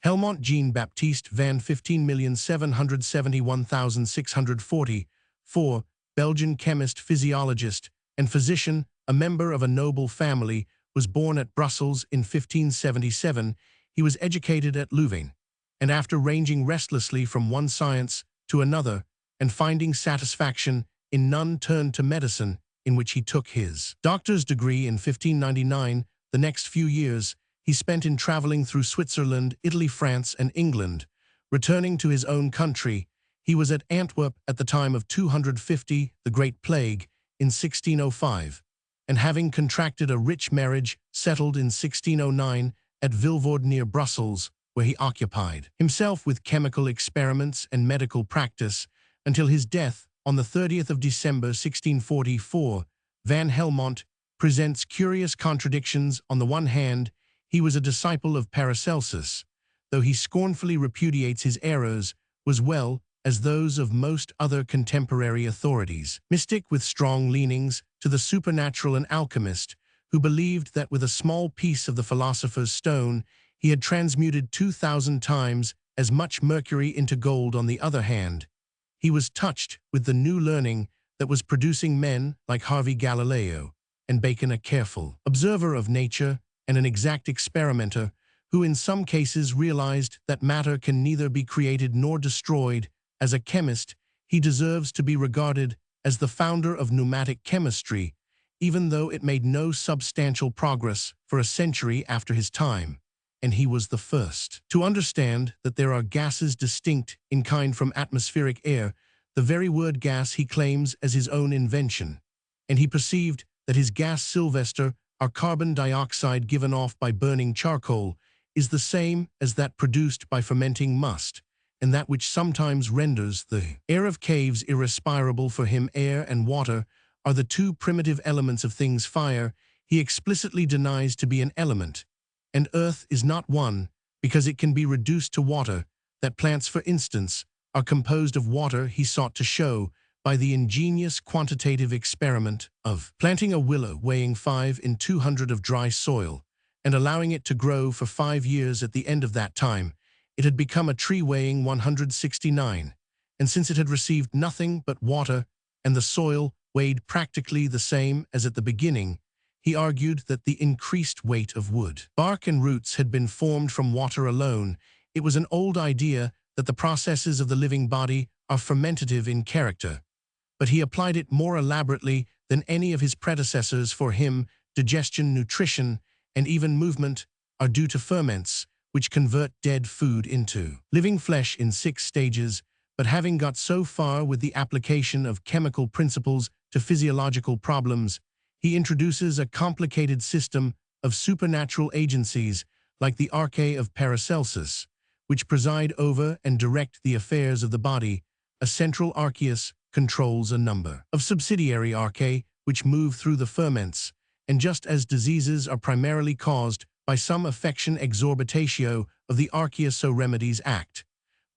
Helmont Jean-Baptiste van 15,771,640, Belgian chemist, physiologist, and physician, a member of a noble family, was born at Brussels in 1577. He was educated at Louvain, and after ranging restlessly from one science to another and finding satisfaction in none, turned to medicine, in which he took his doctor's degree in 1599. The next few years he spent in traveling through Switzerland, Italy, France, and England. Returning to his own country, he was at Antwerp at the time of 250, the Great Plague, in 1605, and having contracted a rich marriage, settled in 1609 at Vilvoorde near Brussels, where he occupied himself with chemical experiments and medical practice until his death on the 30th of December 1644. Van Helmont presents curious contradictions. On the one hand, he was a disciple of Paracelsus, though he scornfully repudiates his errors, as well as those of most other contemporary authorities. Mystic with strong leanings to the supernatural, and alchemist who believed that with a small piece of the philosopher's stone he had transmuted 2,000 times as much mercury into gold. On the other hand, he was touched with the new learning that was producing men like Harvey Galileo and Bacon, a careful observer of nature and an exact experimenter who in some cases realized that matter can neither be created nor destroyed. As a chemist, he deserves to be regarded as the founder of pneumatic chemistry, even though it made no substantial progress for a century after his time, and he was the first to understand that there are gases distinct in kind from atmospheric air, the very word gas he claims as his own invention, and he perceived that his gas sylvester, or carbon dioxide given off by burning charcoal, is the same as that produced by fermenting must, and that which sometimes renders the air of caves irrespirable. For him, air and water are the two primitive elements of things. Fire he explicitly denies to be an element, and earth is not one, because it can be reduced to water. That plants, for instance, are composed of water he sought to show by the ingenious quantitative experiment of planting a willow weighing 5 in 200 of dry soil, and allowing it to grow for 5 years. At the end of that time, it had become a tree weighing 169, and since it had received nothing but water, and the soil weighed practically the same as at the beginning, he argued that the increased weight of wood, bark, and roots had been formed from water alone. It was an old idea that the processes of the living body are fermentative in character, but he applied it more elaborately than any of his predecessors. For him, digestion, nutrition, and even movement are due to ferments, which convert dead food into living flesh in 6 stages. But having got so far with the application of chemical principles to physiological problems, he introduces a complicated system of supernatural agencies like the archae of Paracelsus, which preside over and direct the affairs of the body. A central archaeus controls a number of subsidiary archae which move through the ferments, and just as diseases are primarily caused by some affection exorbitatio of the archaea, so remedies act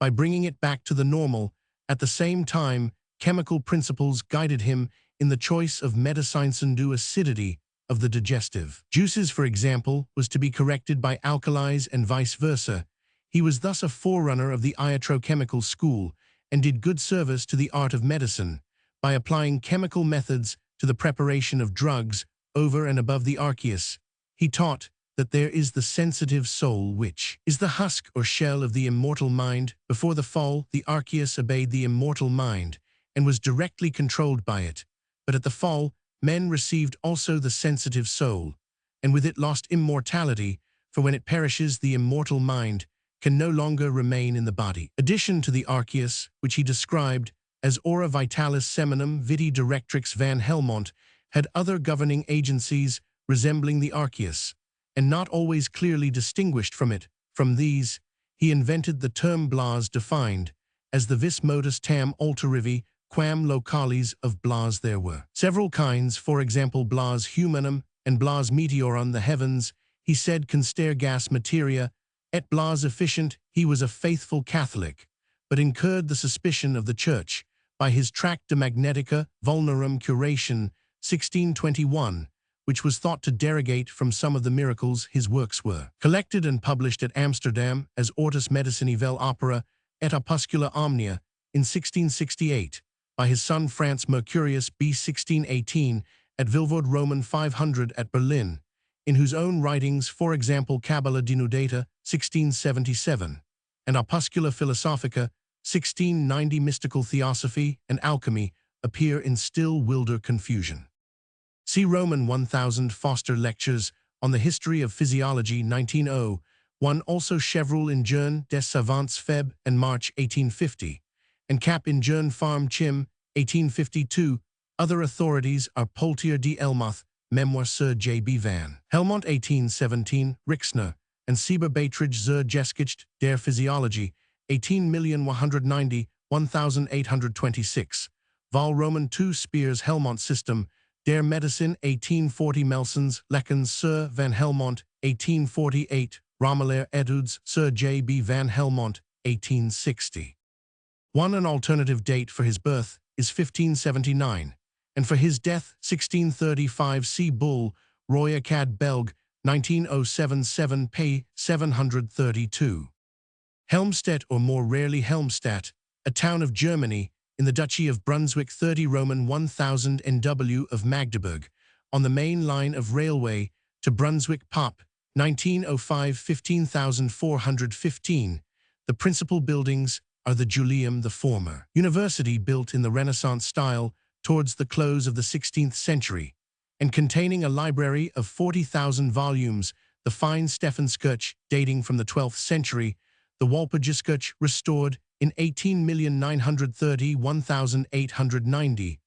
by bringing it back to the normal. At the same time, chemical principles guided him in the choice of medicines. Undue acidity of the digestive juices, for example, was to be corrected by alkalis and vice versa. He was thus a forerunner of the iatrochemical school, and did good service to the art of medicine by applying chemical methods to the preparation of drugs. Over and above the archaeus, he taught that there is the sensitive soul, which is the husk or shell of the immortal mind. Before the fall, the archaeus obeyed the immortal mind and was directly controlled by it. But at the fall, men received also the sensitive soul, and with it lost immortality, for when it perishes, the immortal mind can no longer remain in the body. Addition to the archaeus, which he described as aura vitalis seminum vitae directrix, Van Helmont had other governing agencies resembling the archaeus, and not always clearly distinguished from it. From these, he invented the term blas, defined as the vis modus tam alterivi quam localis of blas. There were several kinds, for example blas humanum and blas meteoron, the heavens, he said, conster gas materia, et blas efficient. He was a faithful Catholic, but incurred the suspicion of the Church by his tract De Magnetica Vulnerum Curation, 1621, which was thought to derogate from some of the miracles his works were. Collected and published at Amsterdam as Ortus Medicinae vel Opera et Opuscula Omnia in 1668, by his son Franz Mercurius b. 1618 at Vilvoorde Roman 500 at Berlin, in whose own writings, for example Cabala Denudata 1677, and Opuscula Philosophica 1690 mystical theosophy and alchemy appear in still wilder confusion. See Roman 1000 Foster Lectures on the History of Physiology 1901, also Chevreul in Journe des Savants Feb and March 1850, and Cap in Journe Farm Chim 1852. Other authorities are Poultier de Helmont, Memoir Sir J. B. van Helmont 1817, Rixner, and Sieber Beiträge zur Geschichte der Physiologie 18,190, 1826. Vol Roman 2 Spears Helmont System der Medicine 1840 Melsons Leckens Sir van Helmont 1848 Rommelaire Etudes Sir J. B. van Helmont 1860. An alternative date for his birth is 1579, and for his death 1635. See Bull, Roy Acad Belg 19077 p. 732. Helmstedt, or more rarely Helmstadt, a town of Germany, in the Duchy of Brunswick 30 Roman 1000 NW of Magdeburg, on the main line of railway to Brunswick Pop, 1905 15415. The principal buildings are the Julium, the former university built in the Renaissance style towards the close of the 16th century, and containing a library of 40,000 volumes, the fine Stephanskirche dating from the 12th century, the Walpurgiskirche restored in 18,930-1890,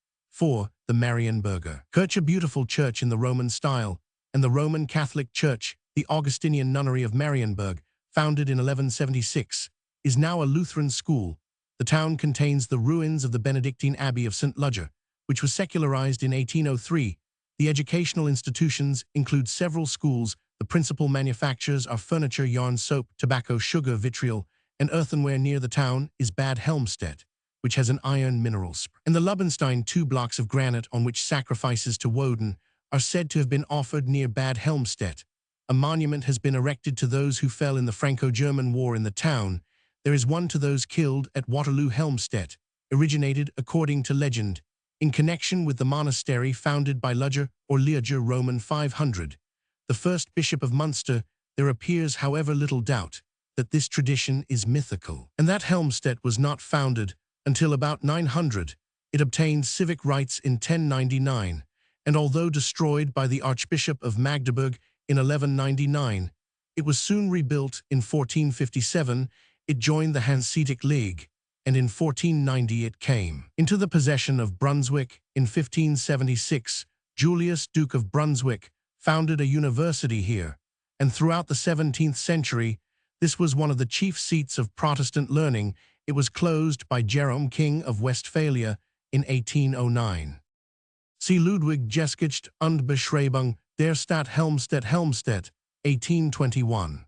the Marienburger Kirche, a beautiful church in the Roman style, and the Roman Catholic Church, the Augustinian Nunnery of Marienburg, founded in 1176, is now a Lutheran school. The town contains the ruins of the Benedictine Abbey of St. Ludger, which was secularized in 1803. The educational institutions include several schools. The principal manufactures are furniture, yarn, soap, tobacco, sugar, vitriol, and earthenware. Near the town is Bad Helmstedt, which has an iron mineral spring. And the Lubenstein, 2 blocks of granite on which sacrifices to Woden are said to have been offered near Bad Helmstedt. A monument has been erected to those who fell in the Franco-German War in the town. There is one to those killed at Waterloo. Helmstedt originated, according to legend, in connection with the monastery founded by Ludger or Leoger Roman 500. The first bishop of Munster. There appears, however, little doubt that this tradition is mythical, and that Helmstedt was not founded until about 900. It obtained civic rights in 1099, and although destroyed by the Archbishop of Magdeburg in 1199, it was soon rebuilt in 1457. It joined the Hanseatic League, and in 1490 it came into the possession of Brunswick. In 1576, Julius, Duke of Brunswick, founded a university here, and throughout the 17th century, this was one of the chief seats of Protestant learning. It was closed by Jerome, King of Westphalia, in 1809. See Ludwig Geschichte und Beschreibung der Stadt Helmstedt. Helmstedt, 1821.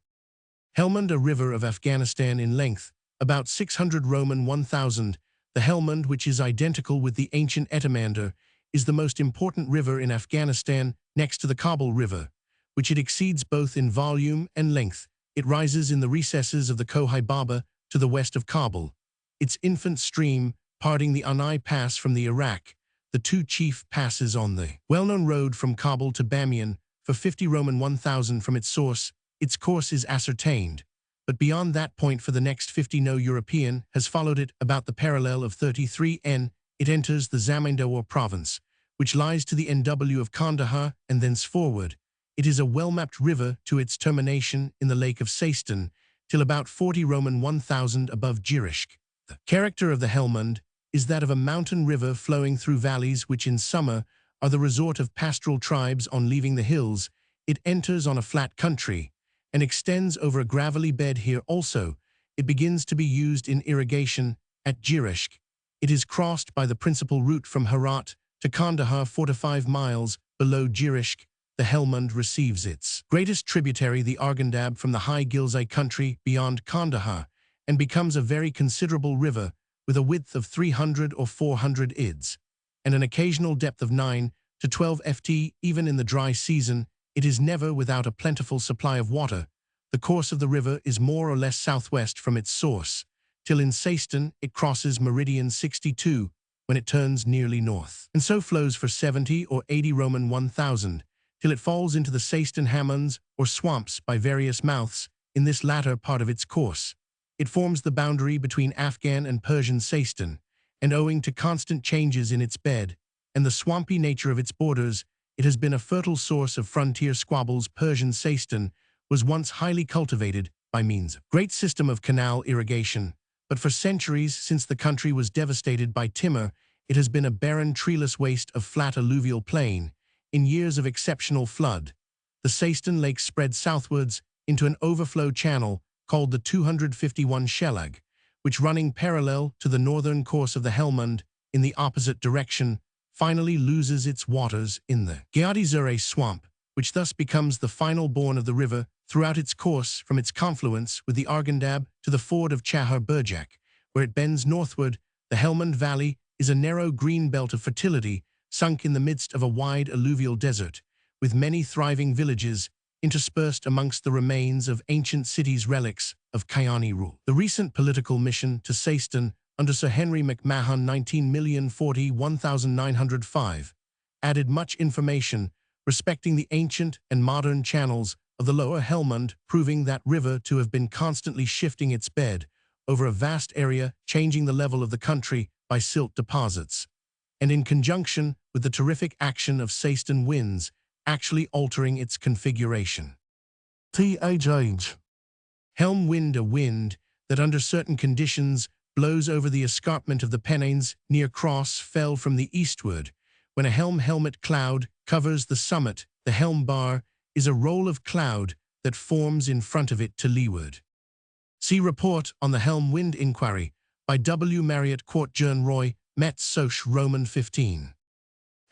Helmond, a river of Afghanistan in length, about 600 Roman 1000. The Helmond, which is identical with the ancient Etamander, is the most important river in Afghanistan next to the Kabul River, which it exceeds both in volume and length. It rises in the recesses of the Kohai Baba to the west of Kabul. Its infant stream, parting the Anai Pass from the Iraq, the 2 chief passes on the well-known road from Kabul to Bamiyan, for 50 Roman 1000 from its source. Its course is ascertained, but beyond that point for the next 50 no European has followed it. About the parallel of 33 N, it enters the Zamindawar province, which lies to the NW of Kandahar, and thenceforward. It is a well-mapped river to its termination in the Lake of Seistan, till about 40 Roman 1000 above Girishk. The character of the Helmond is that of a mountain river flowing through valleys which in summer are the resort of pastoral tribes. On leaving the hills, it enters on a flat country and extends over a gravelly bed. Here also, it begins to be used in irrigation at Girishk. It is crossed by the principal route from Herat to Kandahar 4 to 5 miles below Girishk. The Helmond receives its greatest tributary, the Arghandab, from the high Gilzai country beyond Kandahar, and becomes a very considerable river with a width of 300 or 400 ids and an occasional depth of 9 to 12 ft. Even in the dry season, it is never without a plentiful supply of water. The course of the river is more or less southwest from its source, till in Seiston it crosses meridian 62, when it turns nearly north, and so flows for 70 or 80 Roman 1000, till it falls into the Seiston Helmonts or swamps by various mouths in this latter part of its course. It forms the boundary between Afghan and Persian Seiston, and owing to constant changes in its bed and the swampy nature of its borders, it has been a fertile source of frontier squabbles. Persian Seiston was once highly cultivated by means of a great system of canal irrigation, but for centuries since the country was devastated by timor, it has been a barren, treeless waste of flat alluvial plain. In years of exceptional flood, the Seiston Lake spread southwards into an overflow channel called the 251 Schelag, which, running parallel to the northern course of the Helmont in the opposite direction, finally loses its waters in the Gaadizure swamp, which thus becomes the final bourne of the river throughout its course from its confluence with the Arghandab to the ford of Chahar Burjak, where it bends northward. The Helmont Valley is a narrow green belt of fertility sunk in the midst of a wide alluvial desert, with many thriving villages interspersed amongst the remains of ancient cities, relics of Kayani rule. The recent political mission to Seiston under Sir Henry McMahon 19,040,1905 added much information respecting the ancient and modern channels of the lower Helmont, proving that river to have been constantly shifting its bed over a vast area, changing the level of the country by silt deposits, and in conjunction with the terrific action of Seiston winds, actually altering its configuration. Helm wind, a wind that under certain conditions blows over the escarpment of the Pennines near Cross, fell from the eastward. When a helmet cloud covers the summit, the helm bar is a roll of cloud that forms in front of it to leeward. See Report on the Helm Wind Inquiry by W. Marriott Court Jern Roy, Metz Soch Roman 15.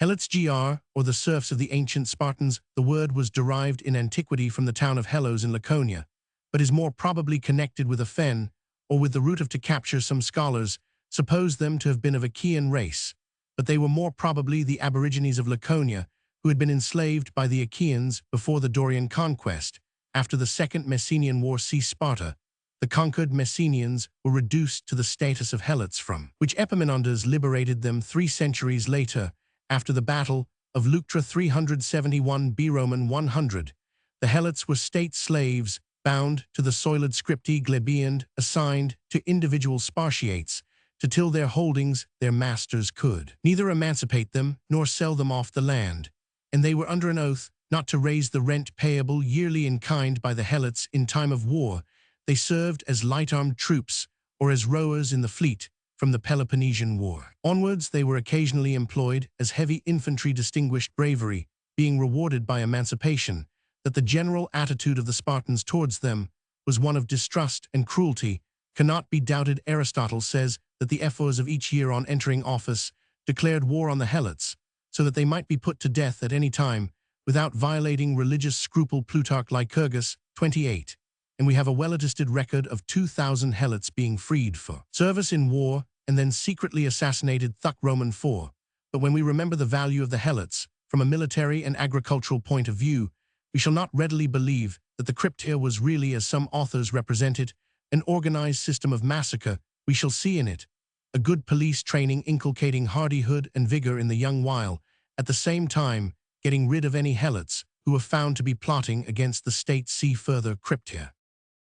Helots gr, or the serfs of the ancient Spartans. The word was derived in antiquity from the town of Helos in Laconia, but is more probably connected with a fen, or with the root of to capture. Some scholars suppose them to have been of Achaean race, but they were more probably the aborigines of Laconia, who had been enslaved by the Achaeans before the Dorian conquest. After the Second Messenian War, see Sparta. The conquered Messenians were reduced to the status of helots, from which Epaminondas liberated them 3 centuries later, after the Battle of Leuctra 371 B. Roman 100. The helots were state slaves, bound to the soiled scripti glebeian, assigned to individual spartiates. To till their holdings, their masters could neither emancipate them nor sell them off the land, and they were under an oath not to raise the rent payable yearly in kind by the helots in time of war. They served as light-armed troops or as rowers in the fleet from the Peloponnesian War. Onwards, they were occasionally employed as heavy infantry. Distinguished bravery, being rewarded by emancipation, that the general attitude of the Spartans towards them was one of distrust and cruelty cannot be doubted. Aristotle says that the ephors of each year on entering office declared war on the helots, so that they might be put to death at any time without violating religious scruple. Plutarch Lycurgus 28. And we have a well-attested record of 2,000 helots being freed for service in war and then secretly assassinated. Thuc Roman 4. But when we remember the value of the helots from a military and agricultural point of view, we shall not readily believe that the cryptia was really, as some authors represent it, an organized system of massacre. We shall see in it a good police training inculcating hardihood and vigor in the young, while at the same time getting rid of any helots who were found to be plotting against the state. See further. Cryptia.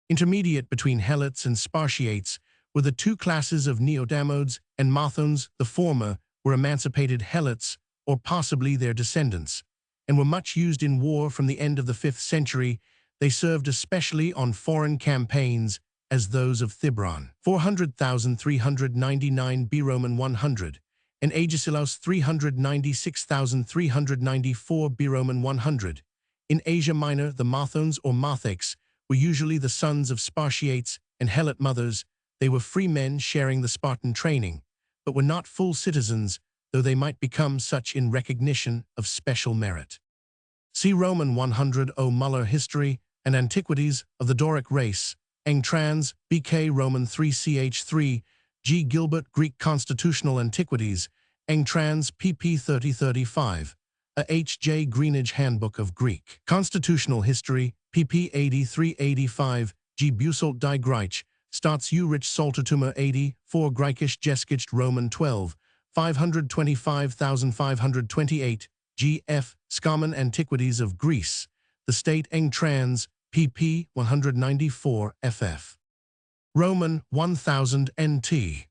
Intermediate between helots and spartiates were the 2 classes of neodamodes and mathons. The former were emancipated helots, or possibly their descendants, and were much used in war from the end of the 5th century. They served especially on foreign campaigns, as those of Thibron 400,399 B. Roman 100, and Agesilaus 396,394 B. Roman 100. In Asia Minor, the Mathons or Mathics were usually the sons of spartiates and helot mothers. They were free men sharing the Spartan training, but were not full citizens, though they might become such in recognition of special merit. See Roman 100 O. Muller, History and Antiquities of the Doric Race, Eng Trans, B.K. Roman 3 ch. 3, G. Gilbert, Greek Constitutional Antiquities, Eng Trans, pp. 30-35. A H. J. Greenidge Handbook of Greek Constitutional History, pp. 83-85, G. Busolt die Greich, Stats Urich Saltertumer 80, 4 Greikisch Geschichte Roman 12, 525,528, G. F. Scaman Antiquities of Greece, The State Eng Trans, pp. 194 ff. Roman 1000 NT.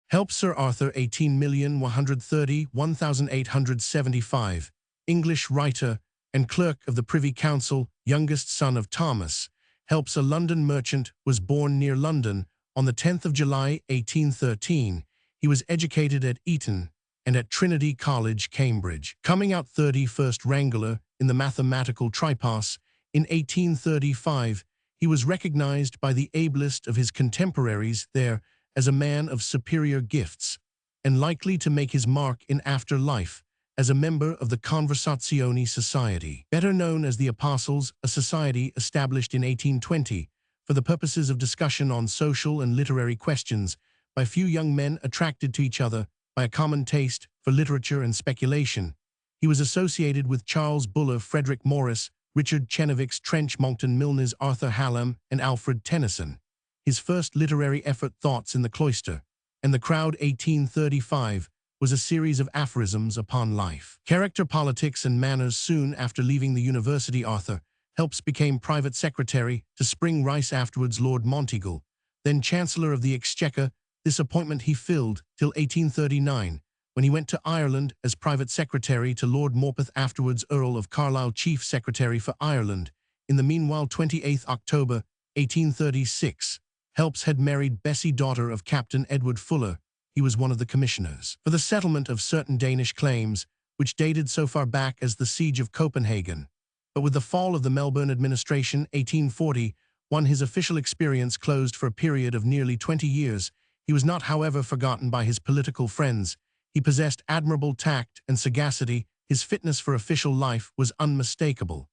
Help Sir Arthur 18,130,1875, English writer and clerk of the Privy Council, youngest son of Thomas. Helps a London merchant, was born near London on the 10th of July 1813. He was educated at Eton and at Trinity College, Cambridge. Coming out 31st Wrangler in the mathematical tripos in 1835, he was recognized by the ablest of his contemporaries there as a man of superior gifts, and likely to make his mark in after life as a member of the Conversazioni Society, better known as the Apostles, a society established in 1820 for the purposes of discussion on social and literary questions by few young men attracted to each other by a common taste for literature and speculation. He was associated with Charles Buller, Frederick Morris, Richard Chenevix, Trench Monckton Milnes, Arthur Hallam, and Alfred Tennyson. His first literary effort, Thoughts in the Cloister, and the Crowd 1835, was a series of aphorisms upon life, character, politics, and manners. Soon after leaving the university, Arthur Helps became private secretary to Spring Rice, afterwards Lord Monteagle, then Chancellor of the Exchequer. This appointment he filled till 1839, when he went to Ireland as private secretary to Lord Morpeth, afterwards Earl of Carlisle, Chief Secretary for Ireland. In the meanwhile, 28 October 1836, Helps had married Bessie, daughter of Captain Edward Fuller. He was one of the commissioners for the settlement of certain Danish claims, which dated so far back as the Siege of Copenhagen. But with the fall of the Melbourne administration, 1841, his official experience closed for a period of nearly 20 years. He was not, however, forgotten by his political friends. He possessed admirable tact and sagacity. His fitness for official life was unmistakable.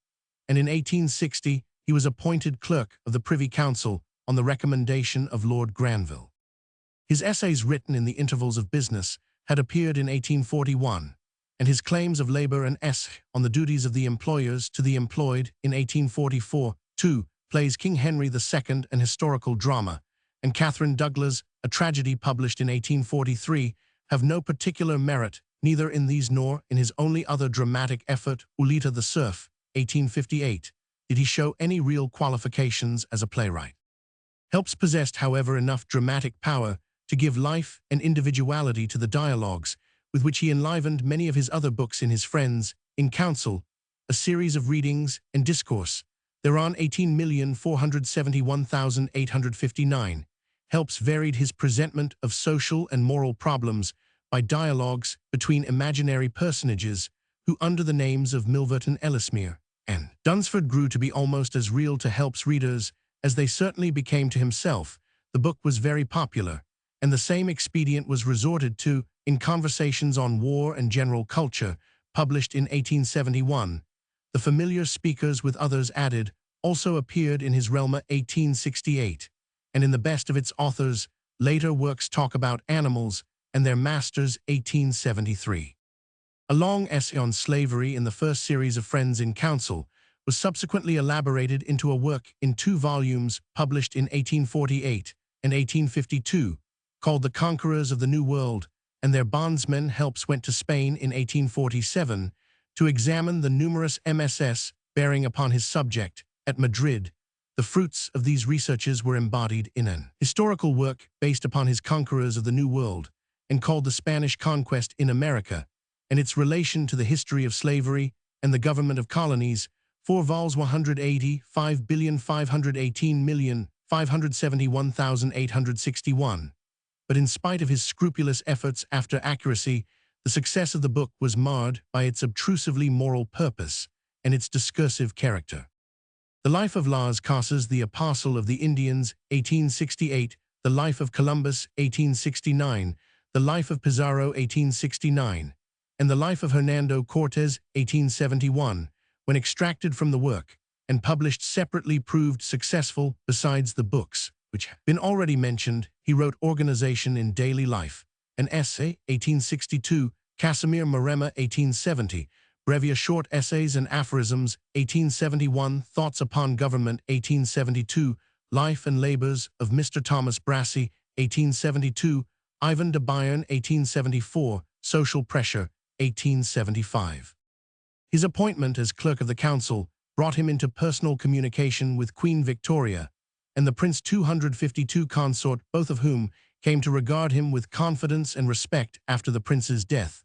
And in 1860, he was appointed clerk of the Privy Council on the recommendation of Lord Granville. His essays, written in the intervals of business, had appeared in 1841, and his claims of labor and on the duties of the employers to the employed in 1844, 2 plays King Henry II, an historical drama, and Catherine Douglas, a tragedy published in 1843, have no particular merit, neither in these nor in his only other dramatic effort, Ulita the Serf, 1858, did he show any real qualifications as a playwright. Helps possessed, however, enough dramatic power to give life and individuality to the dialogues, with which he enlivened many of his other books. In his Friends in Council, a series of readings and discourse, thereon 18,471,859, Helps varied his presentment of social and moral problems by dialogues between imaginary personages who, under the names of Milverton, Ellesmere, and Dunsford, grew to be almost as real to Helps' readers as they certainly became to himself. The book was very popular, and the same expedient was resorted to in Conversations on War and General Culture, published in 1871. The Familiar Speakers with Others Added also appeared in his Realm 1868, and in the best of its authors, later works Talk About Animals and Their Masters, 1873. A long essay on slavery in the first series of Friends in Council was subsequently elaborated into a work in 2 volumes published in 1848 and 1852, called The Conquerors of the New World and Their Bondsmen. Helps went to Spain in 1847 to examine the numerous MSS bearing upon his subject at Madrid. The fruits of these researches were embodied in an historical work based upon his Conquerors of the New World and called The Spanish Conquest in America and its relation to the history of slavery and the government of colonies, 4 vols 180, 5,518,571,861. But in spite of his scrupulous efforts after accuracy, the success of the book was marred by its obtrusively moral purpose and its discursive character. The Life of Las Casas, the Apostle of the Indians, 1868, The Life of Columbus, 1869, The Life of Pizarro, 1869, and The Life of Hernando Cortes, 1871, when extracted from the work and published separately, proved successful. Besides the books, which have been already mentioned, he wrote Organization in Daily Life, an essay, 1862, Casimir Maremma, 1870, Brevia Short Essays and Aphorisms, 1871, Thoughts upon Government, 1872, Life and Labors of Mr. Thomas Brassey, 1872, Ivan de Bayern, 1874, Social Pressure, 1875. His appointment as Clerk of the Council brought him into personal communication with Queen Victoria and the Prince 252 consort, both of whom came to regard him with confidence and respect after the prince's death.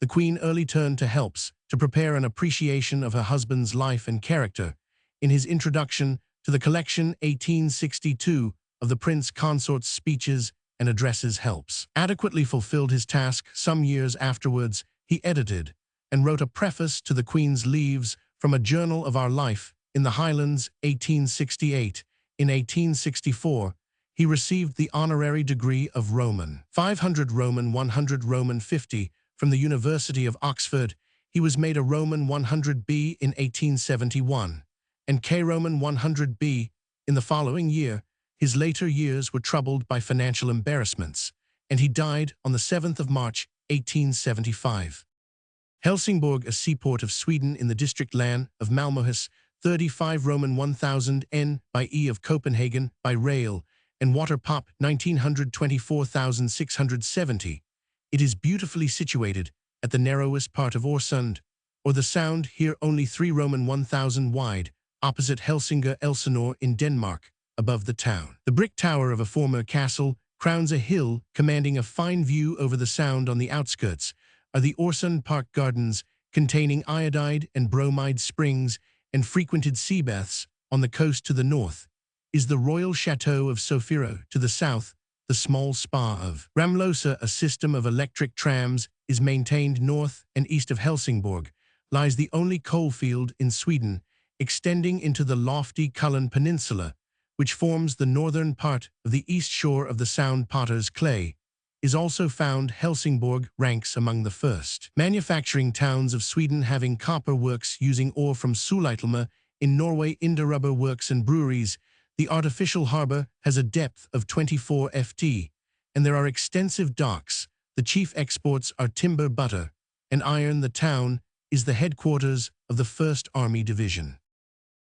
The Queen early turned to Helps to prepare an appreciation of her husband's life and character. In his introduction to the collection 1862 of the Prince Consort's speeches and addresses, Helps adequately fulfilled his task. Some years afterwards, he edited and wrote a preface to the Queen's Leaves from a Journal of Our Life in the Highlands, 1868. In 1864, he received the honorary degree of Roman 500 Roman 100 Roman 50 from the University of Oxford. He was made a Roman 100B in 1871 and K Roman 100B in the following year. His later years were troubled by financial embarrassments, and he died on the 7th of March, 1875. Helsingborg, a seaport of Sweden in the district land of Malmöhus, 35 Roman 1000 N by E of Copenhagen by rail, and water pop 1924,670. It is beautifully situated at the narrowest part of Öresund, or the Sound, here only 3 Roman 1000 wide, opposite Helsingør Elsinore in Denmark, above the town. The brick tower of a former castle crowns a hill commanding a fine view over the Sound. On the outskirts are the Öresund Park Gardens, containing iodide and bromide springs and frequented sea baths. On the coast to the north is the Royal Chateau of Sofiro. To the south, the small spa of Ramlösa. A system of electric trams is maintained north and east of Helsingborg. Lies the only coalfield in Sweden, extending into the lofty Kullen Peninsula, which forms the northern part of the east shore of the Sound. Potter's clay is also found. Helsingborg ranks among the first manufacturing towns of Sweden, having copper works using ore from Sulitelma. In Norway, Inderubber works and breweries. The artificial harbor has a depth of 24 ft, and there are extensive docks. The chief exports are timber, butter, and iron. The town is the headquarters of the 1st Army Division.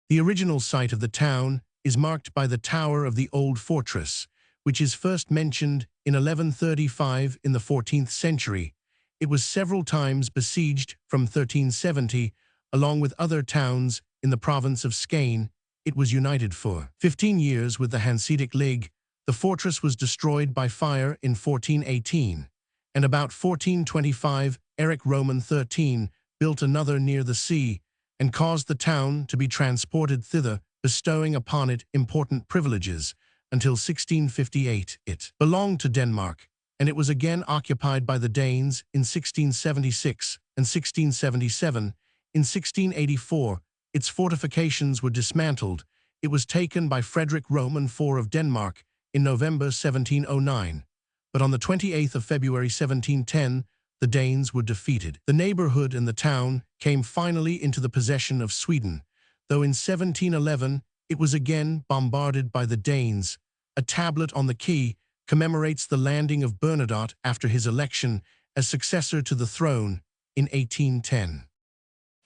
The original site of the town is marked by the tower of the old fortress, which is first mentioned in 1135 in the 14th century. It was several times besieged from 1370, along with other towns in the province of Skane. It was united for 15 years with the Hanseatic League. The fortress was destroyed by fire in 1418, and about 1425, Eric Roman XIII built another near the sea and caused the town to be transported thither, bestowing upon it important privileges. Until 1658, it belonged to Denmark, and it was again occupied by the Danes in 1676 and 1677. In 1684, its fortifications were dismantled. It was taken by Frederick Roman IV of Denmark in November 1709, but on the 28th of February 1710, the Danes were defeated. The neighborhood and the town came finally into the possession of Sweden, though in 1711 it was again bombarded by the Danes. A tablet on the quay commemorates the landing of Bernadotte after his election as successor to the throne in 1810.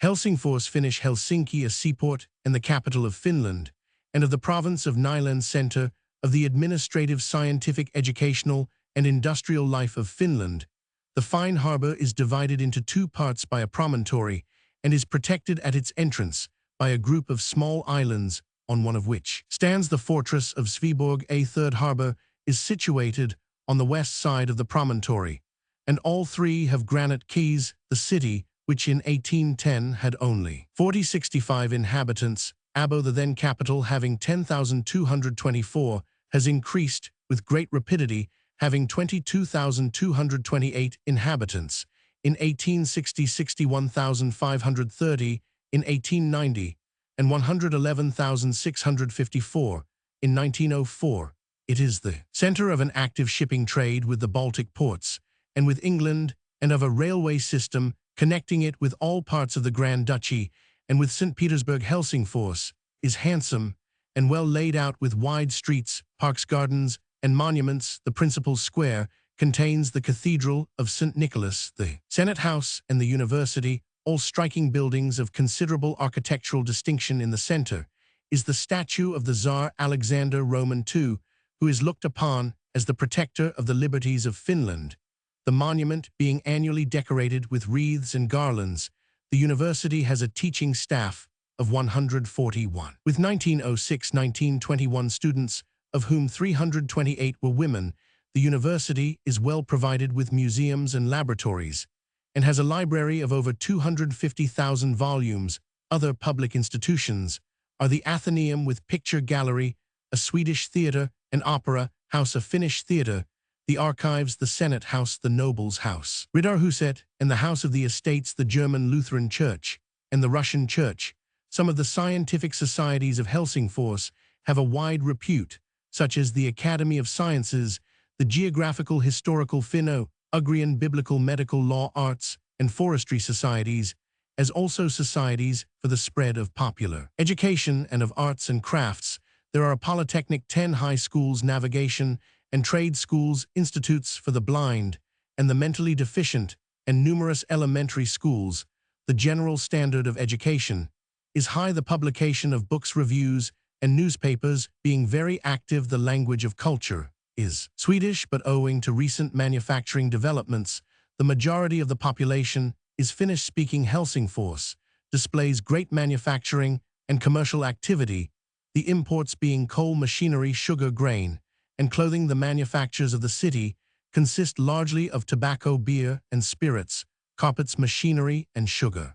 Helsingfors, Finnish Helsinki, a seaport and the capital of Finland, and of the province of Nyland, center of the administrative, scientific, educational, and industrial life of Finland. The fine harbor is divided into 2 parts by a promontory and is protected at its entrance by a group of small islands, on one of which stands the fortress of Sveaborg. A third harbor is situated on the west side of the promontory, and all 3 have granite quays. The city, which in 1810 had only 65 inhabitants, Abo, the then capital, having 10,224, has increased with great rapidity, having 22,228 inhabitants. In 1860, 61,530, in 1890, and 111,654 in 1904. It is the center of an active shipping trade with the Baltic ports and with England, and of a railway system connecting it with all parts of the Grand Duchy and with St. Petersburg. Helsingfors is handsome and well laid out with wide streets, parks, gardens, and monuments. The principal square contains the Cathedral of St. Nicholas, the Senate House, and the University, all striking buildings of considerable architectural distinction in the center, is the statue of the Tsar Alexander Roman II, who is looked upon as the protector of the liberties of Finland. The monument being annually decorated with wreaths and garlands, the university has a teaching staff of 141. With 1906-1921 students, of whom 328 were women, the university is well provided with museums and laboratories, and has a library of over 250,000 volumes. Other public institutions are the Athenaeum with picture gallery, a Swedish theatre and opera house, a Finnish theatre, the archives, the Senate House, the Nobles' House, Riddarhuset, and the House of the Estates, the German Lutheran Church, and the Russian Church. Some of the scientific societies of Helsingfors have a wide repute, such as the Academy of Sciences, the Geographical Historical Finno-Ugrian Biblical Medical Law Arts and Forestry Societies, as also societies for the spread of popular education and of arts and crafts. There are a polytechnic, 10 high schools, navigation and trade schools, institutes for the blind and the mentally deficient, and numerous elementary schools. The general standard of education is high, the publication of books, reviews, and newspapers being very active. The language of culture is Swedish, but owing to recent manufacturing developments, the majority of the population is Finnish-speaking. Helsingfors displays great manufacturing and commercial activity, the imports being coal, machinery, sugar, grain, and clothing. The manufactures of the city consist largely of tobacco, beer, and spirits, carpets, machinery, and sugar.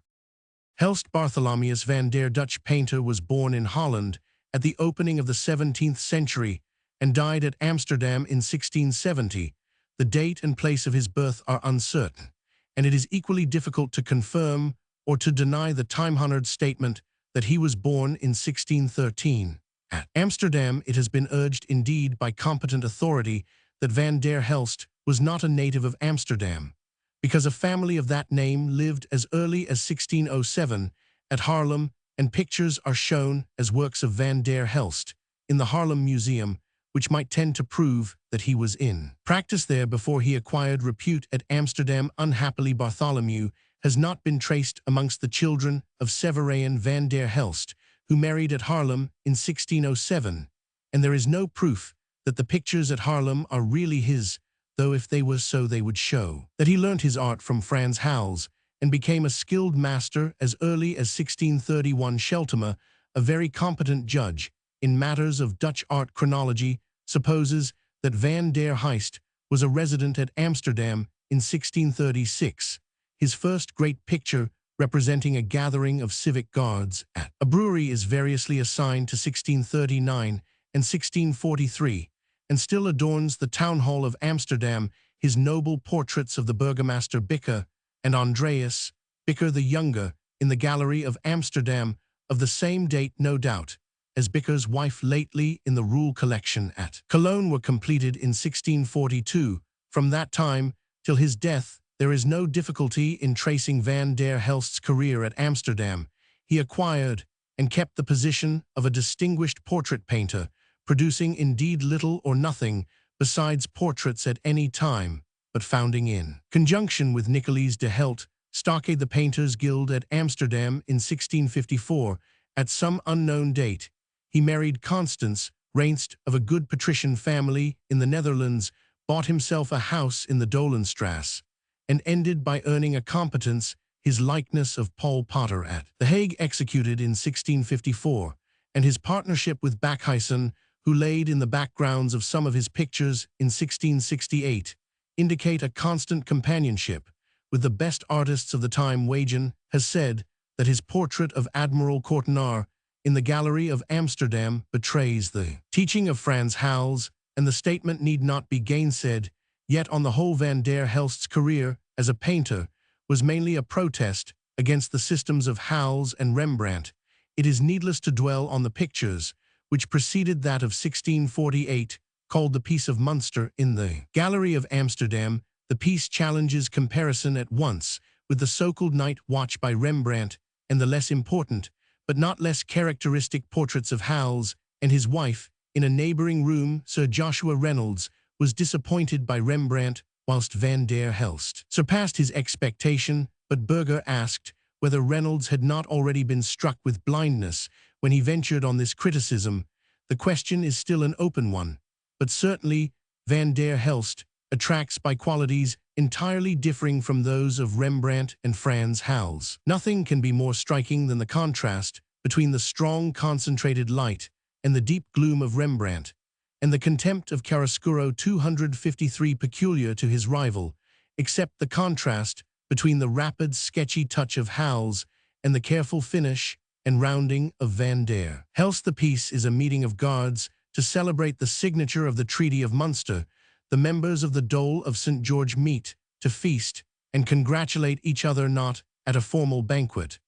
Helst Bartholomeus van der, Dutch painter, was born in Holland at the opening of the 17th century and died at Amsterdam in 1670. The date and place of his birth are uncertain, and it is equally difficult to confirm or to deny the time-honored statement that he was born in 1613. At Amsterdam, it has been urged indeed by competent authority that van der Helst was not a native of Amsterdam, because a family of that name lived as early as 1607 at Haarlem, and pictures are shown as works of van der Helst in the Haarlem Museum, which might tend to prove that he was in practice there before he acquired repute at Amsterdam. Unhappily, Bartholomew has not been traced amongst the children of Severain van der Helst, who married at Haarlem in 1607, and there is no proof that the pictures at Haarlem are really his, though if they were so they would show that he learnt his art from Frans Hals and became a skilled master as early as 1631. Scheltema, a very competent judge in matters of Dutch art chronology, supposes that van der Heist was a resident at Amsterdam in 1636. His first great picture, representing a gathering of civic guards at a brewery, is variously assigned to 1639 and 1643, and still adorns the town hall of Amsterdam. His noble portraits of the burgomaster Bicker and Andreas Bicker the Younger in the Gallery of Amsterdam, of the same date, no doubt, as Bicker's wife, lately in the Roel collection at Cologne, were completed in 1642. From that time till his death, there is no difficulty in tracing van der Helst's career at Amsterdam. He acquired and kept the position of a distinguished portrait painter, producing indeed little or nothing besides portraits at any time, but founding in conjunction with Nicolas de Helt, Stockade, the Painters' Guild at Amsterdam in 1654, at some unknown date. He married Constance Reinst of a good patrician family in the Netherlands, bought himself a house in the Dolenstrasse, and ended by earning a competence, his likeness of Paul Potter at The Hague, executed in 1654, and his partnership with Bakhuizen, who laid in the backgrounds of some of his pictures in 1668, indicate a constant companionship with the best artists of the time. Wagen has said that his portrait of Admiral Kortenaar in the Gallery of Amsterdam betrays the teaching of Frans Hals, and the statement need not be gainsaid. Yet on the whole, van der Helst's career as a painter was mainly a protest against the systems of Hals and Rembrandt. It is needless to dwell on the pictures which preceded that of 1648, called the Peace of Munster. In the Gallery of Amsterdam, the piece challenges comparison at once with the so-called Night Watch by Rembrandt and the less important, but not less characteristic, portraits of Hals and his wife. In a neighboring room, Sir Joshua Reynolds was disappointed by Rembrandt, whilst van der Helst surpassed his expectation, but Berger asked whether Reynolds had not already been struck with blindness when he ventured on this criticism, the question is still an open one, but certainly van der Helst attracts by qualities entirely differing from those of Rembrandt and Frans Hals. Nothing can be more striking than the contrast between the strong concentrated light and the deep gloom of Rembrandt, and the contempt of chiaroscuro 253 peculiar to his rival, except the contrast between the rapid, sketchy touch of Hals and the careful finish and rounding of van der Helst. The piece is a meeting of guards to celebrate the signature of the Treaty of Munster. The members of the Dole of St. George meet to feast and congratulate each other, not at a formal banquet,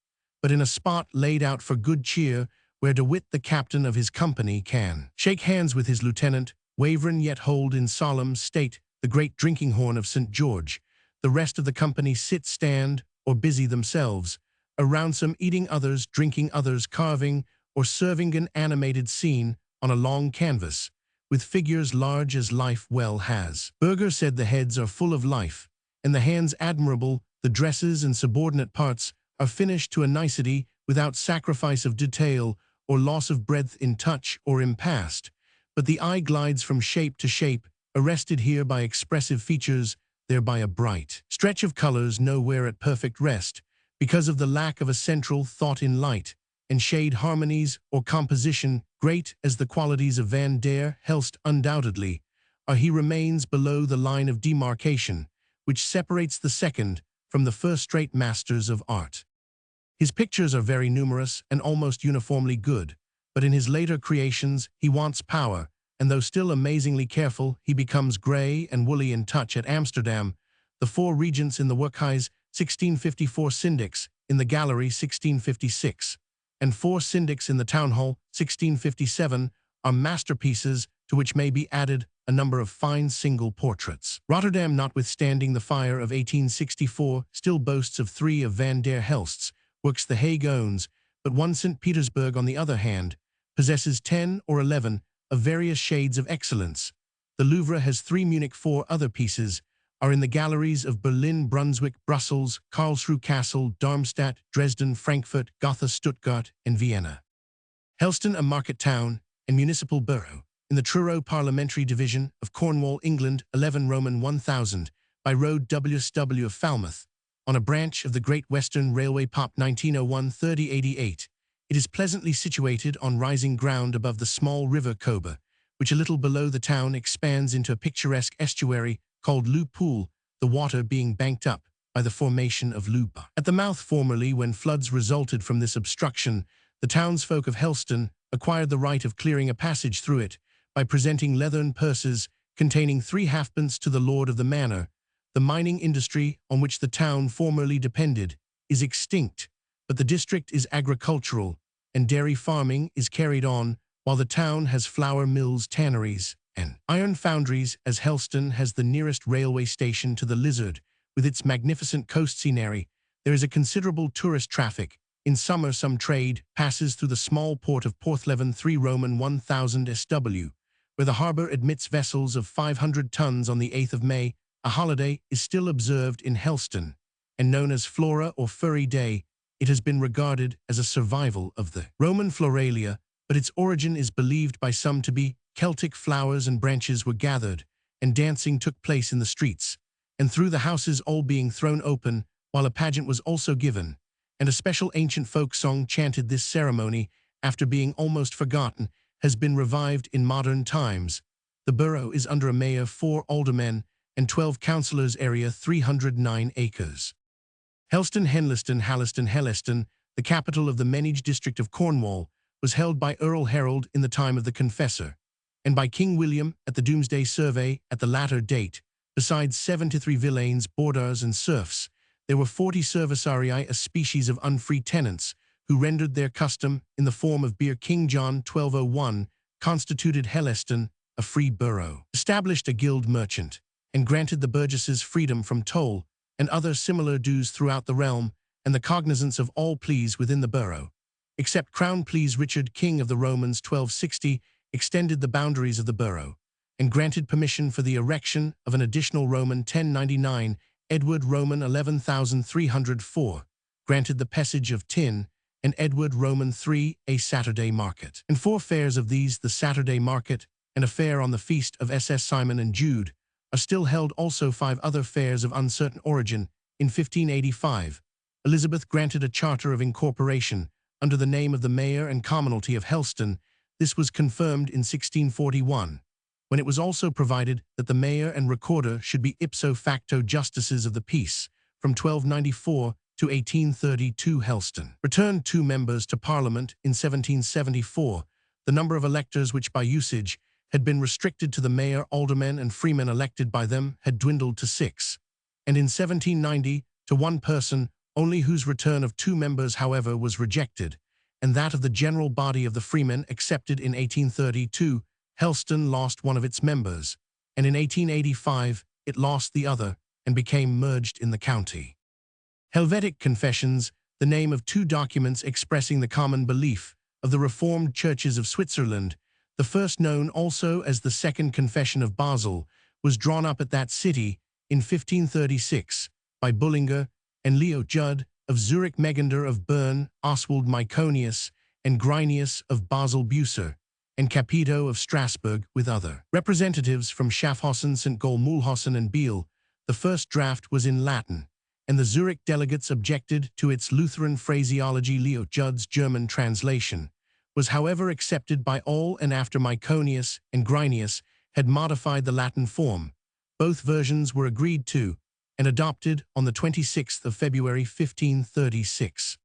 but in a spot laid out for good cheer, where De Witt, the captain of his company, can shake hands with his lieutenant, wavering yet hold in solemn state the great drinking horn of St. George. The rest of the company sit, stand, or busy themselves around, some eating, others drinking, others carving or serving, an animated scene on a long canvas, with figures large as life well has. Berger said the heads are full of life, and the hands admirable, the dresses and subordinate parts are finished to a nicety, without sacrifice of detail or loss of breadth in touch or impaste, but the eye glides from shape to shape, arrested here by expressive features, there by a bright stretch of colors, nowhere at perfect rest, because of the lack of a central thought in light and shade harmonies or composition. Great as the qualities of van der Helst undoubtedly are, he remains below the line of demarcation which separates the second from the first-rate masters of art. His pictures are very numerous and almost uniformly good, but in his later creations he wants power, and though still amazingly careful, he becomes grey and woolly in touch. At Amsterdam, the four regents in the Werkhuis 1654, syndics in the gallery 1656, and four syndics in the town hall 1657 are masterpieces, to which may be added a number of fine single portraits. Rotterdam, notwithstanding the fire of 1864, still boasts of three of van der Helst's works. The Hague owns but one. St. Petersburg, on the other hand, possesses 10 or 11 of various shades of excellence. The Louvre has three. Munich. Four other pieces are in the galleries of Berlin, Brunswick, Brussels, Karlsruhe Castle, Darmstadt, Dresden, Frankfurt, Gotha, Stuttgart, and Vienna. Helston, a market town and municipal borough in the Truro parliamentary division of Cornwall, England, 11 Roman 1000, by road WSW of Falmouth, on a branch of the Great Western Railway. Pop 1901 3088. It is pleasantly situated on rising ground above the small river Kobe, which a little below the town expands into a picturesque estuary called Loo Pool, the water being banked up by the formation of Luba. At the mouth, formerly, when floods resulted from this obstruction, the townsfolk of Helston acquired the right of clearing a passage through it by presenting leathern purses containing 3 halfpence to the lord of the manor. The mining industry, on which the town formerly depended, is extinct, but the district is agricultural, and dairy farming is carried on, while the town has flour mills, tanneries, and iron foundries. As Helston has the nearest railway station to the Lizard, with its magnificent coast scenery, there is a considerable tourist traffic. In summer, some trade passes through the small port of Porthleven 3 Roman 1000 SW, where the harbour admits vessels of 500 tons. On the 8th of May, a holiday is still observed in Helston, and known as Flora or Furry Day. It has been regarded as a survival of the Roman Floralia, but its origin is believed by some to be Celtic. Flowers and branches were gathered, and dancing took place in the streets, and through the houses, all being thrown open, while a pageant was also given, and a special ancient folk song chanted. This ceremony, after being almost forgotten, has been revived in modern times. The borough is under a mayor, 4 aldermen, and 12 councillors. Area 309 acres. Helston, Henleston, Halliston, Helleston, the capital of the Menage district of Cornwall, was held by Earl Harold in the time of the Confessor, and by King William at the Domesday Survey at the latter date. Besides 73 villeins, bordars, and serfs, there were 40 servisarii, a species of unfree tenants, who rendered their custom in the form of beer. King John 1201 constituted Helleston a free borough, established a guild merchant, and granted the burgesses freedom from toll and other similar dues throughout the realm, and the cognizance of all pleas within the borough, except crown pleas. Richard, king of the Romans 1260, extended the boundaries of the borough, and granted permission for the erection of an additional Roman 1099. Edward, Roman 11304, granted the Passage of Tin, and Edward Roman III a Saturday market. And 4 fairs of these, the Saturday market and a fair on the feast of SS Simon and Jude, are still held. Also 5 other fairs of uncertain origin. In 1585, Elizabeth granted a charter of incorporation under the name of the Mayor and Commonalty of Helston. This was confirmed in 1641, when it was also provided that the mayor and recorder should be ipso facto justices of the peace from 1294 to 1832. Helston returned 2 members to Parliament in 1774. The number of electors which by usage had been restricted to the mayor, aldermen and freemen elected by them had dwindled to 6, and in 1790 to 1 person only, whose return of 2 members, however, was rejected, and that of the general body of the freemen accepted in 1832. Helston lost 1 of its members, and in 1885 it lost the other and became merged in the county. Helvetic Confessions, the name of 2 documents expressing the common belief of the Reformed churches of Switzerland, the first known also as the Second Confession of Basel, was drawn up at that city in 1536 by Bullinger and Leo Judd of Zurich, Megander of Bern, Oswald Myconius, and Grinius of Basel-Bucer, and Capito of Strasbourg, with other representatives from Schaffhausen, St. Gall, Mulhausen, and Biel. The first draft was in Latin, and the Zurich delegates objected to its Lutheran phraseology. Leo Judd's German translation was, however, accepted by all, and after Myconius and Grinius had modified the Latin form, both versions were agreed to and adopted on the 26th of February 1536.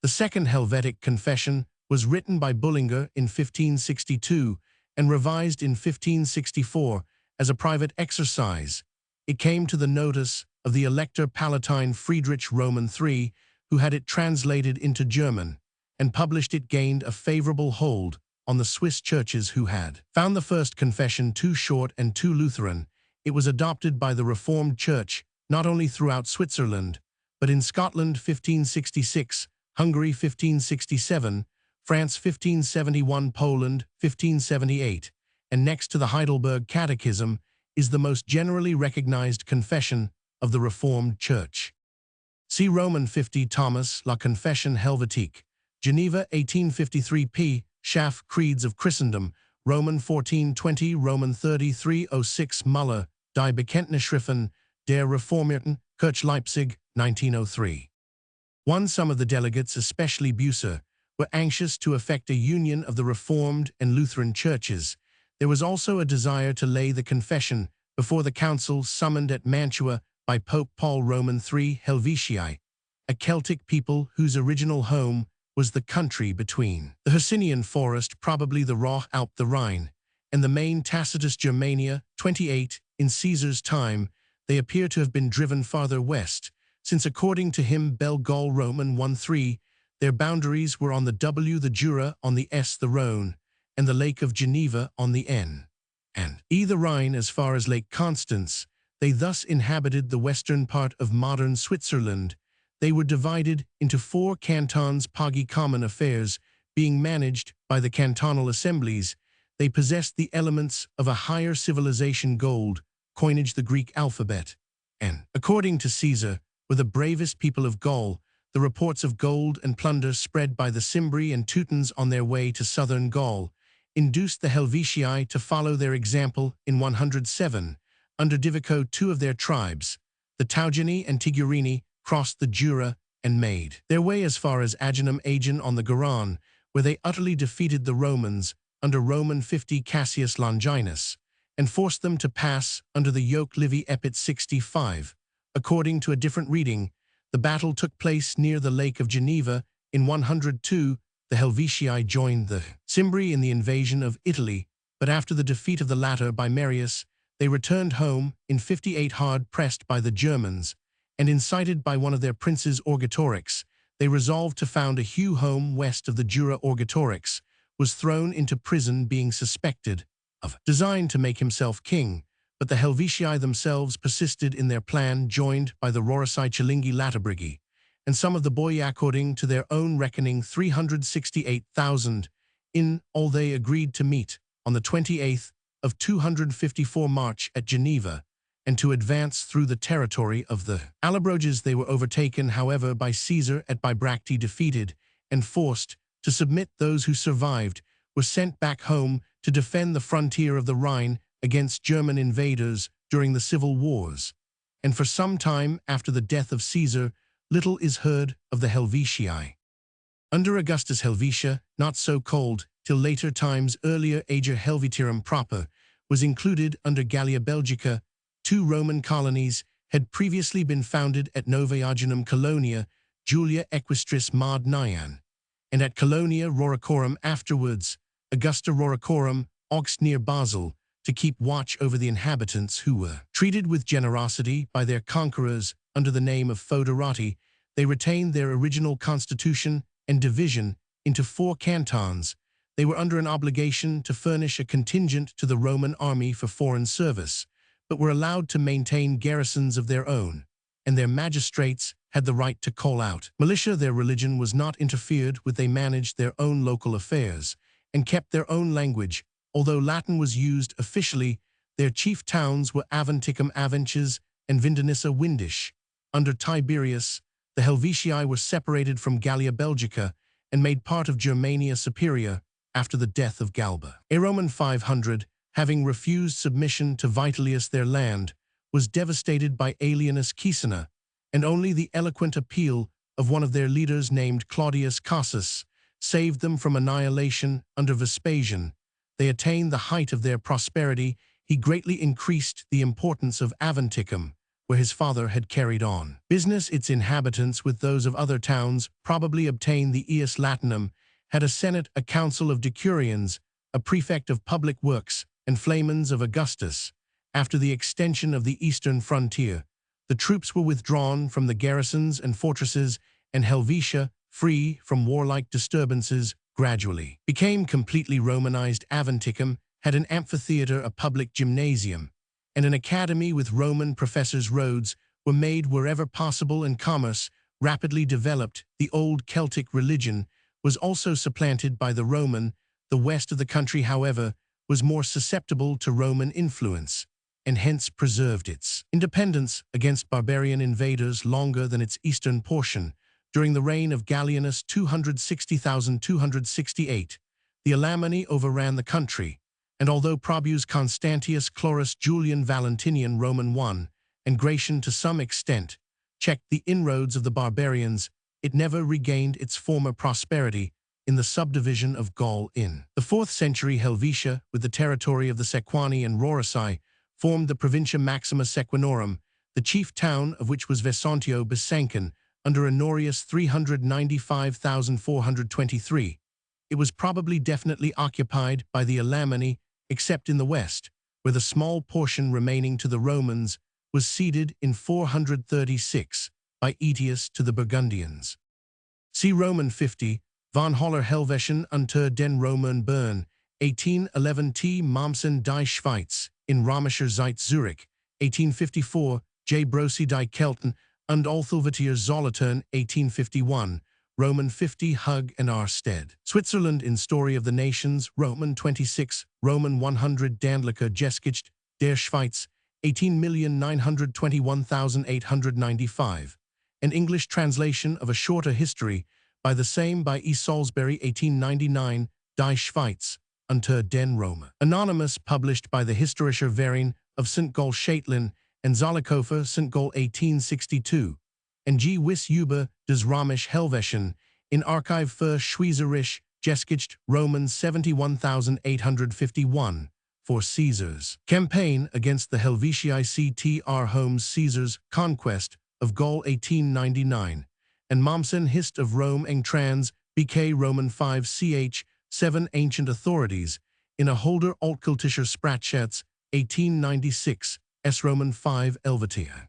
The Second Helvetic Confession was written by Bullinger in 1562 and revised in 1564 as a private exercise. It came to the notice of the Elector Palatine Friedrich Roman III, who had it translated into German, and published it. Gained a favorable hold on the Swiss churches, who had found the first confession too short and too Lutheran. It was adopted by the Reformed Church not only throughout Switzerland, but in Scotland 1566, Hungary 1567, France 1571, Poland 1578, and next to the Heidelberg Catechism is the most generally recognized confession of the Reformed Church. See Roman 50, Thomas, La Confession Helvetique, Geneva 1853, p. Schaff, Creeds of Christendom, Roman 1420, Roman 3306, Müller, Die Bekenntnisschriften der Reformierten Kirche, Leipzig, 1903. Some of the delegates, especially Bucer, were anxious to effect a union of the Reformed and Lutheran churches. There was also a desire to lay the confession before the council summoned at Mantua by Pope Paul. Roman III, Helvetii, a Celtic people whose original home was the country between the Hercynian forest, probably the Roch Alp, the Rhine, and the main Tacitus Germania, 28. In Caesar's time, they appear to have been driven farther west, since according to him Bel Gaul Roman 1-3, their boundaries were on the W, the Jura, on the S, the Rhone, and the Lake of Geneva on the N, and E, the Rhine, as far as Lake Constance. They thus inhabited the western part of modern Switzerland. They were divided into 4 cantons, pagi common affairs, being managed by the cantonal assemblies. They possessed the elements of a higher civilization: gold, coinage, the Greek alphabet, and, according to Caesar, were the bravest people of Gaul. The reports of gold and plunder spread by the Cimbri and Teutons on their way to southern Gaul induced the Helvetii to follow their example. In 107, under Divico, 2 of their tribes, the Taugini and Tigurini, crossed the Jura and made their way as far as Agenum Agen on the Garonne, where they utterly defeated the Romans under Roman 50 Cassius Longinus, and forced them to pass under the yoke. Livy Epit 65. According to a different reading, the battle took place near the Lake of Geneva. In 102, the Helvetii joined the Cimbri in the invasion of Italy, but after the defeat of the latter by Marius, they returned home. In 58, hard pressed by the Germans, and incited by one of their princes, Orgetorix, they resolved to found a Hugh home west of the Jura. Orgetorix was thrown into prison, being suspected of design to make himself king, but the Helvetii themselves persisted in their plan, joined by the Rorosai Chilingi Latabrigi, and some of the Boii. According to their own reckoning, 368,000. In all, they agreed to meet on the 28th of 254 March at Geneva, and to advance through the territory of the Allobroges. They were overtaken, however, by Caesar at Bibracte, defeated, and forced to submit. Those who survived were sent back home to defend the frontier of the Rhine against German invaders during the civil wars. And for some time after the death of Caesar, little is heard of the Helvetii. Under Augustus, Helvetia, not so called till later times, earlier Ager Helvetium proper, was included under Gallia Belgica. 2 Roman colonies had previously been founded at Novaeaginum Colonia, Julia Equistris Maud Nyan, and at Colonia Roricorum afterwards, Augusta Roricorum, Augst near Basel, to keep watch over the inhabitants who were treated with generosity by their conquerors under the name of Foederati. They retained their original constitution and division into 4 cantons. They were under an obligation to furnish a contingent to the Roman army for foreign service, but were allowed to maintain garrisons of their own, and their magistrates had the right to call out militia. Their religion was not interfered with. They managed their own local affairs and kept their own language. Although Latin was used officially, their chief towns were Aventicum Avenches and Vindonissa Windisch. Under Tiberius, the Helvetii were separated from Gallia Belgica and made part of Germania Superior after the death of Galba. A Roman 500, having refused submission to Vitellius, their land, was devastated by Alienus Caecina, and only the eloquent appeal of one of their leaders named Claudius Casus saved them from annihilation under Vespasian. They attained the height of their prosperity. He greatly increased the importance of Aventicum, where his father had carried on business. Its inhabitants, with those of other towns, probably obtained the Ius Latinum, had a senate, a council of decurions, a prefect of public works, and flamens of Augustus. After the extension of the eastern frontier, the troops were withdrawn from the garrisons and fortresses, and Helvetia, free from warlike disturbances, gradually became completely Romanized. Aventicum had an amphitheater, a public gymnasium, and an academy with Roman professors. Roads were made wherever possible, and commerce rapidly developed. The old Celtic religion was also supplanted by the Roman. The west of the country, however, was more susceptible to Roman influence, and hence preserved its independence against barbarian invaders longer than its eastern portion. During the reign of Gallienus 260,268, the Alemanni overran the country, and although Probus Constantius Chlorus Julian Valentinian Roman I, and Gratian to some extent, checked the inroads of the barbarians, it never regained its former prosperity in the subdivision of Gaul. In the 4th century, Helvetia, with the territory of the Sequani and Rorici, formed the Provincia Maxima Sequanorum, the chief town of which was Vesontio Besançon, under Honorius 395,423. It was probably definitely occupied by the Alemanni, except in the west, where the small portion remaining to the Romans was ceded in 436 by Aetius to the Burgundians. See Roman 50, Von Holler Helvetischen unter den Römern Bern, 1811 T. Mommsen die Schweiz, in Römischer Zeit Zurich, 1854, J. Brosi die Kelten und Althelvetier Zollotern, 1851, Roman 50 Hug and Arstead. Switzerland in Story of the Nations, Roman 26, Roman 100 Dandlicher Geschichte der Schweiz, 18,921,895. An English translation of a shorter history by the same by E. Salisbury, 1899, Die Schweiz, unter den Römer. Anonymous, published by the Historischer Verein of St. Gall Schätlin and Zollikofer, St. Gall, 1862, and G. Wiss über des Römisch Helvetischen in Archive für Schweizerisch Geschichte, Roman 71,851, for Caesar's campaign against the Helvetii. Ctr. Holmes, Caesar's conquest of Gaul, 1899, and Mommsen Hist of Rome eng trans, BK Roman 5 ch. 7 Ancient Authorities, in a Holder Altkultischer Sprachschatz, 1896, S. Roman 5 Helvetia.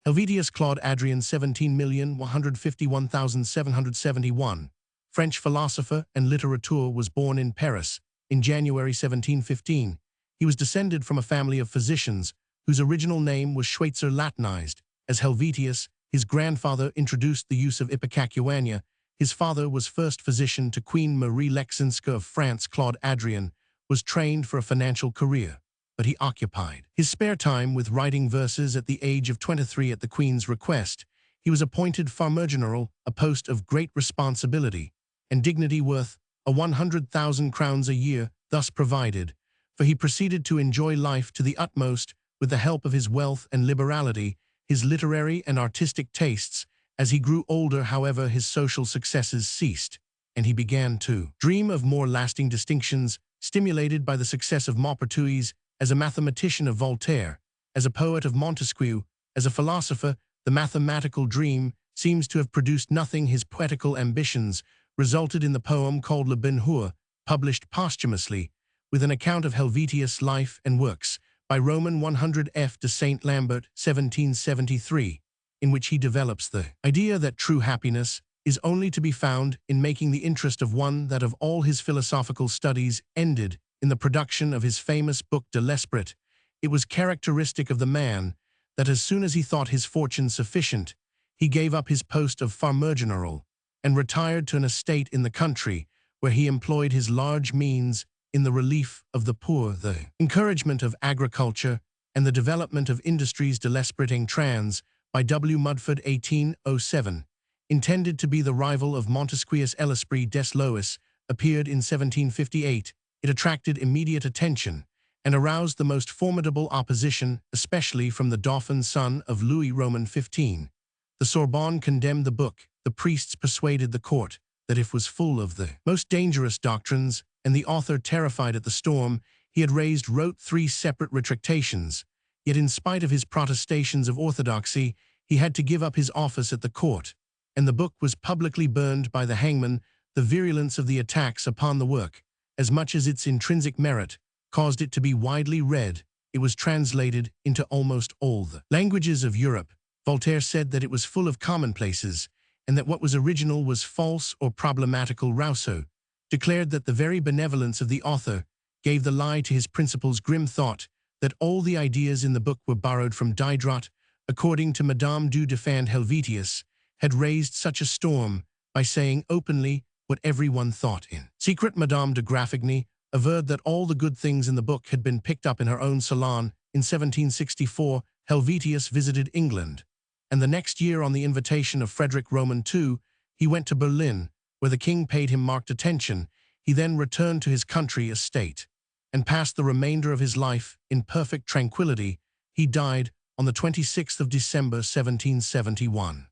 Helvetius Claude Adrien 17,151,771, French philosopher and litterateur, was born in Paris in January 1715. He was descended from a family of physicians whose original name was Schweitzer Latinized as Helvetius. His grandfather introduced the use of ipecacuanha. His father was first physician to Queen Marie Leczinska of France. Claude Adrien was trained for a financial career. but he occupied his spare time with writing verses. At the age of 23, at the Queen's request, he was appointed Farmer-General, a post of great responsibility and dignity worth 100,000 crowns a year, thus provided, for he proceeded to enjoy life to the utmost with the help of his wealth and liberality, his literary and artistic tastes. As he grew older, however, his social successes ceased, and he began to dream of more lasting distinctions, stimulated by the success of Maupertuis, as a mathematician of Voltaire, as a poet of Montesquieu, as a philosopher. The mathematical dream seems to have produced nothing. His poetical ambitions resulted in the poem called Le Ben Hur, published posthumously, with an account of Helvetius' life and works, by Roman 100 F. de Saint Lambert, 1773, in which he develops the idea that true happiness is only to be found in making the interest of one. That of all his philosophical studies ended in the production of his famous book De l'Esprit. It was characteristic of the man that as soon as he thought his fortune sufficient, he gave up his post of Farmer-General and retired to an estate in the country, where he employed his large means in the relief of the poor, the encouragement of agriculture, and the development of industries. De l'Esprit en Trans, by W. Mudford, 1807, intended to be the rival of Montesquieu's L'Esprit des Lois, appeared in 1758. It attracted immediate attention and aroused the most formidable opposition, especially from the Dauphin, son of Louis Roman 15. The Sorbonne condemned the book. The priests persuaded the court that it was full of the most dangerous doctrines, and the author, terrified at the storm he had raised, wrote 3 separate retractations. Yet in spite of his protestations of orthodoxy, he had to give up his office at the court, and the book was publicly burned by the hangman. The virulence of the attacks upon the work, as much as its intrinsic merit, caused it to be widely read. It was translated into almost all the languages of Europe. Voltaire said that it was full of commonplaces, and that what was original was false or problematical. Rousseau declared that the very benevolence of the author gave the lie to his principles. Grimm thought that all the ideas in the book were borrowed from Diderot. According to Madame du Deffand, Helvetius had raised such a storm by saying openly what everyone thought in secret. Madame de Graffigny averred that all the good things in the book had been picked up in her own salon. In 1764, Helvetius visited England, and the next year, on the invitation of Frederick Roman II, he went to Berlin, where the king paid him marked attention. He then returned to his country estate and passed the remainder of his life in perfect tranquility. He died on the 26th of December, 1771.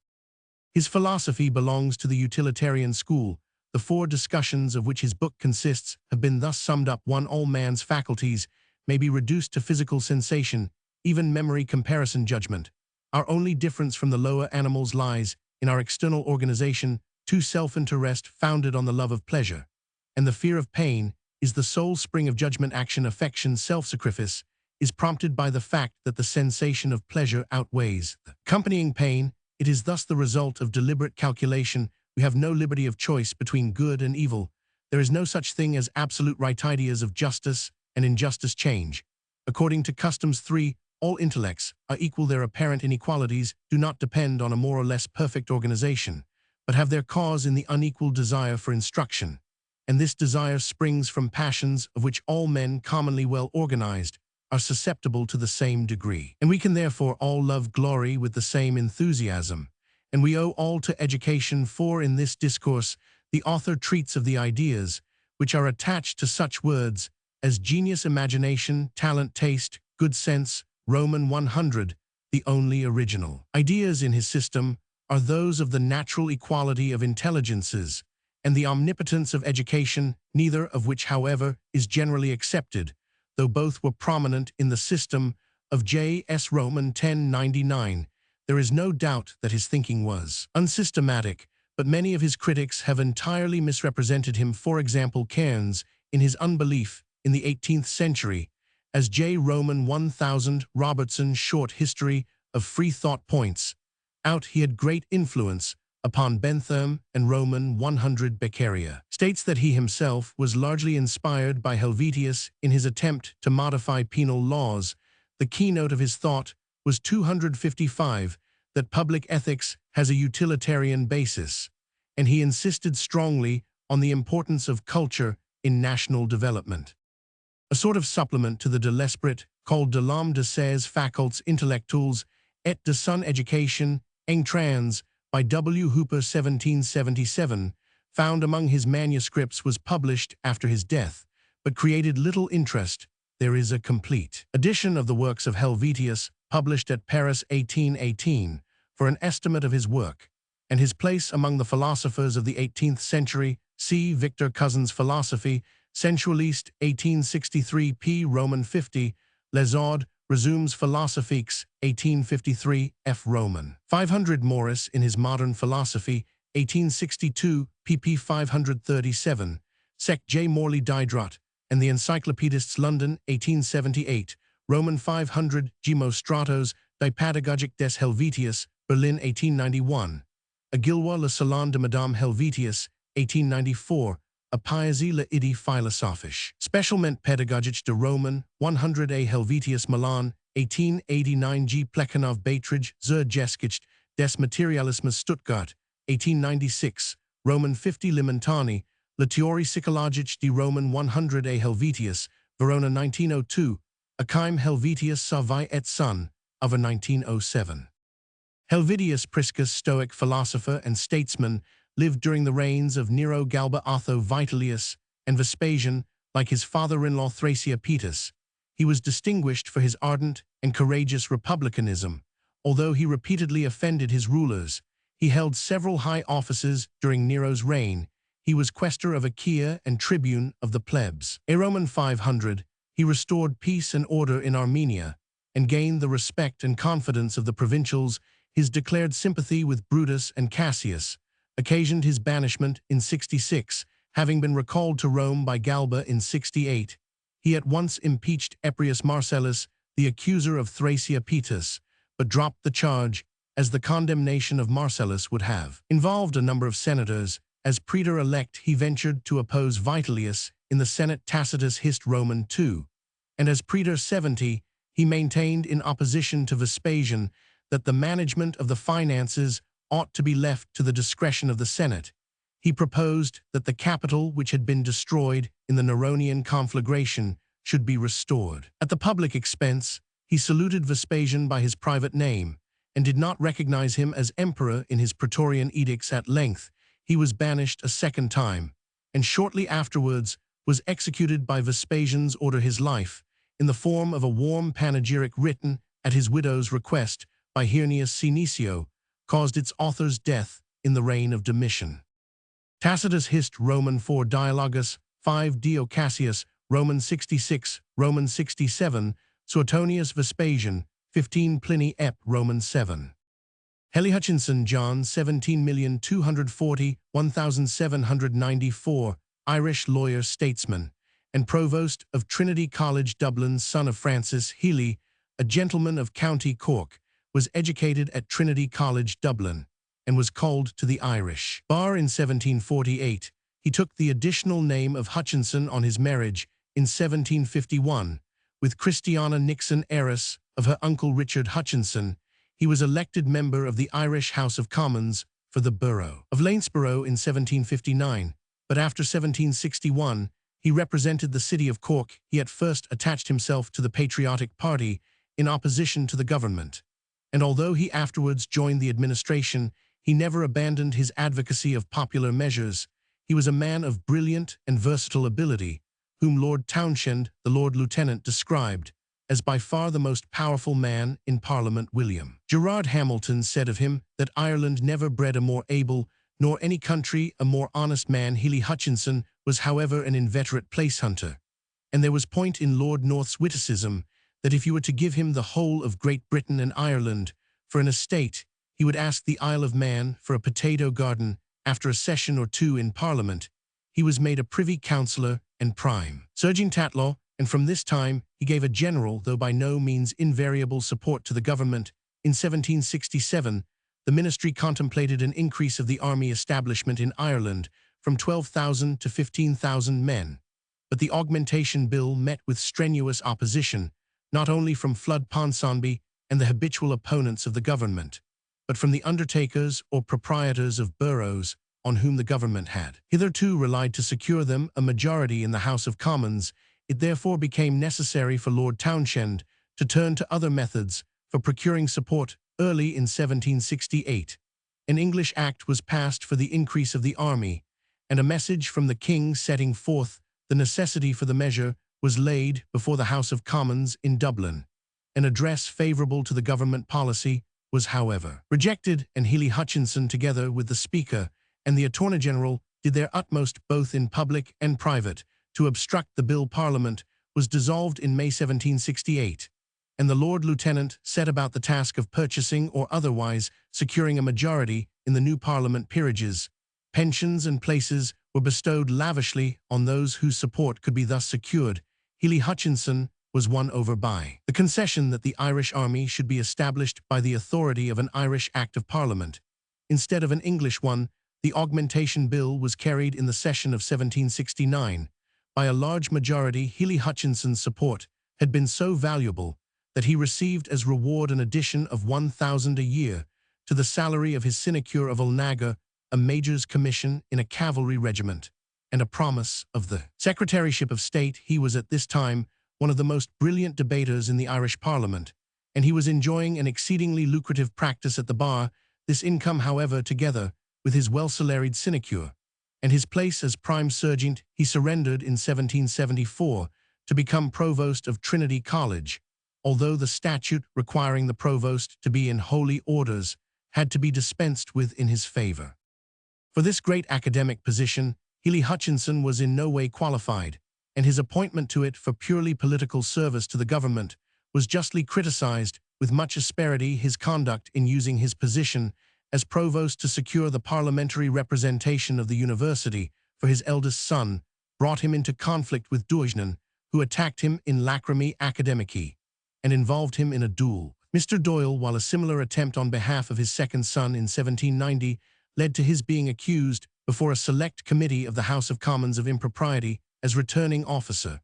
His philosophy belongs to the utilitarian school. The 4 discussions of which his book consists have been thus summed up. 1. All man's faculties may be reduced to physical sensation, even memory, comparison, judgment. Our only difference from the lower animals lies in our external organization. 2. Self-interest, founded on the love of pleasure and the fear of pain, is the sole spring of judgment. Action, affection, self-sacrifice is prompted by the fact that the sensation of pleasure outweighs the accompanying pain. It is thus the result of deliberate calculation. We have no liberty of choice between good and evil. There is no such thing as absolute right. Ideas of justice and injustice change according to customs. 3. All intellects are equal. Their apparent inequalities do not depend on a more or less perfect organization, but have their cause in the unequal desire for instruction. And this desire springs from passions of which all men, commonly well organized, are susceptible to the same degree. And we can therefore all love glory with the same enthusiasm, and we owe all to education. 4. In this discourse, the author treats of the ideas which are attached to such words as genius, imagination, talent, taste, good sense. Roman 100. The only original ideas in his system are those of the natural equality of intelligences and the omnipotence of education, neither of which, however, is generally accepted, though both were prominent in the system of J.S. Roman 1099. There is no doubt that his thinking was unsystematic, but many of his critics have entirely misrepresented him. For example, Cairnes, in his Unbelief in the 18th century, as J. Roman 1000. Robertson, Short History of Free Thought, points out he had great influence upon Bentham, and Roman 100. Beccaria states that he himself was largely inspired by Helvetius in his attempt to modify penal laws. The keynote of his thought was 255, that public ethics has a utilitarian basis, and he insisted strongly on the importance of culture in national development. A sort of supplement to the De l'Esprit called de l'homme de ses facultés intellectuelles et de son éducation en trans by W. Hooper 1777, found among his manuscripts, was published after his death, but created little interest. There is a complete edition of the works of Helvetius, published at Paris 1818, for an estimate of his work, and his place among the philosophers of the 18th century. See Victor Cousin's Philosophy, Sensualiste, 1863, p. Roman 50, Les Audes, Resumes philosophiques, 1853, f. Roman 500. Morris in his Modern Philosophy, 1862, pp. 537, Sec. J. Morley Diderot, and the Encyclopedists, London, 1878, Roman 500, Gimo Stratos, Die Pädagogik des Helvetius, Berlin, 1891, Agilwa le Salon de Madame Helvetius, 1894, a Poésie le idée philosophique. Specialment Pädagogique de Roman, 100a Helvetius, Milan, 1889. G. Plekhanov Beitridge, zur Geschichte des Materialismus, Stuttgart, 1896, Roman 50. Limentani, La Théorie psychologique de Roman, 100a Helvetius, Verona, 1902, Achaim Helvetius Savai et Son, of a 1907. Helvidius Priscus, Stoic philosopher and statesman, lived during the reigns of Nero, Galba, Otho, Vitellius, and Vespasian. Like his father-in-law Thrasea he was distinguished for his ardent and courageous republicanism. Although he repeatedly offended his rulers, he held several high offices during Nero's reign. He was quaestor of Achaia and tribune of the plebs. A Roman 500, he restored peace and order in Armenia, and gained the respect and confidence of the provincials. His declared sympathy with Brutus and Cassius occasioned his banishment in 66, having been recalled to Rome by Galba in 68. He at once impeached Appius Marcellus, the accuser of Thrasea, but dropped the charge, as the condemnation of Marcellus would have involved a number of senators. As praetor-elect, he ventured to oppose Vitellius in the Senate Tacitus Hist. Roman 2, and as praetor 70, he maintained in opposition to Vespasian that the management of the finances ought to be left to the discretion of the Senate. He proposed that the Capitol, which had been destroyed in the Neronian conflagration, should be restored. At the public expense, he saluted Vespasian by his private name, and did not recognize him as emperor in his Praetorian edicts. At length, he was banished a second time, and shortly afterwards was executed by Vespasian's order. His life, in the form of a warm panegyric written at his widow's request by Hirnius Senecio, caused its author's death in the reign of Domitian. Tacitus Hist. Roman 4, Dialogus 5, Dio Cassius, Roman 66, Roman 67, Suetonius Vespasian, 15, Pliny Ep. Roman 7. Heli Hutchinson, John, 17,240,1794, Irish lawyer, statesman, and provost of Trinity College, Dublin, son of Francis Healy, a gentleman of County Cork, was educated at Trinity College, Dublin, and was called to the Irish bar in 1748. He took the additional name of Hutchinson on his marriage in 1751 with Christiana Nixon, heiress of her uncle Richard Hutchinson. He was elected member of the Irish House of Commons for the borough of Lanesborough in 1759, but after 1761, he represented the city of Cork. He at first attached himself to the Patriotic Party in opposition to the government, and although he afterwards joined the administration, he never abandoned his advocacy of popular measures. He was a man of brilliant and versatile ability, whom Lord Townshend, the Lord Lieutenant, described as by far the most powerful man in Parliament. William Gerard Hamilton said of him that Ireland never bred a more able, nor any country a more honest man. Hely Hutchinson was, however, an inveterate place-hunter, and there was point in Lord North's witticism that if you were to give him the whole of Great Britain and Ireland for an estate, he would ask the Isle of Man for a potato garden. After a session or two in Parliament, he was made a Privy Councillor and Prime Surgeon Tatlaw, and from this time he gave a general, though by no means invariable, support to the government. In 1767, the ministry contemplated an increase of the army establishment in Ireland from 12,000 to 15,000 men, but the augmentation bill met with strenuous opposition, not only from Flood Ponsonby and the habitual opponents of the government, but from the undertakers or proprietors of boroughs on whom the government had hitherto relied to secure them a majority in the House of Commons. It therefore became necessary for Lord Townshend to turn to other methods for procuring support. Early in 1768, an English Act was passed for the increase of the army, and a message from the king setting forth the necessity for the measure was laid before the House of Commons in Dublin. An address favourable to the government policy was, however, rejected, and Hely Hutchinson, together with the Speaker and the Attorney General, did their utmost, both in public and private, to obstruct the bill. Parliament was dissolved in May 1768, and the Lord Lieutenant set about the task of purchasing or otherwise securing a majority in the new Parliament peerages. Pensions and places were bestowed lavishly on those whose support could be thus secured. Hely Hutchinson was won over by the concession that the Irish army should be established by the authority of an Irish Act of Parliament, instead of an English one. The augmentation bill was carried in the session of 1769 by a large majority. Hely Hutchinson's support had been so valuable that he received as reward an addition of 1,000 a year to the salary of his sinecure of Ulnaga, a major's commission in a cavalry regiment, and a promise of the Secretaryship of State. He was at this time one of the most brilliant debaters in the Irish Parliament, and he was enjoying an exceedingly lucrative practice at the bar. This income, however, together with his well-salaried sinecure and his place as prime sergeant, he surrendered in 1774 to become provost of Trinity College, although the statute requiring the provost to be in holy orders had to be dispensed with in his favor. For this great academic position, Hely Hutchinson was in no way qualified, and his appointment to it for purely political service to the government was justly criticized with much asperity. His conduct in using his position as provost to secure the parliamentary representation of the university for his eldest son brought him into conflict with Duignan, who attacked him in Lacrimae Academicae and involved him in a duel. Mr. Doyle, while a similar attempt on behalf of his second son in 1790 led to his being accused before a select committee of the House of Commons of impropriety as returning officer.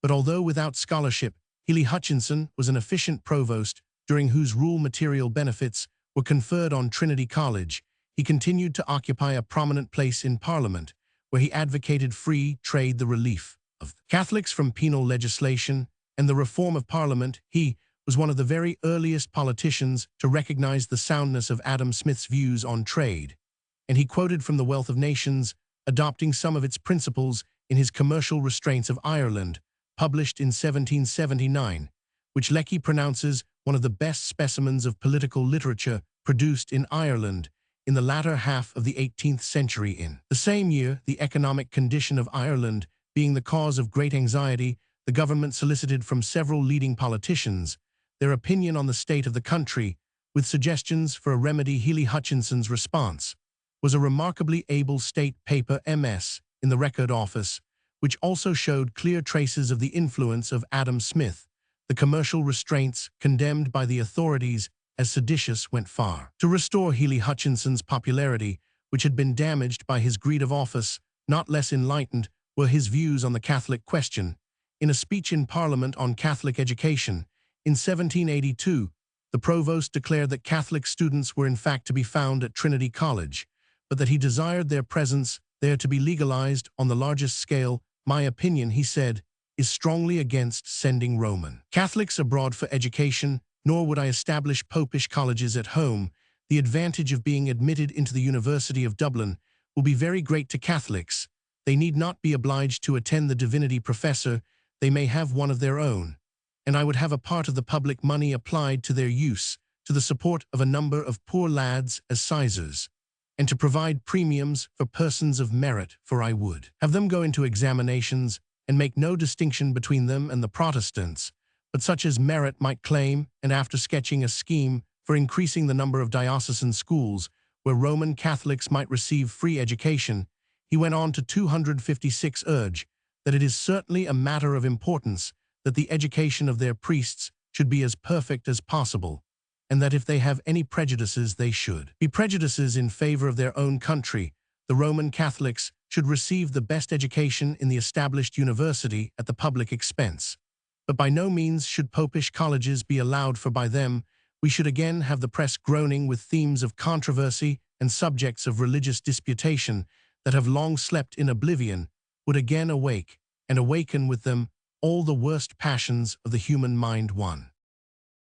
But although without scholarship, Hely Hutchinson was an efficient provost during whose rule material benefits were conferred on Trinity College. He continued to occupy a prominent place in Parliament, where he advocated free trade, the relief of Catholics from penal legislation, and the reform of Parliament. He was one of the very earliest politicians to recognize the soundness of Adam Smith's views on trade, and he quoted from The Wealth of Nations, adopting some of its principles in his Commercial Restraints of Ireland, published in 1779, which Lecky pronounces one of the best specimens of political literature produced in Ireland in the latter half of the 18th century. In the same year, the economic condition of Ireland being the cause of great anxiety, the government solicited from several leading politicians their opinion on the state of the country, with suggestions for a remedy. Hely Hutchinson's response was a remarkably able state paper, MS, in the Record Office, which also showed clear traces of the influence of Adam Smith. The Commercial Restraints, condemned by the authorities as seditious, went far to restore Hely Hutchinson's popularity, which had been damaged by his greed of office. Not less enlightened were his views on the Catholic question. In a speech in Parliament on Catholic education in 1782, the provost declared that Catholic students were in fact to be found at Trinity College, but that he desired their presence there to be legalized on the largest scale. My opinion, he said, is strongly against sending Roman Catholics abroad for education, nor would I establish popish colleges at home. The advantage of being admitted into the University of Dublin will be very great to Catholics. They need not be obliged to attend the divinity professor, they may have one of their own, and I would have a part of the public money applied to their use, to the support of a number of poor lads as sizars, and to provide premiums for persons of merit, for I would have them go into examinations and make no distinction between them and the Protestants, but such as merit might claim, and after sketching a scheme for increasing the number of diocesan schools where Roman Catholics might receive free education, he went on to 256 urge that it is certainly a matter of importance that the education of their priests should be as perfect as possible, and that if they have any prejudices they should be prejudices in favor of their own country. The Roman Catholics should receive the best education in the established university at the public expense, but by no means should popish colleges be allowed, for by them we should again have the press groaning with themes of controversy, and subjects of religious disputation that have long slept in oblivion would again awake, and awaken with them all the worst passions of the human mind. 1.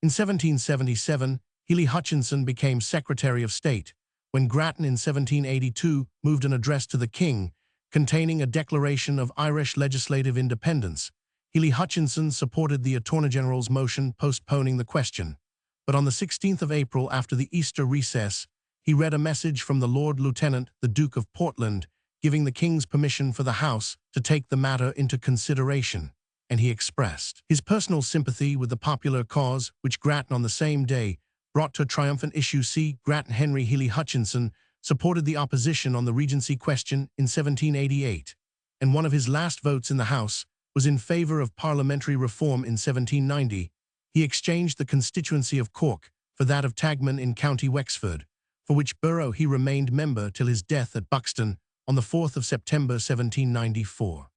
In 1777, Hely Hutchinson became Secretary of State, when Grattan in 1782 moved an address to the King, containing a declaration of Irish legislative independence. Hely Hutchinson supported the Attorney General's motion postponing the question, but on the 16th of April after the Easter recess, he read a message from the Lord Lieutenant, the Duke of Portland, giving the King's permission for the House to take the matter into consideration, and he expressed his personal sympathy with the popular cause, which Grattan on the same day brought to a triumphant issue. C. Grattan Henry Hely Hutchinson supported the opposition on the Regency question in 1788, and one of his last votes in the House was in favor of parliamentary reform in 1790. He exchanged the constituency of Cork for that of Tagman in County Wexford, for which borough he remained member till his death at Buxton on the 4th of September 1794.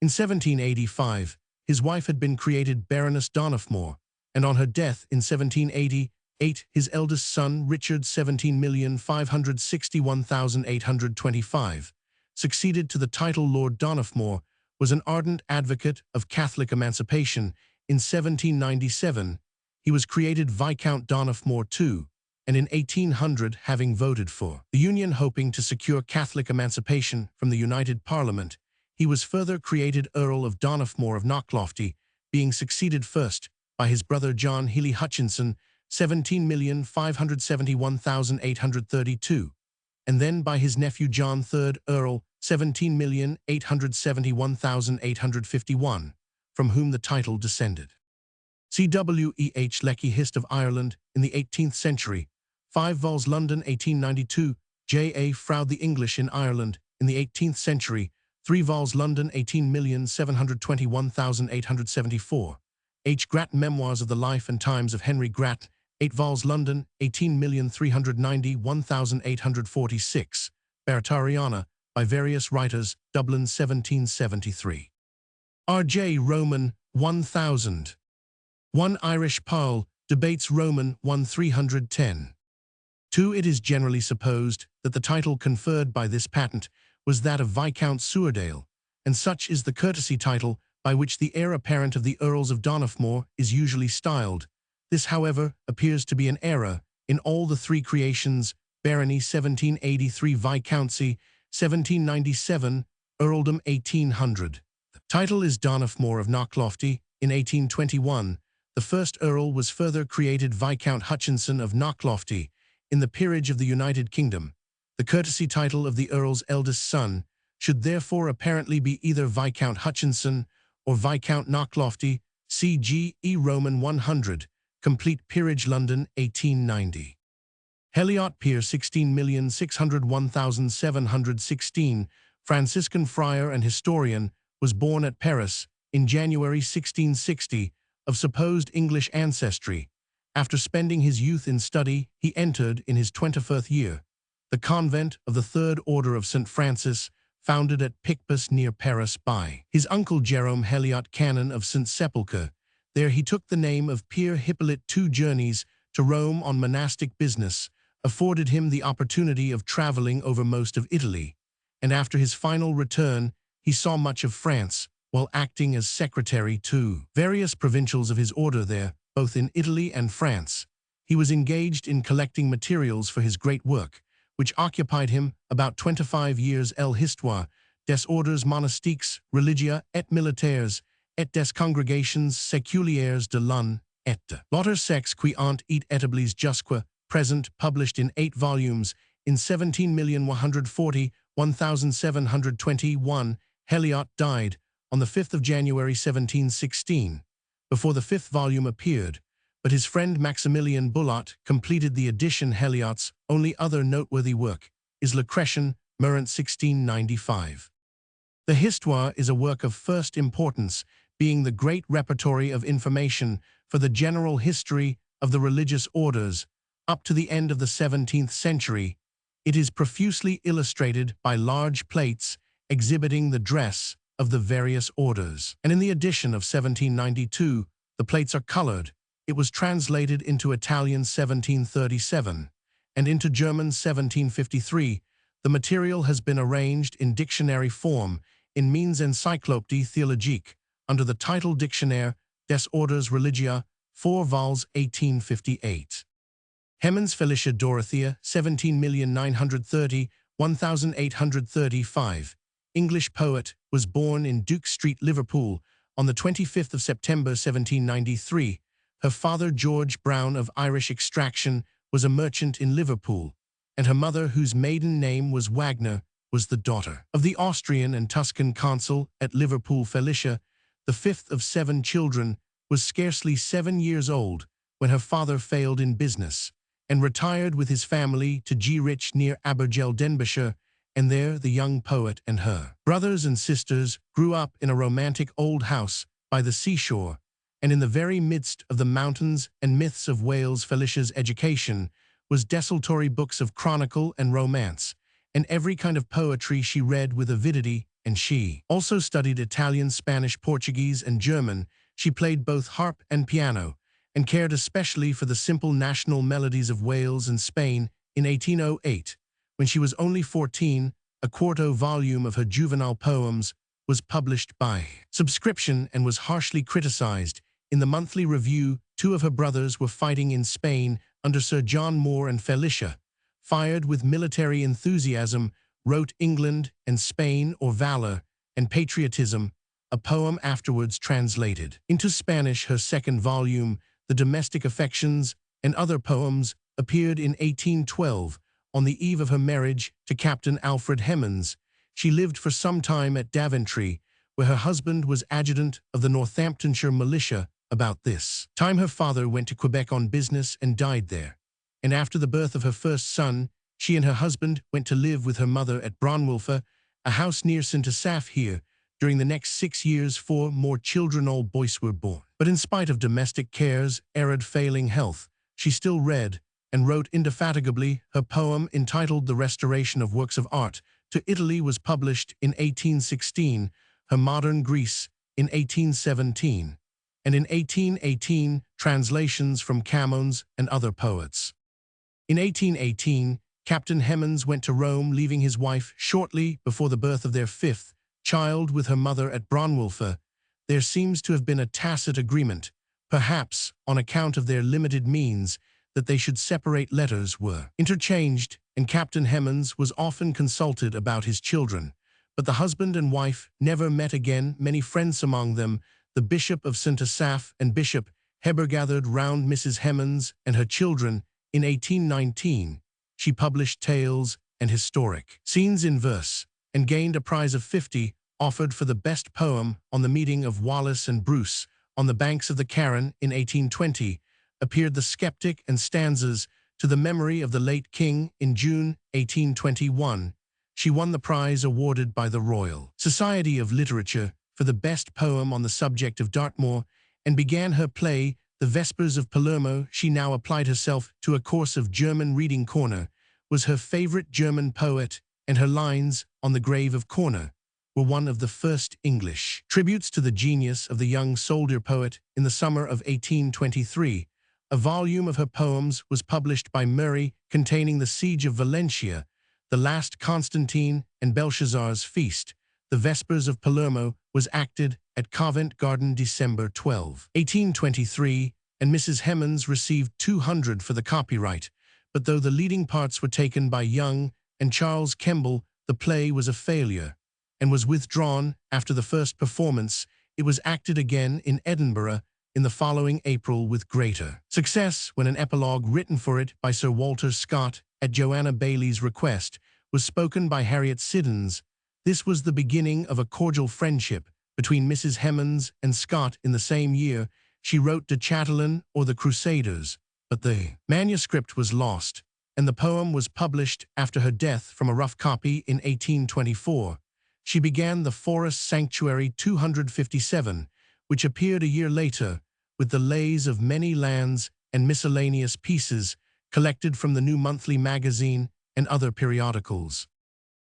In 1785, his wife had been created Baroness Donoughmore, and on her death in 1788, his eldest son, Richard 17,561,825, succeeded to the title Lord Donoughmore, was an ardent advocate of Catholic emancipation. In 1797, he was created Viscount Donoughmore II, and in 1800 having voted for the Union hoping to secure Catholic emancipation from the United Parliament, he was further created Earl of Donoughmore of Knocklofty, being succeeded first by his brother John Hely Hutchinson, 17,571,832, and then by his nephew John III Earl, 17,871,851, from whom the title descended. C.W.E.H. Lecky Hist of Ireland in the 18th century, 5 vols London 1892, J.A. Froude the English in Ireland in the 18th century, 3 vols London 18,721,874, H. Grattan Memoirs of the Life and Times of Henry Grattan, 8 vols London 18,391,846, Beretariana, by various writers, Dublin 1773. R.J. Roman 1000. 1 Irish Paul, Debates Roman 1310. 2 It is generally supposed that the title conferred by this patent was that of Viscount Suerdale, and such is the courtesy title by which the heir apparent of the Earls of Donoughmore is usually styled. This, however, appears to be an error in all the 3 creations: barony 1783, viscountcy 1797, earldom 1800. The title is Donoughmore of Knocklofty. In 1821, the first earl was further created Viscount Hutchinson of Knocklofty. In the peerage of the United Kingdom, the courtesy title of the earl's eldest son should therefore apparently be either Viscount Hutchinson or Viscount Knocklofty. C.G.E. Roman 100, Complete Peerage, London, 1890. Heliot Peer 16,601,716, Franciscan friar and historian, was born at Paris in January 1660, of supposed English ancestry. After spending his youth in study, he entered, in his 21st year, the convent of the Third Order of St. Francis, founded at Picpus near Paris by his uncle Jerome Heliot, canon of St. Sepulchre. There he took the name of Pier Hippolyte. 2 journeys to Rome on monastic business afforded him the opportunity of traveling over most of Italy, and after his final return, he saw much of France, while acting as secretary to various provincials of his order there, both in Italy and France. He was engaged in collecting materials for his great work, which occupied him about 25 years. L'Histoire des ordres monastiques, religia et militaires, et des congrégations séculières de l'un, et de l'autre sexe qui ont été établies jusqu'à present, published in 8 volumes, in 17,140,1721. Heliot died on the 5th of January 1716, before the 5th volume appeared, but his friend Maximilian Bullot completed the edition. Heliot's only other noteworthy work is Lucretian, Murrant 1695. The Histoire is a work of first importance, being the great repertory of information for the general history of the religious orders up to the end of the 17th century. It is profusely illustrated by large plates exhibiting the dress of the various orders. And in the edition of 1792, the plates are colored. It was translated into Italian 1737, and into German 1753. The material has been arranged in dictionary form in Means Encyclopaedia Theologique, under the title Dictionnaire des ordres religieux, 4 vols 1858. Hemans Felicia Dorothea, 17,930,1835, English poet, was born in Duke Street, Liverpool, on the 25th of September 1793. Her father, George Brown, of Irish extraction, was a merchant in Liverpool, and her mother, whose maiden name was Wagner, was the daughter of the Austrian and Tuscan consul at Liverpool. Felicia, the fifth of 7 children, was scarcely 7 years old when her father failed in business and retired with his family to G-Rich near Abergele, Denbighshire, and there the young poet and her brothers and sisters grew up in a romantic old house by the seashore, and in the very midst of the mountains and myths of Wales. Felicia's education was desultory books of chronicle and romance, and every kind of poetry she read with avidity, and she also studied Italian, Spanish, Portuguese, and German. She played both harp and piano, and cared especially for the simple national melodies of Wales and Spain. In 1808, when she was only 14, a quarto volume of her juvenile poems was published by subscription and was harshly criticized. In the Monthly Review, 2 of her brothers were fighting in Spain under Sir John Moore, and Felicia, fired with military enthusiasm, wrote England and Spain, or Valor and Patriotism, a poem afterwards translated into Spanish. Her second volume, The Domestic Affections and Other Poems, appeared in 1812, on the eve of her marriage to Captain Alfred Hemans. She lived for some time at Daventry, where her husband was adjutant of the Northamptonshire militia. About this time her father went to Quebec on business and died there, and after the birth of her first son, she and her husband went to live with her mother at Bronwulfa, a house near St. Asaph. Here, during the next 6 years, 4 more children, all boys, were born. But in spite of domestic cares, arid, failing health, she still read and wrote indefatigably. Her poem, entitled The Restoration of Works of Art to Italy, was published in 1816, her Modern Greece in 1817, and in 1818, translations from Camoens and other poets. In 1818, Captain Hemans went to Rome, leaving his wife shortly before the birth of their 5th child with her mother at Bronwulfa. There seems to have been a tacit agreement, perhaps on account of their limited means, that they should separate. Letters were interchanged, and Captain Hemans was often consulted about his children, but the husband and wife never met again. Many friends, among them the Bishop of St. Asaph and Bishop Heber, gathered round Mrs. Hemans and her children. In 1819, she published tales and historic scenes in verse, and gained a prize of 50, offered for the best poem. On the meeting of Wallace and Bruce on the banks of the Carron in 1820, appeared The Skeptic and Stanzas to the Memory of the Late King. In June 1821, she won the prize awarded by the Royal Society of Literature for the best poem on the subject of Dartmoor, and began her play, The Vespers of Palermo. She now applied herself to a course of German reading. Corner was her favorite German poet, and her lines on the grave of Corner were one of the first English tributes to the genius of the young soldier poet. In the summer of 1823, a volume of her poems was published by Murray, containing The Siege of Valencia, The Last Constantine, and Belshazzar's Feast. The Vespers of Palermo was acted at Covent Garden December 12, 1823, and Mrs. Hemans received £200 for the copyright, but though the leading parts were taken by Young and Charles Kemble, the play was a failure and was withdrawn after the first performance. It was acted again in Edinburgh in the following April with greater success, when an epilogue written for it by Sir Walter Scott at Joanna Baillie's request was spoken by Harriet Siddons. This was the beginning of a cordial friendship between Mrs. Hemans and Scott. In the same year, she wrote De Chatelain or The Crusaders, but the manuscript was lost, and the poem was published after her death from a rough copy in 1824. She began The Forest Sanctuary 257, which appeared a year later, with the lays of many lands and miscellaneous pieces collected from the New Monthly Magazine and other periodicals.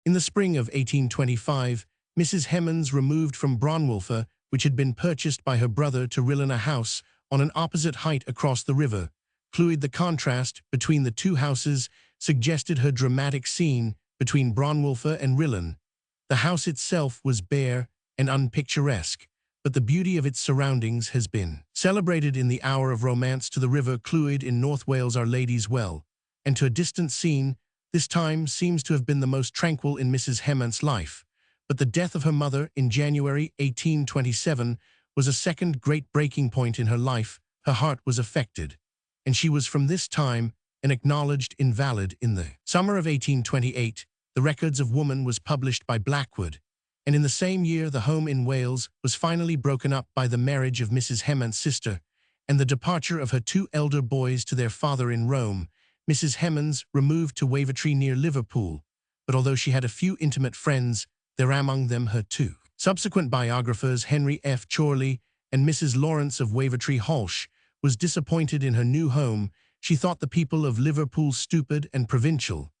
In the spring of 1825, Mrs. Hemans removed from Bronwulfa, which had been purchased by her brother, to Rillen, a house on an opposite height across the river. Clwyd, the contrast between the two houses suggested her dramatic scene between Bronwulfa and Rillen. The house itself was bare and unpicturesque, but the beauty of its surroundings has been celebrated in the hour of romance to the river Clwyd in North Wales Our Lady's Well, and to a distant scene. This time seems to have been the most tranquil in Mrs. Helmont's life, but the death of her mother in January 1827 was a second great breaking point in her life. Her heart was affected, and she was from this time an acknowledged invalid. In the summer of 1828, The Records of Woman was published by Blackwood, and in the same year the home in Wales was finally broken up by the marriage of Mrs. Helmont's sister and the departure of her two elder boys to their father in Rome. Mrs. Helmont removed to Wavertree near Liverpool, but although she had a few intimate friends, there were among them her two subsequent biographers, Henry F. Chorley and Mrs. Lawrence of Wavertree Halsh, was disappointed in her new home. She thought the people of Liverpool stupid and provincial,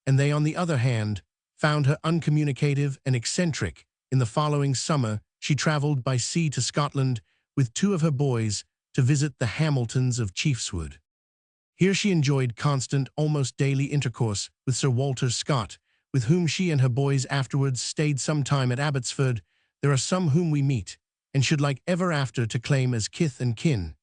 and they, on the other hand, found her uncommunicative and eccentric. In the following summer, she travelled by sea to Scotland with two of her boys to visit the Hamiltons of Chiefswood. Here she enjoyed constant, almost daily intercourse with Sir Walter Scott, with whom she and her boys afterwards stayed some time at Abbotsford. There are some whom we meet, and should like ever after to claim as kith and kin,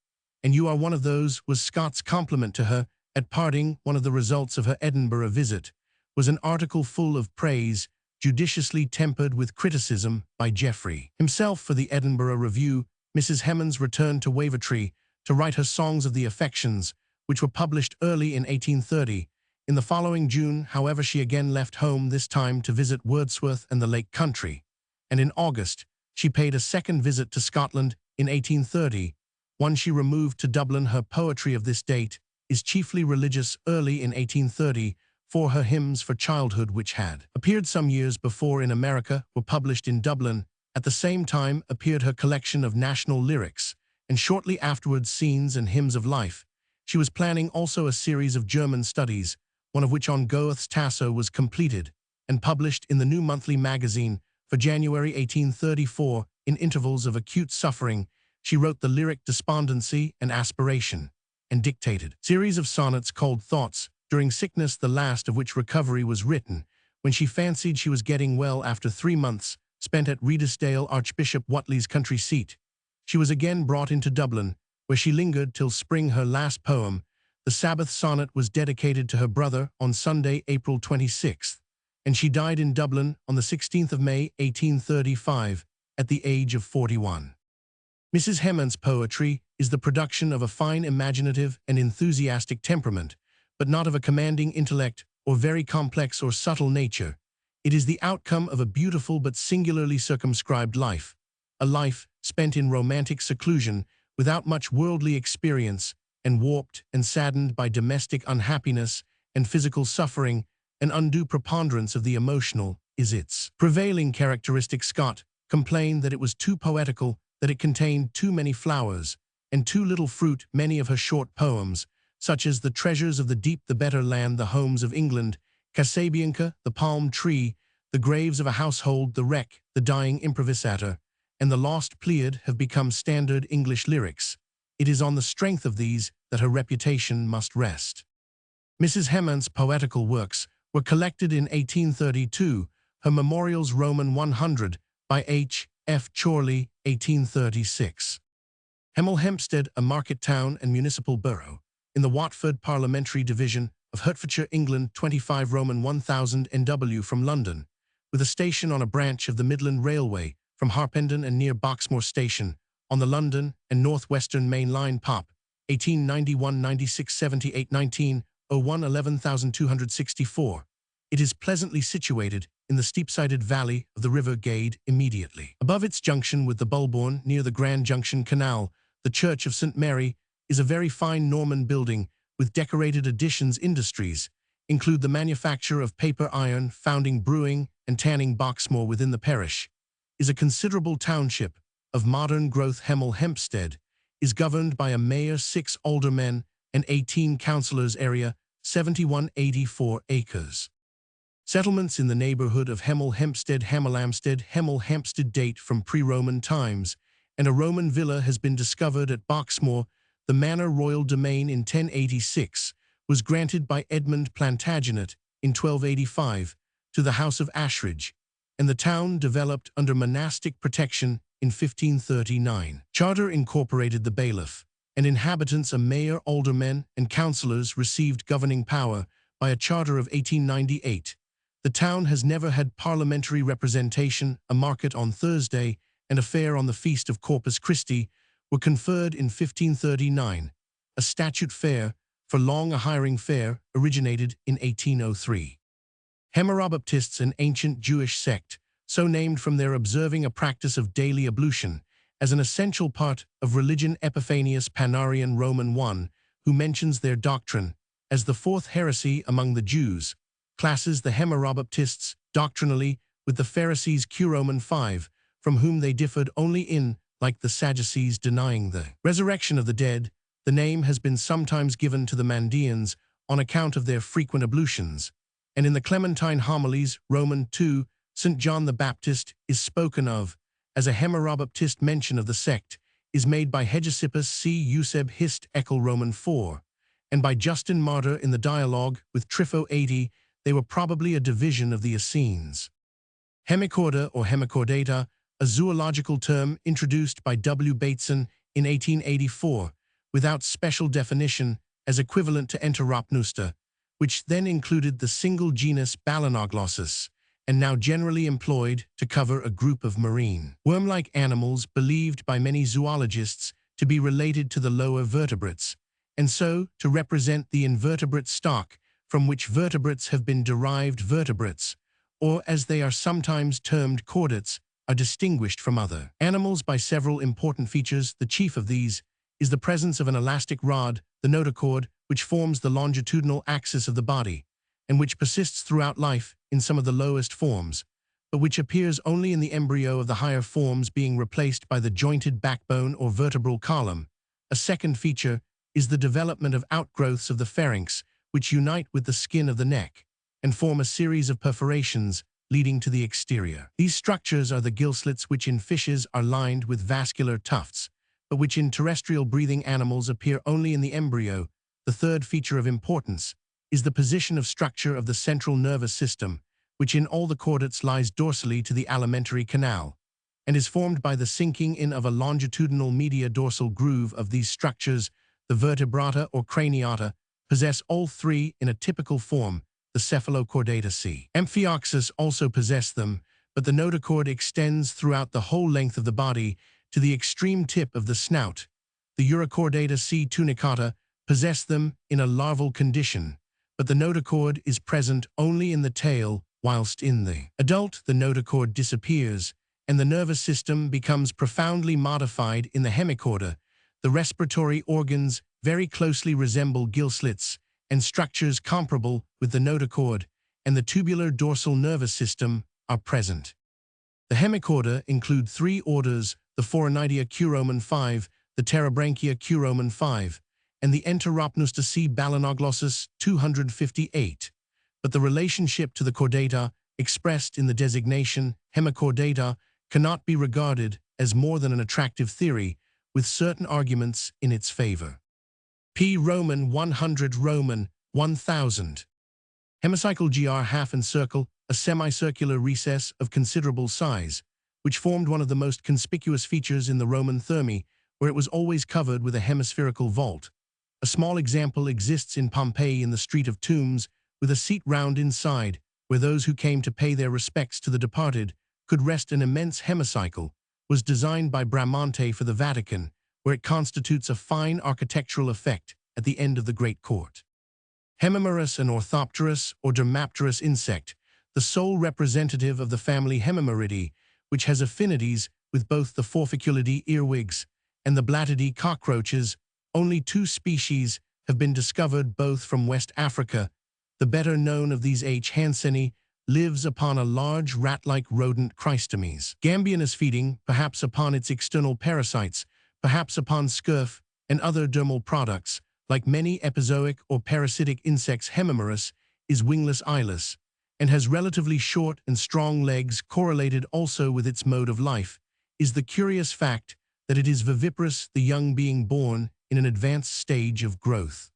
and you are one of those, was Scott's compliment to her at parting. One of the results of her Edinburgh visit was an article full of praise, judiciously tempered with criticism, by Geoffrey himself for the Edinburgh Review. Mrs. Helmont returned to Wavertree to write her Songs of the Affections, which were published early in 1830. In the following June, however, she again left home, this time to visit Wordsworth and the Lake Country, and in August she paid a second visit to Scotland in 1830. One she removed to Dublin. Her poetry of this date is chiefly religious. Early in 1830, for her hymns for childhood, which had appeared some years before in America, were published in Dublin. At the same time appeared her collection of national lyrics, and shortly afterwards Scenes and Hymns of Life. She was planning also a series of German studies, one of which on Goethe's Tasso was completed and published in the New Monthly Magazine for January 1834. In intervals of acute suffering, she wrote the lyric Despondency and Aspiration, and dictated series of sonnets called Thoughts. During sickness, the last of which Recovery was written, when she fancied she was getting well after 3 months spent at Redesdale, Archbishop Whately's country seat, she was again brought into Dublin, where she lingered till spring. Her last poem, the Sabbath Sonnet, was dedicated to her brother on Sunday, April 26th, and she died in Dublin on the 16th of May, 1835, at the age of 41. Mrs. Helmont's poetry is the production of a fine, imaginative, and enthusiastic temperament, but not of a commanding intellect or very complex or subtle nature. It is the outcome of a beautiful but singularly circumscribed life, a life spent in romantic seclusion, without much worldly experience, and warped and saddened by domestic unhappiness and physical suffering. An undue preponderance of the emotional is its prevailing characteristic. Scott complained that it was too poetical, that it contained too many flowers and too little fruit. Many of her short poems, such as The Treasures of the Deep, The Better Land, The Homes of England, Casabianca, The Palm Tree, The Graves of a Household, The Wreck, The Dying Improvisator, and The Lost Pleiad, have become standard English lyrics. It is on the strength of these that her reputation must rest. Mrs. Helmont's poetical works were collected in 1832, her Memorials Roman 100, by H. F. Chorley, 1836. Hemel Hempstead, a market town and municipal borough, in the Watford parliamentary division of Hertfordshire, England, 25 Roman 1000 NW from London, with a station on a branch of the Midland Railway from Harpenden and near Boxmoor Station, on the London and North Western Main Line. Pop. 1891, 96, 78, 19, 01, 11264. It is pleasantly situated in the steep-sided valley of the River Gade, immediately above its junction with the Bulbourne, near the Grand Junction Canal. The Church of St. Mary is a very fine Norman building with decorated additions. Industries include the manufacture of paper iron, founding, brewing, and tanning. Boxmoor, within the parish, is a considerable township of modern growth. Hemel Hempstead is governed by a mayor, 6 aldermen, and 18 councillors. Area 7184 acres. Settlements in the neighbourhood of Hemel Hempstead. Hemel Hempstead date from pre-Roman times, and a Roman villa has been discovered at Boxmoor. The manor, royal domain in 1086, was granted by Edmund Plantagenet in 1285 to the House of Ashridge, and the town developed under monastic protection in 1539. Charter incorporated the bailiff, and inhabitants, a mayor, aldermen, and councillors received governing power by a charter of 1898. The town has never had parliamentary representation. A market on Thursday and a fair on the feast of Corpus Christi were conferred in 1539. A statute fair, for long a hiring fair, originated in 1803. Hemerobaptists, an ancient Jewish sect, so named from their observing a practice of daily ablution as an essential part of religion. Epiphanius Panarian, Roman 1, who mentions their doctrine as the fourth heresy among the Jews, classes the Hemerobaptists doctrinally with the Pharisees. Q. Roman 5, from whom they differed only in, like the Sadducees, denying the resurrection of the dead. The name has been sometimes given to the Mandeans on account of their frequent ablutions, and in the Clementine Homilies, Roman 2, St. John the Baptist is spoken of as a Hemerobaptist. Mention of the sect is made by Hegesippus C. Euseb Hist. Eccl. Roman 4, and by Justin Martyr in the dialogue with Trypho 80. They were probably a division of the Essenes. Hemichorda or hemichordata, a zoological term introduced by W. Bateson in 1884, without special definition, as equivalent to Enteropnusta, which then included the single genus Balanoglossus, and now generally employed to cover a group of marine, worm-like animals believed by many zoologists to be related to the lower vertebrates, and so to represent the invertebrate stock from which vertebrates have been derived. Vertebrates, or as they are sometimes termed chordates, are distinguished from other animals by several important features. The chief of these is the presence of an elastic rod, the notochord, which forms the longitudinal axis of the body, and which persists throughout life in some of the lowest forms, but which appears only in the embryo of the higher forms, being replaced by the jointed backbone or vertebral column. A second feature is the development of outgrowths of the pharynx, which unite with the skin of the neck and form a series of perforations leading to the exterior. These structures are the gill slits, which in fishes are lined with vascular tufts, but which in terrestrial breathing animals appear only in the embryo. The third feature of importance is the position of structure of the central nervous system, which in all the chordates lies dorsally to the alimentary canal, and is formed by the sinking in of a longitudinal media-dorsal groove of these structures. The vertebrata or craniata possess all three in a typical form. The cephalochordata C. Amphioxus also possess them, but the notochord extends throughout the whole length of the body to the extreme tip of the snout. The Eurochordata C. tunicata possess them in a larval condition, but the notochord is present only in the tail, whilst in the adult the notochord disappears, and the nervous system becomes profoundly modified. In the hemichorda, the respiratory organs very closely resemble gill slits, and structures comparable with the notochord and the tubular dorsal nervous system are present. The hemichorda include three orders: the Phoronidea Q. Roman 5, the Pterobranchia Q. Roman 5, and the Enteropnusta C. Balanoglossus 258. But the relationship to the chordata, expressed in the designation hemichordata, cannot be regarded as more than an attractive theory, with certain arguments in its favor. P. Roman 100 Roman 1000. Hemicycle gr half and circle, a semicircular recess of considerable size, which formed one of the most conspicuous features in the Roman thermae, where it was always covered with a hemispherical vault. A small example exists in Pompeii in the Street of Tombs, with a seat round inside, where those who came to pay their respects to the departed could rest. An immense hemicycle was designed by Bramante for the Vatican, where it constitutes a fine architectural effect at the end of the Great Court. Hemimerus, an orthopterous or dermapterous insect, the sole representative of the family Hemimeridae, which has affinities with both the Forficulidae earwigs and the Blattidae cockroaches. Only two species have been discovered, both from West Africa. The better known of these, H. hanseni, lives upon a large rat-like rodent Chrystomes gambianus, feeding perhaps upon its external parasites, perhaps upon scurf and other dermal products. Like many epizoic or parasitic insects, Hemimerus is wingless, eyeless, and has relatively short and strong legs. Correlated also with its mode of life is the curious fact that it is viviparous, the young being born in an advanced stage of growth.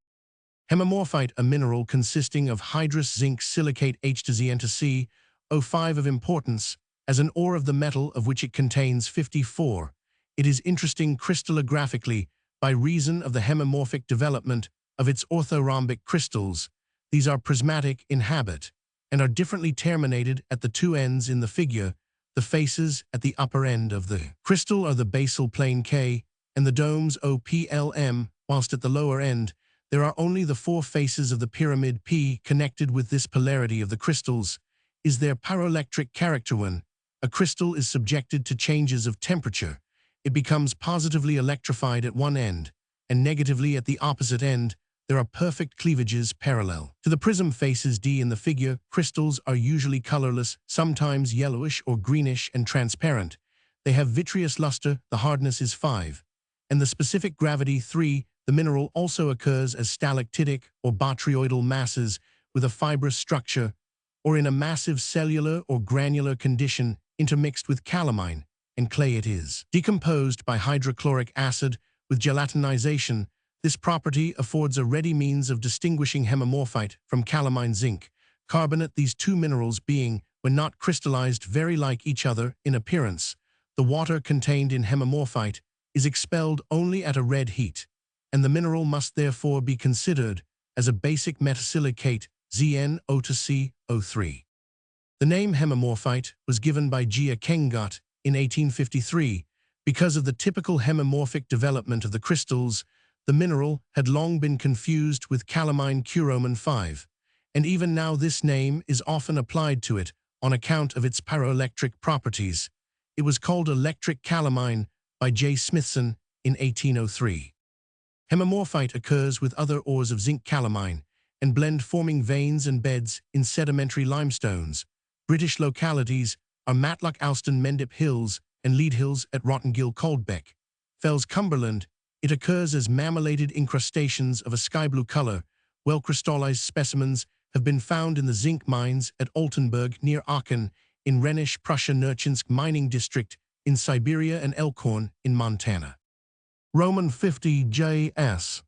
Hemimorphite, a mineral consisting of hydrous zinc silicate H2Zn2C, O5 of importance as an ore of the metal of which it contains 54. It is interesting crystallographically by reason of the hemimorphic development of its orthorhombic crystals. These are prismatic in habit and are differently terminated at the two ends in the figure. The faces at the upper end of the crystal are the basal plane K and the domes OPLM, whilst at the lower end there are only the four faces of the pyramid P. Connected with this polarity of the crystals is their pyroelectric character. When a crystal is subjected to changes of temperature, it becomes positively electrified at one end, and negatively at the opposite end. There are perfect cleavages parallel to the prism faces D in the figure. Crystals are usually colorless, sometimes yellowish or greenish and transparent. They have vitreous luster, the hardness is 5, and the specific gravity 3. The mineral also occurs as stalactitic or botryoidal masses with a fibrous structure, or in a massive cellular or granular condition intermixed with calamine and clay. It is decomposed by hydrochloric acid with gelatinization. This property affords a ready means of distinguishing hemimorphite from calamine zinc carbonate, these two minerals being, when not crystallized, very like each other in appearance. The water contained in hemimorphite is expelled only at a red heat, and the mineral must therefore be considered as a basic metasilicate ZnO2CO3. The name hemimorphite was given by Gia Kengot in 1853 because of the typical hemimorphic development of the crystals. The mineral had long been confused with calamine curoman 5, and even now this name is often applied to it on account of its pyroelectric properties. It was called electric calamine by J. Smithson in 1803. Hemimorphite occurs with other ores of zinc calamine and blend, forming veins and beds in sedimentary limestones. British localities are Matlock, Alston, Mendip Hills, and Lead Hills at Rottengill, Coldbeck, Fells, Cumberland. It occurs as marmorated incrustations of a sky blue color. Well-crystallized specimens have been found in the zinc mines at Oltenburg near Aachen, in Rhenish Prussia, Nerchinsk mining district in Siberia, and Elkhorn in Montana. Roman 50 J.S.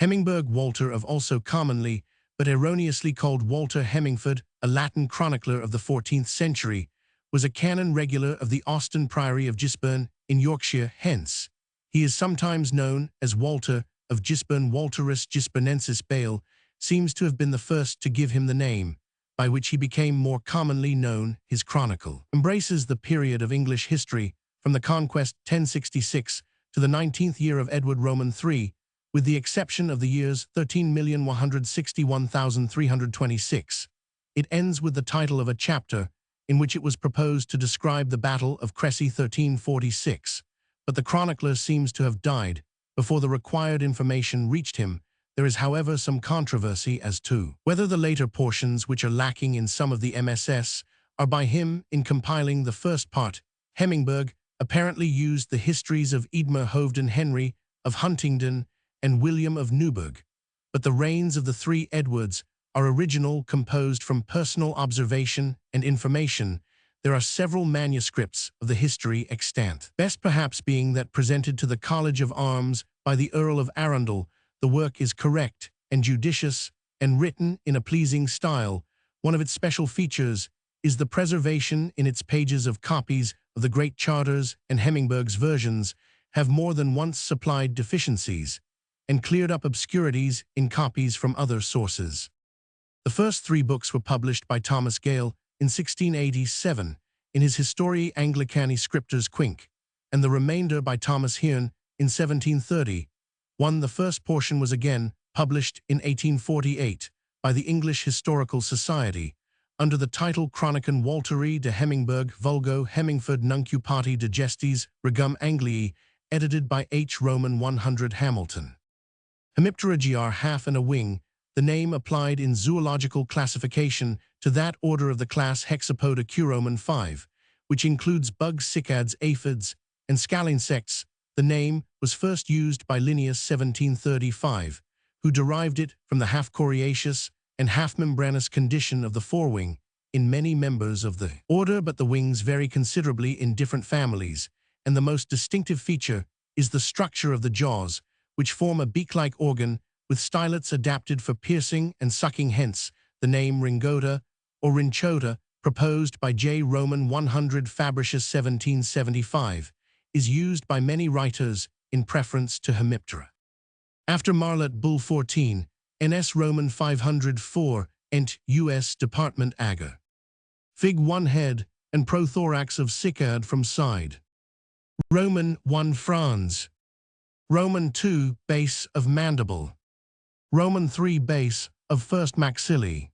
Hemingberg Walter, of also commonly but erroneously called Walter Hemingford, a Latin chronicler of the 14th century, was a canon regular of the Austin Priory of Gisborne in Yorkshire. Hence, he is sometimes known as Walter of Gisborne. Walterus Gisbornensis Bale seems to have been the first to give him the name, by which he became more commonly known. His chronicle embraces the period of English history from the Conquest 1066 to the 19th year of Edward Roman III, with the exception of the years 13,161,326. It ends with the title of a chapter in which it was proposed to describe the Battle of Crécy 1346, but the chronicler seems to have died before the required information reached him. There is, however, some controversy as to whether the later portions, which are lacking in some of the MSS, are by him. In compiling the first part, Hemingberg apparently used the histories of Eadmer Hovden Henry of Huntingdon and William of Newburgh, but the reigns of the three Edwards are original, composed from personal observation and information. There are several manuscripts of the history extant, best perhaps being that presented to the College of Arms by the Earl of Arundel. The work is correct and judicious and written in a pleasing style. One of its special features is the preservation in its pages of copies of the great charters, and Hemingberg's versions have more than once supplied deficiencies and cleared up obscurities in copies from other sources. The first three books were published by Thomas Gale in 1687 in his Historiae Anglicanae Scriptures Quinque, and the remainder by Thomas Hearne in 1730. The first portion was again published in 1848 by the English Historical Society under the title Chronicon Walteri de Hemingberg vulgo Hemingford Nuncupati de Gestis Regum Angliae, edited by H. Roman 100 Hamilton. Hemiptera gr half and a wing, the name applied in zoological classification to that order of the class Hexapoda Curoman 5, which includes bugs, cycads, aphids, and scalinsects. The name was first used by Linnaeus 1735, who derived it from the half coriaceous and half membranous condition of the forewing in many members of the order, but the wings vary considerably in different families, and the most distinctive feature is the structure of the jaws, which form a beak-like organ with stylets adapted for piercing and sucking. Hence, the name Ringota or Rinchota, proposed by J. Roman 100 Fabricius 1775, is used by many writers in preference to hemiptera. After Marlet Bull 14, NS Roman 504, ent. U.S. Department Ager. Fig 1 head and prothorax of Sicard from side. Roman 1 Franz. Roman 2 base of mandible. Roman 3 base of first maxillae.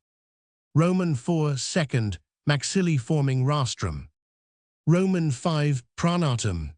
Roman 4 second maxillae forming rostrum. Roman 5 pronotum.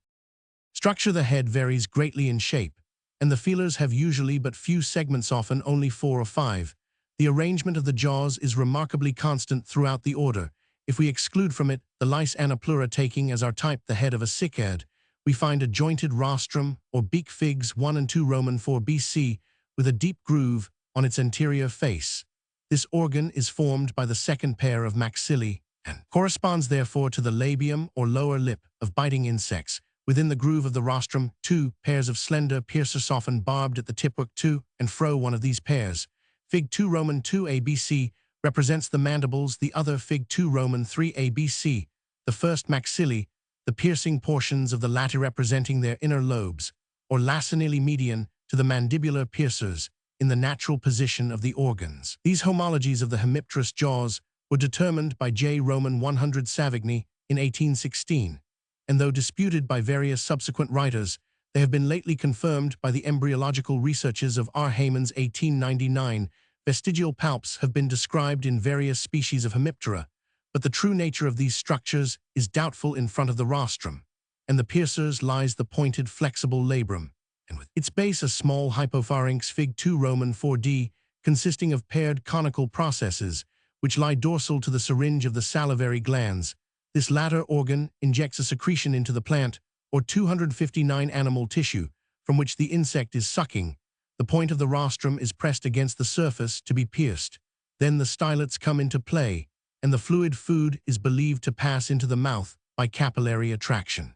Structure: the head varies greatly in shape, and the feelers have usually but few segments, often only 4 or 5. The arrangement of the jaws is remarkably constant throughout the order. If we exclude from it the lice Anapleura, taking as our type the head of a Sicard, we find a jointed rostrum or beak. Figs 1 and 2 Roman 4 BC with a deep groove on its anterior face. This organ is formed by the second pair of maxillae and corresponds therefore to the labium or lower lip of biting insects. Within the groove of the rostrum, 2 pairs of slender piercers, often barbed at the tip, work to and fro one of these pairs. Fig 2 Roman 2 ABC represents the mandibles, the other Fig 2 Roman 3 ABC, the first maxillae, the piercing portions of the latter representing their inner lobes, or lacinally median to the mandibular piercers, in the natural position of the organs. These homologies of the hemipterous jaws were determined by J. Roman 100 Savigny in 1816, and though disputed by various subsequent writers, they have been lately confirmed by the embryological researches of R. Heymans 1899. Vestigial palps have been described in various species of hemiptera, but the true nature of these structures is doubtful. In front of the rostrum and the piercers lies the pointed flexible labrum, and with its base a small hypopharynx. Fig 2 Roman 4D, consisting of paired conical processes, which lie dorsal to the syringe of the salivary glands. This latter organ injects a secretion into the plant, or 259 animal tissue, from which the insect is sucking. The point of the rostrum is pressed against the surface to be pierced. Then the stylets come into play, and the fluid food is believed to pass into the mouth by capillary attraction.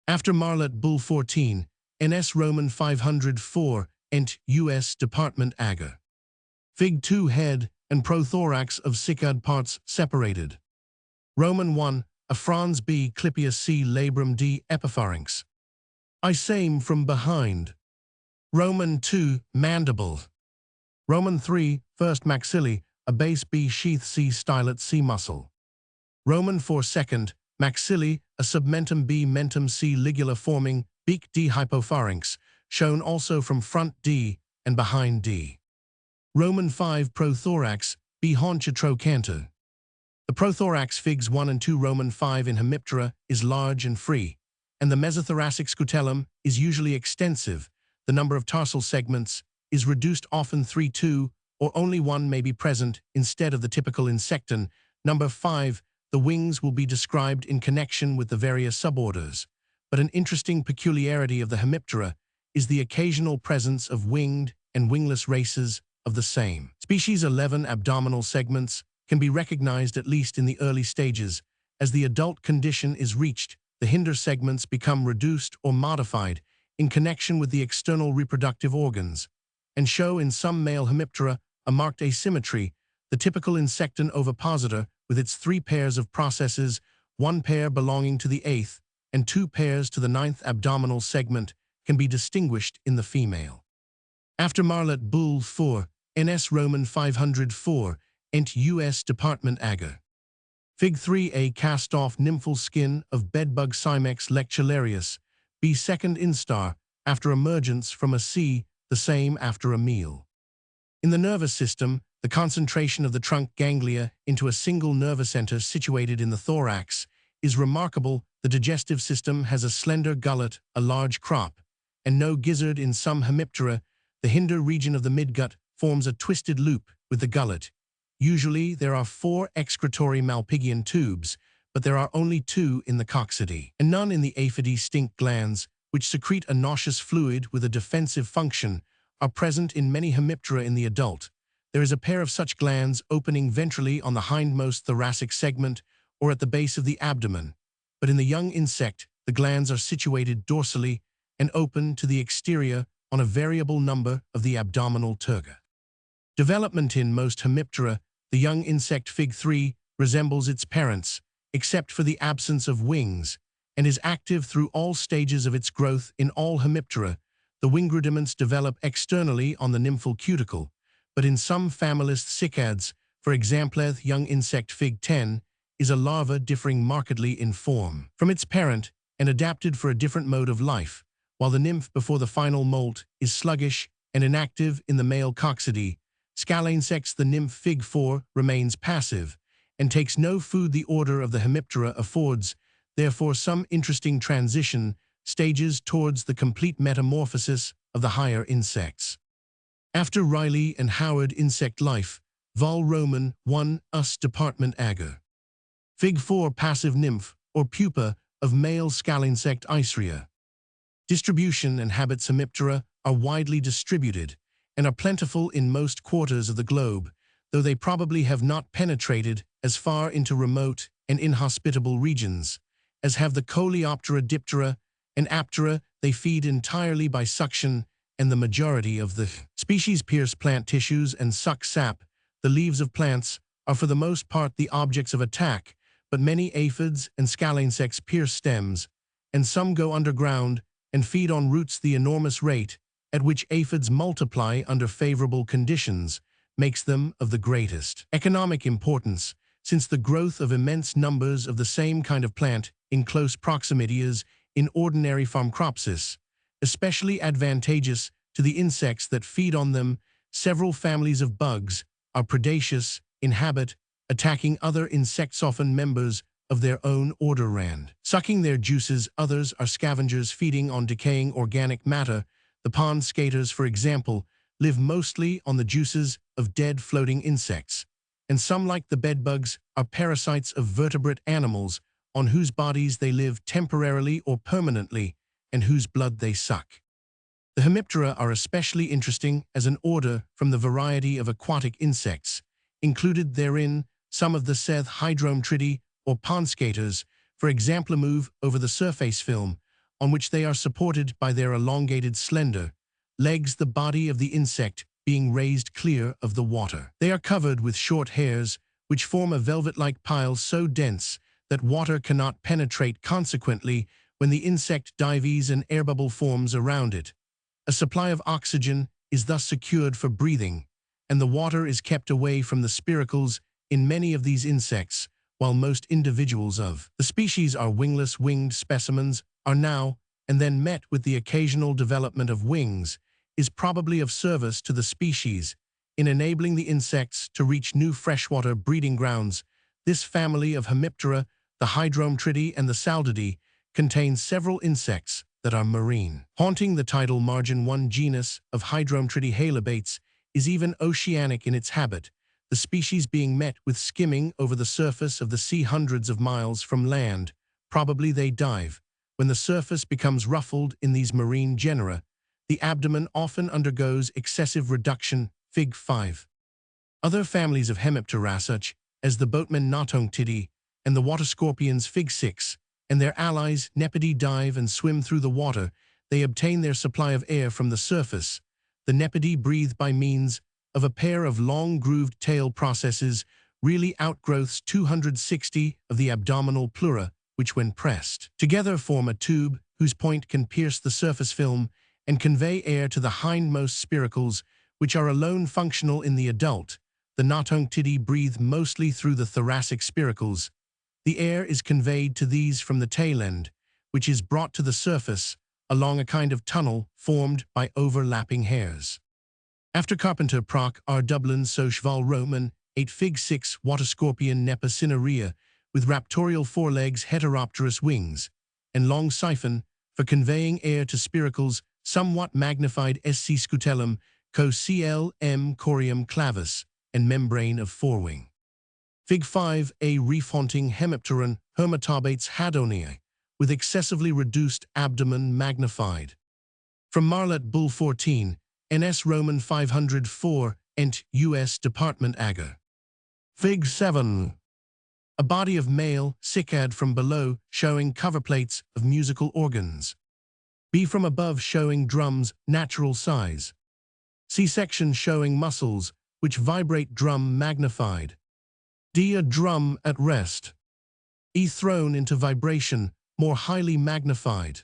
After Marlet Bull 14, NS Roman 504, ent. U.S. Department Ager. Fig 2 head and prothorax of Sicard parts separated. Roman 1, a Franz B. Clippia C. labrum D. epipharynx. I same from behind. Roman 2, mandible. Roman 3, first maxillae, a base B. sheath C. stylet C. muscle. Roman 4 second, maxillae, a submentum B. mentum C. ligula forming beak D. hypopharynx, shown also from front D and behind D. Roman 5 prothorax, B. hauncha trochanter. The prothorax, Figs 1 and 2 Roman 5 in hemiptera, is large and free, and the mesothoracic scutellum is usually extensive. The number of tarsal segments is reduced, often 3-2, or only 1 may be present instead of the typical insecton. Number 5, the wings will be described in connection with the various suborders, but an interesting peculiarity of the hemiptera is the occasional presence of winged and wingless races of the same species. 11 abdominal segments can be recognized at least in the early stages. As the adult condition is reached, the hinder segments become reduced or modified in connection with the external reproductive organs, and show in some male hemiptera a marked asymmetry. The typical insecton ovipositor, with its 3 pairs of processes, 1 pair belonging to the 8th and 2 pairs to the 9th abdominal segment, can be distinguished in the female. After Marlet Bull 4, NS Roman 504, ent. U.S. Department Ager. Fig 3 a cast-off nymphal skin of bedbug Cymex lectularius, B. second instar, after emergence from a C, the same after a meal. In the nervous system, the concentration of the trunk ganglia into a single nervous center situated in the thorax is remarkable. The digestive system has a slender gullet, a large crop, and no gizzard. In some hemiptera, the hinder region of the midgut forms a twisted loop with the gullet. Usually there are 4 excretory Malpighian tubes, but there are only 2 in the coccidae, and none in the aphidae. Stink glands, which secrete a nauseous fluid with a defensive function, are present in many hemiptera. In the adult, there is a pair of such glands opening ventrally on the hindmost thoracic segment or at the base of the abdomen, but in the young insect, the glands are situated dorsally and open to the exterior on a variable number of the abdominal turgor. Development: in most hemiptera, the young insect Fig 3 resembles its parents, except for the absence of wings, and is active through all stages of its growth in all hemiptera. The wing rudiments develop externally on the nymphal cuticle, but in some familist cycads, for example, young insect Fig 10, is a larva differing markedly in form from its parent and adapted for a different mode of life, while the nymph before the final molt is sluggish and inactive in the male coccidae. Scalinsects, the nymph Fig 4 remains passive and takes no food. The order of the hemiptera affords, therefore, some interesting transition stages towards the complete metamorphosis of the higher insects. After Riley and Howard, Insect Life, Vol. Roman 1, Us Department Agar. Fig 4, passive nymph, or pupa, of male scalinsect Isria. Distribution and habits. Hemiptera are widely distributed and are plentiful in most quarters of the globe, though they probably have not penetrated as far into remote and inhospitable regions as have the Coleoptera, Diptera, and Aptera. They feed entirely by suction, and the majority of the species pierce plant tissues and suck sap. The leaves of plants are for the most part the objects of attack, but many aphids and scalinsects pierce stems, and some go underground and feed on roots. The enormous rate at which aphids multiply under favorable conditions makes them of the greatest economic importance, since the growth of immense numbers of the same kind of plant in close proximity is, in ordinary Pharmacopsis, especially advantageous to the insects that feed on them. Several families of bugs are predaceous in habit, attacking other insects, often members of their own order, and sucking their juices. Others are scavengers feeding on decaying organic matter. The pond skaters, for example, live mostly on the juices of dead floating insects, and some, like the bedbugs, are parasites of vertebrate animals on whose bodies they live temporarily or permanently, and whose blood they suck. The hemiptera are especially interesting as an order from the variety of aquatic insects, included therein some of the Seth Hydromtridae or pond skaters, for example, move over the surface film, on which they are supported by their elongated slender legs, the body of the insect being raised clear of the water. They are covered with short hairs, which form a velvet-like pile so dense that water cannot penetrate. Consequently, when the insect dives, an air bubble forms around it. A supply of oxygen is thus secured for breathing, and the water is kept away from the spiracles in many of these insects, while most individuals of the species are wingless. Winged specimens are now and then met with the occasional development of wings, is probably of service to the species in enabling the insects to reach new freshwater breeding grounds. This family of hemiptera, the Hydromtridae and the Saldidae, contains several insects that are marine. Haunting the tidal margin, one genus of Hydromtridae, Halobates, is even oceanic in its habit, the species being met with skimming over the surface of the sea hundreds of miles from land. Probably they dive. When the surface becomes ruffled in these marine genera, the abdomen often undergoes excessive reduction. Fig 5. Other families of hemiptera, such as the boatmen Notonctidae and the water scorpions Fig 6, and their allies Nepidae, dive and swim through the water. They obtain their supply of air from the surface. The Nepidae breathe by means of a pair of long grooved tail processes, really outgrowths 260 of the abdominal pleura, which when pressed together form a tube whose point can pierce the surface film and convey air to the hindmost spiracles, which are alone functional in the adult. The Notonctidae breathe mostly through the thoracic spiracles. The air is conveyed to these from the tail end, which is brought to the surface along a kind of tunnel formed by overlapping hairs. After Carpenter Proc. R. Dublin Soch Vol. Roman 8 Fig 6 Water scorpion Nepa cinerea, with raptorial forelegs, heteropterous wings, and long siphon for conveying air to spiracles, somewhat magnified SC scutellum, co-CL-M corium clavus, and membrane of forewing. Fig 5 A reef-haunting hemipteran, Hermatobates hadonia, with excessively reduced abdomen magnified. From Marlet Bull 14, NS Roman 504, Ent. U.S. Department Agar. Fig 7. A body of male cycad from below showing coverplates of musical organs. B from above showing drums, natural size. C section showing muscles, which vibrate, drum magnified. D. A drum at rest. E. Thrown into vibration, more highly magnified.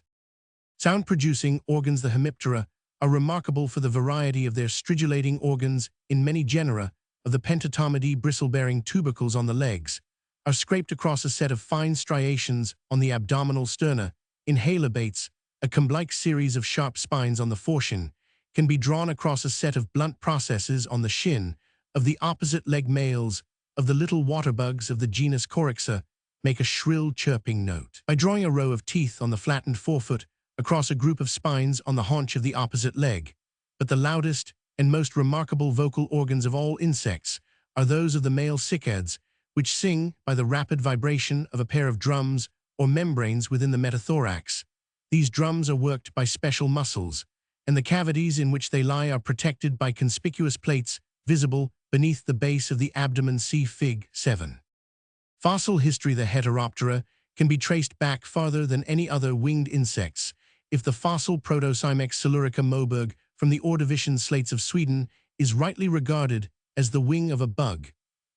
Sound-producing organs, the hemiptera, are remarkable for the variety of their stridulating organs. In many genera of the Pentatamidae, bristle-bearing tubercles on the legs are scraped across a set of fine striations on the abdominal sterna. In halobates, a comb-like series of sharp spines on the foreshin can be drawn across a set of blunt processes on the shin of the opposite leg. Males of the little waterbugs of the genus Coryxa make a shrill chirping note by drawing a row of teeth on the flattened forefoot across a group of spines on the haunch of the opposite leg. But the loudest and most remarkable vocal organs of all insects are those of the male cicads, which sing by the rapid vibration of a pair of drums or membranes within the metathorax. These drums are worked by special muscles, and the cavities in which they lie are protected by conspicuous plates visible beneath the base of the abdomen. See Fig. 7. Fossil history. The Heteroptera can be traced back farther than any other winged insects. If the fossil Protocymex silurica Moberg from the Ordovician slates of Sweden is rightly regarded as the wing of a bug,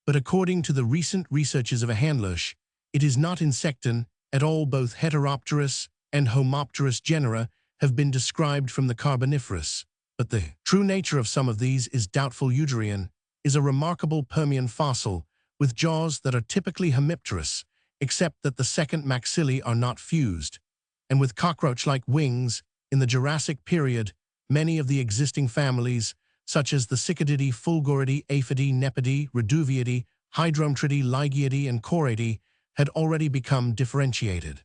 but according to the recent researches of a Handlush, it is not insectan at all. Both Heteropterus and Homopterus genera have been described from the Carboniferous, but the true nature of some of these is doubtful. Eudrian is a remarkable Permian fossil with jaws that are typically hemipterous, except that the second maxillae are not fused, and with cockroach-like wings. In the Jurassic period, many of the existing families, such as the Cicadidae, Fulgoridae, Aphidae, Nepidae, Reduviidae, Hydromtridae, Lygiidae, and Choridae, had already become differentiated.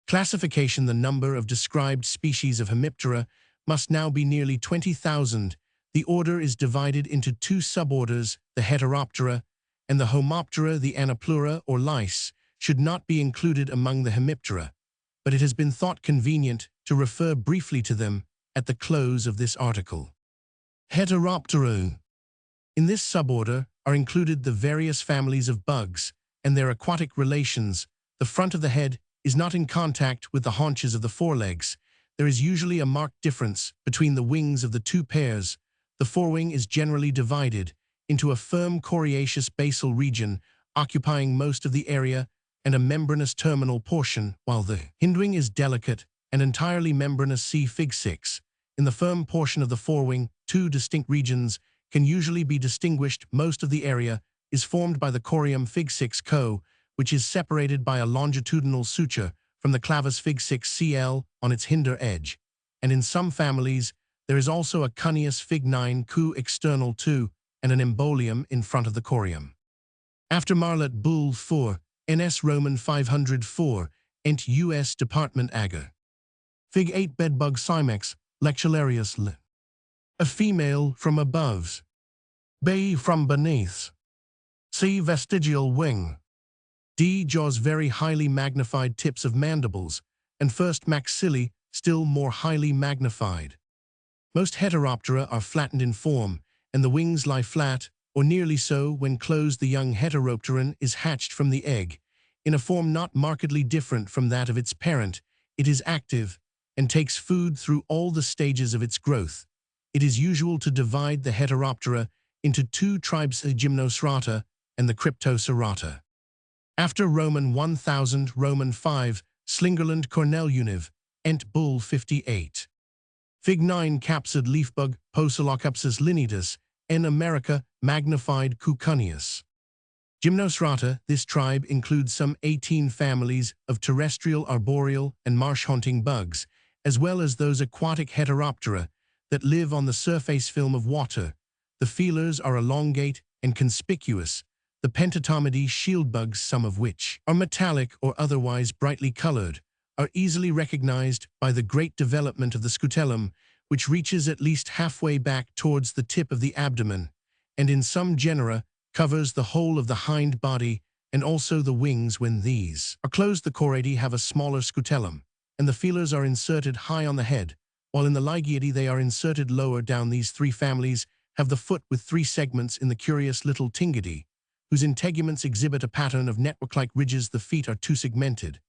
Classification. The number of described species of hemiptera must now be nearly 20,000. The order is divided into two suborders, the Heteroptera and the Homoptera. The Anapleura or lice should not be included among the hemiptera, but it has been thought convenient to refer briefly to them at the close of this article. Heteroptera. In this suborder are included the various families of bugs and their aquatic relations. The front of the head is not in contact with the haunches of the forelegs. There is usually a marked difference between the wings of the two pairs. The forewing is generally divided into a firm coriaceous basal region occupying most of the area and a membranous terminal portion, while the hindwing is delicate and entirely membranous. See Fig. 6. In the firm portion of the forewing, two distinct regions can usually be distinguished. Most of the area is formed by the corium. Fig. 6 co, which is separated by a longitudinal suture from the clavus. Fig. 6 cl on its hinder edge, and in some families there is also a cuneus. Fig. 9 cu external to and an embolium in front of the corium. After Marlet Bull 4, NS Roman 504, Ent US Department Ager. Fig. 8 Bedbug Cymex, Lectularius L. A female from above. B. From beneath. C. Vestigial wing. D. Jaws very highly magnified tips of mandibles, and first maxillae still more highly magnified. Most Heteroptera are flattened in form, and the wings lie flat, or nearly so. When closed, the young Heteropteran is hatched from the egg. In a form not markedly different from that of its parent, it is active and takes food through all the stages of its growth. It is usual to divide the Heteroptera into two tribes, the Gymnocerata and the Cryptocerata. After Roman 1000, Roman 5, Slingerland Cornell Univ, Ent Bull 58. Fig. 9 Capsid leafbug, Poecilocapsis lineatus, N. America, magnified Cucuneus. Gymnocerata. This tribe includes some 18 families of terrestrial, arboreal, and marsh-haunting bugs, as well as those aquatic Heteroptera that live on the surface film of water. The feelers are elongate and conspicuous. The Pentatamidae shieldbugs, some of which are metallic or otherwise brightly colored, are easily recognized by the great development of the scutellum, which reaches at least halfway back towards the tip of the abdomen, and in some genera covers the whole of the hind body and also the wings. When these are closed, the Choridae have a smaller scutellum, and the feelers are inserted high on the head, while in the Lygiidae they are inserted lower down. These three families have the foot with three segments in the curious little Tingidae, whose integuments exhibit a pattern of network-like ridges. The feet are two-segmented,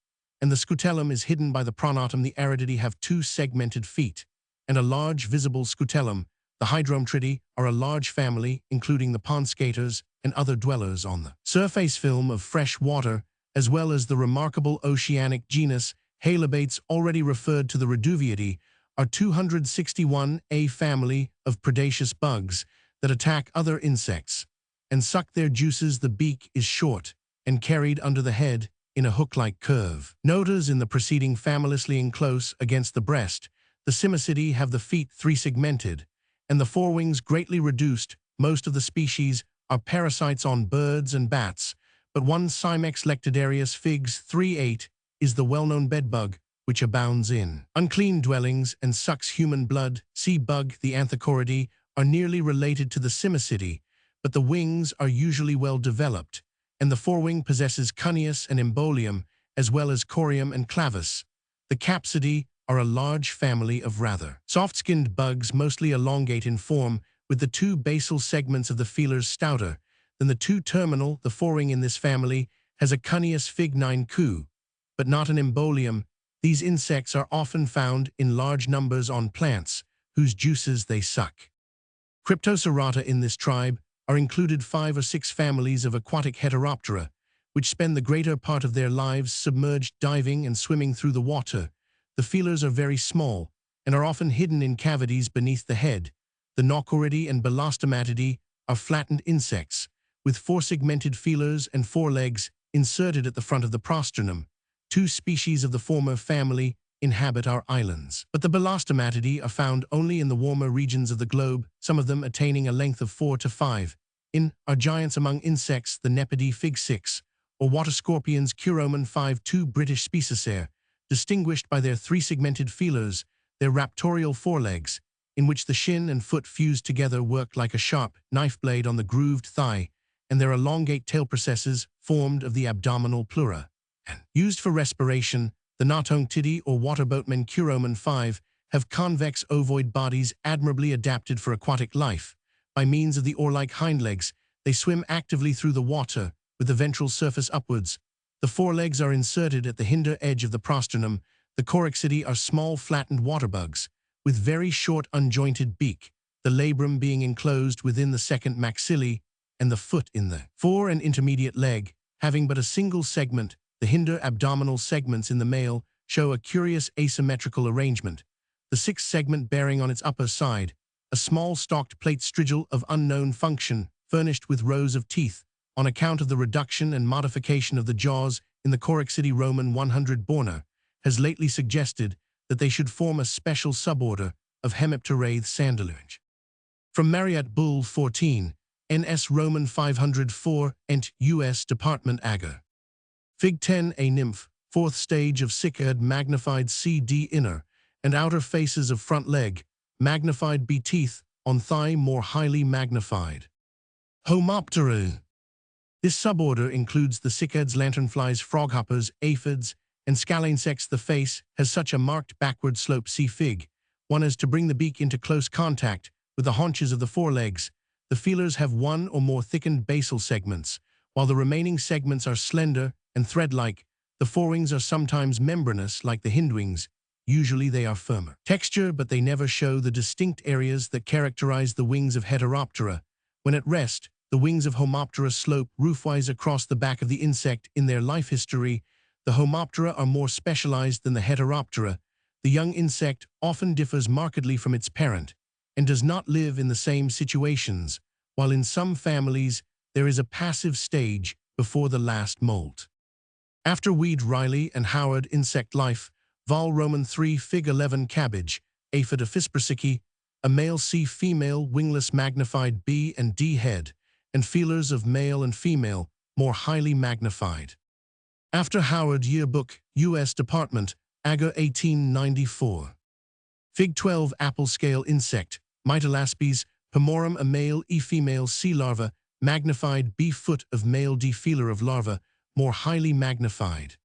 and the scutellum is hidden by the pronotum. The Arididae have two segmented feet and a large visible scutellum. The Hydromtridae are a large family, including the pond skaters and other dwellers on the surface film of fresh water, as well as the remarkable oceanic genus Halobates already referred to the Reduviidae, are 261 a family of predaceous bugs that attack other insects and suck their juices. The beak is short and carried under the head in a hook-like curve. Notice in the preceding families lying close against the breast, the Cimicidae have the feet three-segmented and the forewings greatly reduced. Most of the species are parasites on birds and bats, but one Cimex lectidarius figs 3-8 is the well-known bedbug which abounds in unclean dwellings and sucks human blood. Sea bug, the Anthocoridae, are nearly related to the Cimicidae, but the wings are usually well developed, and the forewing possesses cuneus and embolium, as well as corium and clavus. The Capsidae are a large family of rather soft-skinned bugs, mostly elongate in form, with the two basal segments of the feelers stouter than the two terminal. The forewing in this family has a cuneus fig 9 coup, but not an embolium. These insects are often found in large numbers on plants, whose juices they suck. Cryptocerata in this tribe are included 5 or 6 families of aquatic Heteroptera, which spend the greater part of their lives submerged, diving and swimming through the water. The feelers are very small and are often hidden in cavities beneath the head. The Nochoridae and Belostomatidae are flattened insects, with 4-segmented feelers and forelegs inserted at the front of the prosternum. 2 species of the former family inhabit our islands. But the Belostomatidae are found only in the warmer regions of the globe, some of them attaining a length of 4 to 5. Are giants among insects, the Nepidae fig 6, or water scorpions Curomen 5. 2 British species, distinguished by their 3-segmented feelers, their raptorial forelegs, in which the shin and foot fused together work like a sharp knife blade on the grooved thigh, and their elongate tail processes formed of the abdominal pleura. Used for respiration, the Notonctidae or water boatmen Curomen 5 have convex ovoid bodies admirably adapted for aquatic life. By means of the oar-like hind legs, they swim actively through the water with the ventral surface upwards. The forelegs are inserted at the hinder edge of the prosternum. The Coryxidae are small flattened waterbugs with very short unjointed beak, the labrum being enclosed within the second maxillae and the foot in the fore and intermediate leg, having but a single segment. The hinder abdominal segments in the male show a curious asymmetrical arrangement, the 6th segment bearing on its upper side a small stalked plate strigil of unknown function, furnished with rows of teeth. On account of the reduction and modification of the jaws in the Coryxidae, Roman 100 Borner has lately suggested that they should form a special suborder of Hemipterathe sandaluge. From Marriott Bull 14, NS Roman 504, Ent. U.S. Department Agar. Fig 10 a nymph, 4th stage of cicad, magnified CD inner and outer faces of front leg, magnified B teeth on thigh more highly magnified. Homoptera. This suborder includes the cicads, lanternflies, froghoppers, aphids, and scalinsects. The face has such a marked backward slope, see fig 1, as to bring the beak into close contact with the haunches of the forelegs. The feelers have 1 or more thickened basal segments, while the remaining segments are slender and thread-like. The forewings are sometimes membranous like the hindwings. Usually they are firmer texture, but they never show the distinct areas that characterize the wings of Heteroptera. When at rest, the wings of Homoptera slope roofwise across the back of the insect. In their life history, the Homoptera are more specialized than the Heteroptera. The young insect often differs markedly from its parent and does not live in the same situations, while in some families there is a passive stage before the last molt. After Weed, Riley, and Howard, Insect Life, Vol. Roman 3, Fig. 11, Cabbage, Aphid of Fispersici, a male C, female, wingless magnified B and D head, and feelers of male and female, more highly magnified. After Howard, Yearbook, U.S. Department, Agar 1894. Fig. 12, Apple Scale Insect, Mytolaspes, Pomorum, a male E, female C larva, magnified B, foot of male D, feeler of larva, more highly magnified.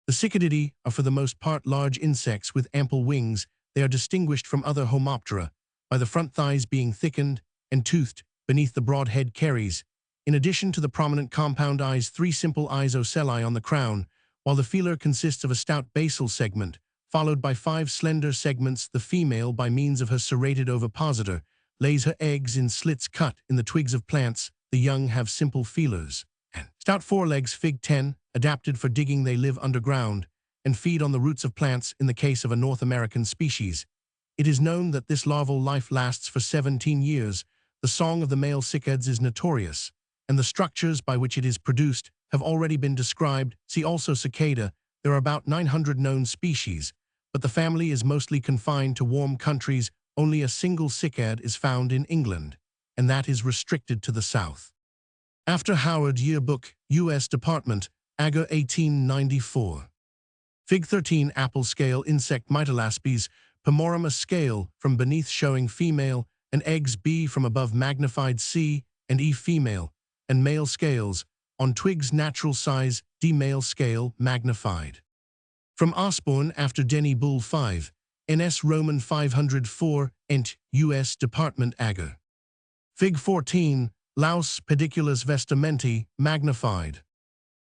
The Cicadidae are for the most part large insects with ample wings. They are distinguished from other Homoptera by the front thighs being thickened and toothed beneath the broad head caries. In addition to the prominent compound eyes, 3 simple eyes ocelli on the crown, while the feeler consists of a stout basal segment, followed by 5 slender segments. The female, by means of her serrated ovipositor, lays her eggs in slits cut in the twigs of plants. the young have simple feelers. And stout forelegs, Fig 10, adapted for digging. They live underground and feed on the roots of plants in the case of a North American species. It is known that this larval life lasts for 17 years. The song of the male cicads is notorious, and the structures by which it is produced have already been described. See also cicada. There are about 900 known species, but the family is mostly confined to warm countries. Only a single cicad is found in England, and that is restricted to the south. After Howard Yearbook, U.S. Department, Agar 1894. Fig 13 apple scale insect Mytolaspes pomorum, a scale from beneath showing female and eggs, B from above magnified, C and E female, and male scales on twigs natural size, D male scale magnified. From Osborne after Denny Bull 5, NS Roman 504, Ent. U.S. Department Agar. Fig 14, Laus pediculus vestimenti, magnified.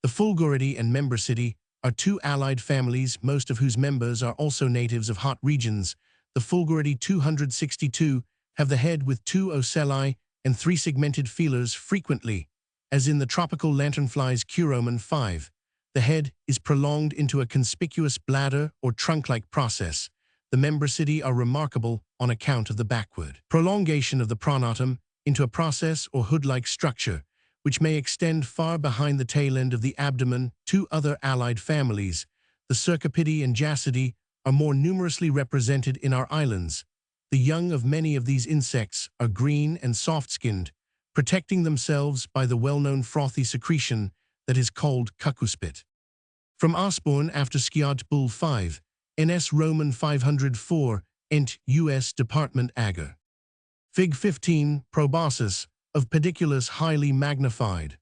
The Fulguridae and Membricidae are two allied families, most of whose members are also natives of hot regions. The Fulguridae 262 have the head with two ocelli and three segmented feelers frequently, as in the tropical lanternflies Curoman 5. The head is prolonged into a conspicuous bladder or trunk-like process. The Membricidae are remarkable on account of the backward prolongation of the pronotum into a process or hood-like structure, which may extend far behind the tail end of the abdomen. Two other allied families, the Cercopidae and Jacidae, are more numerously represented in our islands. The young of many of these insects are green and soft-skinned, protecting themselves by the well-known frothy secretion that is called cucuspit. From Osborne after Sciot Bull 5, NS Roman 504, Ent. U.S. Department Agar. Fig 15, proboscis, of pediculus highly magnified.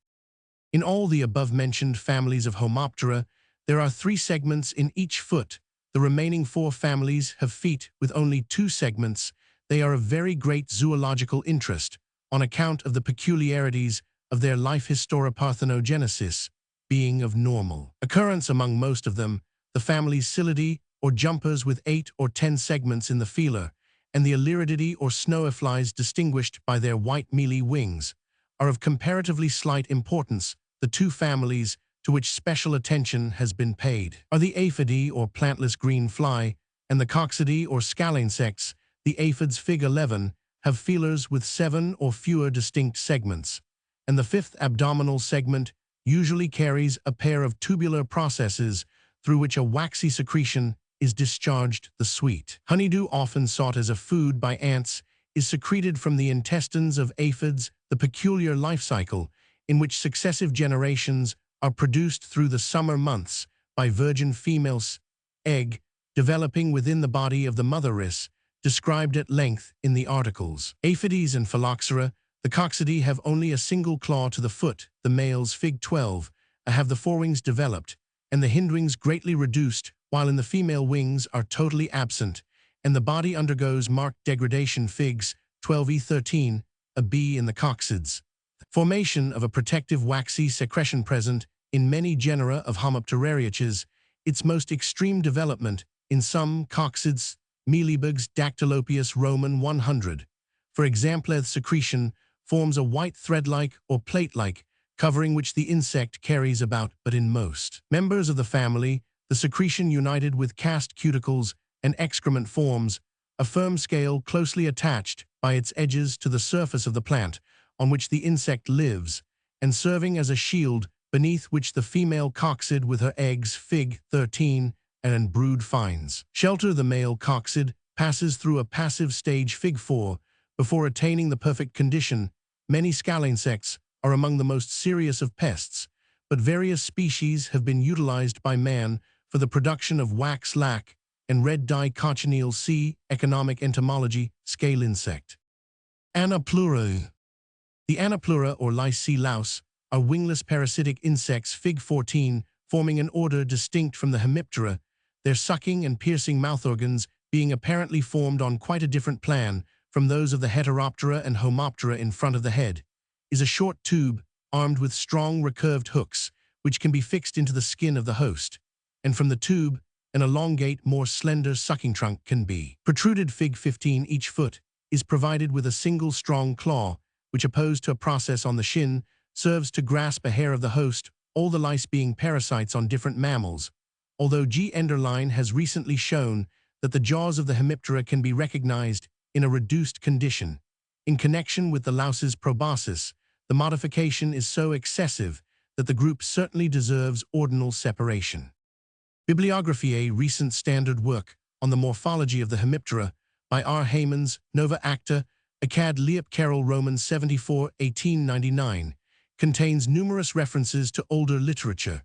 In all the above-mentioned families of Homoptera, there are 3 segments in each foot. The remaining 4 families have feet with only 2 segments. They are of very great zoological interest on account of the peculiarities of their life historioparthenogenesis, being of normal occurrence among most of them. The families Psyllidae, or jumpers with 8 or 10 segments in the feeler, and the Illyrodidae or snowflies distinguished by their white mealy wings, are of comparatively slight importance. The 2 families to which special attention has been paid are the Aphidae or plantless green fly, and the Coccidae or scale insects. The aphids, Fig 11, have feelers with 7 or fewer distinct segments, and the 5th abdominal segment usually carries a pair of tubular processes through which a waxy secretion is discharged. The sweet honeydew, often sought as a food by ants, is secreted from the intestines of aphids. The peculiar life cycle in which successive generations are produced through the summer months by virgin females, egg developing within the body of the motheress, described at length in the articles. Aphides and Phylloxera. The Coccidae have only a single claw to the foot. The males, Fig 12, have the forewings developed and the hindwings greatly reduced, while in the female wings are totally absent, and the body undergoes marked degradation. Figs 12e13, a B in the coccids. Formation of a protective waxy secretion present in many genera of Homopterariaceae, its most extreme development in some coccids, Mealybugs Dactylopius Roman 100. For example, secretion forms a white thread-like or plate-like covering which the insect carries about, but in most members of the family, the secretion united with cast cuticles and excrement forms a firm scale closely attached by its edges to the surface of the plant on which the insect lives, and serving as a shield beneath which the female coccid with her eggs, Fig 13, and brood finds shelter. The male coccid passes through a passive stage, Fig 4, before attaining the perfect condition. Many scale insects are among the most serious of pests, but various species have been utilized by man for the production of wax lac and red dye cochineal. See Economic Entomology, Scale insect. Anapleura. The Anapleura or Lycae louse are wingless parasitic insects, Fig 14, forming an order distinct from the Hemiptera, their sucking and piercing mouth organs being apparently formed on quite a different plan from those of the Heteroptera and Homoptera. In front of the head is a short tube armed with strong recurved hooks, which can be fixed into the skin of the host, and from the tube an elongate, more slender sucking trunk can be protruded. Fig 15. Each foot is provided with a single strong claw, which opposed to a process on the shin, serves to grasp a hair of the host, all the lice being parasites on different mammals, although G. Enderlein has recently shown that the jaws of the Hemiptera can be recognized in a reduced condition. In connection with the louse's proboscis, the modification is so excessive that the group certainly deserves ordinal separation. Bibliography: a recent standard work on the morphology of the Hemiptera by R. Heymans, Nova Acta, Acad. Leop Carroll, Roman 74, 1899, contains numerous references to older literature.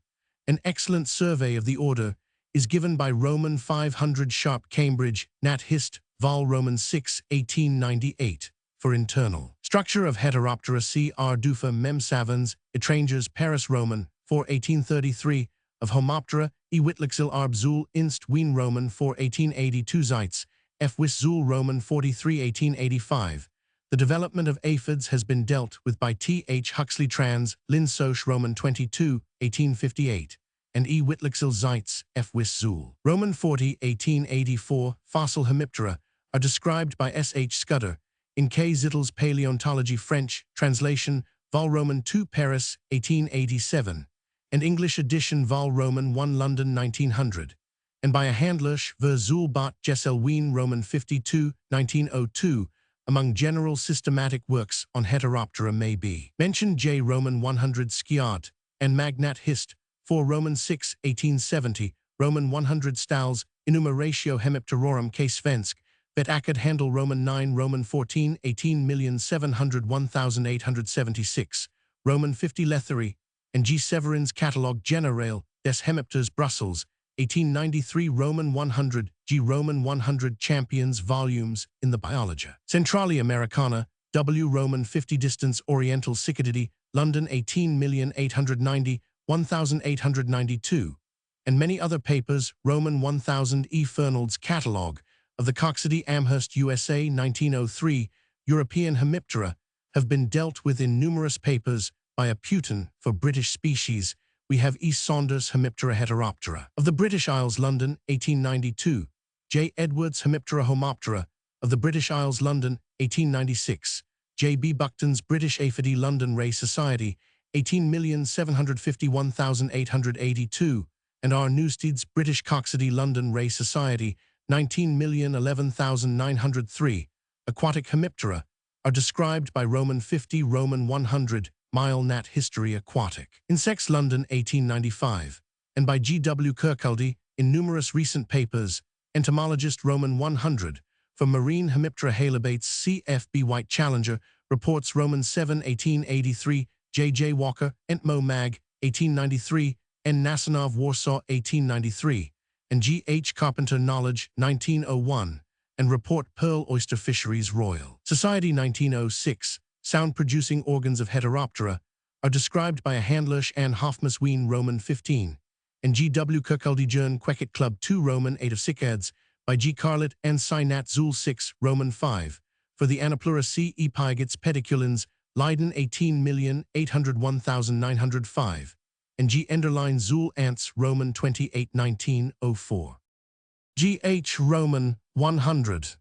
An excellent survey of the order is given by Roman 500 Sharp, Cambridge, Nat Hist. Vol. Roman 6, 1898. For internal structure of Heteroptera, see R. Dufa, Mem Savans, Etrangers, Paris, Roman 4, 1833. Of Homoptera, E. Whitlicksil Arb Zul Inst. Wien, Roman 4, 1882. Zeitz, F. Wis Zul, Roman 43, 1885. The development of aphids has been dealt with by T. H. Huxley Trans, Lin Soch, Roman 22, 1858. And E. Whitlicksil Zeitz, F. Wis Zul. Roman 40, 1884. Fossil Hemiptera are described by S. H. Scudder in K. Zittle's Paleontology, French, translation, Vol. Roman 2, Paris, 1887, and English edition, Vol. Roman 1, London, 1900, and by a Handlersch ver Zul Bot Jessel Wien, Roman 52, 1902. Among general systematic works on Heteroptera may be mentioned J. Roman 100 Skiart and Magnat Hist. 4 Roman 6, 1870, Roman 100 Stals, Enumeratio Hemipterorum K. Svensk, Vet Acad Handel Roman 9, Roman 14, 18,701,876, Roman 50 Lethery, and G. Severin's Catalogue Generale des Hemipters, Brussels, 1893. Roman 100, G. Roman 100 Champions Volumes in the Biologia. Centralia Americana, W. Roman 50 Distance Oriental Cicadidae, London 18,890,1892, and many other papers. Roman 1000 E. Fernald's Catalogue of the Coccidae, Amherst, USA, 1903, European Hemiptera, have been dealt with in numerous papers. By a Putin for British species, we have E. Saunders Hemiptera Heteroptera. Of the British Isles, London, 1892, J. Edwards Hemiptera Homoptera. Of the British Isles, London, 1896, J. B. Buckton's British Aphidae, London Ray Society, 18,751,882, and R. Newstead's British Coccidae, London Ray Society, 19,011,903. Aquatic Hemiptera are described by Roman 50, Roman 100, Mile Nat History Aquatic. Insects, London, 1895, and by G. W. Kirkcaldy in numerous recent papers. Entomologist, Roman 100, for marine Hemiptera halobates, C. F. B. White Challenger, reports Roman 7, 1883, J. J. Walker, Entmo Mag, 1893, N. Nasanov, Warsaw, 1893, and G. H. Carpenter Knowledge, 1901, and report Pearl Oyster Fisheries Royal Society, 1906. Sound-producing organs of Heteroptera are described by a Handlersch and Hofmas Wien, Roman 15, and G. W. Kirkcaldy Jern Quecket Club 2, Roman 8 of Sicads, by G. Carlet and Sinat Zul 6, Roman 5, for the Anaplura C. E. Pygats Pediculans, Leiden 18,801,905, and G. Enderlein Zul Ants, Roman 28, 1904. G. H. Roman 100.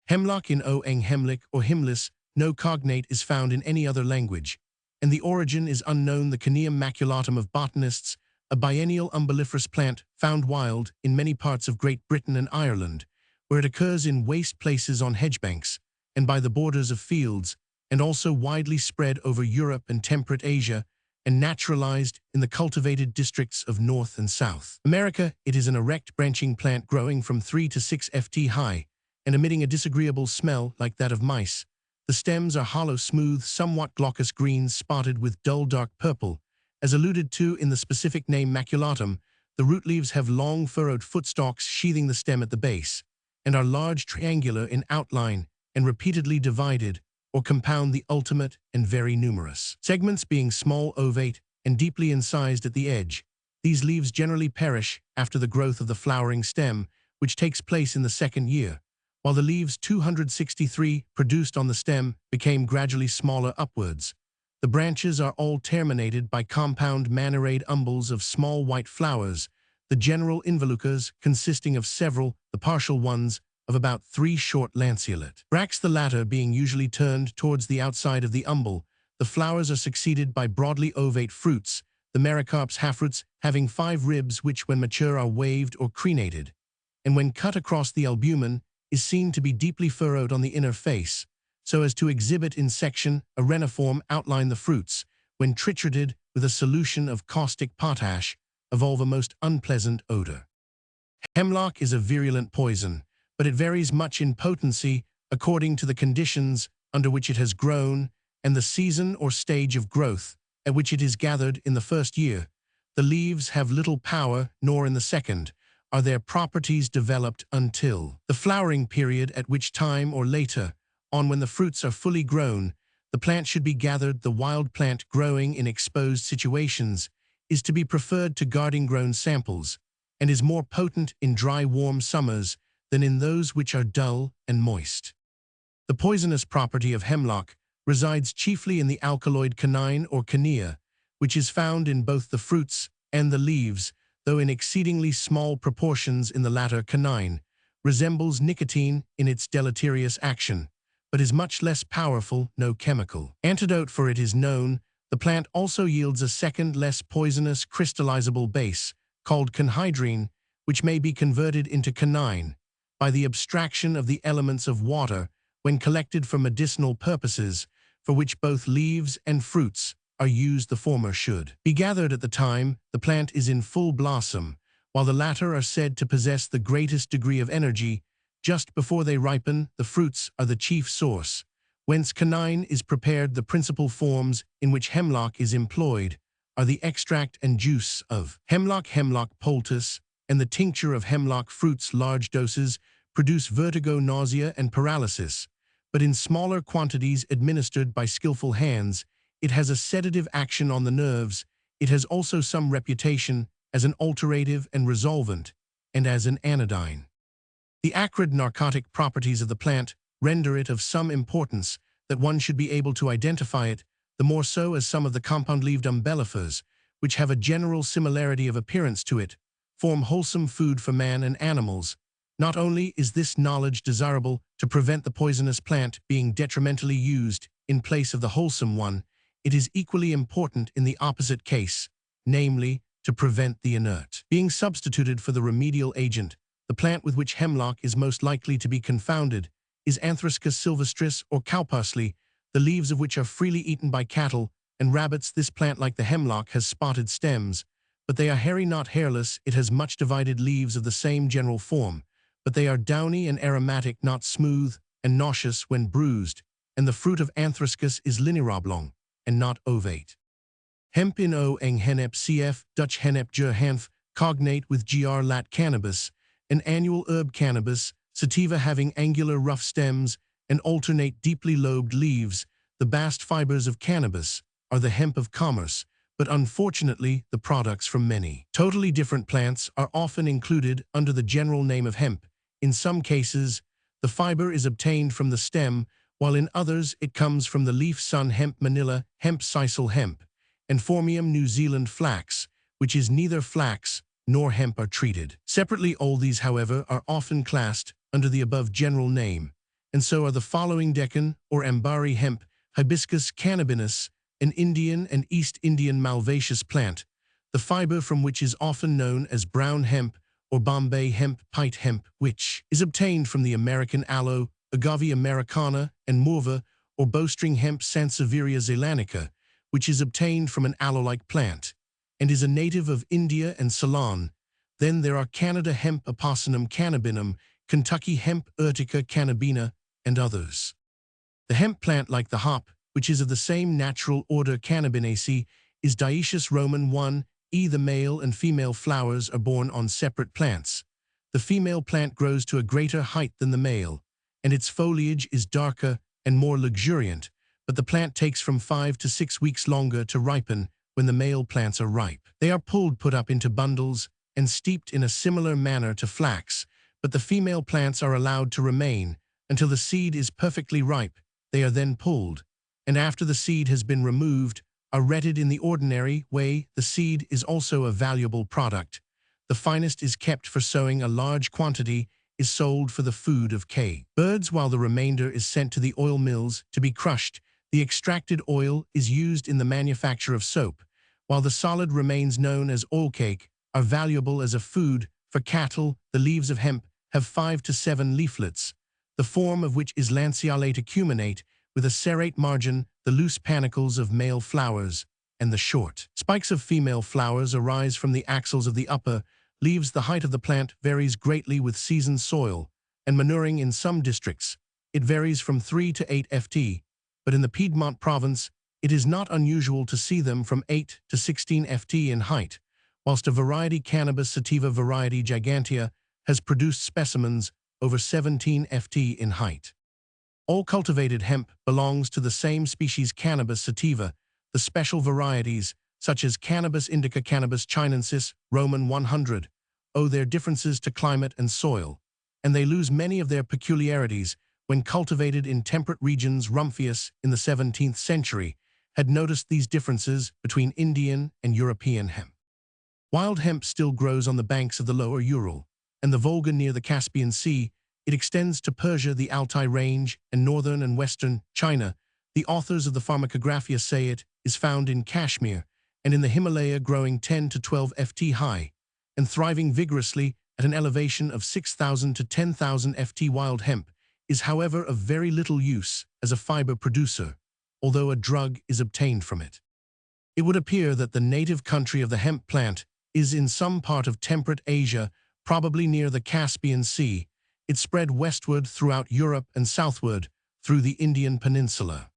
Hemlock in O. Eng Hemlick or Himlis. No cognate is found in any other language, and the origin is unknown. The Caneum maculatum of botanists, a biennial umbelliferous plant found wild in many parts of Great Britain and Ireland, where it occurs in waste places on hedgebanks and by the borders of fields, and also widely spread over Europe and temperate Asia, and naturalized in the cultivated districts of North and South America. It is an erect branching plant growing from 3 to 6 ft high and emitting a disagreeable smell like that of mice. The stems are hollow, smooth, somewhat glaucous greens spotted with dull dark purple. As alluded to in the specific name maculatum, the root leaves have long furrowed footstalks sheathing the stem at the base, and are large, triangular in outline, and repeatedly divided, or compound the ultimate and very numerous segments, being small, ovate, and deeply incised at the edge. These leaves generally perish after the growth of the flowering stem, which takes place in the second year, while the leaves 263 produced on the stem became gradually smaller upwards. The branches are all terminated by compound mannerade umbels of small white flowers, the general involucres consisting of several, the partial ones, of about 3 short lanceolate. Bracts, the latter being usually turned towards the outside of the umbel. The flowers are succeeded by broadly ovate fruits, the mericarps halfroots having 5 ribs which when mature are waved or crenated, and when cut across the albumen is seen to be deeply furrowed on the inner face, so as to exhibit in section a reniform outline. The fruits, when triturated with a solution of caustic potash, evolve a most unpleasant odor. Hemlock is a virulent poison, but it varies much in potency according to the conditions under which it has grown and the season or stage of growth at which it is gathered. In the first year, the leaves have little power, nor in the second are their properties developed until the flowering period, at which time or later on, when the fruits are fully grown, the plant should be gathered. The wild plant growing in exposed situations is to be preferred to garden-grown samples, and is more potent in dry, warm summers than in those which are dull and moist. The poisonous property of hemlock resides chiefly in the alkaloid quinine or quinine, which is found in both the fruits and the leaves, though in exceedingly small proportions. In the latter, quinine resembles nicotine in its deleterious action, but is much less powerful. No chemical antidote for it is known. The plant also yields a second, less poisonous crystallizable base, called quinhydrine, which may be converted into quinine by the abstraction of the elements of water when collected for medicinal purposes, for which both leaves and fruits are used. The former should be gathered at the time the plant is in full blossom, while the latter are said to possess the greatest degree of energy. Just before they ripen, the fruits are the chief source whence quinine is prepared. The principal forms in which hemlock is employed are the extract and juice of hemlock poultice, and the tincture of hemlock fruits. Large doses produce vertigo, nausea, and paralysis, but in smaller quantities administered by skillful hands, it has a sedative action on the nerves. It has also some reputation as an alterative and resolvent, and as an anodyne. The acrid narcotic properties of the plant render it of some importance that one should be able to identify it, the more so as some of the compound-leaved umbellifers, which have a general similarity of appearance to it, form wholesome food for man and animals. Not only is this knowledge desirable to prevent the poisonous plant being detrimentally used in place of the wholesome one, it is equally important in the opposite case, namely, to prevent the inert being substituted for the remedial agent. The plant with which hemlock is most likely to be confounded is Anthrascus sylvestris, or cowparsley, the leaves of which are freely eaten by cattle and rabbits. This plant, like the hemlock, has spotted stems, but they are hairy, not hairless. It has much divided leaves of the same general form, but they are downy and aromatic, not smooth and nauseous when bruised, and the fruit of Anthrascus is linearoblong and not ovate. Hemp in o eng hennep cf. Dutch hennep ger hanf, cognate with gr lat cannabis, an annual herb. Cannabis sativa, having angular rough stems and alternate deeply lobed leaves. The bast fibers of cannabis are the hemp of commerce, but unfortunately the products from many totally different plants are often included under the general name of hemp. In some cases, the fiber is obtained from the stem, while in others it comes from the leaf. Sun hemp Manila, hemp sisal hemp, and Phormium New Zealand flax, which is neither flax nor hemp, are treated separately. All these, however, are often classed under the above general name, and so are the following: Deccan or Ambari hemp, Hibiscus cannabinus, an Indian and East Indian malvaceous plant, the fiber from which is often known as brown hemp or Bombay hemp, pite hemp, which is obtained from the American aloe, Agave americana, and morva or bowstring hemp, Sansevieria zeylanica, which is obtained from an aloe-like plant and is a native of India and Ceylon. Then there are Canada hemp, Opossum cannabinum, Kentucky hemp, Urtica cannabina, and others. The hemp plant, like the hop, which is of the same natural order Cannabinaceae, is dioecious Roman 1. The male and female flowers are borne on separate plants. The female plant grows to a greater height than the male, and its foliage is darker and more luxuriant, but the plant takes from 5 to 6 weeks longer to ripen. When the male plants are ripe, they are pulled, put up into bundles, and steeped in a similar manner to flax, but the female plants are allowed to remain until the seed is perfectly ripe. They are then pulled, and after the seed has been removed, are retted in the ordinary way. The seed is also a valuable product. The finest is kept for sowing. A large quantity is sold for the food of birds, while the remainder is sent to the oil mills to be crushed. The extracted oil is used in the manufacture of soap, while the solid remains known as oilcake are valuable as a food for cattle. The leaves of hemp have 5 to 7 leaflets, the form of which is lanceolate acuminate, with a serrate margin, the loose panicles of male flowers, and the short spikes of female flowers arise from the axils of the upper leaves. The height of the plant varies greatly with seasoned soil and manuring in some districts. It varies from 3 to 8 ft, but in the Piedmont province, it is not unusual to see them from 8 to 16 ft in height, whilst a variety Cannabis sativa variety gigantea has produced specimens over 17 ft in height. All cultivated hemp belongs to the same species Cannabis sativa. The special varieties, such as Cannabis indica, Cannabis chinensis, Roman 100, owe their differences to climate and soil, and they lose many of their peculiarities when cultivated in temperate regions. Rumphius, in the 17th century, had noticed these differences between Indian and European hemp. Wild hemp still grows on the banks of the lower Ural and the Volga near the Caspian Sea. It extends to Persia, the Altai Range, and northern and western China. The authors of the Pharmacographia say it is found in Kashmir and in the Himalaya, growing 10 to 12 ft high and thriving vigorously at an elevation of 6,000 to 10,000 ft. Wild hemp is, however, of very little use as a fiber producer, although a drug is obtained from it. It would appear that the native country of the hemp plant is in some part of temperate Asia, probably near the Caspian Sea. It spread westward throughout Europe and southward through the Indian peninsula.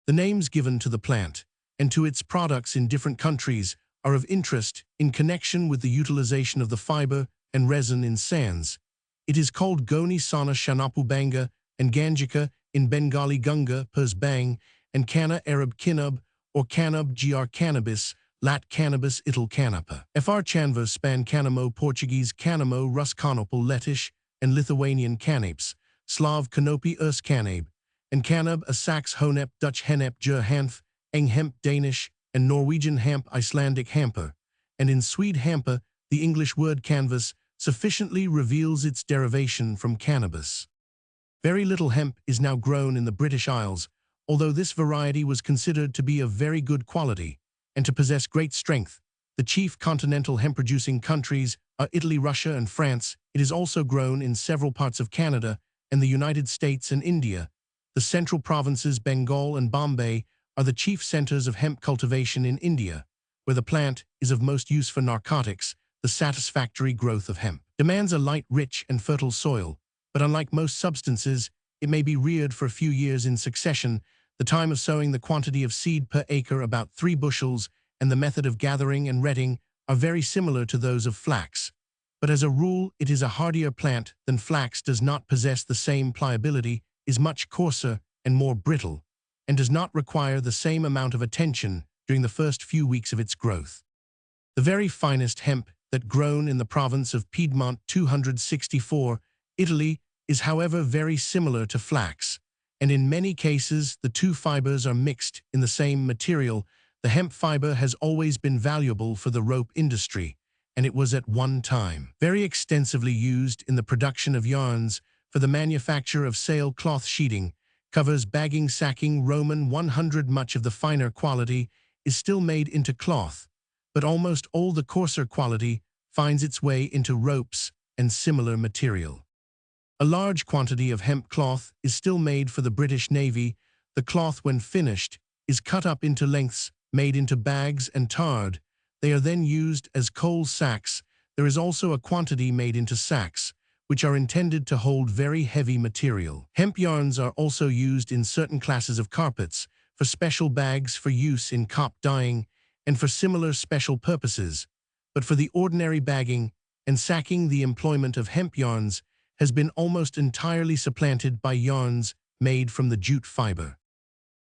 The names given to the plant and to its products in different countries are of interest in connection with the utilization of the fiber and resin in sands. It is called Goni Sana Shanapu Banga and Ganjika in Bengali Gunga Pers Bang, and Kana Arab Kinub or Canub Gr Cannabis, Lat Cannabis Ital Canapa. Fr Chanva Span Canamo, Portuguese Canamo, Rus Canopal Lettish, and Lithuanian Canapes, Slav Kanopi Urs Canabe, and Canub a Sax Honep, Dutch Henep Jur Hanf, Eng Hemp Danish, and Norwegian Hamp, Icelandic Hamper, and in Swede Hampa, the English word canvas sufficiently reveals its derivation from cannabis. Very little hemp is now grown in the British Isles, although this variety was considered to be of very good quality and to possess great strength. The chief continental hemp-producing countries are Italy, Russia, and France. It is also grown in several parts of Canada and the United States and India. The central provinces Bengal and Bombay are the chief centers of hemp cultivation in India, where the plant is of most use for narcotics. The satisfactory growth of hemp demands a light, rich, and fertile soil, but unlike most substances, it may be reared for a few years in succession. The time of sowing, the quantity of seed per acre, about 3 bushels, and the method of gathering and retting are very similar to those of flax. But as a rule, it is a hardier plant than flax, does not possess the same pliability, is much coarser and more brittle, and does not require the same amount of attention during the first few weeks of its growth. The very finest hemp that grown in the province of Piedmont 264, Italy, is however very similar to flax, and in many cases the two fibers are mixed in the same material. The hemp fiber has always been valuable for the rope industry, and it was at one time very extensively used in the production of yarns for the manufacture of sail cloth, sheeting, covers, bagging, sacking. Roman 100. Much of the finer quality is still made into cloth, but almost all the coarser quality finds its way into ropes and similar material. A large quantity of hemp cloth is still made for the British Navy. The cloth, when finished, is cut up into lengths, made into bags and tarred. They are then used as coal sacks. There is also a quantity made into sacks, which are intended to hold very heavy material. Hemp yarns are also used in certain classes of carpets, for special bags for use in cop dyeing, and for similar special purposes. But for the ordinary bagging and sacking, the employment of hemp yarns has been almost entirely supplanted by yarns made from the jute fiber.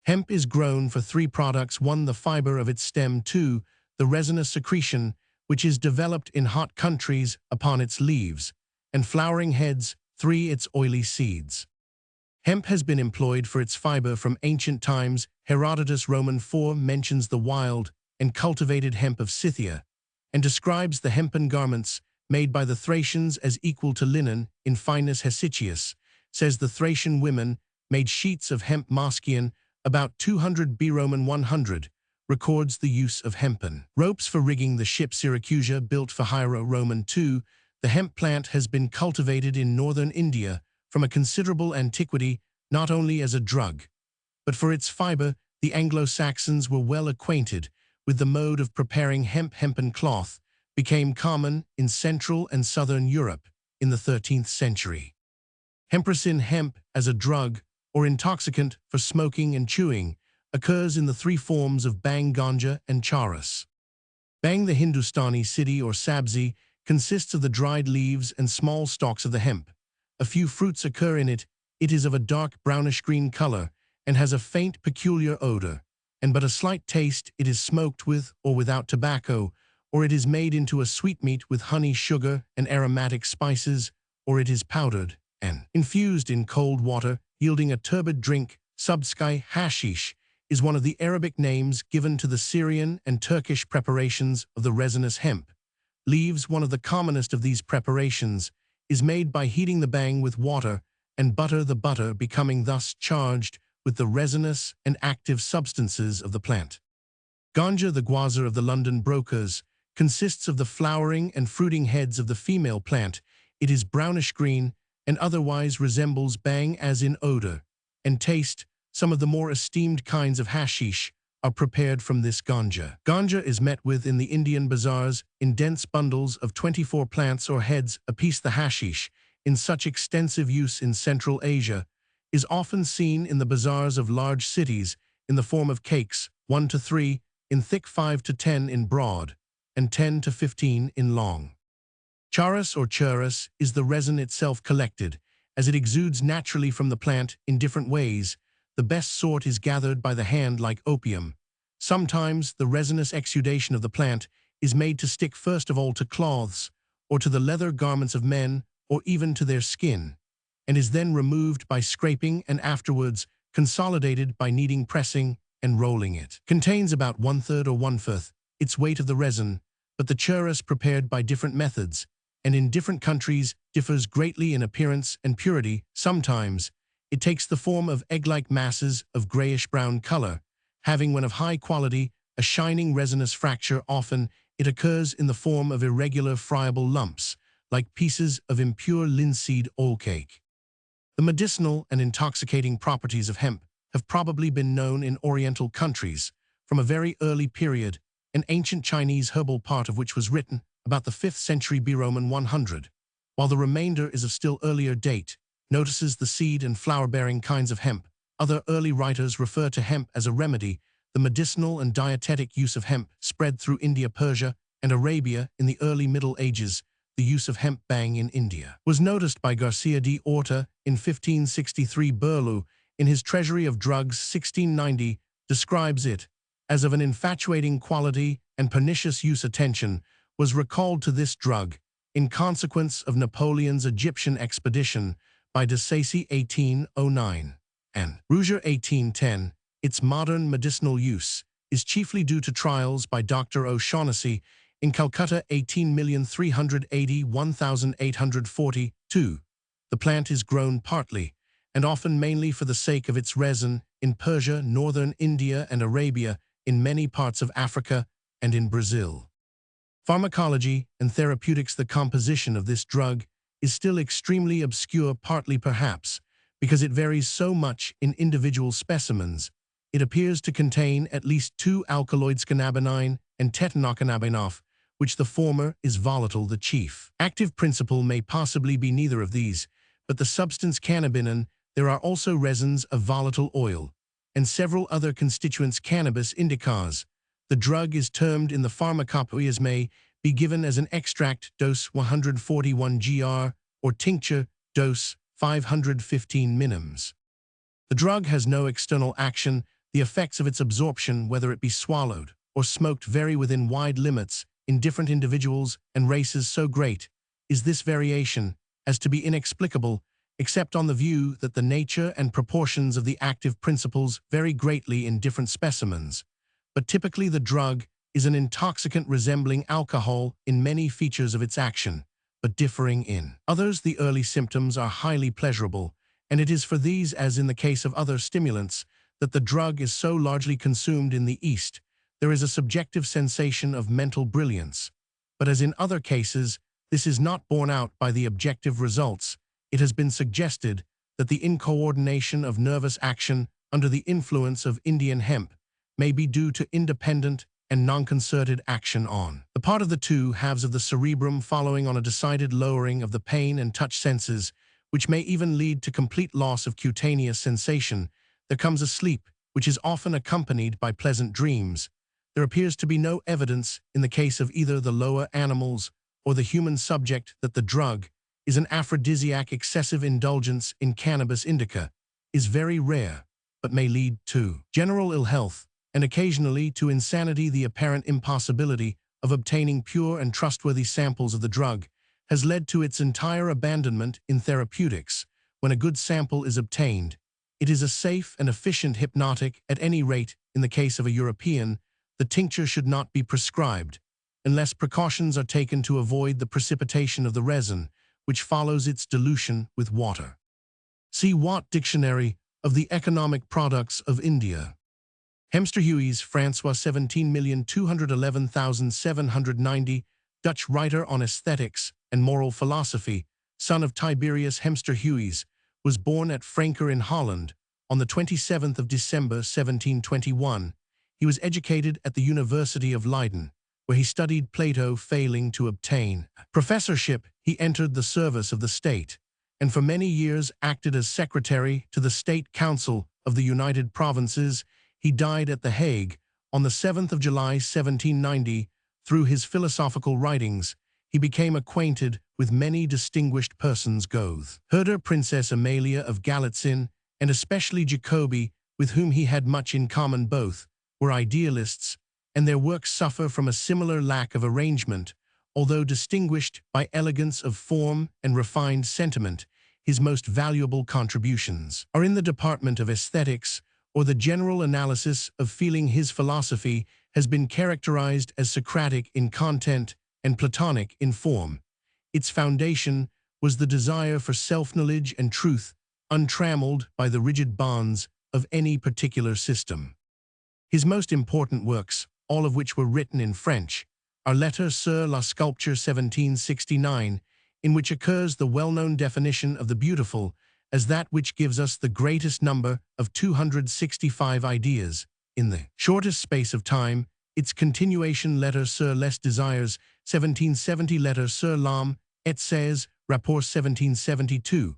Hemp is grown for 3 products: 1. The fiber of its stem; 2. The resinous secretion, which is developed in hot countries upon its leaves and flowering heads; 3. Its oily seeds. Hemp has been employed for its fiber from ancient times. Herodotus Roman 4 mentions the wild and cultivated hemp of Scythia and describes the hempen garments made by the Thracians as equal to linen in fineness. Hesychius says the Thracian women made sheets of hemp Moschian about 200 B. Roman 100, records the use of hempen ropes for rigging the ship Syracusa built for Hiero. Roman 2. The hemp plant has been cultivated in northern India from a considerable antiquity, not only as a drug, but for its fiber. The Anglo-Saxons were well acquainted with the mode of preparing hemp. Hempen cloth became common in Central and Southern Europe in the 13th century. Hemprocin, hemp as a drug or intoxicant for smoking and chewing, occurs in the three forms of bang, ganja, and charas. Bang, the Hindustani siddhi or sabzi, consists of the dried leaves and small stalks of the hemp. A few fruits occur in it. It is of a dark brownish-green color and has a faint, peculiar odor, and but a slight taste. It is smoked with or without tobacco, or it is made into a sweetmeat with honey, sugar, and aromatic spices, or it is powdered and infused in cold water, yielding a turbid drink. Subsky, hashish, is one of the Arabic names given to the Syrian and Turkish preparations of the resinous hemp. Leaves, one of the commonest of these preparations, is made by heating the bang with water and butter, the butter becoming thus charged with the resinous and active substances of the plant. Ganja, the guaza of the London brokers, consists of the flowering and fruiting heads of the female plant. It is brownish-green and otherwise resembles bang as in odor and taste. Some of the more esteemed kinds of hashish are prepared from this ganja. Ganja is met with in the Indian bazaars in dense bundles of 24 plants or heads apiece. The hashish, in such extensive use in Central Asia, is often seen in the bazaars of large cities in the form of cakes, 1 to 3 in thick, 5 to 10 in broad, and 10 to 15 in long. Charas or charas is the resin itself collected, as it exudes naturally from the plant in different ways. The best sort is gathered by the hand like opium. Sometimes the resinous exudation of the plant is made to stick first of all to cloths, or to the leather garments of men, or even to their skin, and is then removed by scraping and afterwards consolidated by kneading, pressing, and rolling. It contains about 1/3 or 1/4 its weight of the resin, but the charas prepared by different methods and in different countries differs greatly in appearance and purity. Sometimes it takes the form of egg-like masses of grayish-brown color, having, when of high quality, a shining resinous fracture. Often it occurs in the form of irregular friable lumps, like pieces of impure linseed oil cake. The medicinal and intoxicating properties of hemp have probably been known in Oriental countries from a very early period, an ancient Chinese herbal part of which was written about the 5th century B. Roman 100, while the remainder is of still earlier date, notices the seed and flower-bearing kinds of hemp. Other early writers refer to hemp as a remedy. The medicinal and dietetic use of hemp spread through India, Persia, and Arabia in the early Middle Ages. The use of hemp bang in India was noticed by Garcia de Orta in 1563. Burlew, in his Treasury of Drugs 1690, describes it as of an infatuating quality and pernicious use. Attention was recalled to this drug in consequence of Napoleon's Egyptian expedition by de Sacy 1809 and Rouger 1810. Its modern medicinal use is chiefly due to trials by Dr. O'Shaughnessy in Calcutta 18,381,842. The plant is grown partly and often mainly for the sake of its resin in Persia, northern India, and Arabia, in many parts of Africa, and in Brazil. Pharmacology and therapeutics. The composition of this drug is still extremely obscure, partly perhaps because it varies so much in individual specimens. It appears to contain at least 2 alkaloids, cannabinine and tetanocanabinol, which the former is volatile. The chief active principle may possibly be neither of these, but the substance cannabinol. There are also resins of volatile oil and several other constituents. Cannabis indicas. The drug is termed in the Pharmacopoeias may be given as an extract, dose 141 gr, or tincture, dose 515 minims. The drug has no external action. The effects of its absorption, whether it be swallowed or smoked, vary within wide limits in different individuals and races. So great is this variation as to be inexplicable, except on the view that the nature and proportions of the active principles vary greatly in different specimens. But typically the drug is an intoxicant resembling alcohol in many features of its action. but differing in others. The early symptoms are highly pleasurable, and it is for these, as in the case of other stimulants, that the drug is so largely consumed in the East. There is a subjective sensation of mental brilliance. But as in other cases, this is not borne out by the objective results. It has been suggested that the incoordination of nervous action under the influence of Indian hemp may be due to independent and non-concerted action on the part of the two halves of the cerebrum following on a decided lowering of the pain and touch senses, which may even lead to complete loss of cutaneous sensation. There comes a sleep, which is often accompanied by pleasant dreams. There appears to be no evidence in the case of either the lower animals or the human subject that the drug is an aphrodisiac. Excessive indulgence in cannabis indica is very rare, but may lead to general ill health and occasionally to insanity. The apparent impossibility of obtaining pure and trustworthy samples of the drug has led to its entire abandonment in therapeutics. When a good sample is obtained, it is a safe and efficient hypnotic. At any rate, in the case of a European, the tincture should not be prescribed unless precautions are taken to avoid the precipitation of the resin, which follows its dilution with water. See Watt Dictionary of the Economic Products of India. Hemsterhuis, François 17,211,790, Dutch writer on aesthetics and moral philosophy, son of Tiberius Hemsterhuis, was born at Franeker in Holland on the 27th of December 1721. He was educated at the University of Leiden, where he studied Plato. Failing to obtain a professorship, he entered the service of the state, and for many years acted as secretary to the State Council of the United Provinces. He died at The Hague on the 7th of July 1790. Through his philosophical writings, he became acquainted with many distinguished persons. Goethe, Herder, Princess Amalia of Galitzin, and especially Jacobi, with whom he had much in common. Both were idealists, and their works suffer from a similar lack of arrangement. Although distinguished by elegance of form and refined sentiment, his most valuable contributions are in the department of aesthetics, or the general analysis of feeling. His philosophy has been characterized as Socratic in content and Platonic in form. Its foundation was the desire for self-knowledge and truth, untrammeled by the rigid bonds of any particular system. His most important works, all of which were written in French, are Lettres sur la sculpture 1769, in which occurs the well-known definition of the beautiful as that which gives us the greatest number of 265 ideas in the shortest space of time. Its continuation, Lettres sur les désirs 1770, Lettres sur l'âme et ses rapports 1772,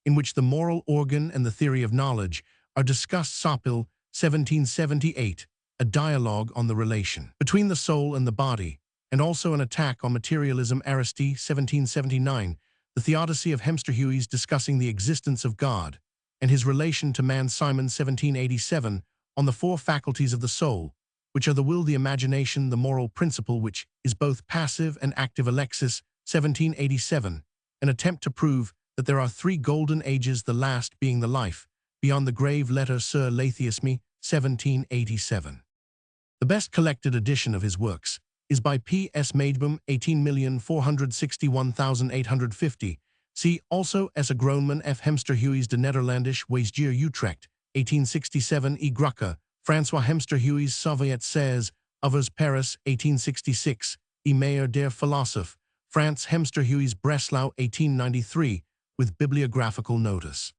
in which the moral organ and the theory of knowledge are discussed. Sopil 1778, a dialogue on the relation between the soul and the body, and also an attack on materialism. Aristide 1779, the Theodicy of Hemsterhuis, discussing the existence of God and his relation to man. Simon 1787, on the four faculties of the soul, which are the will, the imagination, the moral principle, which is both passive and active. Alexis 1787, an attempt to prove that there are three golden ages, the last being the life beyond the grave. Lettres sur l'atheisme 1787. The best collected edition of his works is by P. S. Maedboom, 18,461,850. See also S. Groenman F. Hemsterhuis de Nederlandisch Weesgier Utrecht, 1867. E. Grucke, François Hemsterhuis Soviet Says, Others Paris, 1866. E. Mayer der Philosophe, Franz Hemsterhuis Breslau, 1893, with bibliographical notice.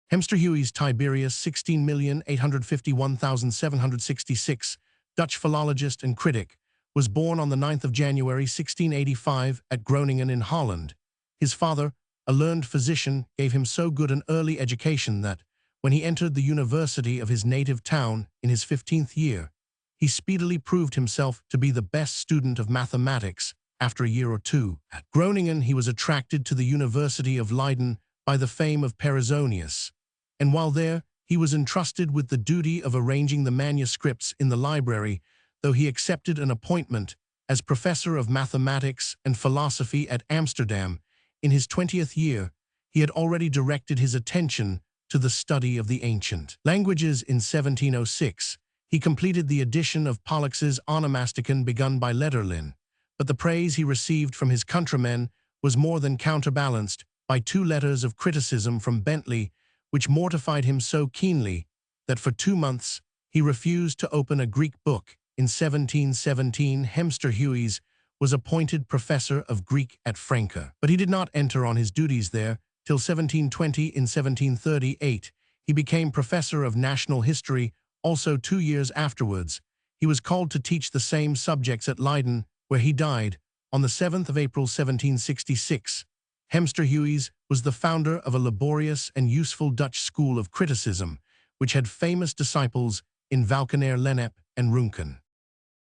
Hemsterhuis Tiberius, 16,851,766, Dutch philologist and critic, was born on the 9th of January 1685 at Groningen in Holland. His father, a learned physician, gave him so good an early education that, when he entered the university of his native town in his 15th year, he speedily proved himself to be the best student of mathematics. After a year or two at Groningen, he was attracted to the University of Leiden by the fame of Perizonius, and while there, he was entrusted with the duty of arranging the manuscripts in the library. Though he accepted an appointment as professor of mathematics and philosophy at Amsterdam in his 20th year, he had already directed his attention to the study of the ancient languages. In 1706, he completed the edition of Pollux's Onomasticon begun by Lederlin, but the praise he received from his countrymen was more than counterbalanced by 2 letters of criticism from Bentley, which mortified him so keenly that for 2 months he refused to open a Greek book. In 1717, Hemster Hughes was appointed professor of Greek at Francke, but he did not enter on his duties there till 1720. In 1738, he became professor of national history. Also 2 years afterwards, he was called to teach the same subjects at Leiden, where he died on the 7th of April 1766. Hemster Hughes was the founder of a laborious and useful Dutch school of criticism, which had famous disciples in Valkenaer Lennep and Runken.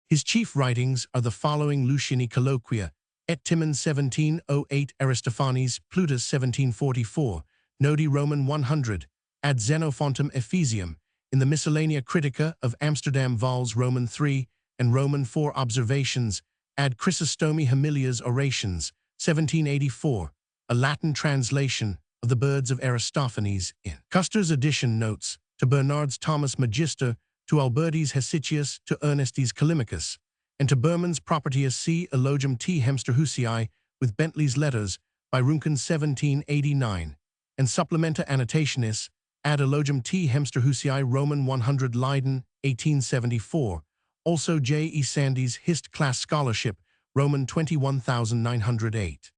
His chief writings are the following: Luciani Colloquia, et Timon 1708, Aristophanes, Plutus 1744, Nodi Roman 100, ad Xenophontum Ephesium, in the Miscellanea Critica of Amsterdam Vols Roman 3 and Roman 4 Observations, ad Chrysostomi Hamilia's Orations, 1784, a Latin translation of the Birds of Aristophanes, in Custer's edition. Notes to Bernard's Thomas Magister, to Alberti's Hesitius, to Ernestes Callimachus, and to Berman's Propertius C. Elogium T. Hemster Hussii, with Bentley's Letters, by Runken 1789, and Supplementa Annotationis, ad Elogium T. Hemster Hussii Roman 100 Leiden, 1874, also J. E. Sandys Hist Class Scholarship, Roman 21908.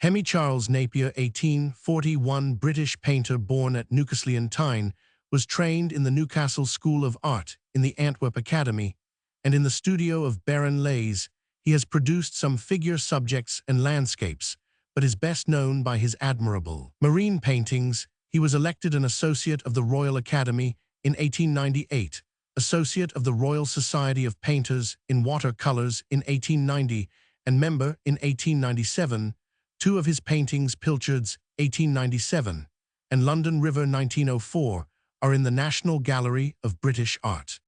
Hemi Charles Napier, 1841, British painter born at Newcastle-on-Tyne, was trained in the Newcastle School of Art, in the Antwerp Academy, and in the studio of Baron Leys. He has produced some figure subjects and landscapes, but is best known by his admirable marine paintings. He was elected an Associate of the Royal Academy in 1898, Associate of the Royal Society of Painters in Watercolors in 1890, and member in 1897. 2 of his paintings, Pilchards, 1897, and London River, 1904, are in the National Gallery of British Art.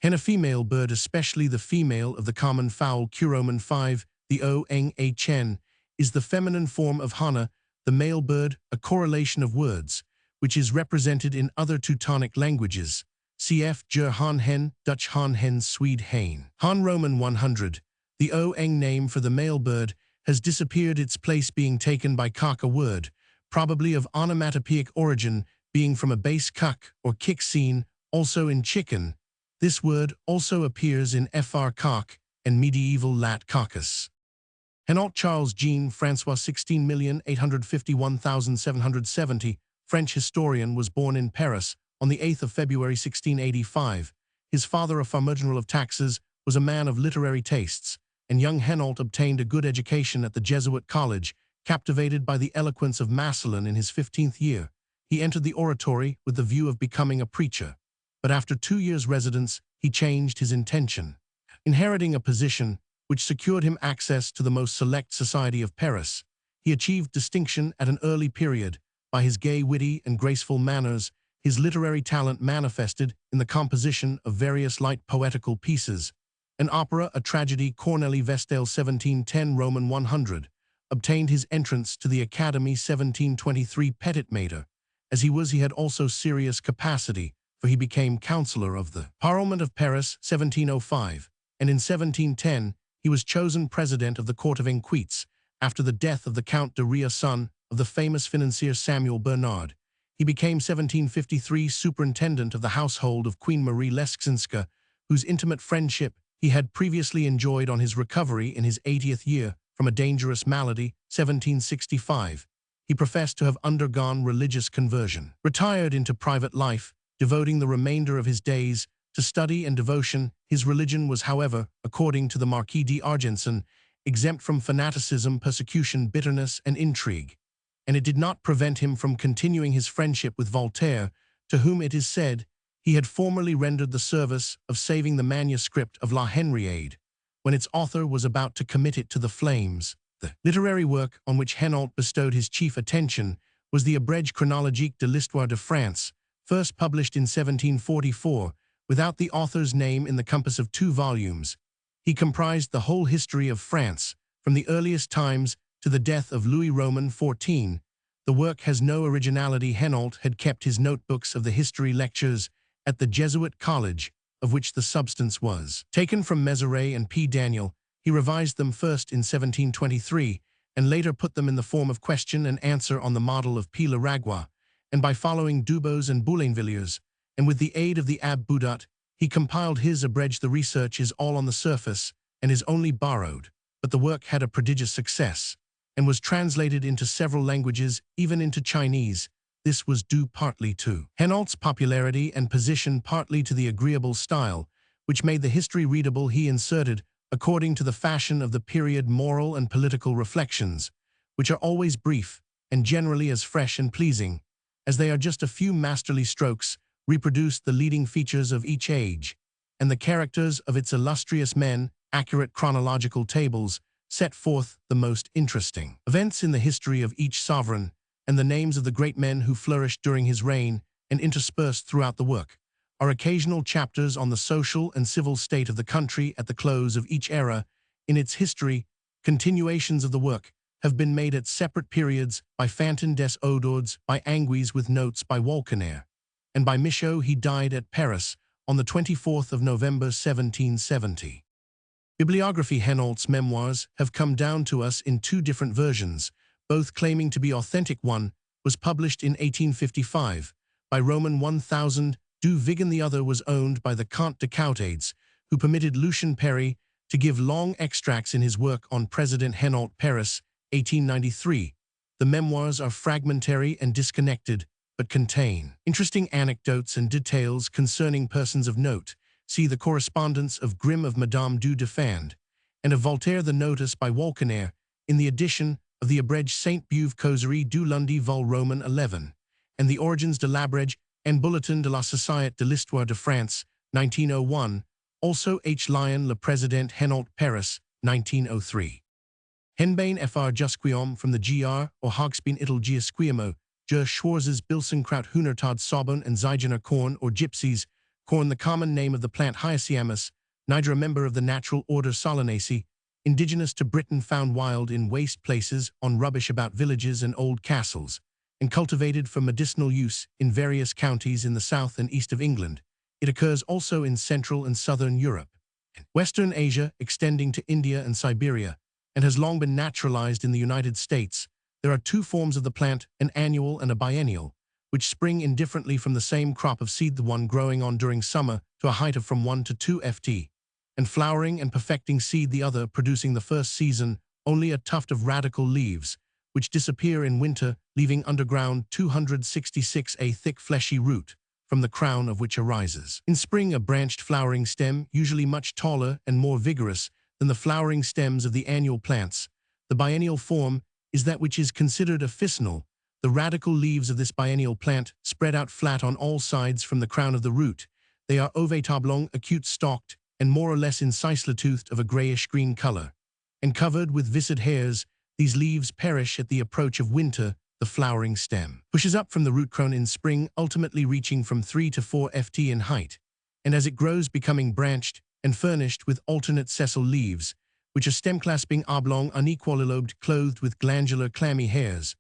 Hen, a female bird, especially the female of the common fowl Curoman 5, the O-eng a chen, is the feminine form of Hana, the male bird, a correlation of words, which is represented in other Teutonic languages, cf. Ger Han Hen, Dutch Han Hen, Swede Hain. Han Roman 100, the O-eng name for the male bird, has disappeared, its place being taken by kak, a word, probably of onomatopoeic origin, being from a base kuk or kick scene, also in chicken. This word also appears in fr cock and medieval lat caucus. Henot Charles Jean François 16,851,770, French historian, was born in Paris on the 8th of February 1685. His father, a farmer-general of taxes, was a man of literary tastes, and young Henot obtained a good education at the Jesuit college. Captivated by the eloquence of Massillon in his 15th year, he entered the oratory with the view of becoming a preacher, but after 2 years' residence, he changed his intention. Inheriting a position which secured him access to the most select society of Paris, he achieved distinction at an early period by his gay, witty, and graceful manners. His literary talent manifested in the composition of various light poetical pieces. An opera, a tragedy, Corneille Vestal 1710 Roman 100, obtained his entrance to the Academy 1723 Petit Maître. As he had also serious capacity, for he became councillor of the Parliament of Paris 1705, and in 1710 he was chosen president of the Court of Inquites after the death of the Count de Ria, son of the famous financier Samuel Bernard. He became 1753 superintendent of the household of Queen Marie Leszczyńska, whose intimate friendship he had previously enjoyed on his recovery in his 80th year from a dangerous malady, 1765. He professed to have undergone religious conversion. Retired into private life, devoting the remainder of his days to study and devotion, his religion was, however, according to the Marquis d'Argenson, exempt from fanaticism, persecution, bitterness, and intrigue, and it did not prevent him from continuing his friendship with Voltaire, to whom, it is said, he had formerly rendered the service of saving the manuscript of La Henriade, when its author was about to commit it to the flames. The literary work on which Henot bestowed his chief attention was the Abrégé chronologique de l'histoire de France, first published in 1744, without the author's name, in the compass of 2 volumes. He comprised the whole history of France, from the earliest times to the death of Louis Roman XIV. The work has no originality. Henot had kept his notebooks of the history lectures at the Jesuit college, of which the substance was taken from Mézeray and P. Daniel. He revised them first in 1723, and later put them in the form of question and answer on the model of Pila Ragua, and by following Dubos and Boulainvilliers, and with the aid of the Abbé Boudat, he compiled his abridged. The research is all on the surface and is only borrowed, but the work had a prodigious success, and was translated into several languages, even into Chinese. This was due partly to Henault's popularity and position, partly to the agreeable style, which made the history readable. He inserted, according to the fashion of the period, moral and political reflections, which are always brief, and generally as fresh and pleasing, as they are just a few masterly strokes, reproduced the leading features of each age, and the characters of its illustrious men. Accurate chronological tables set forth the most interesting events in the history of each sovereign, and the names of the great men who flourished during his reign, and interspersed throughout the work are occasional chapters on the social and civil state of the country at the close of each era in its history. Continuations of the work have been made at separate periods by Fantin des Odords, by Anguise, with notes by Walkenaer, and by Michaud. He died at Paris on the 24th of November 1770. Bibliography. Henault's memoirs have come down to us in two different versions, both claiming to be authentic. One was published in 1855 by Roman 1000 du Vigan. The other was owned by the Comte de Coutades, who permitted Lucien Perry to give long extracts in his work on President Henault. Paris, 1893. The memoirs are fragmentary and disconnected, but contain interesting anecdotes and details concerning persons of note. See the correspondence of Grimm of Madame du Deffand, and of Voltaire. The notice by Walkenaer, in the edition of the Abrege Saint-Beuve Causerie du Lundi Vol Roman 11, and the Origins de l'Abrege and Bulletin de la Société de l'Histoire de France, 1901, also H. Lyon Le Président Henault. Paris, 1903. Henbane fr. Jusquiom from the gr. or Hogspien ital Giasquiamo, Schwarzes Bilsenkraut Hundertad Sabon and Zygener corn or gypsies, corn the common name of the plant Hyoscyamus, neither a member of the natural order Solanaceae, indigenous to Britain, found wild in waste places, on rubbish about villages and old castles, and cultivated for medicinal use in various counties in the south and east of England. It occurs also in Central and Southern Europe, and Western Asia, extending to India and Siberia, and has long been naturalized in the United States. There are two forms of the plant, an annual and a biennial, which spring indifferently from the same crop of seed, the one growing on during summer to a height of from 1 to 2 ft, and flowering and perfecting seed, the other producing the first season only a tuft of radical leaves, which disappear in winter, leaving underground 266 a thick fleshy root, from the crown of which arises in spring a branched flowering stem, usually much taller and more vigorous than the flowering stems of the annual plants. The biennial form is that which is considered officinal. The radical leaves of this biennial plant spread out flat on all sides from the crown of the root. They are ovate oblong, acute-stalked, and more or less incisely-toothed, of a grayish-green color, and covered with viscid hairs. These leaves perish at the approach of winter. The flowering stem pushes up from the root crown in spring, ultimately reaching from 3 to 4 ft in height, and as it grows becoming branched and furnished with alternate sessile leaves, which are stem-clasping, oblong, unequally-lobed, clothed with glandular clammy hairs,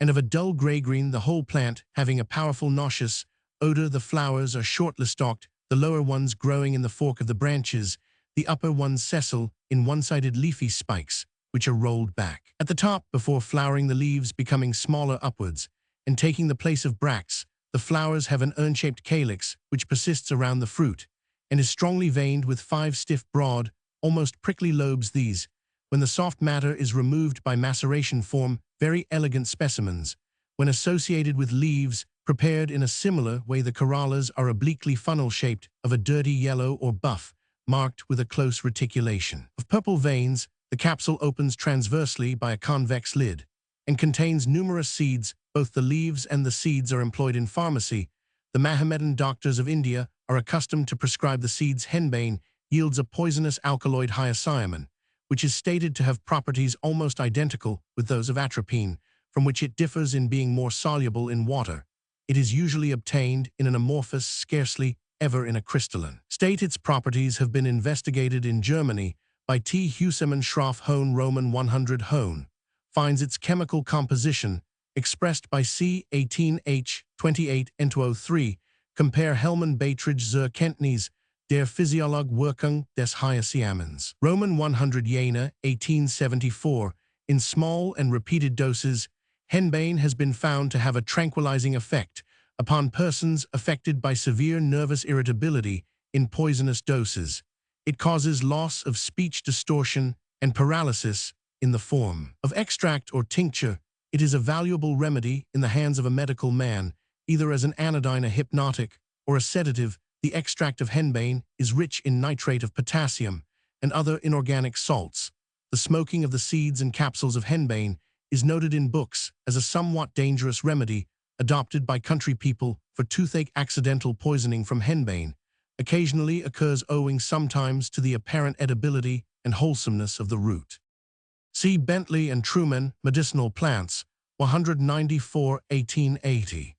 and of a dull gray-green, the whole plant having a powerful nauseous odor. The flowers are shortly stalked, the lower ones growing in the fork of the branches, the upper ones sessile, in one-sided leafy spikes, which are rolled back at the top before flowering, the leaves becoming smaller upwards, and taking the place of bracts. The flowers have an urn-shaped calyx, which persists around the fruit, and is strongly veined with 5 stiff, broad, almost prickly lobes. These, when the soft matter is removed by maceration, form very elegant specimens. When associated with leaves prepared in a similar way, the corollas are obliquely funnel-shaped, of a dirty yellow or buff, marked with a close reticulation of purple veins. The capsule opens transversely by a convex lid, and contains numerous seeds. Both the leaves and the seeds are employed in pharmacy. The Mahomedan doctors of India are accustomed to prescribe the seeds. Henbane yields a poisonous alkaloid, hyoscyamin, which is stated to have properties almost identical with those of atropine, from which it differs in being more soluble in water. It is usually obtained in an amorphous, scarcely ever in a crystalline state. Its properties have been investigated in Germany by T. Husemann Schroff. Hone Roman 100 Hone finds its chemical composition expressed by C. 18H 28 N203. Compare Helmont Beiträge zur Kenntnis der Physiologie Wirkung des Hyoscyamins. Roman 100 Jena, 1874. In small and repeated doses, henbane has been found to have a tranquilizing effect upon persons affected by severe nervous irritability in poisonous doses. It causes loss of speech distortion and paralysis in the form of extract or tincture. It is a valuable remedy in the hands of a medical man, either as an anodyne, a hypnotic, or a sedative. The extract of henbane is rich in nitrate of potassium and other inorganic salts. The smoking of the seeds and capsules of henbane is noted in books as a somewhat dangerous remedy adopted by country people for toothache. Accidental poisoning from henbane occasionally occurs, owing sometimes to the apparent edibility and wholesomeness of the root. See Bentley and Truman, Medicinal Plants, 194, 1880.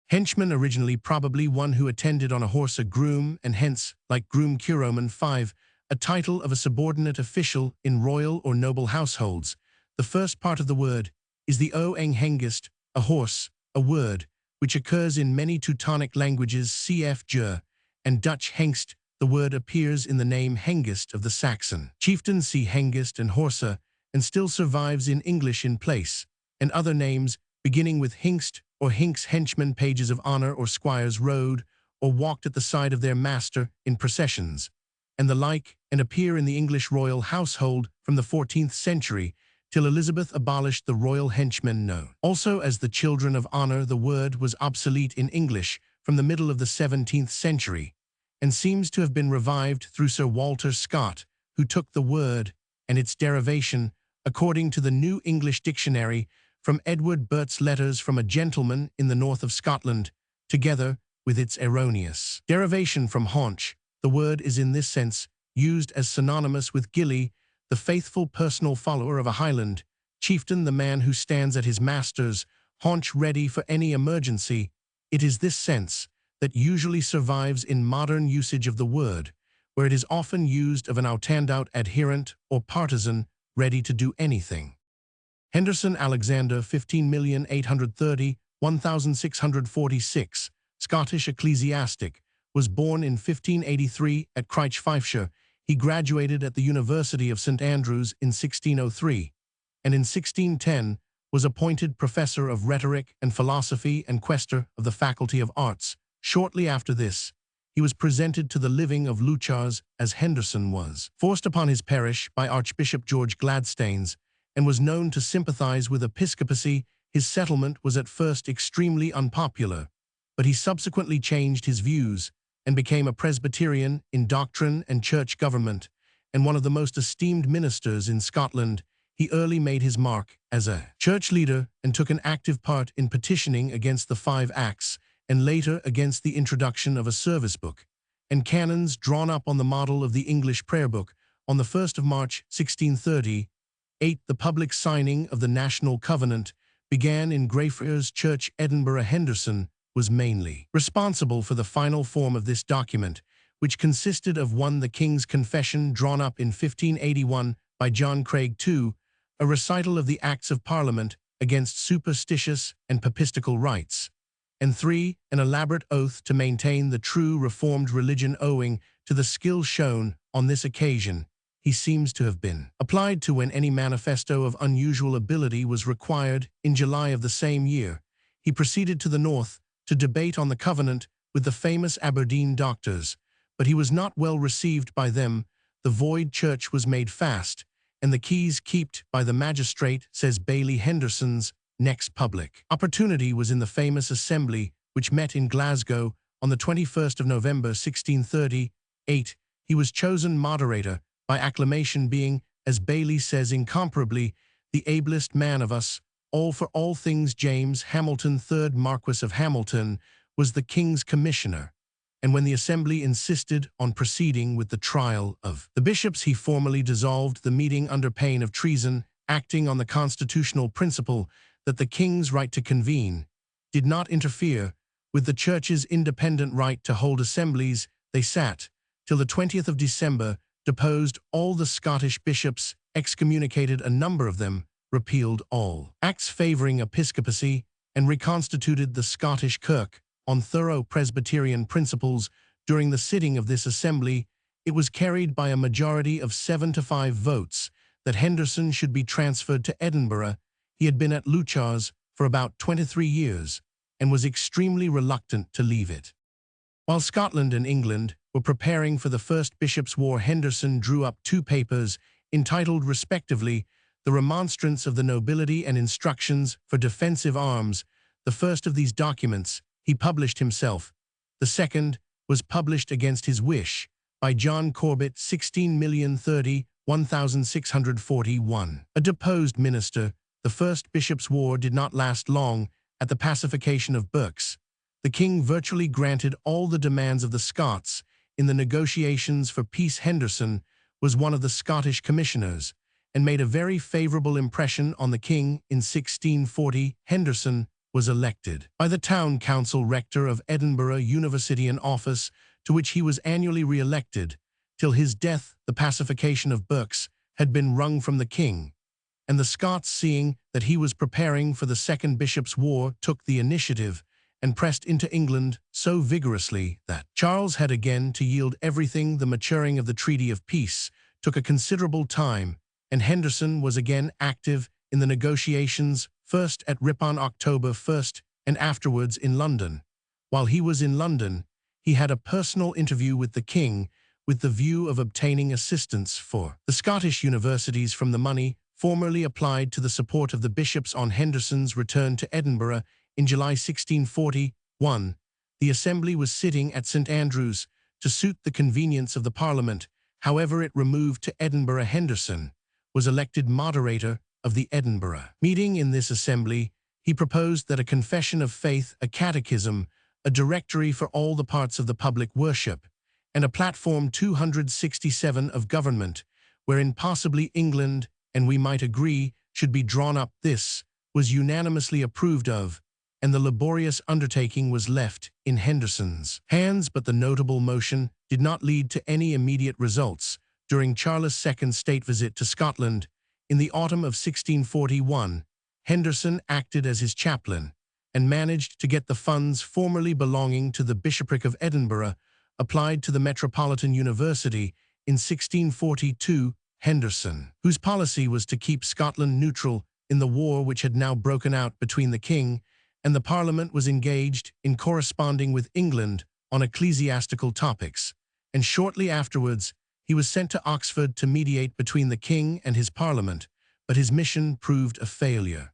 Henchman, originally probably one who attended on a horse, a groom, and hence, like groom, curoman. 5. A title of a subordinate official in royal or noble households. The first part of the word is the o-eng hengist, a horse, a word which occurs in many Teutonic languages, cf. Ger, and Dutch hengst. The word appears in the name hengist of the Saxon chieftain, see hengist and horsa, and still survives in English in place, and other names beginning with hingst or hinks. Henchmen, pages of honor or squires, rode or walked at the side of their master in processions, and the like, and appear in the English royal household from the 14th century till Elizabeth abolished the royal henchmen, known also as the children of honor. The word was obsolete in English from the middle of the 17th century, and seems to have been revived through Sir Walter Scott, who took the word and its derivation, according to the New English Dictionary, from Edward Burt's Letters from a Gentleman in the North of Scotland, together with its erroneous derivation from haunch. The word is in this sense used as synonymous with gillie, the faithful personal follower of a Highland chieftain, the man who stands at his master's haunch ready for any emergency. It is this sense that usually survives in modern usage of the word, where it is often used of an outanded adherent or partisan ready to do anything. Henderson Alexander, 15,830,1646, Scottish ecclesiastic, was born in 1583 at Craich, Fifeshire. He graduated at the University of St Andrews in 1603, and in 1610 was appointed professor of rhetoric and philosophy and quaestor of the Faculty of Arts. Shortly after this, he was presented to the living of Leuchars, as Henderson was forced upon his parish by Archbishop George Gladstanes, and was known to sympathize with episcopacy. His settlement was at first extremely unpopular, but he subsequently changed his views and became a Presbyterian in doctrine and church government, and one of the most esteemed ministers in Scotland. He early made his mark as a church leader and took an active part in petitioning against the 5 Acts, and later against the introduction of a service book and canons drawn up on the model of the English prayer book. On the 1st of March, 1638, the public signing of the National Covenant began in Greyfriars Church, Edinburgh. Henderson was mainly responsible for the final form of this document, which consisted of 1. The King's Confession, drawn up in 1581 by John Craig; 2. A recital of the Acts of Parliament against superstitious and papistical rites; and 3. An elaborate oath to maintain the true Reformed religion. Owing to the skill shown on this occasion, he seems to have been applied to when any manifesto of unusual ability was required. In July of the same year, he proceeded to the north to debate on the Covenant with the famous Aberdeen doctors, but he was not well received by them. The void church was made fast, and the keys kept by the magistrate, says Bailey. Henderson's next public opportunity was in the famous assembly which met in Glasgow on the 21st of November, 1638. He was chosen moderator by acclamation, being, as Bailey says, incomparably the ablest man of us all for all things. James Hamilton, 3rd Marquess of Hamilton, was the King's commissioner, and when the assembly insisted on proceeding with the trial of the bishops, he formally dissolved the meeting under pain of treason, acting on the constitutional principle that the king's right to convene did not interfere with the church's independent right to hold assemblies. They sat till the 20th of December, deposed all the Scottish bishops, excommunicated a number of them, repealed all acts favoring episcopacy, and reconstituted the Scottish Kirk on thorough Presbyterian principles. During the sitting of this assembly, it was carried by a majority of 7 to 5 votes that Henderson should be transferred to Edinburgh. He had been at Leuchars for about 23 years and was extremely reluctant to leave it. While Scotland and England were preparing for the First Bishops' War, Henderson drew up two papers entitled respectively The Remonstrance of the Nobility and Instructions for Defensive Arms. The first of these documents he published himself. The second was published against his wish by John Corbett, 1630–1641. A deposed minister, the First Bishops' War did not last long. At the pacification of Berks, the king virtually granted all the demands of the Scots. In the negotiations for peace, Henderson was one of the Scottish commissioners and made a very favorable impression on the king. In 1640, Henderson was elected by the town council rector of Edinburgh University, an office to which he was annually re-elected. Till his death, the pacification of Berks had been wrung from the king, and the Scots, seeing that he was preparing for the Second Bishops' War, took the initiative and pressed into England so vigorously that Charles had again to yield everything. The maturing of the Treaty of Peace took a considerable time, and Henderson was again active in the negotiations, first at Ripon October 1st and afterwards in London. While he was in London, he had a personal interview with the king with the view of obtaining assistance for the Scottish universities from the money formerly applied to the support of the bishops. On Henderson's return to Edinburgh in July 1641, the Assembly was sitting at St. Andrews to suit the convenience of the Parliament. However, it removed to Edinburgh. Henderson was elected moderator of the Edinburgh meeting. In this assembly, he proposed that a confession of faith, a catechism, a directory for all the parts of the public worship, and a platform 267 of government, wherein possibly England and we might agree, should be drawn up. This was unanimously approved of, and the laborious undertaking was left in Henderson's hands. But the notable motion did not lead to any immediate results. During Charles II's state visit to Scotland in the autumn of 1641, Henderson acted as his chaplain and managed to get the funds formerly belonging to the Bishopric of Edinburgh applied to the Metropolitan University. In 1642, Henderson, whose policy was to keep Scotland neutral in the war which had now broken out between the king and the Parliament, was engaged in corresponding with England on ecclesiastical topics, and shortly afterwards he was sent to Oxford to mediate between the king and his Parliament, but his mission proved a failure.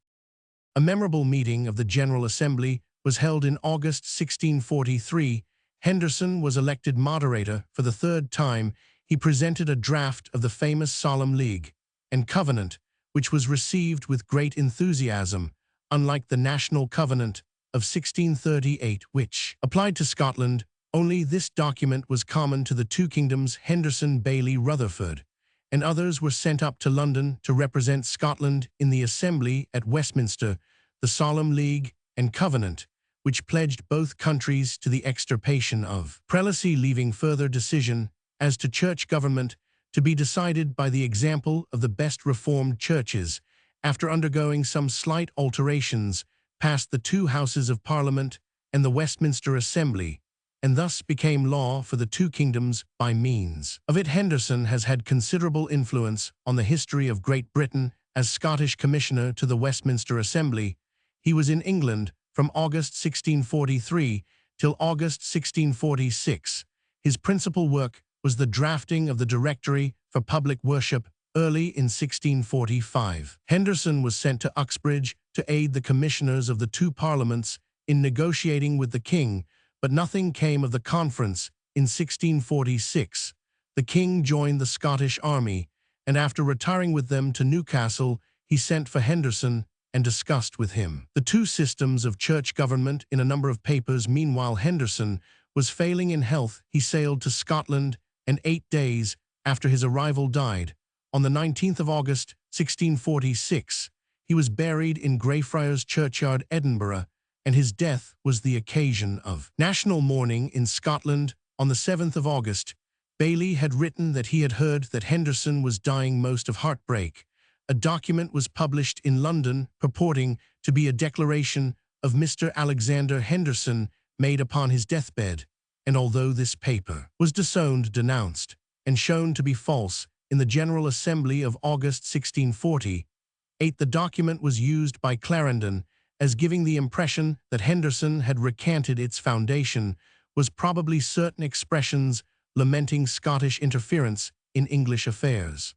A memorable meeting of the General Assembly was held in August 1643. Henderson was elected moderator for the third time. He presented a draft of the famous Solemn League and Covenant, which was received with great enthusiasm, unlike the National Covenant of 1638, which applied to Scotland only. This document was common to the two kingdoms. Henderson, Bailey, Rutherford, and others were sent up to London to represent Scotland in the Assembly at Westminster. The Solemn League and Covenant, which pledged both countries to the extirpation of prelacy, leaving further decision as to church government to be decided by the example of the best reformed churches, after undergoing some slight alterations, passed the two Houses of Parliament and the Westminster Assembly, and thus became law for the two kingdoms. By means of it, Henderson has had considerable influence on the history of Great Britain. As Scottish Commissioner to the Westminster Assembly, he was in England from August 1643 till August 1646. His principal work was the drafting of the Directory for Public Worship. Early in 1645, Henderson was sent to Uxbridge to aid the commissioners of the two parliaments in negotiating with the king, but nothing came of the conference. In 1646, the king joined the Scottish army, and after retiring with them to Newcastle, he sent for Henderson and discussed with him the two systems of church government in a number of papers. Meanwhile, Henderson was failing in health. He sailed to Scotland, and 8 days after his arrival died. On the 19th of August, 1646, he was buried in Greyfriars Churchyard, Edinburgh, and his death was the occasion of national mourning in Scotland. On the 7th of August, Bailey had written that he had heard that Henderson was dying most of heartbreak. A document was published in London purporting to be a declaration of Mr. Alexander Henderson made upon his deathbed, and although this paper was disowned, denounced, and shown to be false, in the General Assembly of August 1640. The document was used by Clarendon as giving the impression that Henderson had recanted its foundation was probably certain expressions lamenting Scottish interference in English affairs.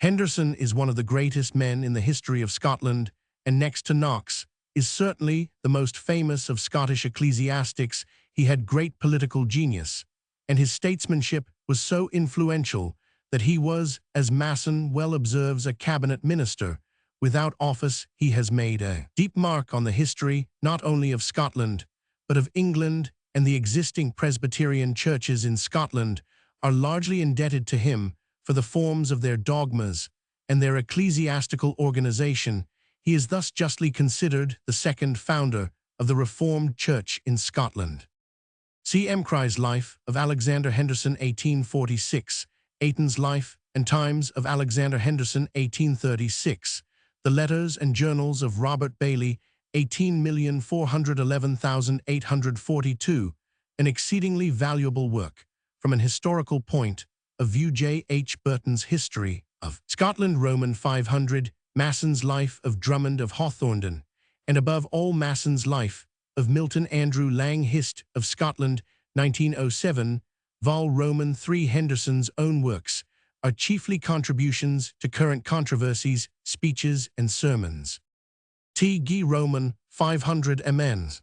Henderson is one of the greatest men in the history of Scotland, and next to Knox, is certainly the most famous of Scottish ecclesiastics. He had great political genius, and his statesmanship was so influential that he was, as Masson well observes, a cabinet minister. Without office, he has made a deep mark on the history not only of Scotland, but of England, and the existing Presbyterian churches in Scotland are largely indebted to him for the forms of their dogmas and their ecclesiastical organization. He is thus justly considered the second founder of the Reformed Church in Scotland. C. M. Cry's Life of Alexander Henderson 1846, Ayton's Life and Times of Alexander Henderson 1836, The Letters and Journals of Robert Bailey 18,411,842, an exceedingly valuable work, from an historical point of view. J. H. Burton's History of Scotland Roman 500, Masson's Life of Drummond of Hawthornden, and above all Masson's Life of Milton Andrew Lang Hist of Scotland 1907, Vol. Roman 3. Henderson's own works are chiefly contributions to current controversies, speeches, and sermons. T. G. Roman 500 MNs.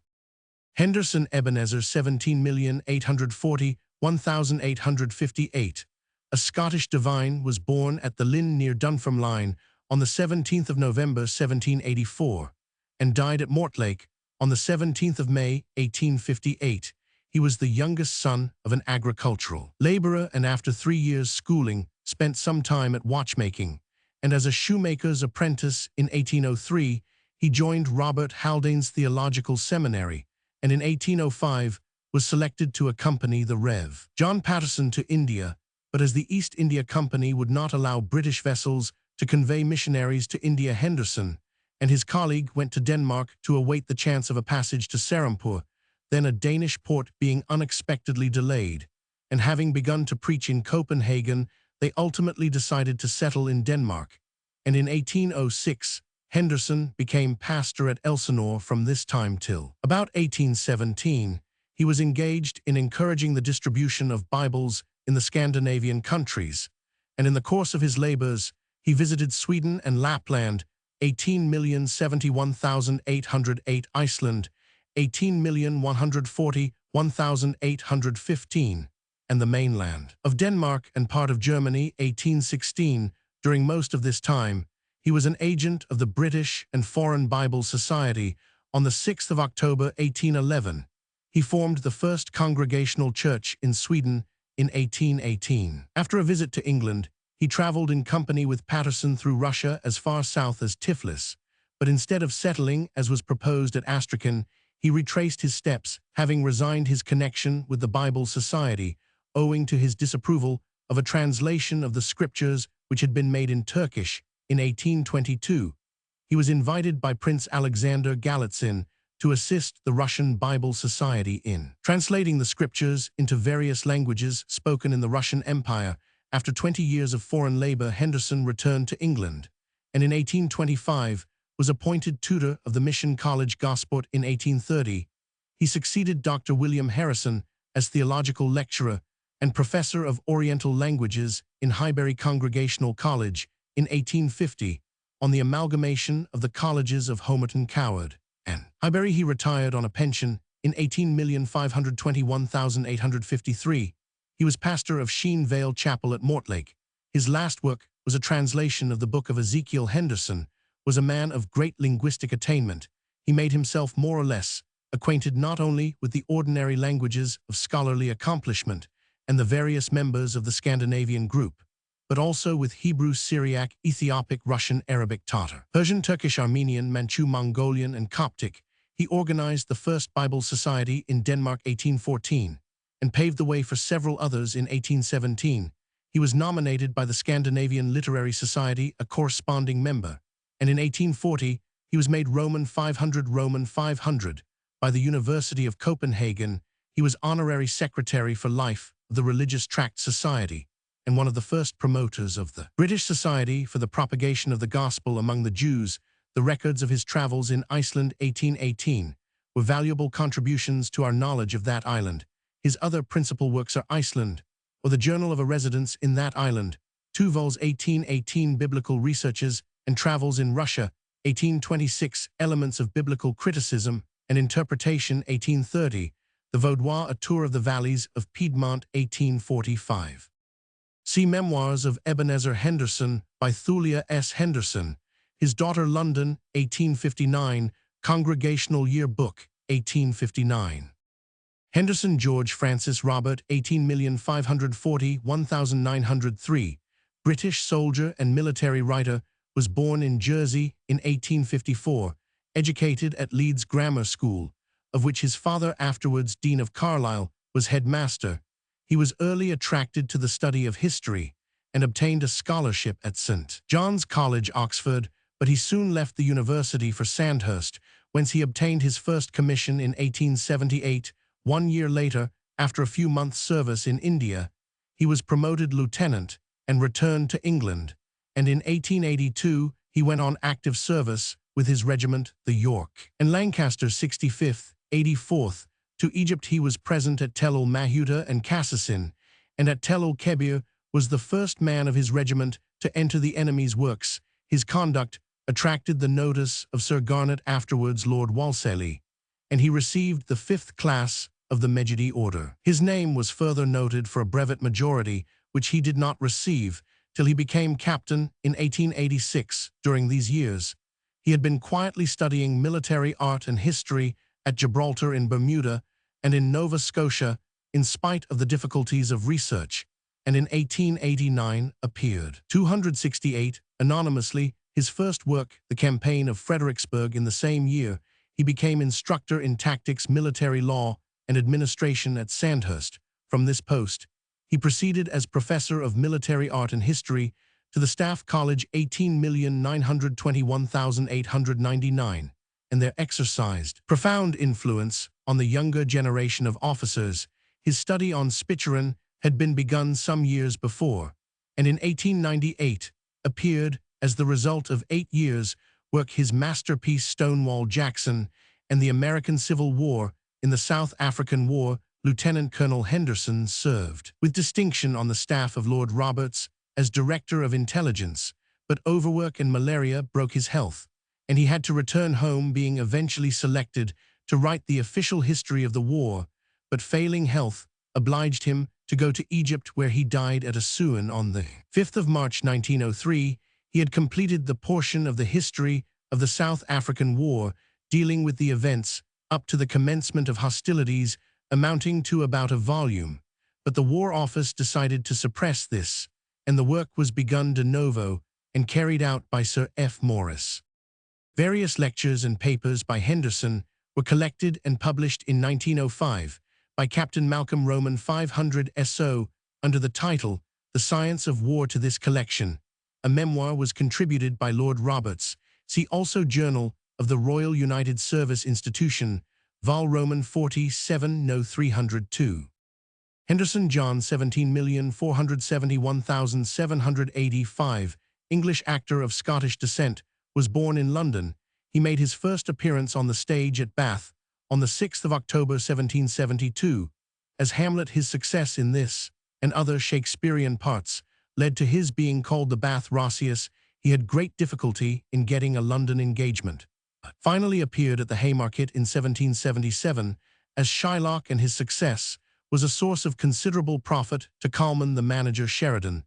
Henderson Ebenezer 17,840,1858. A Scottish divine, was born at the Lynn near Dunfermline on the 17th of November 1784, and died at Mortlake on the 17th of May 1858. He was the youngest son of an agricultural laborer, and after 3 years' schooling, spent some time at watchmaking, and as a shoemaker's apprentice in 1803, he joined Robert Haldane's Theological Seminary, and in 1805 was selected to accompany the Rev. John Patterson to India, but as the East India Company would not allow British vessels to convey missionaries to India, Henderson and his colleague went to Denmark to await the chance of a passage to Serampore, then a Danish port being unexpectedly delayed, and having begun to preach in Copenhagen, they ultimately decided to settle in Denmark, and in 1806, Henderson became pastor at Elsinore. From this time till about 1817, he was engaged in encouraging the distribution of Bibles in the Scandinavian countries, and in the course of his labors, he visited Sweden and Lapland, 18,071,808, Iceland, 18,141,815, and the mainland of Denmark and part of Germany, 1816. During most of this time, he was an agent of the British and Foreign Bible Society. On the 6th of October 1811, he formed the first Congregational Church in Sweden in 1818. After a visit to England, he traveled in company with Patterson through Russia as far south as Tiflis, but instead of settling, as was proposed, at Astrakhan, he retraced his steps, having resigned his connection with the Bible Society, owing to his disapproval of a translation of the Scriptures which had been made in Turkish in 1822. He was invited by Prince Alexander Galitzin to assist the Russian Bible Society in translating the Scriptures into various languages spoken in the Russian Empire. After 20 years of foreign labor, Henderson returned to England, and in 1825 was appointed tutor of the Mission College Gosport. In 1830, he succeeded Dr. William Harrison as theological lecturer and professor of Oriental languages in Highbury Congregational College. In 1850, on the amalgamation of the colleges of Homerton, Coward, and Highbury, he retired on a pension in 18,521,853. He was pastor of Sheen Vale Chapel at Mortlake. His last work was a translation of the Book of Ezekiel. Henderson was a man of great linguistic attainment. He made himself more or less acquainted not only with the ordinary languages of scholarly accomplishment and the various members of the Scandinavian group, but also with Hebrew, Syriac, Ethiopic, Russian, Arabic, Tatar, Persian, Turkish, Armenian, Manchu, Mongolian, and Coptic. He organized the first Bible Society in Denmark 1814 and paved the way for several others in 1817. He was nominated by the Scandinavian Literary Society, a corresponding member, and in 1840 he was made Roman 500 by the University of Copenhagen. He was honorary secretary for life of the Religious Tract Society, and one of the first promoters of the British Society for the Propagation of the Gospel among the Jews. The records of his travels in Iceland 1818 were valuable contributions to our knowledge of that island. His other principal works are Iceland, or the Journal of a Residence in that Island, 2 vols 1818 Biblical Researches and Travels in Russia, 1826 Elements of Biblical Criticism and Interpretation 1830, The Vaudois, A Tour of the Valleys of Piedmont 1845. See Memoirs of Ebenezer Henderson by Thulia S. Henderson, His Daughter London, 1859, Congregational Year Book, 1859. Henderson George Francis Robert, 18,540,1903, British soldier and military writer, was born in Jersey in 1854, educated at Leeds Grammar School, of which his father, afterwards Dean of Carlisle, was headmaster. He was early attracted to the study of history and obtained a scholarship at St. John's College, Oxford, but he soon left the university for Sandhurst, whence he obtained his first commission in 1878. 1 year later, after a few months' service in India, he was promoted lieutenant and returned to England, and in 1882 he went on active service with his regiment, the York and Lancaster 65th, 84th. To Egypt he was present at Tel el-Mahuta and Kassasin, and at Tel el-Kebir was the first man of his regiment to enter the enemy's works. His conduct attracted the notice of Sir Garnet, afterwards Lord Wolseley, and he received the 5th class of the Mejidi Order. His name was further noted for a brevet majority, which he did not receive till he became captain in 1886. During these years, he had been quietly studying military art and history at Gibraltar in Bermuda and in Nova Scotia, in spite of the difficulties of research, and in 1889 appeared 268, anonymously, his first work, The Campaign of Fredericksburg. In the same year, he became instructor in tactics, military law, and administration at Sandhurst. From this post, he proceeded as professor of military art and history to the Staff College, 18,921,899, and there exercised profound influence on the younger generation of officers. His study on Spicheren had been begun some years before, and in 1898 appeared, as the result of 8 years' work, his masterpiece Stonewall Jackson and the American Civil War. In the South African War, Lieutenant Colonel Henderson served with distinction on the staff of Lord Roberts as Director of Intelligence, but overwork and malaria broke his health, and he had to return home, being eventually selected to write the official history of the war, but failing health obliged him to go to Egypt, where he died at Assuan on the 5th of March 1903. He had completed the portion of the history of the South African War, dealing with the events up to the commencement of hostilities, amounting to about a volume, but the War Office decided to suppress this, and the work was begun de novo and carried out by Sir F. Morris. Various lectures and papers by Henderson were collected and published in 1905 by Captain Malcolm Roman 500 SO under the title The Science of War. To this collection, a memoir was contributed by Lord Roberts. See also Journal of the Royal United Service Institution, Vol. Roman 47 No. 302. Henderson John, 17,471,785, English actor of Scottish descent, was born in London. He made his first appearance on the stage at Bath on the 6th of October 1772. As Hamlet, his success in this and other Shakespearean parts led to his being called the Bath Roscius. He had great difficulty in getting a London engagement. Finally appeared at the Haymarket in 1777 as Shylock, and his success was a source of considerable profit to Colman. The manager Sheridan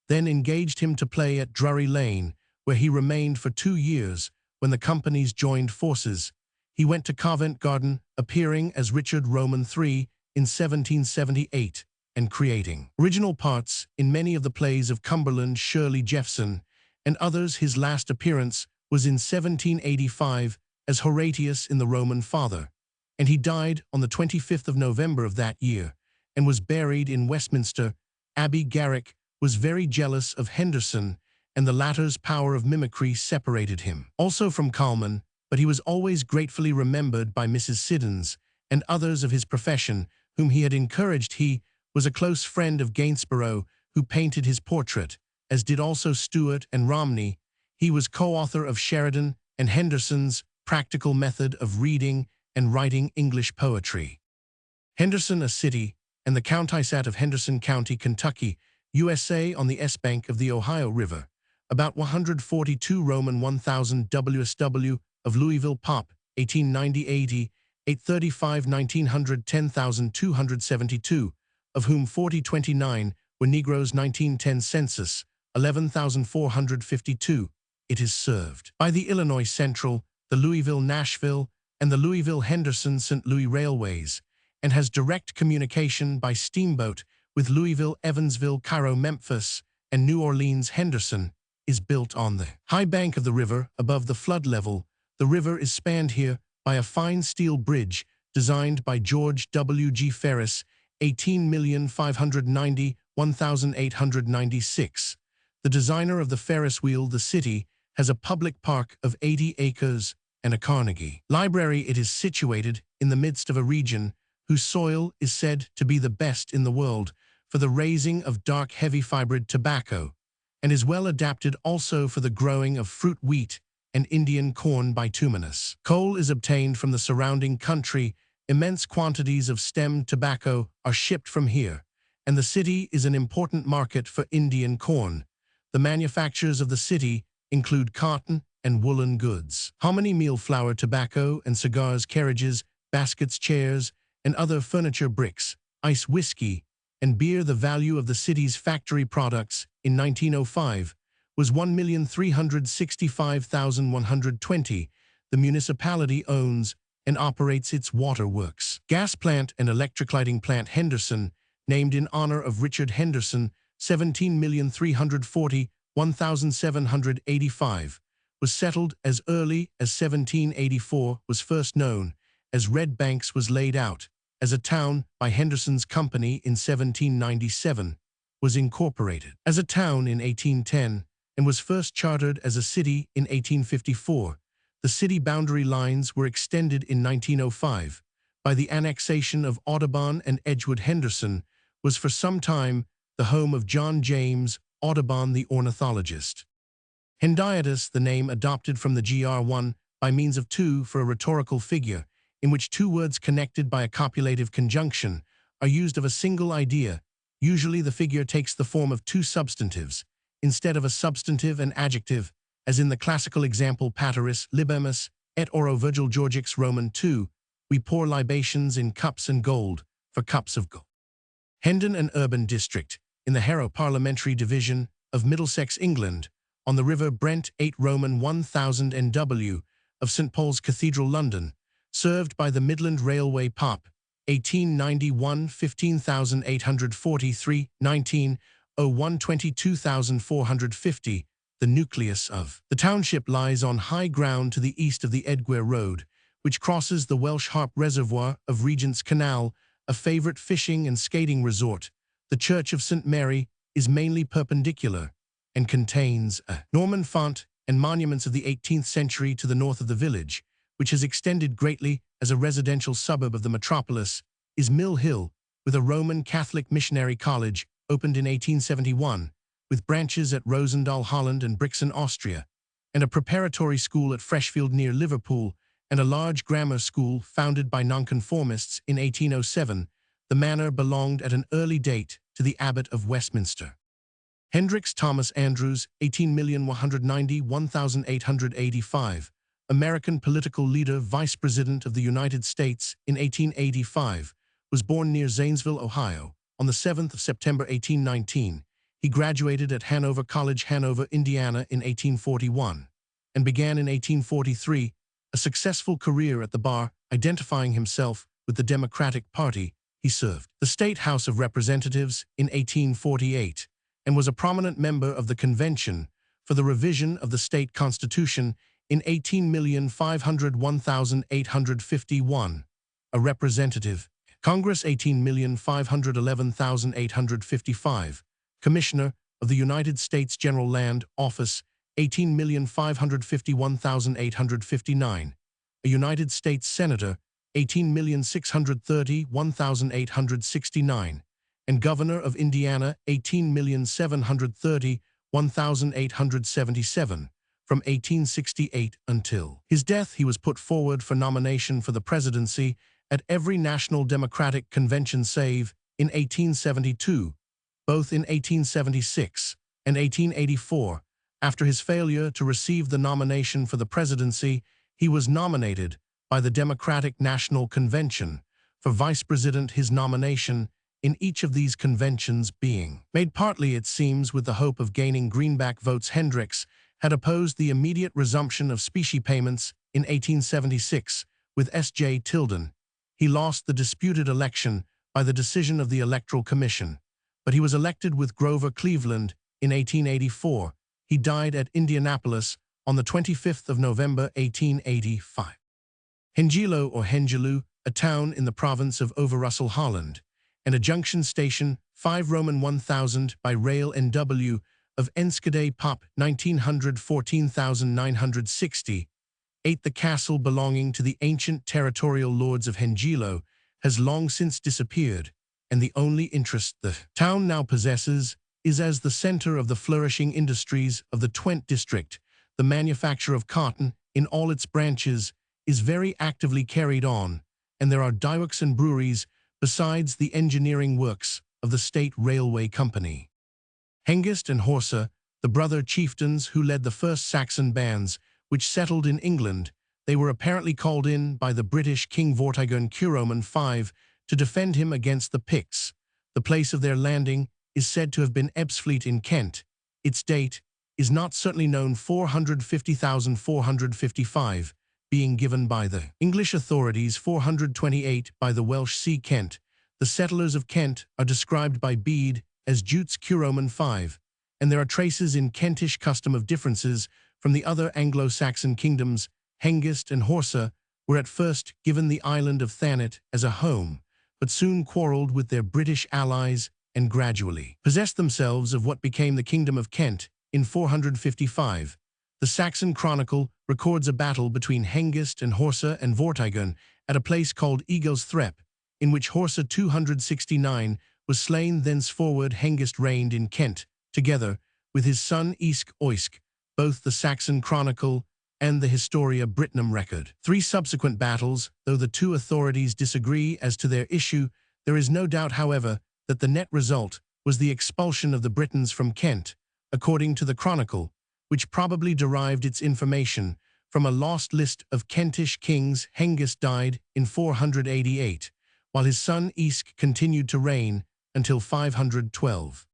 then engaged him to play at Drury Lane, where he remained for 2 years. When the companies joined forces, he went to Covent Garden, appearing as Richard Roman III in 1778 and creating original parts in many of the plays of Cumberland, Shirley Jeffson, and others. His last appearance was in 1785 as Horatius in The Roman Father, and he died on the 25th of November of that year and was buried in Westminster Abbey. Garrick was very jealous of Henderson, and the latter's power of mimicry separated him also from Colman, but he was always gratefully remembered by Mrs. Siddons and others of his profession, whom he had encouraged. He was a close friend of Gainsborough, who who painted his portrait, as did also Stewart and Romney. He was co-author of Sheridan and Henderson's Practical Method of Reading and Writing English Poetry. Henderson, a city, and the county-seat of Henderson County, Kentucky, USA, on the S-bank of the Ohio River, about 142 Roman 1000 WSW of Louisville Pop, 1890-80, 835 1900 10,272, of whom 4029 were Negroes. 1910 census, 11,452. It is served by the Illinois Central, the Louisville-Nashville, and the Louisville-Henderson-St. Louis Railways, and has direct communication by steamboat with Louisville, Evansville, Cairo, Memphis, and New Orleans. Henderson is built on the high bank of the river above the flood level. The river is spanned here by a fine steel bridge designed by George W. G. Ferris, 18,590,1896. The designer of the Ferris wheel. The city has a public park of 80 acres and a Carnegie Library. It is situated in the midst of a region whose soil is said to be the best in the world for the raising of dark, heavy fibered tobacco, and is well adapted also for the growing of fruit, wheat, and Indian corn. Bituminous coal is obtained from the surrounding country. Immense quantities of stem tobacco are shipped from here, and the city is an important market for Indian corn. The manufactures of the city include cotton and woolen goods, hominy, meal, flour, tobacco, and cigars, carriages, baskets, chairs, and other furniture, bricks, ice, whiskey, and beer. The value of the city's factory products in 1905 was $1,365,120. The municipality owns and operates its water works, gas plant, and electric lighting plant. Henderson, named in honor of Richard Henderson, 17,340,1785, was settled as early as 1784. Was first known as Red Banks. Was laid out as a town by Henderson's company in 1797, was incorporated as a town in 1810, and was first chartered as a city in 1854. The city boundary lines were extended in 1905 by the annexation of Audubon and Edgewood. Henderson was for some time the home of John James Audubon, the ornithologist. Hendiatus, the name adopted from the gr1 by means of two for a rhetorical figure, in which two words connected by a copulative conjunction are used of a single idea. Usually the figure takes the form of two substantives, instead of a substantive and adjective, as in the classical example Pateris, libemus, et oro Virgil Georgix. Roman 2, we pour libations in cups and gold, for cups of gold. Hendon, an urban district, in the Harrow parliamentary division of Middlesex, England, on the River Brent. 8 Roman 1000 NW, of St. Paul's Cathedral, London, served by the Midland Railway. Pop, 1891, 15,843, 1901, 22,450. The nucleus of the township lies on high ground to the east of the Edgware Road, which crosses the Welsh Harp Reservoir of Regent's Canal, a favorite fishing and skating resort. The Church of St. Mary is mainly perpendicular and contains a Norman font and monuments of the 18th century. To the north of the village, which has extended greatly as a residential suburb of the metropolis, is Mill Hill, with a Roman Catholic missionary college opened in 1871, with branches at Roosendaal, Holland, and Brixen, Austria, and a preparatory school at Freshfield near Liverpool, and a large grammar school founded by nonconformists in 1807. The manor belonged at an early date to the Abbot of Westminster. Hendricks Thomas Andrews, 18,190,1885, American political leader, Vice President of the United States in 1885, was born near Zanesville, Ohio, on the 7th of September 1819. He graduated at Hanover College, Hanover, Indiana in 1841, and began in 1843 a successful career at the bar, identifying himself with the Democratic Party. He served the State House of Representatives in 1848 and was a prominent member of the Convention for the Revision of the State Constitution in 18,501,851, a representative, Congress 18,511,855, Commissioner of the United States General Land Office 18,551,859, a United States Senator 18,631,869, and governor of Indiana 18,730,1877. From 1868 until his death, he was put forward for nomination for the presidency at every national Democratic convention save in 1872, both in 1876 and 1884. After his failure to receive the nomination for the presidency, he was nominated by the Democratic National Convention for vice president, his nomination in each of these conventions being made partly, it seems, with the hope of gaining greenback votes. Hendricks had opposed the immediate resumption of specie payments in 1876 with S.J. Tilden. He lost the disputed election by the decision of the Electoral Commission, but he was elected with Grover Cleveland in 1884. He died at Indianapolis on the 25th of November, 1885. Hengelo or Hengelu, a town in the province of Overijssel, Holland, and a junction station, 5 Roman 1000 by rail NW of Enschede Pop 1900 14,960. 8. The castle belonging to the ancient territorial lords of Hengelo has long since disappeared, and the only interest the town now possesses is as the center of the flourishing industries of the Twente district. The manufacture of cotton, in all its branches, is very actively carried on, and there are dyeworks and breweries, besides the engineering works of the State Railway Company. Hengist and Horsa, the brother chieftains who led the first Saxon bands which settled in England, they were apparently called in by the British King Vortigern Curoman V to defend him against the Picts. The place of their landing is said to have been Ebbsfleet in Kent. Its date is not certainly known. 450,455, being given by the English authorities, 428 by the Welsh Sea Kent. The settlers of Kent are described by Bede as Jutes Curoman V, and there are traces in Kentish custom of differences from the other Anglo-Saxon kingdoms. Hengist and Horsa were at first given the island of Thanet as a home, but soon quarreled with their British allies and gradually possessed themselves of what became the Kingdom of Kent in 455. The Saxon Chronicle records a battle between Hengist and Horsa and Vortigern at a place called Eaglesthrep, in which Horsa 269 was slain. Thenceforward Hengist reigned in Kent, together with his son Esk Oisk. Both the Saxon Chronicle and the Historia Brittonum record 3 subsequent battles. Though the two authorities disagree as to their issue, there is no doubt, however, that the net result was the expulsion of the Britons from Kent, according to the Chronicle, which probably derived its information from a lost list of Kentish kings. Hengist died in 488, while his son Esk continued to reign until 512.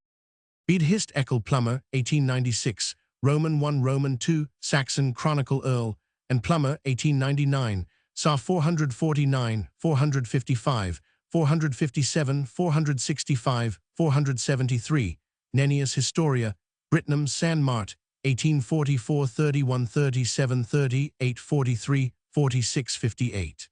Bede Hist Ekel Plummer, 1896, Roman 1 Roman 2, Saxon Chronicle Earl, and Plummer, 1899, saw 449, 455, 457, 465, 473, Nennius Historia, Brittonum San Mart, 1844, 31, 37, 30, 843, 46, 58.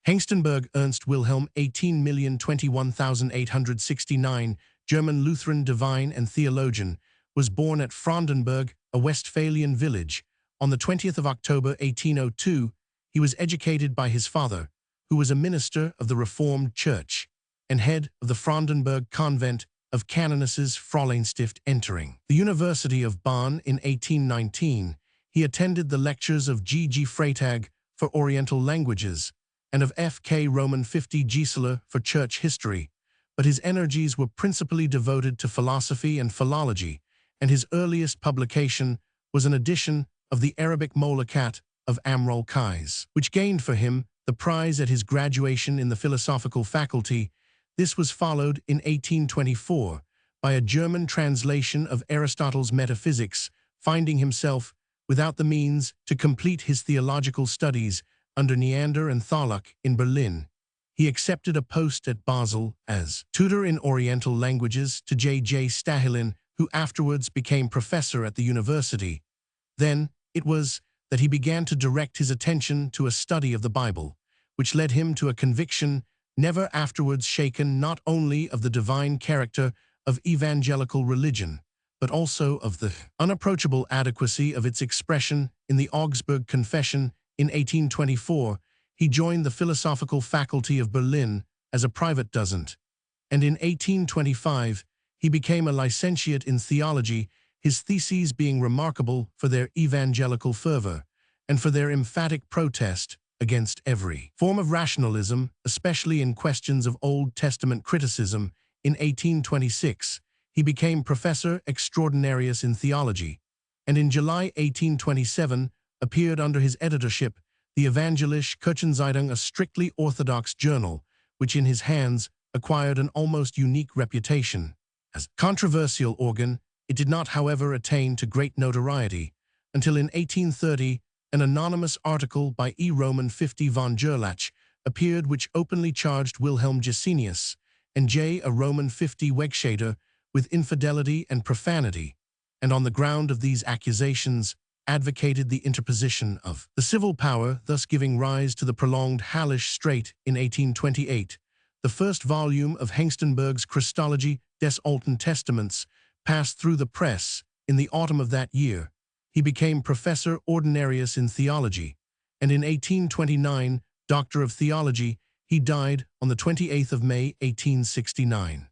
Hengstenberg Ernst Wilhelm, 18,021,869, German Lutheran divine and theologian, was born at Frondenberg, a Westphalian village. On the 20th of October, 1802, he was educated by his father, who was a minister of the Reformed Church and head of the Frondenberg convent of canonesses Fräuleinstift. Entering the University of Bonn in 1819, he attended the lectures of G. G. Freytag for Oriental Languages and of F. K. Roman 50 Giesler for Church History, but his energies were principally devoted to philosophy and philology, and his earliest publication was an edition of the Arabic Molakat of Amrul Kais, which gained for him the prize at his graduation in the philosophical faculty. This was followed in 1824 by a German translation of Aristotle's Metaphysics. Finding himself without the means to complete his theological studies under Neander and Tholuck in Berlin, he accepted a post at Basel as tutor in Oriental languages to J. J. Stahilin, who afterwards became professor at the university. Then it was that he began to direct his attention to a study of the Bible, which led him to a conviction never afterwards shaken, not only of the divine character of evangelical religion, but also of the unapproachable adequacy of its expression in the Augsburg Confession. In 1824, he joined the philosophical faculty of Berlin as a private docent, and in 1825 he became a licentiate in theology, his theses being remarkable for their evangelical fervor and for their emphatic protest against every form of rationalism, especially in questions of Old Testament criticism. In 1826, he became professor extraordinarius in theology, and in July 1827 appeared under his editorship the Evangelische Kirchenzeitung, a strictly orthodox journal, which in his hands acquired an almost unique reputation. As a controversial organ, it did not, however, attain to great notoriety until in 1830 an anonymous article by E. Roman 50 von Gerlach appeared which openly charged Wilhelm Gesenius and J. a Roman 50 Wegscheder with infidelity and profanity, and on the ground of these accusations advocated the interposition of the civil power, thus giving rise to the prolonged Hallisch Strait in 1828. The first volume of Hengstenberg's Christology des Alten Testaments passed through the press in the autumn of that year. He became professor ordinarius in theology, and in 1829, doctor of theology. He died on the 28th of May, 1869.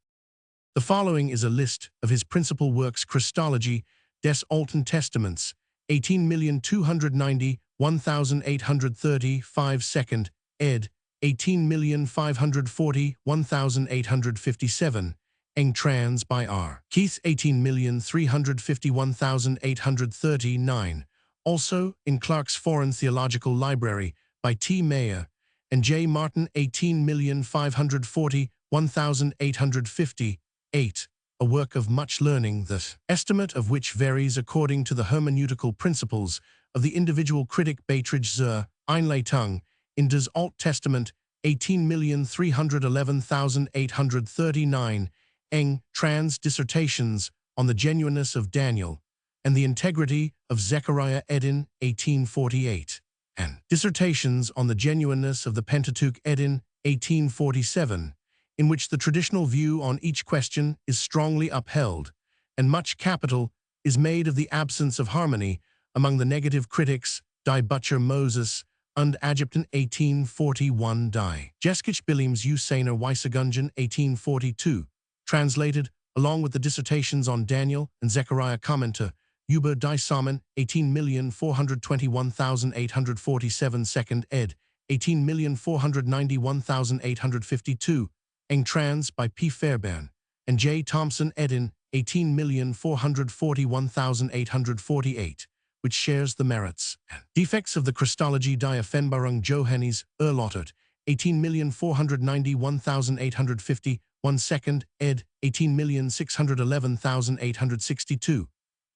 The following is a list of his principal works: Christology des Alten Testaments, 18,290,1835 second, ed. 18,540,1857, Eng trans by R. Keith, 18,351,839, also in Clark's Foreign Theological Library by T. Mayer and J. Martin, 18,540,1858, a work of much learning, the estimate of which varies according to the hermeneutical principles of the individual critic. Beiträge zur Einleitung in das Alt Testament, 18,311,839, Eng trans dissertations on the genuineness of Daniel and the integrity of Zechariah, Edin, 1848, and dissertations on the genuineness of the Pentateuch, Edin, 1847, in which the traditional view on each question is strongly upheld, and much capital is made of the absence of harmony among the negative critics. Die Butcher Moses und Ägypten, 1841. Die Geschichtbillims U. Seiner Weisagungen, 1842, translated, along with the dissertations on Daniel and Zechariah. Kommentar über die Samen, 18,421,847 second, ed. 18,491,852, Eng trans by P. Fairbairn and J. Thompson, Edin, 18,441,848, which shares the merits and defects of the Christology die Offenbarung Johannes, Erläutert, 18,491,851 second, ed. 18,611,862,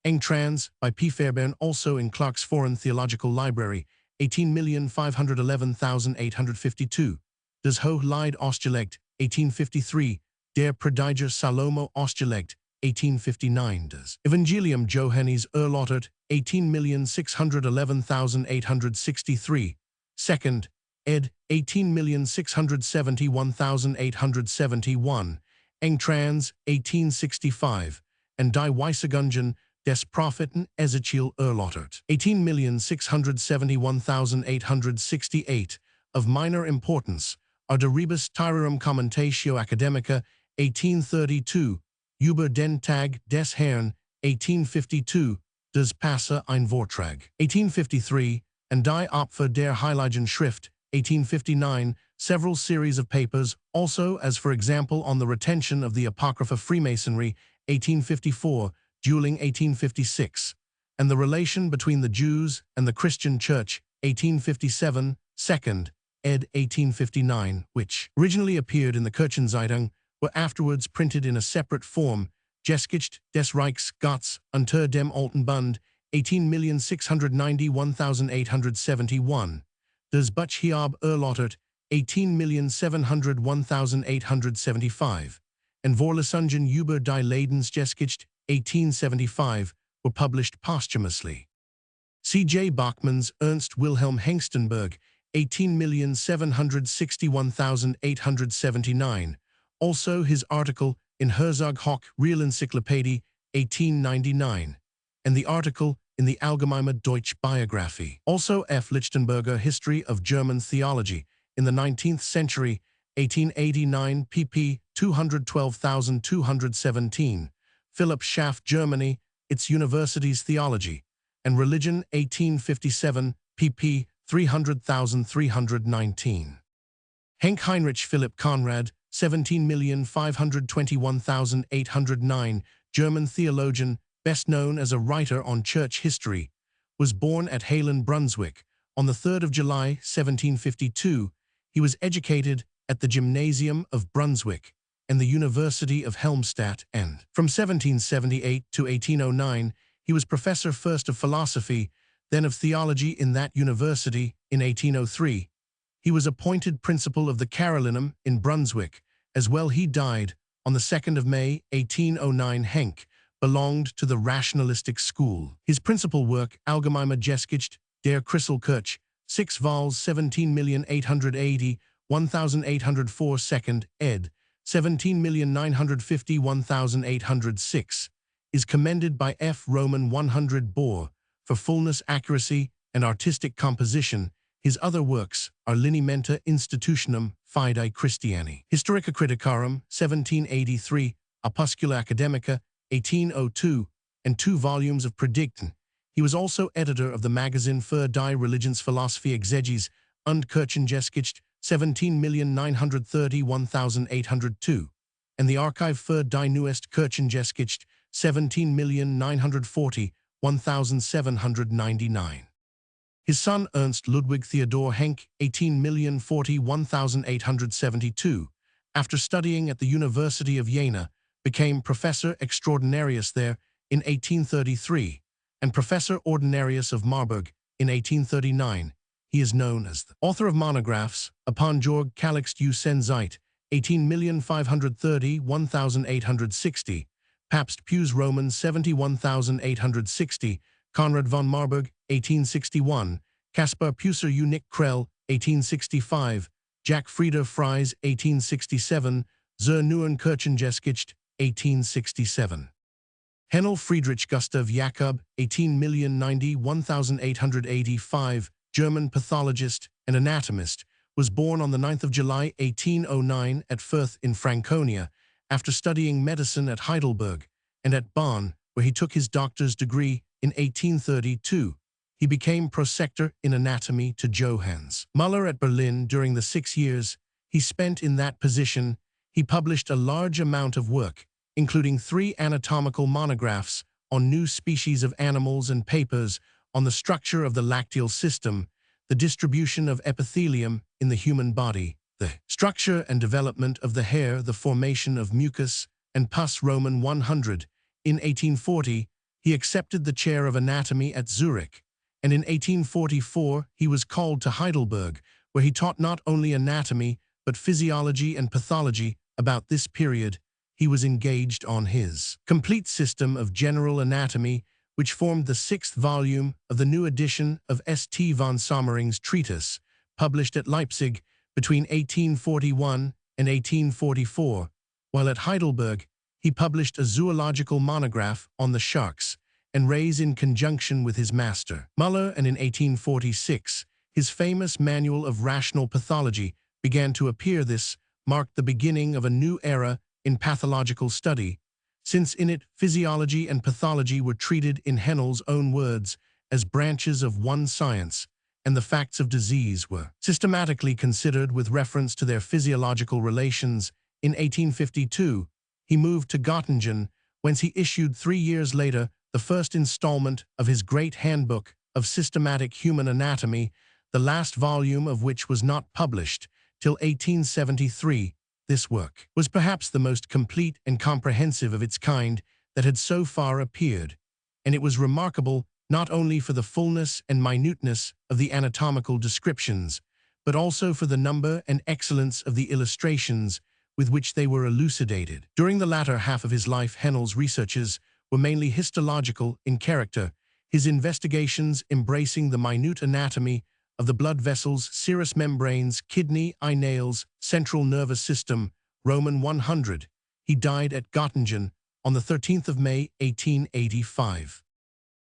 Eng trans by P. Fairbairn, also in Clark's Foreign Theological Library, 18,511,852, Das Hochlied Ausgelegt, 1853, Der Prediger Salomo Ausgelegt, 1859, Das Evangelium Johannes Erläutert, 18,611,863, second, ed. 18,671,871, Eng trans, 1865, and Die Weisagungen des Propheten Ezekiel Erläutert, 18,671,868, of minor importance are De Rebus Tyrerum Commentatio Academica, 1832, Über den Tag des Herrn, 1852, Das Passe ein Vortrag, 1853, and Die Opfer der Heiligen Schrift, 1859, several series of papers, also as for example on the retention of the Apocrypha Freemasonry, 1854, dueling 1856, and the relation between the Jews and the Christian Church, 1857, second, ed. 1859, which originally appeared in the Kirchenzeitung, were afterwards printed in a separate form, Geschichte des Reichs Gottes unter dem Alten Bund, 18,691,871, Das Buch Hiob Erläutert, 18,701,875, and Vorlesungen über die Leidensgeschichte, 1875, were published posthumously. C. J. Bachmann's Ernst Wilhelm Hengstenberg, 18,761,879, also his article in Herzog Hoch Real Encyclopaedia, 1899, and the article in the Allgemeine Deutsche Biographie. Also F. Lichtenberger History of German Theology in the 19th Century, 1889, pp. 212,217. Philip Schaff, Germany, Its Universities Theology and Religion, 1857, pp. 300,319. Henk Heinrich Philipp Conrad, 17,521,809, German theologian, best known as a writer on church history, was born at Halen, Brunswick, on the 3rd of July, 1752. He was educated at the Gymnasium of Brunswick and the University of Helmstadt, and from 1778 to 1809, he was professor first of philosophy, then of theology in that university. In 1803, he was appointed principal of the Carolinum in Brunswick. As well, he died on the 2nd of May, 1809. Henk belonged to the rationalistic school. His principal work, Allgemeine Geschichte der Christelkirche, 6 vols, 17,880, 1804, 2nd ed., 17,950, 1806, is commended by F. Roman 100 Bohr for fullness, accuracy, and artistic composition. His other works are Linimenta Institutionum Fidei Christiani, Historica Criticarum, 1783, Opuscula Academica, 1802, and 2 volumes of Predigten. He was also editor of the magazine für die Religionsphilosophie Exeges und Kirchengeschichte, 17,930, 1802, and the Archive für die Neueste Kirchengeschichte, 17,940, 1799. His son Ernst Ludwig Theodor Henk, 18,040, 1872, after studying at the University of Jena, became Professor Extraordinarius there in 1833 and Professor Ordinarius of Marburg in 1839. He is known as the author of monographs upon Georg Calixt U. Senzite, 18,530, 1860, Papst Pius Roman 71,860, Conrad von Marburg, 1861, Caspar Pusser U. Nick Krell, 1865, Jack Frieder Fries, 1867, Zur neuen Kirchengeschichte, 1867. Henel Friedrich Gustav Jakob, 18,090, 1885, German pathologist and anatomist, was born on the 9th of July, 1809 at Fürth in Franconia, after studying medicine at Heidelberg and at Bonn, where he took his doctor's degree in 1832. He became prosector in anatomy to Johannes Müller at Berlin. During the 6 years he spent in that position, he published a large amount of work, including 3 anatomical monographs on new species of animals and papers on the structure of the lacteal system, the distribution of epithelium in the human body, the structure and development of the hair, the formation of mucus and pus. Roman 100. In 1840, he accepted the chair of anatomy at Zurich, and in 1844 he was called to Heidelberg, where he taught not only anatomy but physiology and pathology. About this period, he was engaged on his complete system of general anatomy, which formed the 6th volume of the new edition of St. von Sommering's treatise, published at Leipzig between 1841 and 1844. While at Heidelberg, he published a zoological monograph on the sharks and rays in conjunction with his master, Müller, and in 1846, his famous Manual of Rational Pathology began to appear. This marked the beginning of a new era in pathological study, since in it physiology and pathology were treated, in Henel's own words, as branches of one science, and the facts of disease were systematically considered with reference to their physiological relations. In 1852, he moved to Göttingen, whence he issued 3 years later the first installment of his great handbook of systematic human anatomy, the last volume of which was not published till 1873. This work was perhaps the most complete and comprehensive of its kind that had so far appeared, and it was remarkable not only for the fullness and minuteness of the anatomical descriptions, but also for the number and excellence of the illustrations with which they were elucidated. During the latter half of his life, Henel's researches were mainly histological in character, his investigations embracing the minute anatomy of the blood vessels, serous membranes, kidney, eye nails, central nervous system. Roman 100. He died at Göttingen on the 13th of May, 1885.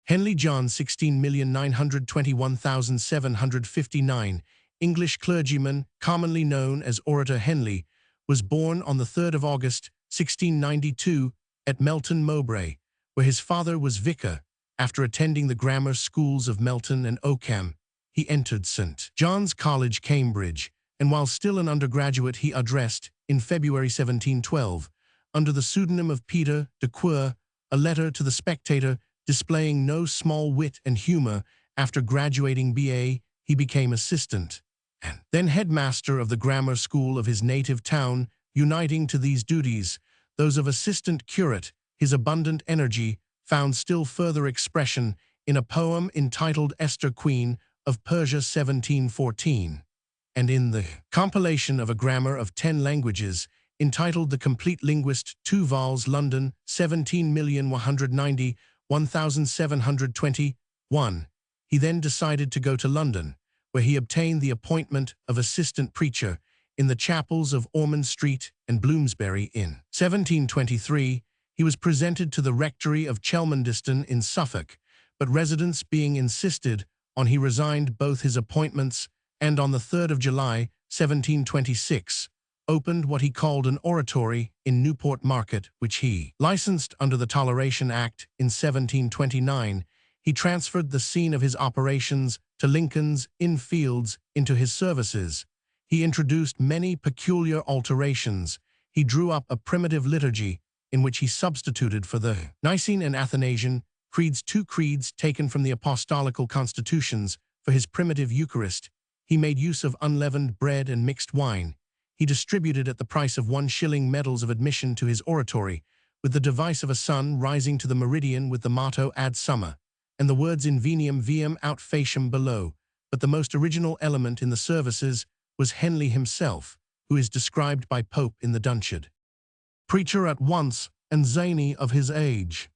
Henley John, 16,921,759, English clergyman, commonly known as Orator Henley, was born on the 3rd of August, 1692, at Melton Mowbray, where his father was vicar. After attending the grammar schools of Melton and Oakham, he entered St. John's College, Cambridge, and while still an undergraduate he addressed, in February 1712, under the pseudonym of Peter de Quer, a letter to the Spectator displaying no small wit and humor. After graduating B.A., he became assistant and then headmaster of the grammar school of his native town, uniting to these duties those of assistant curate. His abundant energy found still further expression in a poem entitled Esther, Queen of Persia 1714, and in the compilation of a grammar of 10 languages entitled The Complete Linguist, 2 vols, London, 17,190,1721. He then decided to go to London, where he obtained the appointment of assistant preacher in the chapels of Ormond Street and Bloomsbury. In 1723, he was presented to the rectory of Chelmondiston in Suffolk, but residence being insisted on, he resigned both his appointments and on the 3rd of July, 1726, opened what he called an oratory in Newport Market, which he licensed under the Toleration Act. In 1729, he transferred the scene of his operations to Lincoln's Inn Fields into his services. He introduced many peculiar alterations. He drew up a primitive liturgy in which he substituted for the Nicene and Athanasian creeds 2 creeds taken from the apostolical constitutions for his primitive Eucharist. He made use of unleavened bread and mixed wine. He distributed at the price of 1 shilling medals of admission to his oratory, with the device of a sun rising to the meridian with the motto Ad Summa, and the words Inveniam viam aut faciam below. But the most original element in the services was Henley himself, who is described by Pope in the Dunciad. Preacher at once and zany of his age,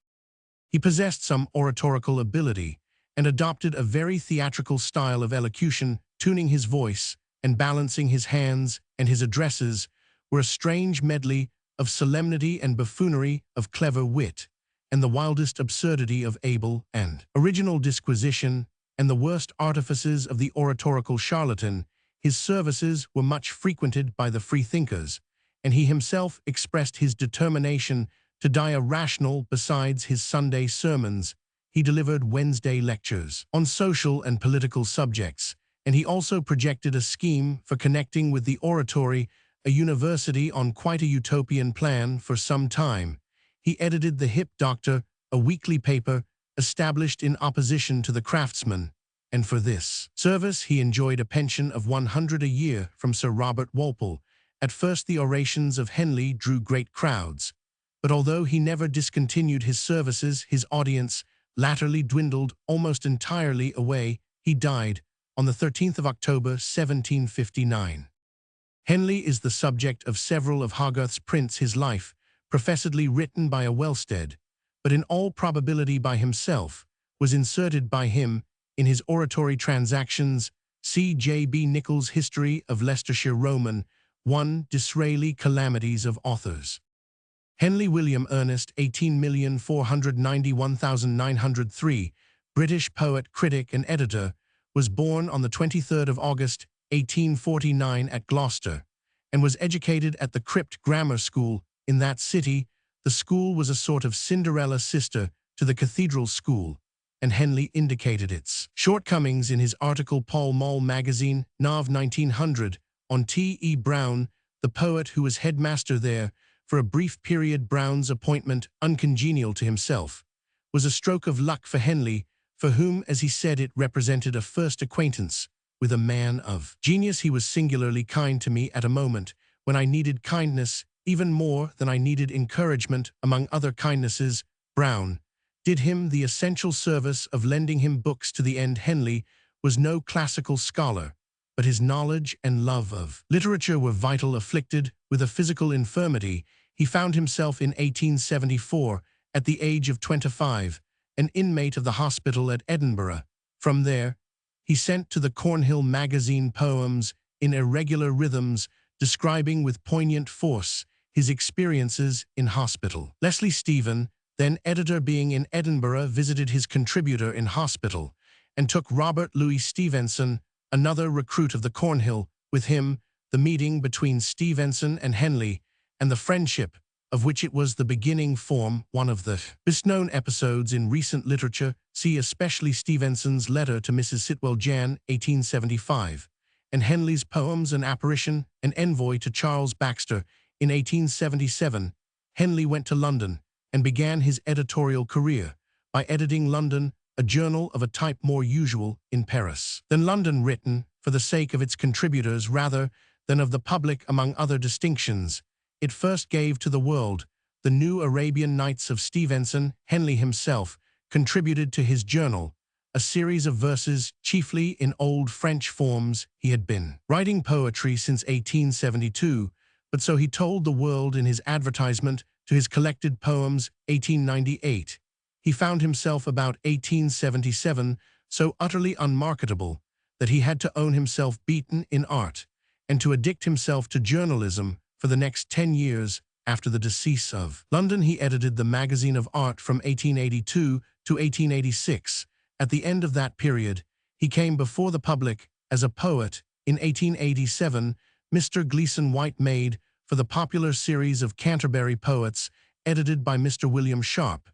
he possessed some oratorical ability and adopted a very theatrical style of elocution. Tuning his voice and balancing his hands, and his addresses were a strange medley of solemnity and buffoonery, of clever wit and the wildest absurdity, of able and original disquisition and the worst artifices of the oratorical charlatan. His services were much frequented by the freethinkers, and he himself expressed his determination to die a rational. Besides his Sunday sermons, he delivered Wednesday lectures on social and political subjects, and he also projected a scheme for connecting with the oratory a university on quite a utopian plan. For some time, he edited the Hip Doctor, a weekly paper established in opposition to the Craftsman, and for this service he enjoyed a pension of 100 a year from Sir Robert Walpole. At first the orations of Henley drew great crowds, but although he never discontinued his services, his audience latterly dwindled almost entirely away. He died on the 13th of October, 1759. Henley is the subject of several of Hogarth's prints. His life, professedly written by a Wellsted, but in all probability by himself, was inserted by him in his Oratory Transactions. C. J. B. Nichols' History of Leicestershire Roman, 1 Disraeli Calamities of Authors. Henley William Ernest, 18,491,903, British poet, critic, and editor, was born on the 23rd of August, 1849 at Gloucester, and was educated at the Crypt Grammar School in that city. The school was a sort of Cinderella sister to the Cathedral School, and Henley indicated its shortcomings in his article Pall Mall magazine, Nov 1900, on T. E. Brown, the poet who was headmaster there for a brief period. Brown's appointment, uncongenial to himself, was a stroke of luck for Henley, for whom, as he said, it represented a first acquaintance with a man of genius. He was singularly kind to me at a moment when I needed kindness even more than I needed encouragement. Among other kindnesses, Brown did him the essential service of lending him books to the end. Henley was no classical scholar, but his knowledge and love of literature were vital. Afflicted with a physical infirmity, he found himself in 1874, at the age of 25, an inmate of the hospital at Edinburgh. From there, he sent to the Cornhill magazine poems in irregular rhythms, describing with poignant force his experiences in hospital. Leslie Stephen, then editor, being in Edinburgh, visited his contributor in hospital, and took Robert Louis Stevenson, another recruit of the Cornhill, with him. the meeting between Stevenson and Henley, and the friendship of which it was the beginning, form one of the best-known episodes in recent literature. See especially Stevenson's letter to Mrs. Sitwell Jan, 1875, and Henley's poems An Apparition, An Envoy to Charles Baxter. In 1877, Henley went to London and began his editorial career by editing London, a journal of a type more usual in Paris than London, written for the sake of its contributors rather than of the public. Among other distinctions, it first gave to the world the New Arabian Nights of Stevenson. Henley himself contributed to his journal a series of verses, chiefly in old French forms. He had been writing poetry since 1872, but so he told the world in his advertisement to his collected poems, 1898. He found himself about 1877 so utterly unmarketable that he had to own himself beaten in art, and to addict himself to journalism for the next 10 years. After the decease of London, he edited the Magazine of Art from 1882 to 1886. At the end of that period, he came before the public as a poet. In 1887, Mr. Gleeson White made for the popular series of Canterbury Poets, edited by Mr. William Sharp,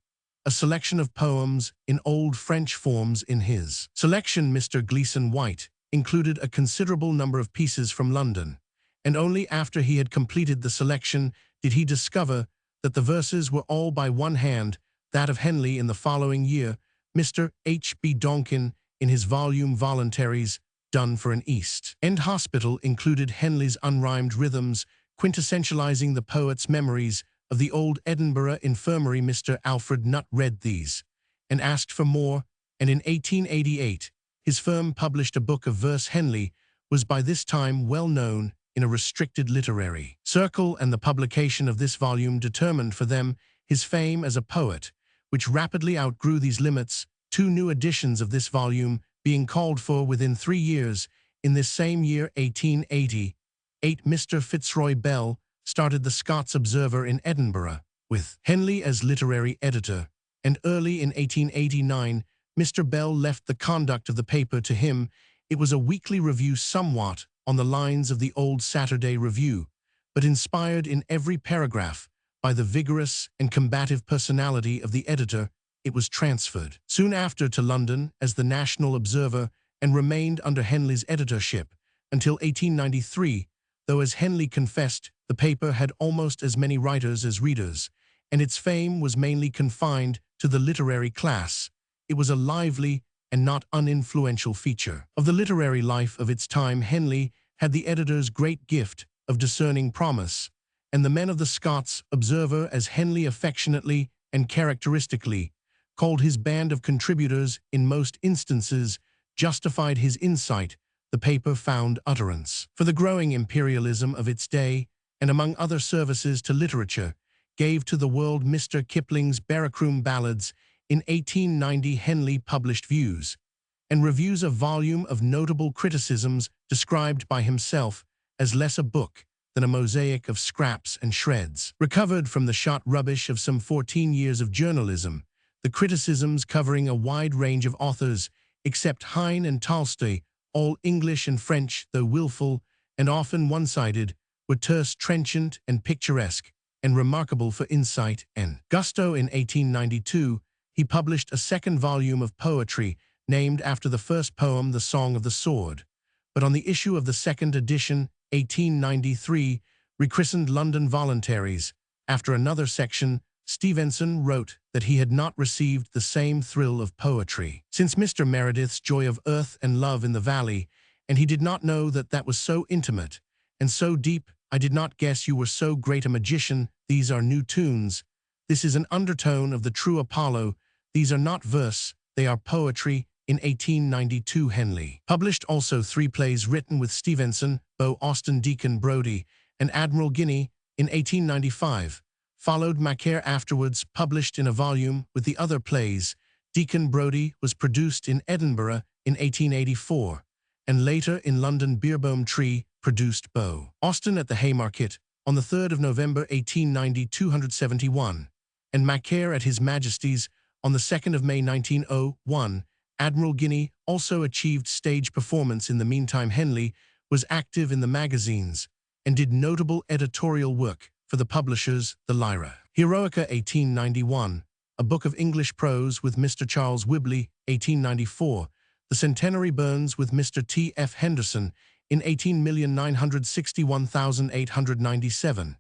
a selection of poems in old French forms. In his selection, Mr. Gleeson White included a considerable number of pieces from London, and only after he had completed the selection did he discover that the verses were all by one hand, that of Henley. In the following year, Mr. H. B. Donkin, in his volume Voluntaries, done for an East End hospital, included Henley's unrhymed rhythms, quintessentializing the poet's memories of the old Edinburgh infirmary. Mr. Alfred Nutt read these and asked for more, and in 1888 his firm published a book of verse. Henley was by this time well known in a restricted literary circle, and the publication of this volume determined for them his fame as a poet, which rapidly outgrew these limits, 2 new editions of this volume being called for within 3 years. In this same year, 1888, Mr. Fitzroy Bell started the Scots Observer in Edinburgh, with Henley as literary editor, and early in 1889, Mr. Bell left the conduct of the paper to him. It was a weekly review somewhat on the lines of the old Saturday Review, but inspired in every paragraph by the vigorous and combative personality of the editor. It was transferred soon after to London as the National Observer and remained under Henley's editorship until 1893, though, as Henley confessed, the paper had almost as many writers as readers, and its fame was mainly confined to the literary class. It was a lively and not uninfluential feature of the literary life of its time. Henley had the editor's great gift of discerning promise, and the men of the Scots Observer, as Henley affectionately and characteristically called his band of contributors, in most instances justified his insight. The paper found utterance for the growing imperialism of its day, and among other services to literature, gave to the world Mr. Kipling's Barrackroom Ballads. In 1890, Henley published Views and Reviews, a volume of notable criticisms described by himself as less a book than a mosaic of scraps and shreds, recovered from the shot rubbish of some 14 years of journalism. The criticisms, covering a wide range of authors, except Heine and Tolstoy, all English and French, though willful and often one-sided, were terse, trenchant, and picturesque, and remarkable for insight and gusto. In 1892, he published a second volume of poetry, named after the first poem, The Song of the Sword, but on the issue of the second edition, 1893, rechristened London Voluntaries, after another section, Stevenson wrote that he had not received the same thrill of poetry since Mr. Meredith's Joy of Earth and Love in the Valley, and he did not know that that was so intimate and so deep. I did not guess you were so great a magician. These are new tunes. This is an undertone of the true Apollo. These are not verse, they are poetry. In 1892, Henley published also 3 plays written with Stevenson, Beau Austin, Deacon Brodie, and Admiral Guinea. In 1895, followed Macaire, afterwards published in a volume with the other plays. Deacon Brodie was produced in Edinburgh in 1884, and later in London. Beerbohm Tree produced Beau Austin at the Haymarket on the 3rd of November 1890, 271, and Macaire at His Majesty's on the 2nd of May 1901. Admiral Guinea also achieved stage performance. In the meantime, Henley was active in the magazines and did notable editorial work for the publishers, the Lyra. Heroica 1891, a book of English prose with Mr. Charles Whibley, 1894, The Centenary Burns with Mr. T. F. Henderson in 18,961,897,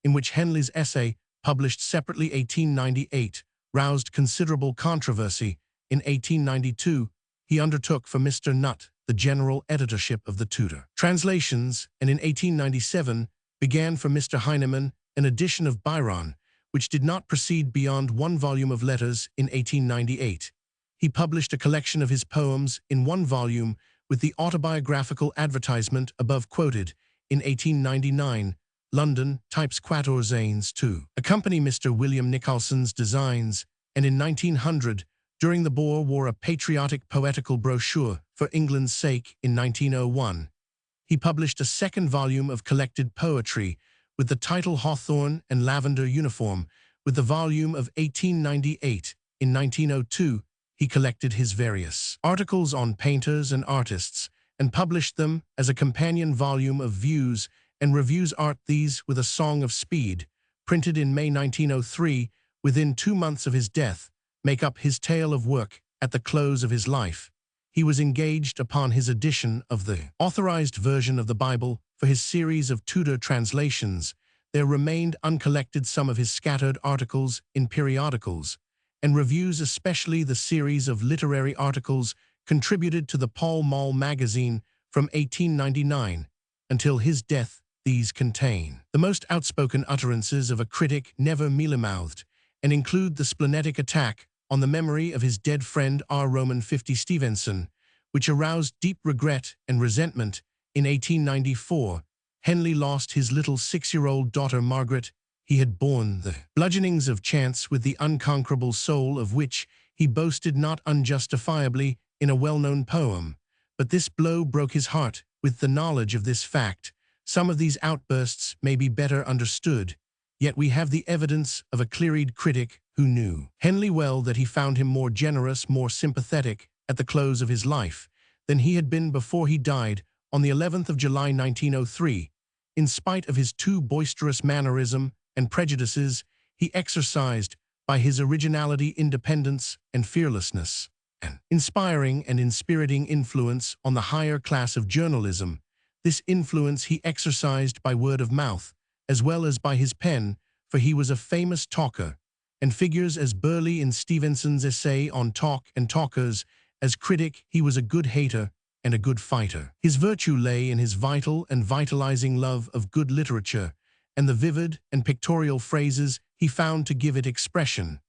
in which Henley's essay, published separately 1898, roused considerable controversy. In 1892, he undertook for Mr. Nutt the general editorship of the Tudor translations, and in 1897 began for Mr. Heinemann an edition of Byron, which did not proceed beyond one volume of letters. In 1898. He published a collection of his poems in one volume with the autobiographical advertisement above quoted. In 1899, London, types 14 to accompany Mr. William Nicholson's designs, and in 1900, during the Boer War, a patriotic poetical brochure for England's sake. In 1901, he published a second volume of collected poetry with the title Hawthorne and Lavender Uniform, with the volume of 1898. In 1902, he collected his various articles on painters and artists and published them as a companion volume of Views and Reviews Art. These, with A Song of Speed, printed in May 1903, within 2 months of his death, make up his tale of work. At the close of his life, he was engaged upon his edition of the authorized version of the Bible. For his series of Tudor translations, there remained uncollected some of his scattered articles in periodicals and reviews, especially the series of literary articles contributed to the Pall Mall magazine from 1899 until his death. These contain the most outspoken utterances of a critic, never mealy-mouthed, and include the splenetic attack on the memory of his dead friend R. Roman 50 Stevenson, which aroused deep regret and resentment. In 1894, Henley lost his little 6-year-old daughter Margaret. He had borne the bludgeonings of chance with the unconquerable soul of which he boasted not unjustifiably in a well-known poem, but this blow broke his heart. With the knowledge of this fact, some of these outbursts may be better understood, yet we have the evidence of a clear-eyed critic who knew Henley well, that he found him more generous, more sympathetic at the close of his life than he had been before he died on the 11th of July 1903. In spite of his too boisterous mannerism and prejudices, he exercised, by his originality, independence, and fearlessness, an inspiring and inspiriting influence on the higher class of journalism. This influence he exercised by word of mouth, as well as by his pen, for he was a famous talker, and figures as Burley in Stevenson's essay on Talk and Talkers. As critic, he was a good hater and a good fighter. His virtue lay in his vital and vitalizing love of good literature and the vivid and pictorial phrases he found to give it expression.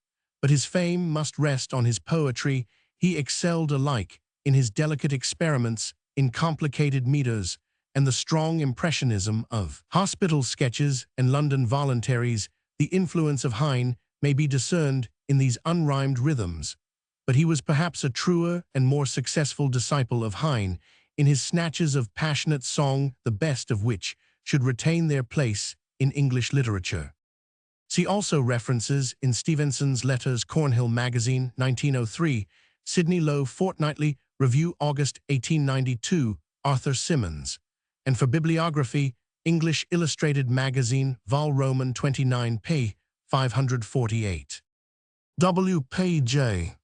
But his fame must rest on his poetry. He excelled alike in his delicate experiments in complicated meters and the strong impressionism of hospital sketches and London voluntaries. The influence of Heine may be discerned in these unrhymed rhythms, but he was perhaps a truer and more successful disciple of Heine in his snatches of passionate song, the best of which should retain their place in English literature. See also references in Stevenson's Letters, Cornhill Magazine, 1903, Sydney Low Fortnightly Review, August 1892, Arthur Symonds. And for bibliography, English Illustrated Magazine, Vol. Roman 29, p. 548. W. P. J.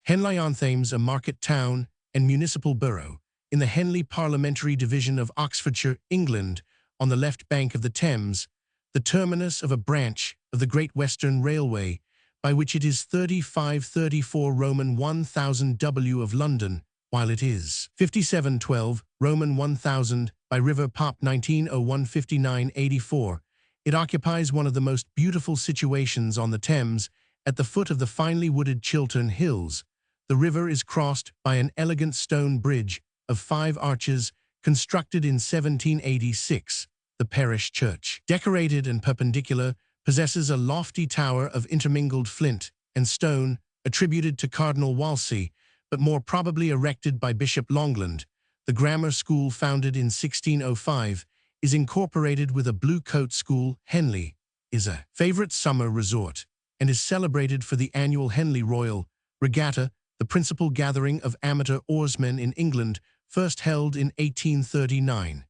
Henley-on-Thames, a market town and municipal borough in the Henley Parliamentary Division of Oxfordshire, England, on the left bank of the Thames, the terminus of a branch of the Great Western Railway, by which it is 3534 Roman 1000 W of London, while it is 5712 Roman 1000 by River Pop 1901 5984. It occupies one of the most beautiful situations on the Thames, at the foot of the finely wooded Chiltern Hills. The river is crossed by an elegant stone bridge of 5 arches, constructed in 1786. The parish church, decorated and perpendicular, possesses a lofty tower of intermingled flint and stone, attributed to Cardinal Wolsey, but more probably erected by Bishop Longland. The grammar school, founded in 1605, is incorporated with a Blue Coat School. Henley is a favorite summer resort and is celebrated for the annual Henley Royal Regatta, the principal gathering of amateur oarsmen in England first held in 1839,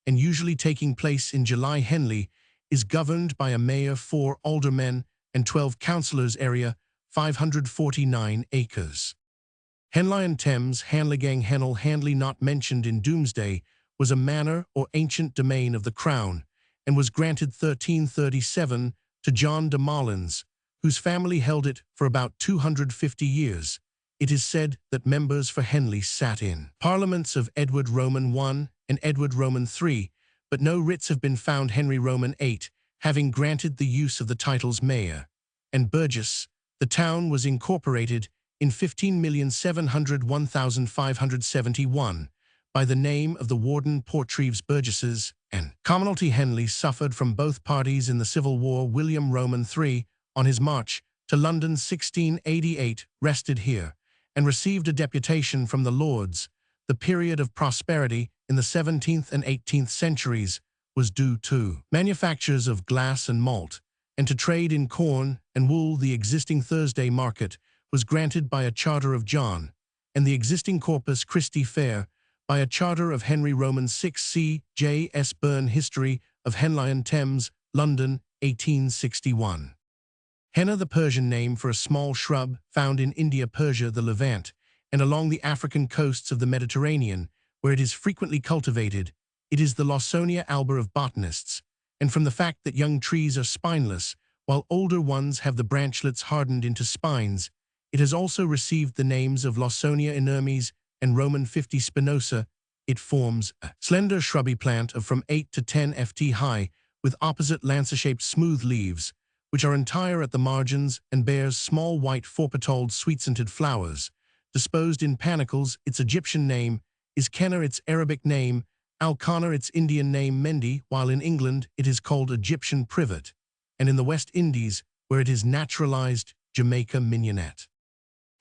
and usually taking place in July. Henley is governed by a mayor, 4 aldermen, and 12 councillors. Area 549 acres. Henley-on-Thames, Hanligang Hennel Handley, not mentioned in Doomsday, was a manor or ancient domain of the Crown, and was granted 1337 to John de Molins, whose family held it for about 250 years. It is said that members for Henley sat in parliaments of Edward Roman I and Edward Roman III, but no writs have been found. Henry Roman VIII, having granted the use of the titles mayor and burgess, the town was incorporated in 15,701,571 by the name of the Warden Portreves Burgesses and Commonalty. Henley suffered from both parties in the Civil War. William Roman III, on his march to London 1688, rested here and received a deputation from the Lords. The period of prosperity in the 17th and 18th centuries was due to manufactures of glass and malt, and to trade in corn and wool. The existing Thursday market was granted by a charter of John, and the existing Corpus Christi Fair by a charter of Henry Roman VI. C. J. S. Byrne, History of Henley-on-Thames, London, 1861. Henna, the Persian name for a small shrub found in India, Persia, the Levant, and along the African coasts of the Mediterranean, where it is frequently cultivated. It is the Lawsonia alba of botanists, and from the fact that young trees are spineless, while older ones have the branchlets hardened into spines, it has also received the names of Lawsonia inermes and Roman 50 spinosa. It forms a slender shrubby plant of from 8 to 10 ft high, with opposite lancer-shaped smooth leaves, which are entire at the margins, and bears small white 4-petalled sweet-scented flowers, disposed in panicles. Its Egyptian name is Kenna, its Arabic name Alkana, its Indian name Mendi, while in England it is called Egyptian privet, and in the West Indies, where it is naturalized, Jamaica mignonette.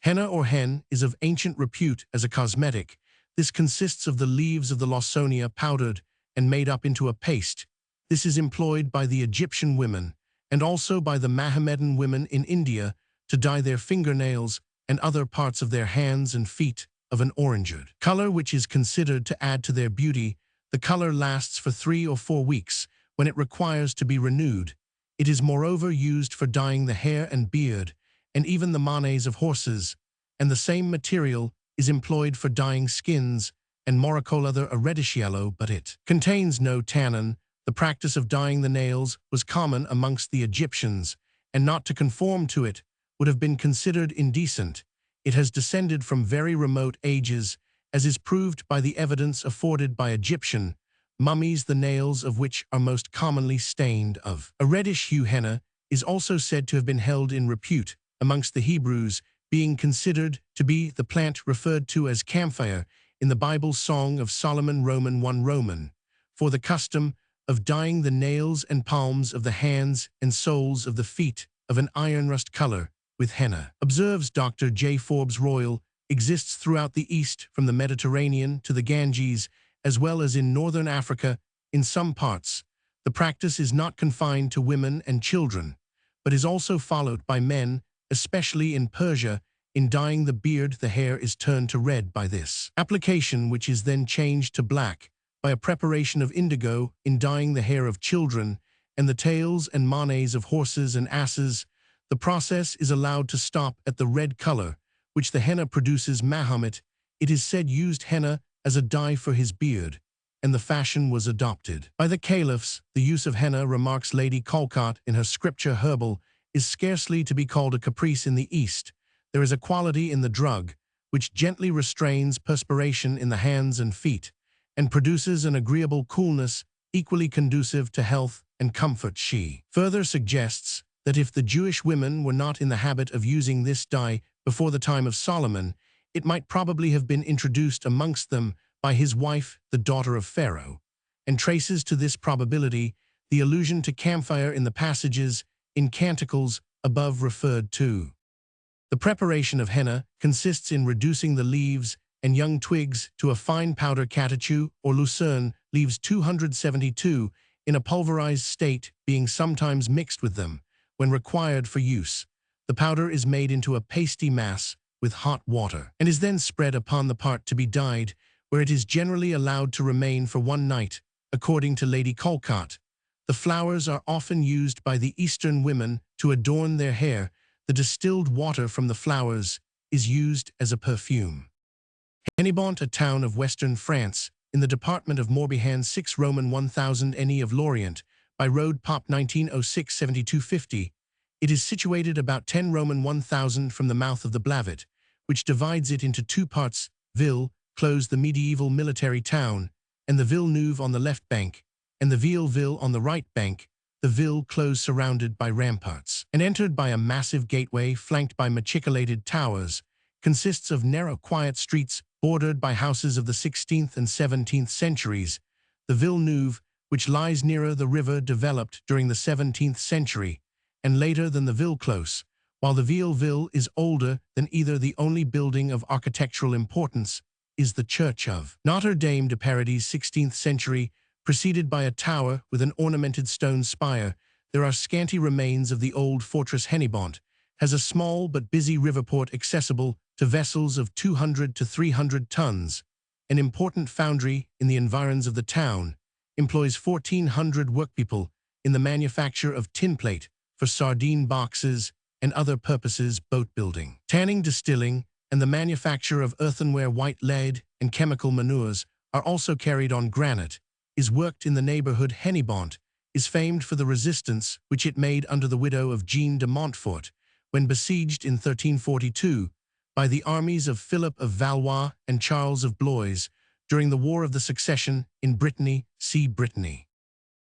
Henna or hen is of ancient repute as a cosmetic. This consists of the leaves of the Lawsonia powdered and made up into a paste. This is employed by the Egyptian women and also by the Mohammedan women in India to dye their fingernails and other parts of their hands and feet of an oranged color, which is considered to add to their beauty. The color lasts for 3 or 4 weeks, when it requires to be renewed. It is moreover used for dyeing the hair and beard, and even the manes of horses, and the same material is employed for dyeing skins and morocco leather, a reddish yellow, but it contains no tannin. The practice of dyeing the nails was common amongst the Egyptians, and not to conform to it would have been considered indecent. It has descended from very remote ages, as is proved by the evidence afforded by Egyptian mummies, the nails of which are most commonly stained of a reddish hue. Henna is also said to have been held in repute amongst the Hebrews, being considered to be the plant referred to as camphire in the Bible's Song of Solomon, Roman 1 Roman, for the custom of dyeing the nails and palms of the hands and soles of the feet of an iron rust color with henna. Observes Dr. J. Forbes. Royal exists throughout the East, from the Mediterranean to the Ganges, as well as in northern Africa. In some parts, the practice is not confined to women and children, but is also followed by men, especially in Persia. In dyeing the beard, the hair is turned to red by this application, which is then changed to black by a preparation of indigo. In dyeing the hair of children and the tails and manes of horses and asses, the process is allowed to stop at the red color, which the henna produces. Mahomet, it is said, used henna as a dye for his beard, and the fashion was adopted by the caliphs. The use of henna, remarks Lady Calcott in her Scripture Herbal, is scarcely to be called a caprice in the East. There is a quality in the drug which gently restrains perspiration in the hands and feet, and produces an agreeable coolness equally conducive to health and comfort. She further suggests that if the Jewish women were not in the habit of using this dye before the time of Solomon, it might probably have been introduced amongst them by his wife, the daughter of Pharaoh, and traces to this probability the allusion to camphire in the passages in Canticles above referred to. The preparation of henna consists in reducing the leaves and young twigs to a fine powder, catechu or lucerne, leaves 272, in a pulverized state, being sometimes mixed with them when required for use. The powder is made into a pasty mass with hot water, and is then spread upon the part to be dyed, where it is generally allowed to remain for one night, according to Lady Calcott. The flowers are often used by the Eastern women to adorn their hair. The distilled water from the flowers is used as a perfume. Helmont, a town of western France, in the department of Morbihan, 6 Roman 1000 NE of Lorient, by road Pop 1906-7250. It is situated about 10 Roman 1000 from the mouth of the Blavet, which divides it into 2 parts, Ville, closed the medieval military town, and the Ville Neuve on the left bank, and the Ville on the right bank, the Ville closed surrounded by ramparts, and entered by a massive gateway flanked by machicolated towers, consists of narrow quiet streets bordered by houses of the 16th and 17th centuries. The Ville Neuve, which lies nearer the river, developed during the 17th century, and later than the Ville Close, while the Ville is older than either. The only building of architectural importance is the Church of Notre Dame de Paradis, 16th century, preceded by a tower with an ornamented stone spire. There are scanty remains of the old fortress. Helmont has a small but busy river port accessible to vessels of 200 to 300 tons. An important foundry in the environs of the town employs 1,400 workpeople in the manufacture of tinplate for sardine boxes and other purposes, boat building, tanning, distilling, and the manufacture of earthenware. White lead and chemical manures are also carried on. Granite is worked in the neighborhood. Helmont is famed for the resistance which it made under the widow of Jean de Montfort when besieged in 1342 by the armies of Philip of Valois and Charles of Blois during the War of the Succession in Brittany. See Brittany.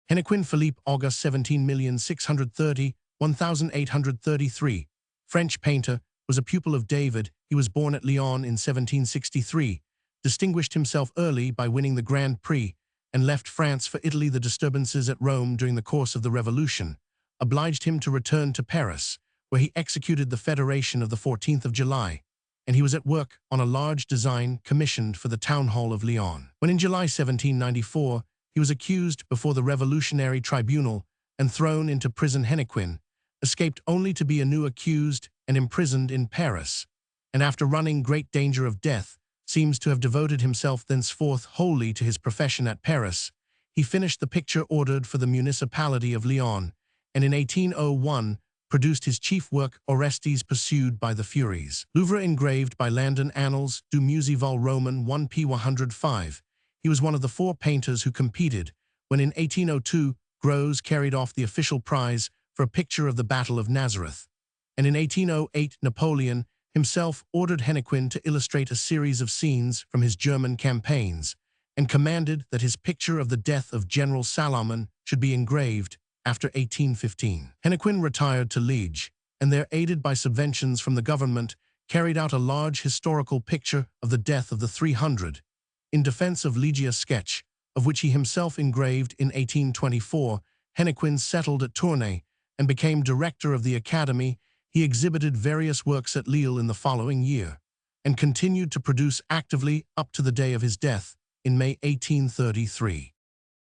Hennequin Philippe Auguste 17,630,1833, French painter, was a pupil of David. He was born at Lyon in 1763, distinguished himself early by winning the Grand Prix, and left France for Italy. The disturbances at Rome during the course of the Revolution obliged him to return to Paris, where he executed the Federation of the 14th of July, and he was at work on a large design commissioned for the Town Hall of Lyon. When in July 1794, he was accused before the Revolutionary Tribunal and thrown into prison. Hennequin escaped only to be anew accused and imprisoned in Paris, and after running great danger of death, seems to have devoted himself thenceforth wholly to his profession. At Paris, he finished the picture ordered for the municipality of Lyon, and in 1801 produced his chief work, Orestes Pursued by the Furies. Louvre engraved by Landon, Annals du Musée Vol Roman 1p 105. He was one of the 4 painters who competed when in 1802 Gros carried off the official prize for a picture of the Battle of Nazareth, and in 1808 Napoleon himself ordered Hennequin to illustrate a series of scenes from his German campaigns, and commanded that his picture of the death of General Salomon should be engraved after 1815. Hennequin retired to Liege, and there, aided by subventions from the government, carried out a large historical picture of the death of the 300. In defense of Liege, a sketch, of which he himself engraved in 1824, Hennequin settled at Tournai and became director of the Academy. He exhibited various works at Lille in the following year, and continued to produce actively up to the day of his death in May 1833.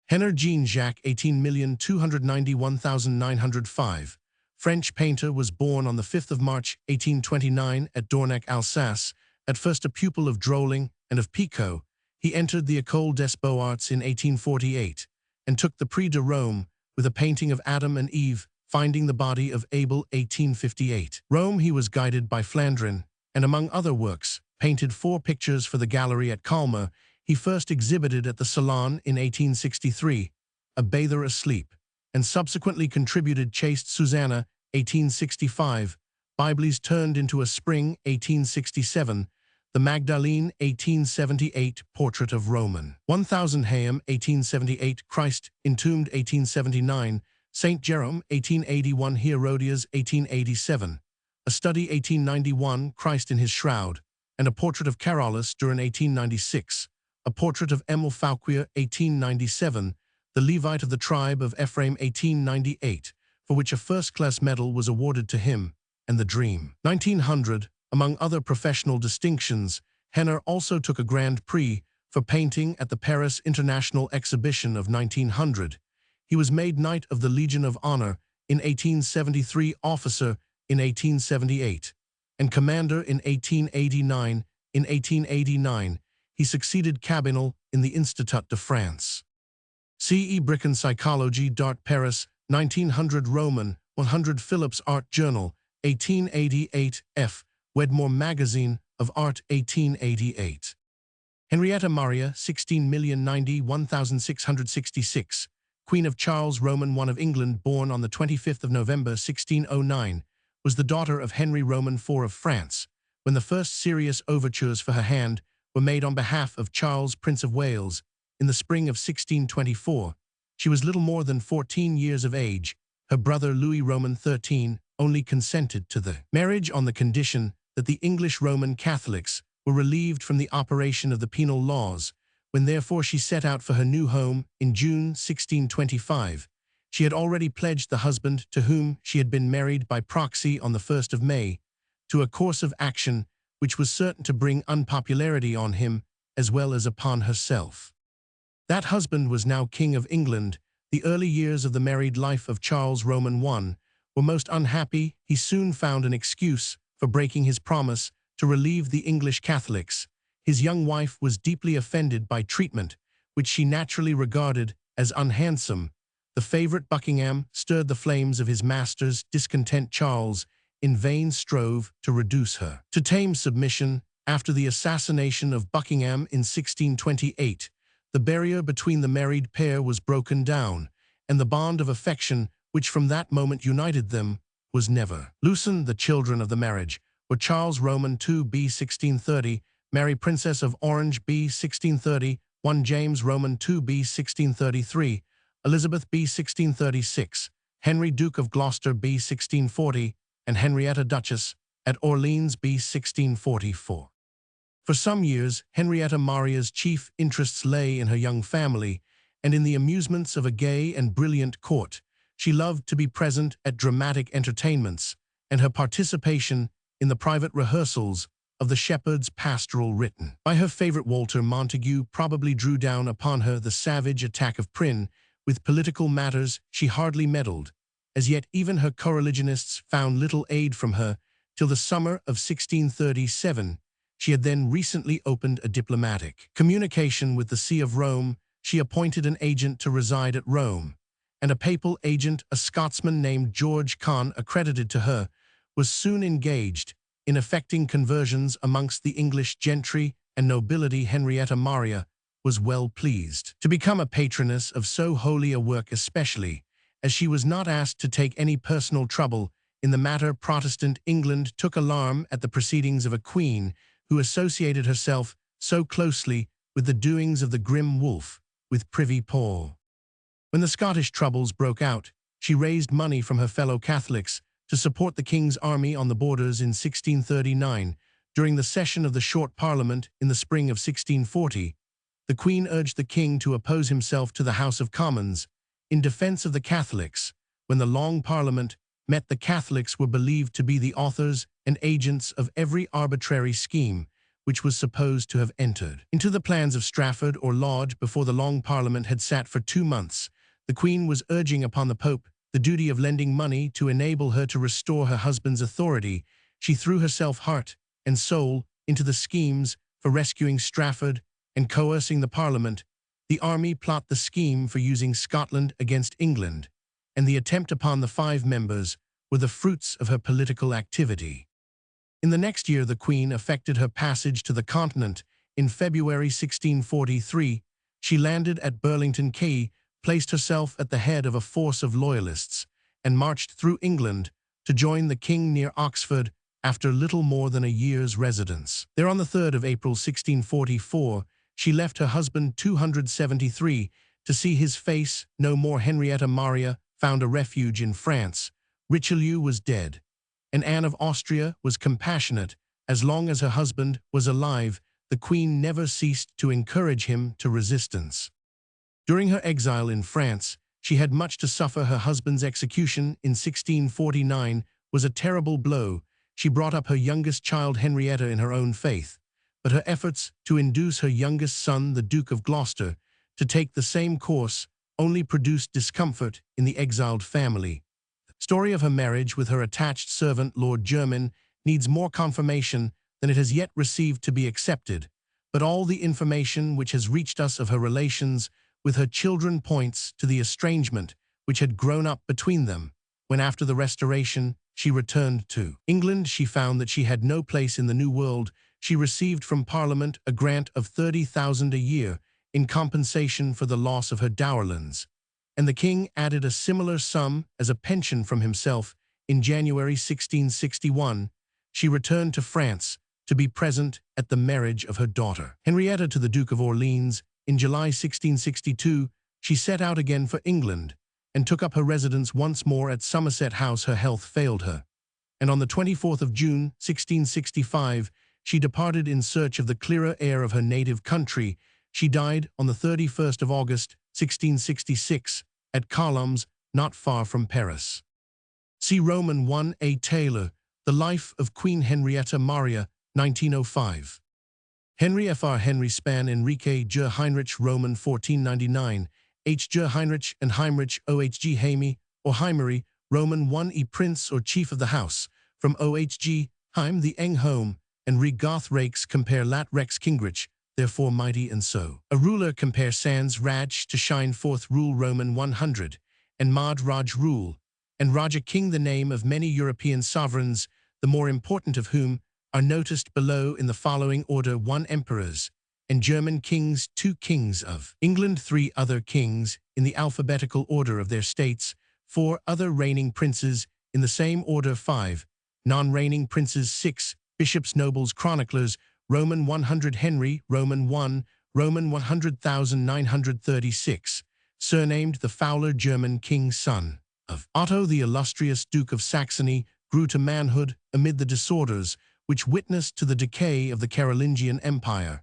Henner Jean-Jacques 18,291,905, French painter, was born on the 5th of March 1829 at Dornach, Alsace. At first a pupil of Drolling and of Picot, he entered the École des Beaux-Arts in 1848 and took the Prix de Rome with a painting of Adam and Eve finding the body of Abel 1858. Rome he was guided by Flandrin, and among other works, painted 4 pictures for the gallery at Colmar. He first exhibited at the Salon in 1863, A Bather Asleep, and subsequently contributed Chaste Susanna 1865, Biblis Turned into a Spring 1867, The Magdalene 1878, Portrait of Roman 1000, Hayam 1878, Christ Entombed 1879, Saint Jerome 1881, Herodias 1887, A Study 1891, Christ in His Shroud, and a portrait of Carolus during 1896, a portrait of Emil Fauquier 1897, the Levite of the tribe of Ephraim 1898, for which a first-class medal was awarded to him, and The Dream 1900. Among other professional distinctions, Henner also took a Grand Prix for painting at the Paris International Exhibition of 1900. He was made Knight of the Legion of Honor in 1873, officer in 1878, and commander in 1889. In 1889, he succeeded Cabinal in the Institut de France. C.E. Bricken Psychologie d'Art Paris, 1900 Roman, 100 Phillips Art Journal, 1888 F. Wedmore Magazine of Art, 1888. Henrietta Maria, 16,090,1666, Queen of Charles Roman I of England, born on the 25th of November 1609, was the daughter of Henry Roman IV of France, when the first serious overtures for her hand were made on behalf of Charles, Prince of Wales, in the spring of 1624. She was little more than 14 years of age. Her brother Louis Roman XIII only consented to the marriage on the condition that the English Roman Catholics were relieved from the operation of the penal laws. When therefore she set out for her new home in June 1625, she had already pledged the husband to whom she had been married by proxy on the 1st of May, to a course of action which was certain to bring unpopularity on him as well as upon herself. That husband was now King of England. The early years of the married life of Charles Roman I were most unhappy. He soon found an excuse for breaking his promise to relieve the English Catholics. His young wife was deeply offended by treatment, which she naturally regarded as unhandsome. The favorite Buckingham stirred the flames of his master's discontent. Charles in vain strove to reduce her to tame submission. After the assassination of Buckingham in 1628, the barrier between the married pair was broken down, and the bond of affection which from that moment united them was never loosened. The children of the marriage were Charles Roman II b. 1630, Mary Princess of Orange b. 1630, 1 James Roman II b. 1633, Elizabeth b. 1636, Henry Duke of Gloucester b. 1640, and Henrietta Duchess at Orleans b. 1644. For some years, Henrietta Maria's chief interests lay in her young family and in the amusements of a gay and brilliant court. She loved to be present at dramatic entertainments, and her participation in the private rehearsals of the shepherd's pastoral written by her favorite Walter Montague probably drew down upon her the savage attack of Prynne. With political matters she hardly meddled. As yet even her coreligionists found little aid from her till the summer of 1637. She had then recently opened a diplomatic communication with the See of Rome. She appointed an agent to reside at Rome, and a papal agent, a Scotsman named George Conn, accredited to her, was soon engaged in effecting conversions amongst the English gentry and nobility. Henrietta Maria was well pleased to become a patroness of so holy a work, especially as she was not asked to take any personal trouble in the matter. Protestant England took alarm at the proceedings of a queen who associated herself so closely with the doings of the grim wolf, with Privy Paul. When the Scottish troubles broke out, she raised money from her fellow Catholics to support the king's army on the borders in 1639. During the session of the Short Parliament in the spring of 1640, the Queen urged the king to oppose himself to the House of Commons in defense of the Catholics. When the Long Parliament met, the Catholics were believed to be the authors and agents of every arbitrary scheme which was supposed to have entered into the plans of Strafford or Laud. Before the Long Parliament had sat for 2 months, the Queen was urging upon the Pope the duty of lending money to enable her to restore her husband's authority. She threw herself heart and soul into the schemes for rescuing Strafford and coercing the Parliament. The army plot the scheme for using Scotland against England, and the attempt upon the 5 members were the fruits of her political activity. In the next year the Queen effected her passage to the continent. In February 1643, she landed at Burlington Quay, placed herself at the head of a force of loyalists, and marched through England to join the king near Oxford after little more than a year's residence there. On the 3rd of April 1644, she left her husband 273 to see his face no more. Henrietta Maria found a refuge in France. Richelieu was dead, and Anne of Austria was compassionate. As long as her husband was alive, the Queen never ceased to encourage him to resistance. During her exile in France, she had much to suffer. Her husband's execution in 1649 was a terrible blow. She brought up her youngest child Henrietta in her own faith, but her efforts to induce her youngest son, the Duke of Gloucester, to take the same course only produced discomfort in the exiled family. The story of her marriage with her attached servant, Lord Jermyn, needs more confirmation than it has yet received to be accepted. but all the information which has reached us of her relations with her children points to the estrangement which had grown up between them, when after the Restoration she returned to England. She found that she had no place in the New World. She received from Parliament a grant of 30,000 a year in compensation for the loss of her dowerlands, and the king added a similar sum as a pension from himself. In January 1661, she returned to France to be present at the marriage of her daughter Henrietta to the Duke of Orleans. In July 1662, she set out again for England and took up her residence once more at Somerset House. Her health failed her, and on the 24th of June, 1665, she departed in search of the clearer air of her native country. She died on the 31st of August, 1666, at Colombes, not far from Paris. See Roman 1a Taylor, The Life of Queen Henrietta Maria, 1905. Henry Fr. Henry Span Enrique J. Heinrich Roman 1499, H. J. Heinrich and Heinrich O.H.G. Jaime, or Heimery, Roman 1e Prince or Chief of the House, from O.H.G. Heim the Eng Home, and Re Goth Rakes compare Lat Rex Kingrich, therefore mighty and so. A ruler compare Sans Raj to shine forth rule Roman 100, and Mad Raj rule, and Raja King the name of many European sovereigns, the more important of whom are noticed below in the following order: 1 emperors, and German kings, 2 kings of England, 3 other kings, in the alphabetical order of their states, 4 other reigning princes, in the same order, 5 non-reigning princes, 6 bishops, nobles, chroniclers, Roman 100 Henry, Roman 1, Roman 100,936, surnamed the Fowler, German king, son of Otto the illustrious Duke of Saxony, grew to manhood amid the disorders which witnessed to the decay of the Carolingian Empire,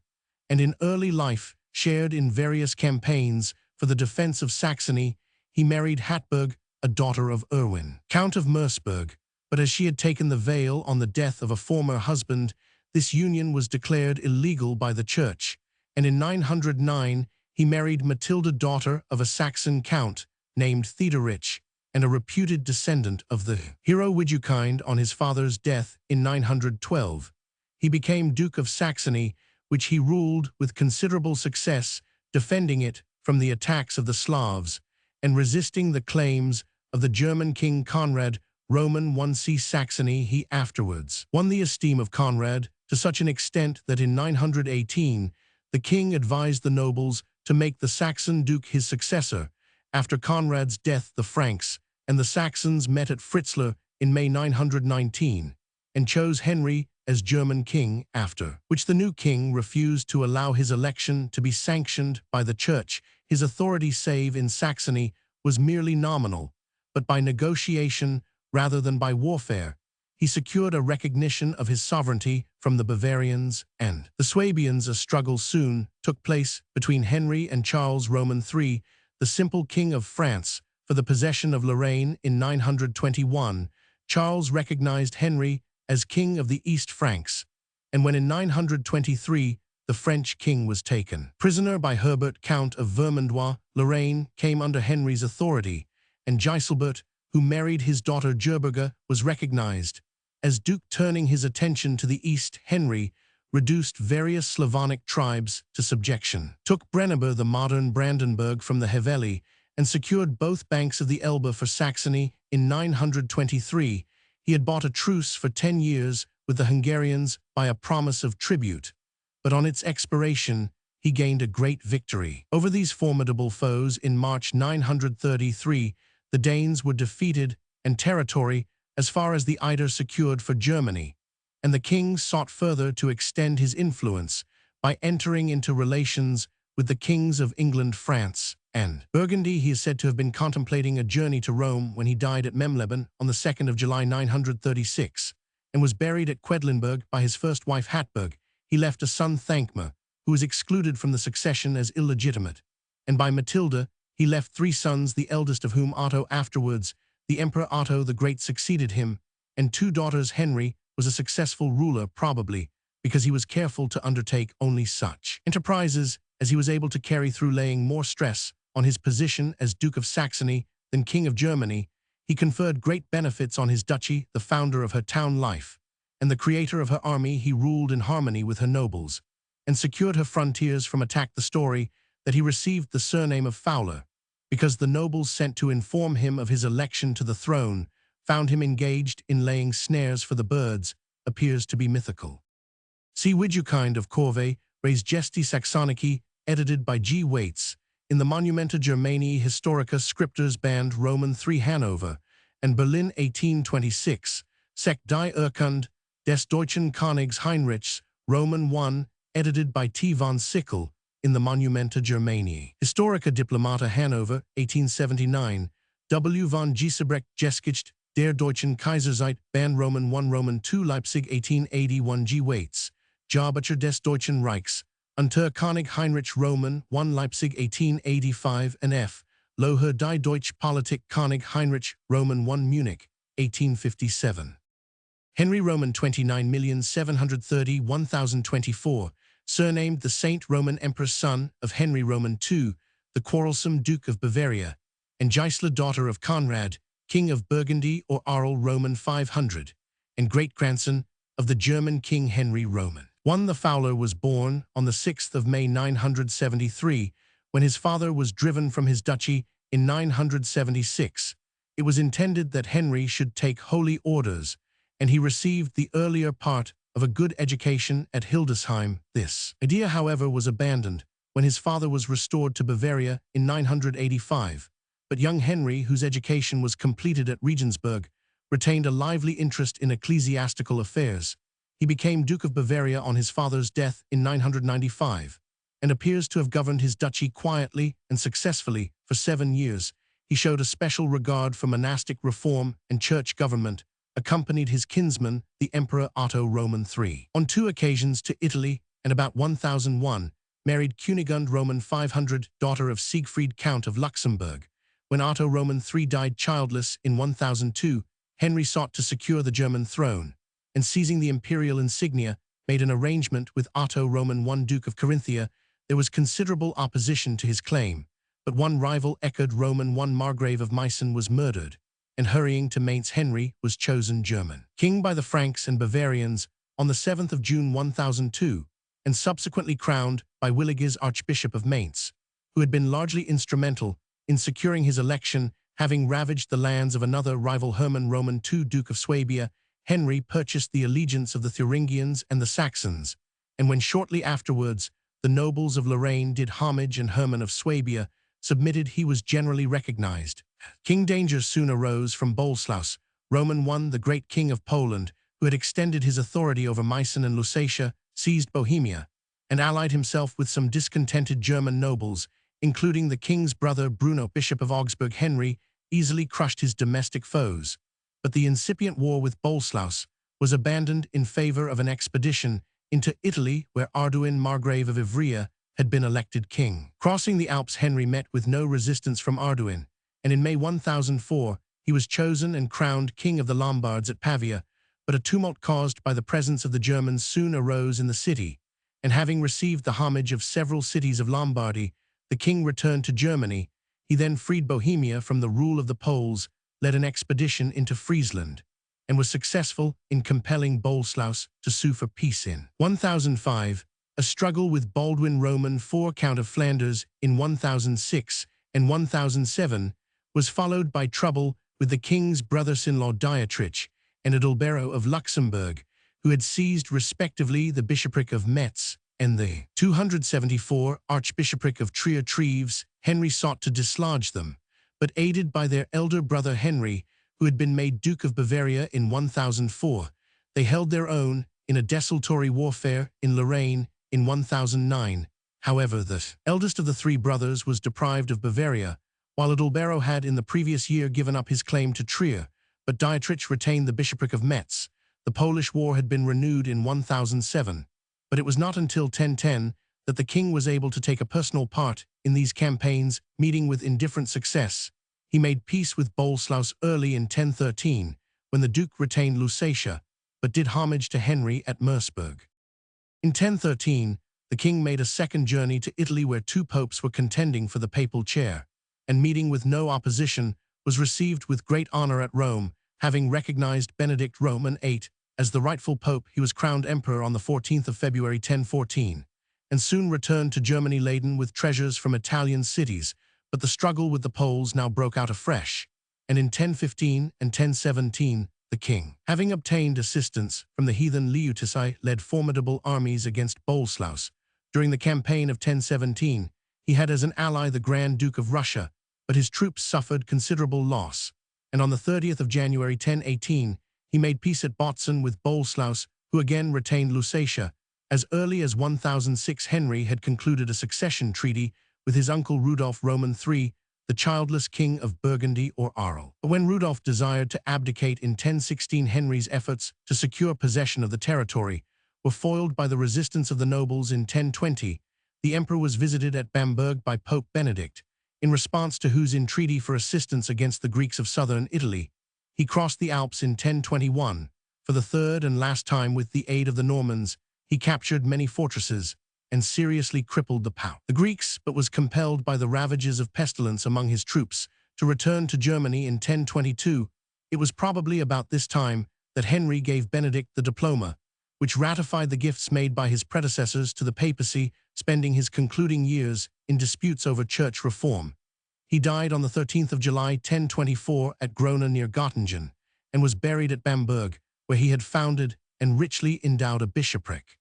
and in early life shared in various campaigns for the defense of Saxony. He married Hatburg, a daughter of Erwin, Count of Merseburg, but as she had taken the veil on the death of a former husband, this union was declared illegal by the Church, and in 909 he married Matilda, daughter of a Saxon count named Theodorich, and a reputed descendant of the hero Widukind. On his father's death in 912, he became Duke of Saxony, which he ruled with considerable success, defending it from the attacks of the Slavs, and resisting the claims of the German king Conrad, Roman 1c Saxony. He afterwards won the esteem of Conrad to such an extent that in 918 the king advised the nobles to make the Saxon duke his successor. After Conrad's death, the Franks and the Saxons met at Fritzlar in May 919 and chose Henry as German king, after which the new king refused to allow his election to be sanctioned by the Church. His authority, save in Saxony, was merely nominal, but by negotiation rather than by warfare, he secured a recognition of his sovereignty from the Bavarians and the Swabians. A struggle soon took place between Henry and Charles Roman III, the simple king of France, for the possession of Lorraine. In 921, Charles recognized Henry as king of the East Franks, and when in 923 the French king was taken prisoner by Herbert, Count of Vermandois, Lorraine came under Henry's authority, and Giselbert, who married his daughter Gerberga, was recognized as duke. Turning his attention to the east, Henry reduced various Slavonic tribes to subjection, took Brenneber, the modern Brandenburg, from the Hevelli, and secured both banks of the Elbe for Saxony. In 923, he had bought a truce for 10 years with the Hungarians by a promise of tribute, but on its expiration, he gained a great victory over these formidable foes. In March 933, the Danes were defeated and territory as far as the Eider secured for Germany, and the king sought further to extend his influence by entering into relations with the kings of England, France, and Burgundy. He is said to have been contemplating a journey to Rome when he died at Memleben on the 2nd of July 936, and was buried at Quedlinburg by his first wife Hatburg. He left a son, Thankma, who was excluded from the succession as illegitimate, and by Matilda he left 3 sons, the eldest of whom, Otto, afterwards the Emperor Otto the Great, succeeded him, and 2 daughters. Henry was a successful ruler, probably because he was careful to undertake only such enterprises as he was able to carry through, laying more stress on his position as Duke of Saxony than King of Germany. He conferred great benefits on his duchy, the founder of her town life, and the creator of her army. He ruled in harmony with her nobles, and secured her frontiers from attack. The story that he received the surname of Fowler, because the nobles sent to inform him of his election to the throne found him engaged in laying snares for the birds, appears to be mythical. See Widukind of Corvey, Res Gesti Saxonici, edited by G. Waits, in the Monumenta Germaniae Historica Scriptures Band Roman III Hanover, and Berlin 1826, Sek die Urkund des Deutschen Königs Heinrichs, Roman I, edited by T. von Sickel, in the Monumenta Germaniae Historica Diplomata Hanover, 1879, W. von Giesebrecht Geschichte der Deutschen Kaiserzeit, Band Roman I Roman II Leipzig 1881 G. Waits, Jahrbucher des Deutschen Reichs, unter König Heinrich Roman I Leipzig 1885 and F. Loher die Deutsche Politik König Heinrich Roman I Munich, 1857. Henry Roman 29,730,1024, surnamed the Saint Roman Emperor's son of Henry Roman II, the quarrelsome Duke of Bavaria, and Gisela, daughter of Conrad, King of Burgundy or Arles Roman 500, and great-grandson of the German King Henry Roman I. The Fowler was born on the 6th of May 973, when his father was driven from his duchy in 976. It was intended that Henry should take holy orders, and he received the earlier part of a good education at Hildesheim. This idea, however, was abandoned when his father was restored to Bavaria in 985. But young Henry, whose education was completed at Regensburg, retained a lively interest in ecclesiastical affairs. He became Duke of Bavaria on his father's death in 995, and appears to have governed his duchy quietly and successfully for 7 years. He showed a special regard for monastic reform and church government, accompanied his kinsman, the Emperor Otto Roman III, on 2 occasions to Italy, and about 1001, married Kunigund Roman 500, daughter of Siegfried Count of Luxembourg. When Otto Roman III died childless in 1002, Henry sought to secure the German throne, and seizing the imperial insignia, made an arrangement with Otto Roman I, Duke of Carinthia. There was considerable opposition to his claim, but one rival, Echard Roman I, Margrave of Meissen, was murdered, and hurrying to Mainz, Henry was chosen German king by the Franks and Bavarians on the 7th of June 1002, and subsequently crowned by Willigis, Archbishop of Mainz, who had been largely instrumental in securing his election. Having ravaged the lands of another rival, Hermann Roman II, Duke of Swabia, Henry purchased the allegiance of the Thuringians and the Saxons, and when shortly afterwards the nobles of Lorraine did homage and Hermann of Swabia submitted, he was generally recognized. King danger soon arose from Boleslaus, Roman I, the great king of Poland, who had extended his authority over Meissen and Lusatia, seized Bohemia, and allied himself with some discontented German nobles, including the king's brother Bruno, Bishop of Augsburg. Henry easily crushed his domestic foes, but the incipient war with Boleslaus was abandoned in favor of an expedition into Italy, where Arduin, Margrave of Ivrea, had been elected king. Crossing the Alps, Henry met with no resistance from Arduin, and in May 1004 he was chosen and crowned king of the Lombards at Pavia. But a tumult caused by the presence of the Germans soon arose in the city, and having received the homage of several cities of Lombardy, the king returned to Germany. He then freed Bohemia from the rule of the Poles, led an expedition into Friesland, and was successful in compelling Boleslaus to sue for peace. In 1005, a struggle with Baldwin Roman IV, Count of Flanders, in 1006 and 1007 was followed by trouble with the king's brothers-in-law Dietrich and Adalbero of Luxembourg, who had seized respectively the bishopric of Metz and the 274 archbishopric of Trier-Treves. Henry sought to dislodge them, but aided by their elder brother Henry, who had been made Duke of Bavaria in 1004, they held their own in a desultory warfare in Lorraine in 1009. However, the eldest of the 3 brothers was deprived of Bavaria, while Adalbero had in the previous year given up his claim to Trier, but Dietrich retained the bishopric of Metz. The Polish War had been renewed in 1007, but it was not until 1010 that the king was able to take a personal part in these campaigns. Meeting with indifferent success, he made peace with Boleslaus early in 1013, when the duke retained Lusatia, but did homage to Henry at Merseburg. In 1013, the king made a second journey to Italy, where 2 popes were contending for the papal chair, and meeting with no opposition, was received with great honor at Rome. Having recognized Benedict Roman VIII as the rightful pope, he was crowned emperor on the 14th of February 1014, and soon returned to Germany laden with treasures from Italian cities, but the struggle with the Poles now broke out afresh, and in 1015 and 1017, the king, having obtained assistance from the heathen Liutisci, led formidable armies against Boleslaus. During the campaign of 1017, he had as an ally the Grand Duke of Russia, but his troops suffered considerable loss, and on the 30th of January 1018, he made peace at Botzen with Boleslaus, who again retained Lusatia. As early as 1006, Henry had concluded a succession treaty with his uncle Rudolf Roman III, the childless king of Burgundy or Arles. But when Rudolf desired to abdicate in 1016, Henry's efforts to secure possession of the territory were foiled by the resistance of the nobles. In 1020, the emperor was visited at Bamberg by Pope Benedict, in response to whose entreaty for assistance against the Greeks of southern Italy. He crossed the Alps in 1021. For the third and last time, with the aid of the Normans, he captured many fortresses and seriously crippled the Greeks, but was compelled by the ravages of pestilence among his troops to return to Germany in 1022. It was probably about this time that Henry gave Benedict the diploma, which ratified the gifts made by his predecessors to the papacy, spending his concluding years in disputes over church reform. He died on the 13th of July 1024 at Grona near Göttingen, and was buried at Bamberg, where he had founded and richly endowed a bishopric.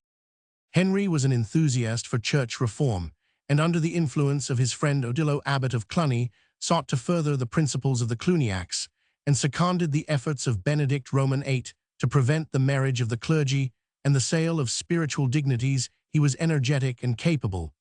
Henry was an enthusiast for church reform, and under the influence of his friend Odilo, abbot of Cluny, sought to further the principles of the Cluniacs, and seconded the efforts of Benedict Roman VIII to prevent the marriage of the clergy and the sale of spiritual dignities. He was energetic and capable,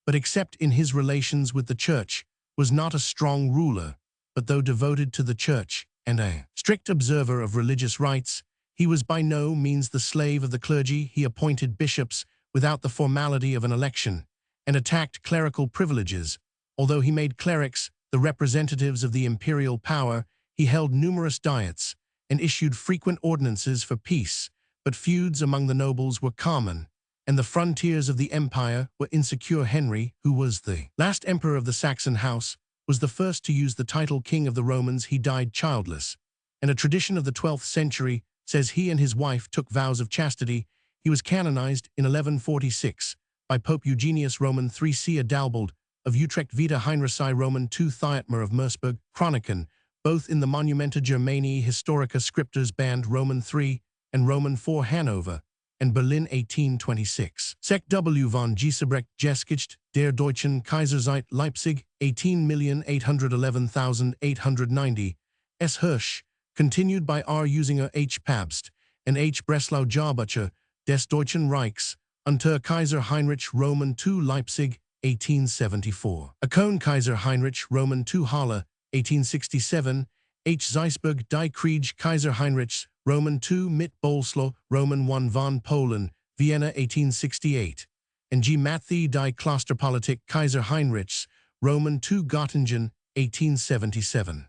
but except in his relations with the church, was not a strong ruler, but though devoted to the church and a strict observer of religious rites, he was by no means the slave of the clergy. He appointed bishops without the formality of an election, and attacked clerical privileges. Although he made clerics the representatives of the imperial power, he held numerous diets and issued frequent ordinances for peace, but feuds among the nobles were common, and the frontiers of the empire were insecure. Henry, who was the last emperor of the Saxon house, was the first to use the title King of the Romans. He died childless, and a tradition of the 12th century says he and his wife took vows of chastity. He was canonized in 1146 by Pope Eugenius Roman III C. Adalbald of Utrecht, Vita Heinrici Roman II Thietmar of Mersburg, Chroniken, both in the Monumenta Germaniae Historica Scriptures Band Roman III and Roman IV Hanover, and Berlin 1826. Sek W. von Giesebrecht Geschichte der Deutschen Kaiserzeit Leipzig 18,811,890. S. Hirsch, continued by R. Usinger H. Pabst and H. Breslau Jahrbucher des Deutschen Reichs unter Kaiser Heinrich Roman II Leipzig 1874. Akon Kaiser Heinrich Roman II Halle 1867. H. Zeisberg Die Krieg Kaiser Heinrichs Roman II mit Boleslow Roman I von Polen Vienna 1868. And G. Matthäi Die Klosterpolitik Kaiser Heinrichs Roman II Göttingen 1877.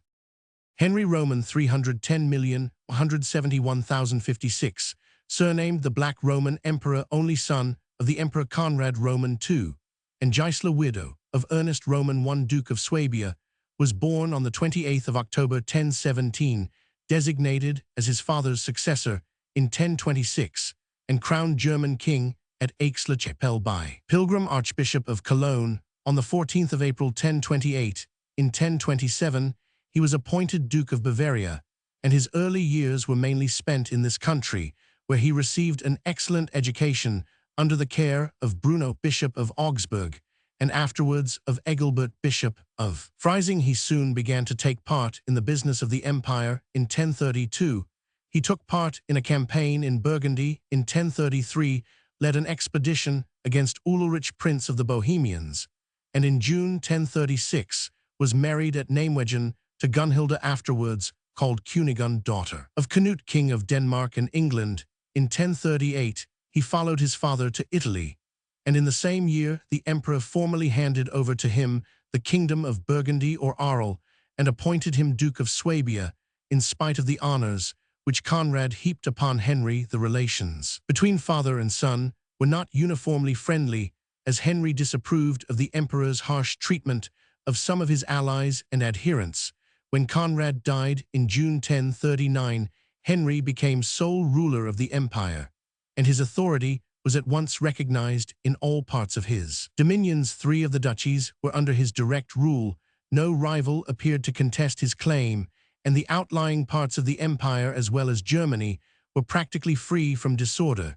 Henry Roman 310,171,056, surnamed the Black Roman Emperor, only son of the Emperor Conrad Roman II, and Gisela, widow of Ernest Roman I Duke of Swabia, was born on the 28th of October 1017, designated as his father's successor in 1026, and crowned German king at Aix-la-Chapelle by Pilgrim Archbishop of Cologne on the 14th of April 1028. In 1027, he was appointed Duke of Bavaria, and his early years were mainly spent in this country, where he received an excellent education under the care of Bruno, Bishop of Augsburg, and afterwards of Egilbert, Bishop of Freising. He soon began to take part in the business of the empire. In 1032, he took part in a campaign in Burgundy. In 1033, led an expedition against Ulrich, Prince of the Bohemians, and in June 1036 was married at Nijmegen to Gunhilda, afterwards called Kunigund, daughter of Canute, King of Denmark and England. In 1038, he followed his father to Italy, and in the same year the emperor formally handed over to him the kingdom of Burgundy or Arles and appointed him Duke of Swabia, in spite of the honors which Conrad heaped upon Henry. The relations between father and son were not uniformly friendly, as Henry disapproved of the emperor's harsh treatment of some of his allies and adherents. When Conrad died in June 1039, Henry became sole ruler of the empire, and his authority was at once recognized in all parts of his dominions. 3 of the duchies were under his direct rule, no rival appeared to contest his claim, and the outlying parts of the empire as well as Germany were practically free from disorder.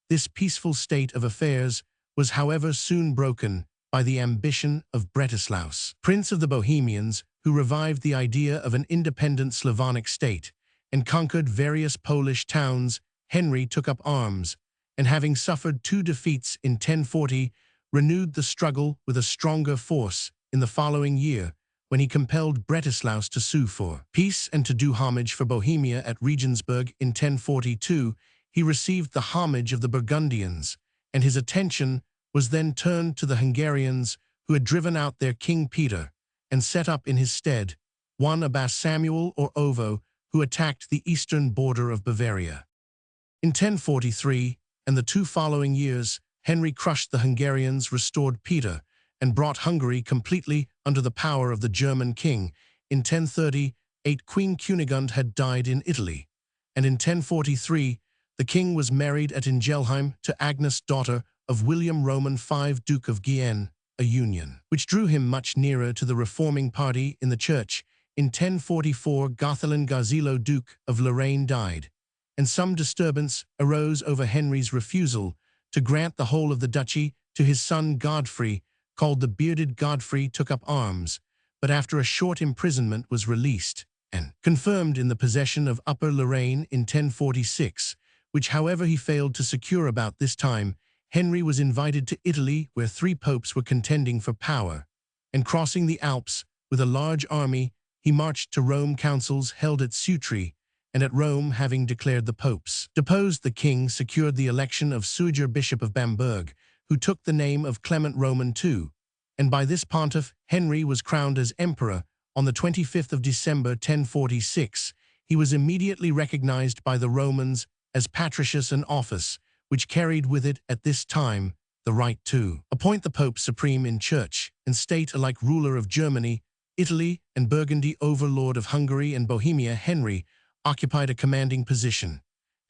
This peaceful state of affairs was however soon broken by the ambition of Bretislaus, Prince of the Bohemians, who revived the idea of an independent Slavonic state and conquered various Polish towns. Henry took up arms, and having suffered 2 defeats in 1040, renewed the struggle with a stronger force in the following year, when he compelled Bretislaus to sue for peace and to do homage for Bohemia at Regensburg. In 1042, he received the homage of the Burgundians, and his attention was then turned to the Hungarians, who had driven out their King Peter and set up in his stead one Abbas Samuel or Ovo, who attacked the eastern border of Bavaria. In 1043, and the 2 following years, Henry crushed the Hungarians, restored Peter, and brought Hungary completely under the power of the German king. In 1038, Queen Cunigund had died in Italy, and in 1043, the king was married at Ingelheim to Agnes, daughter of William Roman V, Duke of Guienne, a union which drew him much nearer to the reforming party in the church. In 1044, Gothelin Gazilo, Duke of Lorraine, died, and some disturbance arose over Henry's refusal to grant the whole of the duchy to his son Godfrey, called the Bearded. Godfrey took up arms, but after a short imprisonment was released and confirmed in the possession of Upper Lorraine in 1046, which however he failed to secure. About this time, Henry was invited to Italy, where 3 popes were contending for power, and crossing the Alps with a large army, he marched to Rome. Councils held at Sutri, and at Rome, having declared the popes deposed, the king secured the election of Suger, Bishop of Bamberg, who took the name of Clement Roman II, and by this pontiff Henry was crowned as emperor on the 25th of December 1046. He was immediately recognized by the Romans as patricius, an office which carried with it at this time the right to appoint the Pope supreme in church and state, alike ruler of Germany, Italy, and Burgundy, overlord of Hungary and Bohemia. Henry occupied a commanding position,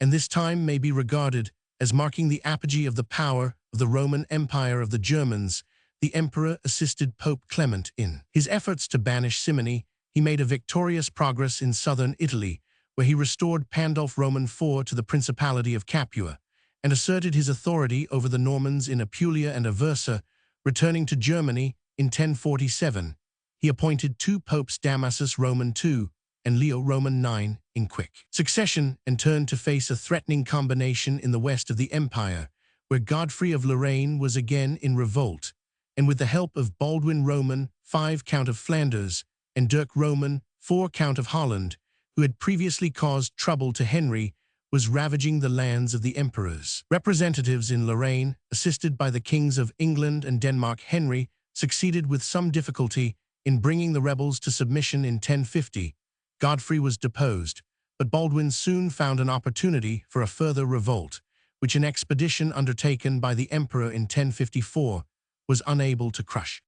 and this time may be regarded as marking the apogee of the power of the Roman Empire of the Germans. The emperor assisted Pope Clement in his efforts to banish simony. He made a victorious progress in southern Italy, where he restored Pandulf Roman IV to the Principality of Capua, and asserted his authority over the Normans in Apulia and Aversa. Returning to Germany in 1047, he appointed 2 popes, Damasus Roman II and Leo Roman IX, in quick succession, and turned to face a threatening combination in the west of the empire, where Godfrey of Lorraine was again in revolt, and with the help of Baldwin Roman V, Count of Flanders, and Dirk Roman IV, Count of Holland, who had previously caused trouble to Henry, was ravaging the lands of the emperors. Representatives in Lorraine, assisted by the kings of England and Denmark. Henry succeeded with some difficulty in bringing the rebels to submission. In 1050, Godfrey was deposed, but Baldwin soon found an opportunity for a further revolt, which an expedition undertaken by the emperor in 1054 was unable to crush.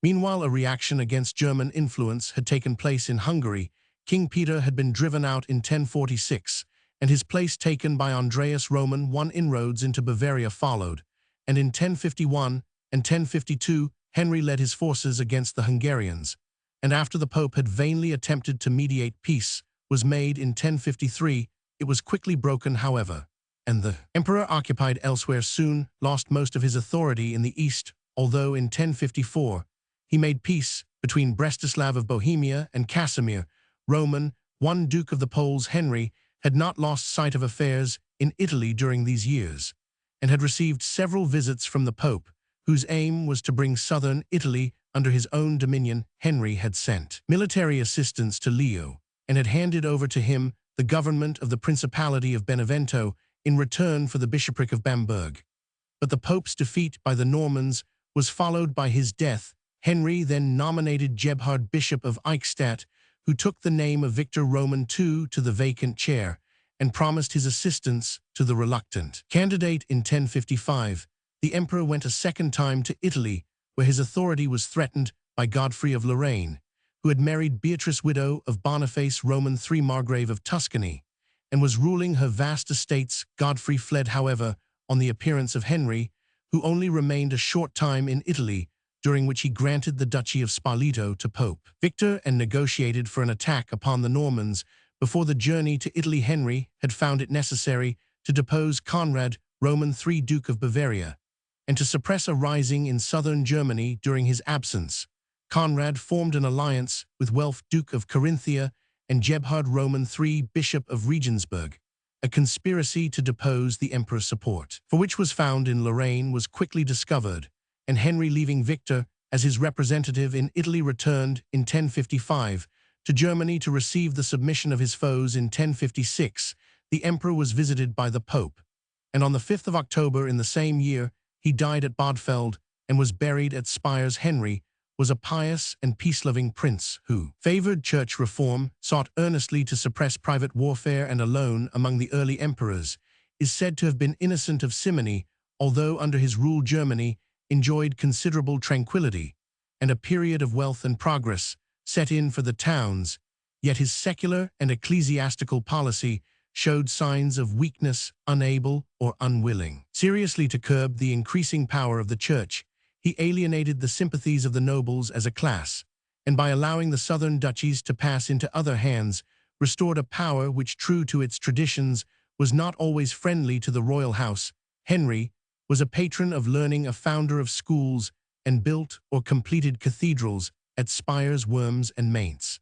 Meanwhile, a reaction against German influence had taken place in Hungary. King Peter had been driven out in 1046, and his place taken by Andreas Roman. Inroads into Bavaria followed, and in 1051 and 1052 Henry led his forces against the Hungarians, and after the Pope had vainly attempted to mediate, peace was made in 1053. It was quickly broken, however, and the emperor, occupied elsewhere, soon lost most of his authority in the east, although in 1054 he made peace between Brestislav of Bohemia and Casimir Roman I, Duke of the Poles. Henry had not lost sight of affairs in Italy during these years, and had received several visits from the Pope, whose aim was to bring southern Italy under his own dominion. Henry had sent military assistance to Leo, and had handed over to him the government of the Principality of Benevento in return for the bishopric of Bamberg. But the Pope's defeat by the Normans was followed by his death. Henry then nominated Gebhard, Bishop of Eichstätt, who took the name of Victor Roman II, to the vacant chair, and promised his assistance to the reluctant candidate. In 1055, the emperor went a second time to Italy, where his authority was threatened by Godfrey of Lorraine, who had married Beatrice, widow of Boniface Roman III, Margrave of Tuscany, and was ruling her vast estates. Godfrey fled, however, on the appearance of Henry, who only remained a short time in Italy, during which he granted the Duchy of Spoleto to Pope Victor and negotiated for an attack upon the Normans. Before the journey to Italy, Henry had found it necessary to depose Conrad, Roman III Duke of Bavaria, and to suppress a rising in southern Germany during his absence. Conrad formed an alliance with Welf, Duke of Carinthia, and Gebhard, Roman III Bishop of Regensburg. A conspiracy to depose the emperor's support, for which was found in Lorraine, was quickly discovered, and Henry, leaving Victor as his representative in Italy, returned in 1055 to Germany to receive the submission of his foes. In 1056, the emperor was visited by the Pope, and on the 5th of October in the same year, he died at Bodfeld and was buried at Spires. Henry was a pious and peace-loving prince who favored church reform, sought earnestly to suppress private warfare, and alone among the early emperors is said to have been innocent of simony, although under his rule Germany enjoyed considerable tranquility, and a period of wealth and progress set in for the towns, yet his secular and ecclesiastical policy showed signs of weakness, unable or unwilling seriously to curb the increasing power of the church. He alienated the sympathies of the nobles as a class, and by allowing the southern duchies to pass into other hands, restored a power which, true to its traditions, was not always friendly to the royal house. Henry was a patron of learning, a founder of schools, and built or completed cathedrals at Spires, Worms, and Mainz.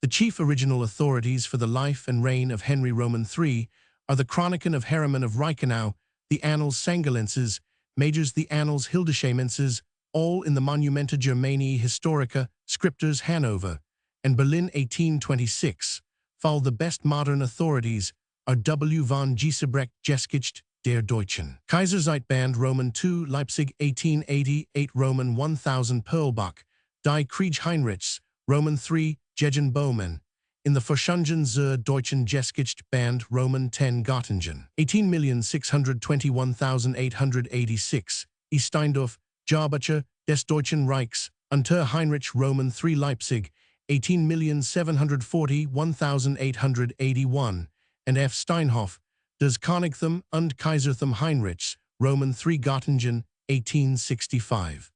The chief original authorities for the life and reign of Henry Roman III are the Chroniken of Hermann of Reichenau, the Annals Sangalenses, Majors, the Annals Hildesheimenses, all in the Monumenta Germaniae Historica, Scriptures Hanover, and Berlin 1826. While the best modern authorities are W. von Giesebrecht, Geschichte der Deutschen Kaiserzeitband, Roman II, Leipzig 1888, Roman 1000, Perlbach, Die Krieg Heinrichs, Roman III, Gegen Bowman, in the Forschungen zur deutschen Geschichte Band, Roman 10, Göttingen 18.621.886, Steindorf, Jahrbucher des Deutschen Reichs, unter Heinrich, Roman III, Leipzig 18.741.881, and F. Steinhoff, Das Königtum und Kaisertum Heinrichs, Roman III, Göttingen 1865.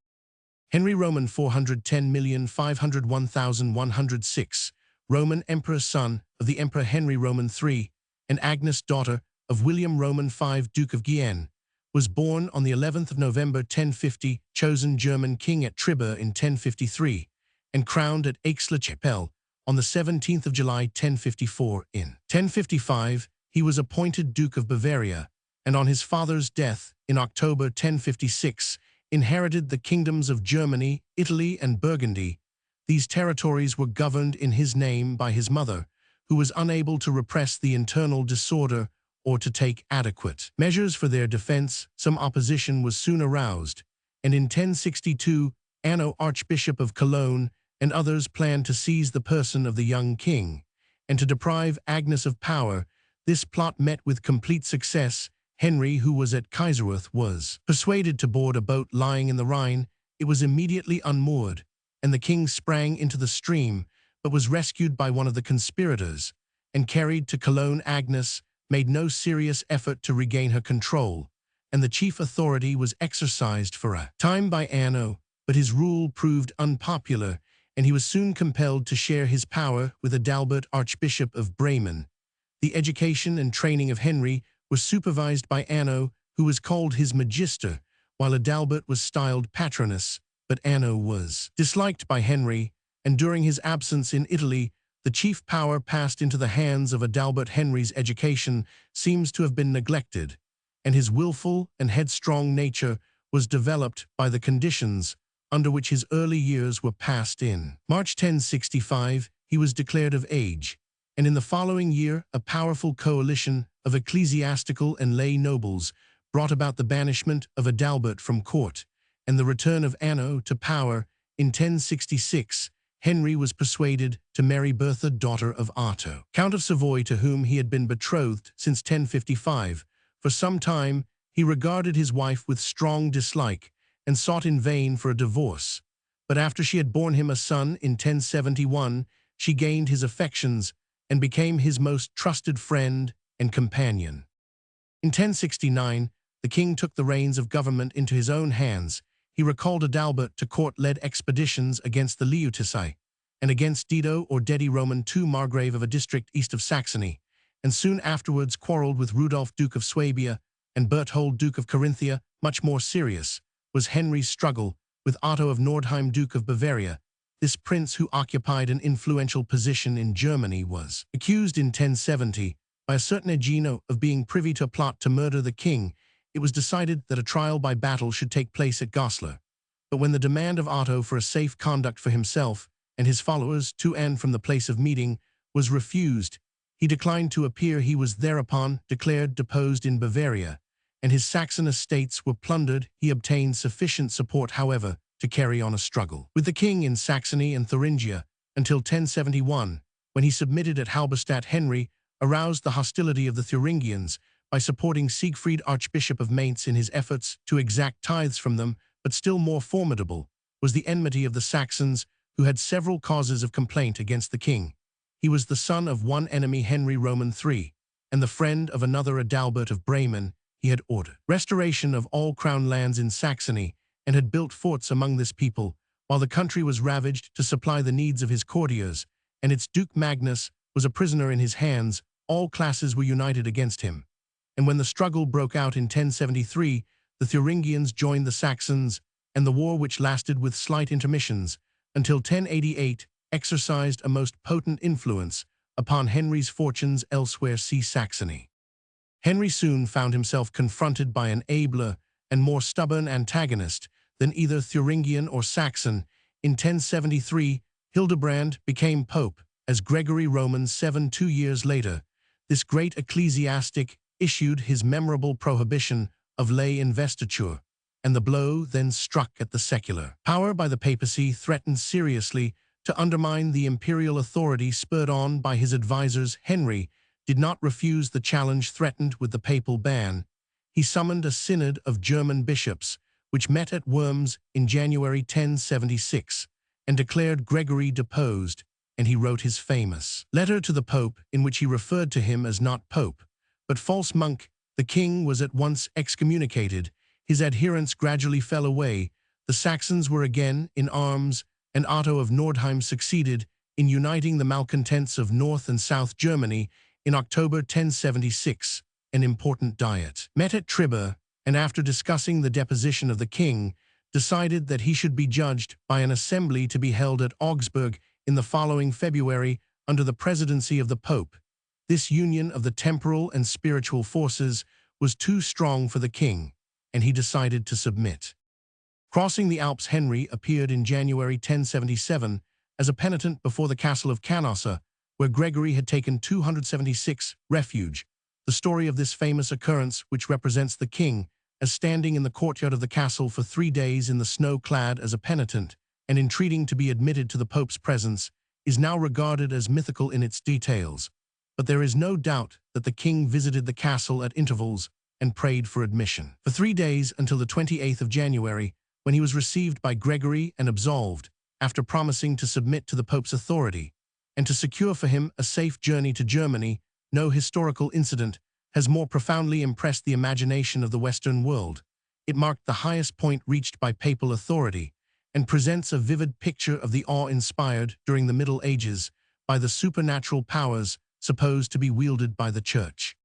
Henry Roman 410,501,106, Roman Emperor, son of the Emperor Henry Roman III, and Agnes, daughter of William Roman V, Duke of Guienne, was born on the 11th of November 1050, chosen German king at Triber in 1053, and crowned at Aix-la-Chapelle on the 17th of July 1054. In 1055, he was appointed Duke of Bavaria, and on his father's death in October 1056, inherited the kingdoms of Germany, Italy, and Burgundy. These territories were governed in his name by his mother, who was unable to repress the internal disorder or to take adequate measures for their defense. Some opposition was soon aroused, and in 1062, Anno, Archbishop of Cologne, and others planned to seize the person of the young king, and to deprive Agnes of power. This plot met with complete success. Henry, who was at Kaiserwerth, was persuaded to board a boat lying in the Rhine. It was immediately unmoored, and the king sprang into the stream, but was rescued by one of the conspirators and carried to Cologne. Agnes made no serious effort to regain her control, and the chief authority was exercised for a time by Anno, but his rule proved unpopular, and he was soon compelled to share his power with Adalbert, Archbishop of Bremen. The education and training of Henry was supervised by Anno, who was called his magister, while Adalbert was styled patronus, but Anno was disliked by Henry, and during his absence in Italy, the chief power passed into the hands of Adalbert. Henry's education seems to have been neglected, and his willful and headstrong nature was developed by the conditions under which his early years were passed. In March 1065, he was declared of age, and in the following year, a powerful coalition of ecclesiastical and lay nobles brought about the banishment of Adalbert from court and the return of Anno to power. In 1066, Henry was persuaded to marry Bertha, daughter of Arto, Count of Savoy, to whom he had been betrothed since 1055. For some time, he regarded his wife with strong dislike and sought in vain for a divorce. But after she had borne him a son in 1071, she gained his affections and became his most trusted friend and companion. In 1069, the king took the reins of government into his own hands. He recalled Adalbert to court-led expeditions against the Liutisci and against Dido or Dedi Roman II Margrave of a district east of Saxony, and soon afterwards quarreled with Rudolf, Duke of Swabia, and Berthold, Duke of Carinthia. Much more serious was Henry's struggle with Otto of Nordheim, Duke of Bavaria. This prince, who occupied an influential position in Germany, was accused in 1070 by a certain Egino of being privy to a plot to murder the king. It was decided that a trial by battle should take place at Goslar. But when the demand of Otto for a safe conduct for himself and his followers to and from the place of meeting was refused, he declined to appear. He was thereupon declared deposed in Bavaria, and his Saxon estates were plundered. He obtained sufficient support, however, to carry on a struggle with the king in Saxony and Thuringia until 1071, when he submitted at Halberstadt. Henry aroused the hostility of the Thuringians by supporting Siegfried, Archbishop of Mainz, in his efforts to exact tithes from them, but still more formidable was the enmity of the Saxons, who had several causes of complaint against the king. He was the son of one enemy, Henry Roman III, and the friend of another, Adalbert of Bremen. He had ordered restoration of all crown lands in Saxony and had built forts among this people, while the country was ravaged, to supply the needs of his courtiers, and its Duke Magnus was a prisoner in his hands. All classes were united against him. And when the struggle broke out in 1073, the Thuringians joined the Saxons, and the war, which lasted with slight intermissions until 1088, exercised a most potent influence upon Henry's fortunes elsewhere. See Saxony. Henry soon found himself confronted by an abler and more stubborn antagonist than either Thuringian or Saxon. In 1073, Hildebrand became pope as Gregory Roman VII. 2 years later, this great ecclesiastic issued his memorable prohibition of lay investiture, and the blow then struck at the secular power by the papacy threatened seriously to undermine the imperial authority. Spurred on by his advisors, Henry did not refuse the challenge threatened with the papal ban. He summoned a synod of German bishops, which met at Worms in January 1076, and declared Gregory deposed, and he wrote his famous letter to the Pope, in which he referred to him as not Pope, but false monk. The king was at once excommunicated. His adherents gradually fell away. The Saxons were again in arms, and Otto of Nordheim succeeded in uniting the malcontents of North and South Germany. In October 1076, an important diet met at Triber, and after discussing the deposition of the king, decided that he should be judged by an assembly to be held at Augsburg in the following February under the presidency of the Pope. This union of the temporal and spiritual forces was too strong for the king, and he decided to submit. Crossing the Alps, Henry appeared in January 1077 as a penitent before the castle of Canossa, where Gregory had taken 276 refuge. The story of this famous occurrence, which represents the king as standing in the courtyard of the castle for 3 days in the snow, clad as a penitent, and entreating to be admitted to the Pope's presence, is now regarded as mythical in its details. But there is no doubt that the king visited the castle at intervals and prayed for admission for 3 days until the 28th of January, when he was received by Gregory and absolved, after promising to submit to the Pope's authority and to secure for him a safe journey to Germany. No historical incident has more profoundly impressed the imagination of the Western world. It marked the highest point reached by papal authority and presents a vivid picture of the awe inspired during the Middle Ages by the supernatural powers supposed to be wielded by the Church.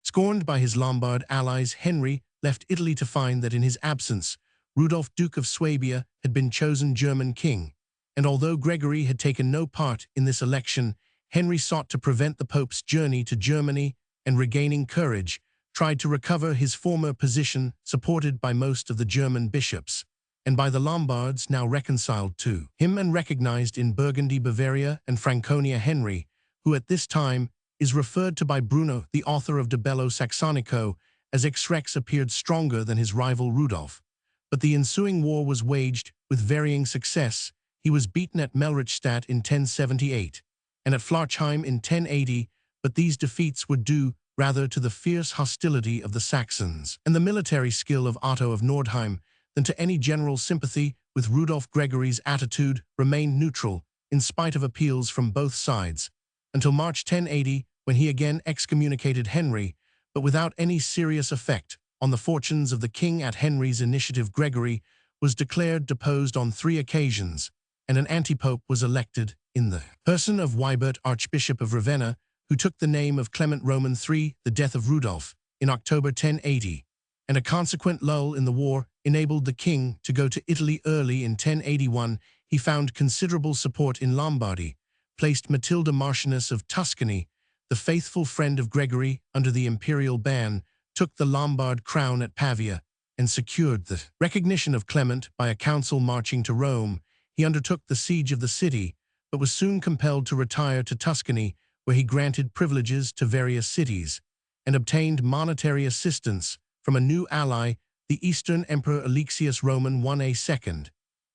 Scorned by his Lombard allies, Henry left Italy to find that in his absence, Rudolf, Duke of Swabia, had been chosen German king, and although Gregory had taken no part in this election, Henry sought to prevent the Pope's journey to Germany and, regaining courage, tried to recover his former position, supported by most of the German bishops and by the Lombards, now reconciled to him and recognized in Burgundy, Bavaria, and Franconia. Henry, who at this time is referred to by Bruno, the author of De Bello Saxonico, as ex-rex, appeared stronger than his rival Rudolf. But the ensuing war was waged with varying success. He was beaten at Melrichstadt in 1078 and at Flarchheim in 1080, but these defeats were due rather to the fierce hostility of the Saxons and the military skill of Otto of Nordheim than to any general sympathy with Rudolf. Gregory's attitude remained neutral in spite of appeals from both sides until March 1080, when he again excommunicated Henry, but without any serious effect on the fortunes of the king at Henry's initiative. Gregory was declared deposed on 3 occasions, and an antipope was elected in the person of Wybert, Archbishop of Ravenna, who took the name of Clement Roman III. The death of Rudolph in October 1080, and a consequent lull in the war enabled the king to go to Italy early in 1081. He found considerable support in Lombardy, placed Matilda Marchioness of Tuscany, the faithful friend of Gregory, under the imperial ban, took the Lombard crown at Pavia, and secured the recognition of Clement by a council. Marching to Rome, he undertook the siege of the city, but was soon compelled to retire to Tuscany, where he granted privileges to various cities, and obtained monetary assistance from a new ally, the Eastern Emperor Alexius Roman I.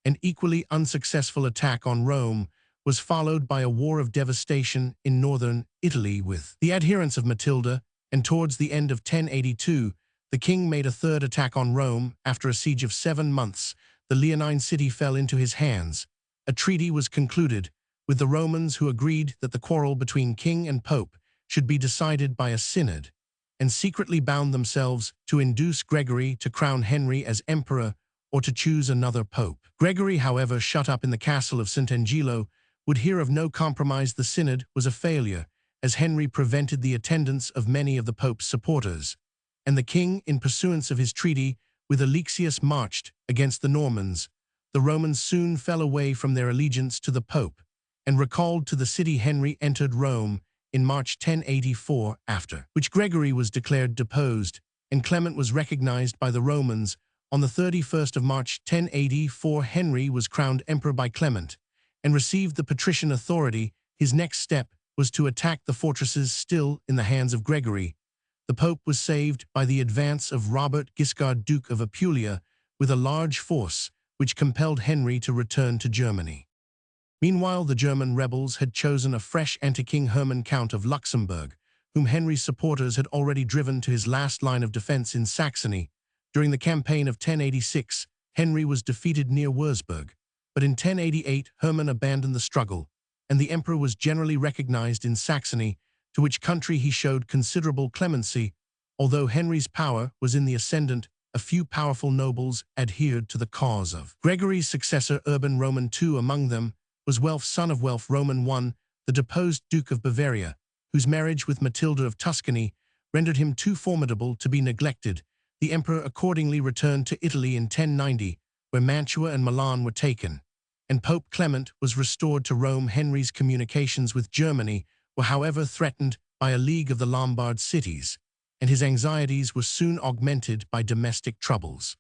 An equally unsuccessful attack on Rome was followed by a war of devastation in northern Italy with the adherents of Matilda, and towards the end of 1082, the king made a third attack on Rome. After a siege of 7 months, the Leonine city fell into his hands. A treaty was concluded with the Romans, who agreed that the quarrel between king and pope should be decided by a synod, and secretly bound themselves to induce Gregory to crown Henry as emperor or to choose another pope. Gregory, however, shut up in the castle of St. Angelo, would hear of no compromise. The synod was a failure, as Henry prevented the attendance of many of the pope's supporters, and the king, in pursuance of his treaty with Alexius, marched against the Normans. The Romans soon fell away from their allegiance to the pope, and recalled to the city. Henry entered Rome in March 1084, after which Gregory was declared deposed, and Clement was recognized by the Romans. On the 31st of March 1084, Henry was crowned emperor by Clement, and received the patrician authority. His next step was to attack the fortresses still in the hands of Gregory. The pope was saved by the advance of Robert Guiscard, Duke of Apulia, with a large force, which compelled Henry to return to Germany. Meanwhile, the German rebels had chosen a fresh anti-king, Hermann, Count of Luxembourg, whom Henry's supporters had already driven to his last line of defense in Saxony. During the campaign of 1086, Henry was defeated near Würzburg, but in 1088 Hermann abandoned the struggle, and the emperor was generally recognized in Saxony, to which country he showed considerable clemency. Although Henry's power was in the ascendant, a few powerful nobles adhered to the cause of Gregory's successor, Urban Roman II. Among them was Welf, son of Welf Roman I, the deposed Duke of Bavaria, whose marriage with Matilda of Tuscany rendered him too formidable to be neglected. The emperor accordingly returned to Italy in 1090, where Mantua and Milan were taken, and Pope Clement was restored to Rome. Henry's communications with Germany were, however, threatened by a league of the Lombard cities, and his anxieties were soon augmented by domestic troubles.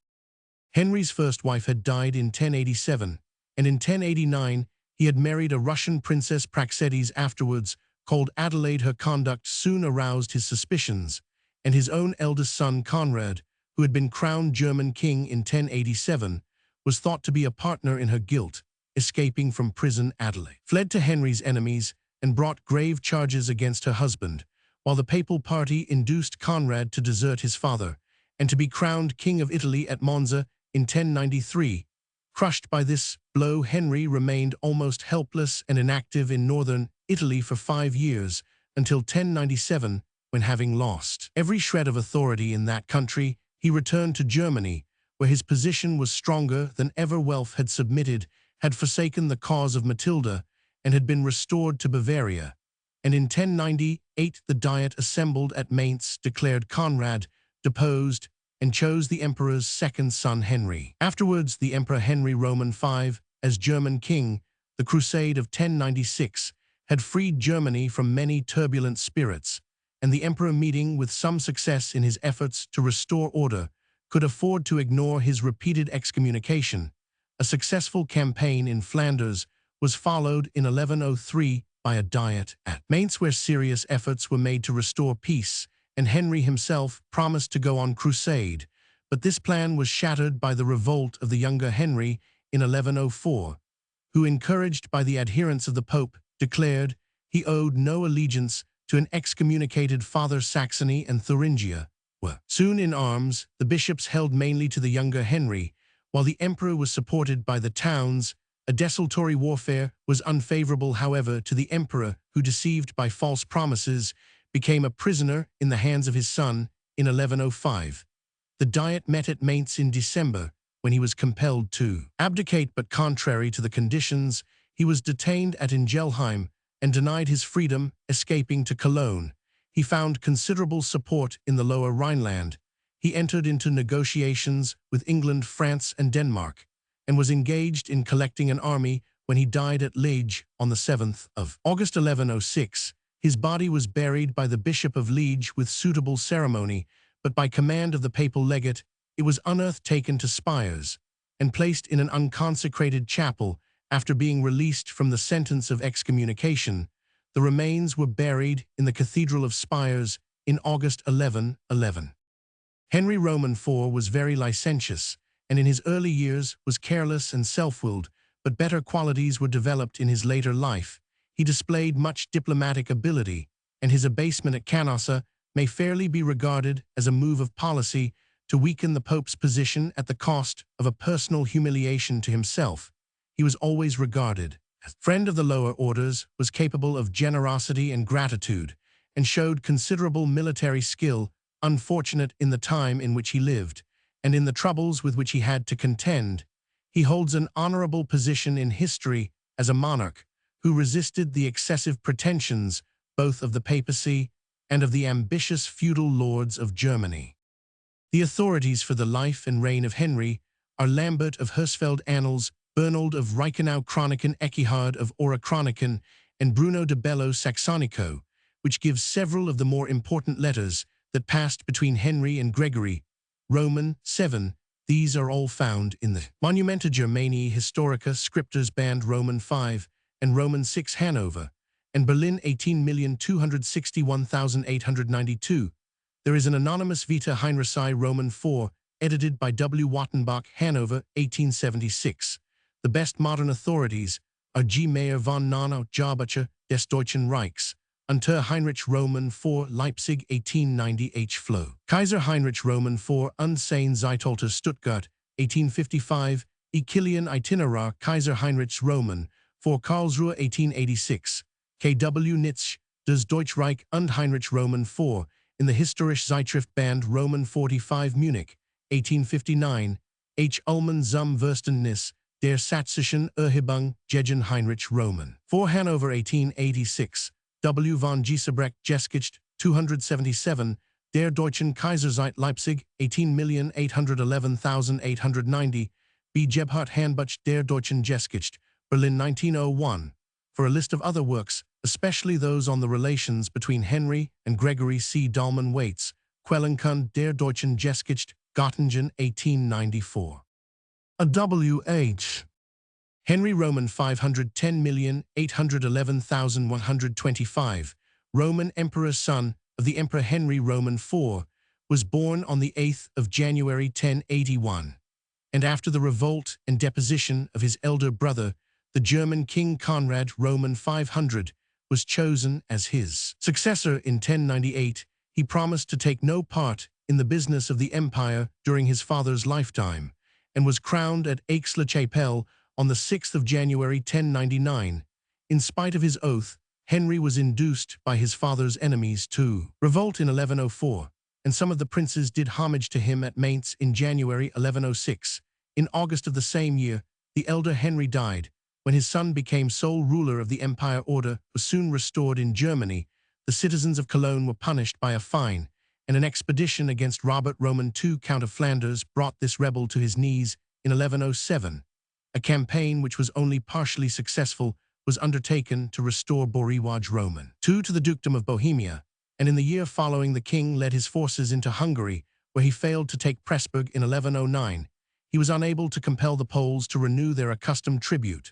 Henry's first wife had died in 1087, and in 1089 he had married a Russian princess, Praxedes, afterwards called Adelaide. Her conduct soon aroused his suspicions, and his own eldest son, Conrad, who had been crowned German king in 1087, was thought to be a partner in her guilt. Escaping from prison, Adelaide fled to Henry's enemies and brought grave charges against her husband, while the papal party induced Conrad to desert his father and to be crowned king of Italy at Monza in 1093. Crushed by this blow, Henry remained almost helpless and inactive in northern Italy for 5 years, until 1097, when, having lost every shred of authority in that country, he returned to Germany, where his position was stronger than ever. Welf had submitted, had forsaken the cause of Matilda, and had been restored to Bavaria. And in 1098 the Diet assembled at Mainz declared Conrad deposed and chose the emperor's second son, Henry. Afterwards, the Emperor Henry Roman V, as German king. The Crusade of 1096 had freed Germany from many turbulent spirits, and the emperor, meeting with some success in his efforts to restore order, could afford to ignore his repeated excommunication. A successful campaign in Flanders was followed in 1103 by a Diet at Mainz, where serious efforts were made to restore peace, and Henry himself promised to go on crusade. But this plan was shattered by the revolt of the younger Henry in 1104, who, encouraged by the adherents of the Pope, declared he owed no allegiance to an excommunicated father. Saxony and Thuringia were soon in arms. The bishops held mainly to the younger Henry, while the emperor was supported by the towns. A desultory warfare was unfavorable, however, to the emperor, who, deceived by false promises, became a prisoner in the hands of his son in 1105. The Diet met at Mainz in December, when he was compelled to abdicate, but contrary to the conditions, he was detained at Ingelheim and denied his freedom, escaping to Cologne. He found considerable support in the Lower Rhineland. He entered into negotiations with England, France, and Denmark, and was engaged in collecting an army when he died at Liege on the 7th of August 1106. His body was buried by the Bishop of Liege with suitable ceremony, but by command of the papal legate, it was unearthed, taken to Spires, and placed in an unconsecrated chapel. After being released from the sentence of excommunication, the remains were buried in the Cathedral of Spires in August 1111. Henry Roman IV was very licentious, and in his early years was careless and self-willed, but better qualities were developed in his later life. He displayed much diplomatic ability, and his abasement at Canossa may fairly be regarded as a move of policy to weaken the Pope's position at the cost of a personal humiliation to himself. He was always regarded as a friend of the lower orders, was capable of generosity and gratitude, and showed considerable military skill, unfortunate in the time in which he lived, and in the troubles with which he had to contend. He holds an honorable position in history as a monarch who resisted the excessive pretensions both of the papacy and of the ambitious feudal lords of Germany. The authorities for the life and reign of Henry are Lambert of Hersfeld Annals, Bernald of Reichenau Chroniken, Echihard of Ora Chroniken, and Bruno de Bello Saxonico, which gives several of the more important letters that passed between Henry and Gregory. Roman 7. These are all found in the Monumenta Germaniae Historica Scriptors Band Roman 5 and Roman 6 Hanover, and Berlin 18,261,892. There is an anonymous Vita Heinrici Roman 4, edited by W. Wattenbach, Hanover, 1876. The best modern authorities are G. Mayer von Nonau, Jahrbucher des Deutschen Reichs, unter Heinrich Roman 4, Leipzig, 1890. H. Floh. Kaiser Heinrich Roman 4, Unsein Zeitalter, Stuttgart, 1855. E. Kilian Itinerar Kaiser Heinrich Roman 4, Karlsruhe, 1886. K. W. Nitzsch, Das Deutschreich und Heinrich Roman 4, in the Historische Zeitschrift Band Roman 45, Munich, 1859. H. Ullmann zum Verständnis der Sächsischen Erhebung gegen Heinrich Roman 4, Hanover, 1886. W. von Giesebrecht Geschichte, 277, Der Deutschen Kaiserzeit Leipzig, 18,811,890, B. Gebhardt Handbuch der Deutschen Geschichte, Berlin, 1901. For a list of other works, especially those on the relations between Henry and Gregory, see Dahlmann Waits, Quellenkund der Deutschen Geschichte, Göttingen, 1894. A. W. H. Henry Roman 510,811,125, Roman Emperor, son of the Emperor Henry Roman IV, was born on the 8th of January 1081, and after the revolt and deposition of his elder brother, the German King Conrad Roman 500, was chosen as his successor in 1098. He promised to take no part in the business of the empire during his father's lifetime, and was crowned at Aix-la-Chapelle on the 6th of January 1099. In spite of his oath, Henry was induced by his father's enemies to revolt in 1104, and some of the princes did homage to him at Mainz in January 1106. In August of the same year, the elder Henry died. When his son became sole ruler of the empire, order was soon restored in Germany. The citizens of Cologne were punished by a fine, and an expedition against Robert Roman II, Count of Flanders, brought this rebel to his knees in 1107. A campaign which was only partially successful was undertaken to restore Bořiwaj Roman II to the dukedom of Bohemia, and in the year following the king led his forces into Hungary, where he failed to take Pressburg in 1109. He was unable to compel the Poles to renew their accustomed tribute,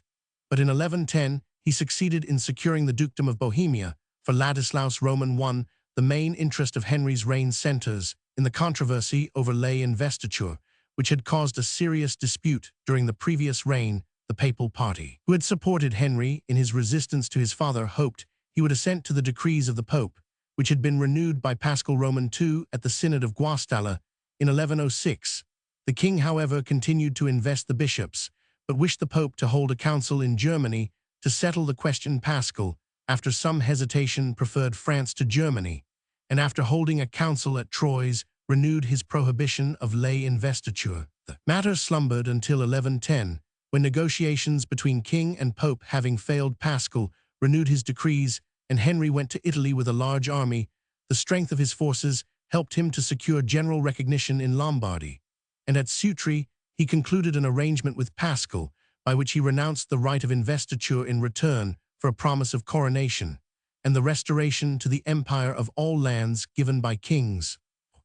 but in 1110 he succeeded in securing the dukedom of Bohemia for Ladislaus Roman I. The main interest of Henry's reign centers in the controversy over lay investiture, which had caused a serious dispute during the previous reign. The papal party, who had supported Henry in his resistance to his father, hoped he would assent to the decrees of the Pope, which had been renewed by Paschal Roman II at the Synod of Guastalla in 1106. The king, however, continued to invest the bishops, but wished the Pope to hold a council in Germany to settle the question. Paschal, after some hesitation, preferred France to Germany, and after holding a council at Troyes, renewed his prohibition of lay investiture. The matter slumbered until 1110, when negotiations between king and pope having failed, Paschal renewed his decrees, and Henry went to Italy with a large army. The strength of his forces helped him to secure general recognition in Lombardy, and at Sutri he concluded an arrangement with Paschal by which he renounced the right of investiture in return for a promise of coronation, and the restoration to the empire of all lands given by kings,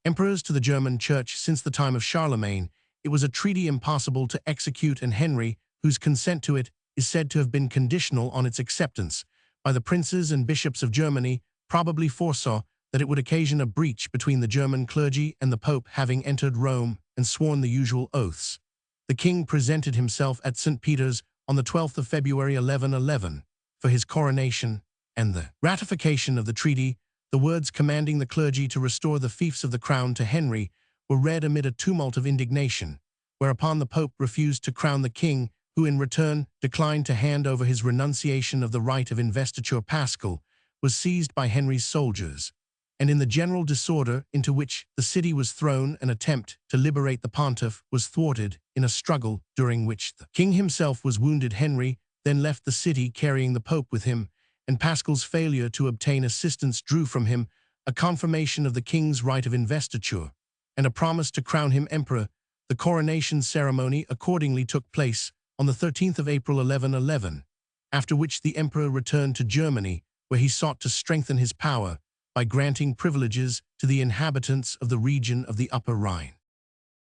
emperors to the German church since the time of Charlemagne. It was a treaty impossible to execute, and Henry, whose consent to it is said to have been conditional on its acceptance by the princes and bishops of Germany, probably foresaw that it would occasion a breach between the German clergy and the Pope, having entered Rome and sworn the usual oaths. The king presented himself at St. Peter's on the 12th of February 1111 for his coronation and the ratification of the treaty. The words commanding the clergy to restore the fiefs of the crown to Henry were read amid a tumult of indignation, whereupon the Pope refused to crown the king, who in return declined to hand over his renunciation of the right of investiture. Paschal was seized by Henry's soldiers, and in the general disorder into which the city was thrown, an attempt to liberate the pontiff was thwarted in a struggle during which the king himself was wounded. Henry then left the city carrying the Pope with him, and Paschal's failure to obtain assistance drew from him a confirmation of the king's right of investiture and a promise to crown him emperor. The coronation ceremony accordingly took place on the 13th of April 1111, after which the emperor returned to Germany, where he sought to strengthen his power by granting privileges to the inhabitants of the region of the Upper Rhine.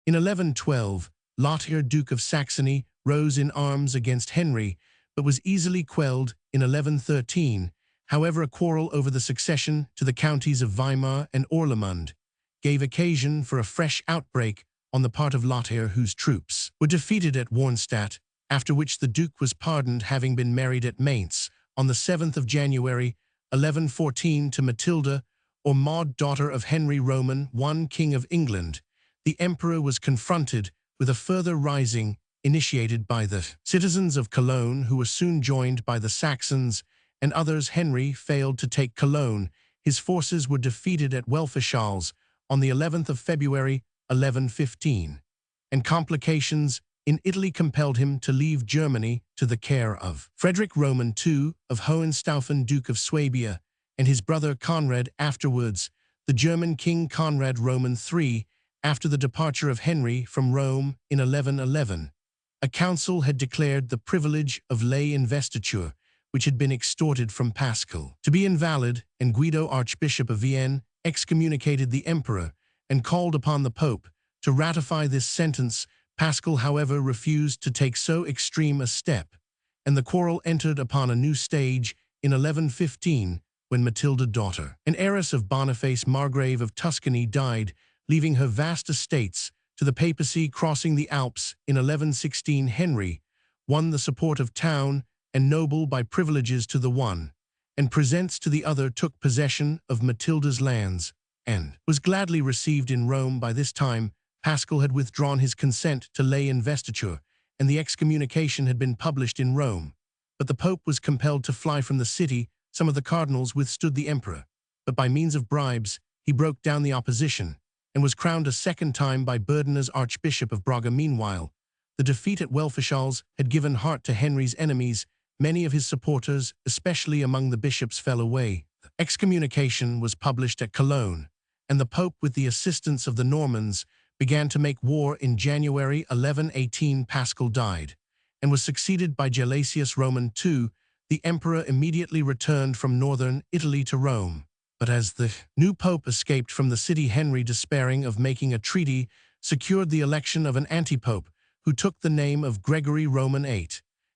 In 1112, Lothair, Duke of Saxony, rose in arms against Henry, but was easily quelled in 1113. However, a quarrel over the succession to the counties of Weimar and Orlemund gave occasion for a fresh outbreak on the part of Lothair, whose troops were defeated at Warnstadt, after which the Duke was pardoned, having been married at Mainz on the 7th of January 1114 to Matilda, or Maud, daughter of Henry Roman I, King of England. The emperor was confronted with a further rising initiated by the citizens of Cologne, who were soon joined by the Saxons and others. Henry failed to take Cologne. His forces were defeated at Welfischals on the 11th of February 1115, and complications in Italy compelled him to leave Germany to the care of Frederick Roman II of Hohenstaufen, Duke of Swabia, and his brother Conrad. Afterwards, the German king Conrad Roman III, after the departure of Henry from Rome in 1111. A council had declared the privilege of lay investiture, which had been extorted from Paschal, to be invalid, and Guido, Archbishop of Vienne, excommunicated the emperor and called upon the Pope to ratify this sentence. Paschal, however, refused to take so extreme a step, and the quarrel entered upon a new stage in 1115, when Matilda, daughter and heiress of Boniface Margrave of Tuscany, died, leaving her vast estates to the papacy. Crossing the Alps in 1116, Henry won the support of town and noble by privileges to the one, and presents to the other, took possession of Matilda's lands, and was gladly received in Rome. By this time, Paschal had withdrawn his consent to lay investiture, and the excommunication had been published in Rome. But the Pope was compelled to fly from the city. Some of the cardinals withstood the emperor, but by means of bribes he broke down the opposition, and was crowned a second time by Burden as Archbishop of Braga. Meanwhile, the defeat at Welfischals had given heart to Henry's enemies. Many of his supporters, especially among the bishops, fell away. The excommunication was published at Cologne, and the Pope, with the assistance of the Normans, began to make war. In January 1118, Paschal died, and was succeeded by Gelasius Roman II. The emperor immediately returned from northern Italy to Rome, but as the new pope escaped from the city, Henry, despairing of making a treaty, secured the election of an antipope, who took the name of Gregory Roman VIII,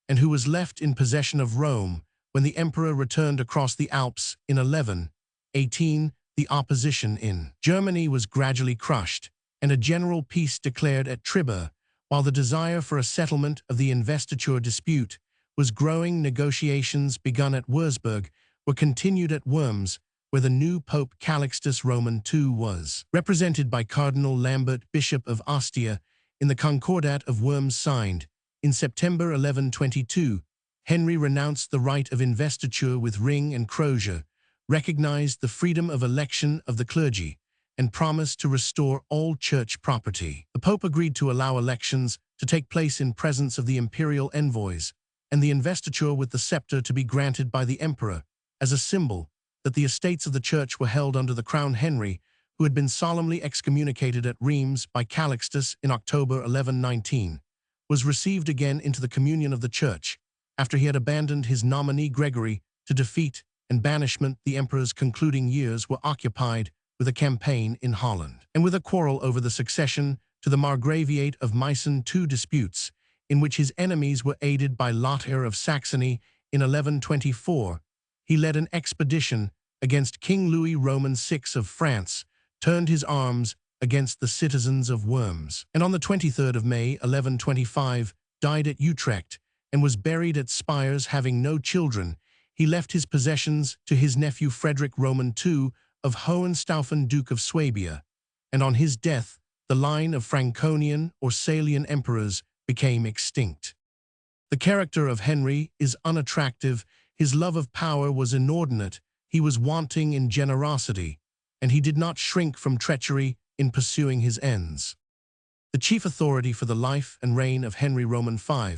and who was left in possession of Rome. When the emperor returned across the Alps in 1118, the opposition in Germany was gradually crushed, and a general peace declared at Triba, while the desire for a settlement of the investiture dispute was growing. Negotiations begun at Wurzburg were continued at Worms, where the new Pope Calixtus Roman II was represented by Cardinal Lambert, Bishop of Ostia, in the Concordat of Worms signed in September 1122. Henry renounced the right of investiture with ring and crozier, recognized the freedom of election of the clergy, and promised to restore all church property. The Pope agreed to allow elections to take place in presence of the imperial envoys, and the investiture with the scepter to be granted by the emperor, as a symbol that the estates of the church were held under the crown. Henry, who had been solemnly excommunicated at Reims by Calixtus in October 1119, was received again into the communion of the church, after he had abandoned his nominee Gregory to defeat and banishment. The emperor's concluding years were occupied with a campaign in Holland, and with a quarrel over the succession to the Margraviate of Meissen, two disputes, in which his enemies were aided by Lothair of Saxony. In 1124, he led an expedition against King Louis Roman VI of France, turned his arms against the citizens of Worms, and on the 23rd of May, 1125, died at Utrecht and was buried at Spires. Having no children, he left his possessions to his nephew Frederick Roman II of Hohenstaufen, Duke of Swabia, and on his death, the line of Franconian or Salian emperors became extinct. The character of Henry is unattractive. His love of power was inordinate. He was wanting in generosity, and he did not shrink from treachery in pursuing his ends. The chief authority for the life and reign of Henry Roman V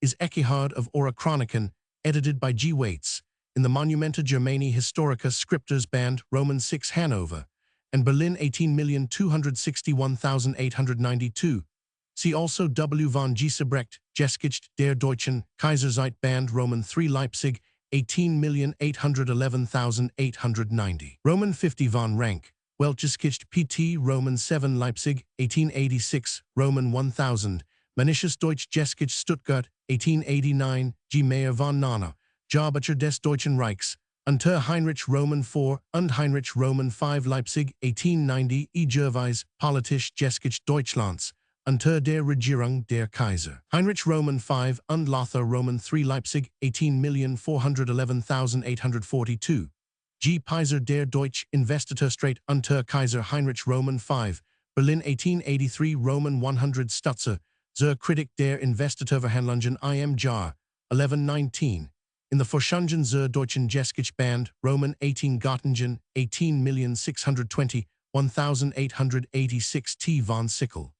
is Echihard of Orachronicon, edited by G. Waits, in the Monumenta Germani Historica Scriptures Band, Roman VI, Hanover, and Berlin, 18,261,892. See also W. von Giesebrecht, Geschichte der Deutschen Kaiserzeit Band, Roman III, Leipzig, 18,811,890. Roman 50 von Rank, Weltgeschichte Pt. Roman 7, Leipzig, 1886, Roman 1000, Manisches Deutsche Geschichte Stuttgart, 1889, G. Mayer von Nana, Jahrbucher des Deutschen Reichs, unter Heinrich Roman IV und Heinrich Roman V, Leipzig, 1890, E. Gerweis, Politische Geschichte Deutschlands, unter der Regierung der Kaiser. Heinrich Roman V und Lothar Roman III, Leipzig, 18,411,842. G. Peiser der Deutsche Investiturstreit unter Kaiser Heinrich Roman V, Berlin, 1883, Roman 100, Stutzer, zur Kritik der Investiturverhandlungen im Jahr 1119. In the Forschungen zur Deutschen Geschichte Band, Roman 18, Göttingen, 18,621,886. T. von Sickel.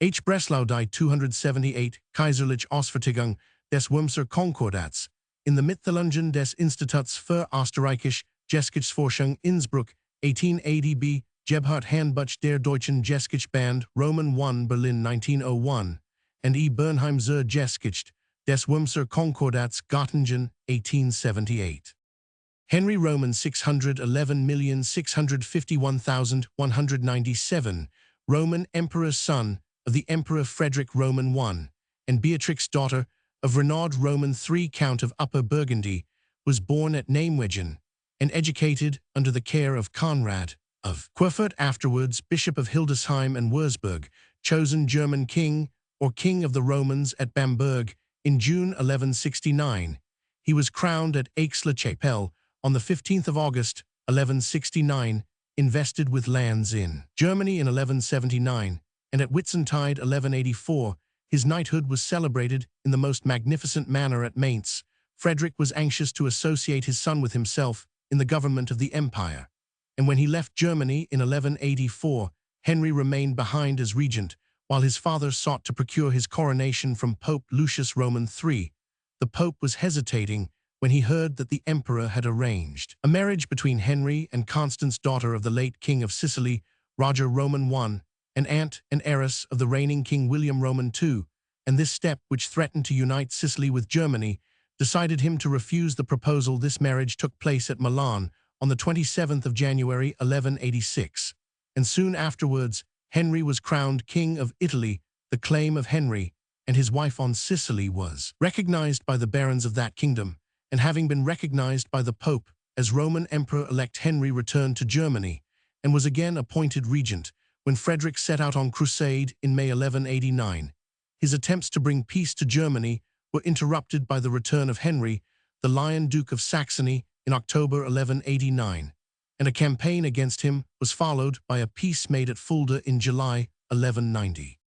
H. Breslau died 278, Kaiserliche Ausfertigung des Wormser Konkordats, in the Mitteilungen des Instituts für Österreichische Geschichtsforschung, Innsbruck, 1880. B. Gebhard Handbuch der Deutschen Geschichte Band, Roman 1, Berlin, 1901, and E. Bernheim zur Geschichte des Wormser Konkordats, Göttingen, 1878. Henry Roman 611,651,197, Roman Emperor, son of the Emperor Frederick Roman I, and Beatrix, daughter of Renaud Roman III, Count of Upper Burgundy, was born at Nijmegen and educated under the care of Conrad of Querfurt, afterwards Bishop of Hildesheim and Würzburg, chosen German king or king of the Romans at Bamberg in June 1169. He was crowned at Aix-la-Chapelle on the 15th of August, 1169, invested with lands in Germany in 1179, and at Whitsuntide 1184, his knighthood was celebrated in the most magnificent manner at Mainz. Frederick was anxious to associate his son with himself in the government of the empire, and when he left Germany in 1184, Henry remained behind as regent, while his father sought to procure his coronation from Pope Lucius Roman III. The Pope was hesitating when he heard that the emperor had arranged a marriage between Henry and Constance, daughter of the late King of Sicily, Roger Roman I, and aunt and heiress of the reigning King William Roman II, and this step, which threatened to unite Sicily with Germany, decided him to refuse the proposal. This marriage took place at Milan on the 27th of January, 1186, and soon afterwards, Henry was crowned King of Italy. The claim of Henry and his wife on Sicily was recognized by the barons of that kingdom, and having been recognized by the Pope as Roman Emperor-elect, Henry returned to Germany and was again appointed regent when Frederick set out on crusade in May 1189. His attempts to bring peace to Germany were interrupted by the return of Henry, the Lion Duke of Saxony, in October 1189, and a campaign against him was followed by a peace made at Fulda in July 1190.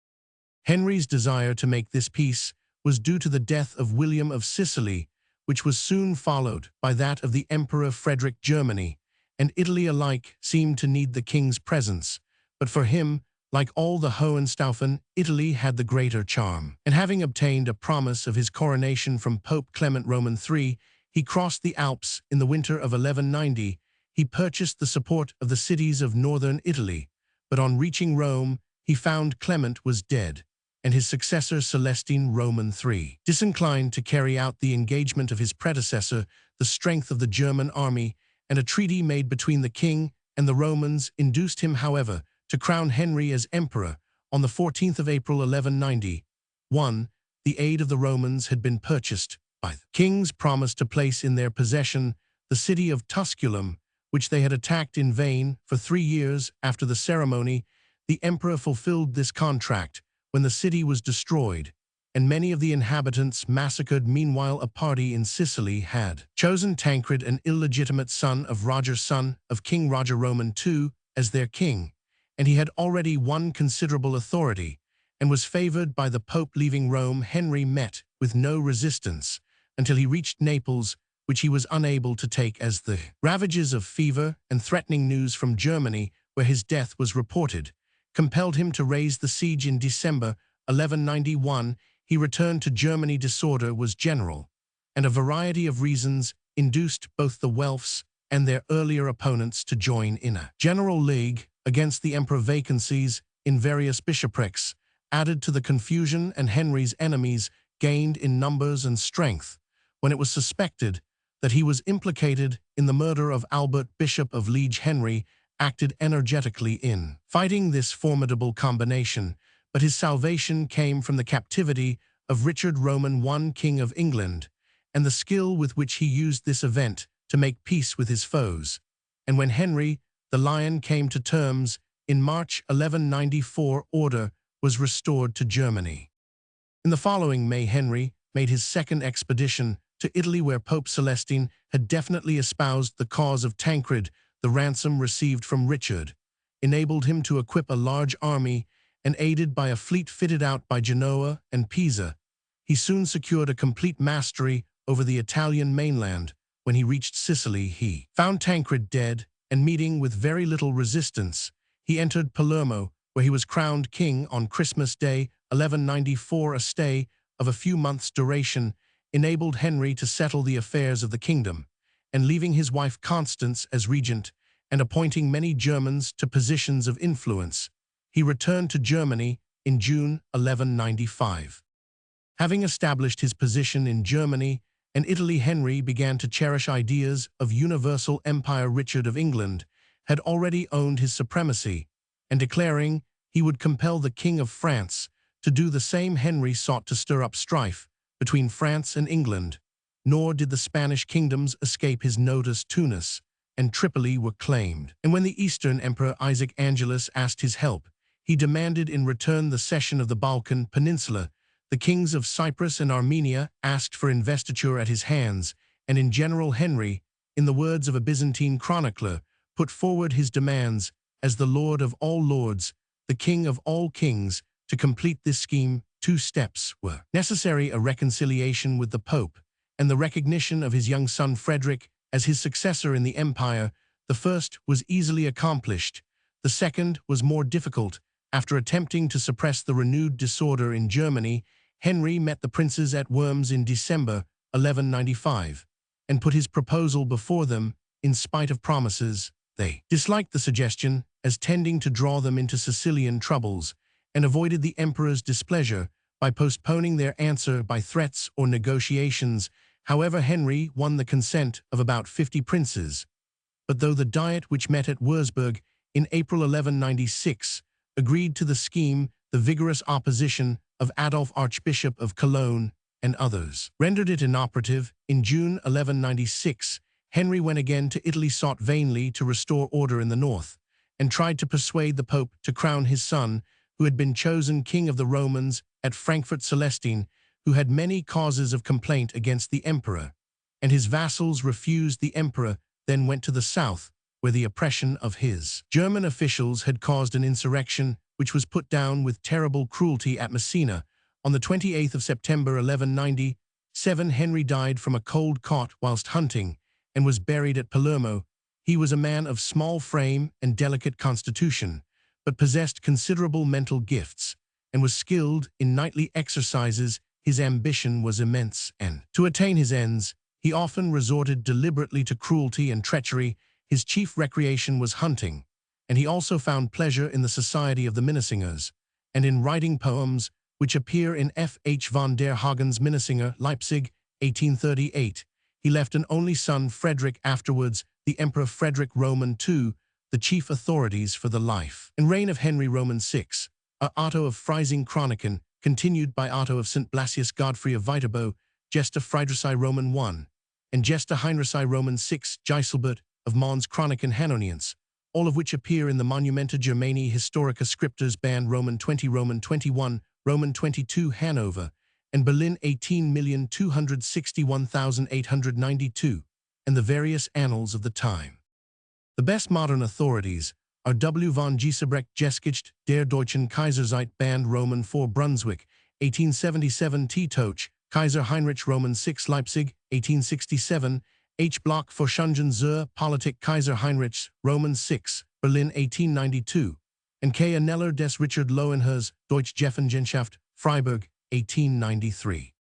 Henry's desire to make this peace was due to the death of William of Sicily, which was soon followed by that of the Emperor Frederick. Germany and Italy alike seemed to need the king's presence. But for him, like all the Hohenstaufen, Italy had the greater charm. And having obtained a promise of his coronation from Pope Clement Roman III, he crossed the Alps in the winter of 1190. He purchased the support of the cities of northern Italy. But on reaching Rome, he found Clement was dead, and his successor Celestine Roman III. Disinclined to carry out the engagement of his predecessor, the strength of the German army, and a treaty made between the king and the Romans induced him, however, to crown Henry as emperor on the 14th of April 1190. The aid of the Romans had been purchased by the king's promise to place in their possession the city of Tusculum, which they had attacked in vain for 3 years after the ceremony. The emperor fulfilled this contract when the city was destroyed, and many of the inhabitants massacred. Meanwhile, a party in Sicily had chosen Tancred, an illegitimate son of Roger, son of King Roger Roman II, as their king, and he had already won considerable authority and was favored by the Pope. Leaving Rome, Henry met with no resistance until he reached Naples, which he was unable to take, as the ravages of fever and threatening news from Germany, where his death was reported, compelled him to raise the siege. In December 1191, he returned to Germany. Disorder was general, and a variety of reasons induced both the Welfs and their earlier opponents to join in a general league against the emperor. Vacancies in various bishoprics added to the confusion, and Henry's enemies gained in numbers and strength when it was suspected that he was implicated in the murder of Albert, Bishop of Liege. Henry acted energetically in fighting this formidable combination, but his salvation came from the captivity of Richard Roman I, King of England, and the skill with which he used this event to make peace with his foes. And when Henry the Lion came to terms in March 1194, order was restored to Germany. In the following May, Henry made his second expedition to Italy, where Pope Celestine had definitely espoused the cause of Tancred. The ransom received from Richard enabled him to equip a large army, and aided by a fleet fitted out by Genoa and Pisa, he soon secured a complete mastery over the Italian mainland. When he reached Sicily, he found Tancred dead, and meeting with very little resistance, he entered Palermo, where he was crowned king on Christmas Day 1194. A stay of a few months' duration enabled Henry to settle the affairs of the kingdom, and leaving his wife Constance as regent and appointing many Germans to positions of influence, he returned to Germany in June 1195. Having established his position in Germany and Italy, Henry began to cherish ideas of universal empire. Richard of England had already owned his supremacy, and declaring he would compel the King of France to do the same, Henry sought to stir up strife between France and England. Nor did the Spanish kingdoms escape his notice. Tunis and Tripoli were claimed, and when the Eastern Emperor Isaac Angelus asked his help, he demanded in return the cession of the Balkan Peninsula. The kings of Cyprus and Armenia asked for investiture at his hands, and in general Henry, in the words of a Byzantine chronicler, put forward his demands as the Lord of all lords, the King of all kings. To complete this scheme, 2 steps were necessary: a reconciliation with the Pope, and the recognition of his young son Frederick as his successor in the empire. The first was easily accomplished. The second was more difficult. After attempting to suppress the renewed disorder in Germany, Henry met the princes at Worms in December 1195, and put his proposal before them. In spite of promises, they disliked the suggestion as tending to draw them into Sicilian troubles, and avoided the emperor's displeasure by postponing their answer by threats or negotiations. However, Henry won the consent of about 50 princes. But though the Diet, which met at Würzburg in April 1196, agreed to the scheme, the vigorous opposition of Adolf, Archbishop of Cologne, and others rendered it inoperative. In June 1196, Henry went again to Italy, sought vainly to restore order in the north, and tried to persuade the Pope to crown his son, who had been chosen king of the Romans at Frankfurt. Celestine, who had many causes of complaint against the emperor, and his vassals refused. The emperor then went to the south, where the oppression of his German officials had caused an insurrection, which was put down with terrible cruelty at Messina. On the 28th of September 1197, Henry died from a cold caught whilst hunting, and was buried at Palermo. He was a man of small frame and delicate constitution, but possessed considerable mental gifts, and was skilled in knightly exercises. His ambition was immense, and, to attain his ends, he often resorted deliberately to cruelty and treachery. His chief recreation was hunting, and he also found pleasure in the society of the Minnesingers, and in writing poems which appear in F. H. von der Hagen's Minnesinger, Leipzig, 1838. He left an only son, Frederick, afterwards the Emperor Frederick Roman II, the chief authorities for the life and reign of Henry Roman VI, Otto of Freising Chroniken, continued by Otto of St. Blasius Godfrey of Viterbo, Gesta Friedrichsai Roman I, and Gesta Heinrichsai Roman VI, Giselbert of Mons Chroniken Hannonians, all of which appear in the Monumenta Germani Historica Scriptures band Roman 20, Roman 21, Roman 22 Hanover, and Berlin 18,261,892, and the various annals of the time. The best modern authorities are W. von Giesebrecht Geschichte der Deutschen Kaiserzeit band Roman 4 Brunswick, 1877 T. Toch, Kaiser Heinrich Roman 6 Leipzig, 1867, H. Bloch Forschungen zur Politik Kaiser Heinrichs Roman 6, Berlin 1892, and K. Neller des Richard Lowenherz, Deutsche Gefangenschaft, Freiburg, 1893.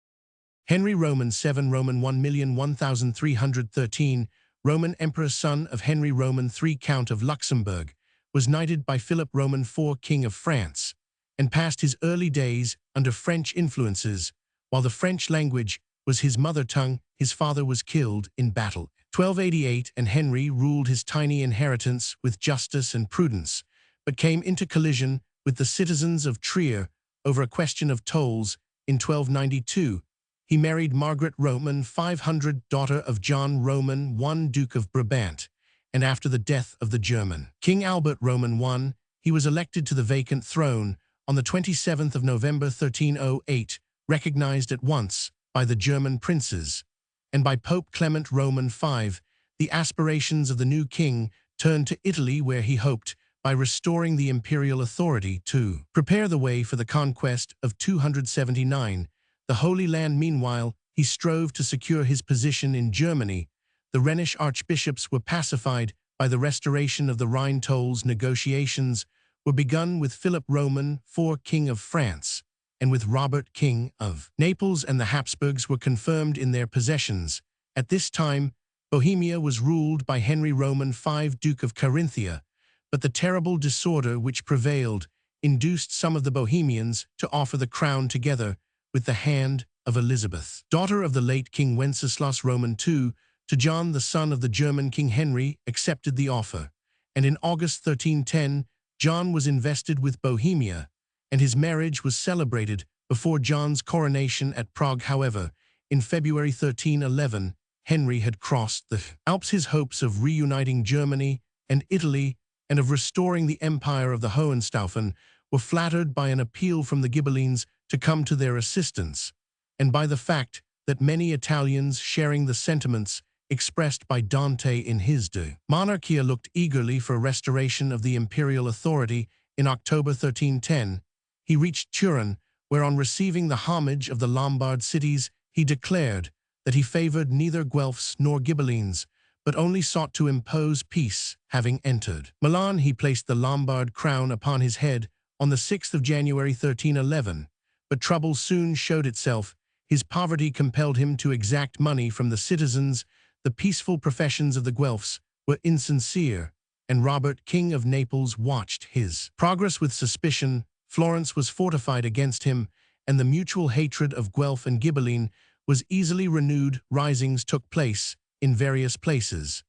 Henry Roman 7 Roman 1,001,313, Roman Emperor, son of Henry Roman III Count of Luxembourg, was knighted by Philip Roman IV King of France, and passed his early days under French influences. While the French language was his mother tongue, his father was killed in battle. 1288, and Henry ruled his tiny inheritance with justice and prudence, but came into collision with the citizens of Trier over a question of tolls. In 1292, he married Margaret Roman 500, daughter of John Roman I, Duke of Brabant, and after the death of the German King Albert Roman I, he was elected to the vacant throne on the 27th of November 1308, recognized at once by the German princes and by Pope Clement Roman V. The aspirations of the new king turned to Italy, where he hoped, by restoring the imperial authority, to prepare the way for the conquest of 279, the Holy Land. Meanwhile, he strove to secure his position in Germany. The Rhenish archbishops were pacified by the restoration of the Rhine tolls. Negotiations were begun with Philip Roman IV, King of France, and with Robert, King of Naples, and the Habsburgs were confirmed in their possessions. At this time, Bohemia was ruled by Henry Roman V, Duke of Carinthia, but the terrible disorder which prevailed induced some of the Bohemians to offer the crown together with the hand of Elizabeth, daughter of the late King Wenceslas Roman II, to John, the son of the German King. Henry accepted the offer, and in August 1310, John was invested with Bohemia, and his marriage was celebrated before John's coronation at Prague. However, in February 1311, Henry had crossed the Alps. His hopes of reuniting Germany and Italy and of restoring the empire of the Hohenstaufen were flattered by an appeal from the Ghibellines to come to their assistance, and by the fact that many Italians, sharing the sentiments expressed by Dante in his De Monarchia, looked eagerly for a restoration of the imperial authority. In October 1310, he reached Turin, where on receiving the homage of the Lombard cities, he declared that he favored neither Guelphs nor Ghibellines, but only sought to impose peace. Having entered Milan, he placed the Lombard crown upon his head on the 6th of January 1311, but trouble soon showed itself. His poverty compelled him to exact money from the citizens. The peaceful professions of the Guelphs were insincere, and Robert, King of Naples, watched his progress with suspicion. Florence was fortified against him, and the mutual hatred of Guelph and Ghibelline was easily renewed. Risings took place in various places,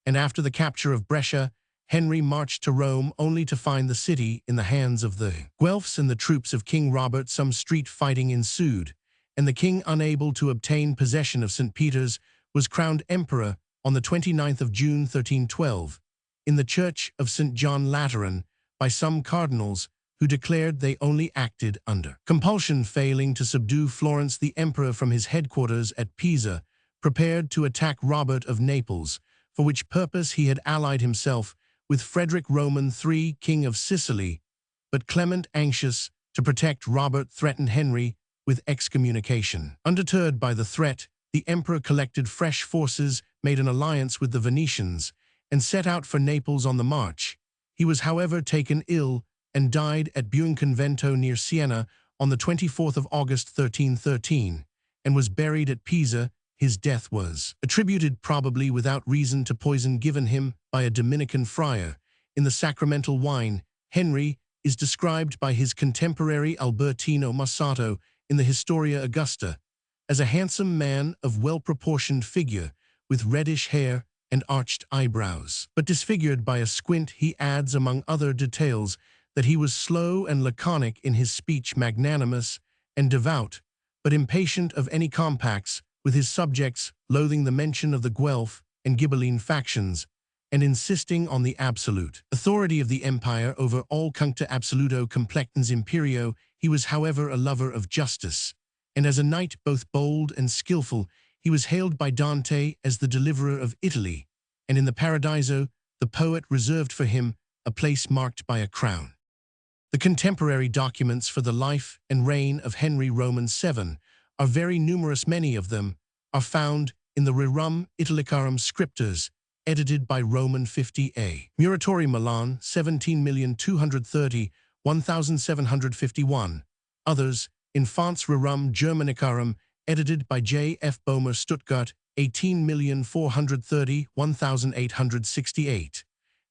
and after the capture of Brescia, Henry marched to Rome only to find the city in the hands of the Guelphs and the troops of King Robert. Some street fighting ensued, and the king, unable to obtain possession of St. Peter's, was crowned emperor on the 29th of June 1312 in the Church of St. John Lateran by some cardinals who declared they only acted under compulsion. Failing to subdue Florence, the emperor from his headquarters at Pisa prepared to attack Robert of Naples, for which purpose he had allied himself with Frederick Roman III, King of Sicily. But Clement, anxious to protect Robert, threatened Henry with excommunication. Undeterred by the threat, the emperor collected fresh forces, made an alliance with the Venetians, and set out for Naples on the march. He was, however, taken ill and died at Buonconvento near Siena on the 24th of August 1313, and was buried at Pisa. His death was attributed, probably without reason, to poison given him by a Dominican friar. In the sacramental wine, Henry is described by his contemporary Albertino Massato in the Historia Augusta as a handsome man of well-proportioned figure, with reddish hair and arched eyebrows. But disfigured by a squint, he adds, among other details, that he was slow and laconic in his speech, magnanimous and devout, but impatient of any compacts with his subjects, loathing the mention of the Guelph and Ghibelline factions, and insisting on the absolute authority of the empire over all. Cuncta absoluto complectans imperio. He was, however, a lover of justice, and as a knight both bold and skillful, he was hailed by Dante as the deliverer of Italy, and in the Paradiso, the poet reserved for him a place marked by a crown. The contemporary documents for the life and reign of Henry Roman VII are very numerous. Many of them are found in the Rerum Italicarum Scriptures, edited by Roman 50a. Muratori Milan, 17,230,1751. Others, in Fontes Rerum Germanicarum, edited by J. F. Boehmer, Stuttgart, 18,430,1868.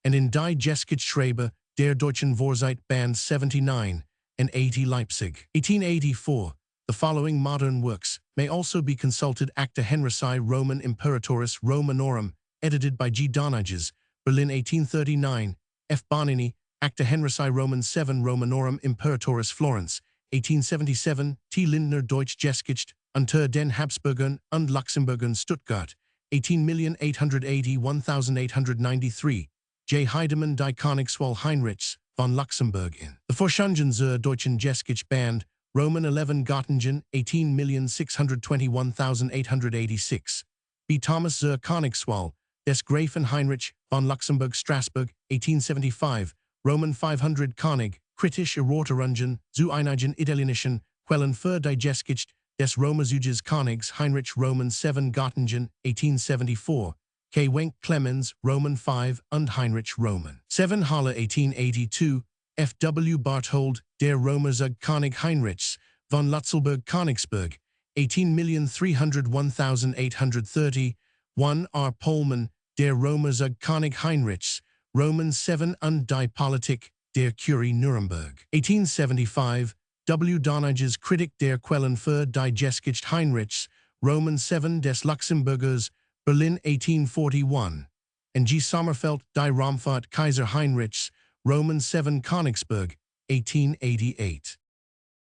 And in Die Geschichte der Deutschen Vorzeit, Band 79 and 80, Leipzig, 1884. The following modern works may also be consulted: Acta Henrici Roman Imperatoris Romanorum, edited by G. Donages, Berlin, 1839. F. Bonini, Acta Henrici Roman 7 Romanorum Imperatoris, Florence, 1877. T. Lindner, Deutsche Geschichte unter den Habsburgern und Luxemburgern, Stuttgart, 1880-1893. J. Heidemann, Die Königswahl Heinrichs von Luxemburg in the Forschungen zur Deutschen Geschichte, Band Roman 11, Göttingen, 18,621,886. B. Thomas zur Königswahl des Grafen Heinrich von Luxemburg, Strasbourg, 1875. Roman 500, König, kritische Erörterungen zu einigen italienischen Quellen für die Geschichte des Römerzuges Königs Heinrich Roman 7, Göttingen, 1874. K. Wenck Clemens, Roman 5 und Heinrich Roman 7, Halle, 1882. F. W. Barthold, der Römerzug König Heinrichs von Lutzelburg, Königsburg, 18,301,830. 1. R. Pohlmann, der Römerzug König Heinrichs, Roman 7 und die Politik der Curie Nuremberg, 1875. W. Donages, Kritik der Quellen für die Geschichte Heinrichs, Roman 7 des Luxemburgers, Berlin, 1841. And G. Sommerfeld, Die Raumfahrt Kaiser Heinrichs, Roman 7, Königsburg, 1888.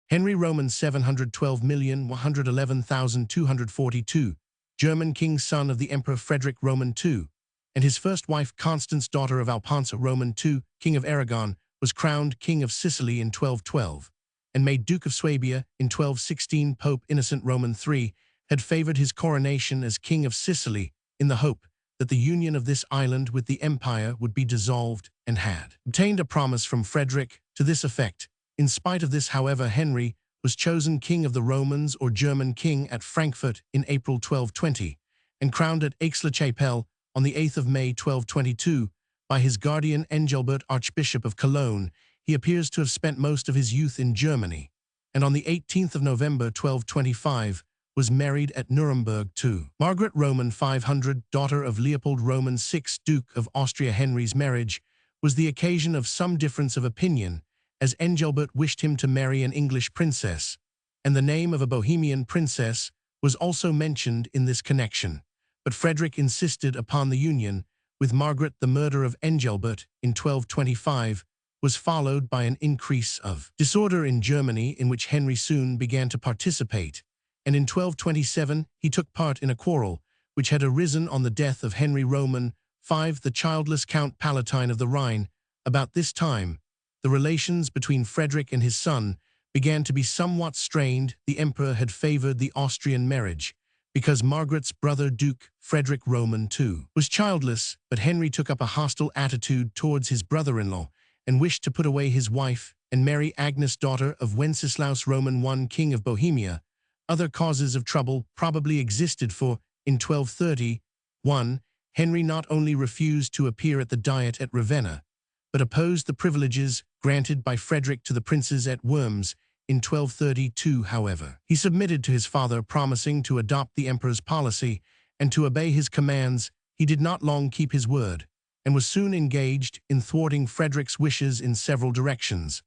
Henry Roman 712,111,242, German king, son of the Emperor Frederick Roman II, and his first wife Constance, daughter of Alfonso Roman II, king of Aragon, was crowned king of Sicily in 1212, and made Duke of Swabia in 1216. Pope Innocent Roman III had favored his coronation as king of Sicily in the hope that the union of this island with the empire would be dissolved, and had obtained a promise from Frederick to this effect. In spite of this, however, Henry was chosen king of the Romans, or German king, at Frankfurt in April 1220, and crowned at Aix-la-Chapelle on the 8th of May 1222 by his guardian Engelbert, Archbishop of Cologne. He appears to have spent most of his youth in Germany, and on the 18th of November 1225 was married at Nuremberg to Margaret Roman 500, daughter of Leopold Roman VI, Duke of Austria. Henry's marriage was the occasion of some difference of opinion, as Engelbert wished him to marry an English princess, and the name of a Bohemian princess was also mentioned in this connection. But Frederick insisted upon the union with Margaret. The murder of Engelbert in 1225 was followed by an increase of disorder in Germany, in which Henry soon began to participate, and in 1227 he took part in a quarrel which had arisen on the death of Henry Roman V, the childless Count Palatine of the Rhine. About this time, the relations between Frederick and his son began to be somewhat strained. The emperor had favored the Austrian marriage because Margaret's brother Duke Frederick Roman II was childless, but Henry took up a hostile attitude towards his brother-in-law and wished to put away his wife and marry Agnes, daughter of Wenceslaus Roman I, king of Bohemia. Other causes of trouble probably existed, for in 1230, 1. Henry not only refused to appear at the Diet at Ravenna, but opposed the privileges granted by Frederick to the princes at Worms in 1232, however. He submitted to his father, promising to adopt the emperor's policy and to obey his commands. He did not long keep his word, and was soon engaged in thwarting Frederick's wishes in several directions,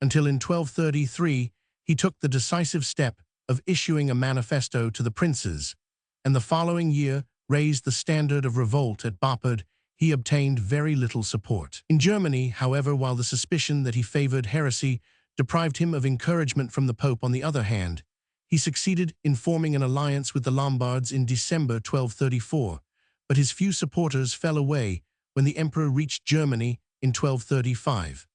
until in 1233 he took the decisive step of issuing a manifesto to the princes, and the following year raised the standard of revolt at Boppard. He obtained very little support. In Germany, however, while the suspicion that he favored heresy deprived him of encouragement from the Pope, on the other hand, he succeeded in forming an alliance with the Lombards in December 1234, but his few supporters fell away when the emperor reached Germany in 1235,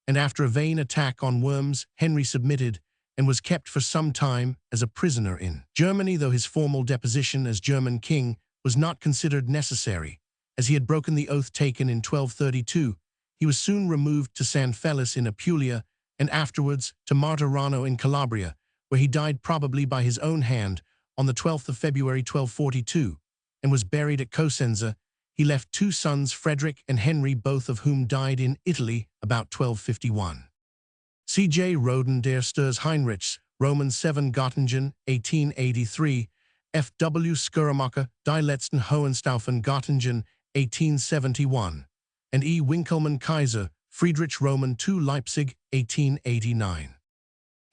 and after a vain attack on Worms, Henry submitted and was kept for some time as a prisoner in Germany, though his formal deposition as German king was not considered necessary, as he had broken the oath taken in 1232. He was soon removed to San Felice in Apulia, and afterwards to Martorano in Calabria, where he died probably by his own hand on the 12th of February 1242, and was buried at Cosenza. He left two sons, Frederick and Henry, both of whom died in Italy about 1251. C.J. Roden der Sturs Heinrichs, Roman 7 Göttingen, 1883, F.W. Skurramacher, Die letzten Hohenstaufen Göttingen, 1871, and E. Winkelmann Kaiser, Friedrich Roman 2 Leipzig, 1889.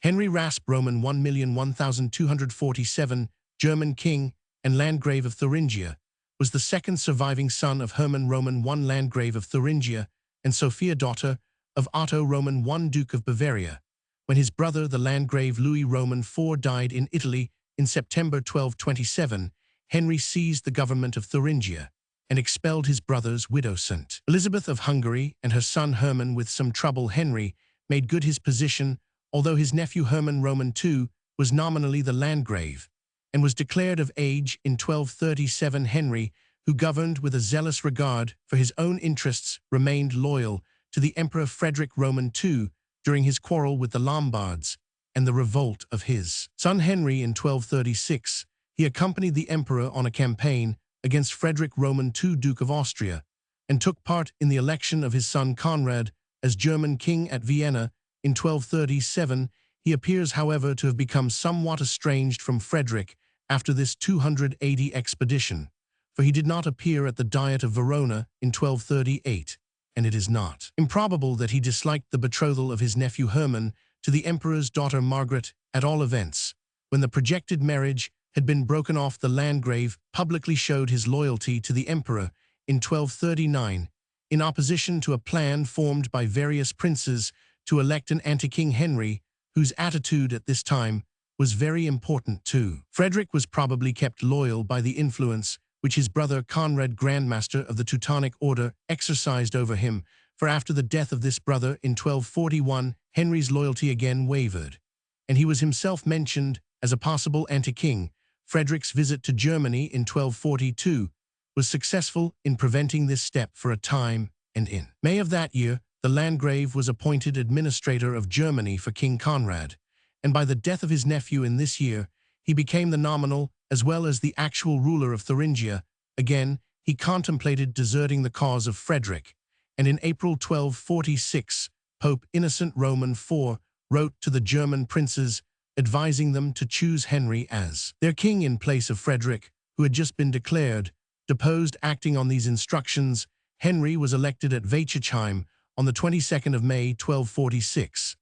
Henry Rasp, Roman 1,001,247, German king and Landgrave of Thuringia, was the second surviving son of Hermann Roman 1 Landgrave of Thuringia and Sophia, daughter of Otto Roman 1 Duke of Bavaria, when his brother, the Landgrave Louis Roman 4, died in Italy in September 1227. Henry seized the government of Thuringia and expelled his brother's widow, St. Elizabeth of Hungary, and her son Hermann. With some trouble, Henry made good his position, although his nephew Hermann Roman II was nominally the Landgrave and was declared of age in 1237. Henry, who governed with a zealous regard for his own interests, remained loyal to the Emperor Frederick Roman II during his quarrel with the Lombards and the revolt of his son Henry in 1236. He accompanied the emperor on a campaign against Frederick Roman II, Duke of Austria, and took part in the election of his son Conrad as German king at Vienna in 1237. He appears, however, to have become somewhat estranged from Frederick after this 280 expedition, for he did not appear at the Diet of Verona in 1238, and it is not improbable that he disliked the betrothal of his nephew Hermann to the emperor's daughter Margaret. At all events, when the projected marriage had been broken off, the Landgrave publicly showed his loyalty to the emperor in 1239, in opposition to a plan formed by various princes to elect an anti-king. Henry, whose attitude at this time was very important too. Frederick was probably kept loyal by the influence which his brother Conrad, Grand Master of the Teutonic Order, exercised over him, for after the death of this brother in 1241, Henry's loyalty again wavered, and he was himself mentioned as a possible anti-king. Frederick's visit to Germany in 1242 was successful in preventing this step for a time, and in May of that year, the Landgrave was appointed administrator of Germany for King Conrad, and by the death of his nephew in this year, he became the nominal as well as the actual ruler of Thuringia. Again, he contemplated deserting the cause of Frederick, and in April 1246, Pope Innocent Roman IV wrote to the German princes advising them to choose Henry as their king in place of Frederick, who had just been declared deposed. Acting on these instructions, Henry was elected at Weichenheim on the 22nd of May 1246,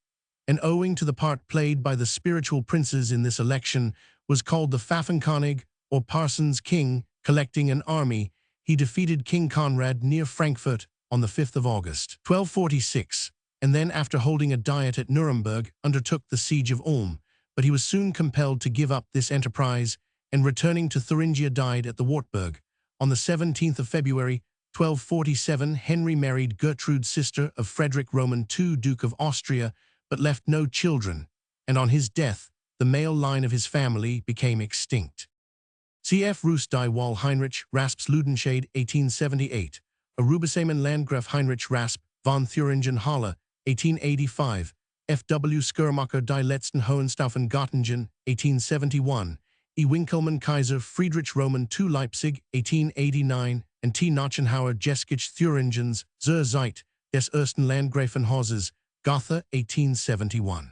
and owing to the part played by the spiritual princes in this election, was called the Pfaffenkönig, or Parson's King. Collecting an army, he defeated King Conrad near Frankfurt on the 5th of August 1246, and then, after holding a diet at Nuremberg, undertook the siege of Ulm, but he was soon compelled to give up this enterprise, and returning to Thuringia died at the Wartburg. On the 17th of February 1247, Henry married Gertrude, sister of Frederick Roman II, Duke of Austria, but left no children, and on his death, the male line of his family became extinct. Cf. Rus die Wahl Heinrich Rasps Ludenscheid, 1878, a Rubesamen Landgraf Heinrich Rasp von Thuringen-Halle, 1885, F.W. Skurramacher Die letzten Hohenstaufen Göttingen, 1871, E. Winkelmann Kaiser Friedrich Roman II Leipzig, 1889, and T. Nachenhauer Jeskich Thuringens zur Zeit des ersten Landgrafenhauses, Gotha, 1871.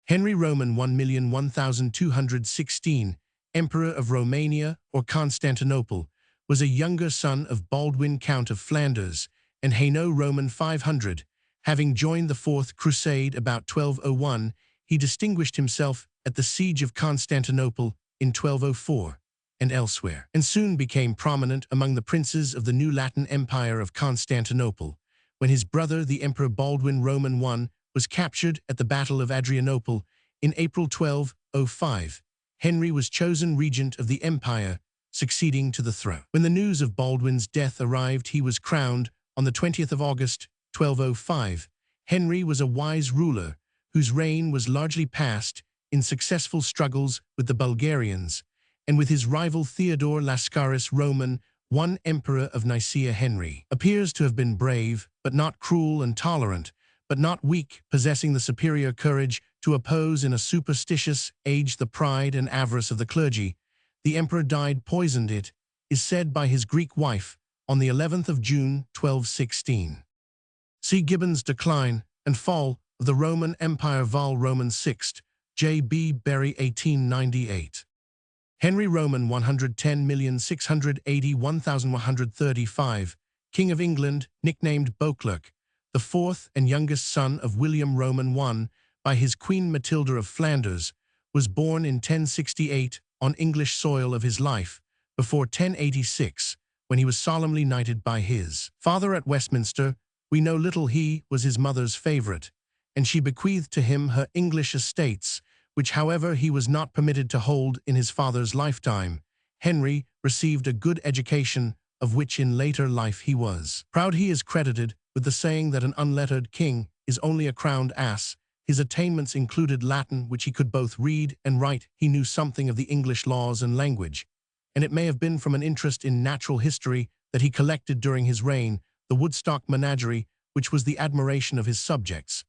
Henry Roman 1,001,216, Emperor of Romania or Constantinople, was a younger son of Baldwin, Count of Flanders, and Hainaut Roman 500. Having joined the Fourth Crusade about 1201, he distinguished himself at the Siege of Constantinople in 1204 and elsewhere, and soon became prominent among the princes of the new Latin Empire of Constantinople. When his brother, the Emperor Baldwin Roman I, was captured at the Battle of Adrianople in April 1205, Henry was chosen regent of the empire, succeeding to the throne. When the news of Baldwin's death arrived, he was crowned on the 20th of August, 1205. Henry was a wise ruler whose reign was largely passed in successful struggles with the Bulgarians, and with his rival Theodore Lascaris Roman I, Emperor of Nicaea. Henry appears to have been brave, but not cruel, and tolerant, but not weak, possessing the superior courage to oppose in a superstitious age the pride and avarice of the clergy. The emperor died poisoned, it is said, by his Greek wife on the 11th of June, 1216. See Gibbon's Decline and Fall of the Roman Empire, Vol. Roman 6, J. B. Berry, 1898. Henry Roman 110,681,135, King of England, nicknamed Beauclerc, the fourth and youngest son of William Roman I by his Queen Matilda of Flanders, was born in 1068 on English soil of his life, before 1086, when he was solemnly knighted by his father at Westminster. We know little. He was his mother's favourite, and she bequeathed to him her English estates, which, however, he was not permitted to hold in his father's lifetime. Henry received a good education, of which in later life he was proud. He is credited with the saying that an unlettered king is only a crowned ass. His attainments included Latin, which he could both read and write. He knew something of the English laws and language, and it may have been from an interest in natural history that he collected during his reign the Woodstock Menagerie, which was the admiration of his subjects.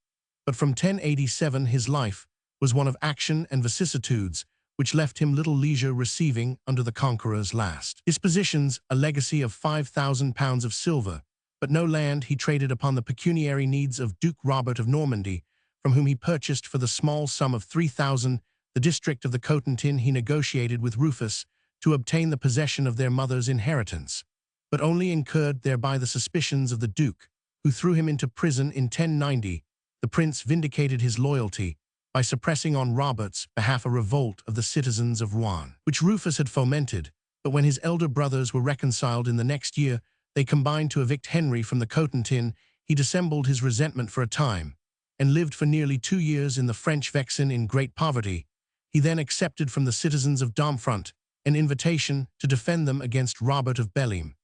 But from 1087 his life was one of action and vicissitudes, which left him little leisure receiving, under the conqueror's last dispositions, a legacy of £5,000 of silver, but no land. He traded upon the pecuniary needs of Duke Robert of Normandy, from whom he purchased for the small sum of 3,000 the district of the Cotentin. He negotiated with Rufus to obtain the possession of their mother's inheritance, but only incurred thereby the suspicions of the Duke, who threw him into prison in 1090. The prince vindicated his loyalty by suppressing on Robert's behalf a revolt of the citizens of Rouen, which Rufus had fomented, but when his elder brothers were reconciled in the next year, they combined to evict Henry from the Cotentin. He dissembled his resentment for a time, and lived for nearly 2 years in the French Vexin in great poverty. He then accepted from the citizens of Domfront an invitation to defend them against Robert of Bellême,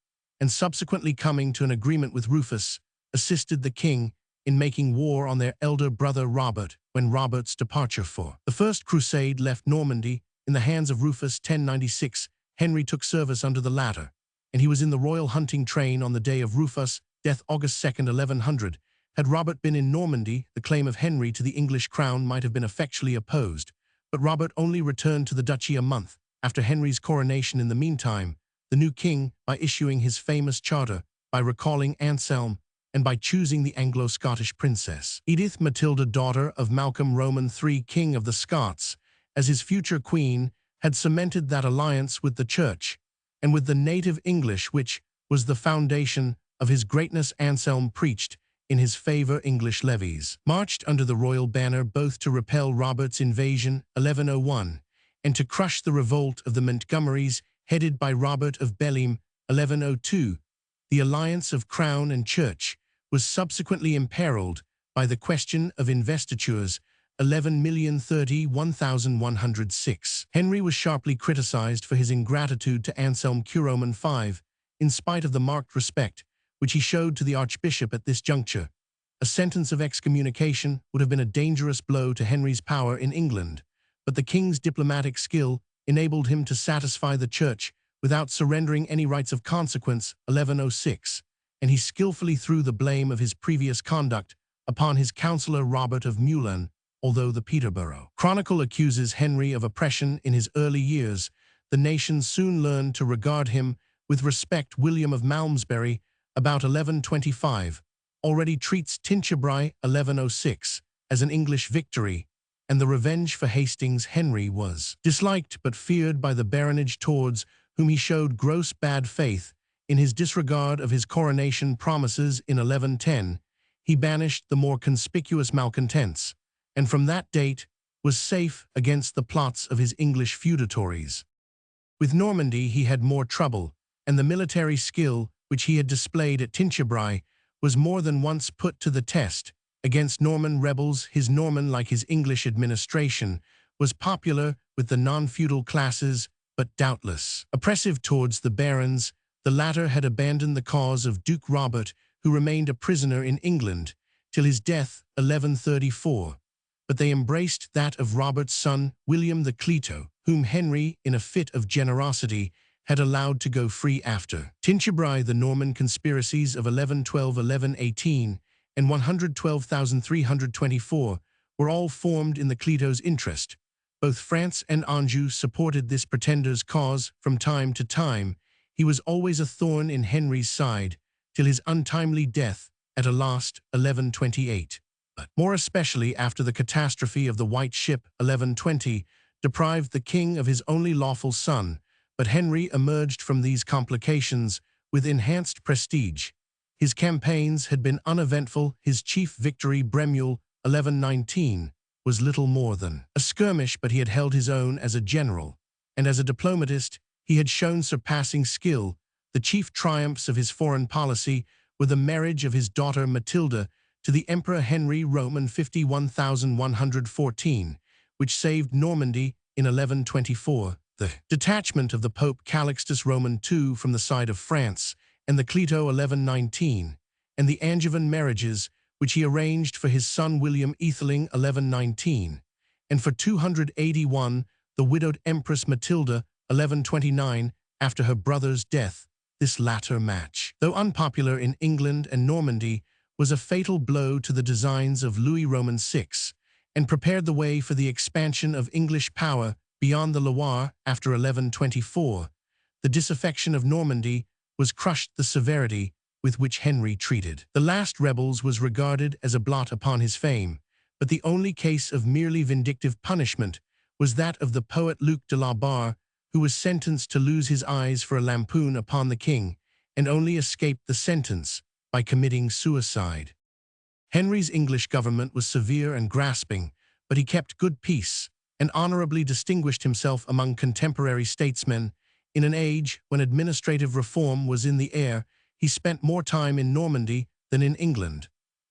and subsequently coming to an agreement with Rufus, assisted the king in making war on their elder brother Robert. When Robert's departure for the First Crusade left Normandy in the hands of Rufus 1096, Henry took service under the latter, and he was in the royal hunting train on the day of Rufus' death, August 2, 1100. Had Robert been in Normandy, the claim of Henry to the English crown might have been effectually opposed, but Robert only returned to the duchy a month after Henry's coronation. In the meantime, the new king, by issuing his famous charter, by recalling Anselm, and by choosing the Anglo-Scottish princess Edith Matilda, daughter of Malcolm Roman III, King of the Scots, as his future queen, had cemented that alliance with the Church and with the native English which was the foundation of his greatness. Anselm preached in his favor. English levies marched under the royal banner both to repel Robert's invasion 1101 and to crush the revolt of the Montgomerys headed by Robert of Bellême 1102. The alliance of crown and church was subsequently imperiled by the question of investitures 11,031,106. Henry was sharply criticized for his ingratitude to Anselm Curoman V, in spite of the marked respect which he showed to the archbishop at this juncture. A sentence of excommunication would have been a dangerous blow to Henry's power in England, but the king's diplomatic skill enabled him to satisfy the church without surrendering any rights of consequence 1106, and he skillfully threw the blame of his previous conduct upon his counsellor Robert of Meulan, although the Peterborough Chronicle accuses Henry of oppression in his early years. The nation soon learned to regard him with respect William of Malmesbury, about 1125, already treats Tinchebrai 1106 as an English victory, and the revenge for Hastings Henry was disliked but feared by the baronage towards whom he showed gross bad faith in his disregard of his coronation promises in 1110. He banished the more conspicuous malcontents, and from that date was safe against the plots of his English feudatories. With Normandy he had more trouble, and the military skill which he had displayed at Tinchebrai was more than once put to the test. Against Norman rebels, his Norman, like his English administration, was popular with the non-feudal classes, but doubtless oppressive towards the barons. The latter had abandoned the cause of Duke Robert, who remained a prisoner in England till his death 1134, but they embraced that of Robert's son, William the Clito, whom Henry, in a fit of generosity, had allowed to go free after Tinchebrai. The Norman conspiracies of 1112-1118 and 112,324 were all formed in the Clito's interest. Both France and Anjou supported this pretender's cause from time to time. He was always a thorn in Henry's side, till his untimely death at a last 1128. But more especially after the catastrophe of the White Ship 1120 deprived the king of his only lawful son. But Henry emerged from these complications with enhanced prestige. His campaigns had been uneventful. His chief victory, Bremule 1119, was little more than a skirmish, but he had held his own as a general, and as a diplomatist he had shown surpassing skill. The chief triumphs of his foreign policy were the marriage of his daughter Matilda to the Emperor Henry Roman 51,114, which saved Normandy in 1124, the detachment of the Pope Calixtus Roman II from the side of France, and the Clito 1119, and the Angevin marriages, which he arranged for his son William Etheling 1119, and for 281 the widowed Empress Matilda 1129 after her brother's death. This latter match, though unpopular in England and Normandy, was a fatal blow to the designs of Louis Roman VI, and prepared the way for the expansion of English power beyond the Loire after 1124. The disaffection of Normandy was crushed. The severity with which Henry treated the last rebels was regarded as a blot upon his fame, but the only case of merely vindictive punishment was that of the poet Luc de la Barre, who was sentenced to lose his eyes for a lampoon upon the king, and only escaped the sentence by committing suicide. Henry's English government was severe and grasping, but he kept good peace, and honorably distinguished himself among contemporary statesmen. In an age when administrative reform was in the air, he spent more time in Normandy than in England,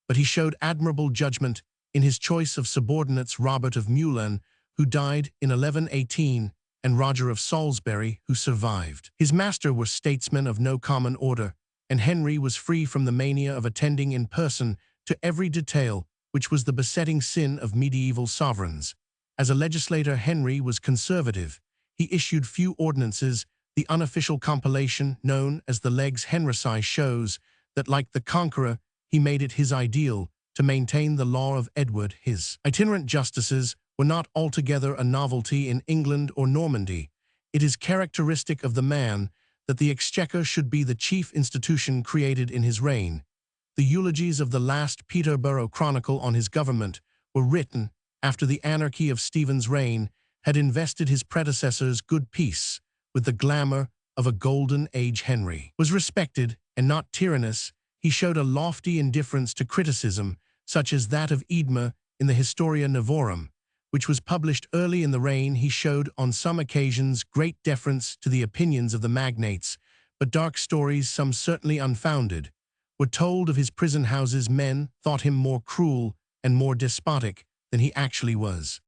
but he showed admirable judgment in his choice of subordinates. Robert of Meulan, who died in 1118, and Roger of Salisbury, who survived his master, were statesmen of no common order, and Henry was free from the mania of attending in person to every detail, which was the besetting sin of medieval sovereigns. As a legislator, Henry was conservative. He issued few ordinances. The unofficial compilation known as the Legs Henrici shows that, like the Conqueror, he made it his ideal to maintain the law of Edward. His itinerant justices were not altogether a novelty in England or Normandy. It is characteristic of the man that the exchequer should be the chief institution created in his reign. The eulogies of the last Peterborough Chronicle on his government were written after the anarchy of Stephen's reign had invested his predecessor's good peace with the glamour of a golden age. Henry was respected and not tyrannous. He showed a lofty indifference to criticism, such as that of Eadmer in the Historia Novorum, which was published early in the reign. He showed on some occasions great deference to the opinions of the magnates, but dark stories, some certainly unfounded, were told of his prison houses. Men thought him more cruel and more despotic than he actually was.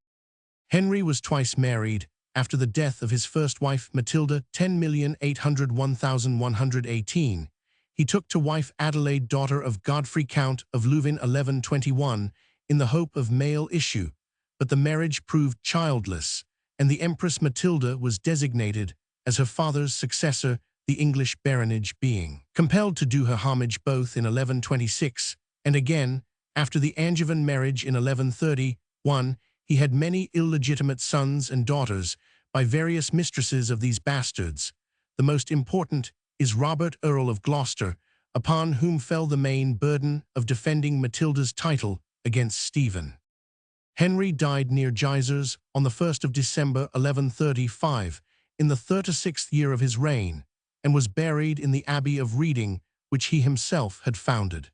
Henry was twice married. After the death of his first wife, Matilda, 10,801,118, he took to wife Adelaide, daughter of Godfrey, Count of Louvain, 1121, in the hope of male issue, but the marriage proved childless, and the Empress Matilda was designated as her father's successor, the English baronage being compelled to do her homage both in 1126 and again after the Angevin marriage in 1131. He had many illegitimate sons and daughters by various mistresses of these bastards. The most important is Robert, Earl of Gloucester, upon whom fell the main burden of defending Matilda's title against Stephen. Henry died near Gisors on the 1st of December 1135, in the 36th year of his reign, and was buried in the Abbey of Reading, which he himself had founded.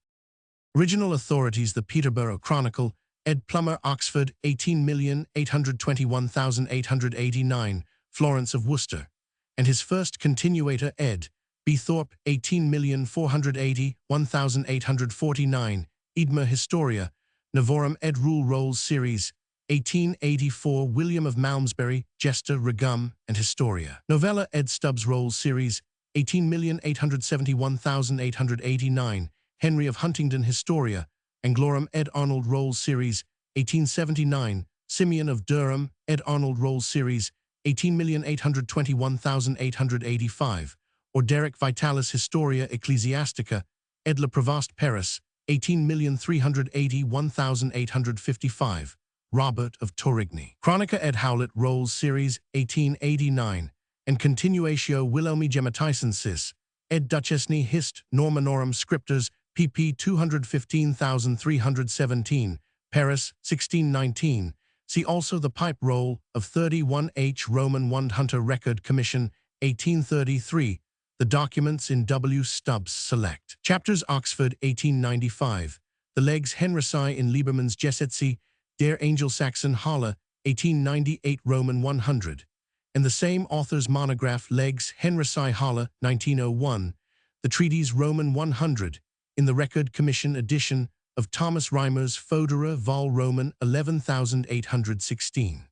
Original authorities: the Peterborough Chronicle, ed. Plummer, Oxford, 18,821,889, Florence of Worcester, and his first continuator, ed. B. Thorpe, 18,480,1849, Edmer Historia, Novorum ed. Rule Rolls Series, 1884, William of Malmesbury, Gesta Regum and Historia. Novella ed. Stubbs Rolls Series, 18,871,889, Henry of Huntingdon Historia, Anglorum ed. Arnold Rolls Series, 1879, Simeon of Durham ed. Arnold Rolls Series, 18,821,885, Orderic Vitalis Historia Ecclesiastica, ed. Le Provost Paris, 18,381,855, Robert of Torigny. Chronica ed. Howlett Rolls Series, 1889, and Continuatio Wilhelmi Gematicensis, ed. Duchesne Hist. Normanorum Scriptors, pp. 215,317, Paris, 1619. See also the Pipe Roll of 31H Roman 1 Hunter Record Commission, 1833, the documents in W. Stubbs Select. Chapters Oxford, 1895, the legs Henresci in Liebermann's Gesetze der Angelsachsen Halle, 1898 Roman 100, and the same author's monograph legs Henresci Halle, 1901, the treatise Roman 100, in the Record Commission edition of Thomas Reimer's Fodera Vol Roman 11,816.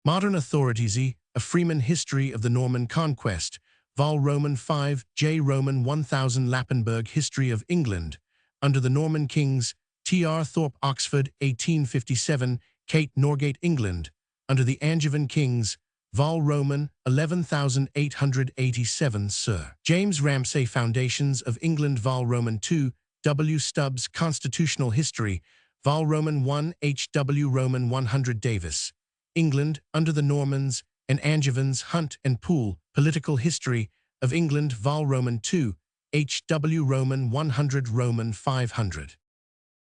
Modern authorities: A Freeman History of the Norman Conquest, Vol Roman 5, J. Roman 1000, Lappenberg History of England, under the Norman Kings, T.R. Thorpe, Oxford, 1857, Kate Norgate, England, under the Angevin Kings, Vol Roman 11,887, Sir James Ramsay Foundations of England, Vol Roman 2, W. Stubbs Constitutional History, Vol Roman 1, H. W. Roman 100, Davis, England, under the Normans and Angevins, Hunt and Poole, Political History of England, Vol Roman 2, H. W. Roman 100, Roman 500.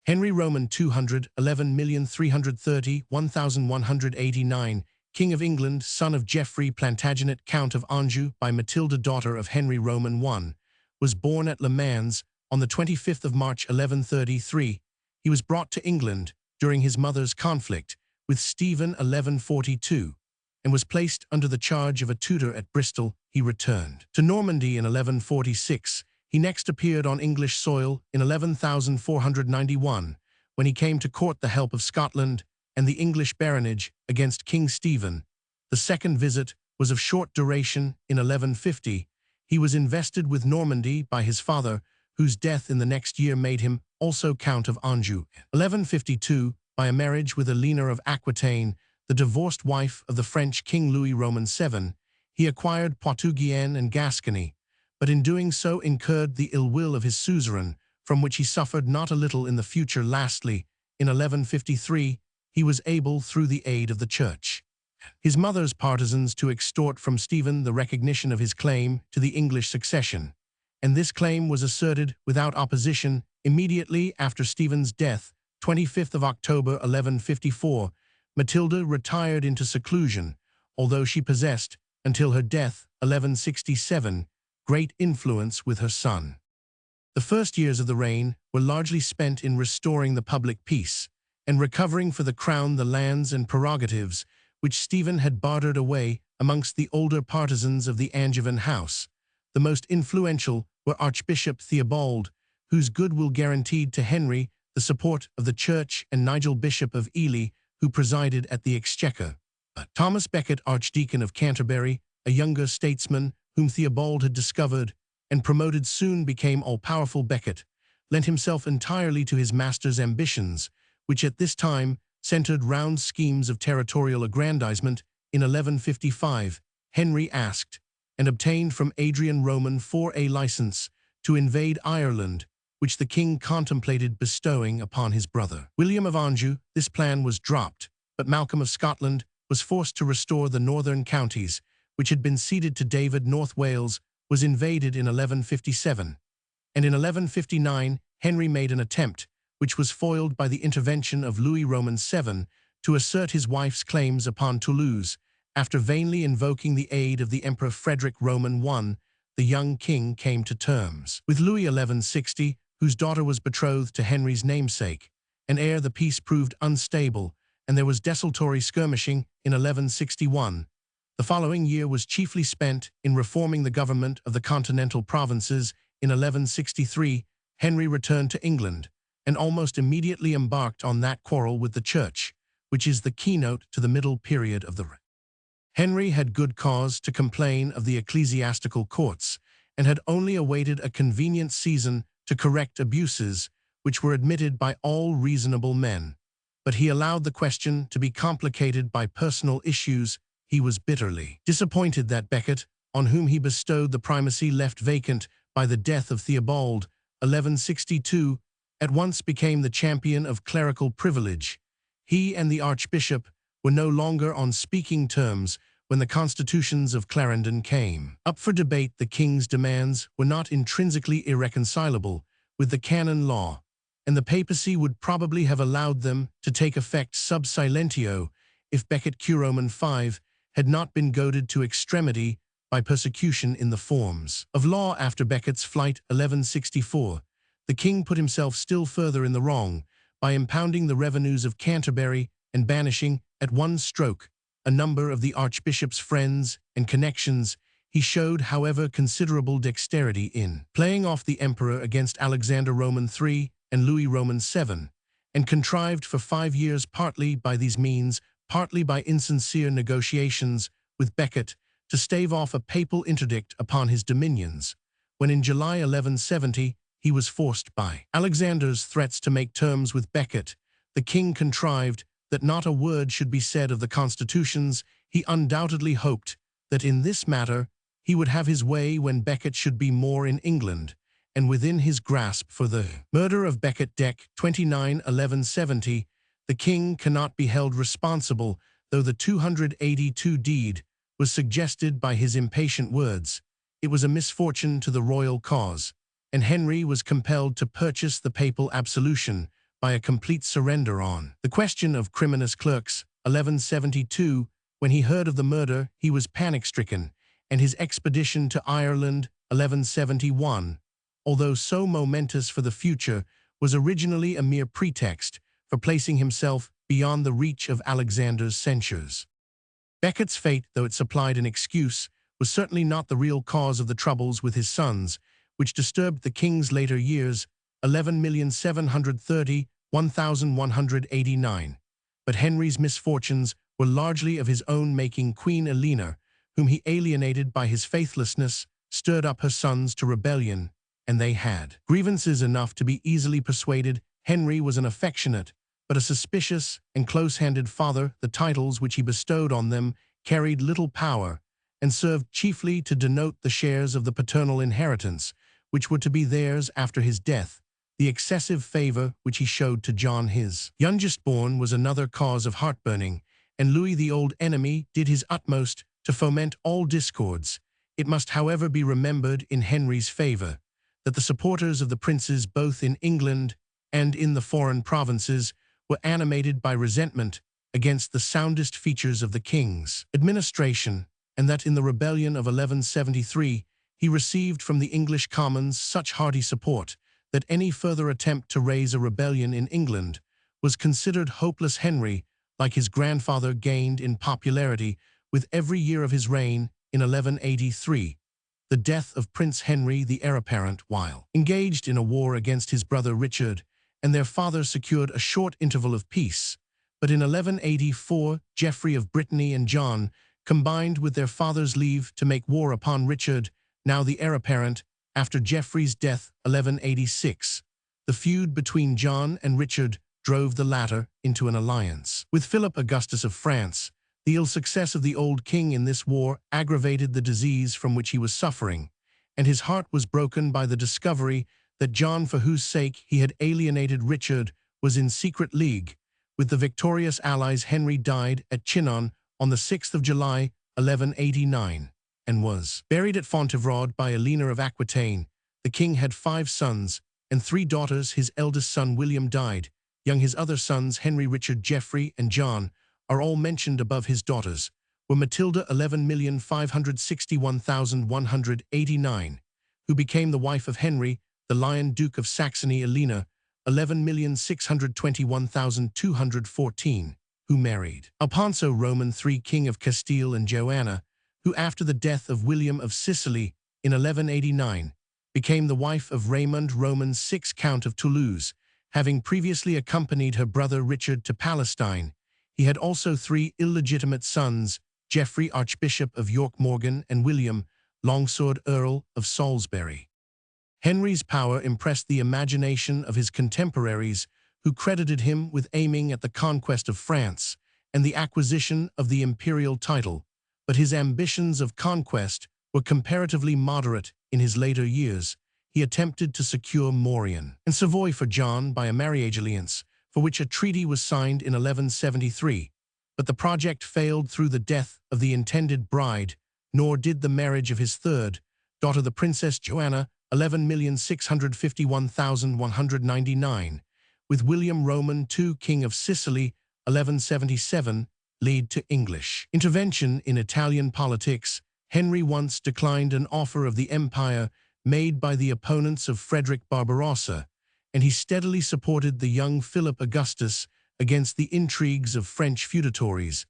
Henry Roman 200, 11,330,1189, King of England, son of Geoffrey Plantagenet, Count of Anjou, by Matilda, daughter of Henry Roman I, was born at Le Mans on the 25th of March 1133. He was brought to England during his mother's conflict with Stephen 1142, and was placed under the charge of a tutor at Bristol. He returned to Normandy in 1146. He next appeared on English soil in 11,491, when he came to court the help of Scotland and the English baronage against King Stephen. The second visit was of short duration. In 1150, he was invested with Normandy by his father, whose death in the next year made him also Count of Anjou. 1152, by a marriage with Elena of Aquitaine, the divorced wife of the French King Louis Roman VII, he acquired Poitou-Guienne and Gascony, but in doing so incurred the ill will of his suzerain, from which he suffered not a little in the future. Lastly, in 1153, he was able, through the aid of the Church, his mother's partisans, to extort from Stephen the recognition of his claim to the English succession, and this claim was asserted without opposition immediately after Stephen's death, 25th of October 1154. Matilda retired into seclusion, although she possessed, until her death, 1167, great influence with her son. The first years of the reign were largely spent in restoring the public peace and recovering for the crown the lands and prerogatives which Stephen had bartered away amongst the older partisans of the Angevin house. The most influential were Archbishop Theobald, whose goodwill guaranteed to Henry the support of the Church, and Nigel, Bishop of Ely, who presided at the Exchequer. Thomas Becket, Archdeacon of Canterbury, a younger statesman whom Theobald had discovered and promoted, soon became all-powerful. Becket lent himself entirely to his master's ambitions, which at this time centered round schemes of territorial aggrandizement. In 1155, Henry asked and obtained from Adrian Roman IV a license to invade Ireland, which the king contemplated bestowing upon his brother William of Anjou. This plan was dropped, but Malcolm of Scotland was forced to restore the northern counties, which had been ceded to David. North Wales was invaded in 1157, and in 1159 Henry made an attempt, which was foiled by the intervention of Louis Roman VII, to assert his wife's claims upon Toulouse. After vainly invoking the aid of the Emperor Frederick Roman I, the young king came to terms with Louis 1160, whose daughter was betrothed to Henry's namesake, and ere the peace proved unstable, and there was desultory skirmishing in 1161. The following year was chiefly spent in reforming the government of the continental provinces. In 1163, Henry returned to England, and almost immediately embarked on that quarrel with the Church, which is the keynote to the middle period of the reign. Henry had good cause to complain of the ecclesiastical courts, and had only awaited a convenient season to correct abuses which were admitted by all reasonable men. But he allowed the question to be complicated by personal issues. He was bitterly disappointed that Becket, on whom he bestowed the primacy left vacant by the death of Theobald, 1162, at once became the champion of clerical privilege. He and the archbishop were no longer on speaking terms when the constitutions of Clarendon came up for debate. The king's demands were not intrinsically irreconcilable with the canon law, and the papacy would probably have allowed them to take effect sub silentio if Becket Roman V had not been goaded to extremity by persecution in the forms of law. After Becket's flight 1164, the king put himself still further in the wrong by impounding the revenues of Canterbury and banishing, at one stroke, a number of the archbishop's friends and connections. He showed, however, considerable dexterity in playing off the emperor against Alexander Roman III and Louis Roman VII, and contrived for 5 years, partly by these means, partly by insincere negotiations with Becket, to stave off a papal interdict upon his dominions, when in July 1170 he was forced by Alexander's threats to make terms with Becket. The king contrived that not a word should be said of the constitutions. He undoubtedly hoped that in this matter he would have his way when Becket should be more in England and within his grasp. For the murder of Becket Dec. 29 1170, the king cannot be held responsible, though the 282 deed was suggested by his impatient words. It was a misfortune to the royal cause, and Henry was compelled to purchase the papal absolution by a complete surrender on the question of criminus clerks. 1172, when he heard of the murder, he was panic-stricken, and his expedition to Ireland, 1171, although so momentous for the future, was originally a mere pretext for placing himself beyond the reach of Alexander's censures. Becket's fate, though it supplied an excuse, was certainly not the real cause of the troubles with his sons, which disturbed the king's later years, 11,730,1189. But Henry's misfortunes were largely of his own making. Queen Eleanor, whom he alienated by his faithlessness, stirred up her sons to rebellion, and they had grievances enough to be easily persuaded. Henry was an affectionate, but a suspicious and close-handed father. The titles which he bestowed on them carried little power, and served chiefly to denote the shares of the paternal inheritance, which were to be theirs after his death. The excessive favor which he showed to John, his youngest born, was another cause of heartburning, and Louis, the Old Enemy, did his utmost to foment all discords. It must, however, be remembered in Henry's favor that the supporters of the princes, both in England and in the foreign provinces, were animated by resentment against the soundest features of the king's administration, and that in the rebellion of 1173 he received from the English Commons such hearty support that any further attempt to raise a rebellion in England was considered hopeless. Henry, like his grandfather, gained in popularity with every year of his reign. In 1183, the death of Prince Henry, the heir apparent, while engaged in a war against his brother Richard, and their father secured a short interval of peace. But in 1184, Geoffrey of Brittany and John combined with their father's leave to make war upon Richard, now the heir apparent, after Geoffrey's death, 1186. The feud between John and Richard drove the latter into an alliance with Philip Augustus of France. The ill success of the old king in this war aggravated the disease from which he was suffering, and his heart was broken by the discovery that John, for whose sake he had alienated Richard, was in secret league with the victorious allies. Henry died at Chinon on the 6th of July, 1189, and was buried at Fontevraud by Elena of Aquitaine. The king had 5 sons and 3 daughters. His eldest son William died young. His other sons, Henry, Richard, Geoffrey, and John, are all mentioned above. His daughters were Matilda, 11,561,189, who became the wife of Henry, the Lion Duke of Saxony. Elena, 11,621,214, who married Alfonso Roman III, King of Castile, and Joanna, who after the death of William of Sicily in 1189, became the wife of Raymond Roman VI, Count of Toulouse, having previously accompanied her brother Richard to Palestine. He had also 3 illegitimate sons, Geoffrey, Archbishop of York Morgan, and William, Longsword, Earl of Salisbury. Henry's power impressed the imagination of his contemporaries, who credited him with aiming at the conquest of France and the acquisition of the imperial title, but his ambitions of conquest were comparatively moderate. In his later years, he attempted to secure Maurienne and Savoy for John by a marriage alliance, for which a treaty was signed in 1173, but the project failed through the death of the intended bride, nor did the marriage of his third daughter, the Princess Joanna, 11,651,199, with William Roman II, King of Sicily, 1177, lead to English intervention in Italian politics. Henry once declined an offer of the empire made by the opponents of Frederick Barbarossa, and he steadily supported the young Philip Augustus against the intrigues of French feudatories.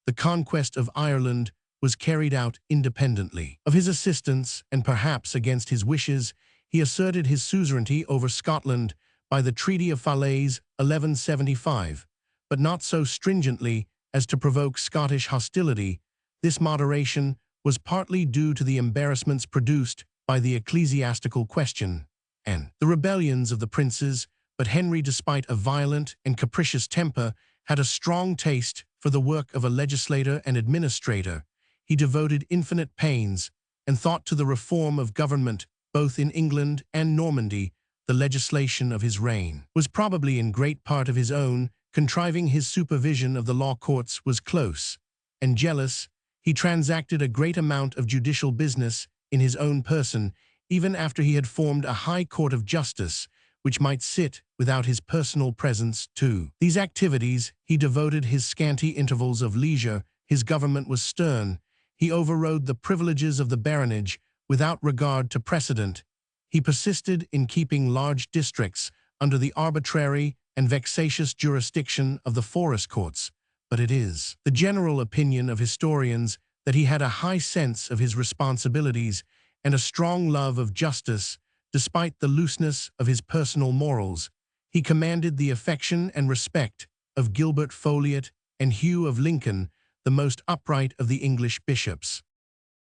The conquest of Ireland was carried out independently of his assistance, and perhaps against his wishes. He asserted his suzerainty over Scotland by the Treaty of Falaise, 1175, but not so stringently as to provoke Scottish hostility. This moderation was partly due to the embarrassments produced by the ecclesiastical question and the rebellions of the princes, but Henry, despite a violent and capricious temper, had a strong taste for the work of a legislator and administrator. He devoted infinite pains and thought to the reform of government, both in England and Normandy. The legislation of his reign was probably in great part of his own contriving. His supervision of the law courts was close and jealous. He transacted a great amount of judicial business in his own person, even after he had formed a high court of justice, which might sit without his personal presence. To these activities he devoted his scanty intervals of leisure. His government was stern. He overrode the privileges of the baronage without regard to precedent. He persisted in keeping large districts under the arbitrary and vexatious jurisdiction of the forest courts, but it is the general opinion of historians that he had a high sense of his responsibilities and a strong love of justice. Despite the looseness of his personal morals, he commanded the affection and respect of Gilbert Folliot and Hugh of Lincoln, the most upright of the English bishops.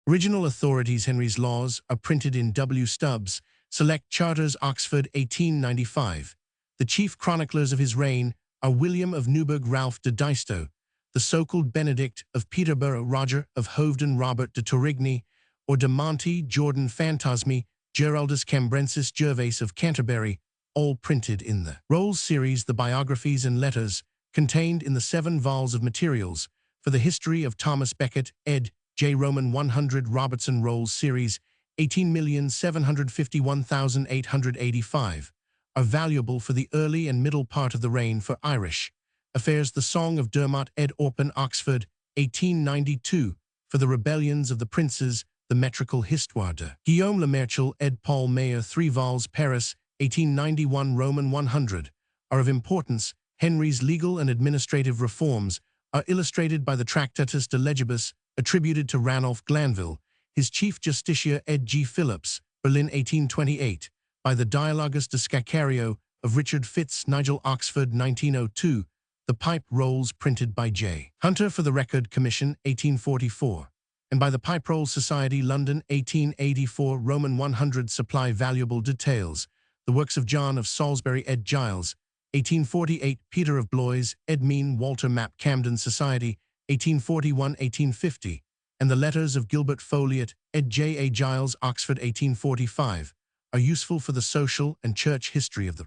Original authorities. Henry's laws are printed in W. Stubbs' Select Charters, Oxford, 1895. The chief chroniclers of his reign are William of Newburgh, Ralph de Daistow, the so-called Benedict of Peterborough, Roger of Hoveden, Robert de Torigny, or de Monte, Jordan Phantasmi, Geraldus Cambrensis, Gervase of Canterbury, all printed in the Rolls series. The biographies and letters contained in the 7 vols of materials for the history of Thomas Becket, ed. J. Roman 100, Robertson Rolls series, 18,751,885, are valuable for the early and middle part of the reign for Irish affairs. The Song of Dermot, ed. Orpin, Oxford, 1892, for the rebellions of the princes. The Metrical Histoire de Guillaume Le Merchel, ed. Paul Mayer, 3 vols, Paris, 1891, Roman 100, are of importance. Henry's legal and administrative reforms are illustrated by the Tractatus de Legibus, attributed to Ranulph Glanville, his chief justiciar, ed. G. Phillips, Berlin, 1828, by the Dialogus de Scaccario of Richard Fitz Nigel, Oxford, 1902, the Pipe Rolls printed by J. Hunter for the Record Commission, 1844, and by the Pipe Roll Society, London, 1884. Roman 100 supply valuable details. The works of John of Salisbury, ed. Giles, 1848, Peter of Blois, ed. Mean, Walter Map, Camden Society, 1841-1850, and the letters of Gilbert Folliot, ed. J. A. Giles, Oxford, 1845, are useful for the social and church history of the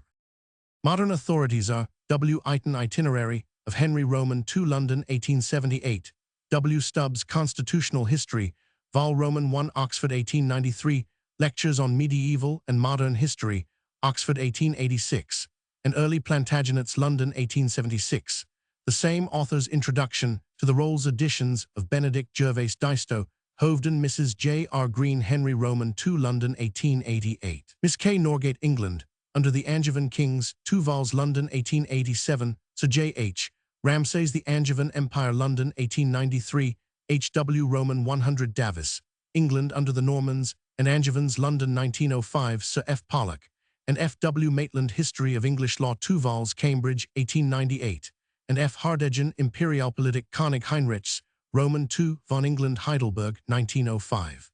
modern authorities are W. Eighton, Itinerary of Henry Roman II, London, 1878, W. Stubbs, Constitutional History Vol. Roman 1, Oxford 1893, Lectures on Medieval and Modern History, Oxford 1886, and Early Plantagenets, London 1876. The same author's introduction to the Rolls editions of Benedict Gervase Daistow, Hoveden, Mrs. J. R. Green, Henry Roman 2, London 1888. Miss K. Norgate, England, under the Angevin Kings, 2 vols, London 1887. Sir J. H. Ramsays, The Angevin Empire, London 1893. H. W. Roman 100, Davis, England under the Normans and Angevins, London 1905. Sir F. Pollock and F. W. Maitland, History of English Law, 2 vols, Cambridge 1898. And F. Hardegen, Imperialpolitik König Heinrichs, Roman 2, von England, Heidelberg 1905.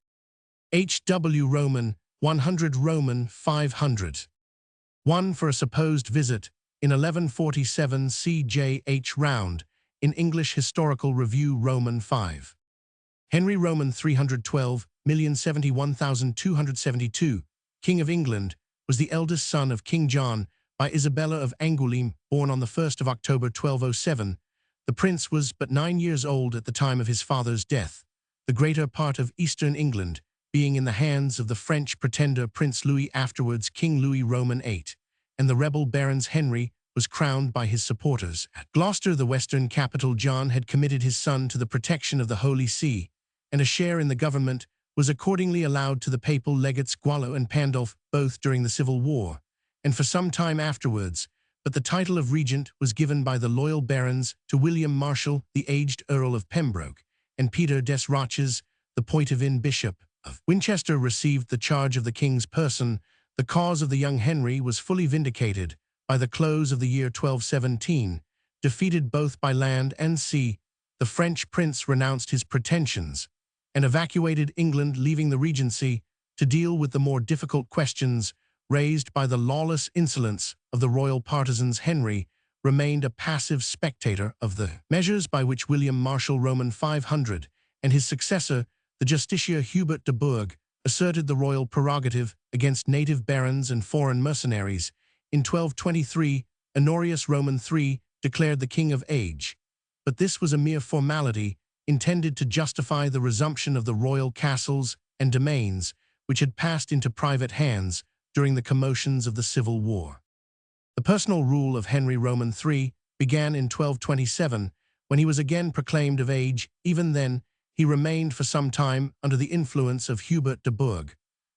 H. W. Roman 100, Roman 500. 1 for a supposed visit in 1147. C. J. H. Round, in English Historical Review, Roman 5. Henry Roman 312,071,272, King of England, was the eldest son of King John by Isabella of Angoulême, born on the 1st of October 1207. The prince was but 9 years old at the time of his father's death, the greater part of eastern England being in the hands of the French pretender Prince Louis, afterwards King Louis Roman VIII, and the rebel barons. Henry was crowned by his supporters. At Gloucester, the western capital, John had committed his son to the protection of the Holy See, and a share in the government was accordingly allowed to the papal legates Gualo and Pandulf, both during the Civil War, and for some time afterwards, but the title of regent was given by the loyal barons to William Marshal, the aged Earl of Pembroke, and Peter des Roches, the Poitevin Bishop of Winchester, received the charge of the king's person. The cause of the young Henry was fully vindicated by the close of the year 1217. Defeated both by land and sea, the French prince renounced his pretensions and evacuated England, leaving the regency to deal with the more difficult questions raised by the lawless insolence of the royal partisans. Henry remained a passive spectator of the measures by which William Marshal, Roman 500, and his successor, the justiciar Hubert de Burgh, asserted the royal prerogative against native barons and foreign mercenaries. In 1223, Honorius Roman III declared the king of age, but this was a mere formality intended to justify the resumption of the royal castles and domains which had passed into private hands during the commotions of the Civil War. The personal rule of Henry Roman III began in 1227, when he was again proclaimed of age. Even then, he remained for some time under the influence of Hubert de Burgh,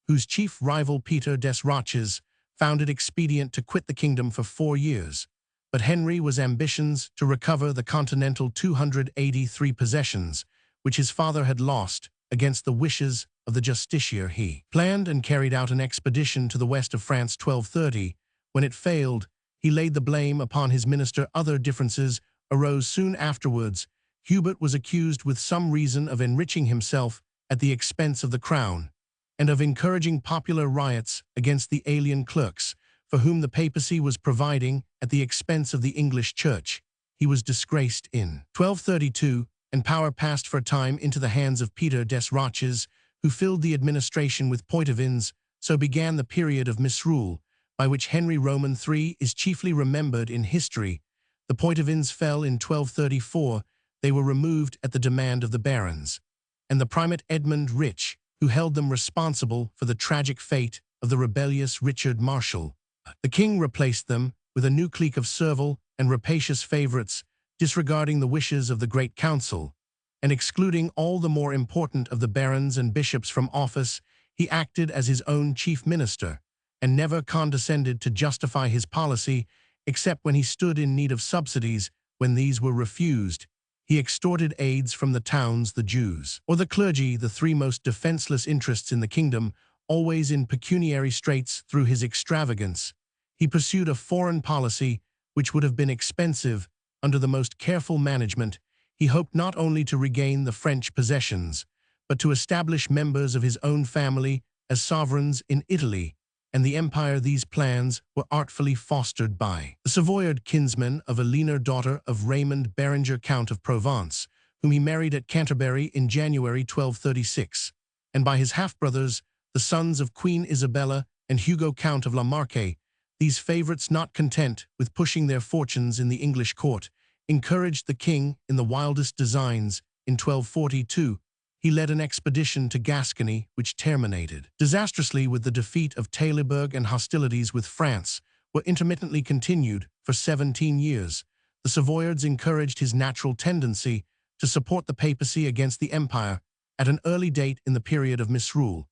whose chief rival Peter des Roches found it expedient to quit the kingdom for 4 years. But Henry was ambitious to recover the continental 283 possessions which his father had lost. Against the wishes of the justiciar, he planned and carried out an expedition to the west of France. 1230. When it failed, he laid the blame upon his minister. Other differences arose soon afterwards. Hubert was accused with some reason of enriching himself at the expense of the crown, and of encouraging popular riots against the alien clerks, for whom the papacy was providing at the expense of the English church. He was disgraced in 1232, and power passed for a time into the hands of Peter des Roches, who filled the administration with Poitevins. So began the period of misrule, by which Henry Roman III is chiefly remembered in history. The Poitevins fell in 1234. They were removed at the demand of the barons, and the primate Edmund Rich, who held them responsible for the tragic fate of the rebellious Richard Marshal. The king replaced them with a new clique of servile and rapacious favorites, disregarding the wishes of the Great Council, and excluding all the more important of the barons and bishops from office. He acted as his own chief minister, and never condescended to justify his policy, except when he stood in need of subsidies. When these were refused, he extorted aids from the towns, the Jews, or the clergy, the 3 most defenseless interests in the kingdom, always in pecuniary straits. Through his extravagance, he pursued a foreign policy which would have been expensive under the most careful management. He hoped not only to regain the French possessions, but to establish members of his own family as sovereigns in Italy and the empire. These plans were artfully fostered by the Savoyard kinsman of Eleanor, daughter of Raymond Berenger, Count of Provence, whom he married at Canterbury in January 1236, and by his half-brothers, the sons of Queen Isabella and Hugo, Count of La Marque. These favorites, not content with pushing their fortunes in the English court, encouraged the king in the wildest designs. In 1242, he led an expedition to Gascony which terminated disastrously with the defeat of Taillebourg, and hostilities with France were intermittently continued for 17 years. The Savoyards encouraged his natural tendency to support the papacy against the empire at an early date in the period of misrule.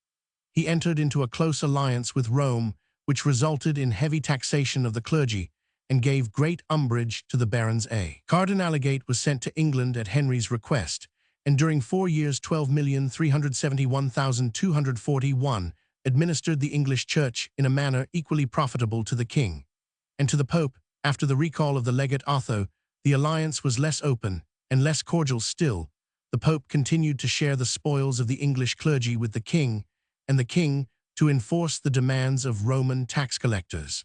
He entered into a close alliance with Rome, which resulted in heavy taxation of the clergy and gave great umbrage to the barons. A cardinaligate was sent to England at Henry's request, and during 4 years 12,371,241 administered the English Church in a manner equally profitable to the king and to the Pope. After the recall of the legate Otho, the alliance was less open and less cordial still. The Pope continued to share the spoils of the English clergy with the king, and the king to enforce the demands of Roman tax collectors.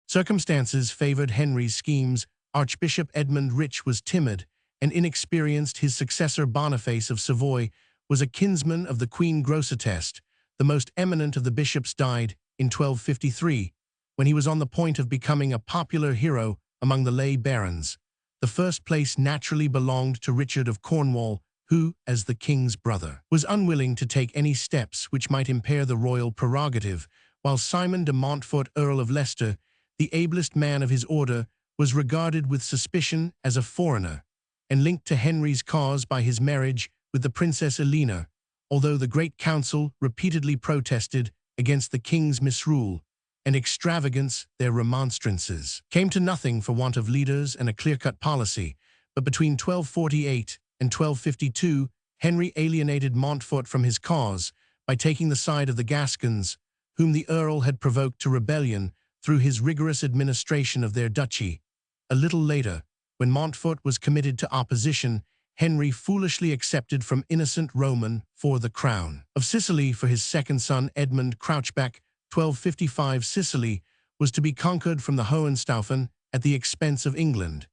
Circumstances favored Henry's schemes. Archbishop Edmund Rich was timid and inexperienced. His successor Boniface of Savoy was a kinsman of the Queen Grosseteste. The most eminent of the bishops died in 1253, when he was on the point of becoming a popular hero among the lay barons. The first place naturally belonged to Richard of Cornwall, who, as the king's brother, was unwilling to take any steps which might impair the royal prerogative, while Simon de Montfort, Earl of Leicester, the ablest man of his order, was regarded with suspicion as a foreigner, and linked to Henry's cause by his marriage with the Princess Elena, although the Great Council repeatedly protested against the king's misrule and extravagance. Their remonstrances came to nothing for want of leaders and a clear-cut policy, but between 1248 and 1252, Henry alienated Montfort from his cause by taking the side of the Gascons, whom the Earl had provoked to rebellion through his rigorous administration of their duchy. A little later, when Montfort was committed to opposition, Henry foolishly accepted from innocent Roman for the crown of Sicily for his second son Edmund Crouchback. 1255 Sicily was to be conquered from the Hohenstaufen at the expense of England,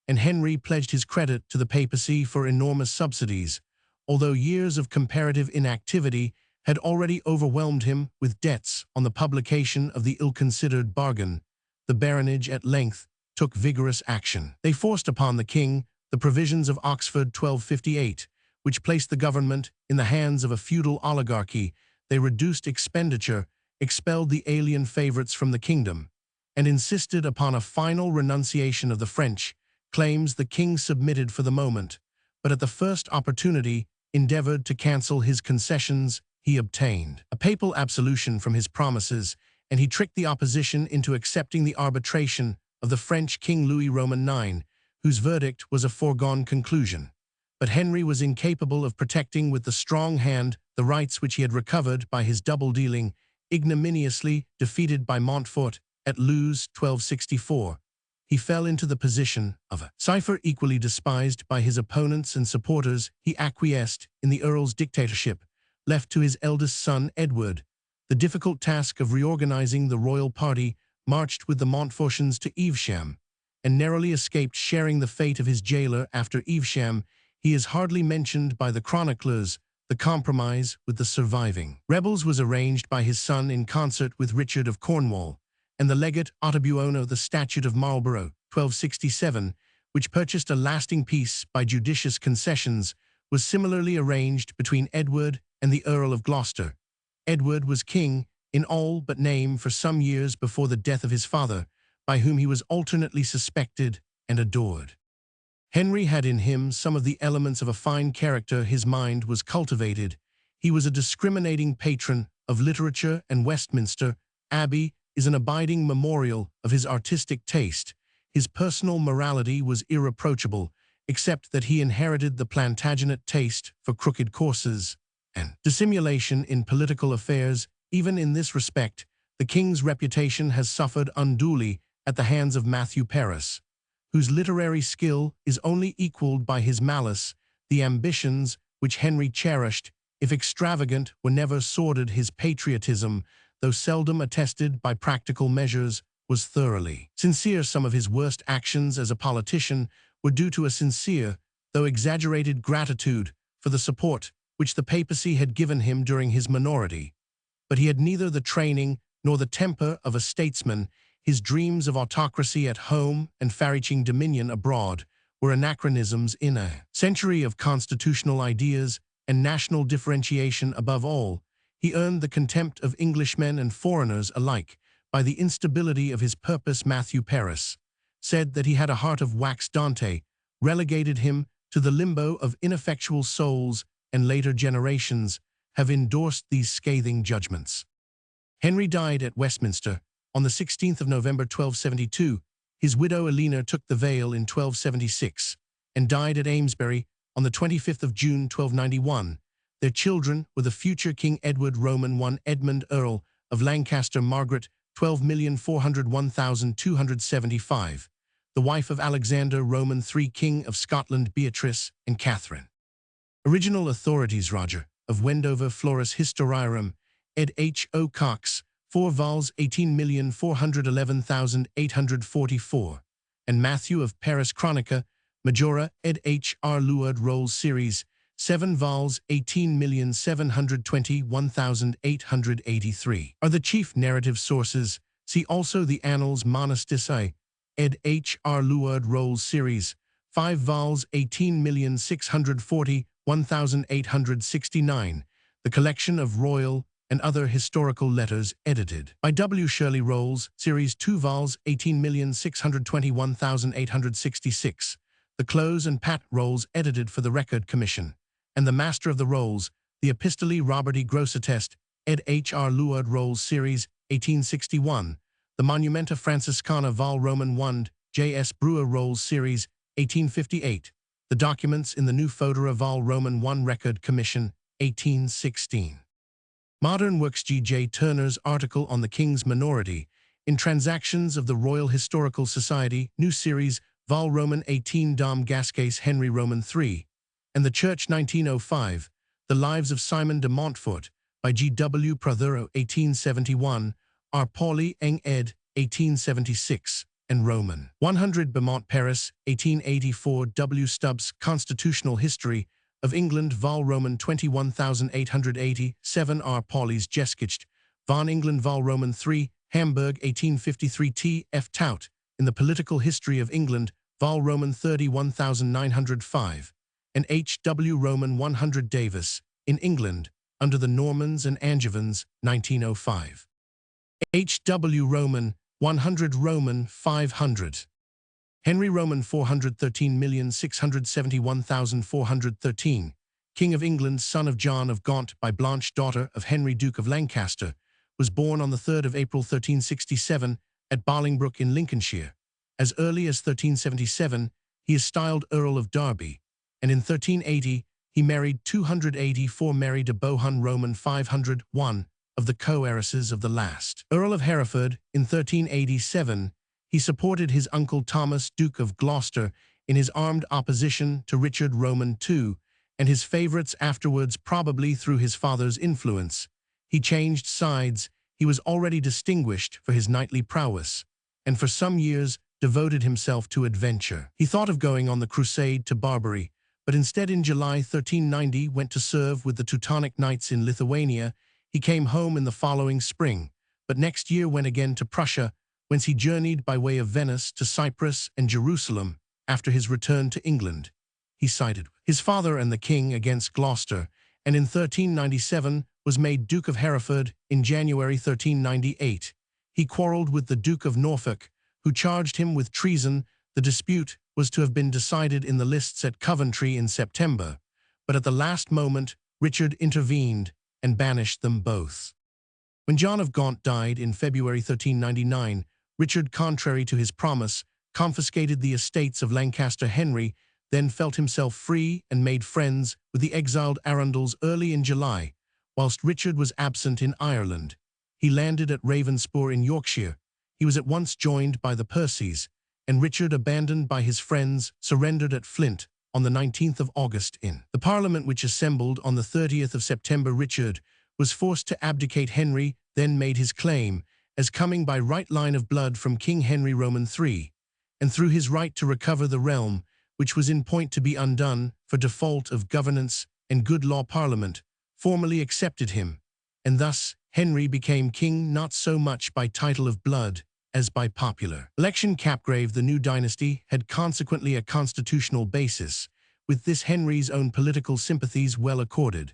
and Henry pledged his credit to the papacy for enormous subsidies, although years of comparative inactivity had already overwhelmed him with debts on the publication of the ill-considered bargain. The baronage at length took vigorous action. They forced upon the king the provisions of Oxford 1258, which placed the government in the hands of a feudal oligarchy. They reduced expenditure, expelled the alien favorites from the kingdom, and insisted upon a final renunciation of the French claims. The king submitted for the moment, but at the first opportunity endeavored to cancel his concessions. He obtained a papal absolution from his promises, and he tricked the opposition into accepting the arbitration of the French King Louis Roman IX, whose verdict was a foregone conclusion. But Henry was incapable of protecting with the strong hand the rights which he had recovered by his double-dealing. Ignominiously defeated by Montfort at Luz 1264, he fell into the position of a cipher. Equally despised by his opponents and supporters, he acquiesced in the Earl's dictatorship, left to his eldest son Edward the difficult task of reorganizing the royal party. Marched with the Montfortians to Evesham, and narrowly escaped sharing the fate of his jailer. After Evesham, he is hardly mentioned by the chroniclers. The compromise with the surviving rebels was arranged by his son in concert with Richard of Cornwall, and the legate Ottobuono. The Statute of Marlborough, 1267, which purchased a lasting peace by judicious concessions, was similarly arranged between Edward and the Earl of Gloucester. Edward was king in all but name for some years before the death of his father, by whom he was alternately suspected and adored. Henry had in him some of the elements of a fine character. His mind was cultivated. He was a discriminating patron of literature, and Westminster Abbey is an abiding memorial of his artistic taste. His personal morality was irreproachable, except that he inherited the Plantagenet taste for crooked courses and dissimulation in political affairs. Even in this respect, the king's reputation has suffered unduly at the hands of Matthew Paris, whose literary skill is only equaled by his malice. The ambitions which Henry cherished, if extravagant, were never sordid. His patriotism, though seldom attested by practical measures, was thoroughly sincere. Some of his worst actions as a politician were due to a sincere, though exaggerated, gratitude for the support which the papacy had given him during his minority. But he had neither the training nor the temper of a statesman. His dreams of autocracy at home and far-reaching dominion abroad were anachronisms in a century of constitutional ideas and national differentiation above all, he earned the contempt of Englishmen and foreigners alike by the instability of his purpose. Matthew Paris said that he had a heart of wax. Dante relegated him to the limbo of ineffectual souls, and later generations have endorsed these scathing judgments. Henry died at Westminster on the 16th of November 1272. His widow Elena took the veil in 1276 and died at Amesbury on the 25th of June 1291. Their children were the future King Edward Roman I, Edmund Earl of Lancaster, Margaret 12,401,275, the wife of Alexander Roman III, King of Scotland, Beatrice and Catherine. Original authorities: Roger of Wendover, Florus Historiarum, ed. H. O. Cox, 4 vols. 18,411,844, and Matthew of Paris, Chronica Majora, ed. H. R. Luard Rolls Series, 7 vols. 18,721,883, are the chief narrative sources. See also the Annals Monastici, ed. H. R. Luard Rolls Series, 5 vols. 18,640,1869, the collection of royal and other historical letters edited by W. Shirley Rolls, Series 2 vols. 18,621,866, the Close and Pat Rolls edited for the Record Commission, and the Master of the Rolls, the Epistolae Roberti Grosseteste, ed. H. R. Luard Rolls Series, 1861, the Monumenta Franciscana Vol. Roman I, J. S. Brewer Rolls Series, 1858, the documents in the New Fodera Vol. Roman I Record Commission, 1816. Modern works: G. J. Turner's article on the King's Minority in Transactions of the Royal Historical Society, New Series, Vol. Roman 18, Dom Gasquet's Henry Roman III, and the Church, 1905, The Lives of Simon de Montfort, by G. W. Prothero, 1871, R. Pauli Eng ed. 1876, and Roman 100 Beaumont, Paris, 1884, W. Stubbs, Constitutional History of England, Vol. Roman 21880, 7 R. Pauli's Geschichte von England, Vol. Roman 3, Hamburg, 1853, T. F. Tout, in the Political History of England, Vol. Roman 31905, and H. W. Roman 100 Davis, in England, under the Normans and Angevins, 1905. H. W. Roman 100 Roman 500. Henry Roman 413,671,413, King of England, son of John of Gaunt by Blanche, daughter of Henry, Duke of Lancaster, was born on the 3rd of April 1367 at Bolingbroke in Lincolnshire. As early as 1377, he is styled Earl of Derby, and in 1380 he married 284 Mary de Bohun Roman 501 of the co-heiresses of the last Earl of Hereford. In 1387, he supported his uncle Thomas, Duke of Gloucester, in his armed opposition to Richard Roman II, and his favorites afterwards, probably through his father's influence. He changed sides. He was already distinguished for his knightly prowess, and for some years devoted himself to adventure. He thought of going on the crusade to Barbary, but instead in July 1390 went to serve with the Teutonic Knights in Lithuania. He came home in the following spring, but next year went again to Prussia, whence he journeyed by way of Venice to Cyprus and Jerusalem. After his return to England, he sided with his father and the king against Gloucester, and in 1397 was made Duke of Hereford. In January 1398, he quarreled with the Duke of Norfolk, who charged him with treason. The dispute was to have been decided in the lists at Coventry in September, but at the last moment Richard intervened and banished them both. When John of Gaunt died in February 1399, Richard, contrary to his promise, confiscated the estates of Lancaster. Henry then felt himself free and made friends with the exiled Arundels early in July. Whilst Richard was absent in Ireland, he landed at Ravenspoor in Yorkshire. He was at once joined by the Percys, and Richard, abandoned by his friends, surrendered at Flint on the 19th of August. In the Parliament which assembled on the 30th of September, Richard was forced to abdicate. Henry then made his claim as coming by right line of blood from King Henry Roman III, and through his right to recover the realm, which was in point to be undone for default of governance and good law. Parliament formally accepted him, and thus Henry became king not so much by title of blood as by popular election. Capgrave, the new dynasty, had consequently a constitutional basis, with this Henry's own political sympathies well accorded.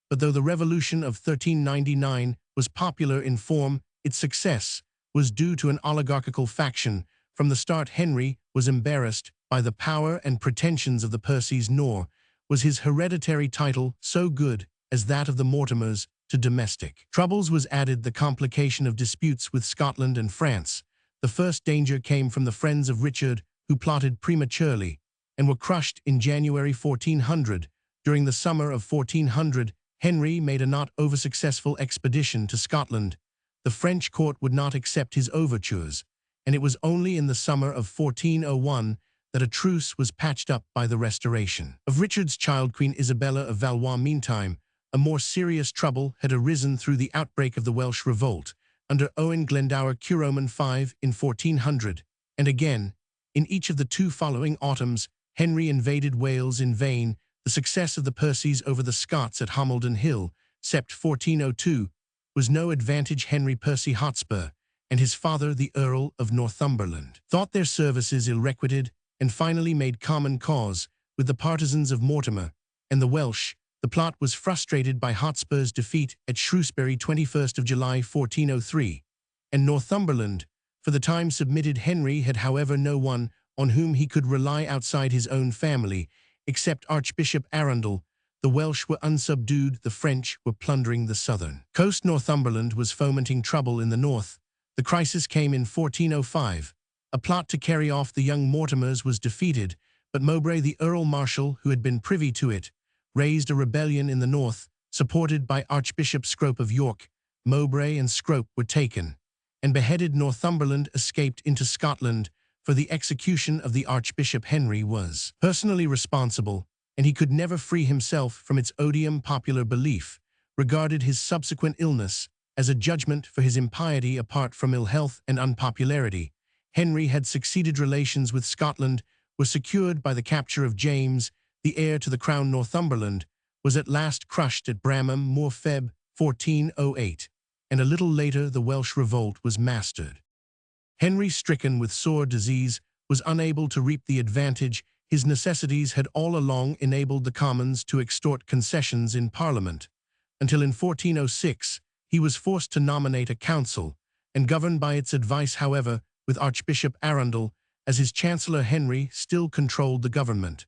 But though the Revolution of 1399 was popular in form, its success was due to an oligarchical faction. From the start, Henry was embarrassed by the power and pretensions of the Percys, nor was his hereditary title so good as that of the Mortimers to domestic. Troubles was added the complication of disputes with Scotland and France. The first danger came from the friends of Richard, who plotted prematurely and were crushed in January 1400. During the summer of 1400, Henry made a not over-successful expedition to Scotland. The French court would not accept his overtures, and it was only in the summer of 1401 that a truce was patched up by the Restoration. Of Richard's child, Queen Isabella of Valois, meantime, a more serious trouble had arisen through the outbreak of the Welsh revolt under Owen Glendower Curoman V in 1400, and again, in each of the two following autumns, Henry invaded Wales in vain. The success of the Percys over the Scots at Homildon Hill, sept. 1402, was no advantage. Henry Percy Hotspur and his father, the Earl of Northumberland, thought their services ill-requited and finally made common cause with the partisans of Mortimer and the Welsh. The plot was frustrated by Hotspur's defeat at Shrewsbury 21st of July 1403, and Northumberland, for the time, submitted. Henry had, however, no one on whom he could rely outside his own family, except Archbishop Arundel. The Welsh were unsubdued, the French were plundering the southern coast. Northumberland was fomenting trouble in the north. The crisis came in 1405. A plot to carry off the young Mortimers was defeated, but Mowbray, the Earl Marshal, who had been privy to it, raised a rebellion in the north, supported by Archbishop Scrope of York. Mowbray and Scrope were taken and beheaded. Northumberland escaped into Scotland. For the execution of the Archbishop, Henry was personally responsible, and he could never free himself from its odium. Popular belief regarded his subsequent illness as a judgment for his impiety. Apart from ill health and unpopularity, Henry had succeeded. Relations with Scotland were secured by the capture of James, the heir to the crown. Northumberland was at last crushed at Bramham Moor, Feb. 1408, and a little later the Welsh revolt was mastered. Henry, stricken with sore disease, was unable to reap the advantage. His necessities had all along enabled the Commons to extort concessions in Parliament, until in 1406 he was forced to nominate a council, and govern by its advice. However, with Archbishop Arundel as his chancellor, Henry still controlled the government.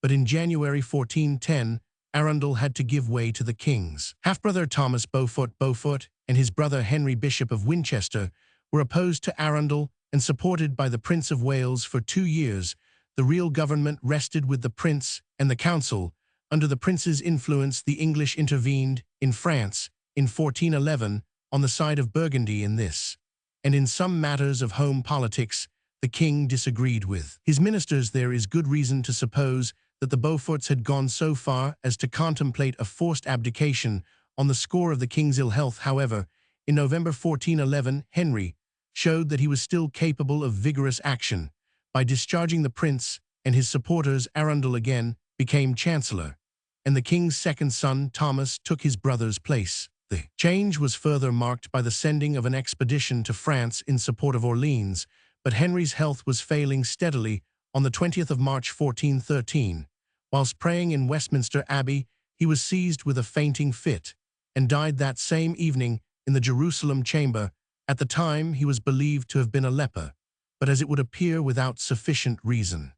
But in January 1410, Arundel had to give way to the king's half-brother Thomas Beaufort and his brother Henry, Bishop of Winchester, were opposed to Arundel and supported by the Prince of Wales. For 2 years, the real government rested with the prince and the council. Under the prince's influence, the English intervened in France in 1411 on the side of Burgundy. In this, and in some matters of home politics, the king disagreed with his ministers. There is good reason to suppose that the Beauforts had gone so far as to contemplate a forced abdication on the score of the king's ill health. However, in November 1411, Henry showed that he was still capable of vigorous action. By discharging the prince and his supporters, Arundel again became chancellor, and the king's second son, Thomas, took his brother's place. The change was further marked by the sending of an expedition to France in support of Orleans, but Henry's health was failing steadily. On the 20th of March 1413, whilst praying in Westminster Abbey, he was seized with a fainting fit, and died that same evening in the Jerusalem chamber. At the time, he was believed to have been a leper, but as it would appear, without sufficient reason.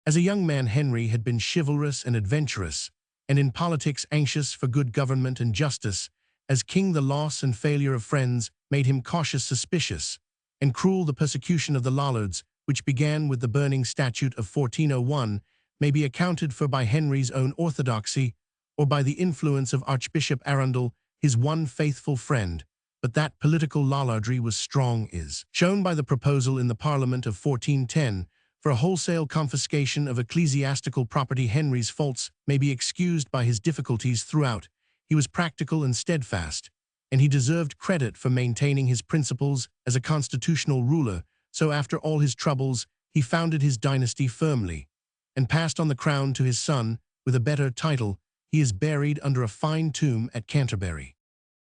As a young man, Henry had been chivalrous and adventurous, and in politics anxious for good government and justice. As king, the loss and failure of friends made him cautious, suspicious, and cruel. The persecution of the Lollards, which began with the burning statute of 1401, may be accounted for by Henry's own orthodoxy, or by the influence of Archbishop Arundel, his one faithful friend. But that political lollardry was strong is shown by the proposal in the Parliament of 1410 for a wholesale confiscation of ecclesiastical property. Henry's faults may be excused by his difficulties throughout. He was practical and steadfast, and he deserved credit for maintaining his principles as a constitutional ruler. So after all his troubles, he founded his dynasty firmly, and passed on the crown to his son with a better title. He is buried under a fine tomb at Canterbury.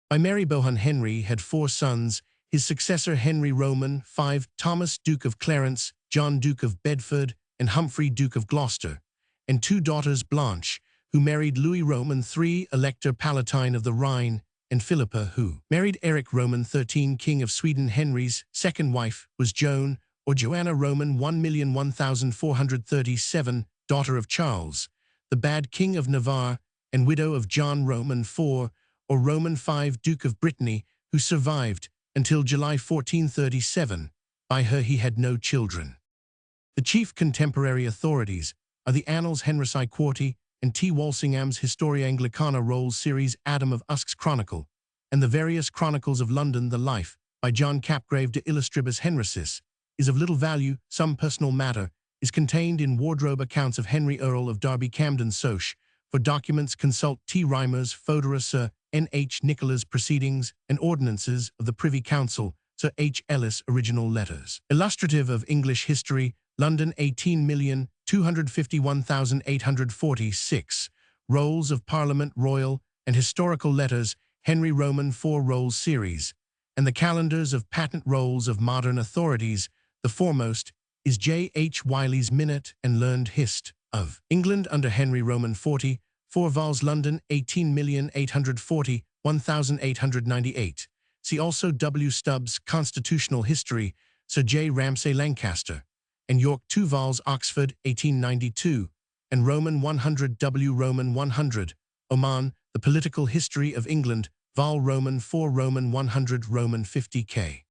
By Mary Bohun, Henry had 4 sons. His successor, Henry Roman, 5, Thomas, Duke of Clarence, John, Duke of Bedford, and Humphrey, Duke of Gloucester. and two daughters, Blanche, who married Louis Roman III, Elector Palatine of the Rhine, and Philippa, who married Eric Roman XIII, King of Sweden. Henry's second wife was Joan, or Joanna Roman 1,001,437, daughter of Charles, the Bad, King of Navarre, and widow of John Roman IV, or Roman V, Duke of Brittany, who survived until July 1437. By her he had no children. The chief contemporary authorities are the Annals Henrici Quarti and T. Walsingham's Historia Anglicana Rolls series, Adam of Usk's Chronicle, and the various Chronicles of London. The Life, by John Capgrave de Illustribus Henricis, is of little value. Some personal matter is contained in wardrobe accounts of Henry, Earl of Derby Camden Soch. For documents, consult T. Rymer's Fodera, Sir N. H. Nicholas' Proceedings and Ordinances of the Privy Council, Sir H. Ellis' Original Letters. Illustrative of English History, London, 18,251,846. Rolls of Parliament, Royal, and Historical Letters, Henry Roman IV Rolls Series, and the Calendars of Patent Rolls of Modern Authorities. The foremost is J. H. Wiley's Minute and Learned Hist. of England under Henry Roman 40, 4 vols, London, 18,840, 1898. See also W. Stubbs' Constitutional History, Sir J. Ramsay Lancaster, and York, 2 vols, Oxford, 1892, and Roman 100 W. Roman 100, Oman, The Political History of England, vol. Roman 4 Roman 100 Roman 50 K.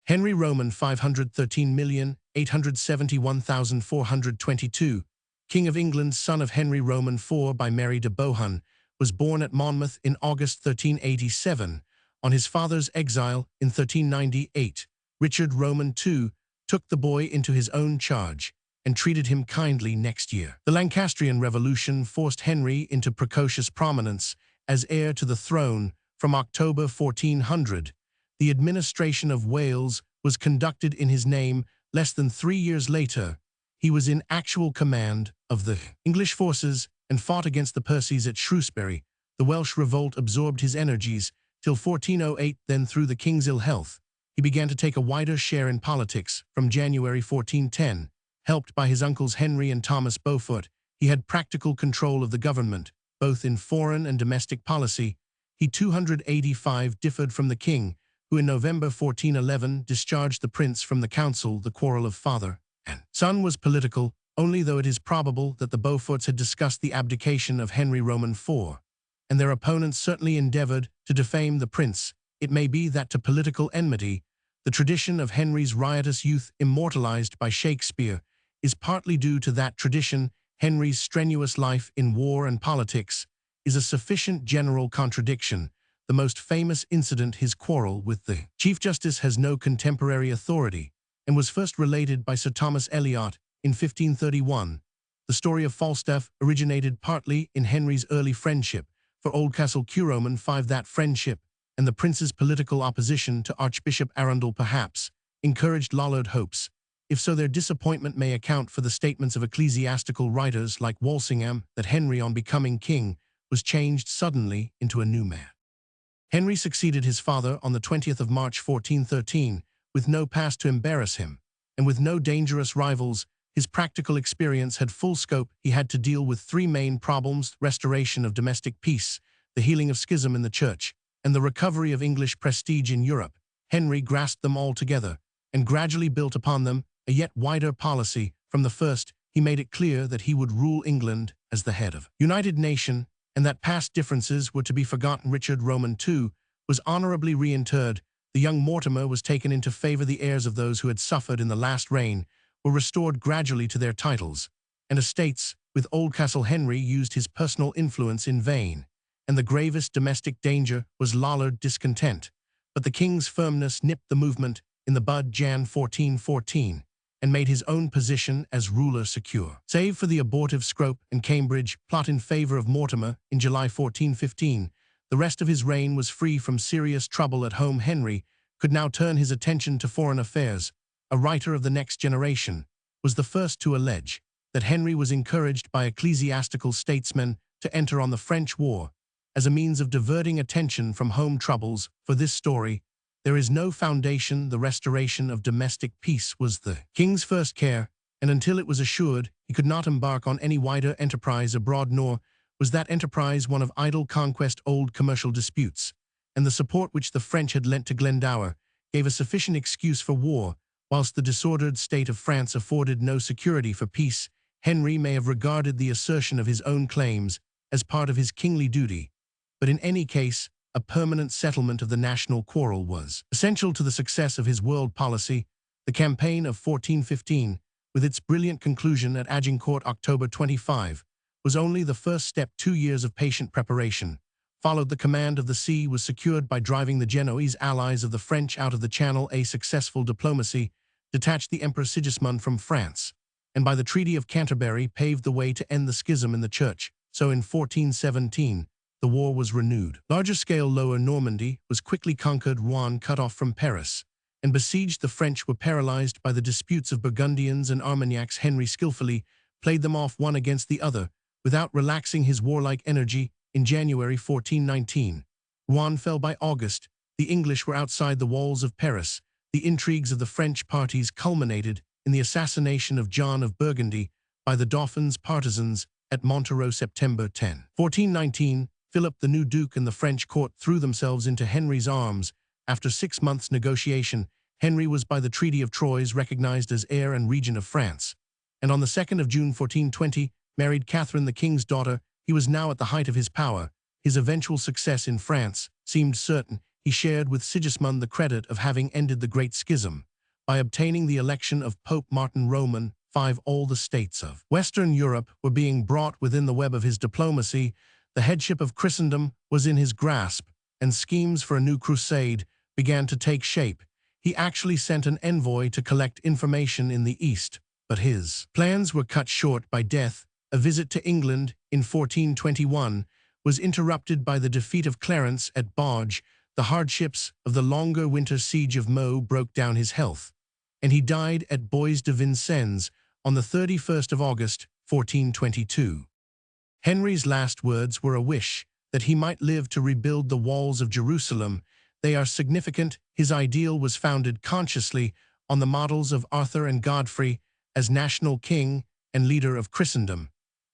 Henry Roman 513,871,422, King of England, son of Henry Roman IV by Mary de Bohun, was born at Monmouth in August 1387. On his father's exile in 1398, Richard Roman II took the boy into his own charge and treated him kindly. Next year, the Lancastrian Revolution forced Henry into precocious prominence as heir to the throne. From October 1400, the administration of Wales was conducted in his name. Less than 3 years later, he was in actual command of the English forces and fought against the Percys at Shrewsbury. The Welsh revolt absorbed his energies till 1408. Then, through the king's ill health, he began to take a wider share in politics. From January 1410, helped by his uncles Henry and Thomas Beaufort, he had practical control of the government, both in foreign and domestic policy. He 285 differed from the king, who in November 1411 discharged the prince from the council. The quarrel of father and son was political, only though it is probable that the Beauforts had discussed the abdication of Henry Roman IV, and their opponents certainly endeavored to defame the prince. It may be that to political enmity, the tradition of Henry's riotous youth immortalized by Shakespeare is partly due to that tradition. Henry's strenuous life in war and politics is a sufficient general contradiction. The most famous incident, his quarrel with the Chief Justice, has no contemporary authority and was first related by Sir Thomas Eliot in 1531. The story of Falstaff originated partly in Henry's early friendship for Oldcastle Curoman V. That friendship and the prince's political opposition to Archbishop Arundel perhaps encouraged Lollard hopes. If so, their disappointment may account for the statements of ecclesiastical writers like Walsingham that Henry, on becoming king, was changed suddenly into a new man. Henry succeeded his father on the 20th of March 1413, with no past to embarrass him, and with no dangerous rivals. His practical experience had full scope. He had to deal with 3 main problems: restoration of domestic peace, the healing of schism in the church, and the recovery of English prestige in Europe. Henry grasped them all together and gradually built upon them a yet wider policy. From the first, he made it clear that he would rule England as the head of a united nation, and that past differences were to be forgotten. Richard Roman II was honorably reinterred. The young Mortimer was taken into favor. The heirs of those who had suffered in the last reign were restored gradually to their titles and estates. With Oldcastle, Henry used his personal influence in vain, and the gravest domestic danger was Lollard discontent. But the king's firmness nipped the movement in the bud. Jan 1414, and made his own position as ruler secure. Save for the abortive Scrope and Cambridge plot in favor of Mortimer in July 1415, the rest of his reign was free from serious trouble at home. Henry could now turn his attention to foreign affairs. A writer of the next generation was the first to allege that Henry was encouraged by ecclesiastical statesmen to enter on the French war as a means of diverting attention from home troubles. For this story, there is no foundation. The restoration of domestic peace was the king's first care, and until it was assured he could not embark on any wider enterprise abroad, nor was that enterprise one of idle conquest, old commercial disputes, and the support which the French had lent to Glendower gave a sufficient excuse for war, whilst the disordered state of France afforded no security for peace. Henry may have regarded the assertion of his own claims as part of his kingly duty, but in any case, a permanent settlement of the national quarrel was essential to the success of his world policy. The campaign of 1415, with its brilliant conclusion at Agincourt October 25, was only the first step. 2 years of patient preparation followed. The command of the sea was secured by driving the Genoese allies of the French out of the Channel. A successful diplomacy detached the Emperor Sigismund from France, and by the Treaty of Canterbury paved the way to end the schism in the Church. So in 1417, the war was renewed. Larger-scale Lower Normandy was quickly conquered. Rouen, cut off from Paris, and besieged. The French were paralyzed by the disputes of Burgundians and Armagnacs. Henry skillfully played them off one against the other, without relaxing his warlike energy. In January 1419, Rouen fell. By August, the English were outside the walls of Paris. The intrigues of the French parties culminated in the assassination of John of Burgundy by the Dauphin's partisans at Montereau. September 10, 1419, Philip the new Duke and the French court threw themselves into Henry's arms. After 6 months' negotiation, Henry was by the Treaty of Troyes recognized as heir and regent of France, and on the 2nd of June 1420, married Catherine, the king's daughter. He was now at the height of his power. His eventual success in France seemed certain. He shared with Sigismund the credit of having ended the Great Schism by obtaining the election of Pope Martin Roman V. All the states of Western Europe were being brought within the web of his diplomacy. The headship of Christendom was in his grasp, and schemes for a new crusade began to take shape. He actually sent an envoy to collect information in the East, but his plans were cut short by death. A visit to England in 1421 was interrupted by the defeat of Clarence at Barge. The hardships of the longer winter siege of Meaux broke down his health, and he died at Bois de Vincennes on the 31st of August, 1422. Henry's last words were a wish that he might live to rebuild the walls of Jerusalem. They are significant. His ideal was founded consciously on the models of Arthur and Godfrey as national king and leader of Christendom.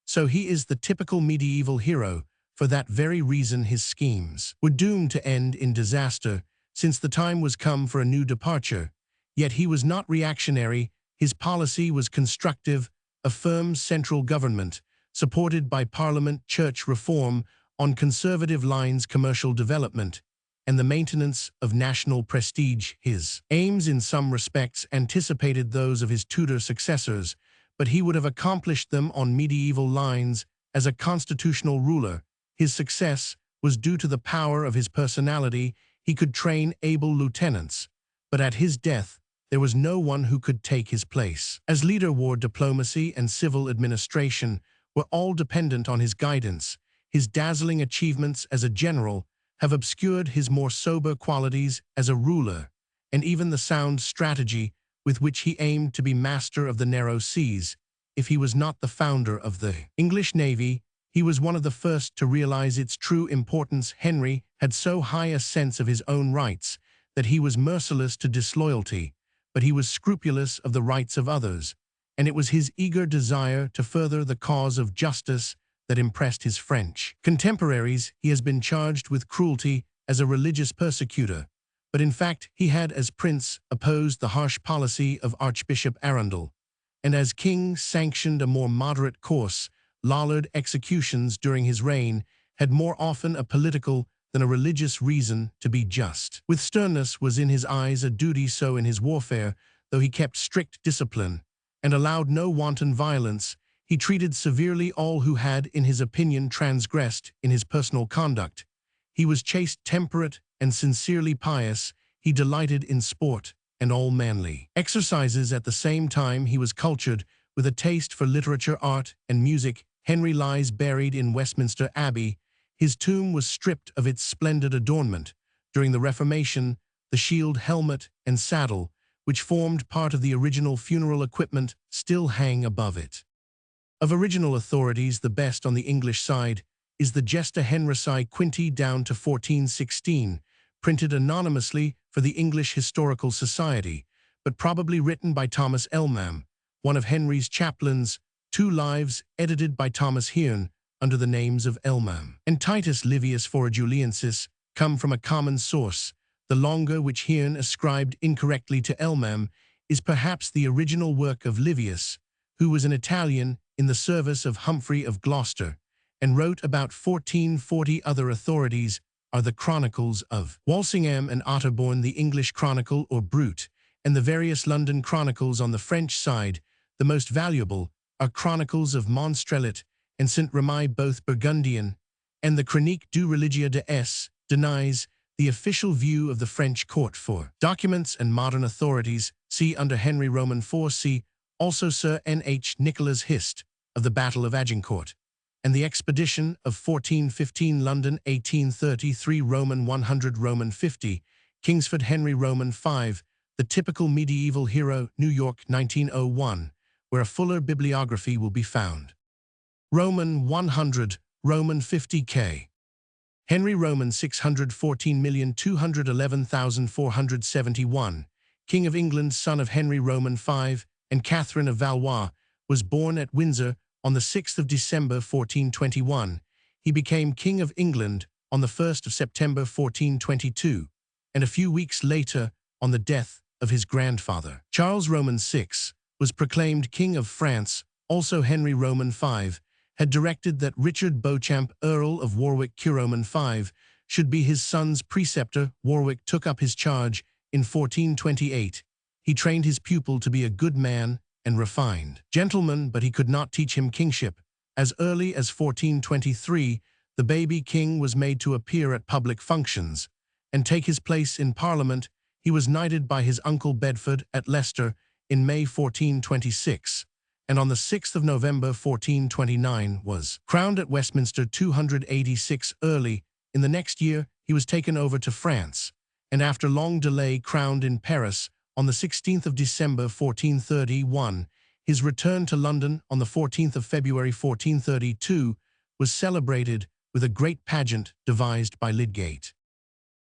So he is the typical medieval hero. For that very reason, his schemes were doomed to end in disaster, since the time was come for a new departure. Yet he was not reactionary. His policy was constructive, a firm central government, supported by Parliament, church reform on conservative lines, commercial development, and the maintenance of national prestige. His aims in some respects anticipated those of his Tudor successors, but he would have accomplished them on medieval lines as a constitutional ruler. His success was due to the power of his personality. He could train able lieutenants, but at his death, there was no one who could take his place. As leader, war diplomacy and civil administration were all dependent on his guidance. His dazzling achievements as a general have obscured his more sober qualities as a ruler, and even the sound strategy with which he aimed to be master of the narrow seas. If he was not the founder of the English Navy, he was one of the first to realize its true importance. Henry had so high a sense of his own rights that he was merciless to disloyalty, but he was scrupulous of the rights of others, and it was his eager desire to further the cause of justice that impressed his French contemporaries. He has been charged with cruelty as a religious persecutor, but in fact he had as prince opposed the harsh policy of Archbishop Arundel, and as king sanctioned a more moderate course. Lollard executions during his reign had more often a political than a religious reason to be just. With sternness was in his eyes a duty, so in his warfare, though he kept strict discipline and allowed no wanton violence, he treated severely all who had, in his opinion, transgressed in his personal conduct. He was chaste, temperate, and sincerely pious. He delighted in sport and all manly exercises. At the same time, he was cultured, with a taste for literature, art, and music. Henry lies buried in Westminster Abbey. His tomb was stripped of its splendid adornment. During the Reformation, the shield, helmet, and saddle, which formed part of the original funeral equipment, still hang above it. Of original authorities, the best on the English side is the Gesta Henrici Quinti down to 1416, printed anonymously for the English Historical Society, but probably written by Thomas Elmham. one of Henry's chaplains, 2 lives edited by Thomas Hearne under the names of Helmont and Titus Livius Forajuliensis come from a common source. The longer, which Hearne ascribed incorrectly to Helmont, is perhaps the original work of Livius, who was an Italian in the service of Humphrey of Gloucester, and wrote about 1440. Other authorities are the Chronicles of Walsingham and Otterbourne, the English Chronicle or Brut, and the various London Chronicles on the French side. The most valuable are Chronicles of Montstrelet and Saint-Remy, both Burgundian, and the Chronique du Religieux de S. denies the official view of the French court. For documents and modern authorities, see under Henry Roman IV. See also Sir N.H. Nicholas' Hist of the Battle of Agincourt, and the Expedition of 1415 London 1833 Roman 100 Roman 50, Kingsford Henry Roman V, The Typical Medieval Hero, New York 1901, where a fuller bibliography will be found. Roman 100, Roman 50 K. Henry Roman 614,211,471, King of England, son of Henry Roman V and Catherine of Valois, was born at Windsor on the 6th of December 1421. He became King of England on the 1st of September 1422, and a few weeks later, on the death of his grandfather, Charles Roman VI, was proclaimed King of France. Also Henry Roman V had directed that Richard Beauchamp, Earl of Warwick, Roman V, should be his son's preceptor. Warwick took up his charge in 1428. He trained his pupil to be a good man and refined gentleman, but he could not teach him kingship. As early as 1423, the baby king was made to appear at public functions and take his place in Parliament. He was knighted by his uncle Bedford at Leicester in May 1426, and on the 6th of November 1429 was crowned at Westminster 286. Early in the next year, he was taken over to France, and after long delay crowned in Paris on the 16th of December 1431. His return to London on the 14th of February 1432 was celebrated with a great pageant devised by Lydgate.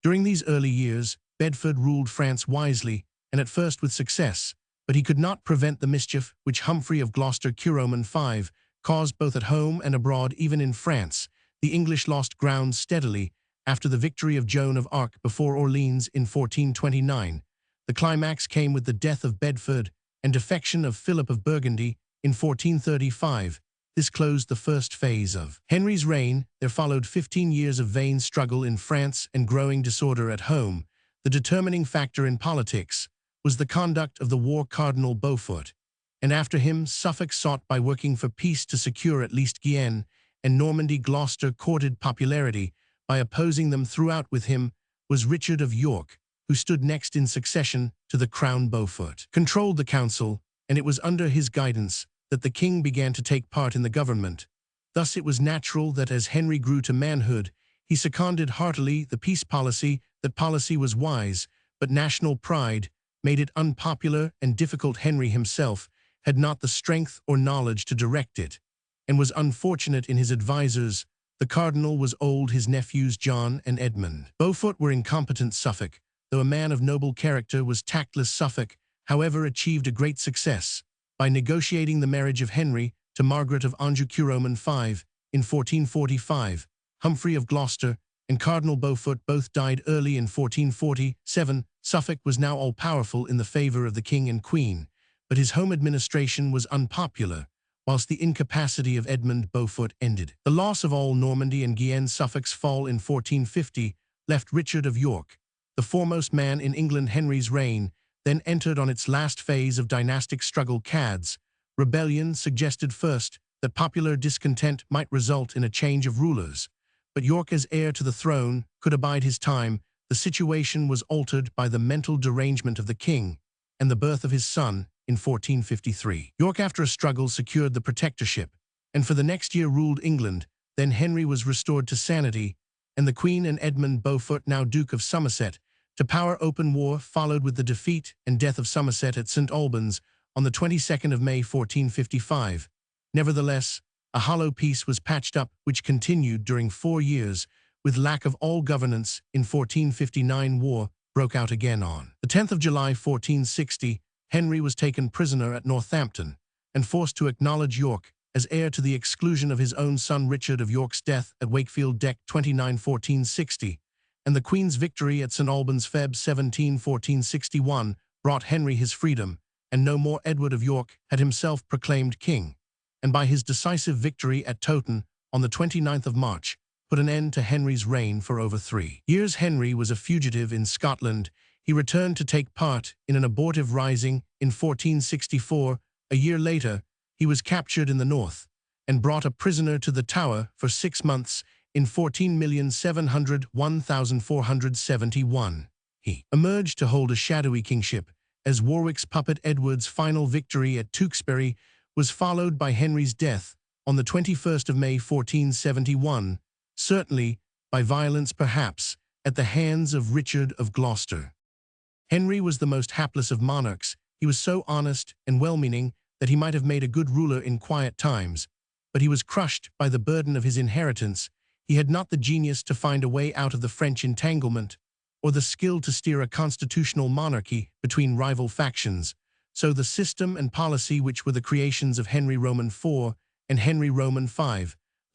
During these early years, Bedford ruled France wisely and at first with success, but he could not prevent the mischief which Humphrey of Gloucester, Roman V, caused both at home and abroad. Even in France, the English lost ground steadily after the victory of Joan of Arc before Orleans in 1429. The climax came with the death of Bedford and defection of Philip of Burgundy in 1435. This closed the first phase of Henry's reign. There followed 15 years of vain struggle in France and growing disorder at home. The determining factor in politics was the conduct of the war Cardinal Beaufort, and after him Suffolk sought by working for peace to secure at least Guienne and Normandy. Gloucester courted popularity by opposing them. Throughout with him was Richard of York, who stood next in succession to the crown. Beaufort controlled the council, and it was under his guidance that the king began to take part in the government. Thus it was natural that as Henry grew to manhood, he seconded heartily the peace policy. That policy was wise, but national pride made it unpopular and difficult. Henry himself had not the strength or knowledge to direct it, and was unfortunate in his advisers. The cardinal was old, his nephews John and Edmund Beaufort were incompetent. Suffolk, though a man of noble character, was tactless. Suffolk, however, achieved a great success by negotiating the marriage of Henry to Margaret of Anjou, Roman V, in 1445. Humphrey of Gloucester and Cardinal Beaufort both died early in 1447. Suffolk was now all-powerful in the favor of the king and queen, but his home administration was unpopular, whilst the incapacity of Edmund Beaufort ended. The loss of all Normandy and Guienne. Suffolk's fall in 1450 left Richard of York, the foremost man in England. Henry's reign then entered on its last phase of dynastic struggle. Cad's rebellion suggested first that popular discontent might result in a change of rulers, but York, as heir to the throne, could abide his time. The situation was altered by the mental derangement of the king and the birth of his son in 1453. York, after a struggle, secured the protectorship, and for the next year ruled England. Then Henry was restored to sanity, and the Queen and Edmund Beaufort, now Duke of Somerset, to power. Open war followed with the defeat and death of Somerset at St. Albans on the 22nd of May 1455. Nevertheless, a hollow peace was patched up, which continued during 4 years, with lack of all governance. In 1459 war broke out again. On the 10th of July 1460, Henry was taken prisoner at Northampton, and forced to acknowledge York as heir to the exclusion of his own son Richard of York's death at Wakefield Deck 29 1460, and the Queen's victory at St. Albans Feb 17 1461 brought Henry his freedom, and no more Edward of York had himself proclaimed king, and by his decisive victory at Towton on the 29th of March, put an end to Henry's reign for over 3 years. Henry was a fugitive in Scotland. He returned to take part in an abortive rising in 1464. A year later, he was captured in the north and brought a prisoner to the Tower for 6 months in 14,701,471. He emerged to hold a shadowy kingship, as Warwick's puppet Edward's final victory at Tewkesbury was followed by Henry's death on the 21st of May 1471, certainly by violence perhaps, at the hands of Richard of Gloucester. Henry was the most hapless of monarchs. He was so honest and well-meaning that he might have made a good ruler in quiet times, but he was crushed by the burden of his inheritance. He had not the genius to find a way out of the French entanglement, or the skill to steer a constitutional monarchy between rival factions, so the system and policy which were the creations of Henry Roman IV and Henry Roman V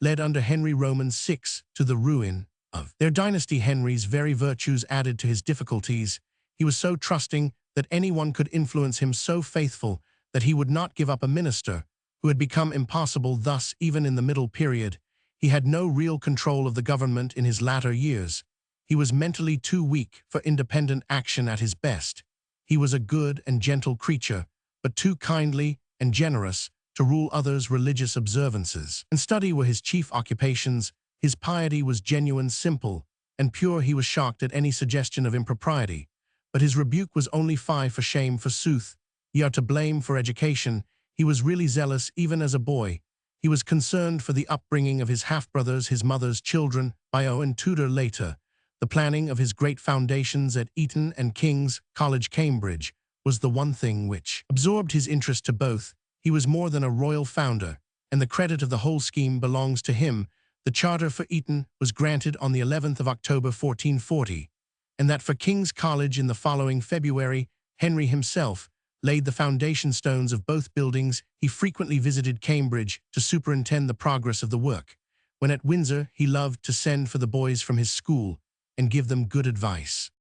led under Henry Roman VI to the ruin of their dynasty. Henry's very virtues added to his difficulties. He was so trusting that anyone could influence him, so faithful that he would not give up a minister who had become impossible. Thus, even in the middle period, he had no real control of the government. In his latter years, he was mentally too weak for independent action at his best. He was a good and gentle creature, but too kindly and generous to rule others. Religious observances and study were his chief occupations. His piety was genuine, simple, and pure. He was shocked at any suggestion of impropriety, but his rebuke was only fie for shame. Forsooth, ye are to blame for education. He was really zealous even as a boy. He was concerned for the upbringing of his half-brothers, his mother's children, by Owen Tudor later. The planning of his great foundations at Eton and King's College, Cambridge, was the one thing which absorbed his interest to both. He was more than a royal founder, and the credit of the whole scheme belongs to him. The charter for Eton was granted on the 11th of October 1440, and that for King's College in the following February. Henry himself laid the foundation stones of both buildings. He frequently visited Cambridge to superintend the progress of the work. When at Windsor, he loved to send for the boys from his school and give them good advice.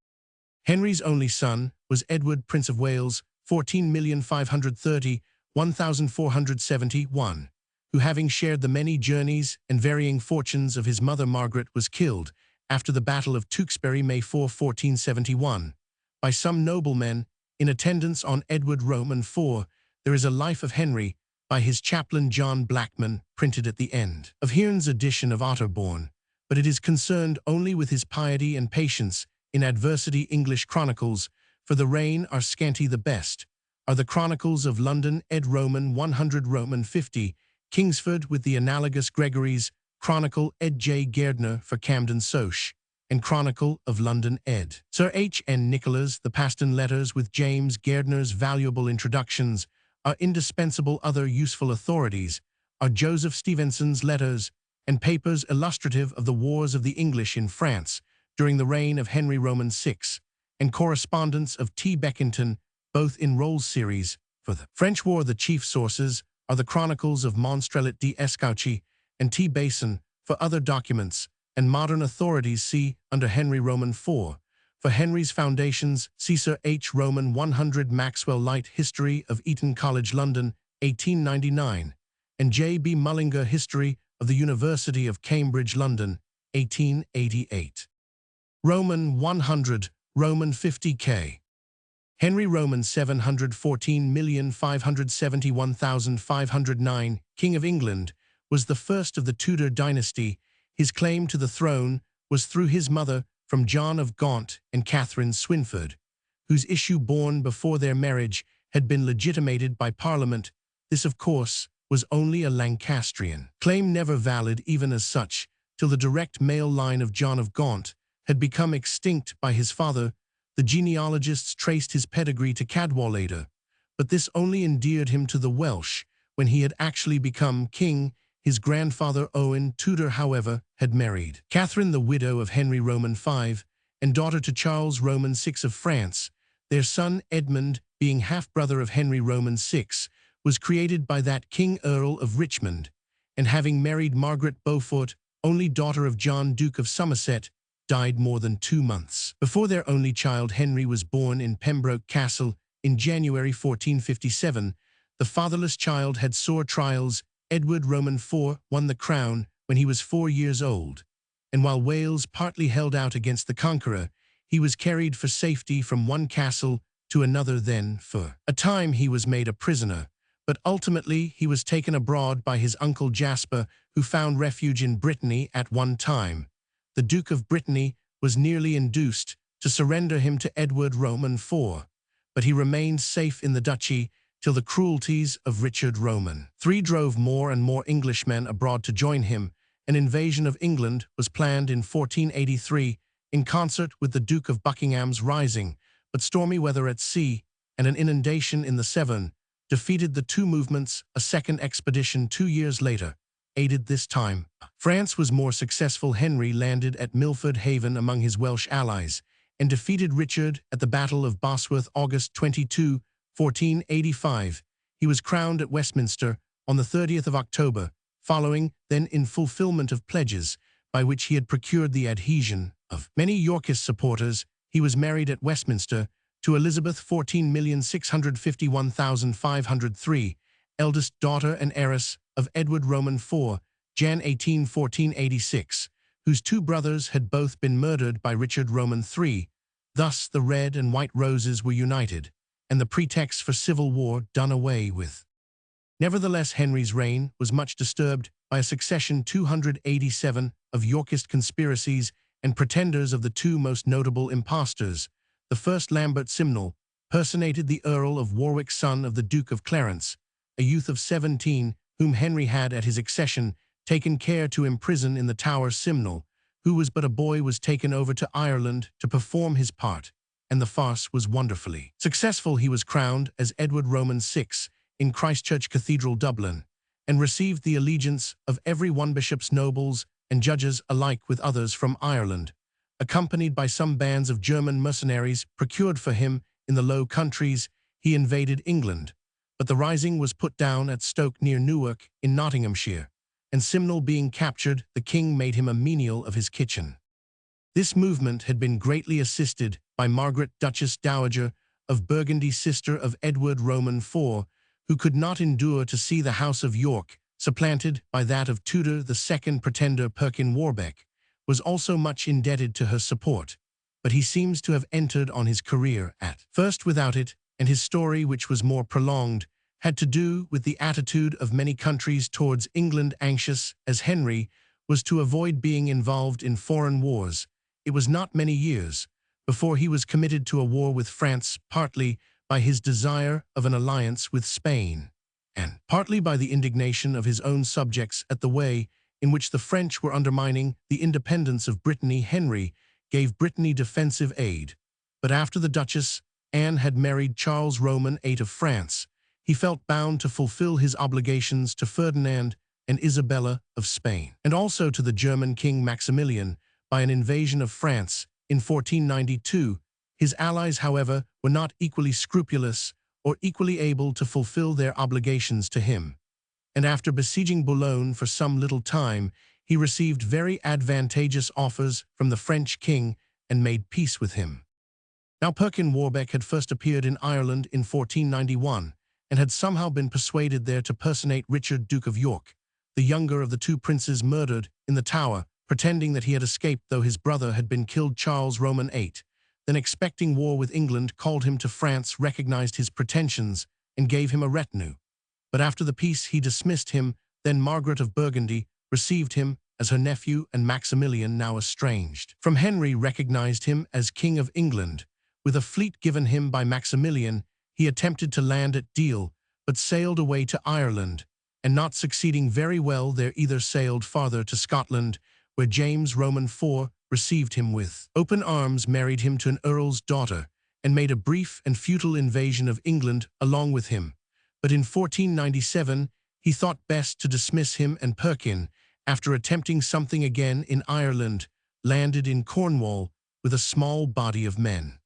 Henry's only son was Edward, Prince of Wales, 14,530,1471, who, having shared the many journeys and varying fortunes of his mother Margaret, was killed after the Battle of Tewkesbury, May 4, 1471, by some noblemen in attendance on Edward Roman IV. There is a Life of Henry by his chaplain John Blackman, printed at the end of Hearn's edition of Otterbourne, but it is concerned only with his piety and patience in adversity. English chronicles for the reign are scanty. The best are the chronicles of London, ed. Roman 100, Roman 50, Kingsford, with the analogous Gregory's Chronicle, ed. J. Gairdner for Camden Soch, and Chronicle of London, ed. Sir H. N. Nicholas. The Paston Letters with James Gairdner's valuable introductions are indispensable. Other useful authorities are Joseph Stevenson's letters and papers illustrative of the wars of the English in France during the reign of Henry Roman VI, and correspondence of T. Beckington, both in Rolls series. For the French War, the chief sources are the chronicles of Monstrelet d'Escauchy and T. Bason. For other documents and modern authorities, see under Henry Roman IV. For Henry's foundations, see Sir H. Roman 100, Maxwell Light, History of Eton College, London, 1899, and J. B. Mullinger, History of the University of Cambridge, London, 1888. Roman 100, Roman 50 K. Henry Roman 714,571,509, King of England, was the first of the Tudor dynasty. His claim to the throne was through his mother from John of Gaunt and Catherine Swynford, whose issue born before their marriage had been legitimated by Parliament. This, of course, was only a Lancastrian claim, never valid even as such, till the direct male line of John of Gaunt had become extinct by his father. The genealogists traced his pedigree to Cadwallader, but this only endeared him to the Welsh when he had actually become king. His grandfather Owen Tudor, however, had married Catherine, the widow of Henry Roman V, and daughter to Charles Roman VI of France. Their son Edmund, being half-brother of Henry Roman VI, was created by that King Earl of Richmond, and having married Margaret Beaufort, only daughter of John, Duke of Somerset, died more than 2 months before their only child Henry was born in Pembroke Castle in January 1457. The fatherless child had sore trials. Edward Roman IV won the crown when he was 4 years old, and while Wales partly held out against the conqueror, he was carried for safety from one castle to another. Then, for a time, he was made a prisoner, but ultimately he was taken abroad by his uncle Jasper, who found refuge in Brittany at one time. The Duke of Brittany was nearly induced to surrender him to Edward Roman IV, but he remained safe in the duchy till the cruelties of Richard Roman III drove more and more Englishmen abroad to join him. An invasion of England was planned in 1483 in concert with the Duke of Buckingham's rising, but stormy weather at sea and an inundation in the Severn defeated the two movements. A second expedition 2 years later aided this time. France was more successful. Henry landed at Milford Haven among his Welsh allies and defeated Richard at the Battle of Bosworth August 22, 1485. He was crowned at Westminster on the 30th of October, following, then in fulfillment of pledges by which he had procured the adhesion of many Yorkist supporters, he was married at Westminster to Elizabeth 14,651,503, eldest daughter and heiress of Edward Roman IV, Jan 18, 1486, whose 2 brothers had both been murdered by Richard Roman III. Thus the red and white roses were united, and the pretext for civil war done away with. Nevertheless, Henry's reign was much disturbed by a succession 287 of Yorkist conspiracies and pretenders. Of the 2 most notable impostors, the first, Lambert Simnel, personated the Earl of Warwick, son of the Duke of Clarence, a youth of 17, whom Henry had at his accession taken care to imprison in the Tower. Simnel, who was but a boy, was taken over to Ireland to perform his part, and the farce was wonderfully successful. He was crowned as Edward Roman VI in Christchurch Cathedral, Dublin, and received the allegiance of every one, bishops, nobles, and judges alike, with others from Ireland, accompanied by some bands of German mercenaries procured for him in the Low Countries. He invaded England, but the rising was put down at Stoke near Newark in Nottinghamshire, and Simnel being captured, the king made him a menial of his kitchen. This movement had been greatly assisted by Margaret, Duchess Dowager of Burgundy, sister of Edward Roman IV, who could not endure to see the House of York supplanted by that of Tudor. The second pretender, Perkin Warbeck, was also much indebted to her support, but he seems to have entered on his career at first without it, and his story, which was more prolonged, had to do with the attitude of many countries towards England. Anxious as Henry was to avoid being involved in foreign wars, it was not many years before he was committed to a war with France, partly by his desire of an alliance with Spain, and partly by the indignation of his own subjects at the way in which the French were undermining the independence of Brittany. Henry gave Brittany defensive aid, but after the Duchess Anne had married Charles Roman VIII of France, he felt bound to fulfill his obligations to Ferdinand and Isabella of Spain, and also to the German King Maximilian by an invasion of France in 1492. His allies, however, were not equally scrupulous or equally able to fulfill their obligations to him, and after besieging Boulogne for some little time, he received very advantageous offers from the French king and made peace with him. Now Perkin Warbeck had first appeared in Ireland in 1491, and had somehow been persuaded there to personate Richard, Duke of York, the younger of the 2 princes murdered in the Tower, pretending that he had escaped though his brother had been killed. Charles Roman VIII, then expecting war with England, called him to France, recognized his pretensions, and gave him a retinue. But after the peace he dismissed him. Then Margaret of Burgundy received him as her nephew, and Maximilian, now estranged from Henry, recognized him as King of England. With a fleet given him by Maximilian, he attempted to land at Deal, but sailed away to Ireland, and not succeeding very well there, either sailed farther to Scotland, where James Roman IV received him with open arms, married him to an earl's daughter, and made a brief and futile invasion of England along with him. But in 1497 he thought best to dismiss him, and Perkin, after attempting something again in Ireland, landed in Cornwall with a small body of men.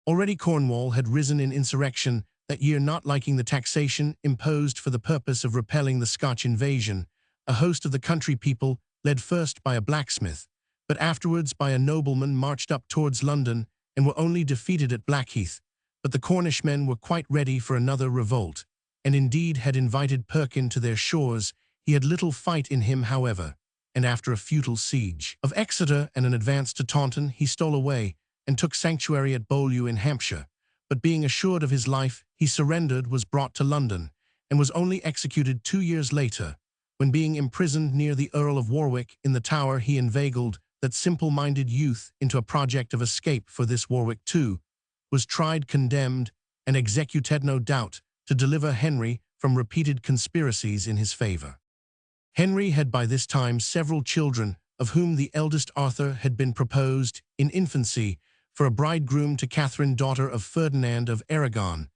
Already Cornwall had risen in insurrection that year, not liking the taxation imposed for the purpose of repelling the Scotch invasion, a host of the country people, led first by a blacksmith, but afterwards by a nobleman, marched up towards London and were only defeated at Blackheath. But the Cornish men were quite ready for another revolt, and indeed had invited Perkin to their shores. He had little fight in him, however, and after a futile siege of Exeter and an advance to Taunton, he stole away and took sanctuary at Beaulieu in Hampshire. But being assured of his life, he surrendered, was brought to London, and was only executed 2 years later, when being imprisoned near the Earl of Warwick in the Tower, he inveigled that simple-minded youth into a project of escape. For this Warwick, too, was tried, condemned, and executed, no doubt, to deliver Henry from repeated conspiracies in his favor. Henry had by this time several children, of whom the eldest, Arthur, had been proposed in infancy for a bridegroom to Catherine, daughter of Ferdinand of Aragon.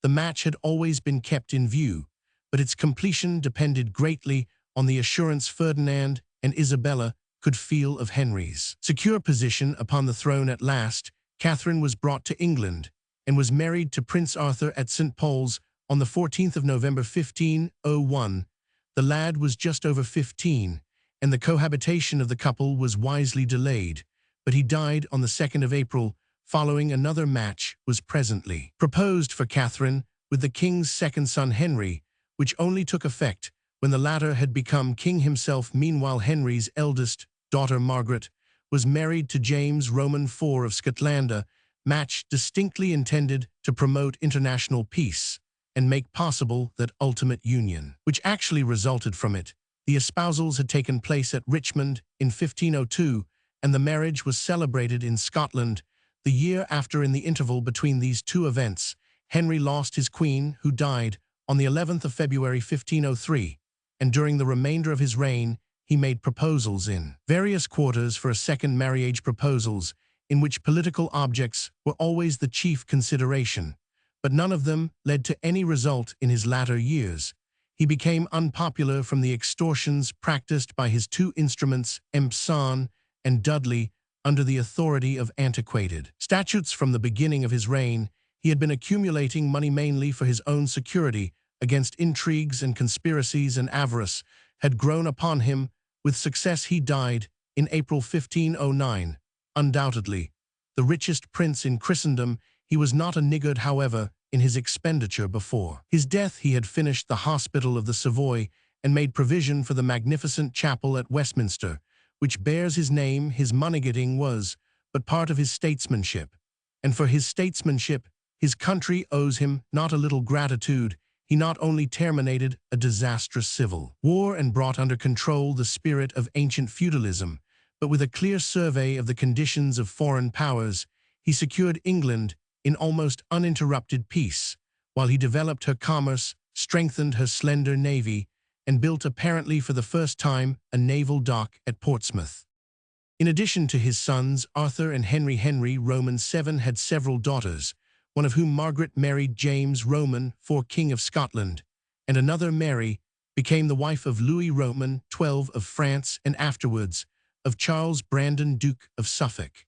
The match had always been kept in view, but its completion depended greatly on the assurance Ferdinand and Isabella could feel of Henry's secure position upon the throne. At last, Catherine was brought to England and was married to Prince Arthur at St. Paul's on the 14th of November 1501. The lad was just over 15, and the cohabitation of the couple was wisely delayed, but he died on the 2nd of April, following another match was presently proposed for Catherine with the king's second son Henry, which only took effect when the latter had become king himself. Meanwhile, Henry's eldest daughter Margaret was married to James Roman IV of Scotland, a match distinctly intended to promote international peace and make possible that ultimate union, which actually resulted from it. The espousals had taken place at Richmond in 1502, and the marriage was celebrated in Scotland the year after. In the interval between these two events, Henry lost his queen, who died on the 11th of February 1503, and during the remainder of his reign, he made proposals in various quarters for a second marriage, proposals in which political objects were always the chief consideration, but none of them led to any result. In his latter years, he became unpopular from the extortions practiced by his two instruments, Empson and Dudley, under the authority of antiquated statutes. From the beginning of his reign, he had been accumulating money mainly for his own security against intrigues and conspiracies, and avarice had grown upon him. With success, he died in April 1509. Undoubtedly the richest prince in Christendom, he was not a niggard, however, in his expenditure. Before his death, he had finished the Hospital of the Savoy and made provision for the magnificent chapel at Westminster, which bears his name. His money-getting was but part of his statesmanship, and for his statesmanship his country owes him not a little gratitude. He not only terminated a disastrous civil war and brought under control the spirit of ancient feudalism, but with a clear survey of the conditions of foreign powers, he secured England in almost uninterrupted peace, while he developed her commerce, strengthened her slender navy, and built, apparently for the first time, a naval dock at Portsmouth. In addition to his sons, Arthur and Henry, Henry Roman VII had several daughters, one of whom, Margaret, married James Roman IV, King of Scotland, and another, Mary, became the wife of Louis Roman XII of France and afterwards of Charles Brandon, Duke of Suffolk.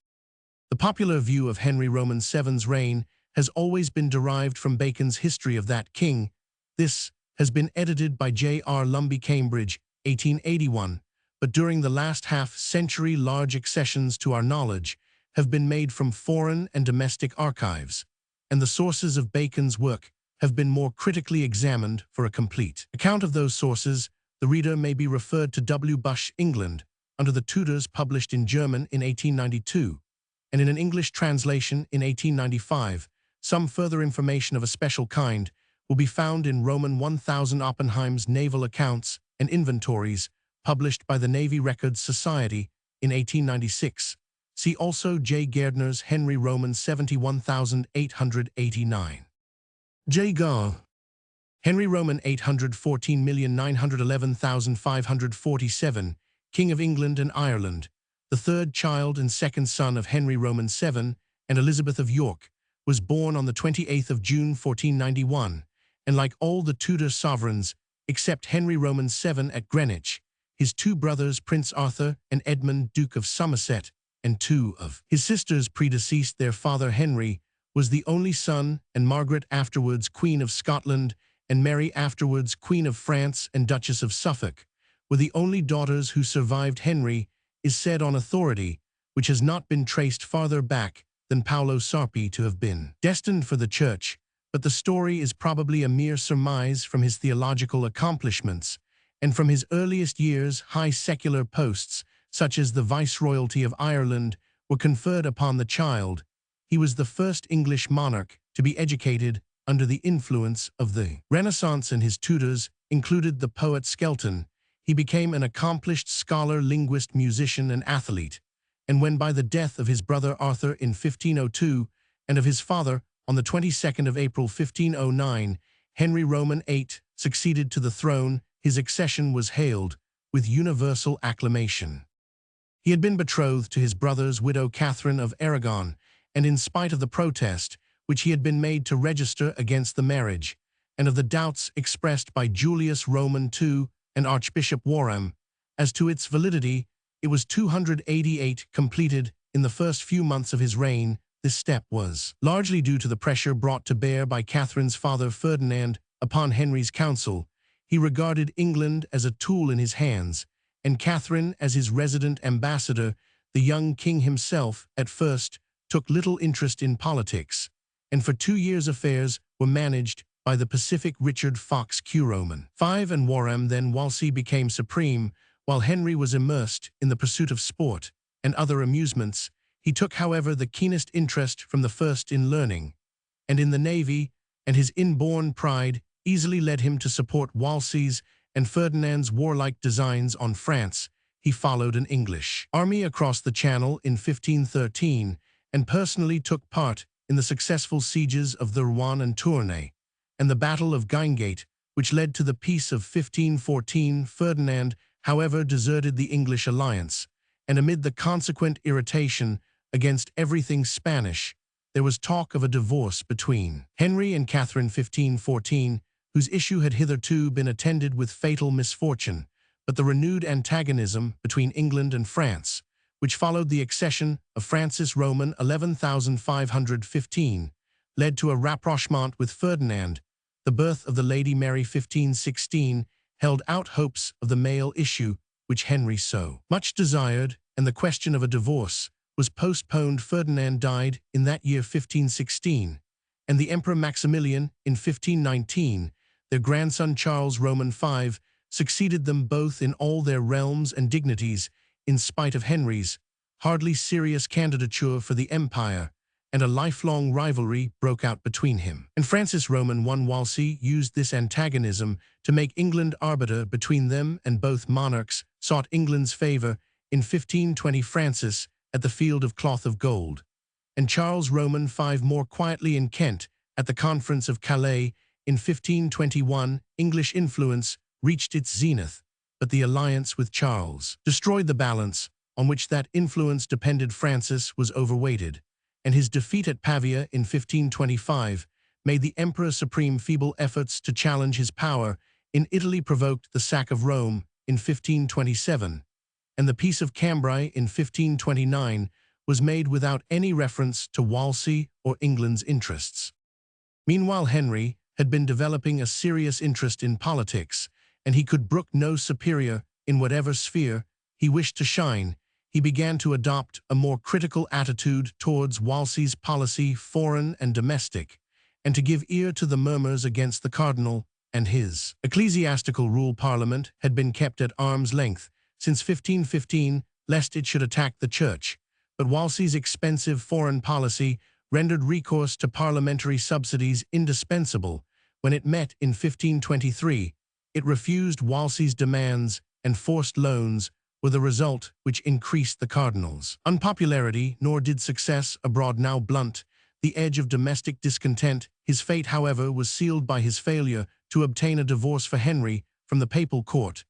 The popular view of Henry Roman VII's reign has always been derived from Bacon's History of that King. This has been edited by J.R. Lumby, Cambridge, 1881, but during the last half-century large accessions to our knowledge have been made from foreign and domestic archives, and the sources of Bacon's work have been more critically examined. For a complete account of those sources, the reader may be referred to W. Bush, England, under the Tudors, published in German in 1892, and in an English translation in 1895. Some further information of a special kind will be found in Roman 1000 Oppenheim's naval accounts and inventories, published by the Navy Records Society in 1896. See also J. Gairdner's Henry Roman 71,889. J. Gall. Henry Roman 814,911,547, King of England and Ireland, the third child and second son of Henry Roman VII and Elizabeth of York, was born on the 28th of June 1491, and like all the Tudor sovereigns, except Henry Roman VII at Greenwich, his two brothers Prince Arthur and Edmund, Duke of Somerset, and two of his sisters predeceased their father Henry, was the only son, and Margaret, afterwards Queen of Scotland, and Mary, afterwards Queen of France and Duchess of Suffolk, were the only daughters who survived Henry, is said on authority, which has not been traced farther back than Paolo Sarpi to have been destined for the church, but the story is probably a mere surmise from his theological accomplishments, and from his earliest years high secular posts, such as the Viceroyalty of Ireland, were conferred upon the child. He was the first English monarch to be educated under the influence of the Renaissance, and his tutors included the poet Skelton. He became an accomplished scholar, linguist, musician, and athlete, and when by the death of his brother Arthur in 1502 and of his father on the 22nd of April 1509, Henry Roman VIII succeeded to the throne, his accession was hailed with universal acclamation. He had been betrothed to his brother's widow Catherine of Aragon, and in spite of the protest which he had been made to register against the marriage, and of the doubts expressed by Julius Roman II and Archbishop Warham as to its validity, it was 288 completed in the first few months of his reign. This step was largely due to the pressure brought to bear by Catherine's father Ferdinand upon Henry's council. He regarded England as a tool in his hands, and Catherine as his resident ambassador. The young king himself, at first, took little interest in politics, and for 2 years affairs were managed by the pacific Richard Fox Roman V and Warham. Then Wolsey became supreme, while Henry was immersed in the pursuit of sport and other amusements. He took, however, the keenest interest from the first in learning and in the navy, and his inborn pride easily led him to support Wolsey's and Ferdinand's warlike designs on France. He followed an English army across the Channel in 1513 and personally took part in the successful sieges of the Rouen and Tournai and the Battle of Guinegate, which led to the Peace of 1514. Ferdinand, however, deserted the English alliance, and amid the consequent irritation against everything Spanish, there was talk of a divorce between Henry and Catherine 1514, whose issue had hitherto been attended with fatal misfortune, but the renewed antagonism between England and France, which followed the accession of Francis Roman 11,515, led to a rapprochement with Ferdinand. The birth of the Lady Mary 1516 held out hopes of the male issue, which Henry so much desired, and the question of a divorce was postponed. Ferdinand died in that year 1516, and the Emperor Maximilian in 1519. Their grandson Charles Roman V succeeded them both in all their realms and dignities, in spite of Henry's hardly serious candidature for the empire, and a lifelong rivalry broke out between him and Francis Roman I. Wolsey used this antagonism to make England arbiter between them, and both monarchs sought England's favor. In 1520 Francis at the Field of Cloth of Gold, and Charles Roman V more quietly in Kent at the Conference of Calais. In 1521, English influence reached its zenith, but the alliance with Charles destroyed the balance on which that influence depended. Francis was overweighted, and his defeat at Pavia in 1525 made the emperor supreme. Feeble efforts to challenge his power in Italy provoked the sack of Rome in 1527, and the Peace of Cambrai in 1529 was made without any reference to Wolsey or England's interests. Meanwhile, Henry had been developing a serious interest in politics, and he could brook no superior in whatever sphere he wished to shine. He began to adopt a more critical attitude towards Wolsey's policy, foreign and domestic, and to give ear to the murmurs against the cardinal and his ecclesiastical rule. Parliament had been kept at arm's length since 1515, lest it should attack the church, but Wolsey's expensive foreign policy rendered recourse to parliamentary subsidies indispensable. When it met in 1523, it refused Wolsey's demands, and forced loans were the result, which increased the cardinal's unpopularity. Nor did success abroad now blunt the edge of domestic discontent. His fate, however, was sealed by his failure to obtain a divorce for Henry from the papal court.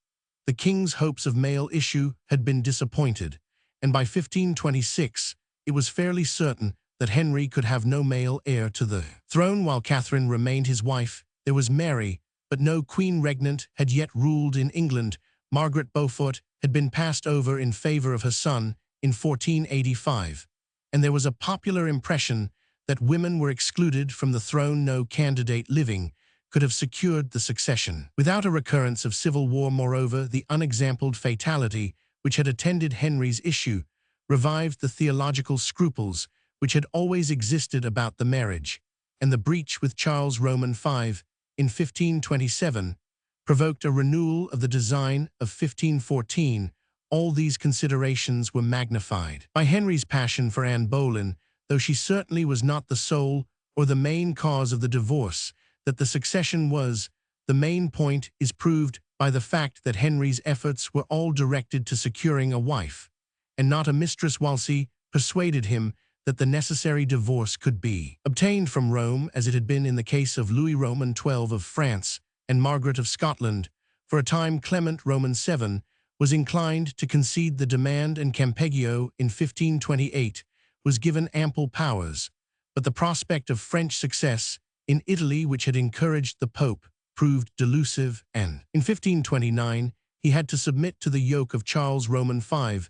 The king's hopes of male issue had been disappointed, and by 1526 it was fairly certain that Henry could have no male heir to the throne. While Catherine remained his wife, there was Mary, but no queen regnant had yet ruled in England. Margaret Beaufort had been passed over in favor of her son in 1485, and there was a popular impression that women were excluded from the throne. No candidate living could have secured the succession. Without a recurrence of civil war, moreover, the unexampled fatality which had attended Henry's issue revived the theological scruples which had always existed about the marriage, and the breach with Charles Roman V in 1527 provoked a renewal of the design of 1514. All these considerations were magnified by Henry's passion for Anne Boleyn, though she certainly was not the sole or the main cause of the divorce. That the succession was the main point is proved by the fact that Henry's efforts were all directed to securing a wife, and not a mistress. Wolsey persuaded him that the necessary divorce could be obtained from Rome, as it had been in the case of Louis Roman XII of France and Margaret of Scotland. For a time Clement Roman VII was inclined to concede the demand, and Campeggio in 1528 was given ample powers, but the prospect of French success in Italy, which had encouraged the Pope, proved delusive, and in 1529 he had to submit to the yoke of Charles Roman V.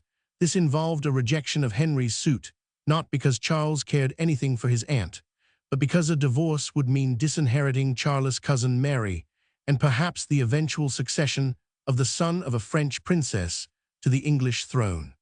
This involved a rejection of Henry's suit, not because Charles cared anything for his aunt, but because a divorce would mean disinheriting Charles' cousin Mary, and perhaps the eventual succession of the son of a French princess to the English throne.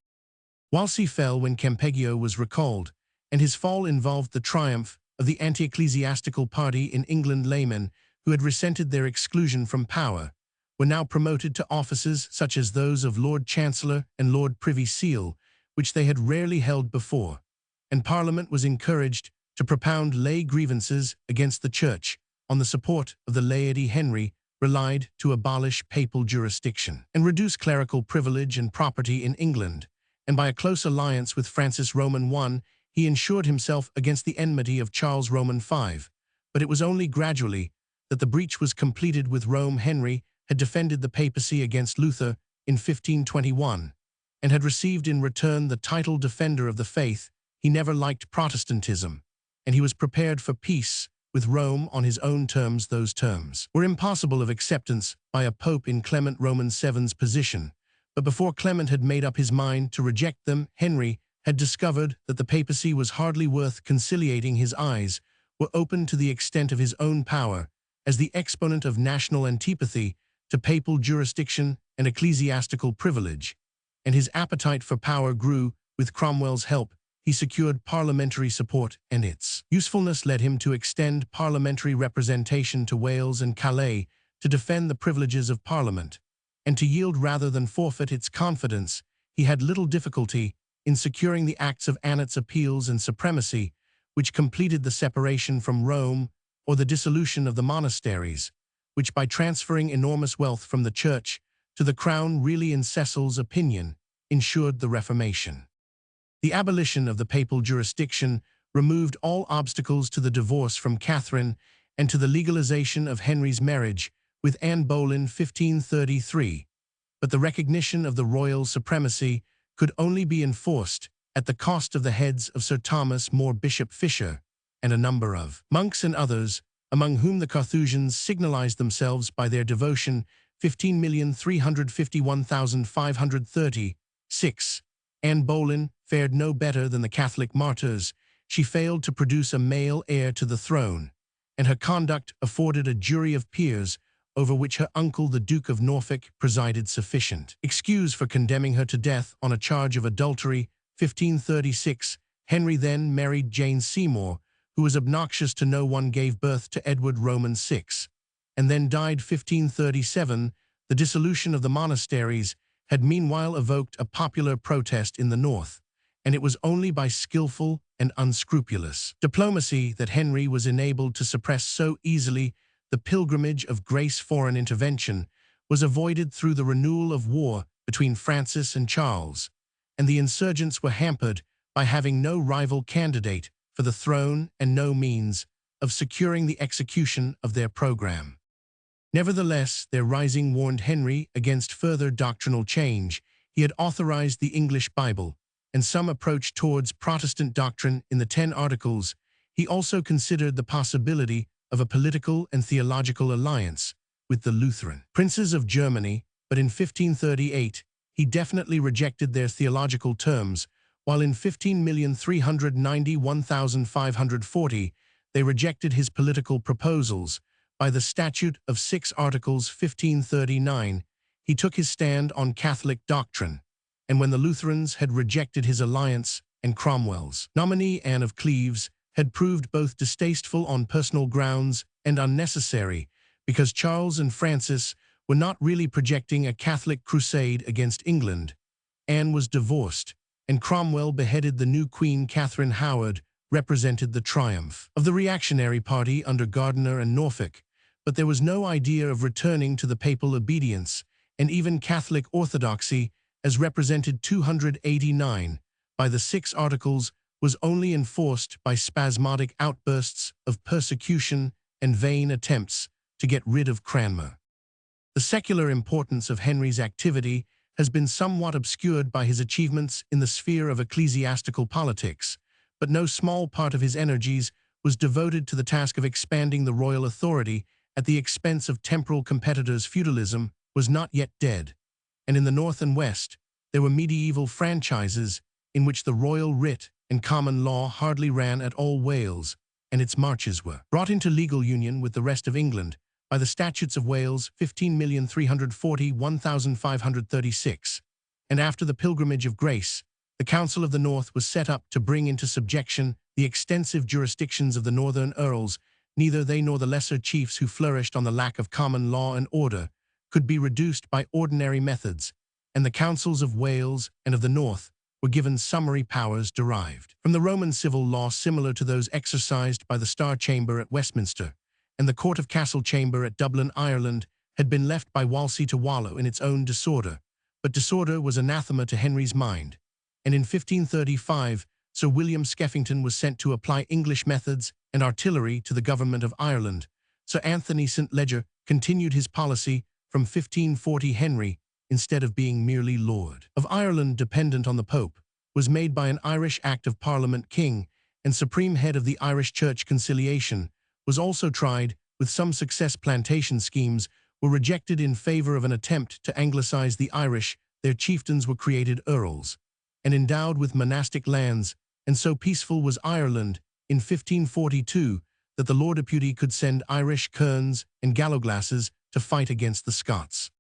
Wolsey fell when Campeggio was recalled, and his fall involved the triumph of the anti-ecclesiastical party in England. Laymen who had resented their exclusion from power were now promoted to offices such as those of Lord Chancellor and Lord Privy Seal, which they had rarely held before, and Parliament was encouraged to propound lay grievances against the Church. On the support of the laity, Henry relied to abolish papal jurisdiction and reduce clerical privilege and property in England, and by a close alliance with Francis Roman I, he ensured himself against the enmity of Charles Roman V. But it was only gradually that the breach was completed with Rome. Henry had defended the papacy against Luther in 1521, and had received in return the title Defender of the Faith. He never liked Protestantism, and he was prepared for peace with Rome on his own terms. Those terms were impossible of acceptance by a pope in Clement Roman VII's position, but before Clement had made up his mind to reject them, Henry had discovered that the papacy was hardly worth conciliating. His eyes were opened to the extent of his own power as the exponent of national antipathy to papal jurisdiction and ecclesiastical privilege, and his appetite for power grew. With Cromwell's help, he secured parliamentary support, and its usefulness led him to extend parliamentary representation to Wales and Calais to defend the privileges of Parliament, and to yield rather than forfeit its confidence. He had little difficulty in securing the Acts of Annats Appeals and Supremacy, which completed the separation from Rome, or the dissolution of the monasteries, which by transferring enormous wealth from the Church to the Crown, really in Cecil's opinion, ensured the Reformation. The abolition of the papal jurisdiction removed all obstacles to the divorce from Catherine and to the legalization of Henry's marriage with Anne Boleyn 1533, but the recognition of the royal supremacy could only be enforced at the cost of the heads of Sir Thomas More, Bishop Fisher, and a number of monks and others, among whom the Carthusians signalized themselves by their devotion. 15,351,536. Anne Boleyn fared no better than the Catholic martyrs. She failed to produce a male heir to the throne, and her conduct afforded a jury of peers over which her uncle, the Duke of Norfolk, presided, sufficient excuse for condemning her to death on a charge of adultery. 1536. Henry then married Jane Seymour, who was obnoxious to no one, gave birth to Edward Roman VI, and then died 1537. The dissolution of the monasteries had meanwhile evoked a popular protest in the north, and it was only by skillful and unscrupulous diplomacy that Henry was enabled to suppress so easily the pilgrimage of grace. Foreign intervention was avoided through the renewal of war between Francis and Charles, and the insurgents were hampered by having no rival candidate for the throne and no means of securing the execution of their program. Nevertheless, their rising warned Henry against further doctrinal change. He had authorized the English Bible, and some approach towards Protestant doctrine in the 10 Articles. He also considered the possibility of a political and theological alliance with the Lutheran princes of Germany, but in 1538 he definitely rejected their theological terms, while in 15,391,540 they rejected his political proposals. By the Statute of 6 Articles 1539, he took his stand on Catholic doctrine, and when the Lutherans had rejected his alliance and Cromwell's nominee Anne of Cleves had proved both distasteful on personal grounds and unnecessary, because Charles and Francis were not really projecting a Catholic crusade against England. Anne was divorced, and Cromwell beheaded the new Queen Catherine Howard, represented the triumph of the reactionary party under Gardiner and Norfolk, but there was no idea of returning to the papal obedience, and even Catholic orthodoxy, as represented 289 by the 6 Articles, was only enforced by spasmodic outbursts of persecution and vain attempts to get rid of Cranmer. The secular importance of Henry's activity has been somewhat obscured by his achievements in the sphere of ecclesiastical politics, but no small part of his energies was devoted to the task of expanding the royal authority at the expense of temporal competitors. Feudalism was not yet dead, and in the north and west there were medieval franchises in which the royal writ and common law hardly ran at all. Wales and its marches were brought into legal union with the rest of England by the Statutes of Wales 15,340,1536, and after the Pilgrimage of Grace, the Council of the North was set up to bring into subjection the extensive jurisdictions of the northern earls. Neither they nor the lesser chiefs who flourished on the lack of common law and order could be reduced by ordinary methods, and the councils of Wales and of the North were given summary powers derived from the Roman civil law similar to those exercised by the Star Chamber at Westminster, and the Court of Castle Chamber at Dublin. Ireland had been left by Wolsey to wallow in its own disorder, but disorder was anathema to Henry's mind, and in 1535 Sir William Skeffington was sent to apply English methods and artillery to the government of Ireland. Sir Anthony St. Leger continued his policy from 1540. Henry, instead of being merely Lord of Ireland dependent on the Pope, was made by an Irish Act of Parliament king and supreme head of the Irish Church. Conciliation was also tried with some success. Plantation schemes were rejected in favor of an attempt to anglicize the Irish. Their chieftains were created earls and endowed with monastic lands, and so peaceful was Ireland in 1542 that the Lord Deputy could send Irish kerns and gallowglasses to fight against the Scots.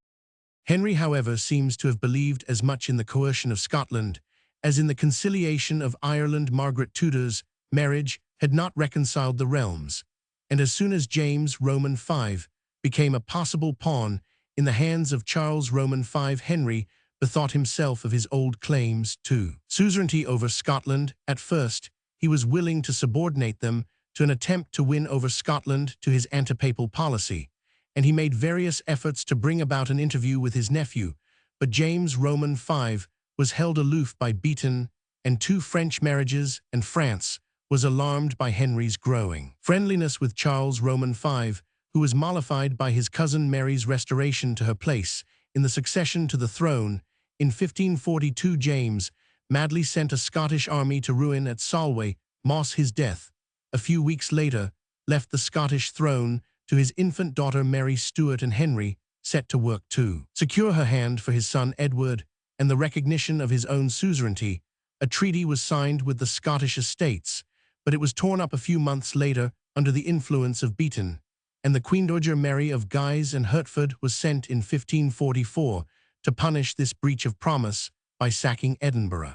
Henry, however, seems to have believed as much in the coercion of Scotland as in the conciliation of Ireland. Margaret Tudor's marriage had not reconciled the realms, and as soon as James Roman V became a possible pawn in the hands of Charles Roman V, Henry bethought himself of his old claims to suzerainty over Scotland. At first, he was willing to subordinate them to an attempt to win over Scotland to his antipapal policy, and he made various efforts to bring about an interview with his nephew, but James Roman V was held aloof by Beaton and 2 French marriages, and France was alarmed by Henry's growing friendliness with Charles Roman V, who was mollified by his cousin Mary's restoration to her place in the succession to the throne. In 1542, James madly sent a Scottish army to ruin at Solway. Moss, his death, a few weeks later, left the Scottish throne to his infant daughter Mary Stuart, and Henry set to work to secure her hand for his son Edward and the recognition of his own suzerainty. A treaty was signed with the Scottish estates, but it was torn up a few months later under the influence of Beaton, and the Queen Dowager Mary of Guise and Hertford was sent in 1544 to punish this breach of promise by sacking Edinburgh.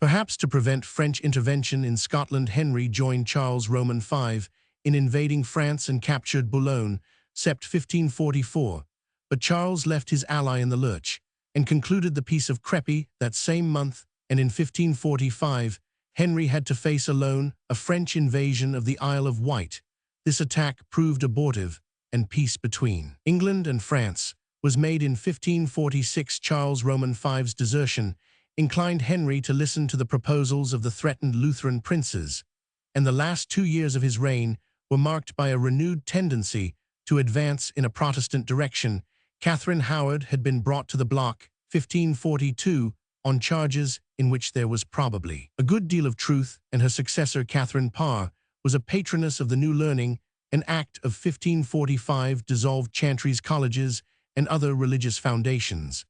Perhaps to prevent French intervention in Scotland, Henry joined Charles Roman V in invading France and captured Boulogne, Sept. 1544, but Charles left his ally in the lurch and concluded the Peace of Crepy that same month, and in 1545, Henry had to face alone a French invasion of the Isle of Wight. This attack proved abortive, and peace between England and France was made in 1546. Charles Roman V's desertion inclined Henry to listen to the proposals of the threatened Lutheran princes, and the last 2 years of his reign were marked by a renewed tendency to advance in a Protestant direction. Catherine Howard had been brought to the block 1542 on charges in which there was probably a good deal of truth, and her successor Catherine Parr was a patroness of the New Learning. An Act of 1545 dissolved chantries, colleges, and other religious foundations,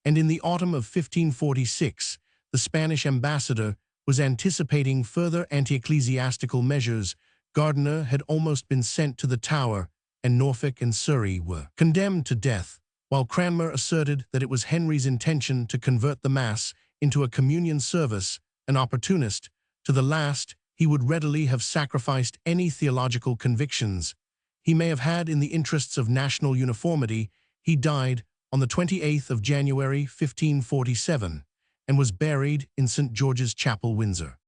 and in the autumn of 1546, the the Spanish ambassador, was anticipating further anti-ecclesiastical measures, Gardiner had almost been sent to the Tower, and Norfolk and Surrey were condemned to death, while Cranmer asserted that it was Henry's intention to convert the Mass into a communion service. An opportunist, to the last, he would readily have sacrificed any theological convictions he may have had in the interests of national uniformity. He died on the 28th of January 1547 and was buried in St. George's Chapel, Windsor.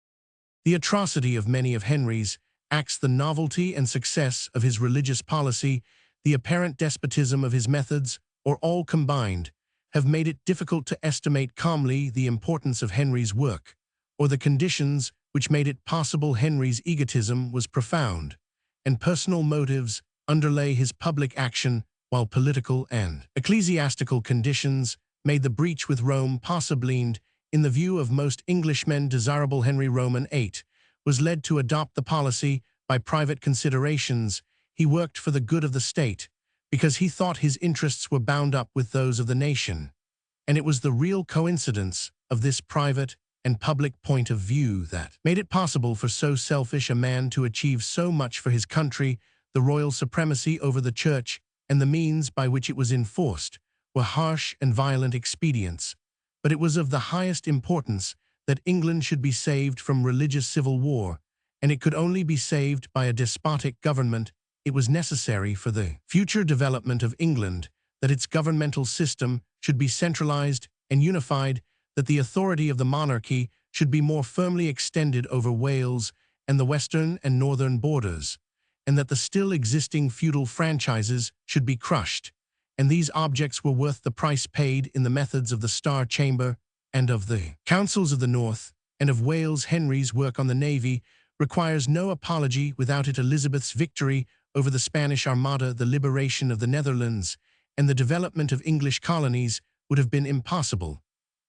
The atrocity of many of Henry's acts, the novelty and success of his religious policy, the apparent despotism of his methods, or all combined, have made it difficult to estimate calmly the importance of Henry's work, or the conditions which made it possible. Henry's egotism was profound, and personal motives underlay his public action, while political and ecclesiastical conditions made the breach with Rome possible. In the view of most Englishmen, desirable Henry Roman VIII was led to adopt the policy by private considerations. He worked for the good of the state, because he thought his interests were bound up with those of the nation. And it was the real coincidence of this private and public point of view that made it possible for so selfish a man to achieve so much for his country. The royal supremacy over the Church and the means by which it was enforced were harsh and violent expedients, but it was of the highest importance that England should be saved from religious civil war, and it could only be saved by a despotic government. It was necessary for the future development of England that its governmental system should be centralized and unified, that the authority of the monarchy should be more firmly extended over Wales and the western and northern borders, and that the still existing feudal franchises should be crushed. And these objects were worth the price paid in the methods of the Star Chamber and of the Councils of the North and of Wales. Henry's work on the Navy requires no apology. Without it, Elizabeth's victory over the Spanish Armada, the liberation of the Netherlands, and the development of English colonies would have been impossible.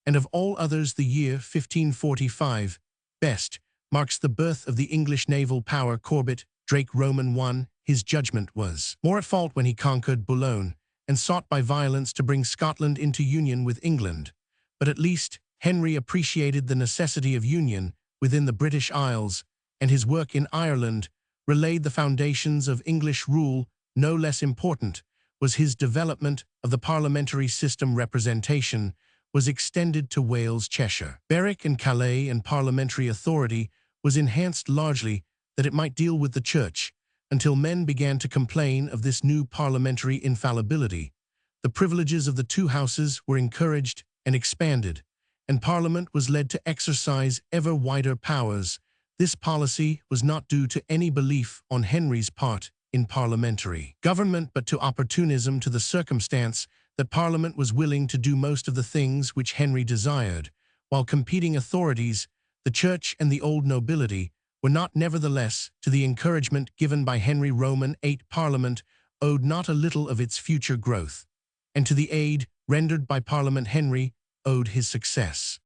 And of all others, the year 1545, best, marks the birth of the English naval power. Corbett, Drake Roman I, his judgment was more at fault when he conquered Boulogne and sought by violence to bring Scotland into union with England. But at least Henry appreciated the necessity of union within the British Isles, and his work in Ireland relayed the foundations of English rule. No less important was his development of the parliamentary system. Representation was extended to Wales, Cheshire, Berwick and Calais, and parliamentary authority was enhanced largely that it might deal with the Church, until men began to complain of this new parliamentary infallibility. The privileges of the two houses were encouraged and expanded, and Parliament was led to exercise ever wider powers. This policy was not due to any belief on Henry's part in parliamentary government, but to opportunism, to the circumstance that Parliament was willing to do most of the things which Henry desired, while competing authorities, the Church and the old nobility, were not nevertheless to the encouragement given by Henry Roman VIII. Parliament owed not a little of its future growth, and to the aid rendered by Parliament Henry owed his success.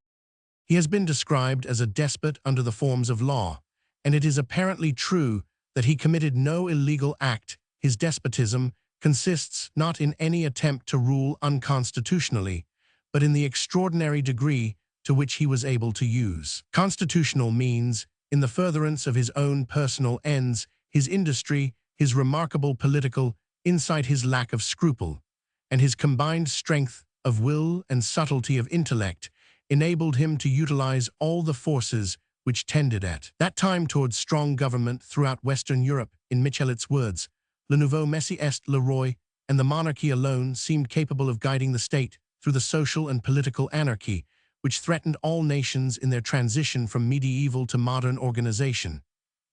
He has been described as a despot under the forms of law, and it is apparently true that he committed no illegal act. His despotism consists not in any attempt to rule unconstitutionally, but in the extraordinary degree to which he was able to use constitutional means in the furtherance of his own personal ends. His industry, his remarkable political insight, his lack of scruple, and his combined strength of will and subtlety of intellect enabled him to utilize all the forces which tended at that time towards strong government throughout Western Europe. In Michelet's words, "Le nouveau Messie est le roi," and the monarchy alone seemed capable of guiding the state through the social and political anarchy which threatened all nations in their transition from medieval to modern organization.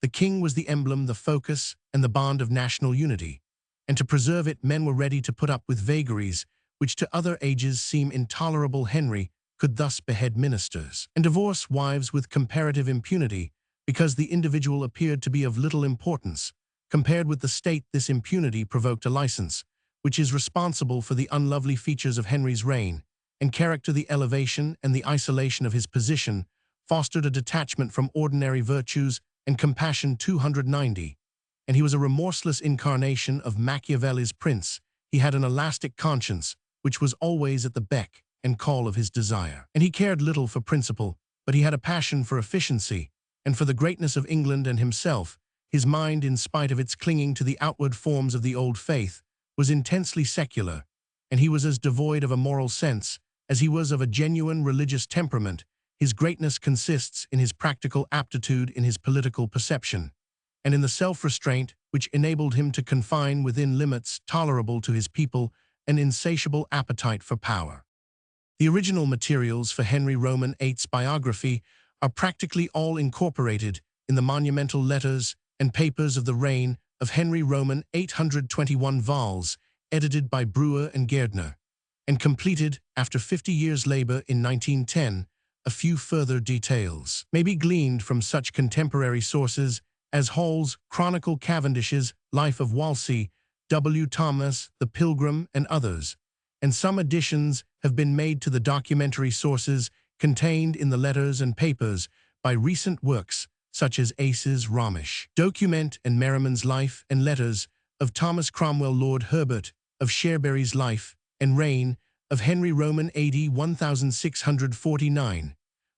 The king was the emblem, the focus, and the bond of national unity, and to preserve it men were ready to put up with vagaries which to other ages seem intolerable. Henry could thus behead ministers and divorce wives with comparative impunity, because the individual appeared to be of little importance. Compared with the state, this impunity provoked a license, which is responsible for the unlovely features of Henry's reign and character. The elevation and the isolation of his position fostered a detachment from ordinary virtues and compassion. 290. And he was a remorseless incarnation of Machiavelli's prince. He had an elastic conscience, which was always at the beck and call of his desire, and he cared little for principle. but he had a passion for efficiency and for the greatness of England and himself. His mind, in spite of its clinging to the outward forms of the old faith, was intensely secular, and he was as devoid of a moral sense as he was of a genuine religious temperament. His greatness consists in his practical aptitude, in his political perception, and in the self-restraint which enabled him to confine within limits tolerable to his people an insatiable appetite for power. The original materials for Henry Roman VIII's biography are practically all incorporated in the monumental letters and papers of the reign of Henry Roman, 821 vols, edited by Brewer and Gairdner, and completed after 50 years' labor in 1910. A few further details may be gleaned from such contemporary sources as Hall's Chronicle, Cavendish's Life of Wolsey, W. Thomas, The Pilgrim, and others, and some additions have been made to the documentary sources contained in the letters and papers by recent works such as Ace's Romish Document and Merriman's Life and Letters of Thomas Cromwell, Lord Herbert of Cherbury's Life and Reign of Henry Roman, AD 1649,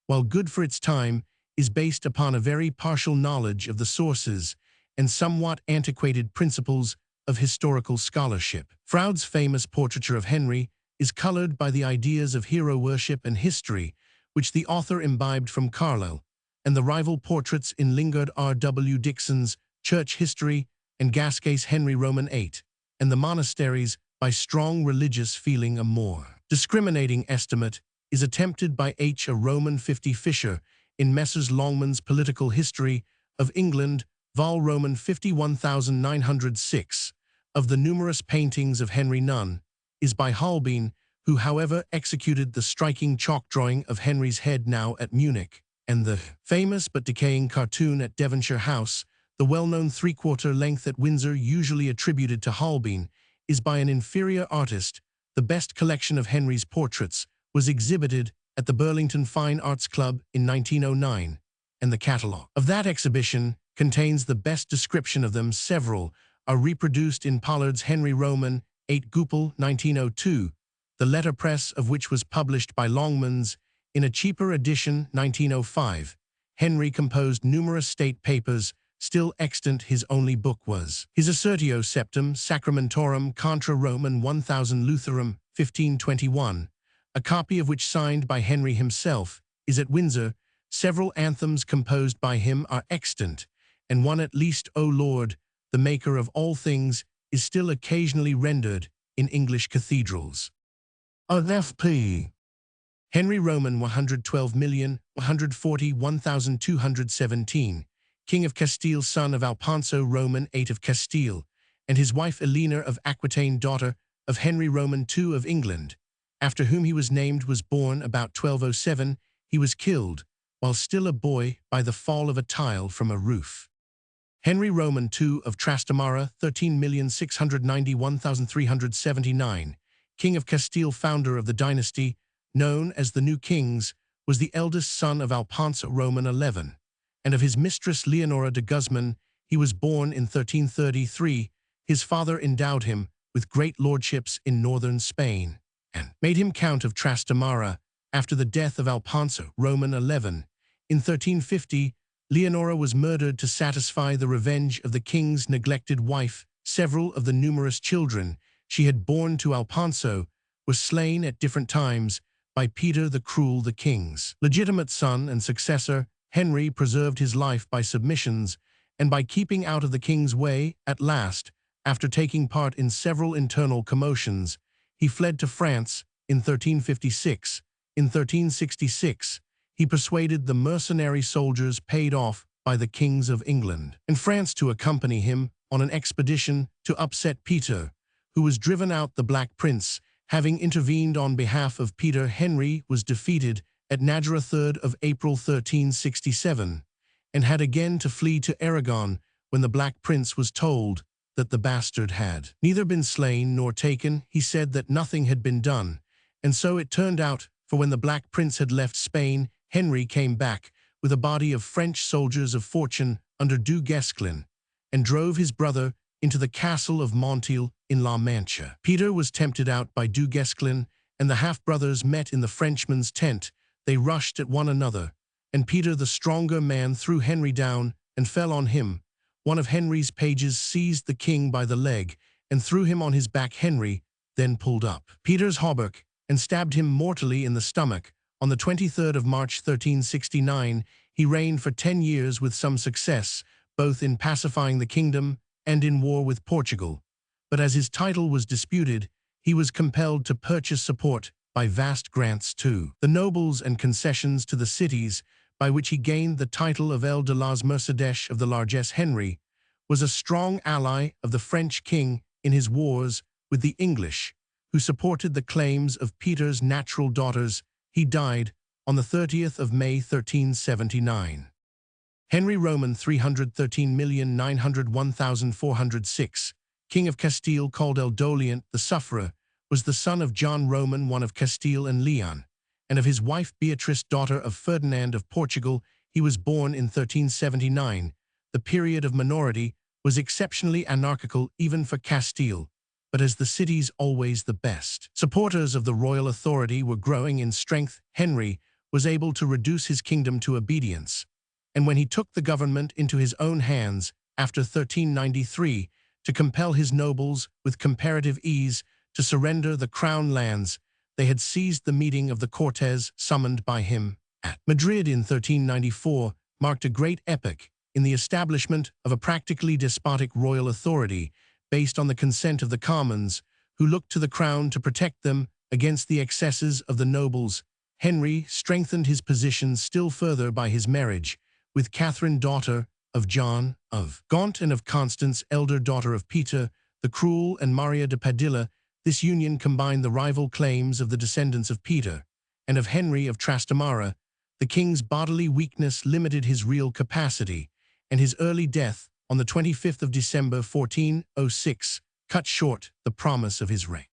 while good for its time, is based upon a very partial knowledge of the sources and somewhat antiquated principles of historical scholarship. Froude's famous portraiture of Henry is colored by the ideas of hero worship and history which the author imbibed from Carlyle, and the rival portraits in Lingard R. W. Dixon's Church History and Gasquet's Henry Roman VIII, and the monasteries by strong religious feeling. A more discriminating estimate is attempted by H. A. Roman 50 Fisher in Messrs. Longman's Political History of England, Vol. Roman 51,906, of the numerous paintings of Henry. None is by Holbein, who however executed the striking chalk drawing of Henry's head now at Munich, and the famous but decaying cartoon at Devonshire House. The well-known three-quarter length at Windsor, usually attributed to Holbein, is by an inferior artist. The best collection of Henry's portraits was exhibited at the Burlington Fine Arts Club in 1909, and the catalogue of that exhibition contains the best description of them. Several are reproduced in Pollard's Henry Roman, 8 Goupil, 1902, the letterpress of which was published by Longmans in a cheaper edition, 1905. Henry composed numerous state papers. Still extant, his only book was his Assertio Septem Sacramentorum contra Roman 1000 Lutherum, 1521, a copy of which, signed by Henry himself, is at Windsor. Several anthems composed by him are extant, and one at least, O Lord, the Maker of all things, is still occasionally rendered in English cathedrals. F.P. Henry Roman 112,140,217, King of Castile, son of Alfonso Roman VIII of Castile, and his wife Elena of Aquitaine, daughter of Henry Roman II of England, after whom he was named, was born about 1207. He was killed, while still a boy, by the fall of a tile from a roof. Henry Roman II of Trastamara, 13,691,379, King of Castile, founder of the dynasty known as the New Kings, was the eldest son of Alfonso Roman XI, and of his mistress Leonora de Guzman. He was born in 1333. His father endowed him with great lordships in northern Spain, and made him Count of Trastamara after the death of Alfonso Roman XI. In 1350, Leonora was murdered to satisfy the revenge of the king's neglected wife. Several of the numerous children she had borne to Alfonso were slain at different times by Peter the Cruel. The king's legitimate son and successor, Henry, preserved his life by submissions and by keeping out of the king's way. At last, after taking part in several internal commotions, he fled to France in 1356. In 1366, he persuaded the mercenary soldiers paid off by the kings of England and France to accompany him on an expedition to upset Peter, who was driven out. The Black Prince, having intervened on behalf of Peter, Henry was defeated at Nadra 3rd of April 1367, and had again to flee to Aragon when the Black Prince was told that the bastard had neither been slain nor taken. He said that nothing had been done, and so it turned out, for when the Black Prince had left Spain, Henry came back with a body of French soldiers of fortune under Du Guesclin, and drove his brother into the castle of Montiel in La Mancha. Peter was tempted out by Du Guesclin, and the half-brothers met in the Frenchman's tent. They rushed at one another, and Peter the stronger man threw Henry down and fell on him. One of Henry's pages seized the king by the leg and threw him on his back. Henry then pulled up Peter's hauberk and stabbed him mortally in the stomach. On the 23rd of March 1369, he reigned for 10 years with some success, both in pacifying the kingdom and in war with Portugal. But as his title was disputed, he was compelled to purchase support by vast grants to the nobles and concessions to the cities, by which he gained the title of El de las Mercedes of the largesse. Henry was a strong ally of the French king in his wars with the English, who supported the claims of Peter's natural daughters. He died on the 30th of May 1379. Henry Roman 313,901,406, King of Castile, called El Dolient, the Sufferer, was the son of John Roman I of Castile and Leon, and of his wife Beatrice, daughter of Ferdinand of Portugal. He was born in 1379. The period of minority was exceptionally anarchical even for Castile, but as the cities always the best supporters of the royal authority were growing in strength, Henry was able to reduce his kingdom to obedience, and when he took the government into his own hands after 1393, to compel his nobles with comparative ease to surrender the crown lands they had seized. The meeting of the Cortes summoned by him at Madrid in 1394 marked a great epoch in the establishment of a practically despotic royal authority based on the consent of the commons, who looked to the crown to protect them against the excesses of the nobles. Henry strengthened his position still further by his marriage with Catherine, daughter of John of Gaunt and of Constance, elder daughter of Peter the Cruel and Maria de Padilla. This union combined the rival claims of the descendants of Peter and of Henry of Trastamara. The king's bodily weakness limited his real capacity, and his early death on the 25th of December 1406 cut short the promise of his reign.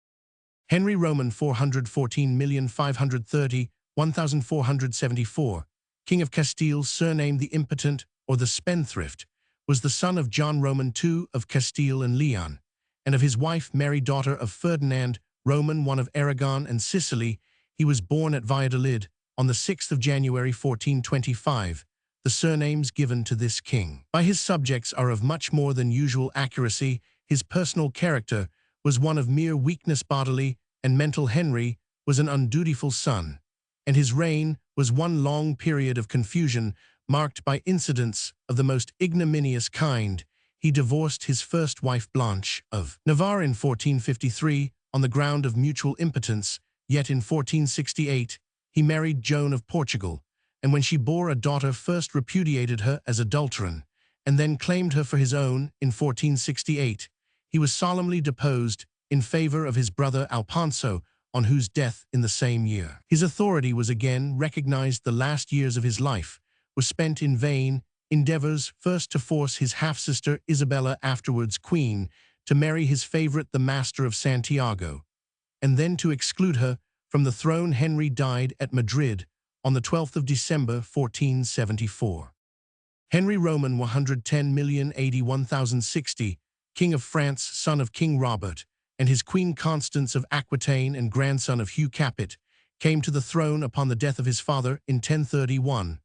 Henry Roman 414,530,1474, King of Castile, surnamed the Impotent or the Spendthrift, was the son of John Roman II of Castile and Leon, and of his wife Mary, daughter of Ferdinand Roman I of Aragon and Sicily. He was born at Valladolid on the 6th of January 1425. The surnames given to this king by his subjects are of much more than usual accuracy. His personal character was one of mere weakness, bodily and mental. Henry was an undutiful son, and his reign was one long period of confusion, marked by incidents of the most ignominious kind. He divorced his first wife Blanche of Navarre in 1453 on the ground of mutual impotence, yet in 1468 he married Joan of Portugal, and when she bore a daughter first repudiated her as adulteran, and then claimed her for his own. In 1468, he was solemnly deposed in favor of his brother Alfonso, on whose death in the same year his authority was again recognized. The last years of his life were spent in vain endeavors, first to force his half-sister Isabella, afterwards queen, to marry his favorite the Master of Santiago, and then to exclude her from the throne. Henry died at Madrid on the 12th of December 1474. Henry Roman 110,081,060, King of France, son of King Robert, and his Queen Constance of Aquitaine and grandson of Hugh Capet, came to the throne upon the death of his father in 1031.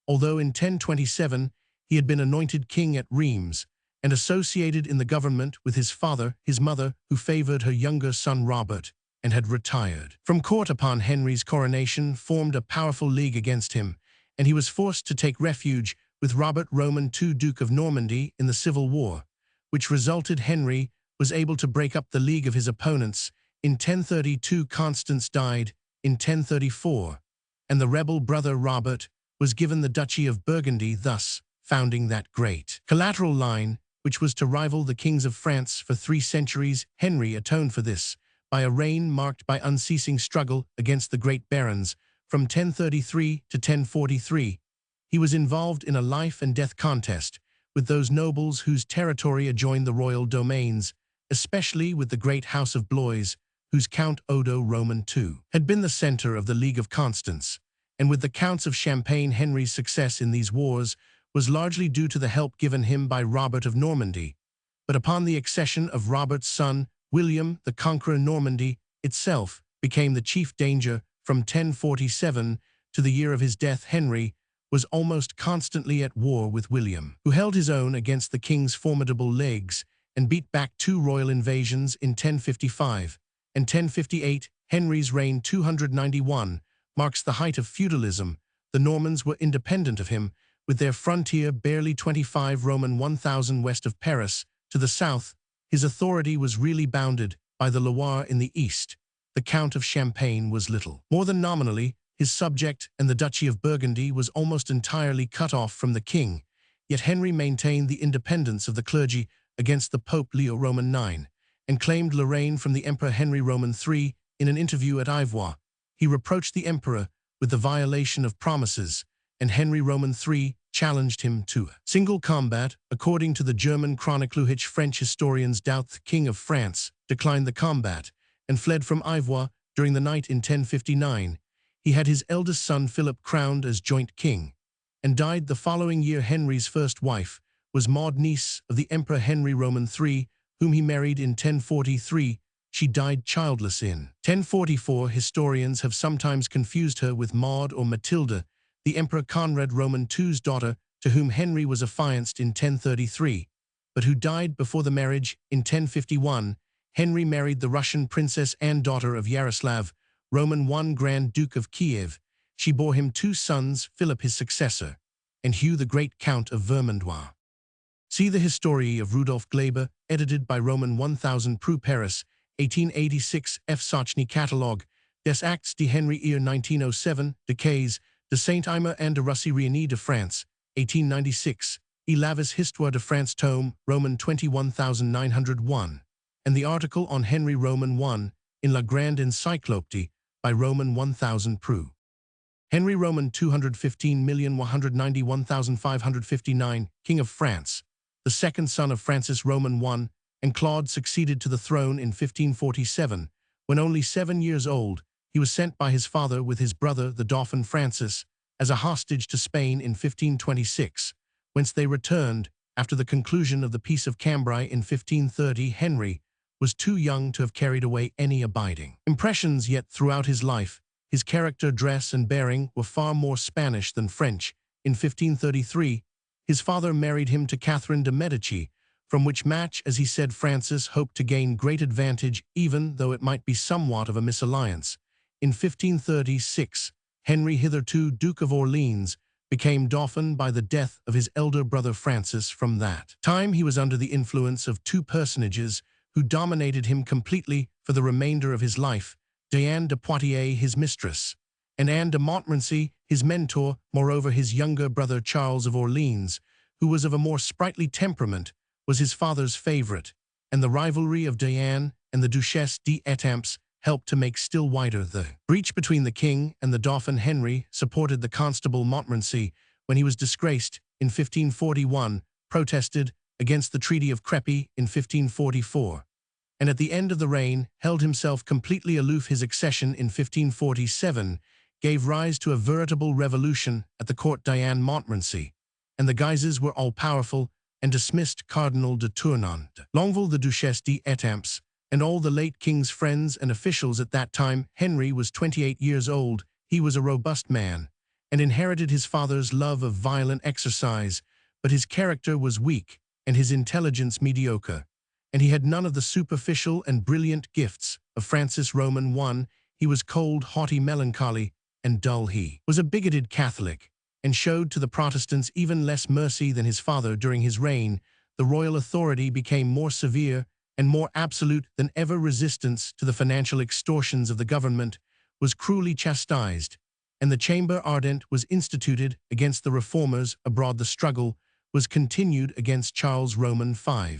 Although in 1027 he had been anointed king at Reims and associated in the government with his father, his mother, who favored her younger son Robert, and had retired from court upon Henry's coronation, formed a powerful league against him, and he was forced to take refuge with Robert Roman II, Duke of Normandy, in the Civil War, which resulted. Henry was able to break up the league of his opponents. In 1032 Constance died in 1034, and the rebel brother Robert was given the Duchy of Burgundy, thus founding that great collateral line which was to rival the kings of France for 3 centuries. Henry atoned for this by a reign marked by unceasing struggle against the great barons. From 1033 to 1043, he was involved in a life-and-death contest with those nobles whose territory adjoined the royal domains, especially with the great house of Blois, whose Count Odo Roman II had been the center of the League of Constance, and with the Counts of Champagne. Henry's success in these wars was largely due to the help given him by Robert of Normandy, but upon the accession of Robert's son, William the Conqueror, Normandy itself became the chief danger. From 1047 to the year of his death, Henry was almost constantly at war with William, who held his own against the king's formidable legs and beat back two royal invasions in 1055 and 1058. Henry's reign 291 marks the height of feudalism. The Normans were independent of him, with their frontier barely 25 Roman 1000 west of Paris. To the south, his authority was really bounded by the Loire in the east. The Count of Champagne was little more than nominally his subject, and the Duchy of Burgundy was almost entirely cut off from the king. Yet Henry maintained the independence of the clergy against the Pope Leo Roman IX, and claimed Lorraine from the Emperor Henry Roman III. In an interview at Ivoire, he reproached the emperor with the violation of promises, and Henry Roman III challenged him to single combat. According to the German chronicler, French historians doubt the King of France declined the combat and fled from Ivoire during the night in 1059. He had his eldest son Philip crowned as joint king, and died the following year. Henry's first wife was Maud, niece of the Emperor Henry Roman III, whom he married in 1043. She died childless in 1044. Historians have sometimes confused her with Maud or Matilda, the Emperor Conrad Roman II's daughter, to whom Henry was affianced in 1033, but who died before the marriage. In 1051, Henry married the Russian Princess Anne, daughter of Yaroslav, Roman I, Grand Duke of Kiev. She bore him two sons, Philip his successor, and Hugh the Great, Count of Vermandois. See the History of Rudolf Glaber, edited by Roman 1000 Preux Paris, 1886. F. Sochny Catalogue des Actes de Henry Ir 1907, de Cays, de Saint-Omer and de Russie Réunie de France, 1896. E. Lavis Histoire de France tome, Roman 21901, and the article on Henry Roman I in La Grande Encyclopaedia by Roman 1000 Preux. Henry Roman 215,191,559, King of France, the second son of Francis Roman I, and Claude succeeded to the throne in 1547. When only 7 years old, he was sent by his father with his brother, the Dauphin Francis, as a hostage to Spain in 1526, whence they returned after the conclusion of the Peace of Cambrai in 1530. Henry was too young to have carried away any abiding impressions, yet throughout his life, his character, dress, and bearing were far more Spanish than French. In 1533, his father married him to Catherine de' Medici, from which match, as he said, Francis hoped to gain great advantage, even though it might be somewhat of a misalliance. In 1536, Henry, hitherto Duke of Orleans, became Dauphin by the death of his elder brother Francis. From that time, he was under the influence of two personages who dominated him completely for the remainder of his life: Diane de Poitiers, his mistress, and Anne de Montmorency, his mentor. Moreover, his younger brother Charles of Orleans, who was of a more sprightly temperament, was his father's favorite, and the rivalry of Diane and the Duchesse d'Etampes helped to make still wider the breach between the king and the Dauphin. Henry supported the Constable Montmorency when he was disgraced in 1541, protested against the Treaty of Crepy in 1544, and at the end of the reign held himself completely aloof. His accession in 1547 gave rise to a veritable revolution at the court. Diane Montmorency and the Guises were all-powerful and dismissed Cardinal de Tournon, Longueville, the Duchesse d'Etampes, and all the late king's friends and officials at that time. Henry was 28 years old. He was a robust man and inherited his father's love of violent exercise, but his character was weak and his intelligence mediocre, and he had none of the superficial and brilliant gifts of Francis Roman I. He was cold, haughty, melancholy, and dull. He was a bigoted Catholic and showed to the Protestants even less mercy than his father. During his reign, the royal authority became more severe and more absolute than ever. Resistance to the financial extortions of the government was cruelly chastised, and the Chamber Ardent was instituted against the reformers abroad. The struggle was continued against Charles Roman V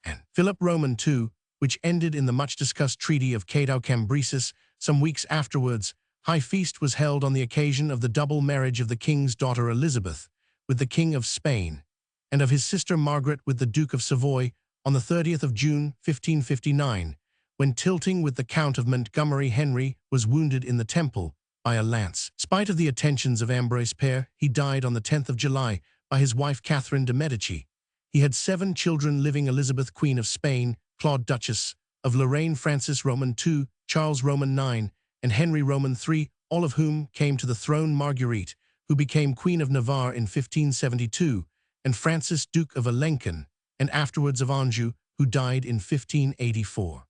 and Philip Roman II, which ended in the much-discussed Treaty of Cadeau-Cambrésis. Some weeks afterwards, high feast was held on the occasion of the double marriage of the king's daughter Elizabeth with the King of Spain, and of his sister Margaret with the Duke of Savoy, on the 30th of June, 1559, when tilting with the Count of Montgomery. Henry was wounded in the temple by a lance. In spite of the attentions of Ambroise Père, he died on the 10th of July by his wife Catherine de' Medici. He had 7 children living: Elizabeth, Queen of Spain; Claude, Duchess of Lorraine; Francis Roman II; Charles Roman IX; and Henry Roman III, all of whom came to the throne. Marguerite, who became Queen of Navarre in 1572, and Francis, Duke of Alençon, and afterwards of Anjou, who died in 1584.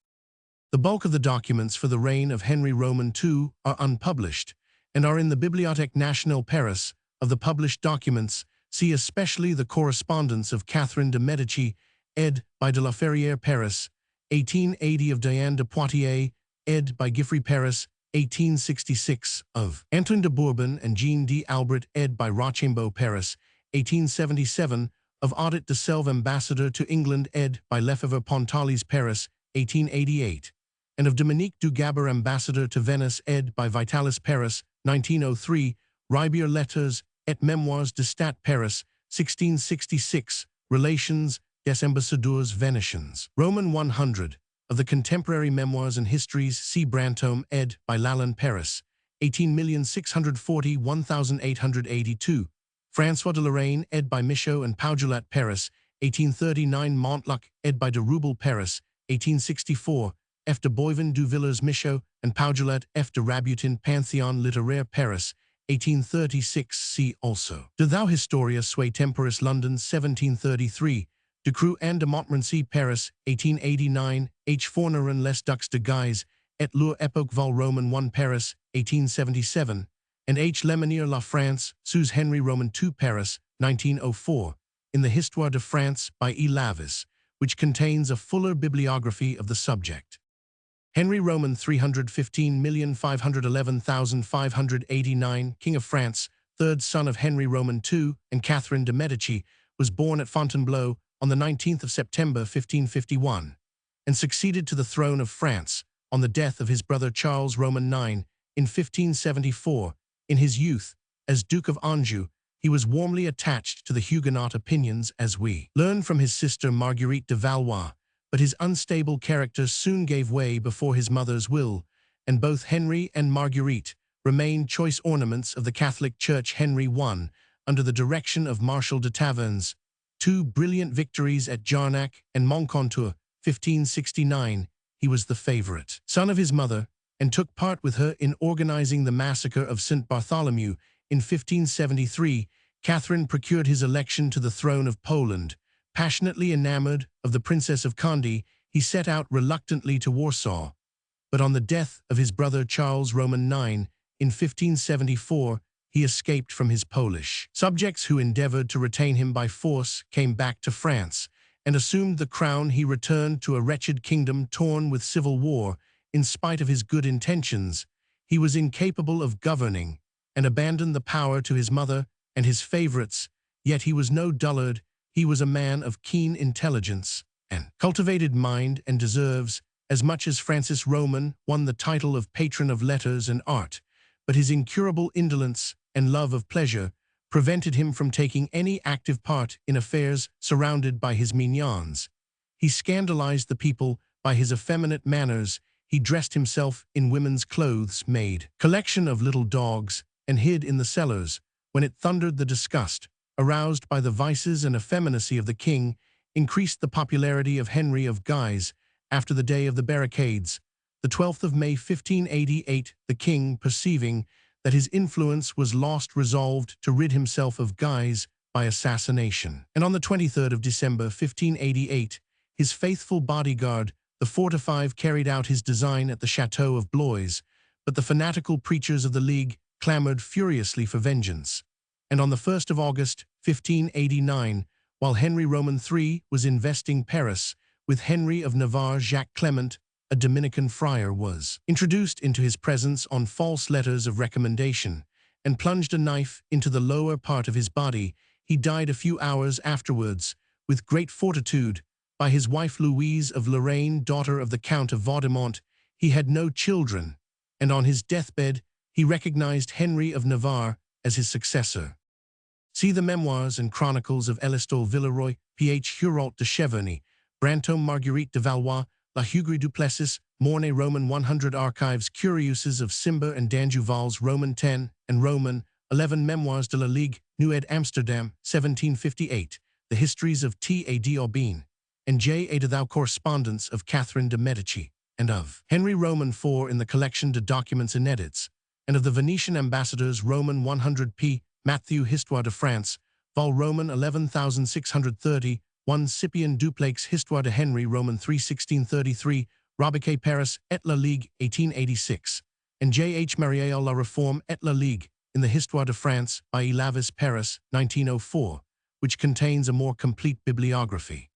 The bulk of the documents for the reign of Henry Roman II are unpublished, and are in the Bibliothèque Nationale Paris. Of the published documents, see especially the correspondence of Catherine de' Medici, ed. by de la Ferrière Paris, 1880 of Diane de Poitiers, ed. by Giffry Paris, 1866 of Antoine de Bourbon and Jean d'Albret, ed. by Rochambeau Paris, 1877 of Audit de Selve Ambassador to England, ed. by Lefebvre Pontalis Paris, 1888, and of Dominique du Gabber Ambassador to Venice, ed. by Vitalis Paris, 1903, Ribier Letters et Mémoires d'Estat Paris, 1666, Relations des Ambassadeurs Venetians. Roman 100, of the Contemporary Memoirs and Histories, C. Brantome, ed. by Lalande Paris, 18,640,1882, François de Lorraine, ed. by Michaud and Paugelat Paris, 1839, Montluc, ed. by de Roubel Paris, 1864, F. de Boivin du Villers Michaud and Paugelat, F. de Rabutin Panthéon Littéraire Paris, 1836. See also. De Thou Historia Sui Temporis London 1733, De Cru and de Montmorency Paris, 1889, H. Fornerin Les Dux de Guise, et leur époque Vol Roman 1 Paris, 1877, and H. Lemonnier La France, sous Henry Roman II Paris, 1904, in the Histoire de France by E. Lavis, which contains a fuller bibliography of the subject. Henry Roman 315,511,589, King of France, third son of Henry Roman II and Catherine de' Medici, was born at Fontainebleau on the 19th of September 1551, and succeeded to the throne of France on the death of his brother Charles Roman IX in 1574. In his youth, as Duke of Anjou, he was warmly attached to the Huguenot opinions, as we learn from his sister Marguerite de Valois, but his unstable character soon gave way before his mother's will, and both Henry and Marguerite remained choice ornaments of the Catholic Church. Henry I, under the direction of Marshal de Tavernes, two brilliant victories at Jarnac and Moncontour, 1569, he was the favorite son of his mother, and took part with her in organizing the massacre of St. Bartholomew in 1573. Catherine procured his election to the throne of Poland. Passionately enamored of the Princess of Condé, he set out reluctantly to Warsaw. But on the death of his brother Charles Roman IX in 1574, he escaped from his Polish subjects, who endeavored to retain him by force, came back to France, and assumed the crown. He returned to a wretched kingdom torn with civil war. In spite of his good intentions, he was incapable of governing, and abandoned the power to his mother and his favorites. Yet he was no dullard. He was a man of keen intelligence and cultivated mind, and deserves, as much as Francis Roman, won the title of patron of letters and art, but his incurable indolence and love of pleasure prevented him from taking any active part in affairs. Surrounded by his mignons, he scandalized the people by his effeminate manners. He dressed himself in women's clothes, made collection of little dogs, and hid in the cellars. When it thundered, the disgust aroused by the vices and effeminacy of the king increased the popularity of Henry of Guise. After the day of the barricades, the 12th of May 1588, the king, perceiving that his influence was lost, resolved to rid himself of Guise by assassination. And on the 23rd of December 1588, his faithful bodyguard, the 4-5, carried out his design at the chateau of Blois, but the fanatical preachers of the League clamored furiously for vengeance. And on the 1st of August, 1589, while Henry Roman III was investing Paris with Henry of Navarre, Jacques Clement, a Dominican friar, was introduced into his presence on false letters of recommendation, and plunged a knife into the lower part of his body. He died a few hours afterwards, with great fortitude, by his wife Louise of Lorraine, daughter of the Count of Vaudemont. He had no children, and on his deathbed he recognized Henry of Navarre as his successor. See the Memoirs and Chronicles of Elistole Villeroy, Ph. Hurault de Cheverny, Brantome Marguerite de Valois, La Hugre du Plessis, Mornay Roman 100 Archives Curieuses of Cimber and d'Anjouval's Roman 10 and Roman 11 Memoirs de la Ligue, Nieuw Amsterdam, 1758, the Histories of T.A. d'Aubaine, and J.A. de Thou Correspondence of Catherine de' Medici, and of Henry Roman IV in the collection de Documents Inédits, and of the Venetian ambassadors Roman 100 p. Matthew Histoire de France, Vol Roman 11630, 1 Scipien Dupleix Histoire de Henry Roman 3 1633, Robiquet Paris et la Ligue 1886, and J. H. Mariel La Réforme et la Ligue in the Histoire de France by Lavis Paris 1904, which contains a more complete bibliography.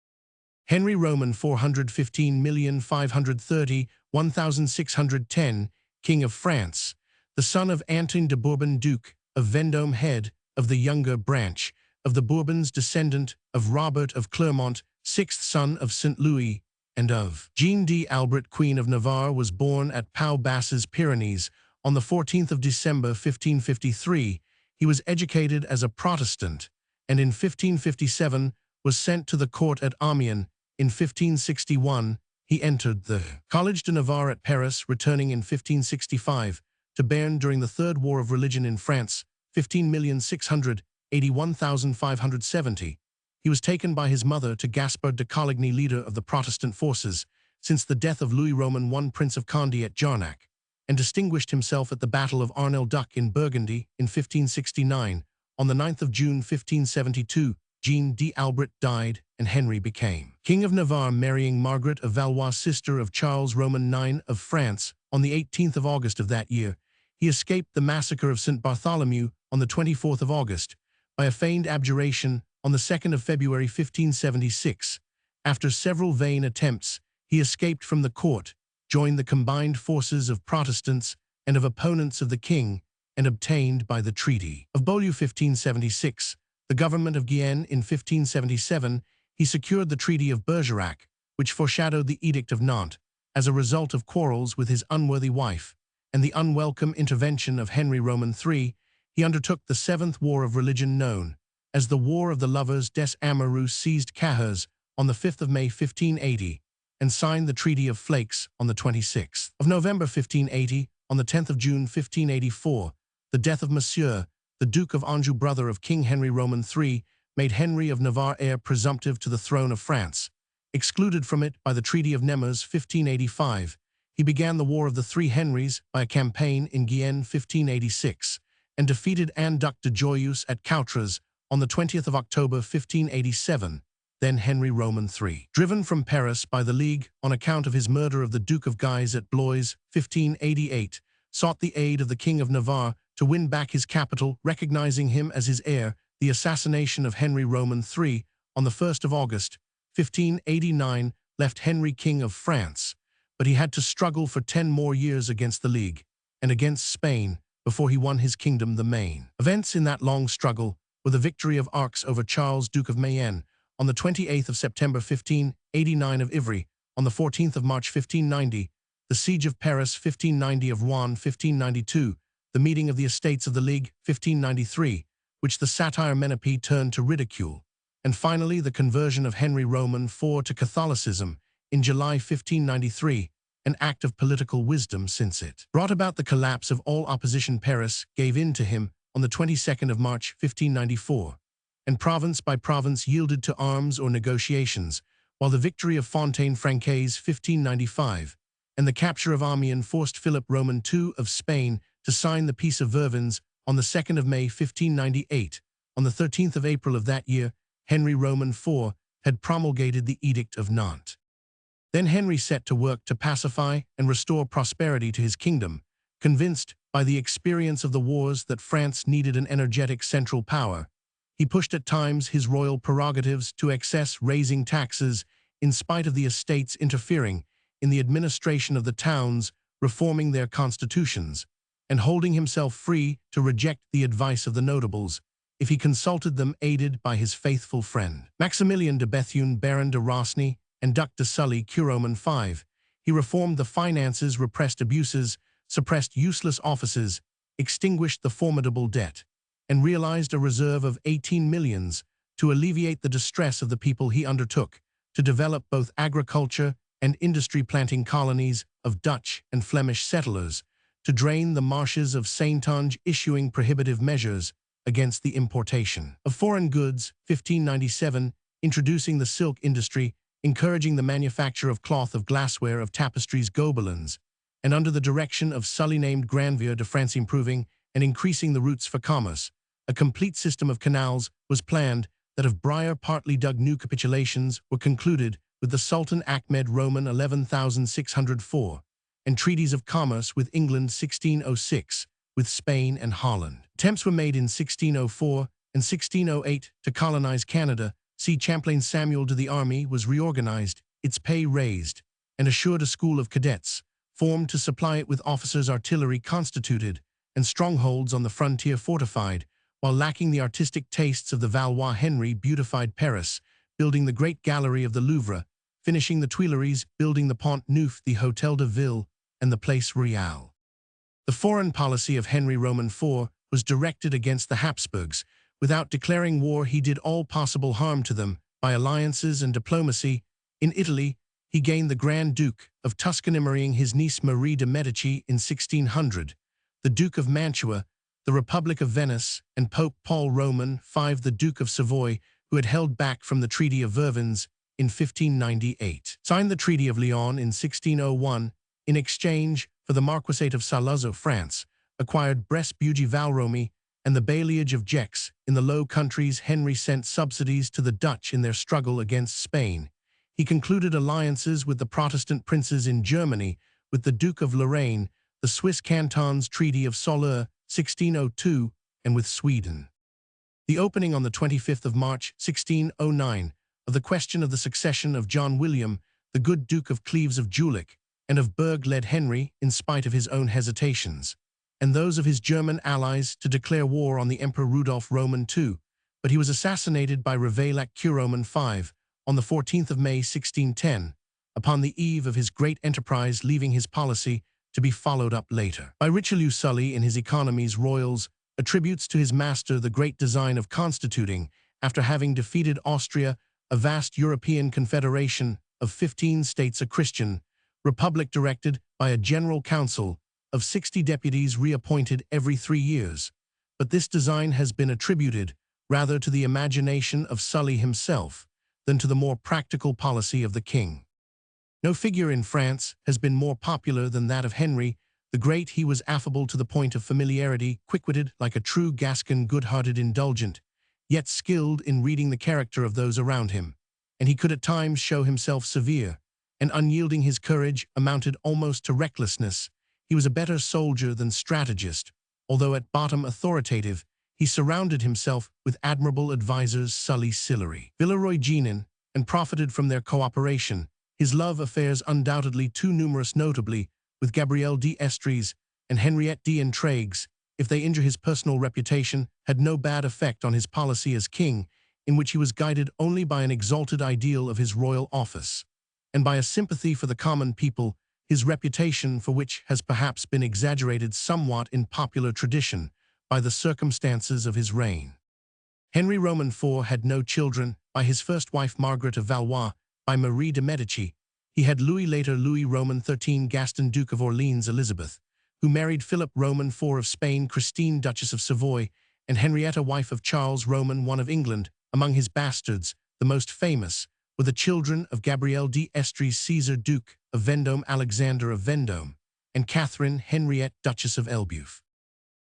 Henry Roman 415,530,1610, King of France, the son of Antoine de Bourbon, Duke of Vendôme, head of the younger branch of the Bourbons, descendant of Robert of Clermont, sixth son of St. Louis, and of Jeanne d'Albret, Queen of Navarre, was born at Pau Basses, Pyrenees, on the 14th of December 1553. He was educated as a Protestant, and in 1557 was sent to the court at Amiens. In 1561, he entered the Collège de Navarre at Paris, returning in 1565 to Béarn during the Third War of Religion in France, 15,681,570. He was taken by his mother to Gaspard de Coligny, leader of the Protestant forces, since the death of Louis Roman I, Prince of Condé, at Jarnac, and distinguished himself at the Battle of Arnel-Duc in Burgundy in 1569. On the 9th of June 1572, Jeanne d'Albret died, and Henry became King of Navarre, marrying Margaret of Valois, sister of Charles Roman IX of France. On the 18th of August of that year, he escaped the massacre of St. Bartholomew on the 24th of August by a feigned abjuration on the 2nd of February 1576. After several vain attempts, he escaped from the court, joined the combined forces of Protestants and of opponents of the king, and obtained by the Treaty of Beaulieu 1576 the government of Guyenne. In 1577, he secured the Treaty of Bergerac, which foreshadowed the Edict of Nantes, as a result of quarrels with his unworthy wife and the unwelcome intervention of Henry Roman III. He undertook the Seventh War of Religion, known as the War of the Lovers des Amoureux, seized Cahors on the 5th of May 1580, and signed the Treaty of Flakes on the 26th of November 1580. On the 10th of June 1584, the death of Monsieur, the Duke of Anjou, brother of King Henry Roman III, made Henry of Navarre heir presumptive to the throne of France. Excluded from it by the Treaty of Nemours 1585, he began the War of the Three Henries by a campaign in Guyenne 1586, and defeated Anne-Duc de Joyeuse at Coutres on the 20th of October 1587. Then Henry Roman III, driven from Paris by the League on account of his murder of the Duke of Guise at Blois 1588, sought the aid of the King of Navarre to win back his capital, recognizing him as his heir. The assassination of Henry Roman III on the 1st of August 1589 left Henry King of France, but he had to struggle for 10 more years against the League and against Spain before he won his kingdom. The main events in that long struggle were the victory of Arques over Charles, Duke of Mayenne, on the 28th of September 1589, of Ivry on the 14th of March 1590, the siege of Paris 1590, of Rouen 1592, the meeting of the Estates of the League 1593, which the satire Menapie turned to ridicule, and finally the conversion of Henry Roman IV to Catholicism in July 1593, an act of political wisdom, since it brought about the collapse of all opposition. Paris gave in to him on the 22nd of March 1594, and province by province yielded to arms or negotiations, while the victory of Fontaine-Francaise 1595 and the capture of Amiens forced Philip Roman II of Spain to sign the Peace of Vervins on the 2nd of May 1598. On the 13th of April of that year, Henry Roman IV had promulgated the Edict of Nantes. Then Henry set to work to pacify and restore prosperity to his kingdom, convinced by the experience of the wars that France needed an energetic central power. He pushed at times his royal prerogatives to excess, raising taxes in spite of the estates interfering in the administration of the towns, reforming their constitutions, and holding himself free to reject the advice of the notables if he consulted them, aided by his faithful friend Maximilien de Bethune, Baron de Rosny, and Duc de Sully, Curoman V. He reformed the finances, repressed abuses, suppressed useless offices, extinguished the formidable debt, and realized a reserve of 18 millions to alleviate the distress of the people. He undertook to develop both agriculture and industry, planting colonies of Dutch and Flemish settlers, to drain the marshes of Saintonge, issuing prohibitive measures against the importation of foreign goods. 1597, introducing the silk industry, encouraging the manufacture of cloth, of glassware, of tapestries, gobelins, and under the direction of Sully named Granville de France, improving and increasing the routes for commerce, a complete system of canals was planned that of briar partly dug new capitulations were concluded with the Sultan Ahmed Roman 11,604, and treaties of commerce with England 1606, with Spain and Holland. Attempts were made in 1604 and 1608 to colonize Canada. See Champlain Samuel to the army was reorganized, its pay raised, and assured a school of cadets, formed to supply it with officers, artillery constituted, and strongholds on the frontier fortified, while lacking the artistic tastes of the Valois. Henry beautified Paris, building the Great Gallery of the Louvre, finishing the Tuileries, building the Pont Neuf, the Hôtel de Ville, and the Place Royale. The foreign policy of Henry Roman IV was directed against the Habsburgs. Without declaring war, he did all possible harm to them by alliances and diplomacy. In Italy, he gained the Grand Duke of Tuscany, marrying his niece Marie de' Medici in 1600, the Duke of Mantua, the Republic of Venice, and Pope Paul Roman V, the Duke of Savoy, who had held back from the Treaty of Vervins in 1598. Signed the Treaty of Lyon in 1601, in exchange for the Marquisate of Saluzzo. France acquired Bresse-Bugey-Valromey and the bailliage of Gex. In the Low Countries, Henry sent subsidies to the Dutch in their struggle against Spain. He concluded alliances with the Protestant princes in Germany, with the Duke of Lorraine, the Swiss cantons Treaty of Soleure, 1602, and with Sweden. The opening on the 25th of March, 1609, of the question of the succession of John William, the good Duke of Cleves of Jülich, and of Berg led Henry, in spite of his own hesitations, and those of his German allies, to declare war on the Emperor Rudolph Roman II, but he was assassinated by Ravaillac Roman V on the 14th of May 1610, upon the eve of his great enterprise, leaving his policy to be followed up later by Richelieu. Sully, in his Economies Royales, attributes to his master the great design of constituting, after having defeated Austria, a vast European confederation of 15 states, a Christian republic directed by a general council of 60 deputies reappointed every 3 years. But this design has been attributed rather to the imagination of Sully himself than to the more practical policy of the king. No figure in France has been more popular than that of Henry the Great. He was affable to the point of familiarity, quick-witted like a true Gascon, good-hearted, indulgent, yet skilled in reading the character of those around him, and he could at times show himself severe and unyielding. His courage amounted almost to recklessness. He was a better soldier than strategist, although at bottom authoritative. He surrounded himself with admirable advisers, Sully, Sillery, Villeroy-Jeanin, and profited from their cooperation. His love affairs, undoubtedly too numerous, notably with Gabrielle d'Estrees and Henriette d'Entraigues, if they injure his personal reputation, had no bad effect on his policy as king, in which he was guided only by an exalted ideal of his royal office, and by a sympathy for the common people, his reputation for which has perhaps been exaggerated somewhat in popular tradition by the circumstances of his reign. Henry Roman IV had no children. By his first wife Margaret of Valois, by Marie de' Medici, he had Louis, later Louis Roman XIII, Gaston Duke of Orleans, Elizabeth, who married Philip Roman IV of Spain, Christine Duchess of Savoy, and Henrietta, wife of Charles Roman I of England. Among his bastards, the most famous were the children of Gabrielle d'Estrees, Caesar Duke of Vendôme, Alexander of Vendôme, and Catherine Henriette, Duchess of Elbeuf.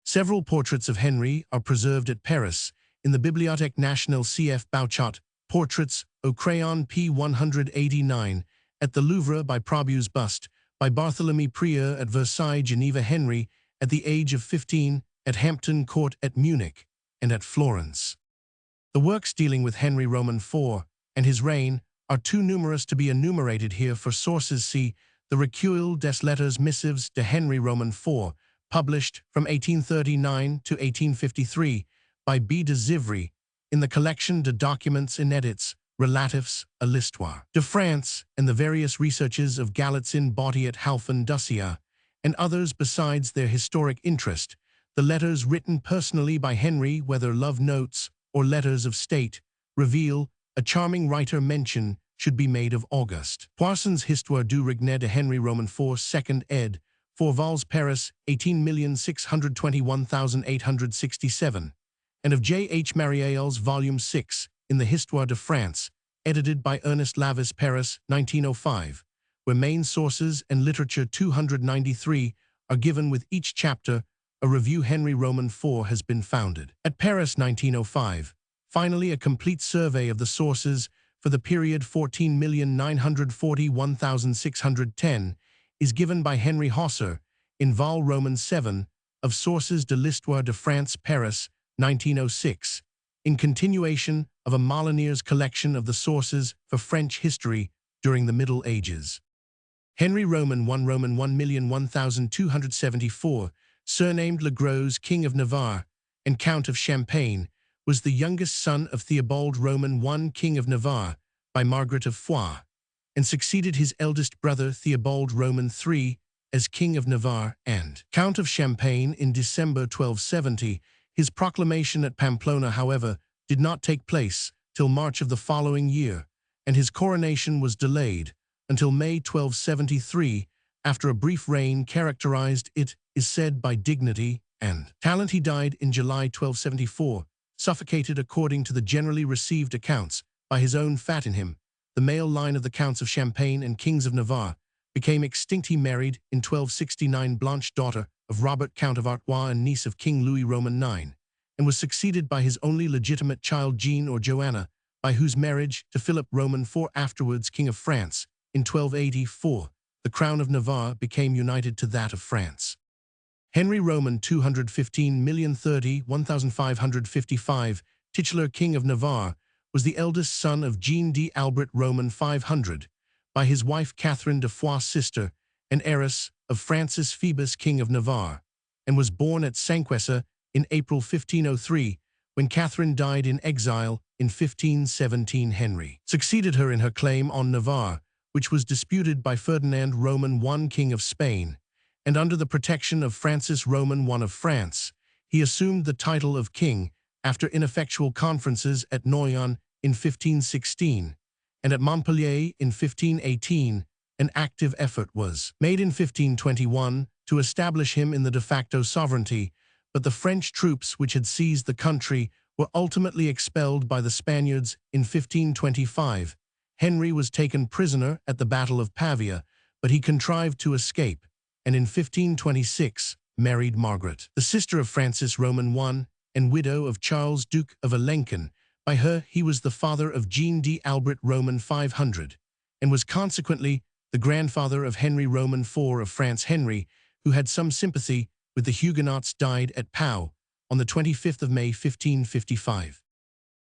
Several portraits of Henry are preserved at Paris in the Bibliothèque Nationale CF Bouchat, portraits au crayon p. 189, at the Louvre by Probu's bust, by Barthélemy Prieur at Versailles, Geneva. Henry, at the age of 15, at Hampton Court, at Munich, and at Florence. The works dealing with Henry Roman IV and his reign are too numerous to be enumerated here. For sources, see the Recueil des Lettres Missives de Henry Roman IV, published from 1839 to 1853 by B. de Zivry in the collection de Documents Inédits Relatifs à l'Histoire de France, and the various researches of Galitzin, Bautiat, Halphen, Dussia, and others. Besides their historic interest, the letters written personally by Henry, whether love notes or letters of state, reveal a charming writer. Mention should be made of Auguste Poisson's Histoire du Règne de Henry Roman IV, 2nd ed., 4 vols, Paris, 18,621,867, and of J. H. Mariel's Volume 6, in the Histoire de France, edited by Ernest Lavis, Paris, 1905, where main sources and literature 293 are given, with each chapter a review Henry Roman IV has been founded. At Paris 1905, finally a complete survey of the sources for the period 14,941,610 is given by Henry Hosser in Vol Roman 7 of Sources de l'Histoire de France, Paris, 1906, in continuation of a Molinier's collection of the sources for French history during the Middle Ages. Henry Roman 1,001,274, surnamed Le Gros, King of Navarre and Count of Champagne, was the youngest son of Theobald Roman I, King of Navarre, by Margaret of Foix, and succeeded his eldest brother Theobald Roman III as King of Navarre and Count of Champagne in December 1270. His proclamation at Pamplona, however, did not take place till March of the following year, and his coronation was delayed until May 1273, after a brief reign characterized, it is said, by dignity and talent. He died in July 1274, suffocated according to the generally received accounts by his own fat in him. The male line of the Counts of Champagne and Kings of Navarre became extinct. He married, in 1269, Blanche, daughter of Robert, Count of Artois and niece of King Louis Roman IX, and was succeeded by his only legitimate child, Jean or Joanna, by whose marriage to Philip Roman IV, afterwards King of France, in 1284, the crown of Navarre became united to that of France. Henry Roman 215,030,1555, titular King of Navarre, was the eldest son of Jean d'Albret Roman 500, by his wife Catherine de Foix, sister and heiress of Francis Phoebus, King of Navarre, and was born at Sanquessa in April 1503, when Catherine died in exile in 1517. Henry succeeded her in her claim on Navarre, which was disputed by Ferdinand Roman I, King of Spain, and under the protection of Francis Roman I of France, he assumed the title of king after ineffectual conferences at Noyon in 1516, and at Montpellier in 1518, an active effort was made in 1521 to establish him in the de facto sovereignty, but the French troops which had seized the country were ultimately expelled by the Spaniards in 1525. Henry was taken prisoner at the Battle of Pavia, but he contrived to escape, and in 1526 married Margaret, the sister of Francis Roman I and widow of Charles, Duke of Alencon. By her he was the father of Jean d'Albret Roman 500, and was consequently the grandfather of Henry Roman IV of France. Henry, who had some sympathy with the Huguenots, died at Pau on the 25th of May 1555.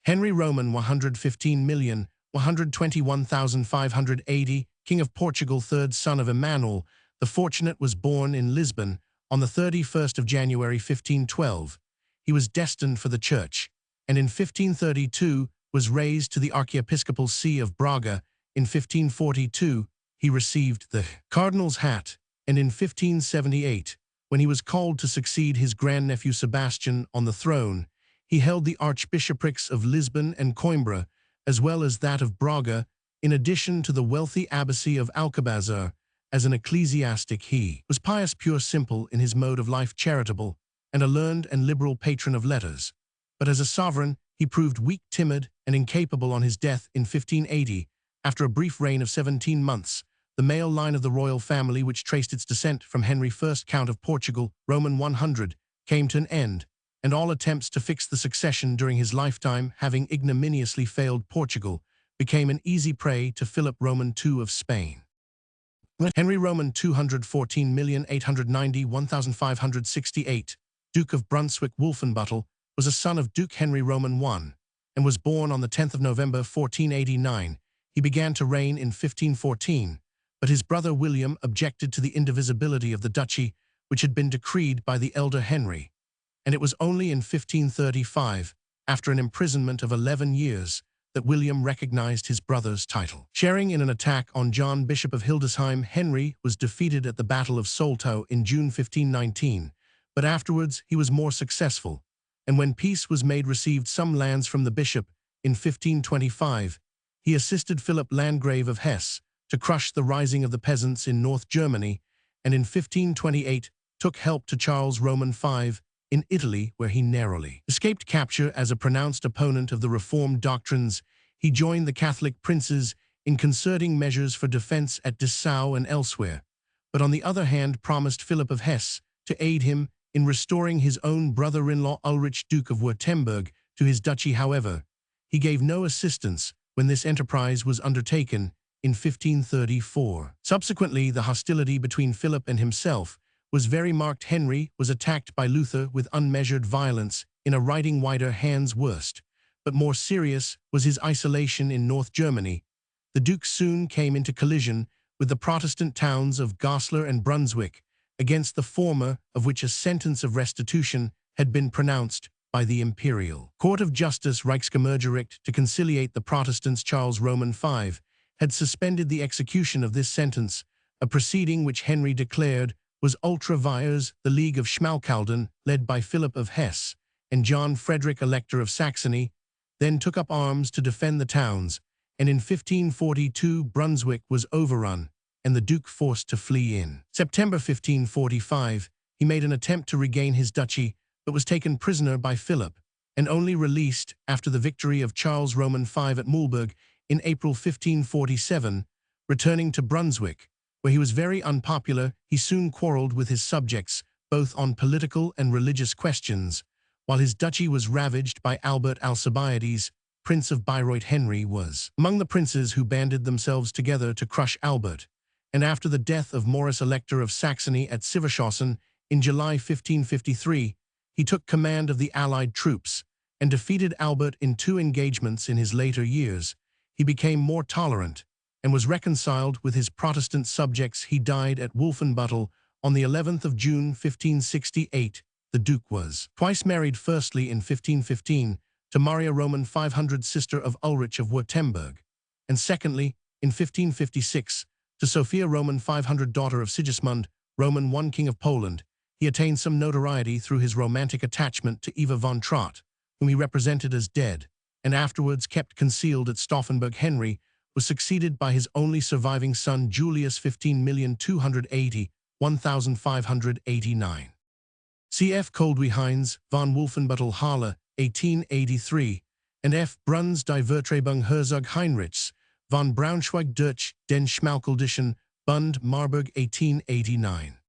Henry Roman 115,121,580, King of Portugal, third son of Emmanuel the Fortunate, was born in Lisbon on the 31st of January 1512. He was destined for the church, and in 1532 was raised to the archiepiscopal see of Braga. In 1542 he received the cardinal's hat, and in 1578, when he was called to succeed his grandnephew Sebastian on the throne, he held the archbishoprics of Lisbon and Coimbra, as well as that of Braga, in addition to the wealthy abbacy of Alcabazar. As an ecclesiastic he was pious, pure, simple in his mode of life, charitable, and a learned and liberal patron of letters. But as a sovereign he proved weak, timid, and incapable. On his death in 1580, after a brief reign of 17 months, the male line of the royal family, which traced its descent from Henry I, Count of Portugal, Roman 100, came to an end, and all attempts to fix the succession during his lifetime, having ignominiously failed, Portugal became an easy prey to Philip Roman II of Spain. Henry Roman 214,890,1568, Duke of Brunswick-Wolfenbüttel, was a son of Duke Henry Roman I, and was born on the 10th of November 1489. He began to reign in 1514, but his brother William objected to the indivisibility of the duchy, which had been decreed by the elder Henry, and it was only in 1535, after an imprisonment of 11 years, that William recognized his brother's title. Sharing in an attack on John, Bishop of Hildesheim, Henry was defeated at the Battle of Soltau in June 1519, but afterwards he was more successful, and when peace was made received some lands from the bishop. In 1525, he assisted Philip Landgrave of Hesse to crush the rising of the peasants in North Germany, and in 1528 took help to Charles Roman V in Italy, where he narrowly escaped capture. As a pronounced opponent of the Reformed doctrines, he joined the Catholic princes in concerting measures for defense at Dessau and elsewhere, but on the other hand promised Philip of Hesse to aid him in restoring his own brother-in-law Ulrich, Duke of Württemberg, to his duchy. However, he gave no assistance when this enterprise was undertaken in 1534. Subsequently, the hostility between Philip and himself was very marked. Henry was attacked by Luther with unmeasured violence in a writing wider Hans Wurst, but more serious was his isolation in North Germany. The Duke soon came into collision with the Protestant towns of Goslar and Brunswick, against the former of which a sentence of restitution had been pronounced by the Imperial Court of Justice. Reichskammergericht, to conciliate the Protestants. Charles Roman V had suspended the execution of this sentence, a proceeding which Henry declared was ultra vires. The League of Schmalkalden, led by Philip of Hesse and John Frederick, Elector of Saxony, then took up arms to defend the towns, and in 1542 Brunswick was overrun and the Duke forced to flee. In September 1545, he made an attempt to regain his duchy, but was taken prisoner by Philip, and only released after the victory of Charles Roman V at Mühlberg in April 1547. Returning to Brunswick, where he was very unpopular, he soon quarreled with his subjects, both on political and religious questions. While his duchy was ravaged by Albert Alcibiades, Prince of Bayreuth, Henry was among the princes who banded themselves together to crush Albert, and after the death of Maurice, Elector of Saxony, at Siverschossen in July 1553, he took command of the Allied troops and defeated Albert in 2 engagements. In his later years, he became more tolerant and was reconciled with his Protestant subjects. He died at Wolfenbüttel on the 11th of June 1568. The Duke was twice married, firstly in 1515 to Maria Roman 500, sister of Ulrich of Württemberg, and secondly in 1556 to Sophia Roman 500, daughter of Sigismund Roman I, King of Poland. He attained some notoriety through his romantic attachment to Eva von Trott, whom he represented as dead, and afterwards kept concealed at Stauffenberg. Henry was succeeded by his only surviving son Julius 15,280,1589. Cf. Coldwey Heinz, von Wolfenbüttel Halle, 1883, and F. Bruns die Vertreibung Herzog Heinrichs, von Braunschweig durch den Schmalkaldischen Bund Marburg, 1889.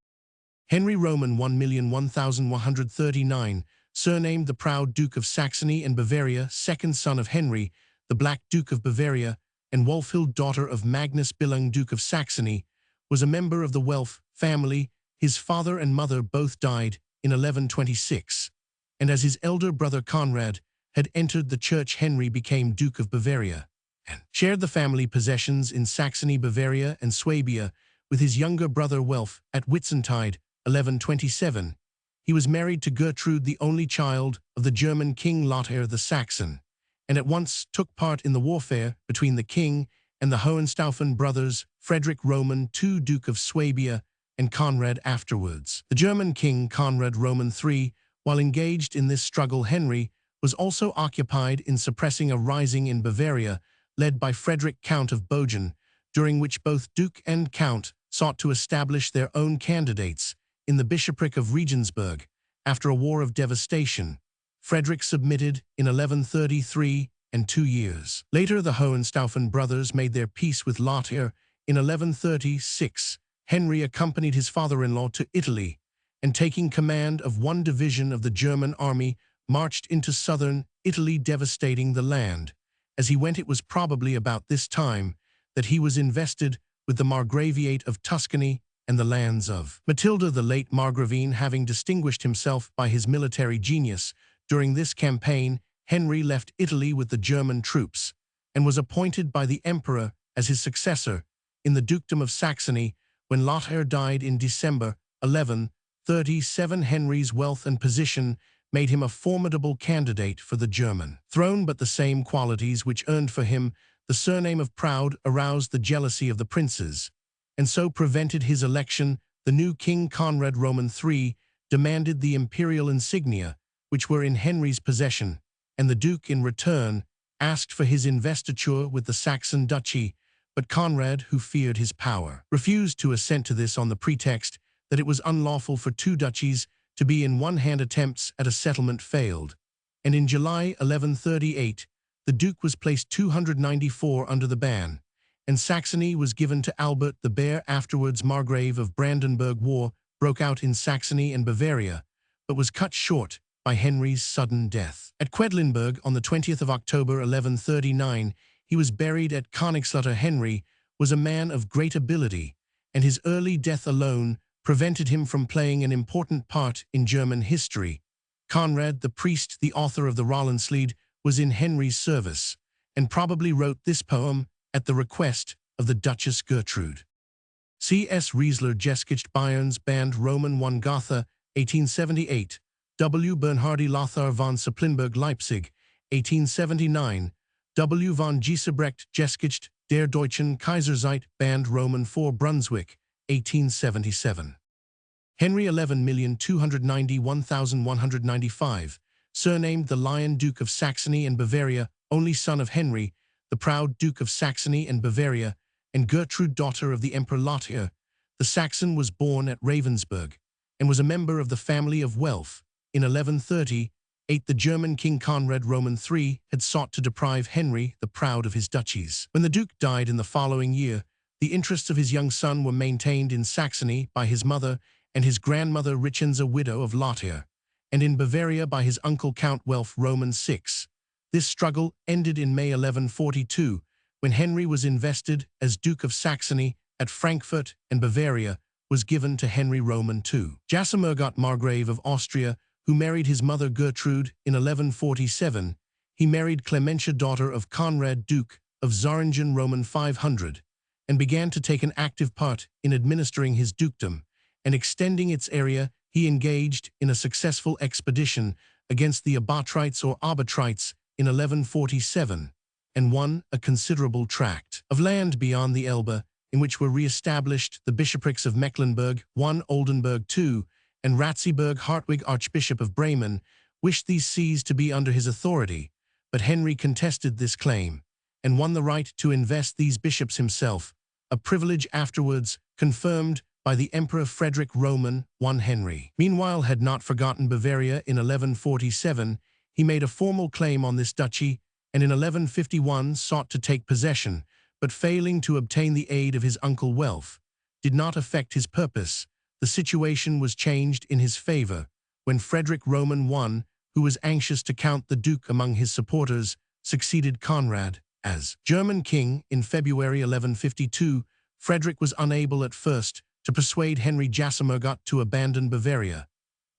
Henry Roman 1,001,139, surnamed the Proud Duke of Saxony and Bavaria, second son of Henry, the Black Duke of Bavaria, and Wolfhild, daughter of Magnus Billung, Duke of Saxony, was a member of the Welf family. His father and mother both died in 1126, and as his elder brother Conrad had entered the church, Henry became Duke of Bavaria and shared the family possessions in Saxony, Bavaria, and Swabia with his younger brother Welf. At Whitsuntide, 1127, he was married to Gertrude, the only child of the German King Lothair the Saxon, and at once took part in the warfare between the king and the Hohenstaufen brothers, Frederick Roman II, Duke of Swabia, and Conrad afterwards. The German king Conrad Roman III, while engaged in this struggle, Henry was also occupied in suppressing a rising in Bavaria led by Frederick, Count of Bogen, during which both Duke and Count sought to establish their own candidates in the bishopric of Regensburg. After a war of devastation, Frederick submitted in 1133, and 2 years later the Hohenstaufen brothers made their peace with Lothair. In 1136, Henry accompanied his father-in-law to Italy, and taking command of one division of the German army, marched into southern Italy, devastating the land. As he went, it was probably about this time that he was invested with the Margraviate of Tuscany and the lands of Matilda, the late Margravine. Having distinguished himself by his military genius during this campaign, Henry left Italy with the German troops and was appointed by the emperor as his successor in the Dukedom of Saxony. When Lothair died in December 1137, Henry's wealth and position made him a formidable candidate for the German throne, but the same qualities which earned for him the surname of Proud aroused the jealousy of the princes, and so prevented his election. The new king, Conrad Roman III, demanded the imperial insignia, which were in Henry's possession, and the Duke, in return, asked for his investiture with the Saxon duchy, but Conrad, who feared his power, refused to assent to this on the pretext that it was unlawful for 2 duchies to be in one hand. Attempts at a settlement failed, and in July 1138, the Duke was placed 294 under the ban, and Saxony was given to Albert the Bear. Afterwards, Margrave of Brandenburg. War broke out in Saxony and Bavaria, but was cut short by Henry's sudden death. At Quedlinburg on the 20th of October 1139, he was buried at Königslutter. Henry was a man of great ability, and his early death alone prevented him from playing an important part in German history. Conrad, the priest, the author of the Rolandslied, was in Henry's service, and probably wrote this poem at the request of the Duchess Gertrude. C.S. Riesler Geschichte Bayerns Band Roman 1 Gotha, 1878. W. Bernhardi Lothar von Supplinburg Leipzig, 1879. W. von Giesebrecht Geschichte der Deutschen Kaiserzeit Band Roman 4 Brunswick, 1877. Henry 11,291,195, surnamed the Lion Duke of Saxony and Bavaria, only son of Henry, the proud Duke of Saxony and Bavaria, and Gertrude, daughter of the Emperor Lothar. The Saxon was born at Ravensburg, and was a member of the family of Welf. In 1138, the German King Conrad Roman III had sought to deprive Henry the Proud of his duchies. When the Duke died in the following year, the interests of his young son were maintained in Saxony by his mother and his grandmother Richenza, widow of Lothar, and in Bavaria by his uncle Count Welf Roman VI. This struggle ended in May 1142, when Henry was invested as Duke of Saxony at Frankfurt, and Bavaria was given to Henry Roman II. Jasomergott Margrave of Austria, who married his mother Gertrude in 1147, he married Clementia, daughter of Conrad, Duke of Zähringen Roman 500, and began to take an active part in administering his dukedom and extending its area. He engaged in a successful expedition against the Abatrites or Abatrites in 1147, and won a considerable tract of land beyond the Elbe, in which were re-established the bishoprics of Mecklenburg I, Oldenburg II, and Ratzeburg. Hartwig, Archbishop of Bremen, wished these sees to be under his authority, but Henry contested this claim, and won the right to invest these bishops himself, a privilege afterwards confirmed by the Emperor Frederick Roman I. Henry, meanwhile, had not forgotten Bavaria. In 1147, he made a formal claim on this duchy, and in 1151 sought to take possession, but failing to obtain the aid of his uncle Welf, did not effect his purpose. The situation was changed in his favor when Frederick Roman I, who was anxious to count the Duke among his supporters, succeeded Conrad as German king in February 1152. Frederick was unable at first to persuade Henry Jasomergott to abandon Bavaria,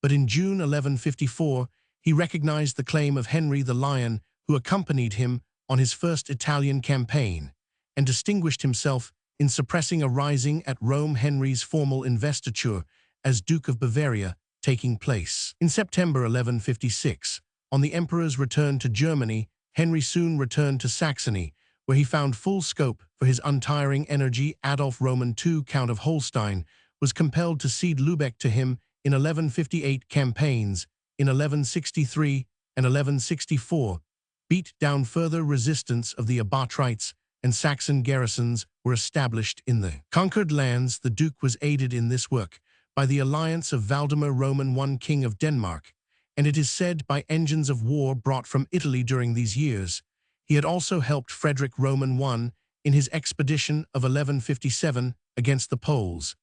but in June 1154 he recognized the claim of Henry the Lion, who accompanied him on his first Italian campaign, and distinguished himself in suppressing a rising at Rome. Henry's formal investiture as Duke of Bavaria taking place in September 1156. On the emperor's return to Germany, Henry soon returned to Saxony, where he found full scope for his untiring energy. Adolf Roman II, Count of Holstein, was compelled to cede Lübeck to him in 1158. Campaigns in 1163 and 1164 beat down further resistance of the Abatrites, and Saxon garrisons were established in the conquered lands. The Duke was aided in this work by the alliance of Valdemar Roman I, King of Denmark, and it is said by engines of war brought from Italy during these years. He had also helped Frederick Roman I in his expedition of 1157 against the Poles,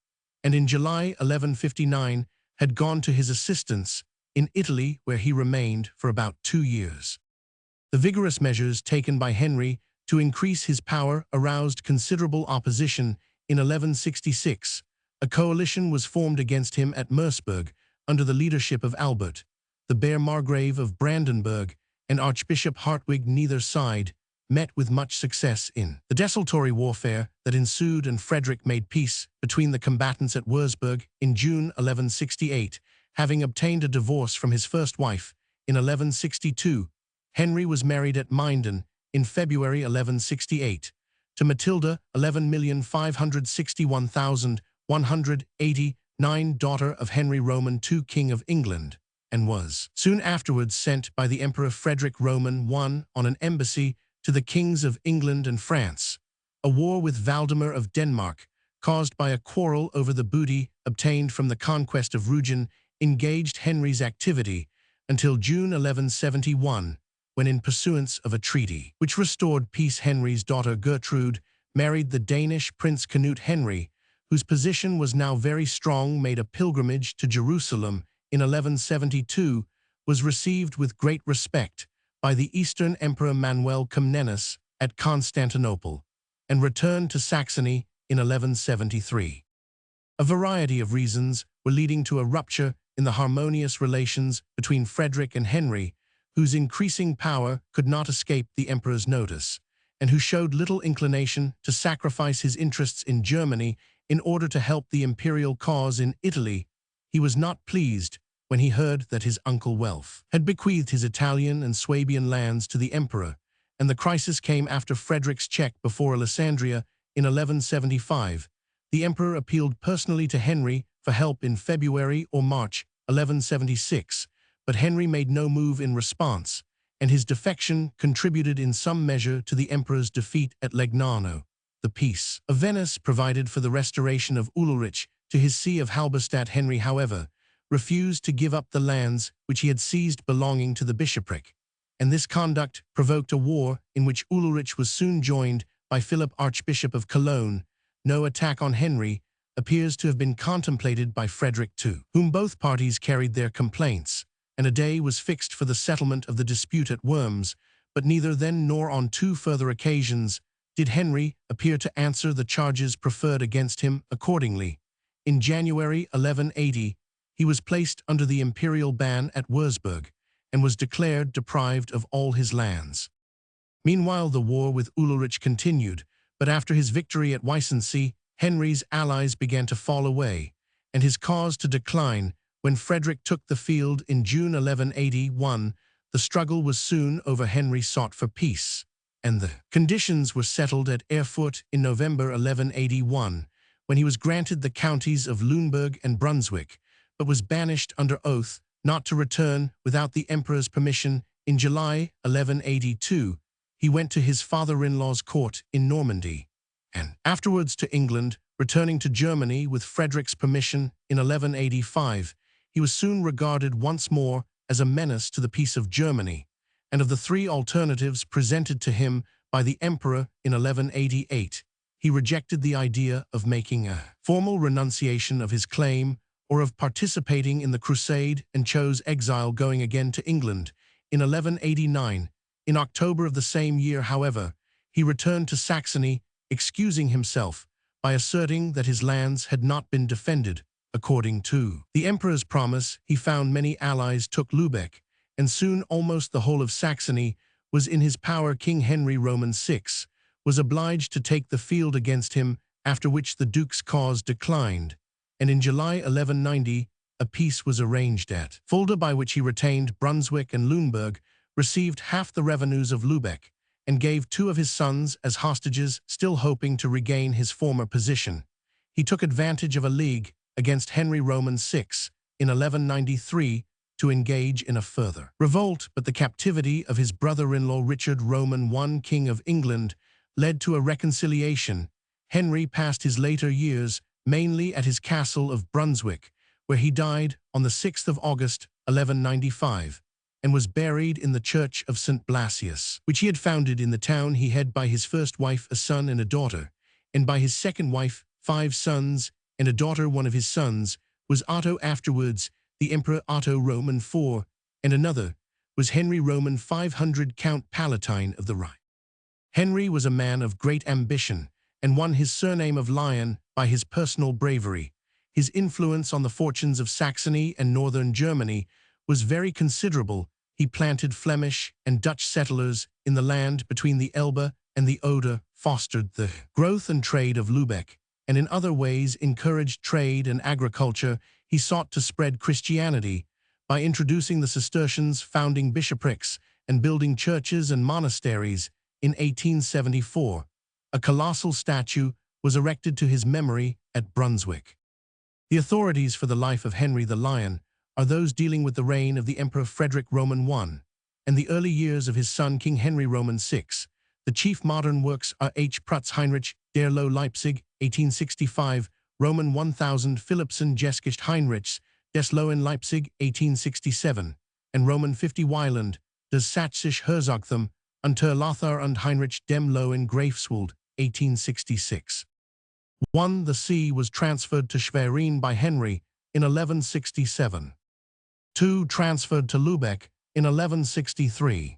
and in July 1159 had gone to his assistance in Italy, where he remained for about 2 years. The vigorous measures taken by Henry to increase his power aroused considerable opposition. In 1166, a coalition was formed against him at Merseburg under the leadership of Albert, the Bear Margrave of Brandenburg, and Archbishop Hartwig. Neither side met with much success in the desultory warfare that ensued, and Frederick made peace between the combatants at Würzburg in June 1168, having obtained a divorce from his first wife. In 1162, Henry was married at Minden in February 1168 to Matilda, 11,561,189, daughter of Henry Roman II, King of England, and was soon afterwards sent by the Emperor Frederick Roman I on an embassy to the kings of England and France. A war with Valdemar of Denmark, caused by a quarrel over the booty obtained from the conquest of Rügen, engaged Henry's activity until June 1171, when, in pursuance of a treaty which restored peace, Henry's daughter Gertrude married the Danish Prince Canute. Henry, whose position was now very strong, made a pilgrimage to Jerusalem in 1172, was received with great respect by the Eastern Emperor Manuel Comnenus at Constantinople, and returned to Saxony in 1173. A variety of reasons were leading to a rupture in the harmonious relations between Frederick and Henry, whose increasing power could not escape the emperor's notice, and who showed little inclination to sacrifice his interests in Germany in order to help the imperial cause in Italy. He was not pleased when he heard that his uncle Welf had bequeathed his Italian and Swabian lands to the emperor, and the crisis came after Frederick's check before Alessandria in 1175. The emperor appealed personally to Henry for help in February or March 1176, but Henry made no move in response, and his defection contributed in some measure to the emperor's defeat at Legnano. The Peace of Venice provided for the restoration of Ulrich to his see of Halberstadt. Henry, however, refused to give up the lands which he had seized belonging to the bishopric, and this conduct provoked a war in which Ulrich was soon joined by Philip, Archbishop of Cologne. No attack on Henry appears to have been contemplated by Frederick to whom both parties carried their complaints, and a day was fixed for the settlement of the dispute at Worms, but neither then nor on two further occasions did Henry appear to answer the charges preferred against him. Accordingly, in January 1180, he was placed under the imperial ban at Würzburg and was declared deprived of all his lands. Meanwhile, the war with Ulrich continued, but after his victory at Weissensee, Henry's allies began to fall away, and his cause to decline. When Frederick took the field in June 1181, the struggle was soon over. Henry sought for peace, and the conditions were settled at Erfurt in November 1181, when he was granted the counties of Lüneburg and Brunswick, but was banished under oath not to return without the emperor's permission. In July 1182, he went to his father-in-law's court in Normandy, and afterwards to England, returning to Germany with Frederick's permission in 1185. He was soon regarded once more as a menace to the peace of Germany, and of the three alternatives presented to him by the emperor in 1188, he rejected the idea of making a formal renunciation of his claim or of participating in the crusade, and chose exile, going again to England in 1189. In October of the same year, however, he returned to Saxony, excusing himself by asserting that his lands had not been defended according to the emperor's promise. He found many allies took Lübeck, and soon almost the whole of Saxony was in his power. King Henry Roman VI was obliged to take the field against him, after which the duke's cause declined, and in July 1190 a peace was arranged at Fulda, by which he retained Brunswick and Lüneburg, received half the revenues of Lübeck, and gave two of his sons as hostages. Still hoping to regain his former position, he took advantage of a league against Henry Roman VI in 1193 to engage in a further revolt, but the captivity of his brother-in-law Richard Roman I, King of England, led to a reconciliation. Henry passed his later years mainly at his castle of Brunswick, where he died on the 6th of August, 1195, and was buried in the church of St. Blasius, which he had founded in the town. He had by his first wife a son and a daughter, and by his second wife 5 sons and a daughter. One of his sons was Otto, afterwards the Emperor Otto Roman IV, and another was Henry Roman 500, Count Palatine of the Rhine. Henry was a man of great ambition, and won his surname of Lion by his personal bravery. His influence on the fortunes of Saxony and northern Germany was very considerable. He planted Flemish and Dutch settlers in the land between the Elbe and the Oder, fostered the growth and trade of Lübeck, and in other ways encouraged trade and agriculture. He sought to spread Christianity by introducing the Cistercians, founding bishoprics, and building churches and monasteries. In 1874, a colossal statue was erected to his memory at Brunswick. The authorities for the life of Henry the Lion are those dealing with the reign of the Emperor Frederick Roman I and the early years of his son King Henry Roman VI. The chief modern works are H. Prutz Heinrich, Der Loh Leipzig, 1865, Roman 1000 Philippsen Geschichte Heinrichs, des Loh in Leipzig, 1867, and Roman 50 Weiland, Das Sächsische Herzogtum, unter Lothar und Heinrich dem Loh in Greifswald, 1866. 1. The see was transferred to Schwerin by Henry in 1167. II transferred to Lubeck in 1163.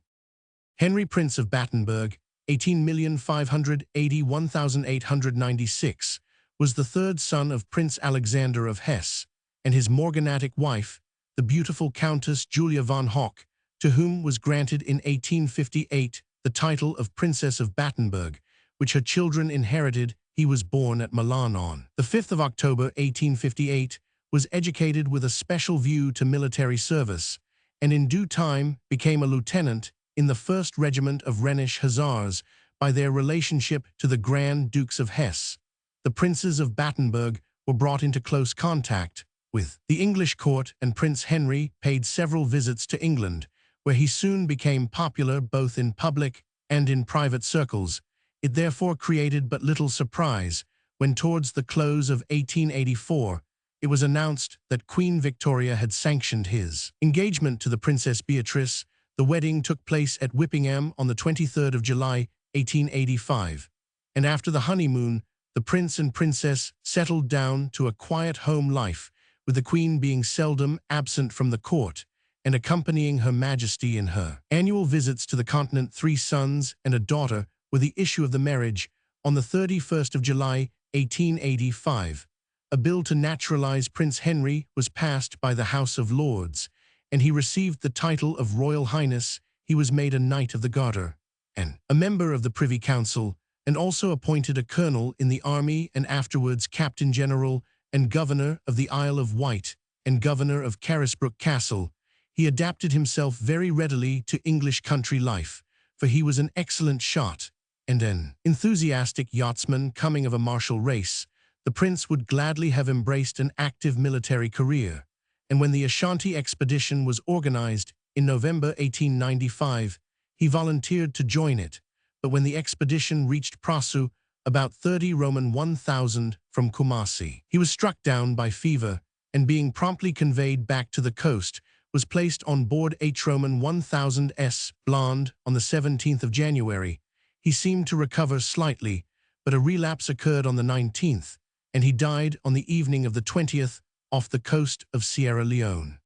Henry Prince of Battenberg, 18,581,896, was the third son of Prince Alexander of Hesse and his morganatic wife, the beautiful Countess Julia von Hock, to whom was granted in 1858 the title of Princess of Battenberg, which her children inherited. He was born at Milan on the 5th of October 1858, was educated with a special view to military service, and in due time became a lieutenant in the 1st Regiment of Rhenish Hussars. By their relationship to the Grand Dukes of Hesse, the Princes of Battenberg were brought into close contact with the English court, and Prince Henry paid several visits to England, where he soon became popular both in public and in private circles. It therefore created but little surprise when, towards the close of 1884, it was announced that Queen Victoria had sanctioned his engagement to the Princess Beatrice. The wedding took place at Whippingham on the 23rd of July, 1885, and after the honeymoon, the Prince and Princess settled down to a quiet home life, with the Queen being seldom absent from the court and accompanying Her Majesty in her annual visits to the continent. 3 sons and a daughter were the issue of the marriage. On the 31st of July, 1885, a bill to naturalize Prince Henry was passed by the House of Lords, and he received the title of Royal Highness. He was made a Knight of the Garter and a member of the Privy Council, and also appointed a colonel in the army and afterwards Captain General and Governor of the Isle of Wight and Governor of Carisbrooke Castle. He adapted himself very readily to English country life, for he was an excellent shot and an enthusiastic yachtsman coming of a martial race. The prince would gladly have embraced an active military career, and when the Ashanti expedition was organized in November 1895, he volunteered to join it. But when the expedition reached Prasu, about 30 Roman 1,000 from Kumasi, he was struck down by fever, and being promptly conveyed back to the coast, was placed on board H. Roman 1000 S. Blonde on the 17th of January. He seemed to recover slightly, but a relapse occurred on the 19th, and he died on the evening of the 20th off the coast of Sierra Leone.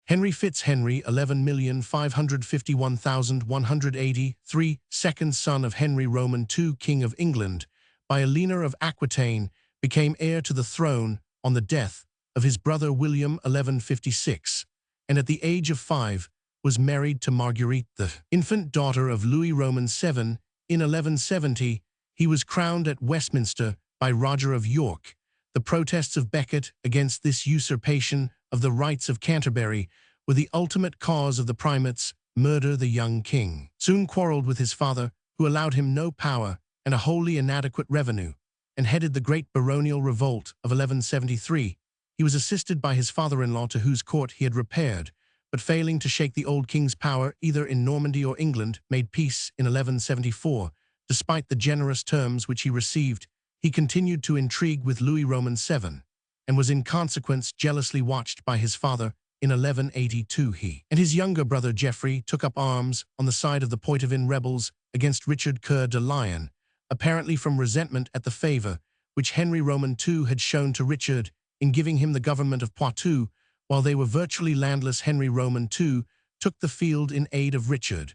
Henry Fitzhenry, 11,551,183, second son of Henry Roman II, King of England, by Helena of Aquitaine, became heir to the throne on the death of his brother William, 1156, and at the age of 5 was married to Marguerite, the infant daughter of Louis Roman VII. In 1170, he was crowned at Westminster by Roger of York. The protests of Becket against this usurpation of the rights of Canterbury were the ultimate cause of the primate's murder. The young king soon quarreled with his father, who allowed him no power and a wholly inadequate revenue, and headed the great baronial revolt of 1173. He was assisted by his father-in-law, to whose court he had repaired, but failing to shake the old king's power either in Normandy or England, made peace in 1174. Despite the generous terms which he received, he continued to intrigue with Louis Roman VII, and was in consequence jealously watched by his father. In 1182 he and his younger brother Geoffrey took up arms on the side of the Poitevin rebels against Richard Coeur de Lion, apparently from resentment at the favor which Henry Roman II had shown to Richard in giving him the government of Poitou. While they were virtually landless, Henry Roman II took the field in aid of Richard,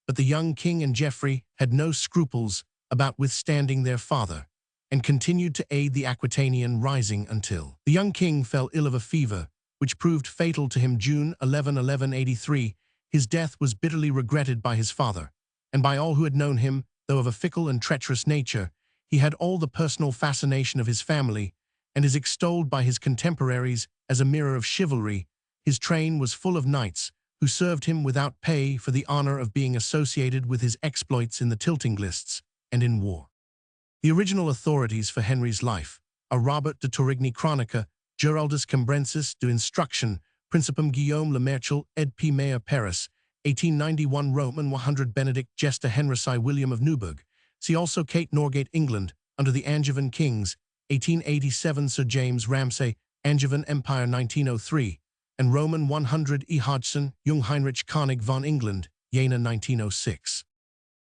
but the young king and Geoffrey had no scruples about withstanding their father, and continued to aid the Aquitanian rising until the young king fell ill of a fever, which proved fatal to him. June 11, 1183, his death was bitterly regretted by his father, and by all who had known him. Though of a fickle and treacherous nature, he had all the personal fascination of his family, and is extolled by his contemporaries as a mirror of chivalry. His train was full of knights, who served him without pay for the honor of being associated with his exploits in the tilting lists and in war. The original authorities for Henry's life are Robert de Torigny Chronica, Geraldus Cambrensis de Instruction, Principum Guillaume Le Merchel, ed P. Mayer Paris, 1891 Roman 100 Benedict Jester Henrysai William of Newburgh. See also Kate Norgate, England, under the Angevin kings, 1887 Sir James Ramsay, Angevin Empire 1903, and Roman 100 E. Hodgson, Jung Heinrich König von England, Jena 1906.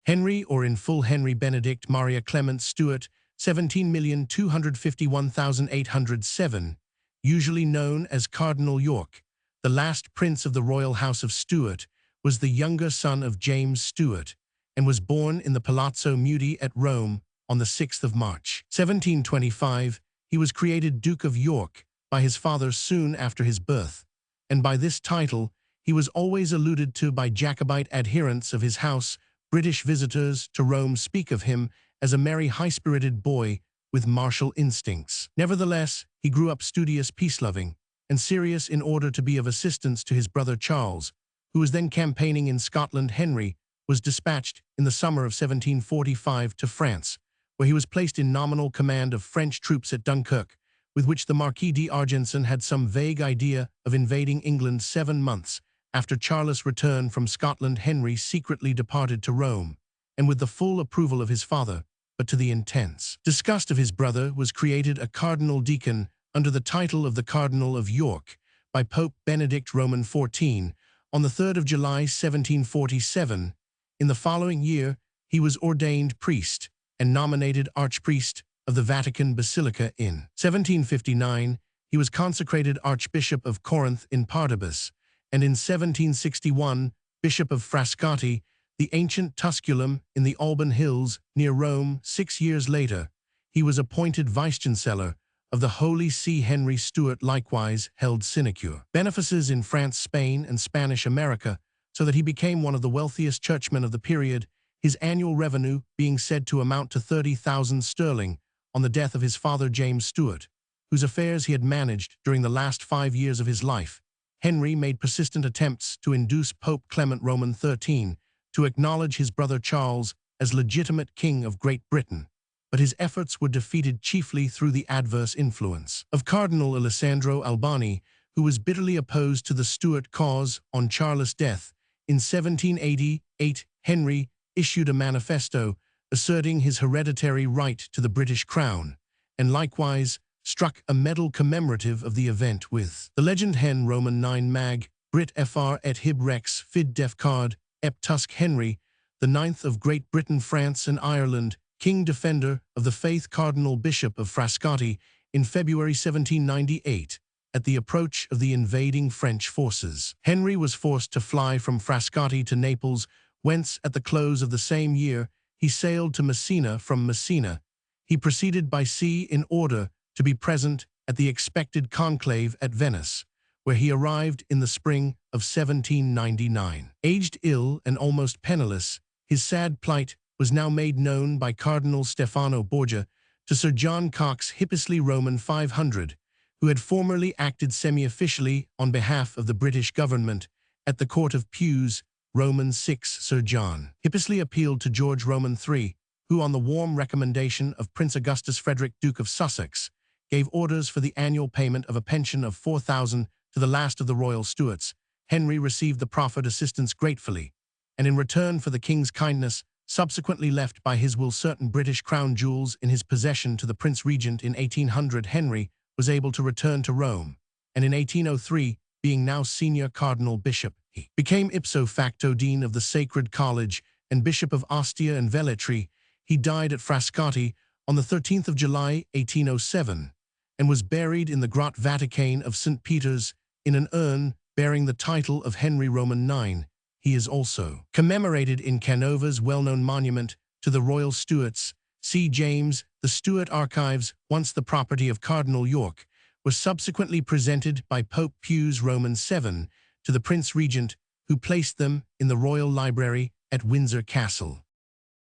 Henry, or in full Henry Benedict Maria Clement Stuart, 17,251,807, usually known as Cardinal York, the last prince of the royal house of Stuart, was the younger son of James Stuart, and was born in the Palazzo Muti at Rome on the 6th of March, 1725. He was created Duke of York by his father soon after his birth, and by this title he was always alluded to by Jacobite adherents of his house. British visitors to Rome speak of him as a merry, high-spirited boy with martial instincts. Nevertheless, he grew up studious, peace-loving, and serious in order to be of assistance to his brother Charles, who was then campaigning in Scotland. Henry was dispatched in the summer of 1745 to France, where he was placed in nominal command of French troops at Dunkirk, with which the Marquis d'Argenson had some vague idea of invading England. 7 months after Charles' return from Scotland, Henry secretly departed to Rome, and with the full approval of his father, but to the intense disgust of his brother, was created a cardinal deacon under the title of the Cardinal of York by Pope Benedict XIV on the 3rd of July 1747. In the following year, he was ordained priest and nominated archpriest of the Vatican Basilica. In 1759, he was consecrated Archbishop of Corinth in Partibus, and in 1761, Bishop of Frascati, the ancient Tusculum in the Alban Hills near Rome. 6 years later, he was appointed Vice-Chancellor of the Holy See. Henry Stuart likewise held sinecure benefices in France, Spain, and Spanish America, so that he became one of the wealthiest churchmen of the period, his annual revenue being said to amount to 30,000 sterling on the death of his father James Stuart, whose affairs he had managed during the last 5 years of his life. Henry made persistent attempts to induce Pope Clement Roman XIII to acknowledge his brother Charles as legitimate king of Great Britain, but his efforts were defeated chiefly through the adverse influence of Cardinal Alessandro Albani, who was bitterly opposed to the Stuart cause. On Charles' death in 1788, Henry issued a manifesto asserting his hereditary right to the British crown, and likewise struck a medal commemorative of the event with the legend Hen Roman 9 Mag, Brit Fr et Hib Rex Fid Def Card, Ep Tusk. Henry, the 9th of Great Britain, France, and Ireland, King Defender of the Faith, Cardinal Bishop of Frascati, in February 1798, at the approach of the invading French forces. Henry was forced to fly from Frascati to Naples, whence, at the close of the same year, he sailed to Messina. From Messina, he proceeded by sea in order to be present at the expected conclave at Venice, where he arrived in the spring of 1799. Aged, ill, and almost penniless, his sad plight was now made known by Cardinal Stefano Borgia to Sir John Cox, Hippisley Roman 500, who had formerly acted semi-officially on behalf of the British government at the court of Pewes, Roman 6. Sir John Hippisley appealed to George Roman III, who, on the warm recommendation of Prince Augustus Frederick, Duke of Sussex, gave orders for the annual payment of a pension of 4,000 to the last of the royal Stuarts. Henry received the proffered assistance gratefully, and in return for the king's kindness, subsequently left by his will certain British crown jewels in his possession to the Prince Regent. In 1800, Henry was able to return to Rome, and in 1803, being now senior cardinal bishop, he became ipso facto dean of the Sacred College and Bishop of Ostia and Velletri. He died at Frascati on the 13th of July, 1807, and was buried in the Grotte Vaticane of St. Peter's in an urn bearing the title of Henry Roman 9. He is also commemorated in Canova's well-known monument to the Royal Stuarts. See James. The Stuart archives, once the property of Cardinal York, were subsequently presented by Pope Pius Roman 7 to the Prince Regent, who placed them in the Royal Library at Windsor Castle.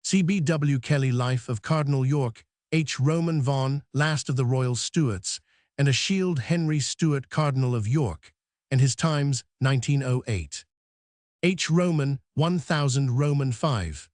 C.B.W. Kelly, Life of Cardinal York, H. Roman Vaughan, last of the Royal Stuarts, and a Shield, Henry Stuart, Cardinal of York, and his times, 1908. H. Roman, 1000 Roman 5.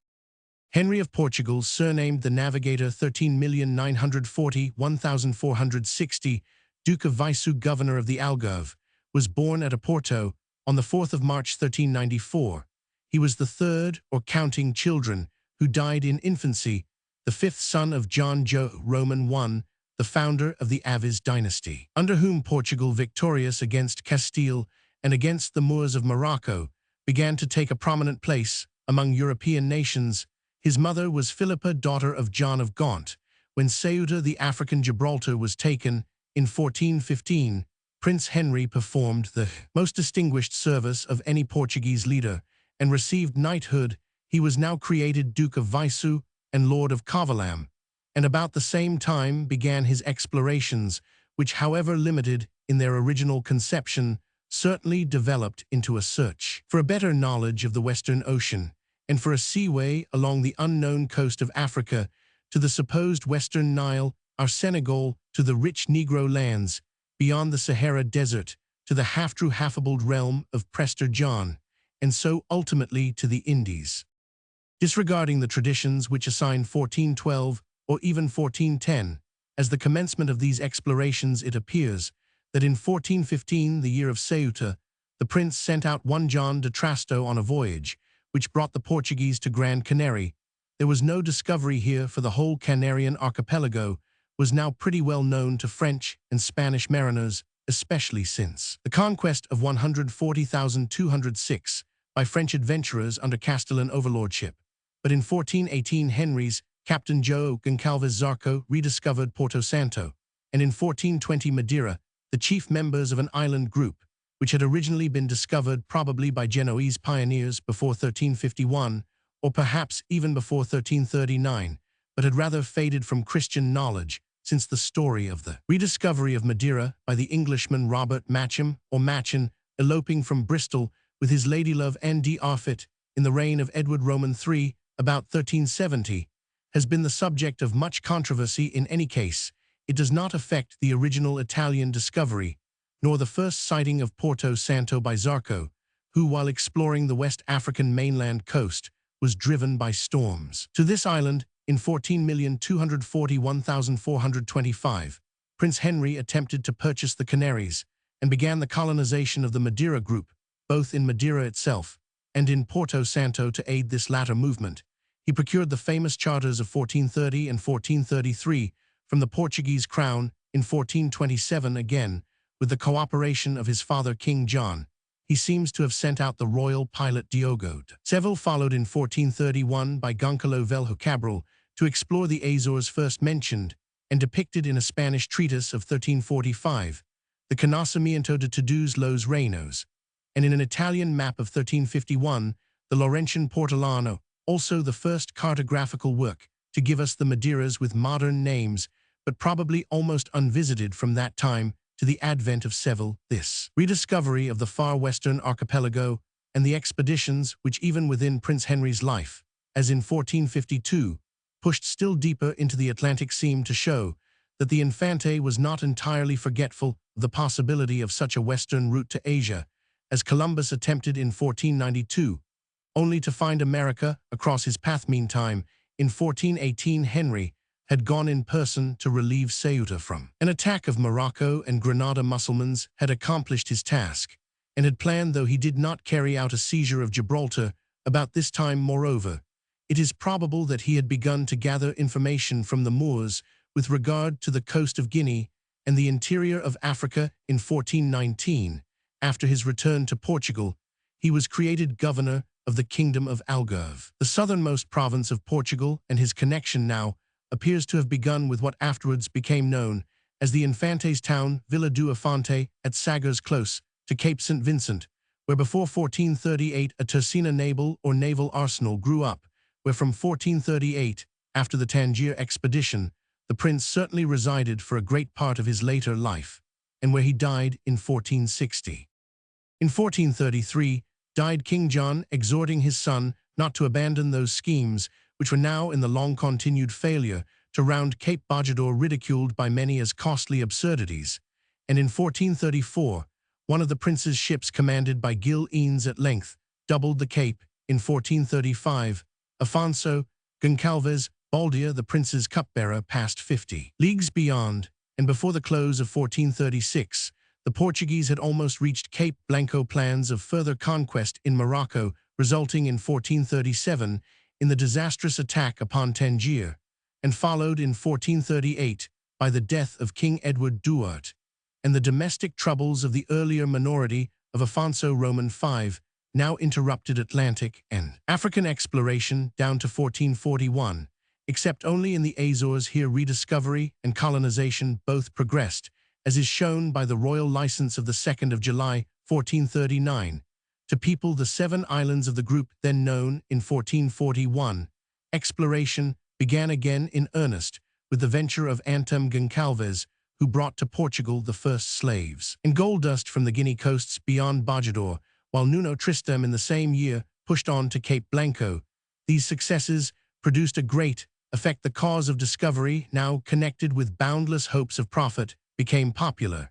Henry of Portugal, surnamed the Navigator, 13,940,1460, Duke of Viseu, Governor of the Algarve, was born at Oporto on the 4th of March 1394. He was the third, or counting children, who died in infancy, the fifth son of John Jo Roman I, the founder of the Aviz dynasty, under whom Portugal, victorious against Castile and against the Moors of Morocco, began to take a prominent place among European nations. His mother was Philippa, daughter of John of Gaunt. When Ceuta, the African Gibraltar, was taken in 1415, Prince Henry performed the most distinguished service of any Portuguese leader and received knighthood. He was now created Duke of Viseu and Lord of Carvalam, and about the same time began his explorations, which, however limited in their original conception, certainly developed into a search for a better knowledge of the Western Ocean and for a seaway along the unknown coast of Africa to the supposed Western Nile, or Senegal, to the rich Negro lands, beyond the Sahara Desert, to the half-true half-fabled realm of Prester John, and so ultimately to the Indies. Disregarding the traditions which assign 1412 or even 1410 as the commencement of these explorations, it appears that in 1415, the year of Ceuta, the prince sent out one John de Trasto on a voyage, which brought the Portuguese to Grand Canary. There was no discovery here, for the whole Canarian archipelago was now pretty well known to French and Spanish mariners, especially since the conquest of 140,206 by French adventurers under Castellan overlordship. But in 1418, Henry's Captain João Goncalves Zarco rediscovered Porto Santo, and in 1420 Madeira, the chief members of an island group, which had originally been discovered probably by Genoese pioneers before 1351, or perhaps even before 1339, but had rather faded from Christian knowledge since the story of the rediscovery of Madeira by the Englishman Robert Matcham, or Machin, eloping from Bristol with his ladylove Anne d'Arfit in the reign of Edward Roman III, about 1370, has been the subject of much controversy. In any case, it does not affect the original Italian discovery, nor the first sighting of Porto Santo by Zarco, who, while exploring the West African mainland coast, was driven by storms to this island in 14,241,425. Prince Henry attempted to purchase the Canaries and began the colonization of the Madeira group, both in Madeira itself and in Porto Santo. To aid this latter movement, he procured the famous charters of 1430 and 1433 from the Portuguese crown. In 1427 again, with the cooperation of his father King John, he seems to have sent out the royal pilot Diogo de Seville, followed in 1431 by Goncalo Velho Cabral, to explore the Azores first mentioned and depicted in a Spanish treatise of 1345, the Conocimiento de Todos los Reinos, and in an Italian map of 1351, the Laurentian Portolano, also the first cartographical work to give us the Madeiras with modern names, but probably almost unvisited from that time to the advent of Seville. This rediscovery of the far western archipelago and the expeditions which, even within Prince Henry's life, as in 1452, pushed still deeper into the Atlantic, seemed to show that the Infante was not entirely forgetful of the possibility of such a western route to Asia, as Columbus attempted in 1492, only to find America across his path. Meantime, in 1418, Henry had gone in person to relieve Ceuta from an attack of Morocco, and Granada Mussulmans had accomplished his task, and had planned, though he did not carry out, a seizure of Gibraltar. About this time, moreover, it is probable that he had begun to gather information from the Moors with regard to the coast of Guinea and the interior of Africa. In 1419, after his return to Portugal, he was created governor of the Kingdom of Algarve, the southernmost province of Portugal, and his connection now appears to have begun with what afterwards became known as the Infante's town, Villa do Infante, at Sagres, close to Cape St. Vincent, where before 1438 a Tercina naval arsenal grew up, where from 1438, after the Tangier expedition, the prince certainly resided for a great part of his later life, and where he died in 1460. In 1433 died King John, exhorting his son not to abandon those schemes which were now in the long-continued failure to round Cape Bajador, ridiculed by many as costly absurdities, and in 1434, one of the prince's ships, commanded by Gil Eanes, at length doubled the Cape. In 1435, Afonso Goncalves Baldia, the prince's cupbearer, passed 50 leagues beyond, and before the close of 1436, the Portuguese had almost reached Cape Blanco. Plans of further conquest in Morocco, resulting in 1437 in the disastrous attack upon Tangier, and followed in 1438 by the death of King Edward Duarte, and the domestic troubles of the earlier minority of Afonso Roman V, now interrupted Atlantic and African exploration down to 1441, except only in the Azores. Here rediscovery and colonization both progressed, as is shown by the royal license of the 2nd of July, 1439, to people the 7 islands of the group then known in 1441. Exploration began again in earnest with the venture of Antão Goncalves, who brought to Portugal the first slaves and gold dust from the Guinea coasts beyond Bajador, while Nuno Tristão in the same year pushed on to Cape Blanco. These successes produced a great effect. The cause of discovery, now connected with boundless hopes of profit, became popular,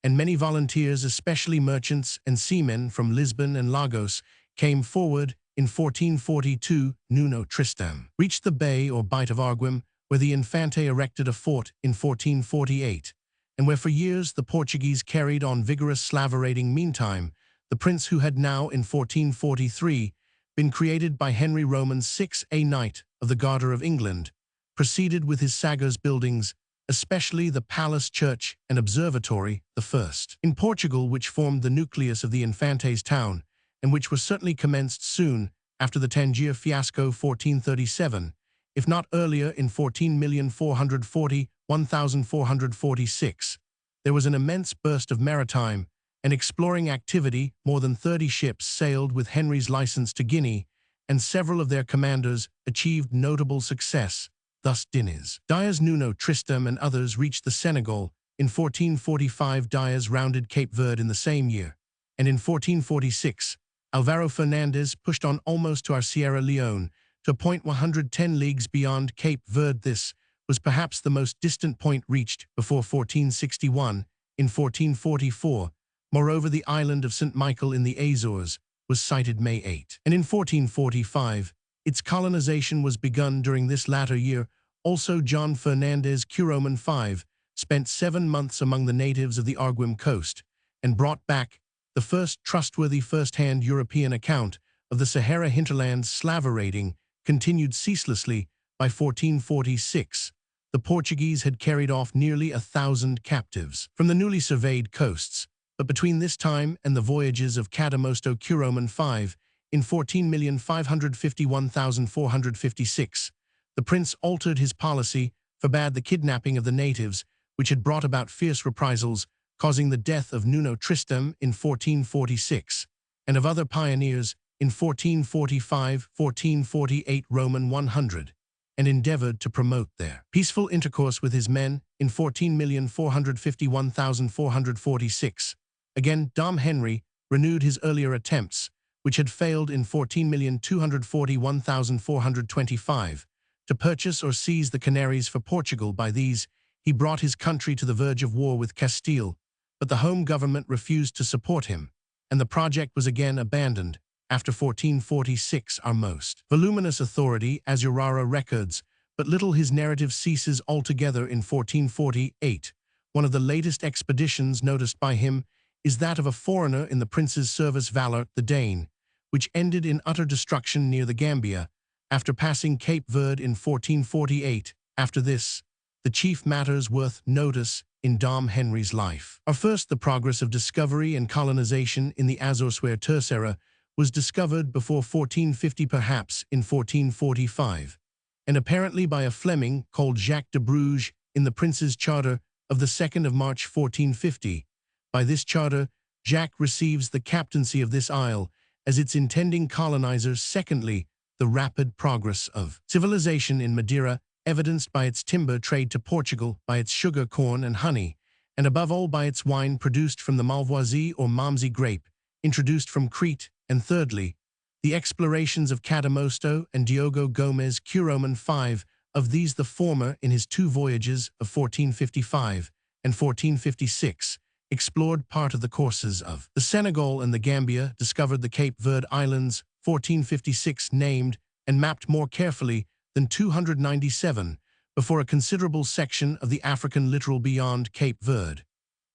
and many volunteers, especially merchants and seamen from Lisbon and Lagos, came forward. In 1442, Nuno Tristão reached the bay or Bight of Arguim, where the Infante erected a fort in 1448, and where for years the Portuguese carried on vigorous slaverating. Meantime, the prince, who had now in 1443 been created by Henry Roman VI a Knight of the Garter of England, proceeded with his Sagres buildings, especially the Palace Church and Observatory, the first in Portugal, which formed the nucleus of the Infante's town, and which was certainly commenced soon after the Tangier fiasco 1437, if not earlier in 14,440–1446. There was an immense burst of maritime and exploring activity. More than 30 ships sailed with Henry's license to Guinea, and several of their commanders achieved notable success. Thus Dias Nuno Tristão and others reached the Senegal. In 1445 Dias rounded Cape Verde in the same year, and in 1446 Alvaro Fernandez pushed on almost to our Sierra Leone, to a point 110 leagues beyond Cape Verde. This was perhaps the most distant point reached before 1461. In 1444, moreover, the island of St. Michael in the Azores was sighted May 8, and in 1445, its colonization was begun. During this latter year, also John Fernandez Curoman V spent 7 months among the natives of the Arguim coast, and brought back the first trustworthy first-hand European account of the Sahara hinterlands. Slaverating continued ceaselessly. By 1446, the Portuguese had carried off nearly 1,000 captives from the newly surveyed coasts, but between this time and the voyages of Cadamosto Curoman V, in 14,551,456, the prince altered his policy, forbade the kidnapping of the natives, which had brought about fierce reprisals, causing the death of Nuno Tristão in 1446, and of other pioneers in 1445–1448 Roman 100, and endeavored to promote their peaceful intercourse with his men in 14,451,446. Again, Dom Henry renewed his earlier attempts, which had failed in 14,241,425, to purchase or seize the Canaries for Portugal. By these, he brought his country to the verge of war with Castile, but the home government refused to support him, and the project was again abandoned. After 1446, our most voluminous authority, as Urara records, but little. His narrative ceases altogether in 1448. One of the latest expeditions noticed by him is that of a foreigner in the prince's service, Valor the Dane, which ended in utter destruction near the Gambia, after passing Cape Verde in 1448. After this, the chief matters worth notice in Dom Henry's life are first the progress of discovery and colonization in the Azores, where Terceira was discovered before 1450, perhaps in 1445, and apparently by a Fleming called Jacques de Bruges in the Prince's Charter of the 2nd of March 1450. By this charter, Jacques receives the captaincy of this isle as its intending colonizer. Secondly, the rapid progress of civilization in Madeira, evidenced by its timber trade to Portugal, by its sugar, corn, and honey, and above all by its wine produced from the Malvoisie or Malmsey grape, introduced from Crete. And thirdly, the explorations of Cadamosto and Diogo Gomes Curoman V, of these the former, in his 2 voyages of 1455 and 1456, explored part of the courses of the Senegal and the Gambia, discovered the Cape Verde Islands, 1456, named and mapped more carefully than 297 before a considerable section of the African littoral beyond Cape Verde,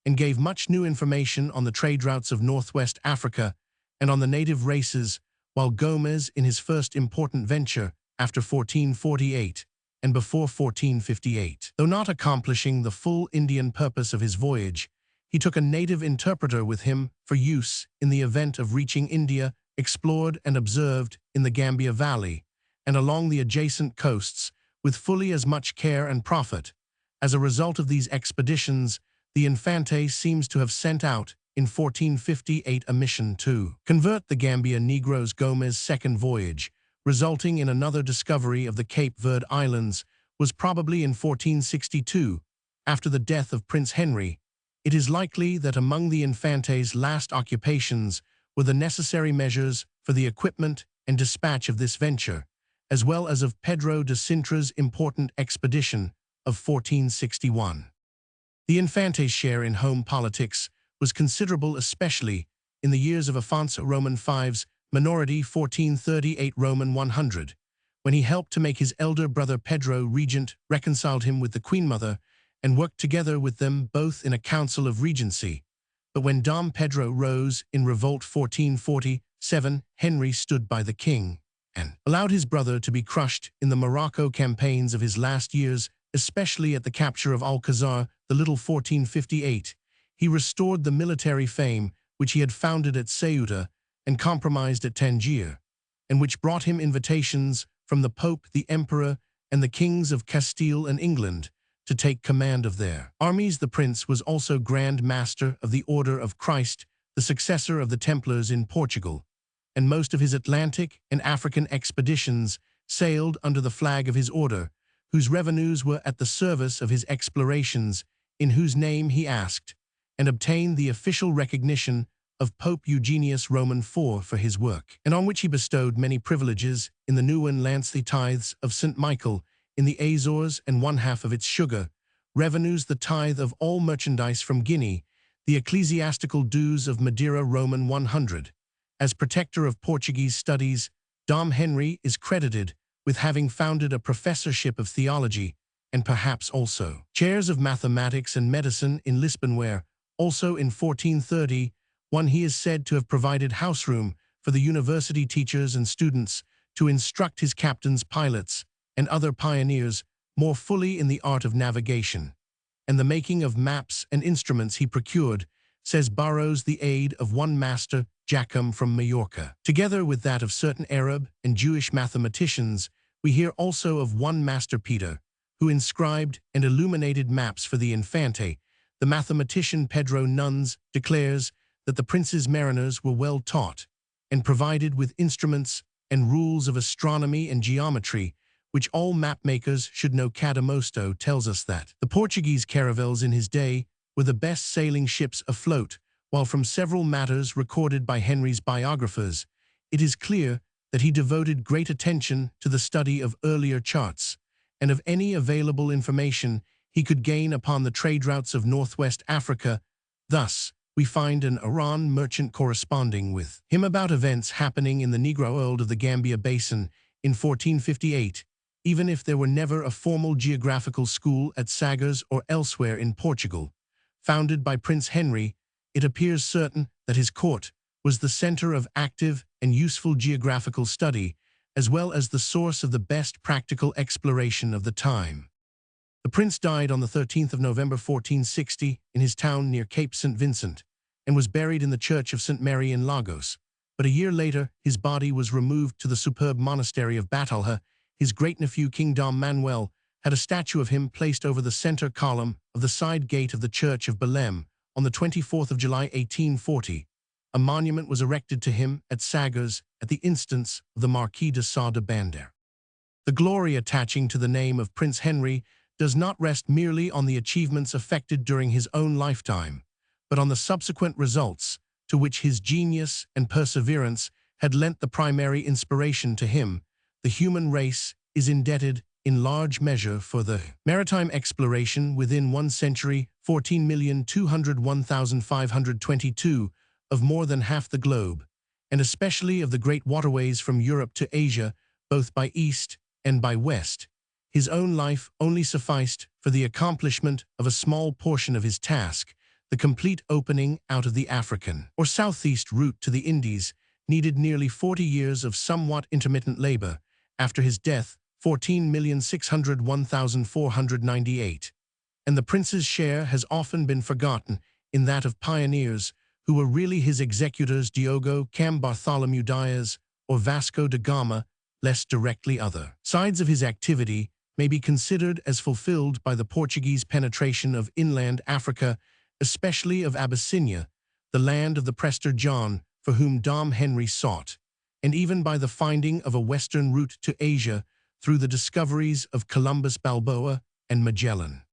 and gave much new information on the trade routes of northwest Africa and on the native races, while Gomez, in his first important venture after 1448 and before 1458, though not accomplishing the full Indian purpose of his voyage, he took a native interpreter with him for use in the event of reaching India, explored and observed in the Gambia Valley and along the adjacent coasts with fully as much care and profit. As a result of these expeditions, the Infante seems to have sent out in 1458 a mission to convert the Gambia Negroes. Gomez's second voyage, resulting in another discovery of the Cape Verde Islands, was probably in 1462, after the death of Prince Henry. It is likely that among the Infante's last occupations were the necessary measures for the equipment and dispatch of this venture, as well as of Pedro de Sintra's important expedition of 1461. The Infante's share in home politics was considerable, especially in the years of Afonso Roman V's minority 1438 Roman 100, when he helped to make his elder brother Pedro regent, reconciled him with the Queen Mother, and worked together with them both in a council of regency. But when Dom Pedro rose in revolt 1447, Henry stood by the king and allowed his brother to be crushed in the Morocco campaigns of his last years, especially at the capture of Alcazar the Little 1458. He restored the military fame which he had founded at Ceuta and compromised at Tangier, and which brought him invitations from the Pope, the Emperor, and the kings of Castile and England to take command of their armies. The prince was also Grand Master of the Order of Christ, the successor of the Templars in Portugal, and most of his Atlantic and African expeditions sailed under the flag of his order, whose revenues were at the service of his explorations, in whose name he asked and obtained the official recognition of Pope Eugenius Roman IV for his work, and on which he bestowed many privileges in the Neuen Landsley tithes of St. Michael in the Azores and 1/2 of its sugar, revenues the tithe of all merchandise from Guinea, the ecclesiastical dues of Madeira Roman 100. As protector of Portuguese studies, Dom Henry is credited with having founded a professorship of theology and perhaps also chairs of mathematics and medicine in Lisbon, where, also in 1431, he is said to have provided house-room for the university teachers and students to instruct his captains, pilots, and other pioneers more fully in the art of navigation. And the making of maps and instruments he procured, says Barrows, the aid of one master, Jacome from Majorca. Together with that of certain Arab and Jewish mathematicians, we hear also of one master Peter, who inscribed and illuminated maps for the Infante. The mathematician Pedro Nunes declares that the prince's mariners were well taught and provided with instruments and rules of astronomy and geometry, which all map-makers should know. Cadamosto tells us that the Portuguese caravels in his day were the best sailing ships afloat, while from several matters recorded by Henry's biographers, it is clear that he devoted great attention to the study of earlier charts and of any available information he could gain upon the trade routes of northwest Africa. Thus, we find an Iran merchant corresponding with him about events happening in the Negro world of the Gambia Basin in 1458, even if there were never a formal geographical school at Sagres or elsewhere in Portugal. Founded by Prince Henry, it appears certain that his court was the center of active and useful geographical study, as well as the source of the best practical exploration of the time. The prince died on the 13th of November 1460 in his town near Cape St. Vincent, and was buried in the Church of St. Mary in Lagos. But a year later, his body was removed to the superb monastery of Batalha. His great-nephew King Dom Manuel had a statue of him placed over the center column of the side gate of the Church of Belém on the 24th of July 1840. A monument was erected to him at Sagres at the instance of the Marquis de Sá de Bander. The glory attaching to the name of Prince Henry does not rest merely on the achievements effected during his own lifetime, but on the subsequent results to which his genius and perseverance had lent the primary inspiration to him. The human race is indebted in large measure for the maritime exploration within 1 century, 14,201,522, of more than half the globe, and especially of the great waterways from Europe to Asia, both by east and by west. His own life only sufficed for the accomplishment of a small portion of his task. The complete opening out of the African or southeast route to the Indies needed nearly 40 years of somewhat intermittent labor. After his death, 14,601,498, and the prince's share has often been forgotten in that of pioneers who were really his executors, Diogo Cam Bartholomew Dias or Vasco da Gama, less directly. Other sides of his activity may be considered as fulfilled by the Portuguese penetration of inland Africa especially of Abyssinia, the land of the Prester John, for whom Dom Henry sought, and even by the finding of a western route to Asia through the discoveries of Columbus, Balboa, and Magellan.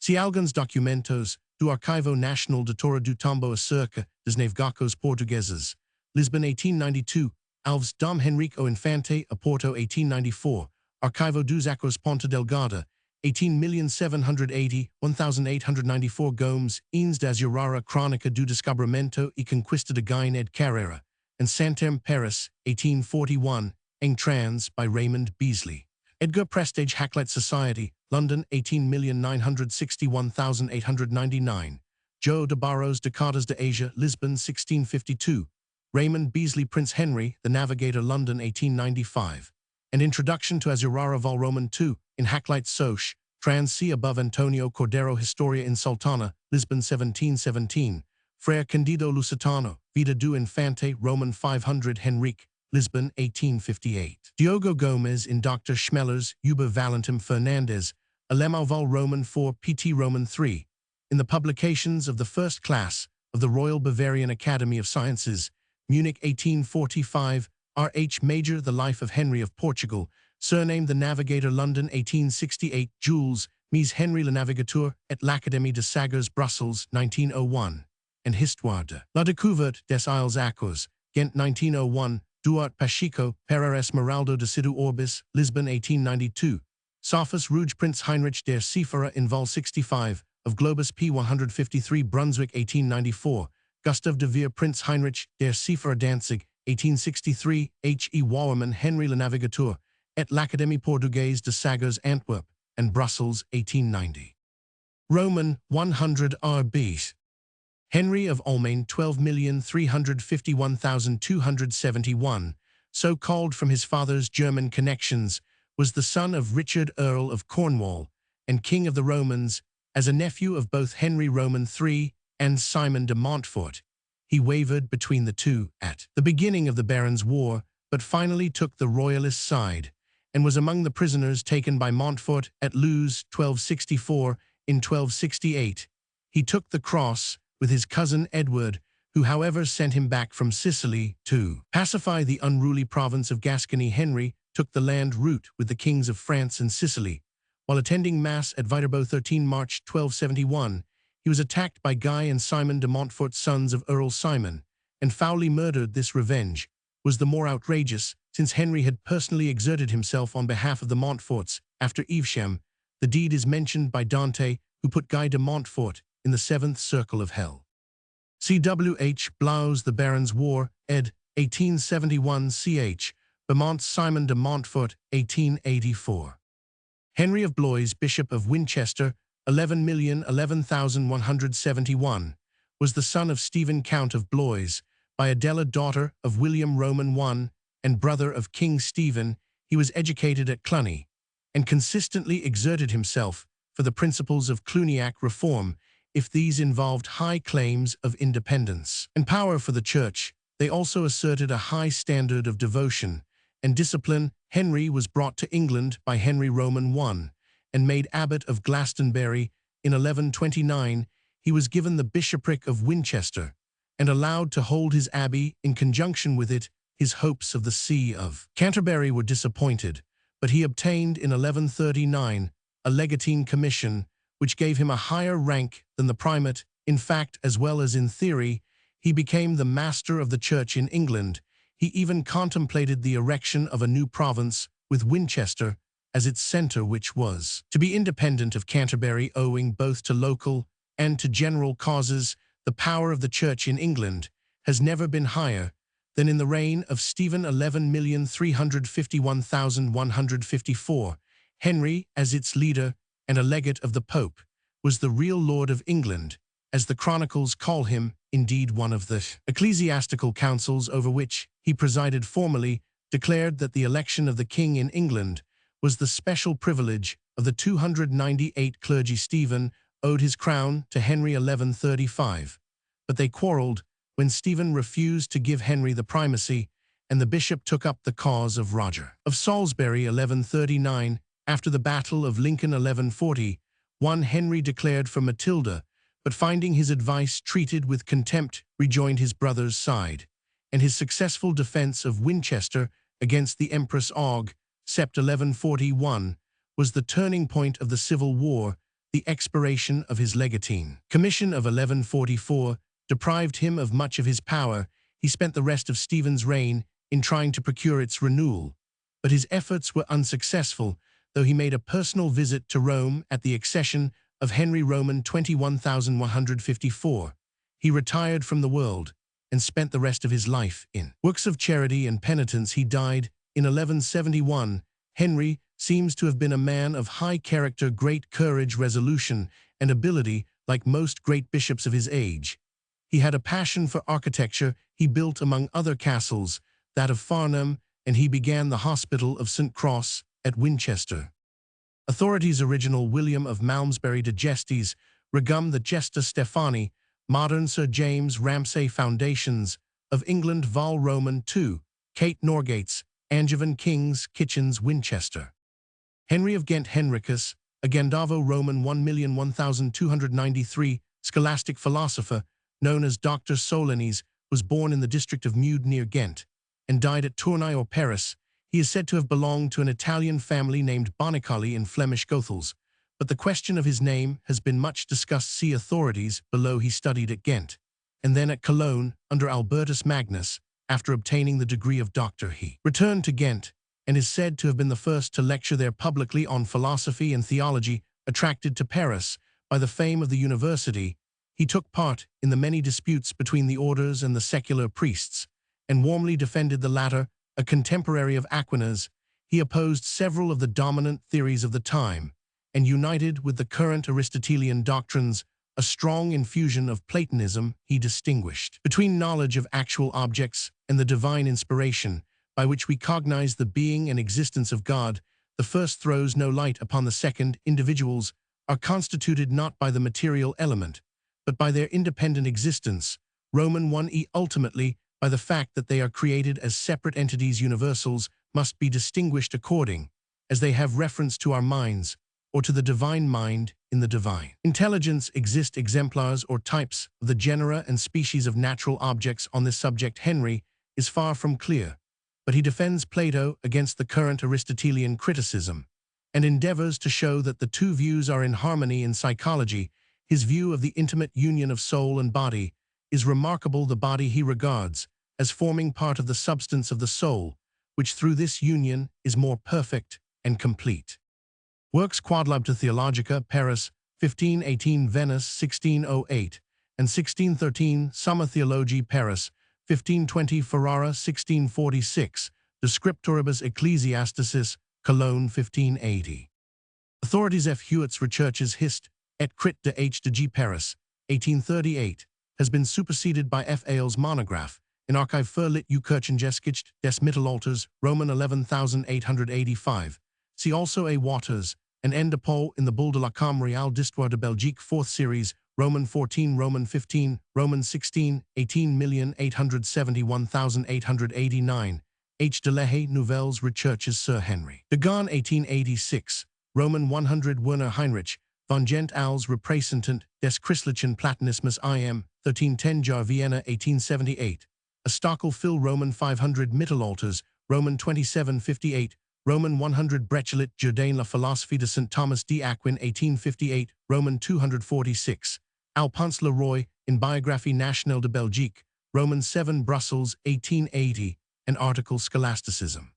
Si alguns documentos do Arquivo Nacional de Torre do Tombo acerca dos navigados portugueses, Lisbon 1892, Alves Dom Henrico Infante a Porto 1894, Arquivo dos Acros Ponta Delgada, 18,780,1894 Gomes, Ines das Urara Crónica do Descobrimento e Conquista de Guiné ed Carrera, and Santerme Paris, 1841, Eng Trans by Raymond Beasley. Edgar Prestage Hacklight Society, London, 18,961,899. Joe de Barros de Cartas de Asia, Lisbon, 1652. Raymond Beasley Prince Henry, The Navigator, London, 1895. An Introduction to Azurara Vol Roman II, in Hacklight Soch, Trans C. above Antonio Cordero Historia Insultana, Lisbon, 1717. Frere Candido Lusitano, Vida do Infante, Roman 500 Henrique, Lisbon, 1858. Diogo Gomes in Dr. Schmeller's Uber Valentim Fernandez, Alemão Vol Roman 4 PT Roman 3, in the publications of the first class of the Royal Bavarian Academy of Sciences, Munich, 1845, R.H. Major, The Life of Henry of Portugal, surnamed The Navigator, London, 1868, Jules, Mies Henry le Navigateur, et l'Académie de Sagres, Brussels, 1901, and Histoire de la Découverte des Isles Acos, Ghent, 1901, Duarte Pacheco, Pereira Esmeraldo de Sidu Orbis, Lisbon, 1892, Sophus Rouge Prince Heinrich der Seefahrer in Vol 65, of Globus P. 153 Brunswick, 1894, Gustav de Vere Prince Heinrich der Seefahrer Danzig, 1863, H. E. Wouwerman Henry le Navigateur, et l'Académie Portugaise de Sagres Antwerp, and Brussels, 1890. Roman, 100 R.B. Henry of Almain, 12,351,271, so called from his father's German connections, was the son of Richard Earl of Cornwall and King of the Romans. As a nephew of both Henry Roman III and Simon de Montfort, he wavered between the two at the beginning of the Barons' War, but finally took the royalist side, and was among the prisoners taken by Montfort at Luz, 1264. In 1268, he took the cross with his cousin Edward, who however sent him back from Sicily to pacify the unruly province of Gascony. Henry took the land route with the kings of France and Sicily. While attending Mass at Viterbo 13 March 1271, he was attacked by Guy and Simon de Montfort, sons of Earl Simon, and foully murdered. This revenge was the more outrageous, since Henry had personally exerted himself on behalf of the Montforts. After Evesham, the deed is mentioned by Dante, who put Guy de Montfort in the seventh circle of hell. C.W.H. Blau's The Barons' War, ed. 1871 ch. Beaumont Simon de Montfort, 1884. Henry of Blois, Bishop of Winchester, 11,011,171, was the son of Stephen Count of Blois, by Adela, daughter of William Roman I, and brother of King Stephen. He was educated at Cluny, and consistently exerted himself for the principles of Cluniac reform, if these involved high claims of independence and power for the Church. They also asserted a high standard of devotion and discipline. Henry was brought to England by Henry Roman I, and made abbot of Glastonbury. In 1129, he was given the bishopric of Winchester, and allowed to hold his abbey. In conjunction with it, his hopes of the See of Canterbury were disappointed, but he obtained in 1139 a legatine commission, which gave him a higher rank than the primate. In fact, as well as in theory, he became the master of the Church in England. He even contemplated the erection of a new province, with Winchester as its centre, which was to be independent of Canterbury. Owing both to local and to general causes, the power of the Church in England has never been higher than in the reign of Stephen. 11,351,154. Henry, as its leader and a legate of the Pope, was the real Lord of England, as the chronicles call him. Indeed, one of the ecclesiastical councils over which he presided formally declared that the election of the king in England was the special privilege of the 298 clergy. Stephen owed his crown to Henry 1135, but they quarreled when Stephen refused to give Henry the primacy, and the bishop took up the cause of Roger of Salisbury. 1139, after the Battle of Lincoln. 1140, Henry declared for Matilda, but finding his advice treated with contempt, rejoined his brother's side, and his successful defense of Winchester against the Empress Og, Sept. 1141, was the turning point of the Civil War. The expiration of his legatine commission of 1144 deprived him of much of his power. He spent the rest of Stephen's reign in trying to procure its renewal, but his efforts were unsuccessful, though he made a personal visit to Rome at the accession of Henry Roman 21,154. He retired from the world and spent the rest of his life in works of charity and penitence. He died in 1171. Henry seems to have been a man of high character, great courage, resolution, and ability, like most great bishops of his age. He had a passion for architecture. He built, among other castles, that of Farnham, and he began the Hospital of St. Cross at Winchester. Authorities original William of Malmesbury de Gestes, Regum the Gesta Stephani, modern Sir James Ramsay Foundations of England Vol Roman II, Kate Norgates, Angevin Kings, Kitchens, Winchester. Henry of Ghent Henricus, a Gandavo Roman 1,001,293, scholastic philosopher, known as Dr. Solenes, was born in the district of Mude near Ghent, and died at Tournai or Paris. He is said to have belonged to an Italian family named Bonicoli in Flemish Gothels, but the question of his name has been much discussed. See authorities below. He studied at Ghent, and then at Cologne under Albertus Magnus. After obtaining the degree of doctor, he returned to Ghent, and is said to have been the first to lecture there publicly on philosophy and theology. Attracted to Paris by the fame of the university, he took part in the many disputes between the orders and the secular priests, and warmly defended the latter. A contemporary of Aquinas, he opposed several of the dominant theories of the time, and united with the current Aristotelian doctrines a strong infusion of Platonism. He distinguished between knowledge of actual objects and the divine inspiration, by which we cognize the being and existence of God. The first throws no light upon the second. Individuals are constituted not by the material element, but by their independent existence. Roman 1e. Ultimately, by the fact that they are created as separate entities. Universals must be distinguished according as they have reference to our minds, or to the divine mind in the divine intelligence. Exist exemplars or types of the genera and species of natural objects. On this subject, Henry is far from clear, but he defends Plato against the current Aristotelian criticism, and endeavors to show that the two views are in harmony. In psychology, his view of the intimate union of soul and body is remarkable. The body he regards as forming part of the substance of the soul, which through this union is more perfect and complete. Works Quodlibta Theologica, Paris, 1518, Venice, 1608, and 1613, Summa Theologiae, Paris, 1520, Ferrara, 1646, De Scripturibus Ecclesiasticis, Cologne, 1580. Authorities F. Hewitt's Recherches Hist. et Crit de H. de G. Paris, 1838, has been superseded by F. Ailes' monograph in Archive für lit. Kirchengeschichte des Mittelalters, Roman 11885. See also A. Waters and N. de Paul in the Bulle de la Chambre Royale d'Histoire de Belgique, 4th series, Roman 14, Roman 15, Roman 16, 18,871,889. H. de Lehay, Nouvelles Recherches sur Henry de Gaulle, 1886, Roman 100, Werner Heinrich, von Gent als Repräsentant des Christlichen Platonismus im 1310 Jahr Vienna, 1878. A Stockel Phil, Roman 500, Mittelalters, Roman 2758, Roman 100, Brechelet, Jourdain La Philosophie de St. Thomas d'Aquin, 1858, Roman 246. Alphonse Leroy, in Biographie Nationale de Belgique, Roman 7, Brussels, 1880, an article Scholasticism.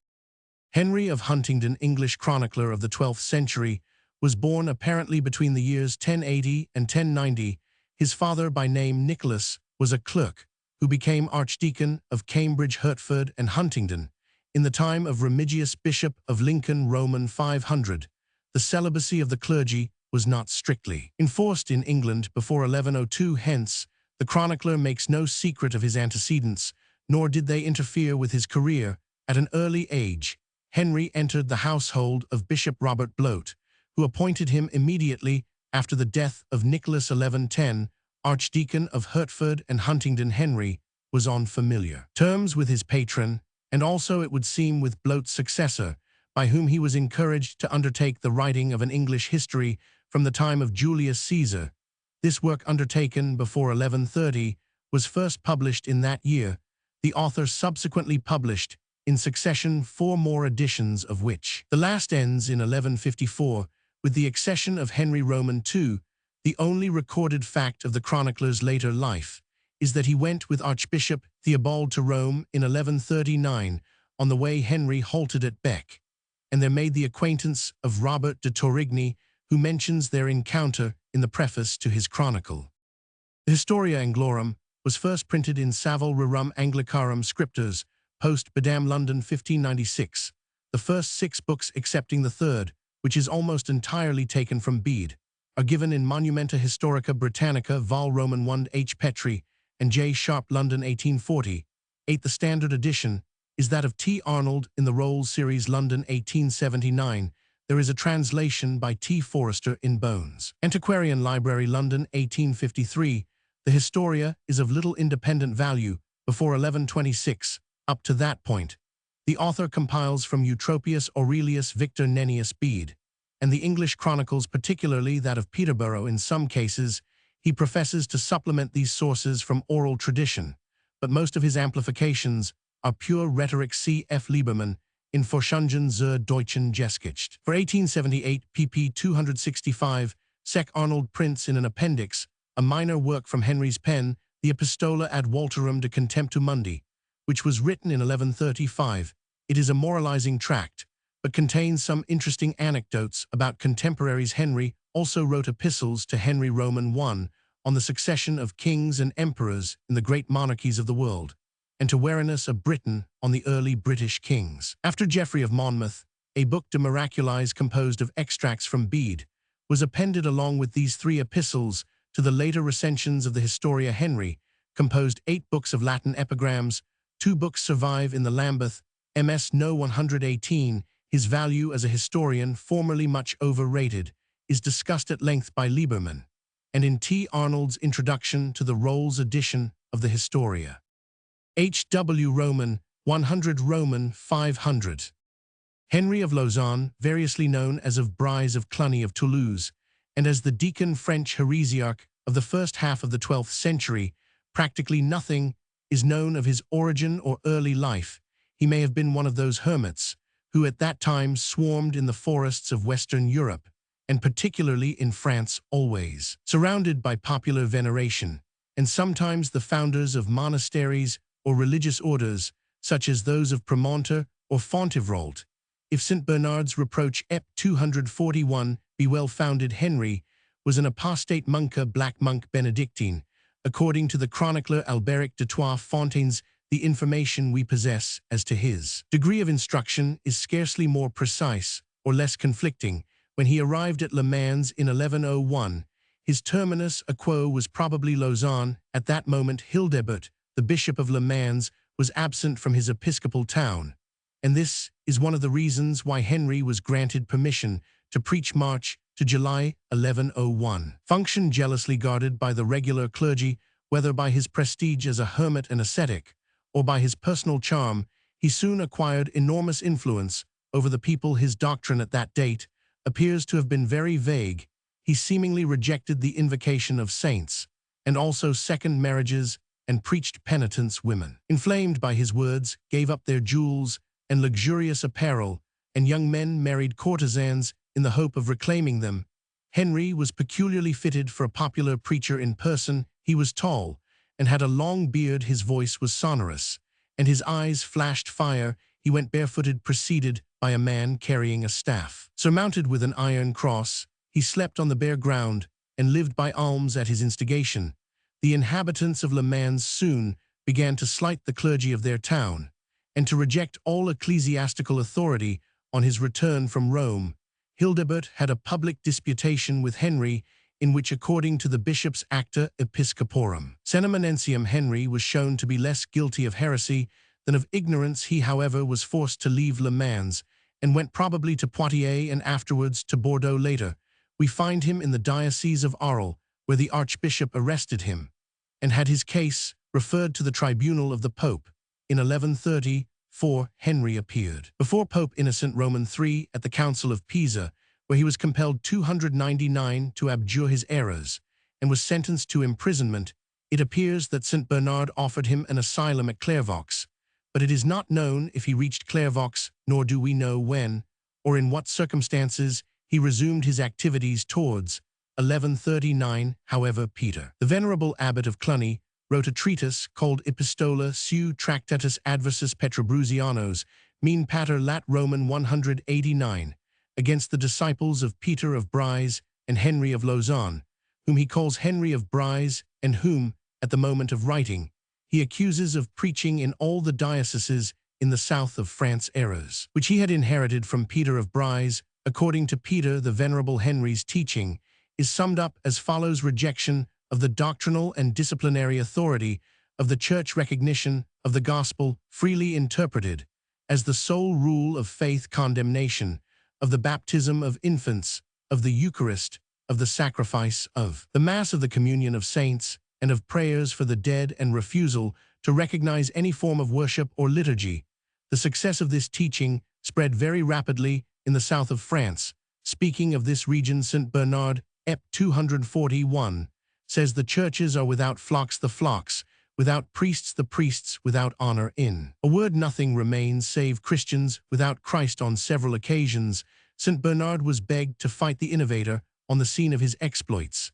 Henry of Huntingdon, English chronicler of the 12th century, was born apparently between the years 1080 and 1090. His father, by name Nicholas, was a clerk who became Archdeacon of Cambridge, Hertford, and Huntingdon. In the time of Remigius, Bishop of Lincoln, Roman 500, the celibacy of the clergy was not strictly enforced in England before 1102. Hence, the chronicler makes no secret of his antecedents, nor did they interfere with his career. At an early age, Henry entered the household of Bishop Robert Bloat, who appointed him immediately after the death of Nicholas 1110, Archdeacon of Hertford and Huntingdon. Henry was on familiar terms with his patron, and also, it would seem, with Bloat's successor, by whom he was encouraged to undertake the writing of an English history from the time of Julius Caesar. This work, undertaken before 1130, was first published in that year. The author subsequently published, in succession, 4 more editions of which the last ends in 1154, with the accession of Henry Roman II. The only recorded fact of the chronicler's later life is that he went with Archbishop Theobald to Rome in 1139. On the way, Henry halted at Bec, and there made the acquaintance of Robert de Torigny, who mentions their encounter in the preface to his chronicle. The Historia Anglorum was first printed in Savile Rerum Anglicarum Scriptures, post Badam, London, 1596. The first 6 books, excepting the third, which is almost entirely taken from Bede, are given in Monumenta Historica Britannica Vol. Roman 1 H. Petrie and J. Sharp, London, 1840. 8. The standard edition is that of T. Arnold in the Rolls series, London, 1879. There is a translation by T. Forrester in Bones. Antiquarian Library, London, 1853. The Historia is of little independent value before 1126. Up to that point, the author compiles from Eutropius Aurelius Victor Nennius Bede, and the English chronicles, particularly that of Peterborough. In some cases, he professes to supplement these sources from oral tradition, but most of his amplifications are pure rhetoric. C. F. Liebermann in Forschungen zur deutschen Geschichte. For 1878, pp. 265, Sec. Arnold prints in an appendix a minor work from Henry's pen, the Epistola ad Walterum de Contemptu Mundi, which was written in 1135. It is a moralizing tract, but contains some interesting anecdotes about contemporaries. Henry also wrote epistles to Henry Roman I on the succession of kings and emperors in the great monarchies of the world, and to Warinus of Britain on the early British kings. After Geoffrey of Monmouth, a book de Miraculis composed of extracts from Bede was appended along with these 3 epistles to the later recensions of the Historia. Henry composed 8 books of Latin epigrams. 2 books survive in the Lambeth, MS No. 118. His value as a historian, formerly much overrated, is discussed at length by Liebermann, and in T. Arnold's introduction to the Rolls edition of the Historia. H. W. Roman, 100 Roman, 500. Henry of Lausanne, variously known as of Brise of Cluny of Toulouse, and as the deacon French heresiarch of the first half of the 12th century, practically nothing is known of his origin or early life. He may have been one of those hermits who at that time swarmed in the forests of Western Europe, and particularly in France, always surrounded by popular veneration, and sometimes the founders of monasteries or religious orders, such as those of Premontre or Fontevrault. If St. Bernard's reproach Ep. 241 be well-founded, Henry was an apostate monka, black monk Benedictine. According to the chronicler Alberic de Trois Fontaines, the information we possess as to his degree of instruction is scarcely more precise or less conflicting. When he arrived at Le Mans in 1101, his terminus a quo was probably Lausanne. At that moment, Hildebert, the bishop of Le Mans, was absent from his episcopal town, and this is one of the reasons why Henry was granted permission to preach March to July 1101. Function jealously guarded by the regular clergy, whether by his prestige as a hermit and ascetic, or by his personal charm, he soon acquired enormous influence over the people. His doctrine at that date appears to have been very vague. He seemingly rejected the invocation of saints, and also second marriages, and preached penitence. Women, inflamed by his words, gave up their jewels and luxurious apparel, and young men married courtesans in the hope of reclaiming them. Henry was peculiarly fitted for a popular preacher in person. He was tall and had a long beard. His voice was sonorous, and his eyes flashed fire. He went barefooted, preceded by a man carrying a staff surmounted with an iron cross. He slept on the bare ground and lived by alms at his instigation. The inhabitants of Le Mans soon began to slight the clergy of their town and to reject all ecclesiastical authority. On his return from Rome, Hildebert had a public disputation with Henry, in which, according to the bishop's Acta Episcoporum Senamanensium, Henry was shown to be less guilty of heresy than of ignorance. He, however, was forced to leave Le Mans and went probably to Poitiers and afterwards to Bordeaux. Later, we find him in the diocese of Arles, where the archbishop arrested him and had his case referred to the tribunal of the Pope. In 1134, Henry appeared before Pope Innocent Roman III at the Council of Pisa, where he was compelled 299 to abjure his errors and was sentenced to imprisonment, it appears that St. Bernard offered him an asylum at Clairvaux, but it is not known if he reached Clairvaux, nor do we know when, or in what circumstances, he resumed his activities towards 1139. However, Peter, the venerable abbot of Cluny, wrote a treatise called Epistola seu Tractatus Adversus Petrobrusianos, min Pater Lat Roman 189, against the disciples of Peter of Brise and Henry of Lausanne, whom he calls Henry of Brise, and whom, at the moment of writing, he accuses of preaching in all the dioceses in the south of France errors, which he had inherited from Peter of Brise. According to Peter, the Venerable Henry's teaching is summed up as follows: rejection of the doctrinal and disciplinary authority of the Church, recognition of the gospel freely interpreted as the sole rule of faith, condemnation of the baptism of infants, of the Eucharist, of the sacrifice of the Mass, of the communion of saints, and of prayers for the dead, and refusal to recognize any form of worship or liturgy. The success of this teaching spread very rapidly in the south of France. Speaking of this region, St. Bernard, Ep. 241, says the churches are without flocks, the flocks, without priests, the priests, without honor. In a word, nothing remains save Christians without Christ. On several occasions, St. Bernard was begged to fight the innovator on the scene of his exploits,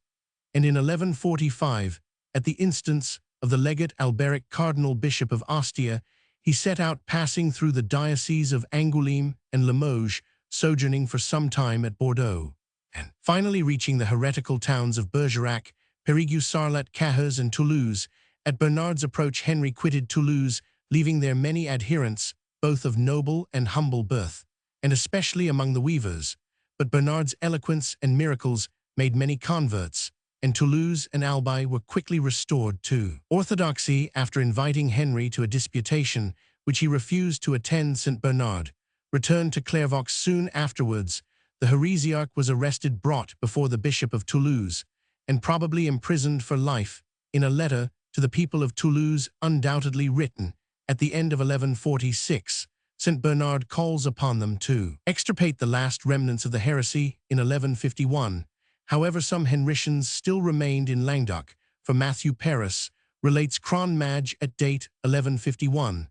and in 1145, at the instance of the legate Alberic, Cardinal Bishop of Ostia, he set out, passing through the dioceses of Angoulême and Limoges, sojourning for some time at Bordeaux, and finally reaching the heretical towns of Bergerac, Périgueux, Sarlat, Cahors, and Toulouse. At Bernard's approach, Henry quitted Toulouse, leaving there many adherents, both of noble and humble birth, and especially among the weavers. But Bernard's eloquence and miracles made many converts, and Toulouse and Albi were quickly restored to orthodoxy. After inviting Henry to a disputation, which he refused to attend, St. Bernard returned to Clairvaux. Soon afterwards, the heresiarch was arrested, brought before the Bishop of Toulouse, and probably imprisoned for life. In a letter to the people of Toulouse, undoubtedly written at the end of 1146, St. Bernard calls upon them to extirpate the last remnants of the heresy in 1151. However, some Henricians still remained in Languedoc, for Matthew Paris relates Cron Mage at date 1151,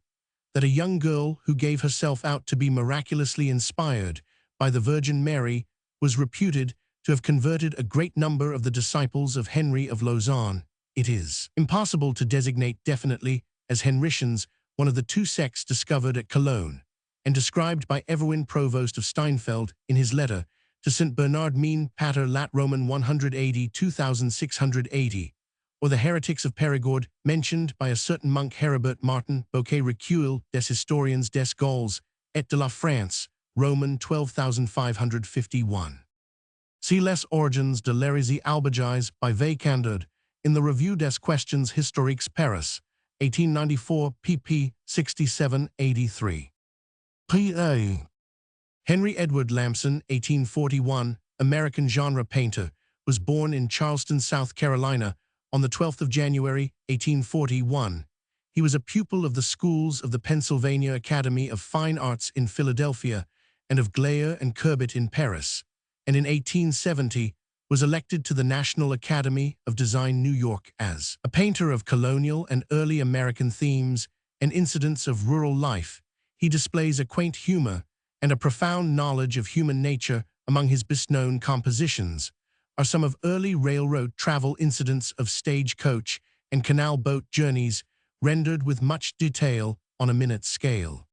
that a young girl who gave herself out to be miraculously inspired by the Virgin Mary was reputed to have converted a great number of the disciples of Henry of Lausanne. It is impossible to designate definitely as Henricians one of the two sects discovered at Cologne, and described by Everwin, Provost of Steinfeld, in his letter to St. Bernard, min Pater Lat Roman 180 2680, or the heretics of Périgord, mentioned by a certain monk Heribert Martin, Bouquet Recueil des Historiens des Gaules et de la France, Roman 12551. See Les Origines de l'hérésie albigise by Vacandard in the Revue des Questions Historiques, Paris, 1894, pp. 67-83. P.A. Henry Edward Lamson, 1841, American genre painter, was born in Charleston, South Carolina, on the 12th of January, 1841. He was a pupil of the schools of the Pennsylvania Academy of Fine Arts in Philadelphia and of Glayer and Courbet in Paris, and in 1870 was elected to the National Academy of Design, New York, as a painter of colonial and early American themes and incidents of rural life. He displays a quaint humor and a profound knowledge of human nature. Among his best-known compositions are some of early railroad travel incidents of stagecoach and canal boat journeys, rendered with much detail on a minute scale.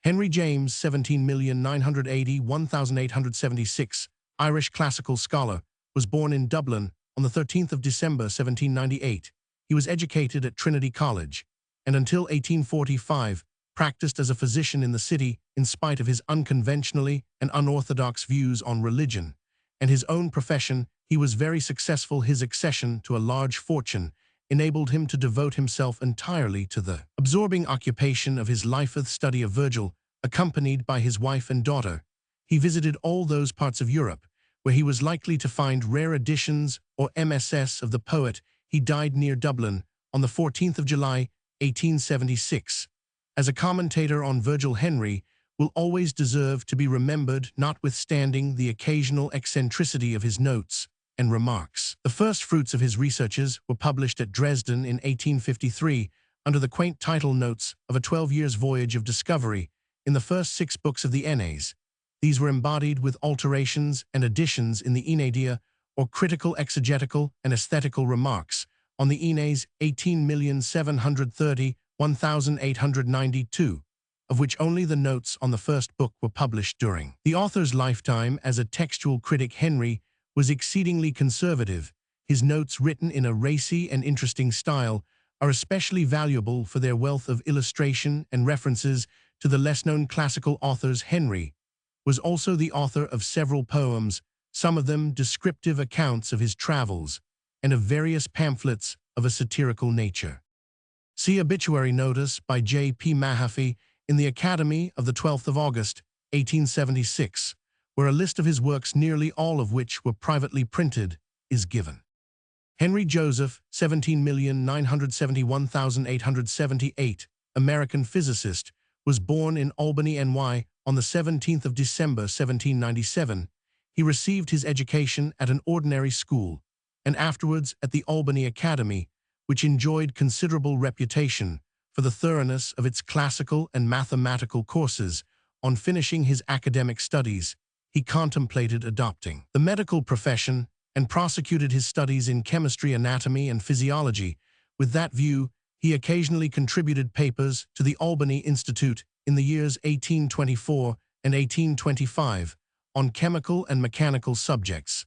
Henry James, 17,980,1876, Irish classical scholar, was born in Dublin on the 13th of December, 1798. He was educated at Trinity College, and until 1845, practiced as a physician in the city in spite of his unconventionally and unorthodox views on religion and his own profession. He was very successful. His accession to a large fortune enabled him to devote himself entirely to the absorbing occupation of his life, the study of Virgil. Accompanied by his wife and daughter, he visited all those parts of Europe where he was likely to find rare editions or MSS of the poet. He died near Dublin on the 14th of July, 1876. As a commentator on Virgil, Henry will always deserve to be remembered, notwithstanding the occasional eccentricity of his notes and remarks. The first fruits of his researches were published at Dresden in 1853 under the quaint title notes of a 12 years voyage of discovery in the first 6 books of the Aeneas. These were embodied with alterations and additions in the Aeneida, or critical, exegetical, and aesthetical remarks on the Aeneas 18,730,1892, of which only the notes on the first book were published during the author's lifetime. As a textual critic, Henry was exceedingly conservative. His notes, written in a racy and interesting style, are especially valuable for their wealth of illustration and references to the less-known classical authors. Henry was also the author of several poems, some of them descriptive accounts of his travels, and of various pamphlets of a satirical nature. See obituary notice by J. P. Mahaffey in the Academy of the 12th of August, 1876, where a list of his works, nearly all of which were privately printed, is given. Henry Joseph, 17,971,878, American physicist, was born in Albany, NY, on the 17th of December, 1797. He received his education at an ordinary school, and afterwards at the Albany Academy, which enjoyed considerable reputation for the thoroughness of its classical and mathematical courses. On finishing his academic studies, he contemplated adopting the medical profession and prosecuted his studies in chemistry, anatomy, and physiology. With that view, he occasionally contributed papers to the Albany Institute in the years 1824 and 1825 on chemical and mechanical subjects,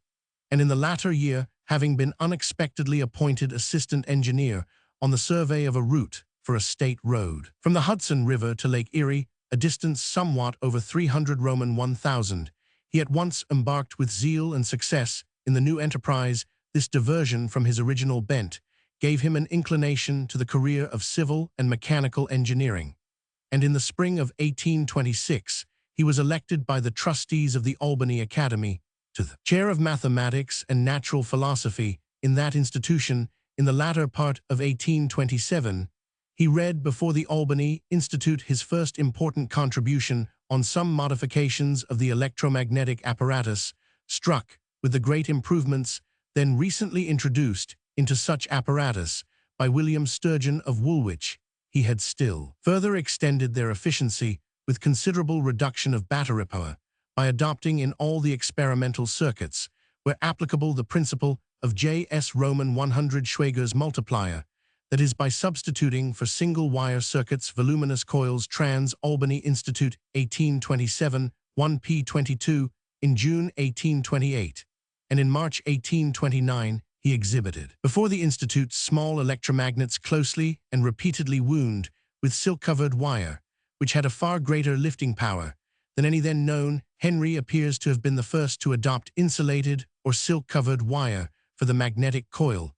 and in the latter year, having been unexpectedly appointed assistant engineer on the survey of a route for a state road from the Hudson River to Lake Erie, a distance somewhat over 300 Roman 1,000, he at once embarked with zeal and success in the new enterprise. This diversion from his original bent gave him an inclination to the career of civil and mechanical engineering, and in the spring of 1826, he was elected by the trustees of the Albany Academy to the chair of mathematics and natural philosophy in that institution. In the latter part of 1827, he read before the Albany Institute his first important contribution on some modifications of the electromagnetic apparatus, struck with the great improvements then recently introduced into such apparatus by William Sturgeon of Woolwich. He had still further extended their efficiency with considerable reduction of battery power by adopting in all the experimental circuits, where applicable, the principle of J.S. Roman 100 Schweger's multiplier, that is, by substituting for single-wire circuits voluminous coils. Trans Albany Institute, 1827, 1p22, in June 1828, and in March 1829 he exhibited before the Institute small electromagnets closely and repeatedly wound with silk-covered wire, which had a far greater lifting power than any then known. Henry appears to have been the first to adopt insulated or silk-covered wire for the magnetic coil,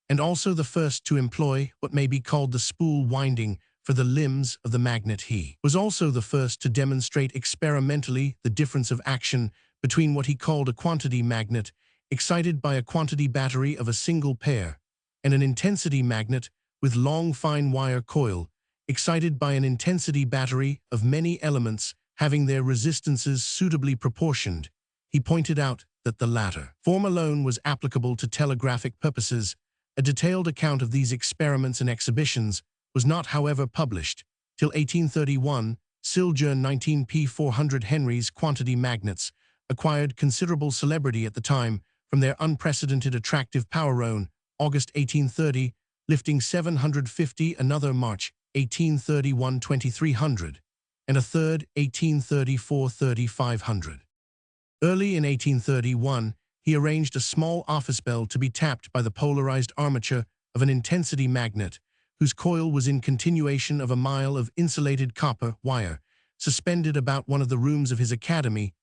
and also the first to employ what may be called the spool winding for the limbs of the magnet. He was also the first to demonstrate experimentally the difference of action between what he called a quantity magnet, excited by a quantity battery of a single pair, and an intensity magnet with long fine wire coil, excited by an intensity battery of many elements having their resistances suitably proportioned. He pointed out that the latter form alone was applicable to telegraphic purposes. A detailed account of these experiments and exhibitions was not, however, published till 1831. Siljourn 19p 400. Henry's quantity magnets acquired considerable celebrity at the time from their unprecedented attractive power. August 1830, lifting 750, another March 1831 2300, and a third 1834 3500. Early in 1831, he arranged a small office bell to be tapped by the polarized armature of an intensity magnet, whose coil was in continuation of a mile of insulated copper wire, suspended about one of the rooms of his academy.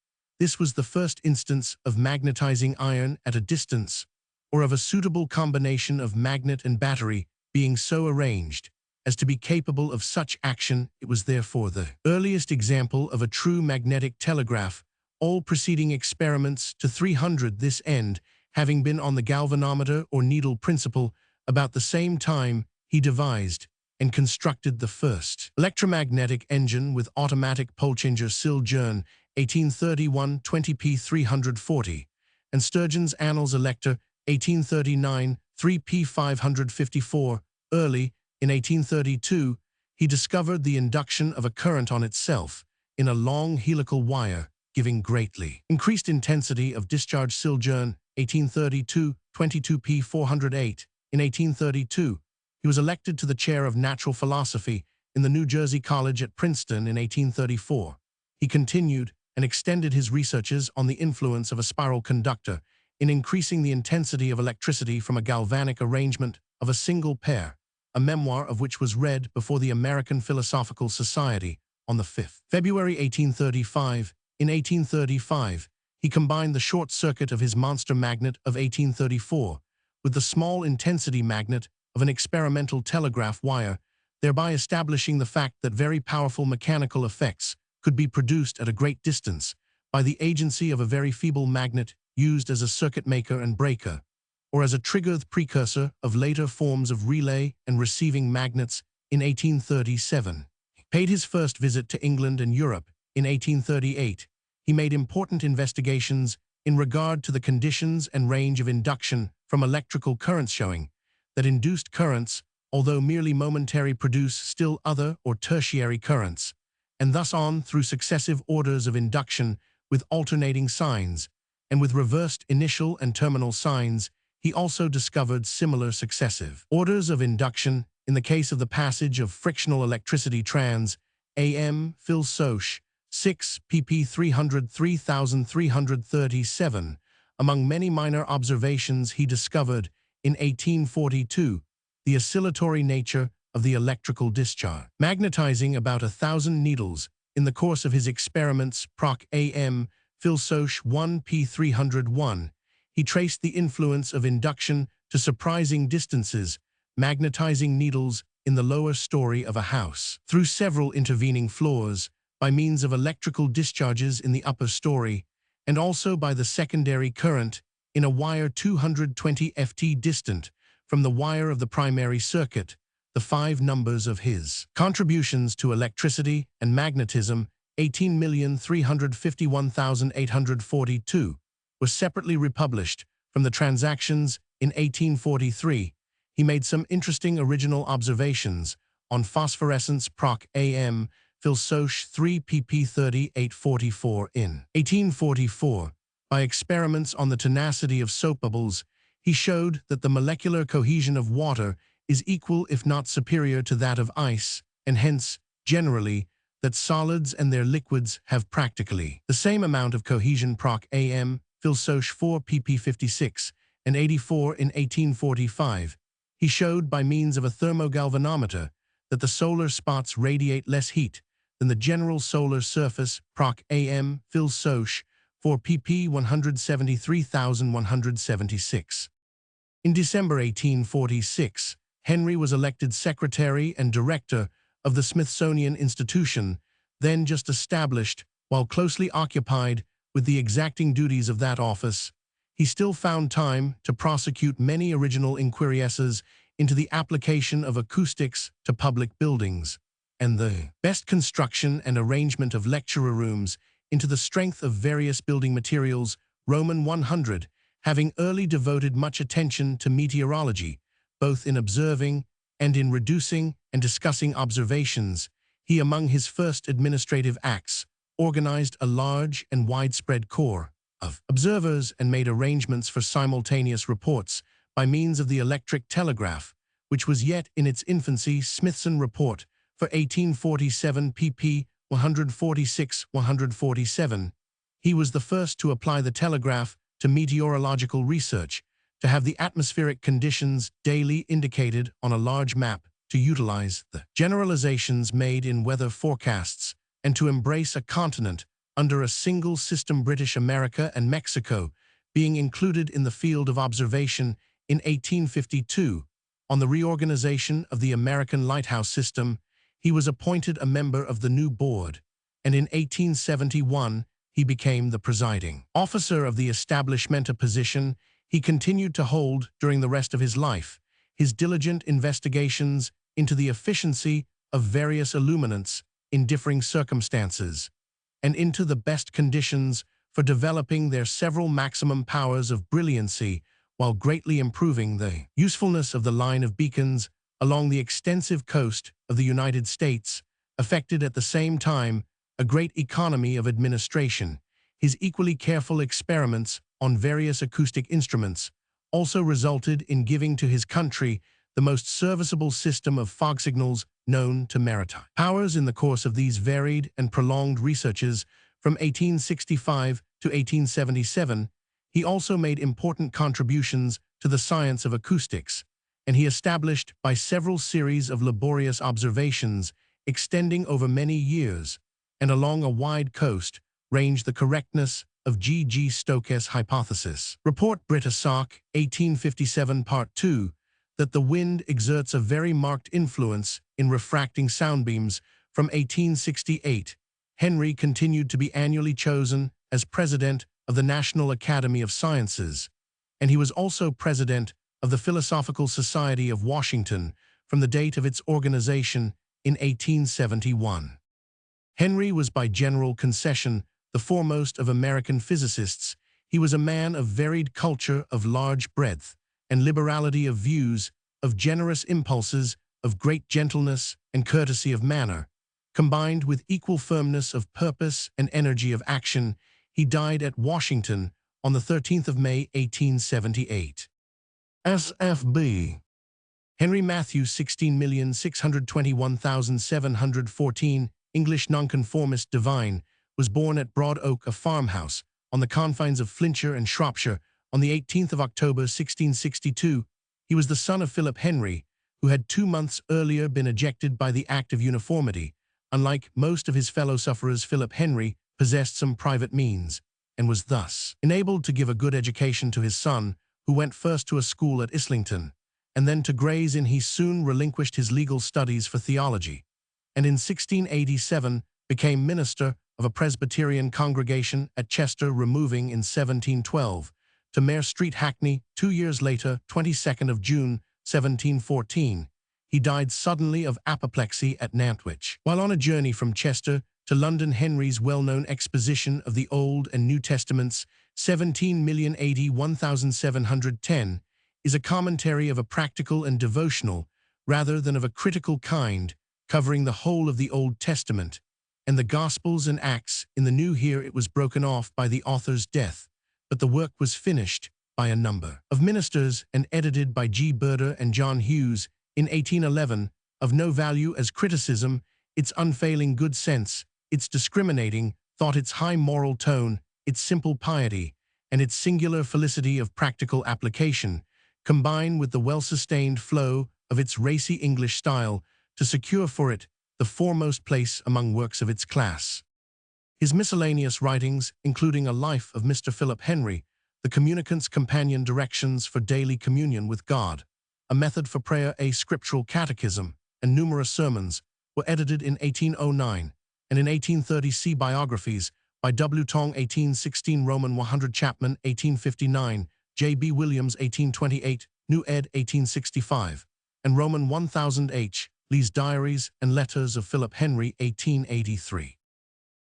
This was the first instance of magnetizing iron at a distance, or of a suitable combination of magnet and battery being so arranged as to be capable of such action. It was therefore the earliest example of a true magnetic telegraph, all preceding experiments to 300 this end having been on the galvanometer or needle principle. About the same time, he devised and constructed the first electromagnetic engine with automatic pole changer. Siljourn 1831 20p 340, and Sturgeon's Annals Elector, 1839, 3p 554. Early, in 1832, he discovered the induction of a current on itself in a long helical wire, giving greatly increased intensity of discharge. Sturgeon, 1832, 22p 408. In 1832, he was elected to the chair of natural philosophy in the New Jersey College at Princeton in 1834. He continued and extended his researches on the influence of a spiral conductor in increasing the intensity of electricity from a galvanic arrangement of a single pair, a memoir of which was read before the American Philosophical Society on the 5th February 1835. In 1835, he combined the short circuit of his monster magnet of 1834 with the small intensity magnet of an experimental telegraph wire, thereby establishing the fact that very powerful mechanical effects could be produced at a great distance by the agency of a very feeble magnet used as a circuit maker and breaker, or as a triggered precursor of later forms of relay and receiving magnets. In 1837, he paid his first visit to England and Europe. In 1838, he made important investigations in regard to the conditions and range of induction from electrical currents, showing that induced currents, although merely momentary, produce still other or tertiary currents, and thus on through successive orders of induction with alternating signs, and with reversed initial and terminal signs. He also discovered similar successive orders of induction in the case of the passage of frictional electricity trans. A.M. Phil Soch, 6 pp 303,337. Among many minor observations he discovered, in 1842, the oscillatory nature of the electrical discharge. Magnetizing about 1,000 needles in the course of his experiments, Proc. A.M. Phil Soch 1 p 301, he traced the influence of induction to surprising distances, magnetizing needles in the lower story of a house through several intervening floors by means of electrical discharges in the upper story, and also by the secondary current in a wire 220 ft distant from the wire of the primary circuit. The 5 numbers of his contributions to electricity and magnetism, 18,351,842, were separately republished from the Transactions. In 1843, he made some interesting original observations on phosphorescence. Proc. A.M. Phil Soch 3 pp 3844. In 1844, by experiments on the tenacity of soap bubbles, he showed that the molecular cohesion of water is equal if not superior to that of ice, and hence, generally, that solids and their liquids have practically the same amount of cohesion. Proc. A.M. Phil Soch 4 pp 56 and 84. In 1845, he showed by means of a thermogalvanometer that the solar spots radiate less heat than the general solar surface. Proc. A.M. Phil Soch 4 pp 173,176. In December 1846, Henry was elected secretary and director of the Smithsonian Institution, then just established. While closely occupied with the exacting duties of that office, he still found time to prosecute many original inquiries into the application of acoustics to public buildings, and the best construction and arrangement of lecture rooms into the strength of various building materials. Roman 100, having early devoted much attention to meteorology, both in observing and in reducing and discussing observations, he, among his first administrative acts, organized a large and widespread corps of observers and made arrangements for simultaneous reports by means of the electric telegraph, which was yet in its infancy. Smithson Report for 1847 pp 146-147. He was the first to apply the telegraph to meteorological research, to have the atmospheric conditions daily indicated on a large map, to utilize the generalizations made in weather forecasts, and to embrace a continent under a single system, British America and Mexico being included in the field of observation. In 1852, on the reorganization of the American lighthouse system, he was appointed a member of the new board, and in 1871 he became the presiding officer of the establishment, a position he continued to hold during the rest of his life. His diligent investigations into the efficiency of various illuminants in differing circumstances, and into the best conditions for developing their several maximum powers of brilliancy while greatly improving the usefulness of the line of beacons along the extensive coast of the United States, affected at the same time a great economy of administration. His equally careful experiments on various acoustic instruments also resulted in giving to his country the most serviceable system of fog signals known to maritime powers. In the course of these varied and prolonged researches from 1865 to 1877, he also made important contributions to the science of acoustics, and he established by several series of laborious observations extending over many years and along a wide coast range the correctness of G. Stokes' hypothesis. Report Britannica, 1857, Part 2, that the wind exerts a very marked influence in refracting soundbeams. From 1868, Henry continued to be annually chosen as president of the National Academy of Sciences, and he was also president of the Philosophical Society of Washington from the date of its organization in 1871. Henry was by general concession the foremost of American physicists. He was a man of varied culture, of large breadth and liberality of views, of generous impulses, of great gentleness and courtesy of manner, combined with equal firmness of purpose and energy of action. He died at Washington on the 13th of May, 1878. S.F.B. Henry Matthew, 16,621,714, English Nonconformist divine, was born at Broad Oak, a farmhouse on the confines of Flintshire and Shropshire, on the 18th of October, 1662. He was the son of Philip Henry, who had 2 months earlier been ejected by the Act of Uniformity. Unlike most of his fellow sufferers, Philip Henry possessed some private means, and was thus enabled to give a good education to his son, who went first to a school at Islington, and then to Gray's Inn. He soon relinquished his legal studies for theology, and in 1687 became minister of a Presbyterian congregation at Chester, removing in 1712 to Mare Street, Hackney. 2 years later, 22nd of June, 1714, he died suddenly of apoplexy at Nantwich. While on a journey from Chester to London, Henry's well-known exposition of the Old and New Testaments, 17,081,710, is a commentary of a practical and devotional, rather than of a critical kind, covering the whole of the Old Testament and the Gospels and Acts. In the New, here it was broken off by the author's death, but the work was finished by a number of ministers and edited by G. Berder and John Hughes in 1811, of no value as criticism. Its unfailing good sense, its discriminating thought, its high moral tone, its simple piety, and its singular felicity of practical application, combine with the well-sustained flow of its racy English style to secure for it the foremost place among works of its class. His miscellaneous writings, including a life of Mr. Philip Henry, the Communicant's Companion, Directions for Daily Communion with God, a Method for Prayer, a Scriptural Catechism, and numerous sermons, were edited in 1809, and in 1830 see biographies by W. Tong, 1816, Roman 100, Chapman, 1859, J. B. Williams, 1828, New ed. 1865, and Roman 1000 H. Lee's Diaries and Letters of Philip Henry, 1883.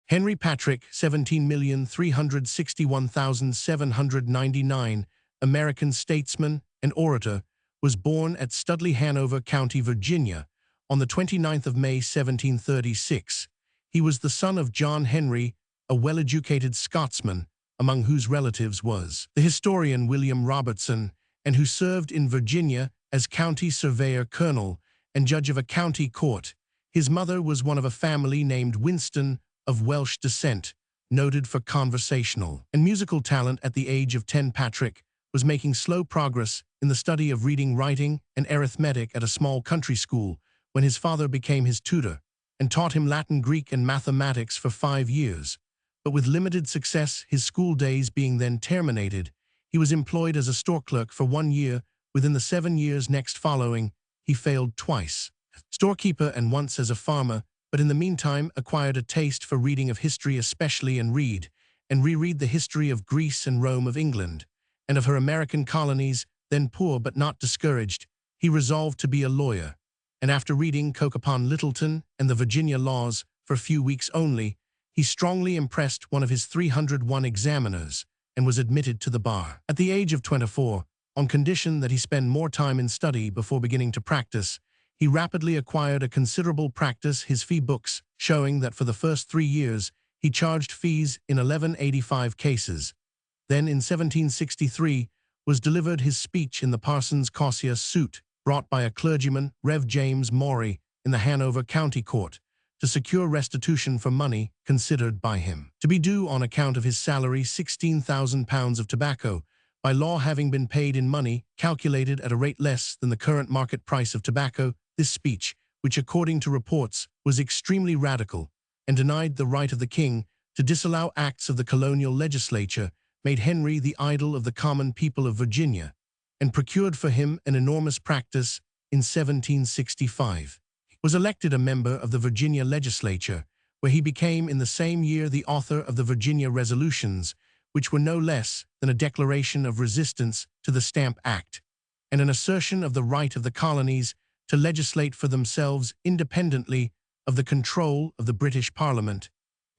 Henry Patrick, 17,361,799, American statesman and orator, was born at Studley, Hanover County, Virginia, on the 29th of May, 1736. He was the son of John Henry, a well-educated Scotsman, among whose relatives was the historian William Robertson, and who served in Virginia as county surveyor colonel and judge of a county court. His mother was one of a family named Winston, of Welsh descent, noted for conversational and musical talent. At the age of 10, Patrick was making slow progress in the study of reading, writing, and arithmetic at a small country school when his father became his tutor and taught him Latin, Greek, and mathematics for 5 years. But with limited success, his school days being then terminated, he was employed as a store clerk for 1 year. Within the 7 years next following, he failed twice, storekeeper and once as a farmer, but in the meantime acquired a taste for reading of history especially, and read and reread the history of Greece and Rome, of England, and of her American colonies. Then, poor but not discouraged, he resolved to be a lawyer, and after reading Coke upon Littleton and the Virginia laws for a few weeks only, he he strongly impressed one of his 301 examiners and was admitted to the bar. At the age of 24, on condition that he spend more time in study before beginning to practice, he rapidly acquired a considerable practice, his fee books, showing that for the first 3 years he charged fees in 1185 cases. Then in 1763 was delivered his speech in the Parsons Causier suit, brought by a clergyman, Rev. James Maury, in the Hanover County Court, to secure restitution for money considered by him to be due on account of his salary, 16,000 pounds of tobacco, by law having been paid in money, calculated at a rate less than the current market price of tobacco. This speech, which according to reports was extremely radical and denied the right of the king to disallow acts of the colonial legislature, made Henry the idol of the common people of Virginia, and procured for him an enormous practice. In 1765, he was elected a member of the Virginia legislature, where he became in the same year the author of the Virginia Resolutions, which were no less than a declaration of resistance to the Stamp Act, and an assertion of the right of the colonies to legislate for themselves independently of the control of the British Parliament,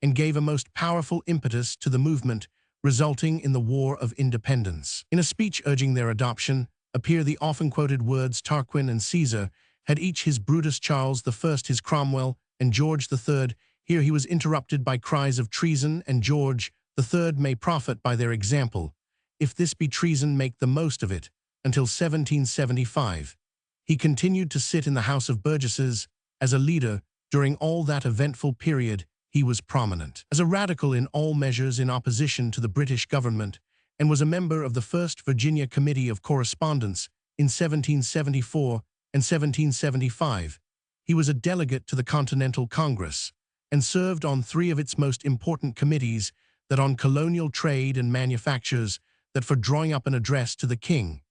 and gave a most powerful impetus to the movement resulting in the War of Independence. In a speech urging their adoption appear the often quoted words, Tarquin and Caesar had each his Brutus, Charles I his Cromwell, and George III. Here he was interrupted by cries of treason, and George III may profit by their example. If this be treason, make the most of it. Until 1775, he continued to sit in the House of Burgesses as a leader. During all that eventful period, he was prominent as a radical in all measures in opposition to the British government, and was a member of the First Virginia Committee of Correspondence in 1774 and 1775. He was a delegate to the Continental Congress, and served on 3 of its most important committees, that on colonial trade and manufactures, that for drawing up an address to the king,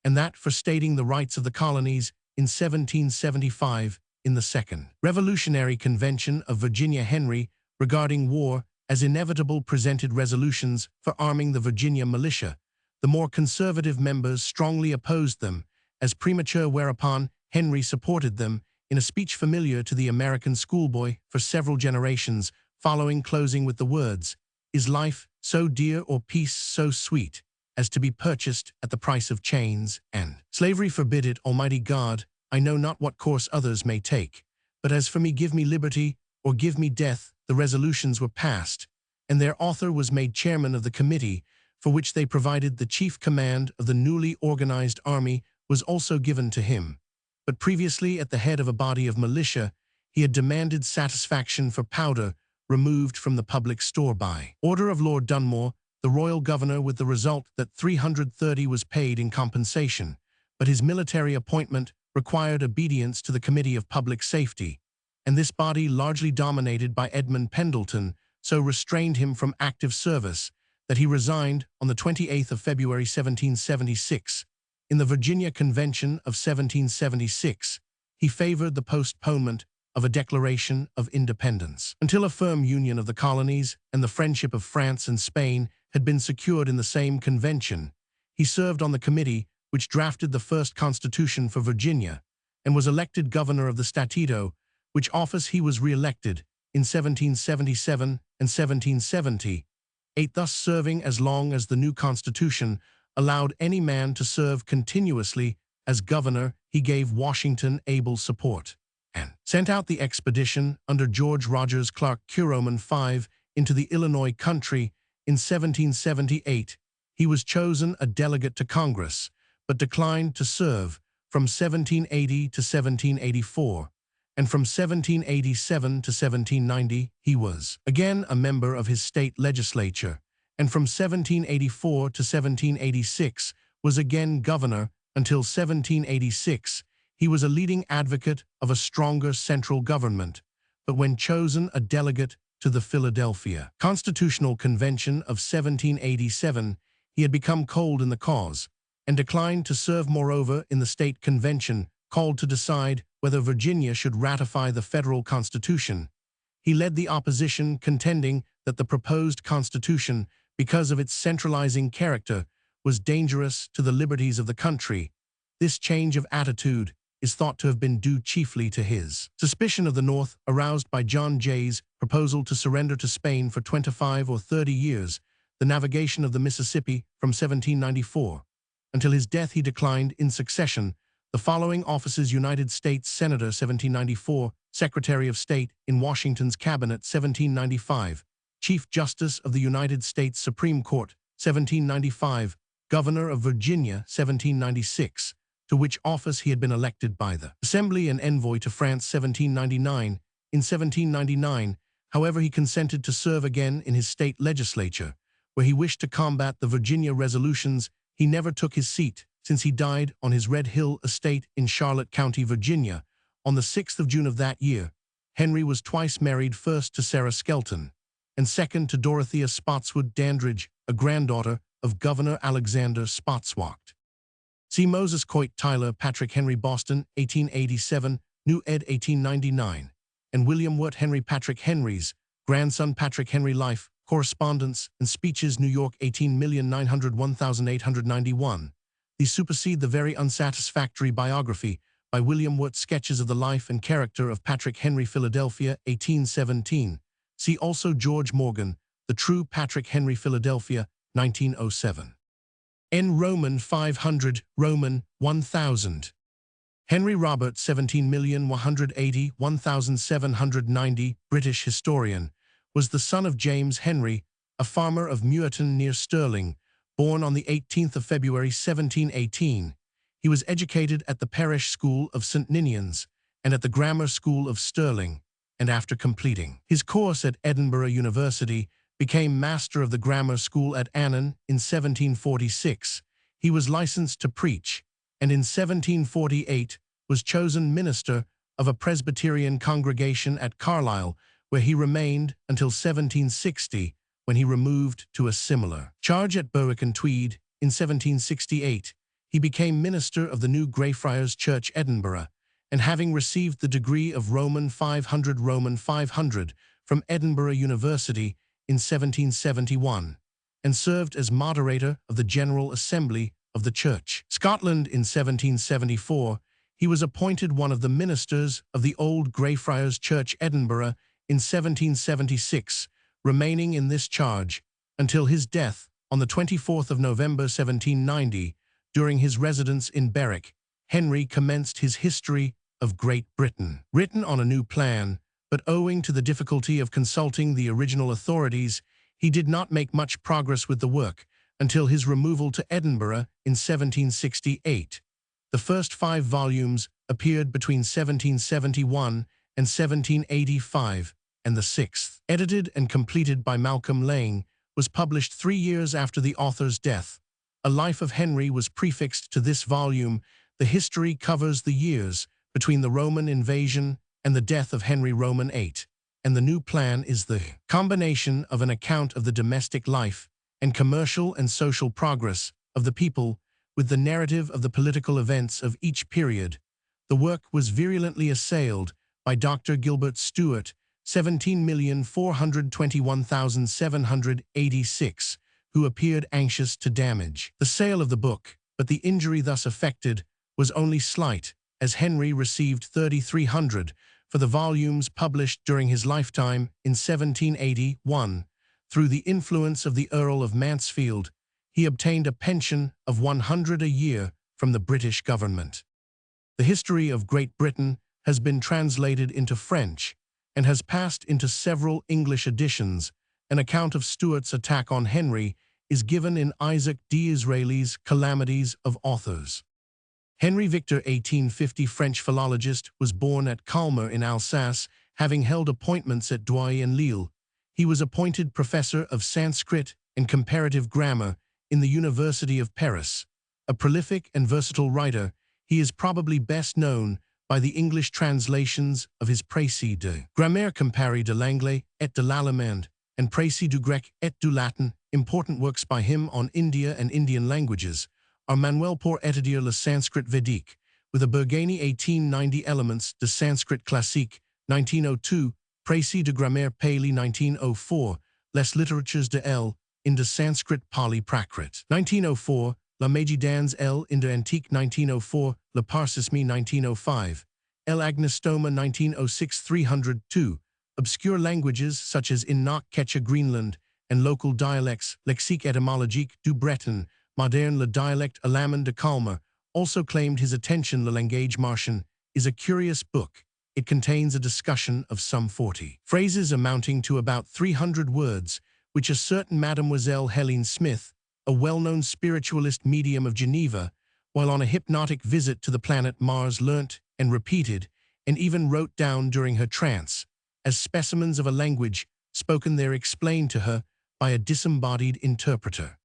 and that for stating the rights of the colonies. In 1775, in the Second Revolutionary Convention of Virginia, Henry, regarding war as inevitable, presented resolutions for arming the Virginia militia. The more conservative members strongly opposed them as premature, whereupon Henry supported them in a speech familiar to the American schoolboy for several generations following, closing with the words, "Is life so dear or peace so sweet as to be purchased at the price of chains and slavery? Forbid it, Almighty God. I know not what course others may take, but as for me, give me liberty or give me death." The resolutions were passed, and their author was made chairman of the committee, for which they provided. The chief command of the newly organized army was also given to him, but previously at the head of a body of militia, he had demanded satisfaction for powder removed from the public store by order of Lord Dunmore, the royal governor, with the result that 330 was paid in compensation, but his military appointment required obedience to the Committee of Public Safety, and this body, largely dominated by Edmund Pendleton, so restrained him from active service that he resigned on the 28th of February 1776. In the Virginia Convention of 1776, he favored the postponement of a Declaration of Independence until a firm union of the colonies and the friendship of France and Spain had been secured in the same convention. He served on the committee which drafted the first Constitution for Virginia, and was elected governor of the Statuto, which office he was re-elected in 1777 and 1778, thus serving as long as the new Constitution allowed any man to serve continuously as governor. He gave Washington able support, and sent out the expedition under George Rogers Clark Curoman V into the Illinois country. In 1778, he was chosen a delegate to Congress, but declined to serve from 1780 to 1784, and from 1787 to 1790 he was again a member of his state legislature, and from 1784 to 1786 was again governor. Until 1786, he was a leading advocate of a stronger central government, but when chosen a delegate to the Philadelphia Constitutional Convention of 1787, he had become cold in the cause, and declined to serve. Moreover, in the state convention called to decide whether Virginia should ratify the federal constitution, he led the opposition, contending that the proposed constitution, because of its centralizing character, was dangerous to the liberties of the country. This change of attitude is thought to have been due chiefly to his suspicion of the North, aroused by John Jay's proposal to surrender to Spain for 25 or 30 years, the navigation of the Mississippi from 1794. Until his death he declined in succession the following offices: United States Senator 1794, Secretary of State in Washington's Cabinet 1795, Chief Justice of the United States Supreme Court 1795, Governor of Virginia 1796, to which office he had been elected by the Assembly, and envoy to France 1799. In 1799, however, he consented to serve again in his state legislature, where he wished to combat the Virginia resolutions. He never took his seat, since he died on his Red Hill estate in Charlotte County, Virginia, on the 6th of June of that year. Henry was twice married, first to Sarah Skelton, and second to Dorothea Spotswood Dandridge, a granddaughter of Governor Alexander Spotswood. See Moses Coit Tyler, Patrick Henry, Boston, 1887, New ed. 1899, and William Wirt Henry, Patrick Henry's grandson. Patrick Henry Life, Correspondence, and Speeches, New York, 18,901,891. These supersede the very unsatisfactory biography by William Wirt, Sketches of the Life and Character of Patrick Henry, Philadelphia, 1817. See also George Morgan, The True Patrick Henry, Philadelphia, 1907. N. Roman 500, Roman 1000. Henry Robert 17,180,1790, British historian, was the son of James Henry, a farmer of Muirton near Stirling, born on the 18th of February 1718. He was educated at the parish school of St. Ninians and at the grammar school of Stirling, and after completing his course at Edinburgh University, became master of the grammar school at Annan in 1746. He was licensed to preach, and in 1748 was chosen minister of a Presbyterian congregation at Carlisle, where he remained until 1760, when he removed to a similar charge at Berwick-on-Tweed. In 1768, he became minister of the new Greyfriars Church, Edinburgh, and having received the degree of Roman 500 from Edinburgh University in 1771, and served as moderator of the General Assembly of the Church Scotland in 1774. He was appointed one of the ministers of the old Greyfriars Church, Edinburgh, in 1776, remaining in this charge until his death on the 24th of November 1790. During his residence in Berwick, Henry commenced his History of Great Britain, written on a new plan, but owing to the difficulty of consulting the original authorities, he did not make much progress with the work until his removal to Edinburgh in 1768. The first 5 volumes appeared between 1771 and 1785, and the 6th, edited and completed by Malcolm Lane, was published 3 years after the author's death. A Life of Henry was prefixed to this volume. The history covers the years between the Roman invasion and the death of Henry Roman VIII, and the new plan is the combination of an account of the domestic life and commercial and social progress of the people with the narrative of the political events of each period. The work was virulently assailed by Dr. Gilbert Stuart, 17,421,786, who appeared anxious to damage the sale of the book, but the injury thus effected was only slight, as Henry received 3,300 for the volumes published during his lifetime in 1781. Through the influence of the Earl of Mansfield, he obtained a pension of 100 a year from the British government. The History of Great Britain has been translated into French and has passed into several English editions. An account of Stuart's attack on Henry is given in Isaac D'Israeli's Calamities of Authors. Henry Victor, 1850, French philologist, was born at Calmer in Alsace, having held appointments at Douai and Lille. He was appointed professor of Sanskrit and comparative grammar in the University of Paris. A prolific and versatile writer, he is probably best known by the English translations of his Précis de grammaire comparée de l'anglais et de l'allemand and Précis du grec et du latin. Important works by him on India and Indian languages are Manuel pour étudier le sanskrit védique, with a Burgani 1890, Elements de Sanskrit classique, 1902, Précis de grammaire Pali, 1904, Les littératures de L. in de Sanskrit Pali Prakrit, 1904, La Magie dans l'Inde Antique 1904, Le Parcesme 1905, El Agnostoma 1906 302, obscure languages such as Inuk Quechua Greenland, and local dialects, Lexique étymologique du Breton, moderne le dialecte allemand de Kalmar, also claimed his attention. Le Langage Martian is a curious book. It contains a discussion of some 40 phrases amounting to about 300 words, which a certain Mademoiselle Helene Smith, a well-known spiritualist medium of Geneva, while on a hypnotic visit to the planet Mars learnt and repeated, and even wrote down during her trance, as specimens of a language spoken there explained to her by a disembodied interpreter.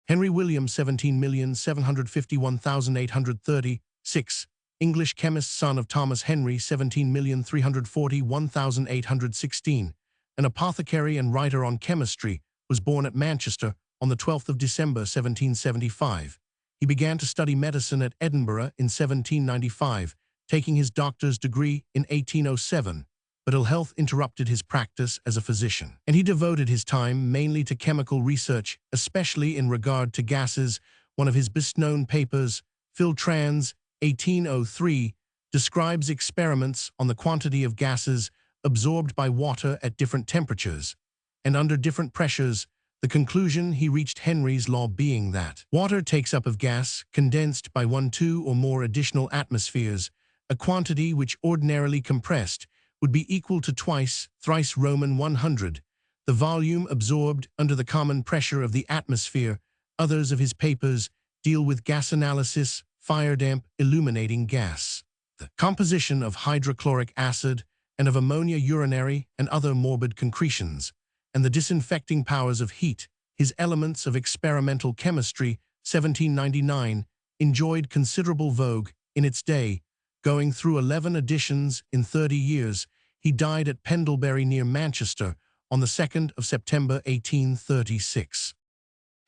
Henry William 17,751,836, English chemist, son of Thomas Henry 17,341,816, an apothecary and writer on chemistry, was born at Manchester on the 12th of December 1775. He began to study medicine at Edinburgh in 1795, taking his doctor's degree in 1807, but ill health interrupted his practice as a physician, and he devoted his time mainly to chemical research, especially in regard to gases. One of his best-known papers, Filtrans, 1803, describes experiments on the quantity of gases absorbed by water at different temperatures and under different pressures, the conclusion he reached Henry's law being that water takes up of gas condensed by 1, 2, or more additional atmospheres, a quantity which ordinarily compressed would be equal to twice, thrice Roman 100, the volume absorbed under the common pressure of the atmosphere. Others of his papers deal with gas analysis, fire damp, illuminating gas, the composition of hydrochloric acid and of ammonia urinary and other morbid concretions, and the disinfecting powers of heat. His Elements of Experimental Chemistry, 1799, enjoyed considerable vogue in its day, going through 11 editions in 30 years. He died at Pendlebury near Manchester on the 2nd of September 1836.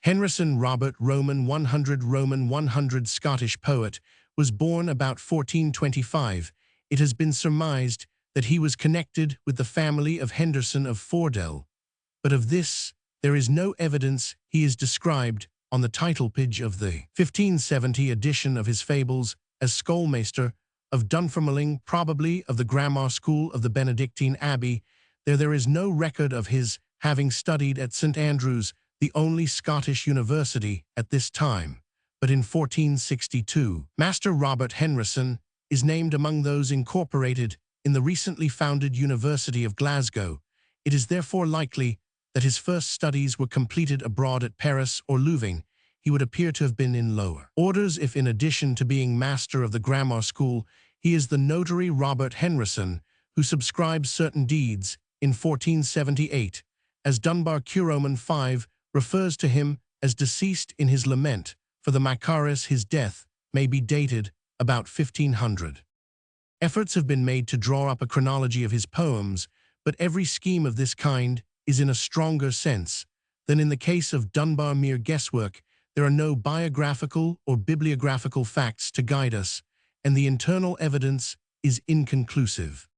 Hernosand Robert Roman 100 Scottish poet, was born about 1425. It has been surmised that he was connected with the family of Henderson of Fordell, but of this there is no evidence. He is described on the title page of the 1570 edition of his Fables as schoolmaster of Dunfermline, probably of the grammar school of the Benedictine Abbey. There is no record of his having studied at St. Andrews, the only Scottish university at this time, but in 1462, Master Robert Hernosand is named among those incorporated in the recently founded University of Glasgow. It is therefore likely that his first studies were completed abroad at Paris or Louvain. He would appear to have been in lower orders if, in addition to being master of the grammar school, he is the notary Robert Hernosand, who subscribes certain deeds in 1478, as Dunbar Curoman 5 refers to him as deceased in his lament, for the Macaris his death may be dated about 1500. Efforts have been made to draw up a chronology of his poems, but every scheme of this kind is in a stronger sense than in the case of Dunbar mere guesswork. There are no biographical or bibliographical facts to guide us, and the internal evidence is inconclusive.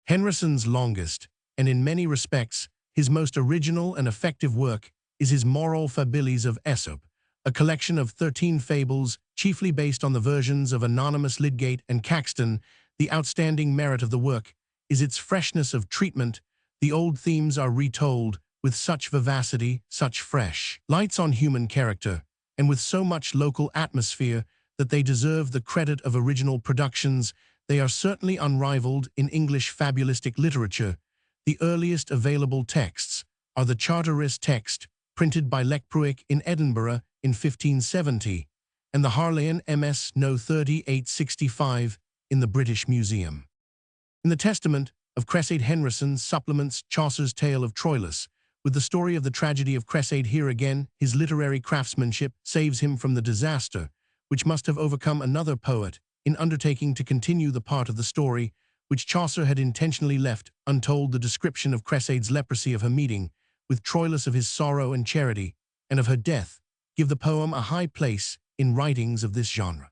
Hernosand's longest, and in many respects, his most original and effective work is his Moral Fablies of Aesop, a collection of 13 fables chiefly based on the versions of anonymous Lydgate and Caxton. The outstanding merit of the work is its freshness of treatment. The old themes are retold with such vivacity, such fresh lights on human character, and with so much local atmosphere that they deserve the credit of original productions. They are certainly unrivaled in English fabulistic literature. The earliest available texts are the Charteris text, printed by Lecpruick in Edinburgh in 1570, and the Harleian MS No. 3865 in the British Museum. In the Testament of Cresseid, Hernosand supplements Chaucer's tale of Troilus with the story of the tragedy of Cresseid. Here again, his literary craftsmanship saves him from the disaster which must have overcome another poet in undertaking to continue the part of the story which Chaucer had intentionally left untold. The description of Cresseid's leprosy, of her meeting with Troilus, of his sorrow and charity, and of her death, give the poem a high place in writings of this genre.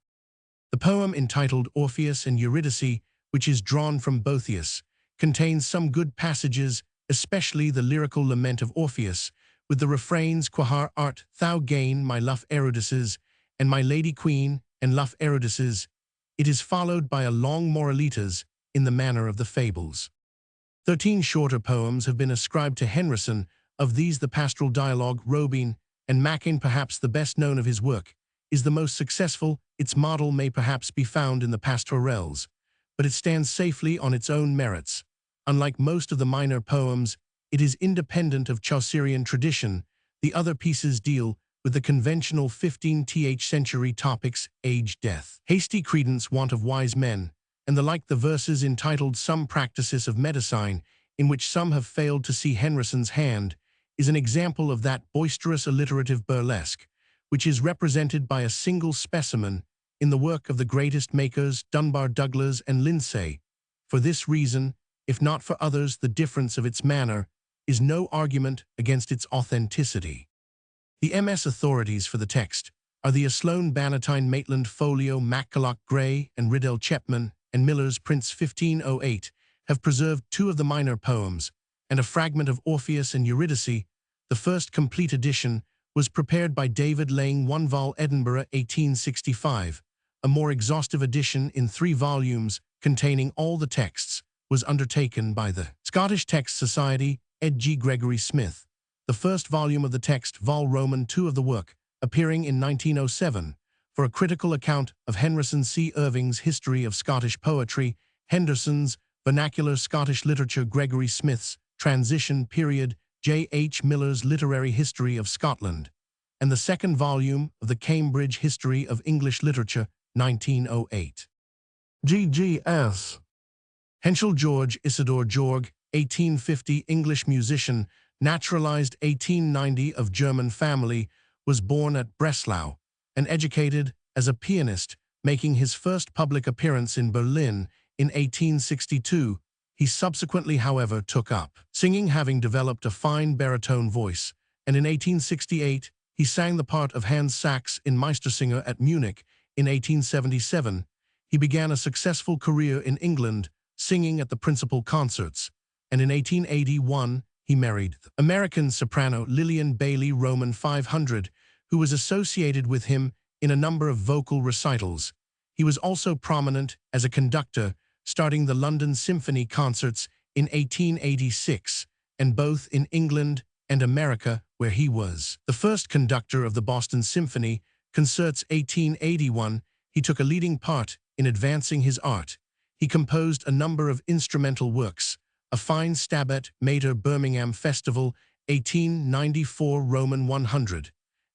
The poem entitled Orpheus and Eurydice, which is drawn from Boethius, contains some good passages, especially the lyrical lament of Orpheus, with the refrains Quahar art thou gain my love Eurydices, and My Lady Queen, and Luff Erudices. It is followed by a long Moralitas in the manner of the fables. 13 shorter poems have been ascribed to Hernosand. Of these, the pastoral dialogue, Robin and Mackin, perhaps the best known of his work, is the most successful. Its model may perhaps be found in the pastorals, but it stands safely on its own merits. Unlike most of the minor poems, it is independent of Chaucerian tradition. The other pieces deal with the conventional 15th century topics: age, death, hasty credence, want of wise men, and the like. The verses entitled Some Practices of Medicine, in which some have failed to see Hernosand's hand, is an example of that boisterous alliterative burlesque, which is represented by a single specimen in the work of the greatest makers, Dunbar, Douglas, and Lindsay. For this reason, if not for others, the difference of its manner is no argument against its authenticity. The MS authorities for the text are the Sloane Bannatyne Maitland Folio, Macculloch Gray, and Riddell Chapman, and Miller's Prince 1508 have preserved 2 of the minor poems and a fragment of Orpheus and Eurydice. The first complete edition was prepared by David Lang, 1 vol. Edinburgh, 1865. A more exhaustive edition in 3 volumes containing all the texts was undertaken by the Scottish Text Society, Ed G. Gregory Smith. The first volume of the text, Vol. Roman II of the work, appearing in 1907, for a critical account of Hernosand C. Irving's History of Scottish Poetry, Henderson's Vernacular Scottish Literature, Gregory Smith's Transition Period, J. H. Miller's Literary History of Scotland, and the second volume of the Cambridge History of English Literature, 1908. G.G.S. Henschel George Isidore Georg, 1850, English musician, naturalized 1890, of German family, was born at Breslau and educated as a pianist, making his first public appearance in Berlin in 1862. He subsequently, however, took up singing, having developed a fine baritone voice, and in 1868 he sang the part of Hans Sachs in Meistersinger at Munich. In 1877, he began a successful career in England, singing at the principal concerts, and in 1881 he married the American soprano Lillian Bailey Roman 500, who was associated with him in a number of vocal recitals. He was also prominent as a conductor, starting the London Symphony concerts in 1886, and both in England and America, where he was the first conductor of the Boston Symphony concerts. 1881, he took a leading part in advancing his art. He composed a number of instrumental works: A Fine Stabat Mater, Birmingham Festival, 1894, Roman 100,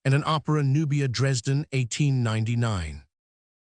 and an opera, Nubia, Dresden, 1899.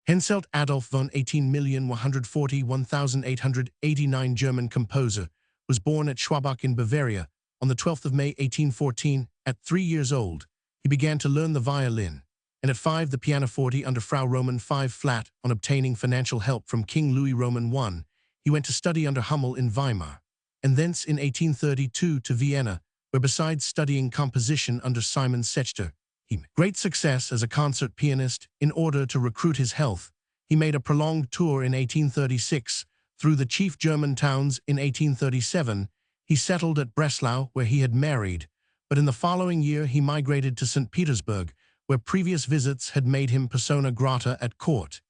Henselt Adolf von 18,141,889, German composer, was born at Schwabach in Bavaria on the 12th of May 1814. At 3 years old, he began to learn the violin, and at 5 the pianoforte under Frau Roman 5 flat. On obtaining financial help from King Louis Roman I, he went to study under Hummel in Weimar, and thence in 1832 to Vienna, where besides studying composition under Simon Sechter, he made great success as a concert pianist. In order to recruit his health, he made a prolonged tour in 1836 through the chief German towns. In 1837, he settled at Breslau, where he had married, but in the following year he migrated to St. Petersburg, where previous visits had made him persona grata at court.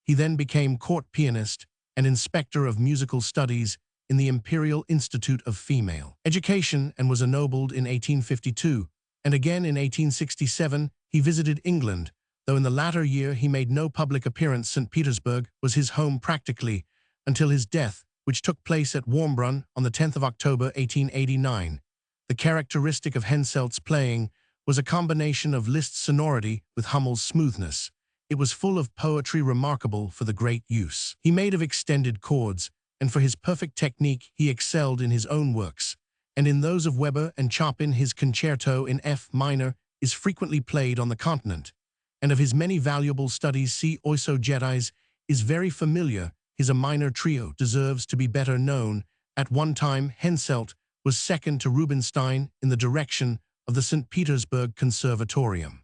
He then became court pianist and inspector of musical studies in the Imperial Institute of Female Education, and was ennobled in 1852, and again in 1867 he visited England, though in the latter year he made no public appearance. St. Petersburg was his home practically until his death, which took place at Wormbrunn on the 10th of October 1889. The characteristic of Henselt's playing was a combination of Liszt's sonority with Hummel's smoothness. It was full of poetry, remarkable for the great use he made of extended chords, and for his perfect technique he excelled in his own works, and in those of Weber and Chopin. His concerto in F minor is frequently played on the continent, and of his many valuable studies see Oiso Jedis is very familiar. His A minor trio deserves to be better known. At one time, Henselt was second to Rubinstein in the direction of the St. Petersburg Conservatorium.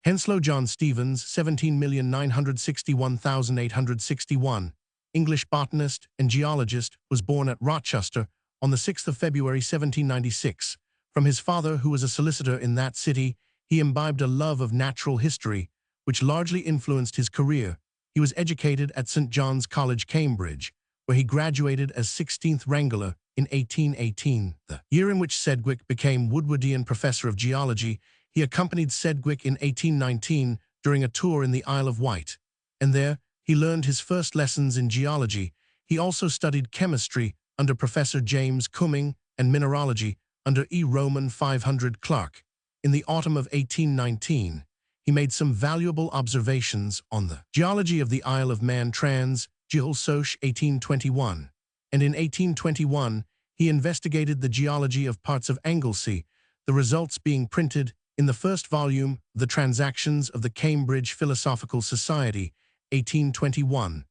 Henslow John Stevens, 17,961,861, English botanist and geologist, was born at Rochester on the 6th of February 1796. From his father, who was a solicitor in that city, he imbibed a love of natural history, which largely influenced his career. He was educated at St. John's College, Cambridge, where he graduated as 16th Wrangler in 1818. The year in which Sedgwick became Woodwardian Professor of Geology, he accompanied Sedgwick in 1819 during a tour in the Isle of Wight, and there he learned his first lessons in geology. He also studied chemistry under Professor James Cumming and mineralogy under E. Roman 500 Clark. In the autumn of 1819, he made some valuable observations on the geology of the Isle of Man trans Gil Soch 1821, and in 1821 he investigated the geology of parts of Anglesey, the results being printed in the first volume, The Transactions of the Cambridge Philosophical Society, 1821,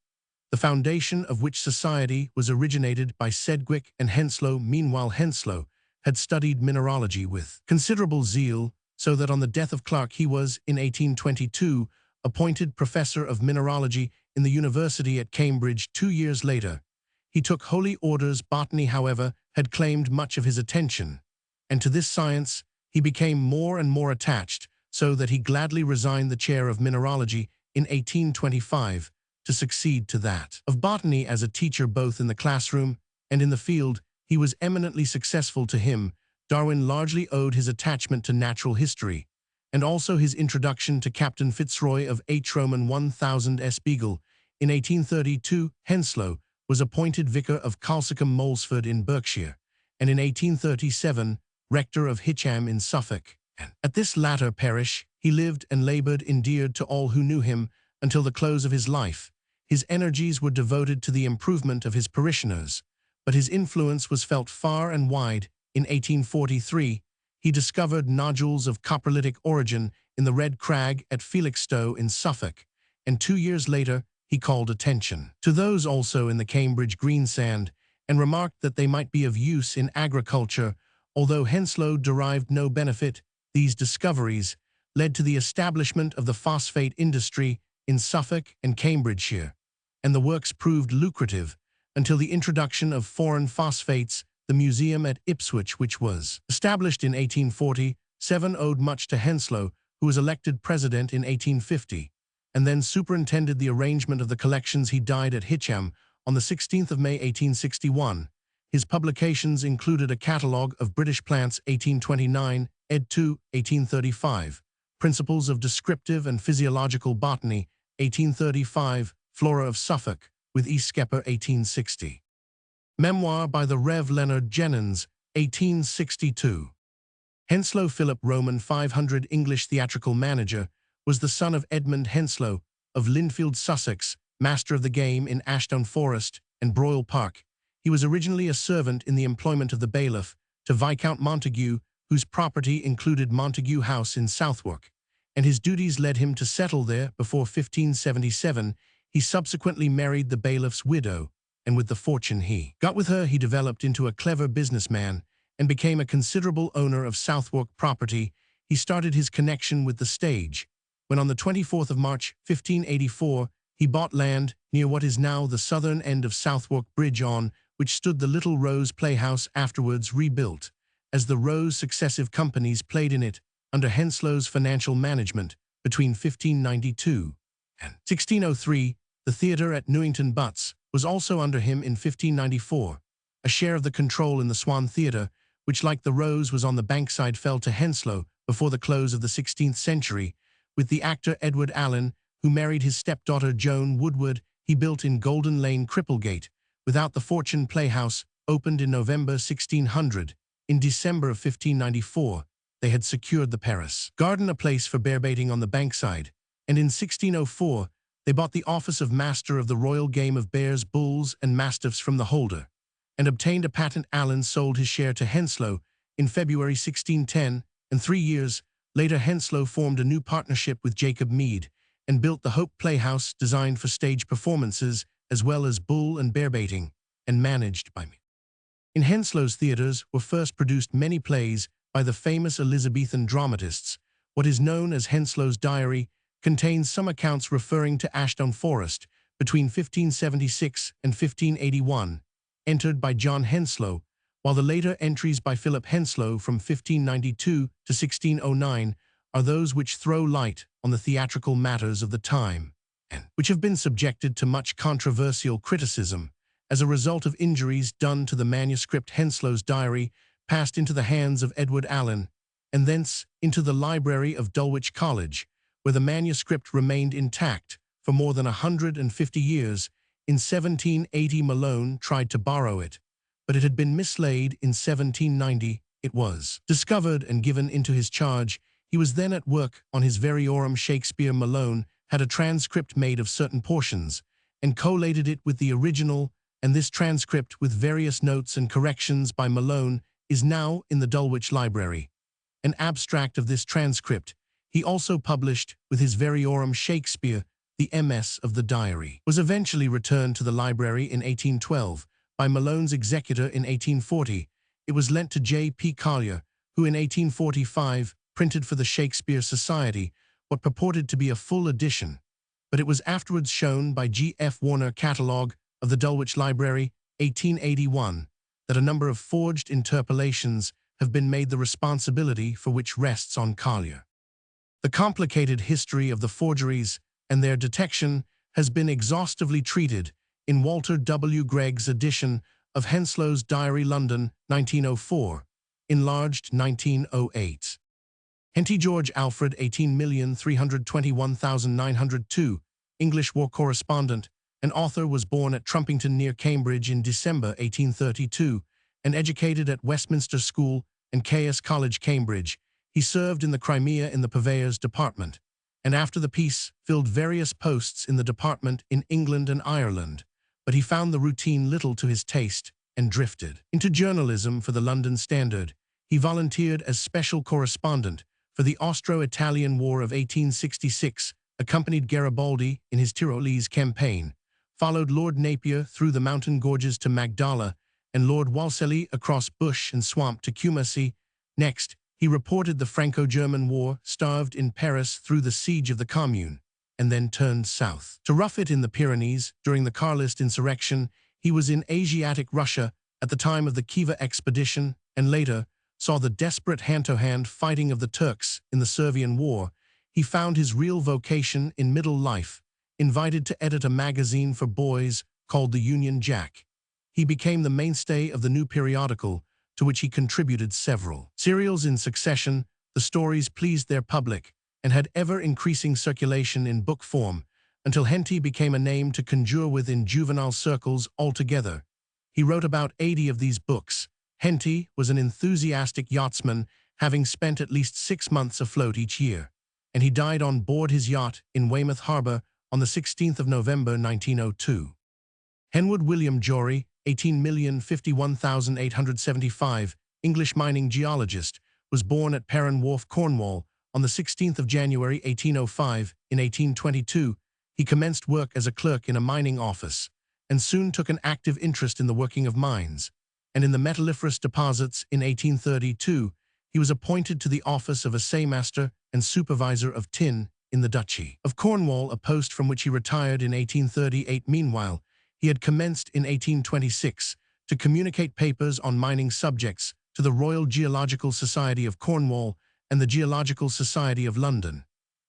the foundation of which society was originated by Sedgwick and Henslow. Meanwhile, Henslow had studied mineralogy with considerable zeal, so that on the death of Clark he was, in 1822, appointed Professor of Mineralogy in the University at Cambridge 2 years later. He took holy orders. Botany, however, had claimed much of his attention, and to this science he became more and more attached, so that he gladly resigned the chair of mineralogy in 1825 to succeed to that of botany. As a teacher both in the classroom and in the field, he was eminently successful. To him, Darwin largely owed his attachment to natural history, and also his introduction to Captain Fitzroy of H. Roman 1000 S. Beagle. In 1832, Henslow was appointed Vicar of Calsicum Molesford in Berkshire, and in 1837, Rector of Hitcham in Suffolk. And at this latter parish he lived and laboured, endeared to all who knew him until the close of his life. His energies were devoted to the improvement of his parishioners, but his influence was felt far and wide. In 1843, he discovered nodules of coprolitic origin in the Red Crag at Felixstowe in Suffolk, and 2 years later he called attention to those also in the Cambridge greensand and remarked that they might be of use in agriculture. Although Henslow derived no benefit, these discoveries led to the establishment of the phosphate industry in Suffolk and Cambridgeshire, and the works proved lucrative until the introduction of foreign phosphates. The museum at Ipswich, which was established in 1847, owed much to Henslow, who was elected president in 1850, and then superintended the arrangement of the collections. He died at Hitcham on the 16th of May, 1861. His publications included a catalogue of British plants, 1829, ed. 2, 1835, Principles of Descriptive and Physiological Botany, 1835, Flora of Suffolk, with E. Skepper, 1860. Memoir by the Rev. Leonard Jennens, 1862. Henslow Philip Roman 500 English theatrical manager, was the son of Edmund Henslow of Lindfield, Sussex, master of the game in Ashdown Forest and Broyle Park. He was originally a servant in the employment of the bailiff to Viscount Montague, whose property included Montague House in Southwark, and his duties led him to settle there before 1577. He subsequently married the bailiff's widow, and with the fortune he got with her, he developed into a clever businessman and became a considerable owner of Southwark property. He started his connection with the stage when on the 24th of March, 1584, he bought land near what is now the southern end of Southwark Bridge, on which stood the Little Rose Playhouse, afterwards rebuilt, as the Rose. Successive companies played in it under Henslow's financial management between 1592 and 1603. The theatre at Newington Butts was also under him in 1594. A share of the control in the Swan Theatre, which like the Rose was on the Bankside, fell to Henslow before the close of the 16th century. With the actor Edward Allen, who married his stepdaughter Joan Woodward, he built in Golden Lane Cripplegate. Without the Fortune Playhouse, opened in November 1600. In December of 1594, they had secured the Paris Garden, a place for bearbaiting on the Bankside, and in 1604, they bought the office of Master of the Royal Game of Bears, Bulls, and Mastiffs from the holder, and obtained a patent. Allen sold his share to Henslow in February 1610, and 3 years later Henslow formed a new partnership with Jacob Mead and built the Hope Playhouse, designed for stage performances as well as bull and bear baiting, and managed by me. In Henslow's theatres were first produced many plays by the famous Elizabethan dramatists. What is known as Henslow's Diary contains some accounts referring to Ashdown Forest between 1576 and 1581, entered by John Henslow, while the later entries by Philip Henslow from 1592 to 1609 are those which throw light on the theatrical matters of the time, and which have been subjected to much controversial criticism as a result of injuries done to the manuscript. Henslow's diary passed into the hands of Edward Allen, and thence into the library of Dulwich College, where the manuscript remained intact for more than 150 years. In 1780 Malone tried to borrow it, but it had been mislaid. In 1790 it was discovered and given into his charge. He was then at work on his Variorum Shakespeare. Malone had a transcript made of certain portions and collated it with the original, and this transcript, with various notes and corrections by Malone, is now in the Dulwich Library. An abstract of this transcript he also published with his Variorum Shakespeare. The MS of the diary was eventually returned to the library in 1812 by Malone's executor. In 1840, it was lent to J.P. Collier, who in 1845 printed for the Shakespeare Society what purported to be a full edition, but it was afterwards shown by G.F. Warner, Catalogue of the Dulwich Library, 1881, that a number of forged interpolations have been made, the responsibility for which rests on Collier. The complicated history of the forgeries and their detection has been exhaustively treated in Walter W. Gregg's edition of Henslow's Diary, London, 1904, enlarged 1908. Henty George Alfred, 18,321,902, English war correspondent and author, was born at Trumpington near Cambridge in December 1832 and educated at Westminster School and Caius College, Cambridge. He served in the Crimea in the Purveyors Department, and after the peace filled various posts in the department in England and Ireland, but he found the routine little to his taste and drifted into journalism for the London Standard. He volunteered as special correspondent for the Austro-Italian War of 1866, accompanied Garibaldi in his Tyrolese campaign, followed Lord Napier through the mountain gorges to Magdala, and Lord Wolseley across bush and swamp to Kumasi. Next, he reported the Franco-German War, starved in Paris through the siege of the Commune, and then turned south to rough it in the Pyrenees. During the Carlist insurrection, he was in Asiatic Russia at the time of the Khiva expedition, and later saw the desperate hand-to-hand fighting of the Turks in the Servian War. He found his real vocation in middle life, invited to edit a magazine for boys called the Union Jack. He became the mainstay of the new periodical, to which he contributed several serials in succession. The stories pleased their public and had ever-increasing circulation in book form, until Henty became a name to conjure with in juvenile circles altogether. He wrote about 80 of these books. Henty was an enthusiastic yachtsman, having spent at least 6 months afloat each year, and he died on board his yacht in Weymouth Harbour on the 16th of November 1902. Henwood William Jory, 18,051,875, English mining geologist, was born at Perrin Wharf, Cornwall, on the 16th of January 1805. In 1822, he commenced work as a clerk in a mining office, and soon took an active interest in the working of mines, and in the metalliferous deposits. In 1832, he was appointed to the office of assaymaster and supervisor of tin in the Duchy of Cornwall, a post from which he retired in 1838. Meanwhile, he had commenced in 1826 to communicate papers on mining subjects to the Royal Geological Society of Cornwall and the Geological Society of London,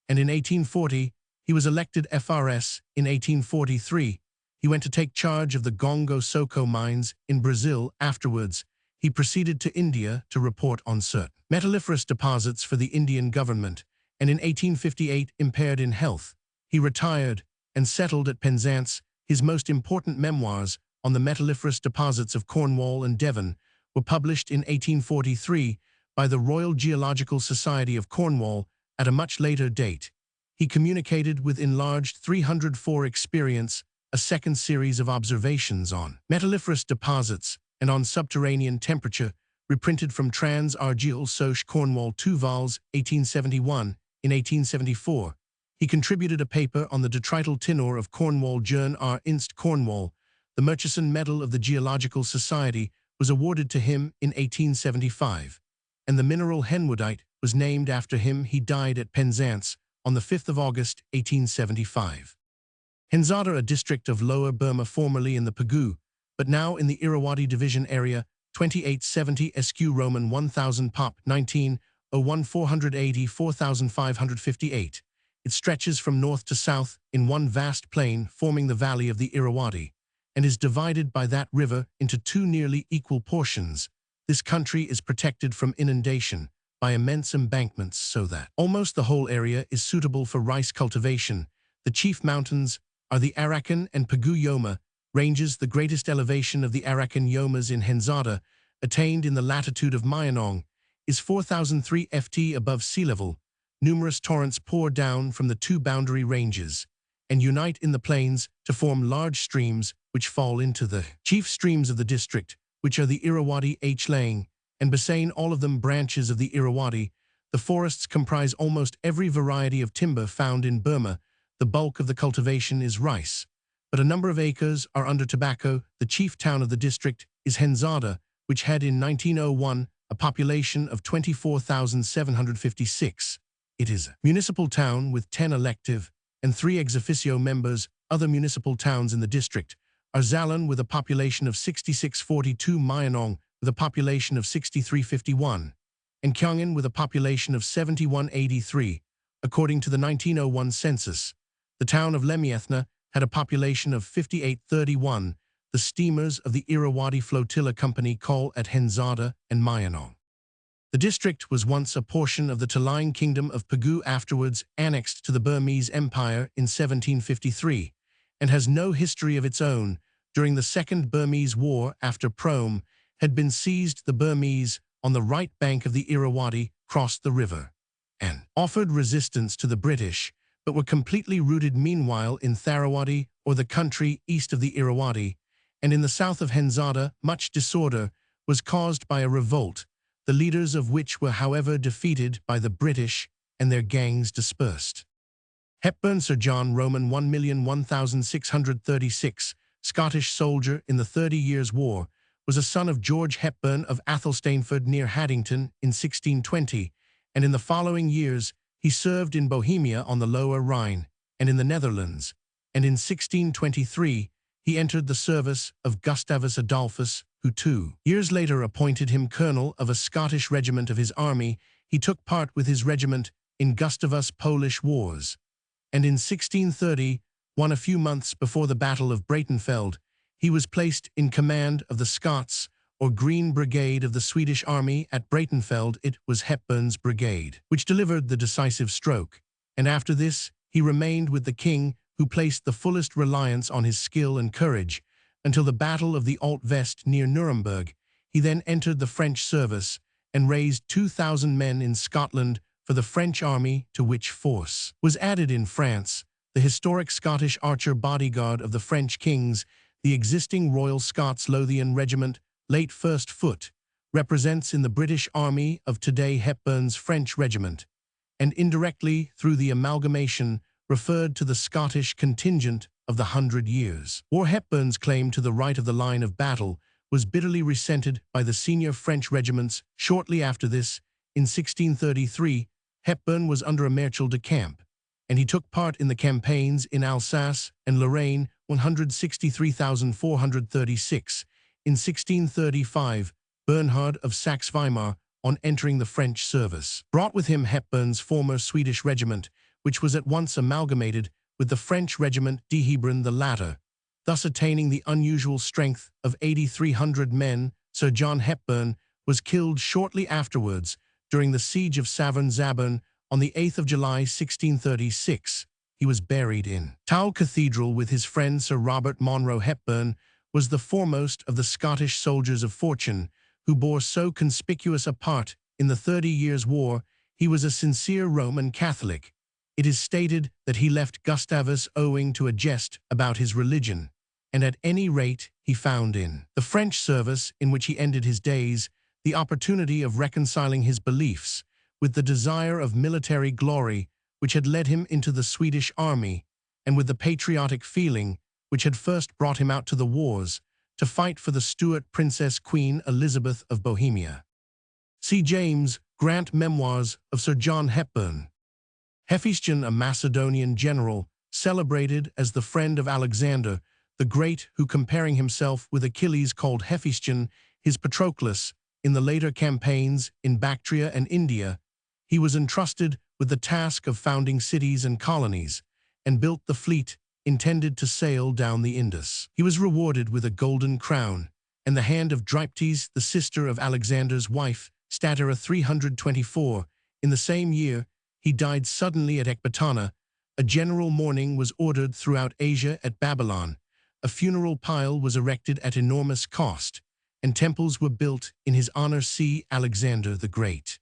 and in 1840 he was elected FRS. In 1843, he went to take charge of the Gongo Soko mines in Brazil. Afterwards, he proceeded to India to report on certain metalliferous deposits for the Indian government, and in 1858, impaired in health, he retired and settled at Penzance. His most important memoirs on the metalliferous deposits of Cornwall and Devon were published in 1843 by the Royal Geological Society of Cornwall. At a much later date, he communicated with enlarged 304 experience a second series of observations on metalliferous deposits and on subterranean temperature, reprinted from Trans Argyll Soch, Cornwall, 2 vols, 1871. In 1874, he contributed a paper on the detrital tinor of Cornwall. Jern R. Inst. Cornwall. The Murchison Medal of the Geological Society was awarded to him in 1875, and the mineral henwoodite was named after him. He died at Penzance on the 5th of August, 1875. Henzada, a district of Lower Burma formerly in the Pegu, but now in the Irrawaddy Division area, 2870 SQ Roman 1000 Pop 19, 01 480 4558. It stretches from north to south in one vast plain forming the valley of the Irrawaddy, and is divided by that river into two nearly equal portions. This country is protected from inundation by immense embankments so that almost the whole area is suitable for rice cultivation. The chief mountains are the Arakan and Pegu Yoma ranges. The greatest elevation of the Arakan Yomas in Henzada, attained in the latitude of Myeong, is 4,003 ft above sea level. Numerous torrents pour down from the two boundary ranges and unite in the plains to form large streams which fall into the chief streams of the district, which are the Irrawaddy Lang and Basain, all of them branches of the Irrawaddy. The forests comprise almost every variety of timber found in Burma. The bulk of the cultivation is rice, but a number of acres are under tobacco. The chief town of the district is Henzada, which had in 1901 a population of 24,756. It is a municipal town with 10 elective and 3 ex officio members. Other municipal towns in the district are Zalan with a population of 6642, Myeong with a population of 6351, and Kyongin with a population of 7183. According to the 1901 census, the town of Lemyethna had a population of 5831. The steamers of the Irrawaddy Flotilla Company call at Henzada and Myeong. The district was once a portion of the Talaing Kingdom of Pegu, afterwards annexed to the Burmese Empire in 1753, and has no history of its own. During the Second Burmese War, after Prome had been seized, the Burmese on the right bank of the Irrawaddy crossed the river and offered resistance to the British, but were completely routed meanwhile in Tharawadi, or the country east of the Irrawaddy, and in the south of Henzada. Much disorder was caused by a revolt, the leaders of which were however defeated by the British and their gangs dispersed. Hepburn, Sir John Roman 1,001,636, Scottish soldier in the 30 Years' War, was a son of George Hepburn of Athelstaneford near Haddington in 1620, and in the following years he served in Bohemia on the Lower Rhine and in the Netherlands, and in 1623 he entered the service of Gustavus Adolphus, who 2 years later appointed him colonel of a Scottish regiment of his army. He took part with his regiment in Gustavus' Polish Wars, and in 1630, a few months before the Battle of Breitenfeld, he was placed in command of the Scots, or Green Brigade of the Swedish army at Breitenfeld. It was Hepburn's brigade which delivered the decisive stroke, and after this he remained with the king, who placed the fullest reliance on his skill and courage, until the Battle of the Alt Vest near Nuremberg. He then entered the French service and raised 2,000 men in Scotland for the French army, to which force was added in France the historic Scottish Archer bodyguard of the French kings. The existing Royal Scots Lothian Regiment, late First Foot, represents in the British Army of today Hepburn's French regiment, and indirectly, through the amalgamation, referred to the Scottish contingent of the 100 Years' War. Hepburn's claim to the right of the line of battle was bitterly resented by the senior French regiments. Shortly after this, in 1633, Hepburn was under a Maréchal de Camp, and he took part in the campaigns in Alsace and Lorraine. 163,436. In 1635, Bernhard of Saxe-Weimar, on entering the French service, brought with him Hepburn's former Swedish regiment, which was at once amalgamated with the French regiment de Hebron, the latter, thus attaining the unusual strength of 8,300 men. Sir John Hepburn was killed shortly afterwards during the siege of Saverne-Zabern on the 8th of July 1636. He was buried in Towle Cathedral with his friend Sir Robert Monro. Hepburn was the foremost of the Scottish soldiers of fortune who bore so conspicuous a part in the 30 Years' War. He was a sincere Roman Catholic. It is stated that he left Gustavus owing to a jest about his religion, and at any rate he found in the French service, in which he ended his days, the opportunity of reconciling his beliefs with the desire of military glory which had led him into the Swedish army, and with the patriotic feeling which had first brought him out to the wars to fight for the Stuart Princess Queen Elizabeth of Bohemia. See James Grant, Memoirs of Sir John Hepburn. Hephaestion, a Macedonian general, celebrated as the friend of Alexander the Great, who, comparing himself with Achilles, called Hephaestion his Patroclus in the later campaigns in Bactria and India, He was entrusted with the task of founding cities and colonies, and built the fleet intended to sail down the Indus. He was rewarded with a golden crown, and the hand of Dryptes, the sister of Alexander's wife, Statera 324. In the same year, he died suddenly at Ecbatana. A general mourning was ordered throughout Asia at Babylon. A funeral pile was erected at enormous cost, and temples were built in his honor. See Alexander the Great.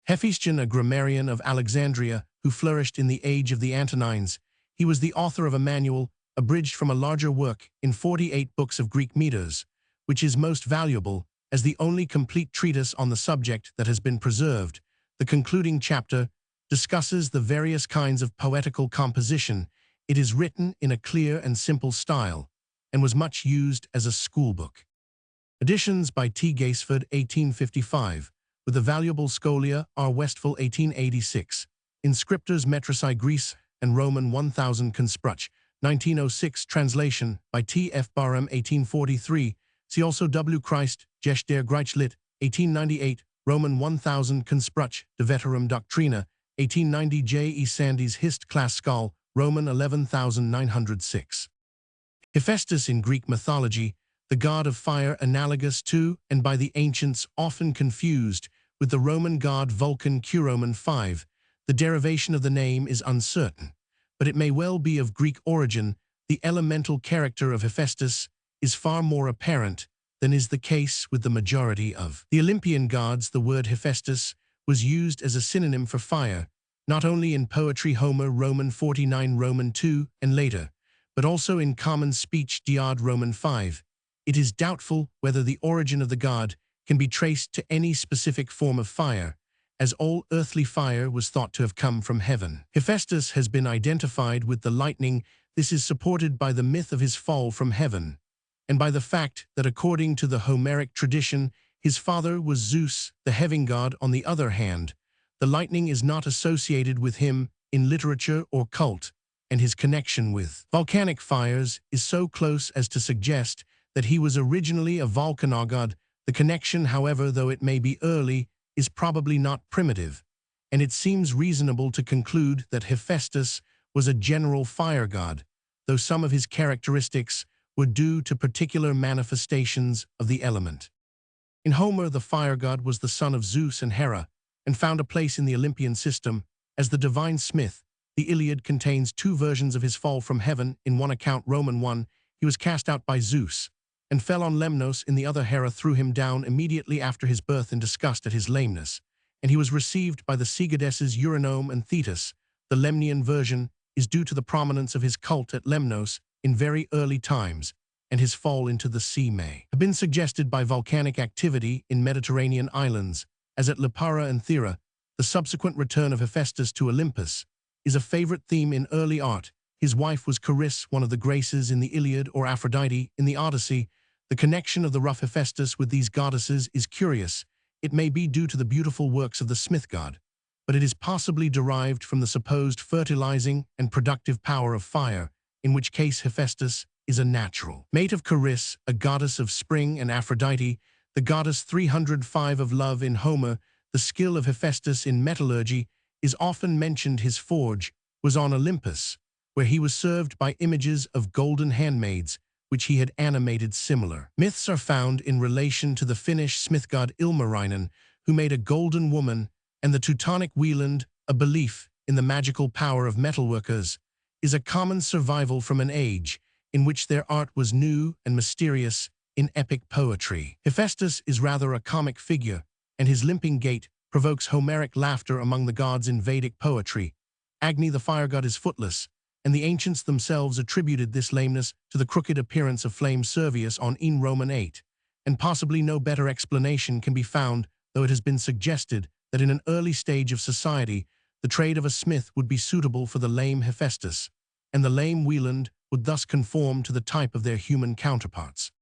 Hephaestion, a grammarian of Alexandria who flourished in the age of the Antonines, he was the author of a manual, abridged from a larger work in 48 books of Greek meters, which is most valuable as the only complete treatise on the subject that has been preserved. The concluding chapter discusses the various kinds of poetical composition. It is written in a clear and simple style, and was much used as a schoolbook. Editions by T. Gaisford, 1855, with the valuable Scholia R. Westphal, 1886, Inscriptors Metrici Greece and Roman 1000 Conspruch, 1906, translation by T. F. Barham, 1843. See also W. Christ, Jesh der Greichlit, 1898, Roman 1000 Conspruch, De Veterum Doctrina, 1890. J. E. Sandys Hist. Class Schol, Roman 11906. Hephaestus in Greek mythology, the god of fire, analogous to, and by the ancients often confused, with the Roman god Vulcan. Q. Roman 5. The derivation of the name is uncertain, but it may well be of Greek origin. The elemental character of Hephaestus is far more apparent than is the case with the majority of the Olympian gods. The word Hephaestus was used as a synonym for fire, not only in poetry Homer Roman 49 Roman 2 and later, but also in common speech Diod Roman 5. It is doubtful whether the origin of the god can be traced to any specific form of fire, as all earthly fire was thought to have come from heaven. Hephaestus has been identified with the lightning. This is supported by the myth of his fall from heaven, and by the fact that according to the Homeric tradition, his father was Zeus, the heaven god. On the other hand, the lightning is not associated with him in literature or cult, and his connection with volcanic fires is so close as to suggest that he was originally a volcanogod. The connection, however, though it may be early, is probably not primitive, and it seems reasonable to conclude that Hephaestus was a general fire god, though some of his characteristics were due to particular manifestations of the element. In Homer, the fire god was the son of Zeus and Hera, and found a place in the Olympian system as the divine smith. The Iliad contains two versions of his fall from heaven. In one account, Roman 1, he was cast out by Zeus, and fell on Lemnos. In the other, Hera threw him down immediately after his birth in disgust at his lameness, and he was received by the sea goddesses Eurynome and Thetis. The Lemnian version is due to the prominence of his cult at Lemnos in very early times, and his fall into the sea may have been suggested by volcanic activity in Mediterranean islands, as at Lipara and Thera. The subsequent return of Hephaestus to Olympus is a favorite theme in early art. His wife was Charis, one of the Graces in the Iliad, or Aphrodite in the Odyssey. The connection of the rough Hephaestus with these goddesses is curious. It may be due to the beautiful works of the smith god, but it is possibly derived from the supposed fertilizing and productive power of fire, in which case Hephaestus is a natural mate of Charis, a goddess of spring, and Aphrodite, the goddess 305 of love in Homer. The skill of Hephaestus in metallurgy is often mentioned. His forge was on Olympus, where he was served by images of golden handmaids, which he had animated. Similar myths are found in relation to the Finnish smith god Ilmarinen, who made a golden woman, and the Teutonic Wieland. A belief in the magical power of metalworkers is a common survival from an age in which their art was new and mysterious in epic poetry. Hephaestus is rather a comic figure, and his limping gait provokes Homeric laughter among the gods in Vedic poetry. Agni, the fire god, is footless, and the ancients themselves attributed this lameness to the crooked appearance of flame Servius on in Roman 8, and possibly no better explanation can be found, though it has been suggested that in an early stage of society, the trade of a smith would be suitable for the lame Hephaestus, and the lame Wieland would thus conform to the type of their human counterparts.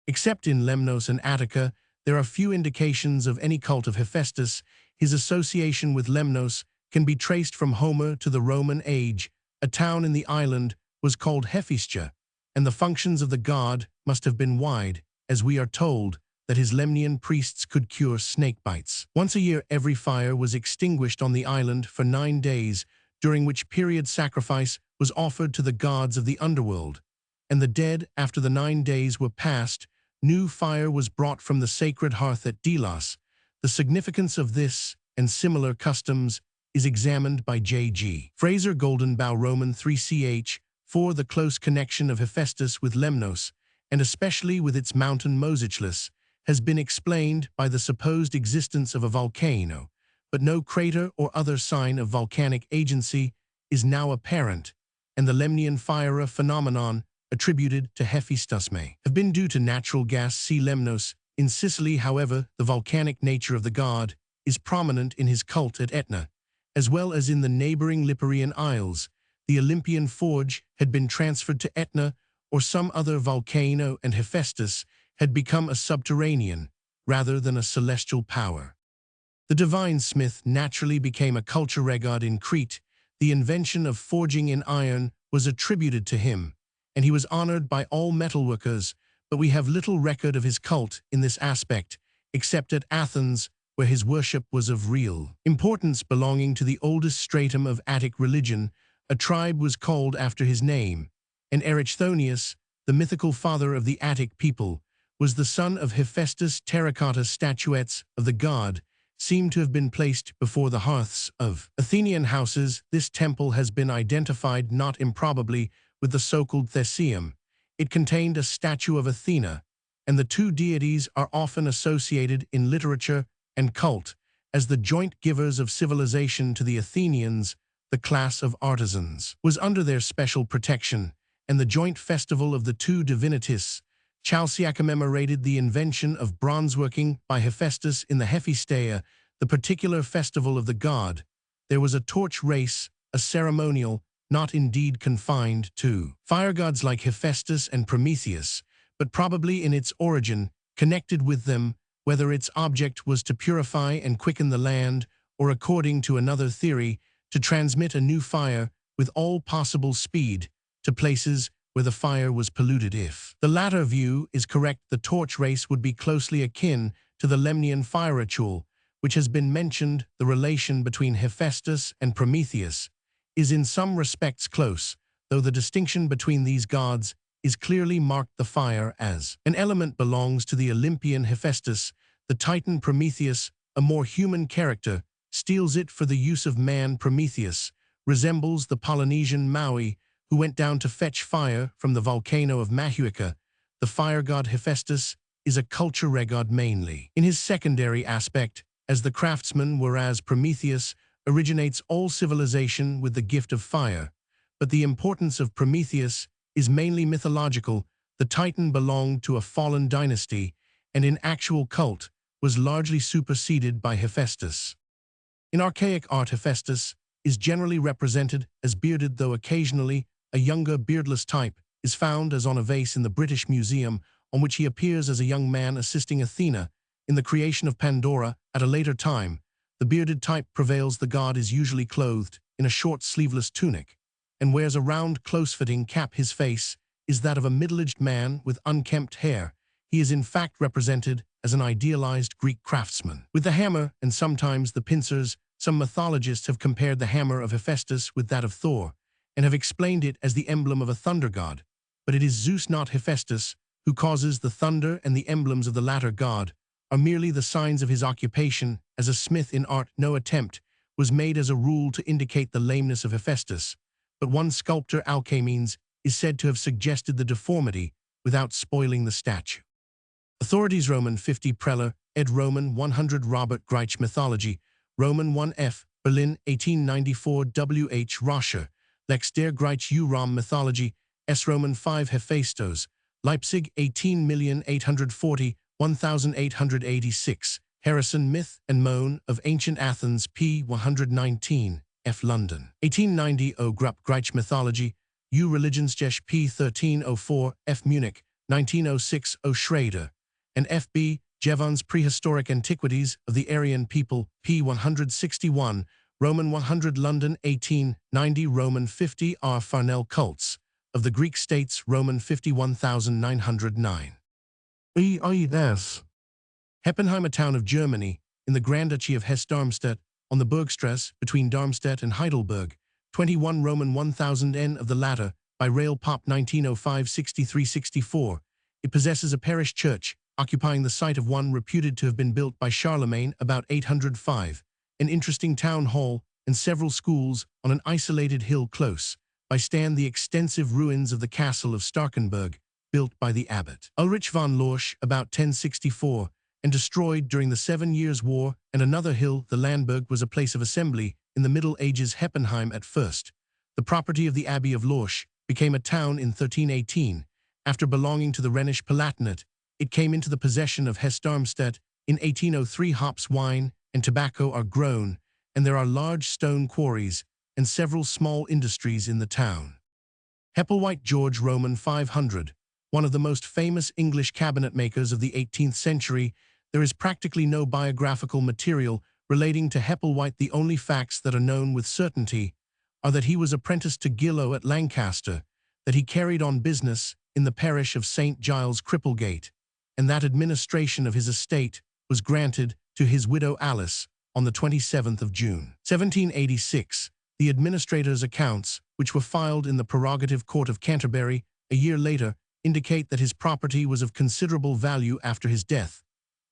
Except in Lemnos and Attica, there are few indications of any cult of Hephaestus. His association with Lemnos can be traced from Homer to the Roman age. A town in the island was called Hephaestia, and the functions of the god must have been wide, as we are told that that his Lemnian priests could cure snake bites. Once a year, every fire was extinguished on the island for 9 days, during which period sacrifice was offered to the gods of the underworld. And the dead, after the 9 days were past, new fire was brought from the sacred hearth at Delos. The significance of this and similar customs is examined by J.G. Fraser Goldenbough Roman 3ch. For the close connection of Hephaestus with Lemnos, and especially with its mountain Mosychlis, has been explained by the supposed existence of a volcano, but no crater or other sign of volcanic agency is now apparent, and the Lemnian fire phenomenon attributed to Hephaestus may have been due to natural gas. See Lemnos. In Sicily, however, the volcanic nature of the god is prominent in his cult at Etna, as well as in the neighboring Liparian Isles. The Olympian forge had been transferred to Etna or some other volcano, and Hephaestus had become a subterranean rather than a celestial power. The divine smith naturally became a culture regard in Crete. The invention of forging in iron was attributed to him, and he was honored by all metalworkers, but we have little record of his cult in this aspect, except at Athens, where his worship was of real importance. Belonging to the oldest stratum of Attic religion, a tribe was called after his name, and Erychthonius, the mythical father of the Attic people, was the son of Hephaestus. Terracotta statuettes of the god seem to have been placed before the hearths of Athenian houses. This temple has been identified not improbably with the so-called Theseum. It contained a statue of Athena, and the two deities are often associated in literature and cult as the joint givers of civilization to the Athenians. The class of artisans was under their special protection, and the joint festival of the two divinities, Chalcea, commemorated the invention of bronzeworking by Hephaestus in the Hephaestia, the particular festival of the god. There was a torch race, a ceremonial, not indeed confined to fire gods like Hephaestus and Prometheus, but probably in its origin connected with them, whether its object was to purify and quicken the land, or according to another theory, to transmit a new fire with all possible speed to places where the fire was polluted. If the latter view is correct, the torch race would be closely akin to the Lemnian fire ritual, which has been mentioned. The relation between Hephaestus and Prometheus is in some respects close, though the distinction between these gods is clearly marked. The fire as an element belongs to the Olympian Hephaestus. The Titan Prometheus, a more human character, steals it for the use of man. Prometheus resembles the Polynesian Maui, who went down to fetch fire from the volcano of Mahuika. The fire god Hephaestus is a culture regard mainly in his secondary aspect as the craftsman, whereas Prometheus originates all civilization with the gift of fire. But the importance of Prometheus is mainly mythological. The Titan belonged to a fallen dynasty, and in actual cult was largely superseded by Hephaestus. In archaic art, Hephaestus is generally represented as bearded, though occasionally a younger beardless type is found, as on a vase in the British Museum, on which he appears as a young man assisting Athena in the creation of Pandora. At a later time, the bearded type prevails. The god is usually clothed in a short sleeveless tunic and wears a round, close-fitting cap. His face is that of a middle-aged man with unkempt hair. He is in fact represented as an idealized Greek craftsman with the hammer and sometimes the pincers. Some mythologists have compared the hammer of Hephaestus with that of Thor, and have explained it as the emblem of a thunder god. But it is Zeus, not Hephaestus, who causes the thunder, and the emblems of the latter god are merely the signs of his occupation as a smith. In art, no attempt was made as a rule to indicate the lameness of Hephaestus, but one sculptor, Alcamenes, is said to have suggested the deformity without spoiling the statue. Authorities: Roman 50 Preller, ed. Roman 100 Robert Greich. Mythology, Roman 1f, Berlin, 1894. W. H. Roscher, Lex der Greich u Rom. Mythology, S. Roman 5 Hephaestos, Leipzig, 18,840, 1886. Harrison, Myth and Moan of Ancient Athens, p. 119, F. London, 1890. O. Grupp, Greich. Mythology, U. Religionsgeschichte, p. 1304, F. Munich, 1906. O. Schrader and F. B. Jevons, Prehistoric Antiquities of the Aryan People, p. 161, Roman 100. London, 1890. Roman 50. R. Farnell, Cults of the Greek States, Roman 50, 1909. E.I.S. Heppenheim, a town of Germany, in the Grand Duchy of Hesse-Darmstadt, on the Bergstrasse between Darmstadt and Heidelberg, 21 Roman 1000 N of the latter, by rail Pop 1905-63-64. It possesses a parish church, occupying the site of one reputed to have been built by Charlemagne about 805, an interesting town hall, and several schools on an isolated hill close by stand the extensive ruins of the castle of Starkenburg, built by the abbot Ulrich von Lorsch about 1064, and destroyed during the 7 Years' War, and another hill, the Landberg, was a place of assembly in the Middle Ages. Heppenheim at first, the property of the Abbey of Lorsch, became a town in 1318. After belonging to the Rhenish Palatinate, it came into the possession of Hesse-Darmstadt. In 1803 hops, wine, and tobacco are grown, and there are large stone quarries and several small industries in the town. Hepplewhite George Roman 500, one of the most famous English cabinet makers of the 18th century, there is practically no biographical material relating to Hepplewhite. The only facts that are known with certainty are that he was apprenticed to Gillow at Lancaster, that he carried on business in the parish of St. Giles Cripplegate, and that administration of his estate was granted to his widow Alice on the 27th of June, 1786. The administrator's accounts, which were filed in the Prerogative Court of Canterbury a year later, indicate that his property was of considerable value after his death.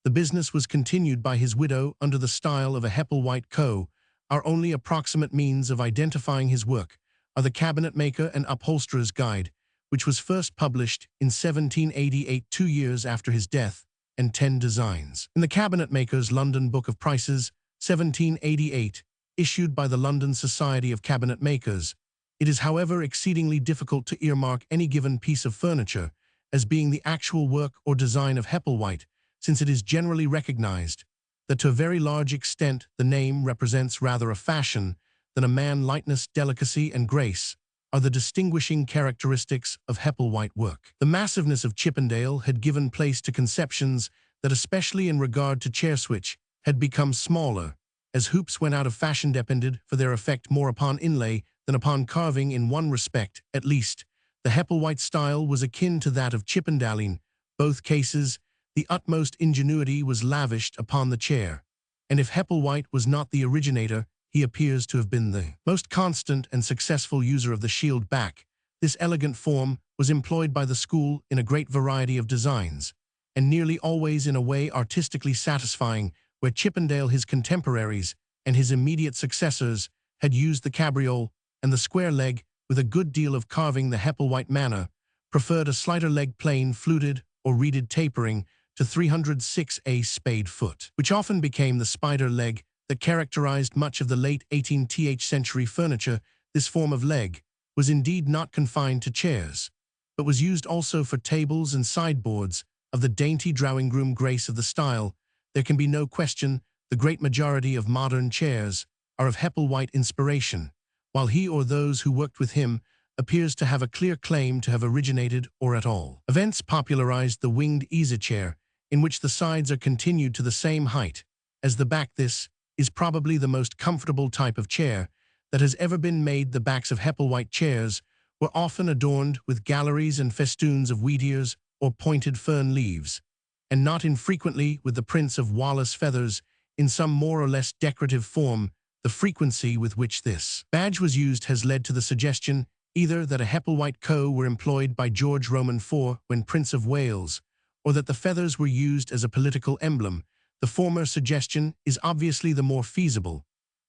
The business was continued by his widow under the style of a Hepplewhite Co. Our only approximate means of identifying his work are the Cabinet Maker and Upholsterer's Guide, which was first published in 1788, 2 years after his death, and 10 designs. In the Cabinet Maker's London Book of Prices, 1788, issued by the London Society of Cabinet Makers, it is however exceedingly difficult to earmark any given piece of furniture as being the actual work or design of Hepplewhite, since it is generally recognized that to a very large extent the name represents rather a fashion than a man. Lightness, delicacy, and grace are the distinguishing characteristics of Hepplewhite work. The massiveness of Chippendale had given place to conceptions that, especially in regard to chair switch, had become smaller, as hoops went out of fashion, depended for their effect more upon inlay than upon carving. In one respect, at least, the Hepplewhite style was akin to that of Chippendale. In both cases, the utmost ingenuity was lavished upon the chair, and if Hepplewhite was not the originator, he appears to have been the most constant and successful user of the shield back. This elegant form was employed by the school in a great variety of designs, and nearly always in a way artistically satisfying, where Chippendale, his contemporaries, and his immediate successors had used the cabriole and the square leg with a good deal of carving. The Hepplewhite manner preferred a slighter leg, plain, fluted, or reeded, tapering to 306A spade foot, which often became the spider leg that characterized much of the late 18th century furniture. This form of leg was indeed not confined to chairs, but was used also for tables and sideboards of the dainty drawing-room grace of the style. There can be no question the great majority of modern chairs are of Hepplewhite inspiration, while he or those who worked with him appears to have a clear claim to have originated or at all events popularized the winged easy-chair, in which the sides are continued to the same height as the back. This is probably the most comfortable type of chair that has ever been made. The backs of Hepplewhite chairs were often adorned with galleries and festoons of wheatears or pointed fern leaves, and not infrequently with the prints of Wallace feathers in some more or less decorative form. The frequency with which this badge was used has led to the suggestion either that a Hepplewhite Co. were employed by George Roman IV when Prince of Wales, or that the feathers were used as a political emblem. The former suggestion is obviously the more feasible,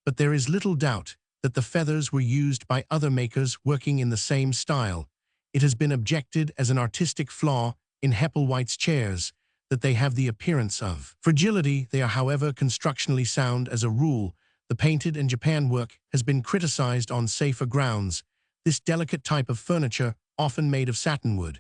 but there is little doubt that the feathers were used by other makers working in the same style. It has been objected as an artistic flaw in Hepplewhite's chairs that they have the appearance of fragility. They are, however, constructionally sound as a rule. The painted and Japan work has been criticized on safer grounds. This delicate type of furniture, often made of satinwood,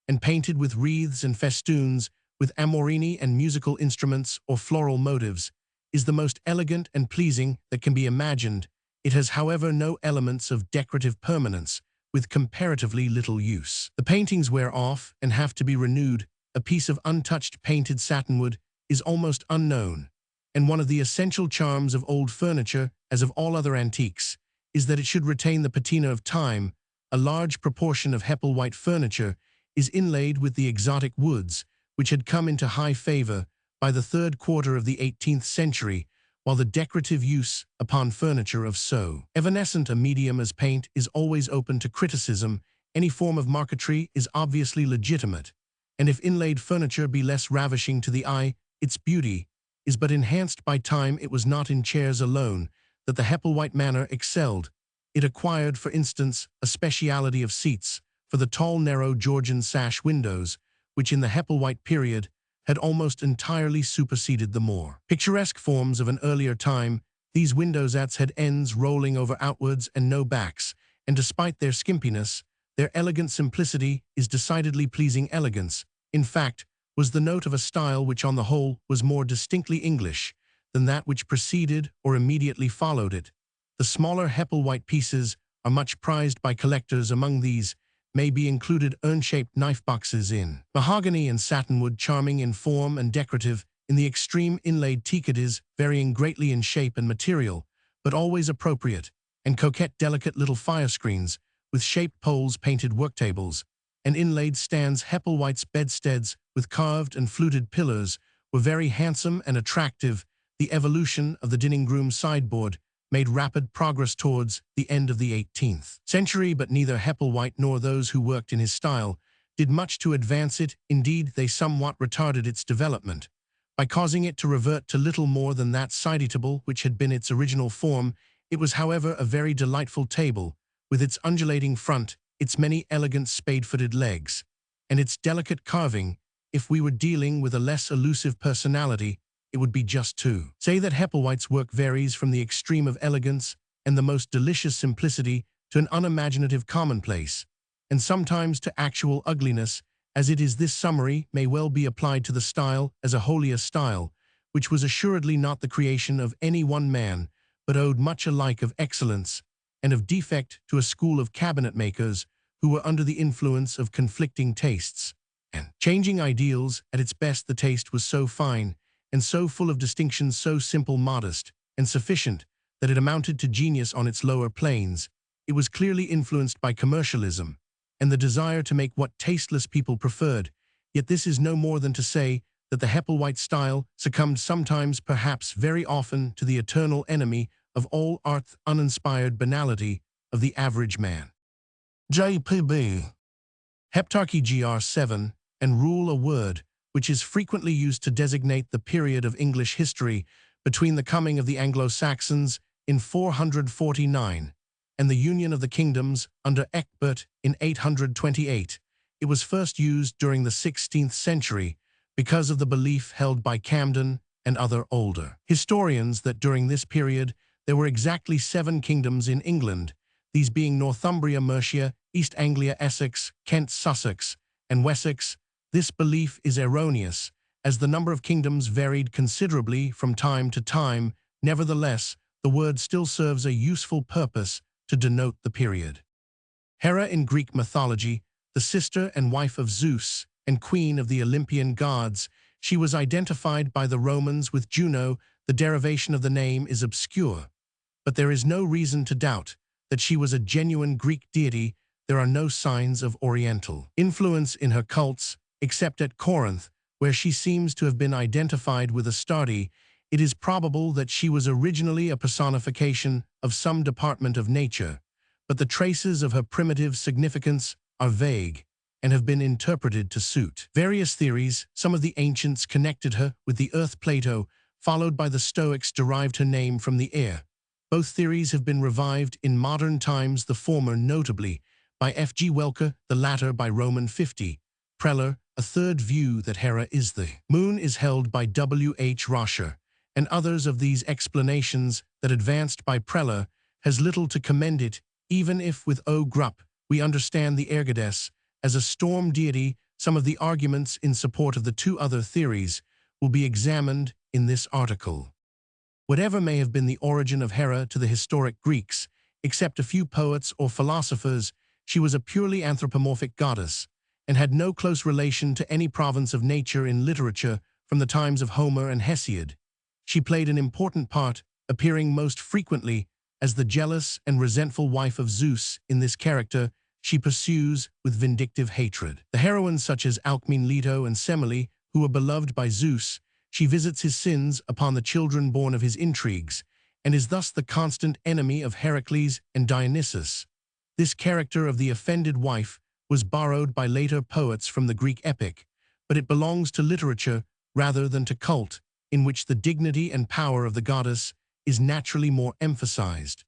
and painted with wreaths and festoons, with amorini and musical instruments or floral motives, is the most elegant and pleasing that can be imagined. It has, however, no elements of decorative permanence, with comparatively little use. The paintings wear off and have to be renewed. A piece of untouched painted satinwood is almost unknown, and one of the essential charms of old furniture, as of all other antiques, is that it should retain the patina of time. A large proportion of Hepplewhite furniture is inlaid with the exotic woods, which had come into high favor by the third quarter of the 18th century, while the decorative use upon furniture of so evanescent a medium as paint is always open to criticism, any form of marquetry is obviously legitimate, and if inlaid furniture be less ravishing to the eye, its beauty is but enhanced by time. It was not in chairs alone that the Hepplewhite manner excelled. It acquired, for instance, a speciality of seats for the tall, narrow Georgian sash windows, which in the Hepplewhite period had almost entirely superseded the more picturesque forms of an earlier time. These windows had ends rolling over outwards and no backs, and despite their skimpiness, their elegant simplicity is decidedly pleasing. Elegance, in fact, was the note of a style which on the whole was more distinctly English than that which preceded or immediately followed it. The smaller Hepplewhite pieces are much prized by collectors. Among these may be included urn-shaped knife boxes in mahogany and satinwood, charming in form and decorative in the extreme, inlaid teakades varying greatly in shape and material, but always appropriate, and coquette delicate little fire screens with shaped poles, painted worktables, and inlaid stands. Hepplewhite's bedsteads with carved and fluted pillars were very handsome and attractive. The evolution of the dining-room sideboard made rapid progress towards the end of the 18th century, but neither Hepplewhite nor those who worked in his style did much to advance it. Indeed, they somewhat retarded its development by causing it to revert to little more than that side table which had been its original form. It was, however, a very delightful table, with its undulating front, its many elegant spade-footed legs, and its delicate carving. If we were dealing with a less elusive personality, it would be just to say that Hepplewhite's work varies from the extreme of elegance and the most delicious simplicity to an unimaginative commonplace, and sometimes to actual ugliness. As it is, this summary may well be applied to the style as a wholly, a style which was assuredly not the creation of any one man, but owed much alike of excellence and of defect to a school of cabinet makers who were under the influence of conflicting tastes and changing ideals. At its best, the taste was so fine and so full of distinctions, so simple, modest, and sufficient, that it amounted to genius. On its lower planes, it was clearly influenced by commercialism and the desire to make what tasteless people preferred. Yet this is no more than to say that the Hepplewhite style succumbed sometimes, perhaps very often, to the eternal enemy of all art, uninspired banality of the average man. J.P.B. Heptarchy Gr7 and rule, a word which is frequently used to designate the period of English history between the coming of the Anglo-Saxons in 449 and the union of the kingdoms under Ecgbert in 828. It was first used during the 16th century because of the belief held by Camden and other older historians that during this period there were exactly 7 kingdoms in England, these being Northumbria, Mercia, East Anglia, Essex, Kent, Sussex, and Wessex. This belief is erroneous, as the number of kingdoms varied considerably from time to time. Nevertheless, the word still serves a useful purpose to denote the period. Hera in Greek mythology, the sister and wife of Zeus and queen of the Olympian gods, she was identified by the Romans with Juno. The derivation of the name is obscure, but there is no reason to doubt that she was a genuine Greek deity. There are no signs of Oriental influence in her cults, except at Corinth, where she seems to have been identified with Astarte. It is probable that she was originally a personification of some department of nature, but the traces of her primitive significance are vague and have been interpreted to suit various theories. Some of the ancients connected her with the earth. Plato, followed by the Stoics, derived her name from the air. Both theories have been revived in modern times, the former notably by F.G. Welker, the latter by Roman 50. Preller. A third view that Hera is the moon is held by W.H. Roscher, and others. Of these explanations that advanced by Preller has little to commend it, even if with O. Grupp we understand the air goddess as a storm deity. Some of the arguments in support of the 2 other theories will be examined in this article. Whatever may have been the origin of Hera to the historic Greeks, except a few poets or philosophers, she was a purely anthropomorphic goddess, and had no close relation to any province of nature in literature from the times of Homer and Hesiod. She played an important part, appearing most frequently as the jealous and resentful wife of Zeus. In this character, she pursues with vindictive hatred the heroines such as Alcmene, Leto, and Semele, who were beloved by Zeus. She visits his sins upon the children born of his intrigues, and is thus the constant enemy of Heracles and Dionysus. This character of the offended wife was borrowed by later poets from the Greek epic, but it belongs to literature rather than to cult, in which the dignity and power of the goddess is naturally more emphasized.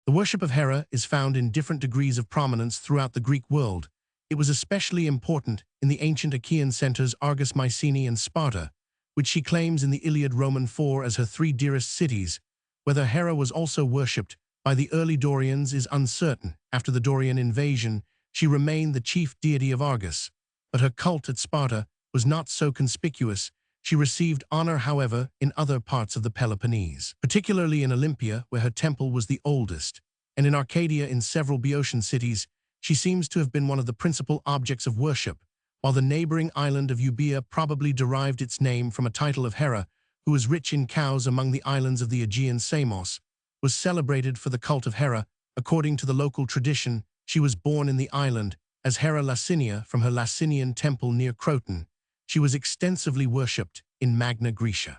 The worship of Hera is found in different degrees of prominence throughout the Greek world. It was especially important in the ancient Achaean centers Argos, Mycenae, and Sparta, which she claims in the Iliad Roman 4 as her three dearest cities. Whether Hera was also worshipped by the early Dorians is uncertain. After the Dorian invasion, she remained the chief deity of Argos, but her cult at Sparta was not so conspicuous. She received honor, however, in other parts of the Peloponnese, particularly in Olympia, where her temple was the oldest, and in Arcadia in several Boeotian cities. She seems to have been one of the principal objects of worship, while the neighboring island of Euboea probably derived its name from a title of Hera, who was rich in cows among the islands of the Aegean. Samos was celebrated for the cult of Hera. According to the local tradition, she was born in the island as Hera Lacinia from her Lacinian temple near Croton. She was extensively worshipped in Magna Graecia.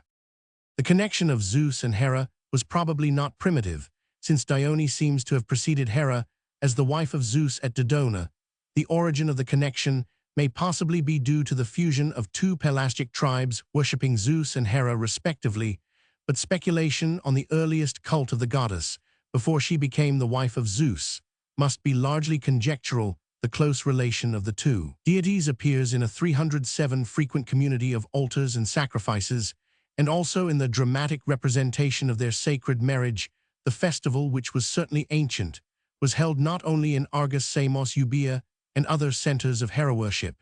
The connection of Zeus and Hera was probably not primitive, since Dione seems to have preceded Hera as the wife of Zeus at Dodona. The origin of the connection may possibly be due to the fusion of two Pelasgic tribes worshipping Zeus and Hera respectively, but speculation on the earliest cult of the goddess, before she became the wife of Zeus, must be largely conjectural. The close relation of the two deities appears in a 307 frequent community of altars and sacrifices, and also in the dramatic representation of their sacred marriage. The festival, which was certainly ancient, was held not only in Argos, Samos, Euboea, and other centers of Hera worship,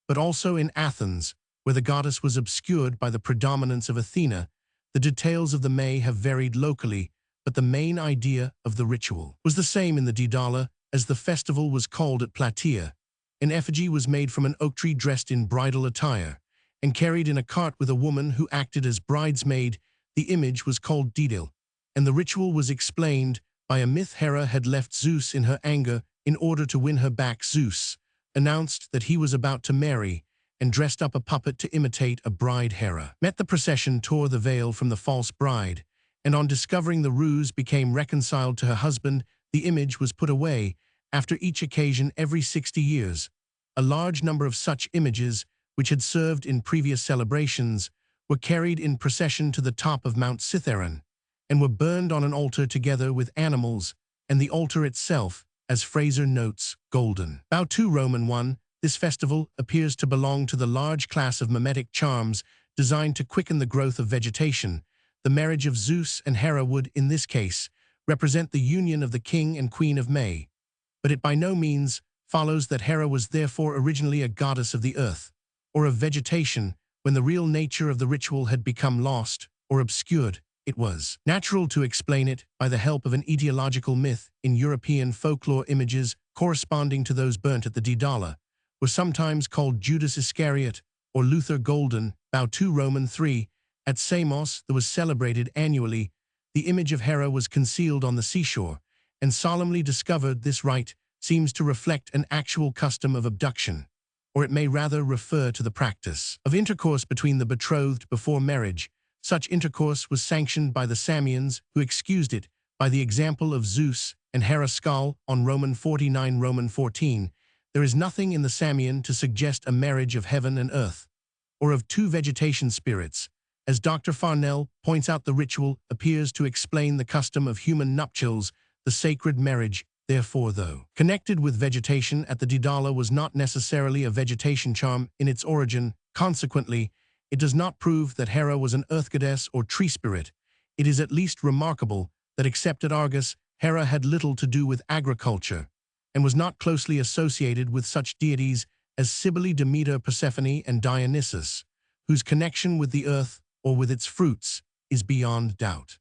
but also in Athens, where the goddess was obscured by the predominance of Athena. The details of the may have varied locally, but the main idea of the ritual was the same in the Daedala, as the festival was called at Plataea. An effigy was made from an oak tree dressed in bridal attire, and carried in a cart with a woman who acted as bridesmaid. The image was called Daedal, and the ritual was explained by a myth. Hera had left Zeus in her anger in order to win her back. Zeus announced that he was about to marry, and dressed up a puppet to imitate a bride. Hera met the procession, tore the veil from the false bride, and on discovering the ruse became reconciled to her husband. The image was put away after each occasion every 60 years. A large number of such images, which had served in previous celebrations, were carried in procession to the top of Mount Cithaeron, and were burned on an altar together with animals, and the altar itself, as Fraser notes, golden. Bow 2 Roman 1. This festival appears to belong to the large class of mimetic charms designed to quicken the growth of vegetation. The marriage of Zeus and Hera would, in this case, represent the union of the king and queen of May, but it by no means follows that Hera was therefore originally a goddess of the earth, or of vegetation. When the real nature of the ritual had become lost or obscured, it was natural to explain it by the help of an etiological myth. In European folklore, images corresponding to those burnt at the Daedala were sometimes called Judas Iscariot or Luther Golden. Bow 2 Roman 3. At Samos, that was celebrated annually, the image of Hera was concealed on the seashore and solemnly discovered. This rite seems to reflect an actual custom of abduction, or it may rather refer to the practice of intercourse between the betrothed before marriage. Such intercourse was sanctioned by the Samians, who excused it by the example of Zeus and Hera. Skull on Roman 49 Roman 14. There is nothing in the Samian to suggest a marriage of heaven and earth, or of two vegetation spirits. As Dr. Farnell points out, the ritual appears to explain the custom of human nuptials. The sacred marriage, therefore, though connected with vegetation at the Daedala, was not necessarily a vegetation charm in its origin. Consequently, it does not prove that Hera was an earth goddess or tree spirit. It is at least remarkable that, except at Argos, Hera had little to do with agriculture, and was not closely associated with such deities as Cybele, Demeter, Persephone, and Dionysus, whose connection with the earth or with its fruits is beyond doubt.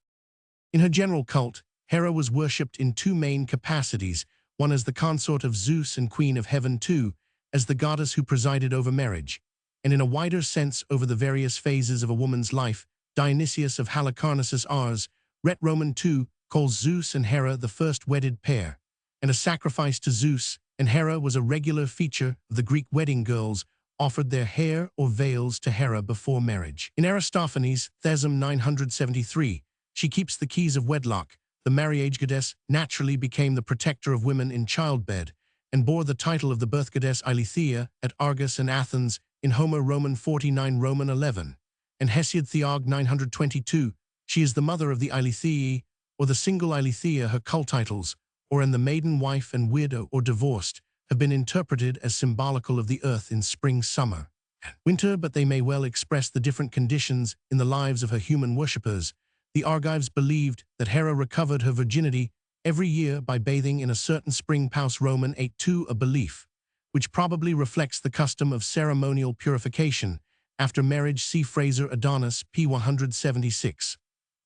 In her general cult, Hera was worshipped in two main capacities, one as the consort of Zeus and queen of heaven, two as the goddess who presided over marriage, and in a wider sense over the various phases of a woman's life. Dionysius of Halicarnassus Ars, Ret. Roman 2, calls Zeus and Hera the first wedded pair, and a sacrifice to Zeus and Hera was a regular feature of the Greek wedding girls, offered their hair or veils to Hera before marriage. In Aristophanes, Thesm 973, she keeps the keys of wedlock. The marriage goddess naturally became the protector of women in childbed and bore the title of the birth goddess Eileithyia at Argos and Athens in Homer Roman 49 Roman 11. And Hesiod Theog 922, she is the mother of the Eileithyia, or the single Eileithyia. Her cult titles, or in the maiden wife and widow or divorced, have been interpreted as symbolical of the earth in spring, summer, and winter, but they may well express the different conditions in the lives of her human worshippers. The Argives believed that Hera recovered her virginity every year by bathing in a certain spring. Paus Roman 8:2, a belief which probably reflects the custom of ceremonial purification after marriage. See Fraser Adonis, p. 176.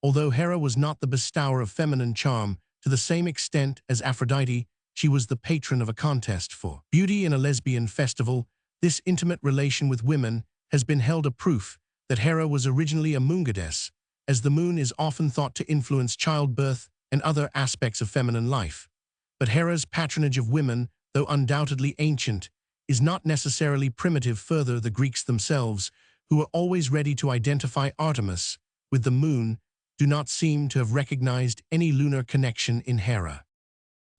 Although Hera was not the bestower of feminine charm to the same extent as Aphrodite, she was the patron of a contest for beauty in a lesbian festival. This intimate relation with women has been held a proof that Hera was originally a moon goddess, as the moon is often thought to influence childbirth and other aspects of feminine life. But Hera's patronage of women, though undoubtedly ancient, is not necessarily primitive. Further, the Greeks themselves, who were always ready to identify Artemis with the moon, do not seem to have recognized any lunar connection in Hera.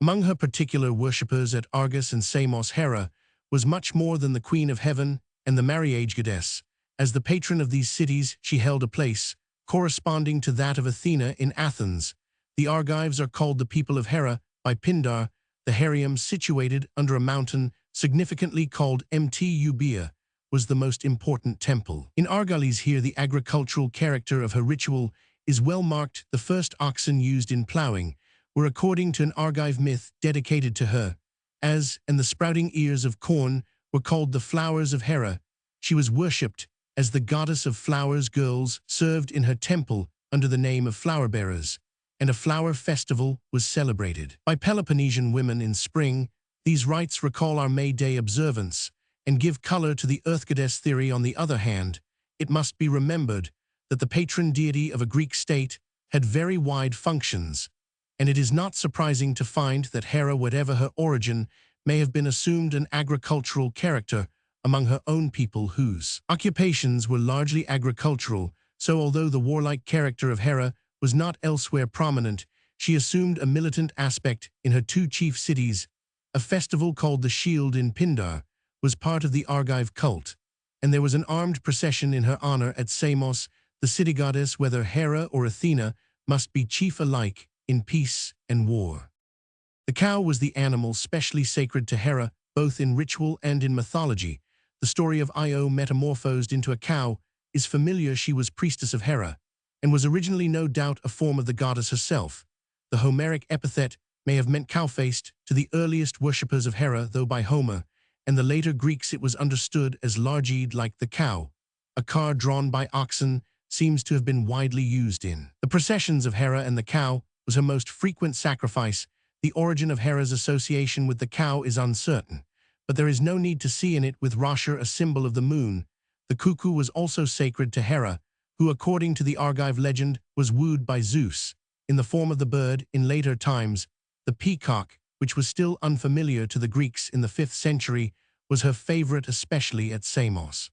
Among her particular worshippers at Argos and Samos, Hera was much more than the queen of heaven and the marriage goddess. As the patron of these cities, she held a place corresponding to that of Athena in Athens. The Argives are called the people of Hera by Pindar, the Heraium, situated under a mountain significantly called Mt. Eubea, was the most important temple. In Argolis here, the agricultural character of her ritual is well marked. The first oxen used in plowing were, according to an Argive myth, dedicated to her, and the sprouting ears of corn were called the flowers of Hera. She was worshipped as the goddess of flowers. Girls served in her temple under the name of flower-bearers, and a flower festival was celebrated by Peloponnesian women in spring. These rites recall our May Day observance and give color to the earth goddess theory. On the other hand, it must be remembered that the patron deity of a Greek state had very wide functions, and it is not surprising to find that Hera, whatever her origin, may have been assumed an agricultural character among her own people whose occupations were largely agricultural. So although the warlike character of Hera was not elsewhere prominent, she assumed a militant aspect in her two chief cities. A festival called the Shield in Pindar was part of the Argive cult, and there was an armed procession in her honor at Samos. The city goddess, whether Hera or Athena, must be chief alike in peace and war. The cow was the animal specially sacred to Hera, both in ritual and in mythology. The story of Io metamorphosed into a cow is familiar. She was priestess of Hera, and was originally no doubt a form of the goddess herself. The Homeric epithet may have meant cow-faced to the earliest worshippers of Hera, though by Homer and the later Greeks it was understood as larged like the cow. A car drawn by oxen seems to have been widely used in the processions of Hera, and the cow was her most frequent sacrifice. The origin of Hera's association with the cow is uncertain, but there is no need to see in it with Rashur, a symbol of the moon. The cuckoo was also sacred to Hera, who, according to the Argive legend, was wooed by Zeus in the form of the bird. In later times, the peacock, which was still unfamiliar to the Greeks in the 5th century, was her favorite, especially at Samos.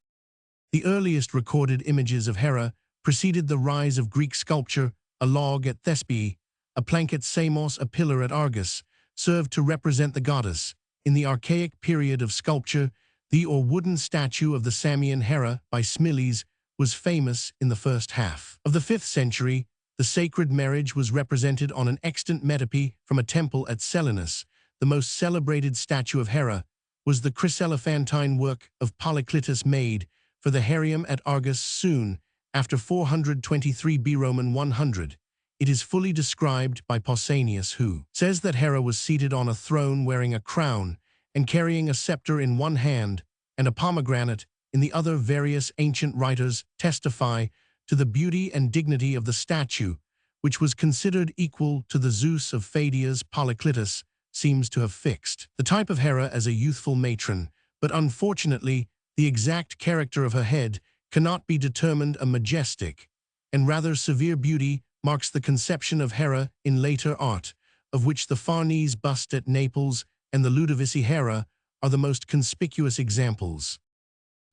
The earliest recorded images of Hera preceded the rise of Greek sculpture. A log at Thespiae, a plank at Samos, a pillar at Argos, served to represent the goddess. In the archaic period of sculpture, the wooden statue of the Samian Hera by Smiles was famous. In the first half of the 5th century, the sacred marriage was represented on an extant metope from a temple at Selinus. The most celebrated statue of Hera was the chryselephantine work of Polycletus, made for the Heraium at Argos soon after 423 B. Roman 100. It is fully described by Pausanias, who says that Hera was seated on a throne wearing a crown and carrying a scepter in one hand and a pomegranate in the other. Various ancient writers testify to the beauty and dignity of the statue, which was considered equal to the Zeus of Pheidias. Polycletus seems to have fixed the type of Hera as a youthful matron, but unfortunately, the exact character of her head cannot be determined. A majestic and rather severe beauty marks the conception of Hera in later art, of which the Farnese bust at Naples and the Ludovisi Hera are the most conspicuous examples.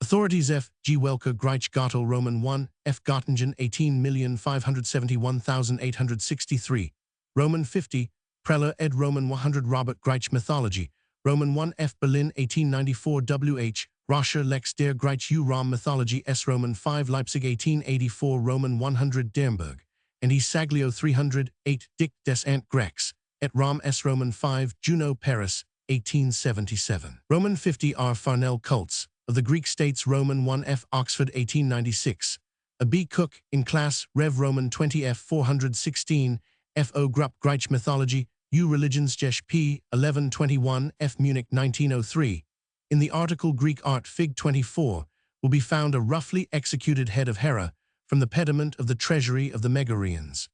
Authorities F. G. Welker Greich Gottel Roman 1, F. Göttingen 18,571,863, Roman 50, Preller ed. Roman 100 Robert Greich Mythology, Roman 1 F. Berlin 1894 W.H. Rascher Lex der Greich U. Rom Mythology S. Roman 5 Leipzig 1884 Roman 100 Dernburg, and E. Saglio 300, 8 Dick des Ant Grex, et Rom S. Roman 5 Juno Paris, 1877. Roman 50 R. Farnell Cults, of the Greek States Roman 1 F. Oxford 1896, A. B. Cook, in class, Rev. Roman 20 F. 416, F. O. Grupp Greich Mythology, U. Religionsgeschichte P. 1121 F. Munich 1903. In the article Greek Art Fig. 24 will be found a roughly executed head of Hera from the pediment of the treasury of the Megarians.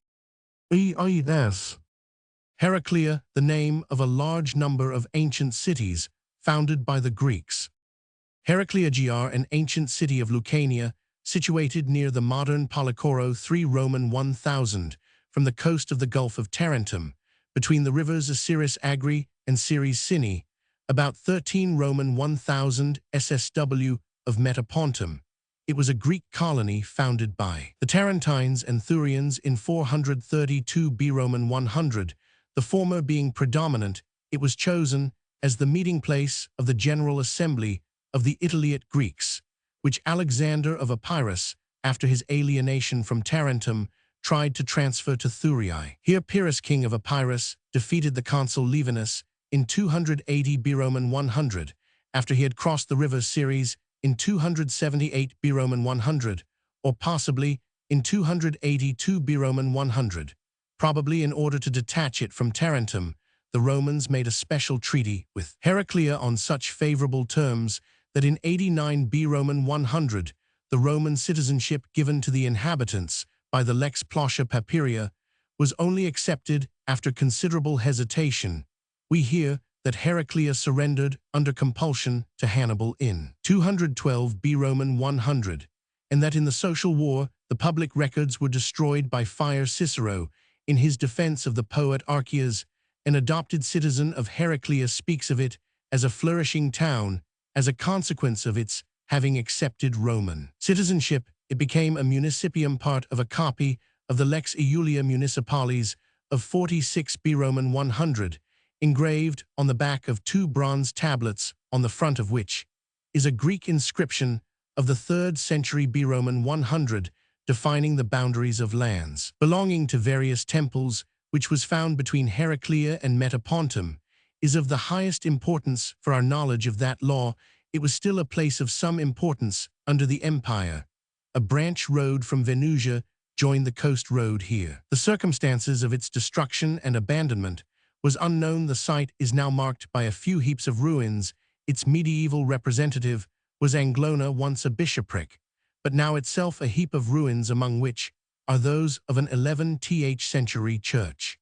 E.I.S. Heraclea, the name of a large number of ancient cities founded by the Greeks. Heraclea gr. an ancient city of Lucania, situated near the modern Policoro 3 Roman 1000, from the coast of the Gulf of Tarentum, between the rivers Asiris Agri and Ceres Sini, about 13 Roman 1000 SSW of Metapontum. It was a Greek colony founded by the Tarentines and Thurians in 432 B Roman 100, the former being predominant. It was chosen as the meeting place of the General Assembly of the Italiate Greeks, which Alexander of Epirus, after his alienation from Tarentum, tried to transfer to Thurii. Here Pyrrhus, king of Epirus, defeated the consul Levinus in 280 B Roman 100, after he had crossed the river Ceres in 278 B Roman 100, or possibly in 282 B Roman 100. Probably in order to detach it from Tarentum, the Romans made a special treaty with Heraclea on such favorable terms that in 89 B Roman 100, the Roman citizenship given to the inhabitants by the Lex Placia Papiria was only accepted after considerable hesitation. We hear that Heraclea surrendered under compulsion to Hannibal in 212 B Roman 100, and that in the social war the public records were destroyed by fire. Cicero, in his defense of the poet Archias, an adopted citizen of Heraclea, speaks of it as a flourishing town. As a consequence of its having accepted Roman citizenship, it became a municipium, part of a copy of the Lex Iulia Municipalis of 46 B Roman 100, engraved on the back of 2 bronze tablets, on the front of which is a Greek inscription of the 3rd century B Roman 100, defining the boundaries of lands belonging to various temples, which was found between Heraclea and Metapontum, is of the highest importance for our knowledge of that law. It was still a place of some importance under the empire. A branch road from Venusia joined the coast road here. The circumstances of its destruction and abandonment was unknown. The site is now marked by a few heaps of ruins. Its medieval representative was Anglona, once a bishopric, but now itself a heap of ruins, among which are those of an 11th century church.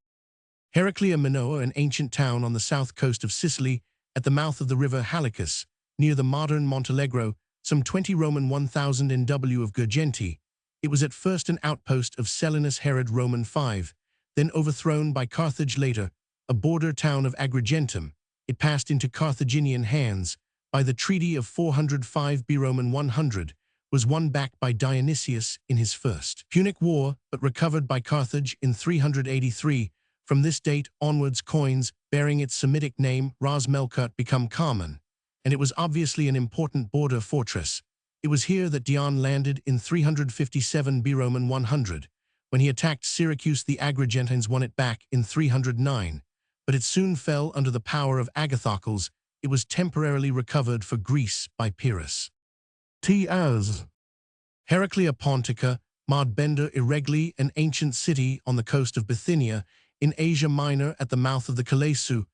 Heraclea Minoa, an ancient town on the south coast of Sicily, at the mouth of the river Halicus, near the modern Montalegro, some 20 Roman 1000 NW of Girgenti. It was at first an outpost of Selinus Herod Roman 5, then overthrown by Carthage later, a border town of Agrigentum. It passed into Carthaginian hands by the Treaty of 405 B Roman 100, was won back by Dionysius in his first Punic War, but recovered by Carthage in 383. From this date onwards, coins bearing its Semitic name, Ras Melkart, become common, and it was obviously an important border fortress. It was here that Dion landed in 357 B Roman 100. When he attacked Syracuse, the Agrigentines won it back in 309, but it soon fell under the power of Agathocles. It was temporarily recovered for Greece by Pyrrhus. T.as. Heraclea Pontica, Maud Bender Iregli, an ancient city on the coast of Bithynia, in Asia Minor at the mouth of the Kalesu.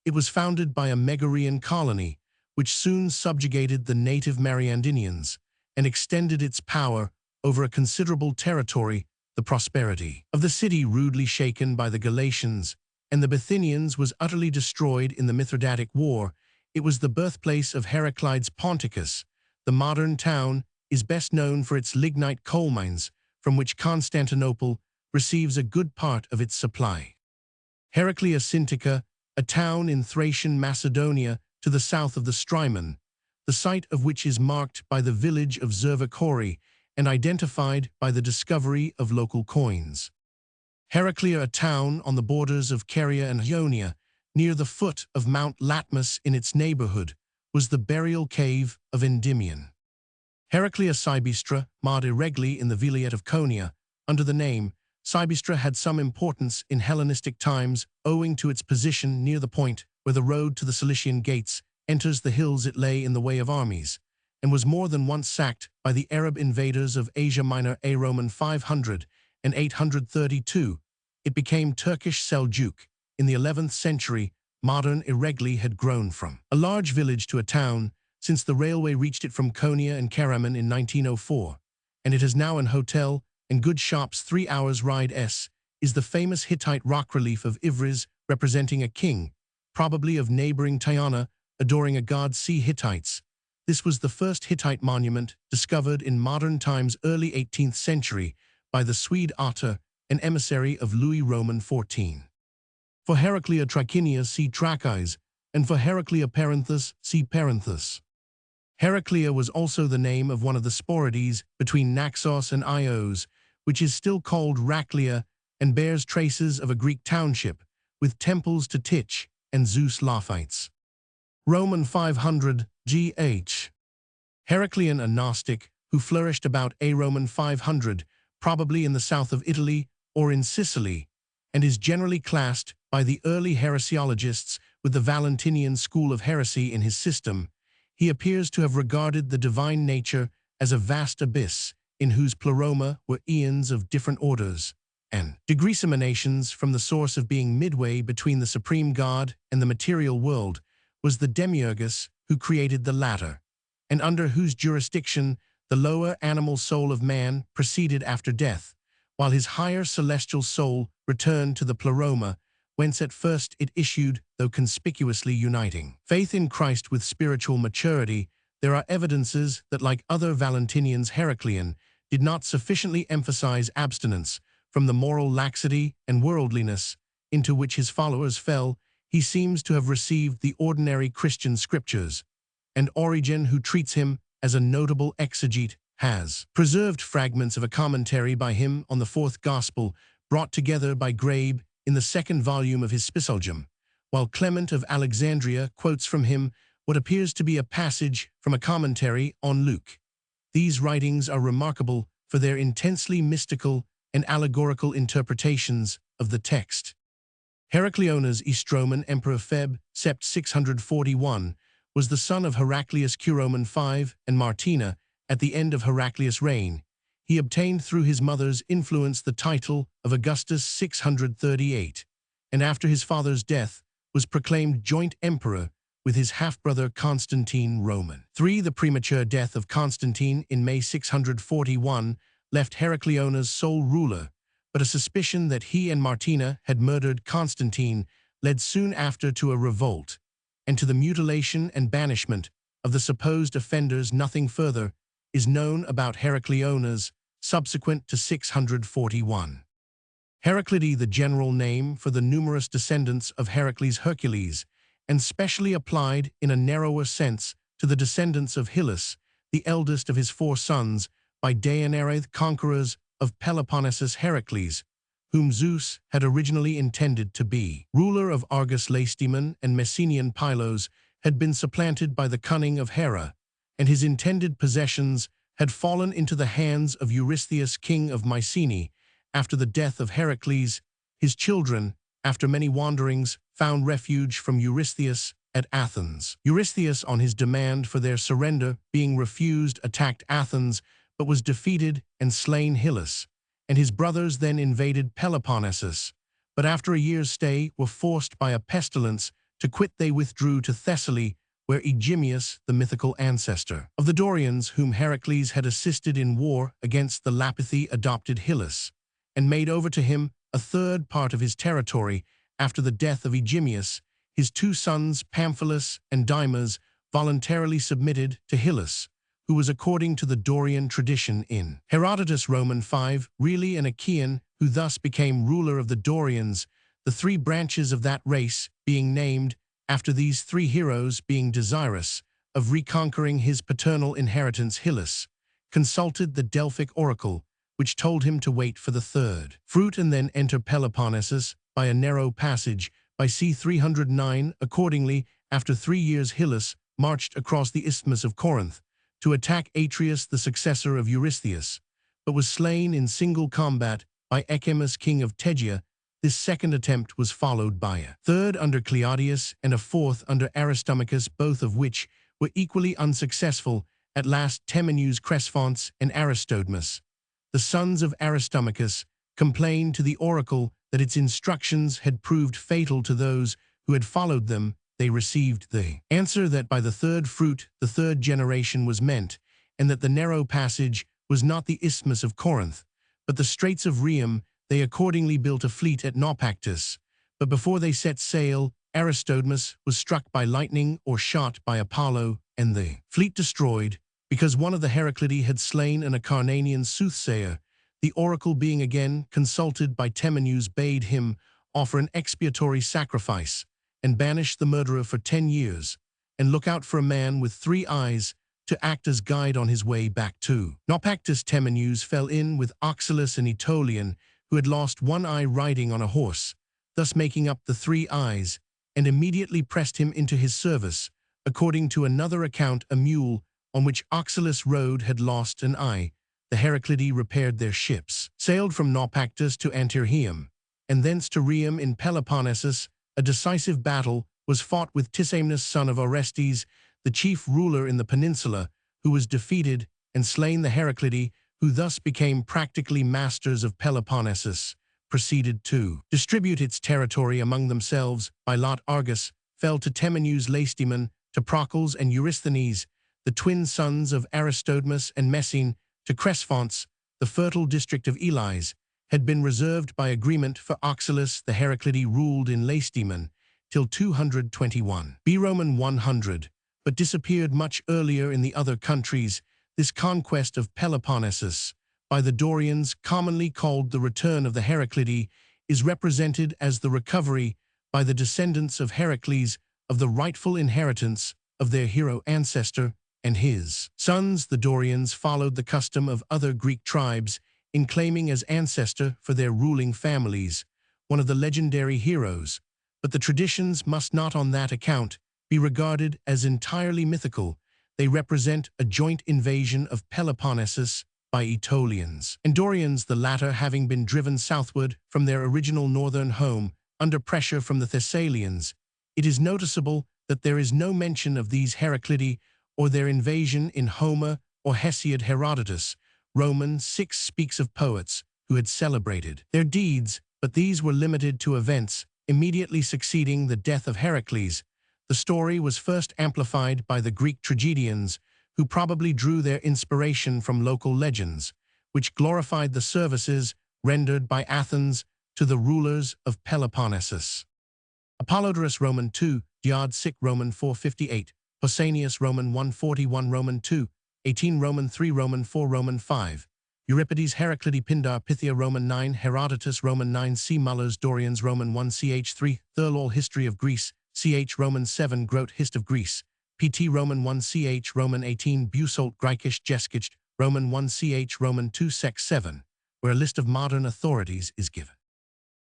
It was founded by a Megarian colony, which soon subjugated the native Mariandynians and extended its power over a considerable territory. The prosperity of the city, rudely shaken by the Galatians and the Bithynians, was utterly destroyed in the Mithridatic War. It was the birthplace of Heraclides Ponticus. The modern town is best known for its lignite coal mines, from which Constantinople receives a good part of its supply. Heraclea Sintica, a town in Thracian Macedonia to the south of the Strymon, the site of which is marked by the village of Zervakori and identified by the discovery of local coins. Heraclea, a town on the borders of Caria and Ionia, near the foot of Mount Latmus in its neighborhood, was the burial cave of Endymion. Heraclea Cybistra, marred irregularly in the Vilayet of Konya, under the name Cybistra, had some importance in Hellenistic times owing to its position near the point where the road to the Cilician Gates enters the hills. It lay in the way of armies, and was more than once sacked by the Arab invaders of Asia Minor. A Roman 500 and 832, it became Turkish Seljuk. In the 11th century, modern Iregli had grown from a large village to a town, since the railway reached it from Konya and Karaman in 1904, and it has now an hotel and good shops 3 hours ride is the famous Hittite rock relief of Ivriz representing a king, probably of neighboring Tyana, adoring a god. See Hittites. This was the first Hittite monument discovered in modern times, early 18th century, by the Swede Otter, an emissary of Louis Roman XIV. For Heraclea Trachinias see Trachis, and for Heraclea Perinthus see Perinthus. Heraclea was also the name of one of the Sporades between Naxos and Ios, which is still called Raclea and bears traces of a Greek township, with temples to Tich and Zeus Lophites. Roman 500 GH. Heraclean, a Gnostic, who flourished about A Roman 500, probably in the south of Italy or in Sicily, and is generally classed by the early heresiologists with the Valentinian school of heresy in his system. He appears to have regarded the divine nature as a vast abyss, in whose pleroma were eons of different orders and degrees emanations from the source of being. Midway between the supreme God and the material world was the demiurgus who created the latter, and under whose jurisdiction the lower animal soul of man proceeded after death, while his higher celestial soul returned to the pleroma, whence at first it issued, though conspicuously uniting faith in Christ with spiritual maturity. There are evidences that, like other Valentinians, Heraclean did not sufficiently emphasize abstinence from the moral laxity and worldliness into which his followers fell. He seems to have received the ordinary Christian scriptures, and Origen, who treats him as a notable exegete, has preserved fragments of a commentary by him on the fourth gospel, brought together by Grabe in the second volume of his Spiciologium, while Clement of Alexandria quotes from him what appears to be a passage from a commentary on Luke. These writings are remarkable for their intensely mystical and allegorical interpretations of the text. Heracleonas Estromen, Emperor Feb. Sept. 641, was the son of Heraclius Curoman V and Martina. At the end of Heraclius' reign, he obtained through his mother's influence the title of Augustus 638, and after his father's death was proclaimed joint emperor with his half-brother Constantine Roman III. The premature death of Constantine in May 641 left Heracleonas sole ruler, but a suspicion that he and Martina had murdered Constantine led soon after to a revolt, and to the mutilation and banishment of the supposed offenders. Nothing further is known about Heracleonas subsequent to 641. Heraclidae, the general name for the numerous descendants of Heracles Hercules, and specially applied in a narrower sense to the descendants of Hyllus, the eldest of his 4 sons, by Deianirae, conquerors of Peloponnesus. Heracles, whom Zeus had originally intended to be ruler of Argos Lacedaemon and Messenian Pylos, had been supplanted by the cunning of Hera, and his intended possessions had fallen into the hands of Eurystheus, king of Mycenae. After the death of Heracles, his children, after many wanderings, found refuge from Eurystheus at Athens. Eurystheus, on his demand for their surrender being refused, attacked Athens, but was defeated and slain. Hyllus and his brothers then invaded Peloponnesus, but after a year's stay were forced by a pestilence to quit. They withdrew to Thessaly, where Aegimeus, the mythical ancestor of the Dorians, whom Heracles had assisted in war against the Lapithae, adopted Hyllus, and made over to him a third part of his territory. After the death of Aegimeus, his 2 sons, Pamphilus and Dymas, voluntarily submitted to Hyllus, who was, according to the Dorian tradition, in Herodotus Roman 5, really an Achaean, who thus became ruler of the Dorians, the 3 branches of that race being named after these 3 heroes, being Desirus, of reconquering his paternal inheritance Hyllus, consulted the Delphic oracle, which told him to wait for the third fruit and then enter Peloponnesus by a narrow passage by c. 309. Accordingly, after 3 years Hyllus marched across the Isthmus of Corinth to attack Atreus, the successor of Eurystheus, but was slain in single combat by Echemus, king of Tegea. This second attempt was followed by a third under Cleodius and a fourth under Aristomachus, both of which were equally unsuccessful. At last Temenus, Cresphontes, and Aristodemus, the sons of Aristomachus, complained to the oracle that its instructions had proved fatal to those who had followed them. They received the answer that by the third fruit the third generation was meant, and that the narrow passage was not the Isthmus of Corinth, but the Straits of Rheum. They accordingly built a fleet at Naupactus, but before they set sail, Aristodemus was struck by lightning or shot by Apollo, and the fleet destroyed, because one of the Heraclidae had slain an Acarnanian soothsayer. The oracle, being again consulted by Temenus, bade him offer an expiatory sacrifice, and banish the murderer for 10 years, and look out for a man with 3 eyes to act as guide on his way back to Naupactus. Temenus fell in with Oxylus, an Aetolian, who had lost 1 eye riding on a horse, thus making up the 3 eyes, and immediately pressed him into his service. According to another account, a mule on which Oxylus rode had lost an eye. The Heraclidae repaired their ships, sailed from Naupactus to Antyrrhium, and thence to Rheum in Peloponnesus. A decisive battle was fought with Tisaemenus, son of Orestes, the chief ruler in the peninsula, who was defeated and slain. The Heraclidae, who thus became practically masters of Peloponnesus, proceeded to distribute its territory among themselves by lot. Argos fell to Temenus, Lacedaemon to Procles and Eurysthenes, the twin sons of Aristodemus, and Messene to Cresphontes. The fertile district of Elis had been reserved by agreement for Oxylus. The Heraclidae ruled in Lacedaemon till 221 B. Roman 100, but disappeared much earlier in the other countries. This conquest of Peloponnesus by the Dorians, commonly called the return of the Heraclidae, is represented as the recovery by the descendants of Heracles of the rightful inheritance of their hero ancestor and his sons. The Dorians followed the custom of other Greek tribes in claiming as ancestor for their ruling families one of the legendary heroes, but the traditions must not on that account be regarded as entirely mythical. They represent a joint invasion of Peloponnesus by Aetolians and Dorians, the latter having been driven southward from their original northern home under pressure from the Thessalians. It is noticeable that there is no mention of these Heraclidae or their invasion in Homer or Hesiod. Herodotus, Roman 6, speaks of poets who had celebrated their deeds, but these were limited to events immediately succeeding the death of Heracles. The story was first amplified by the Greek tragedians, who probably drew their inspiration from local legends, which glorified the services rendered by Athens to the rulers of Peloponnesus. Apollodorus, Roman 2, Diod Sic, Roman 458, Pausanias, Roman 141, Roman 2, 18, Roman 3, Roman 4, Roman 5, Euripides, Heraclidae, Pindar, Pythia, Roman 9, Herodotus, Roman 9, C. Mullers, Dorians, Roman 1, ch. 3, Thurlow, History of Greece, ch. Roman 7, Grote, Hist of Greece, pt. Roman 1, ch. Roman 18, Busolt, Greikisch, Jeskisch, Roman 1, ch. Roman 2, sec. 7, where a list of modern authorities is given.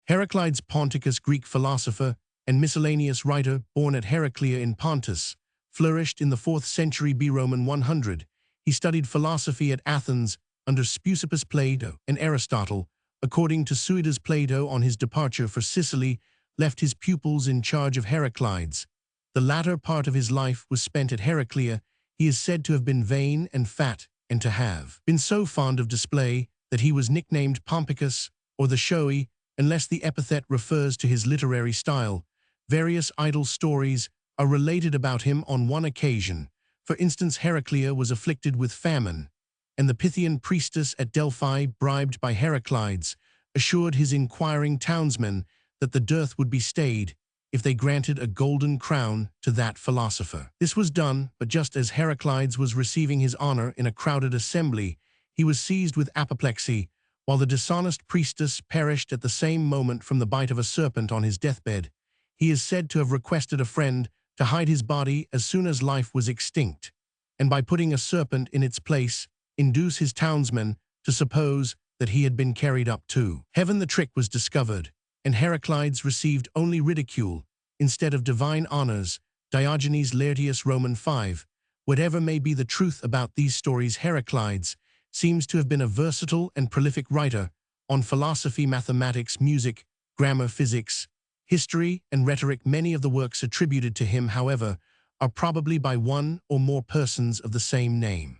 Heraclides Ponticus, Greek philosopher and miscellaneous writer, born at Heraclea in Pontus, flourished in the 4th century B. Roman 100. He studied philosophy at Athens under Speusippus, Plato, and Aristotle. According to Suidas, Plato, on his departure for Sicily, left his pupils in charge of Heraclides. The latter part of his life was spent at Heraclea. He is said to have been vain and fat, and to have been so fond of display that he was nicknamed Pompicus, or the showy, unless the epithet refers to his literary style. Various idle stories are related about him on one occasion. For instance, Heraclea was afflicted with famine, and the Pythian priestess at Delphi, bribed by Heraclides, assured his inquiring townsmen that the dearth would be stayed if they granted a golden crown to that philosopher. This was done, but just as Heraclides was receiving his honor in a crowded assembly, he was seized with apoplexy, while the dishonest priestess perished at the same moment from the bite of a serpent on his deathbed. He is said to have requested a friend to hide his body as soon as life was extinct, and by putting a serpent in its place, induce his townsmen to suppose that he had been carried up to heaven. The trick was discovered, and Heraclides received only ridicule instead of divine honors. Diogenes Laertius, Roman 5. Whatever may be the truth about these stories, Heraclides seems to have been a versatile and prolific writer on philosophy, mathematics, music, grammar, physics, history, and rhetoric. Many of the works attributed to him, however, are probably by one or more persons of the same name.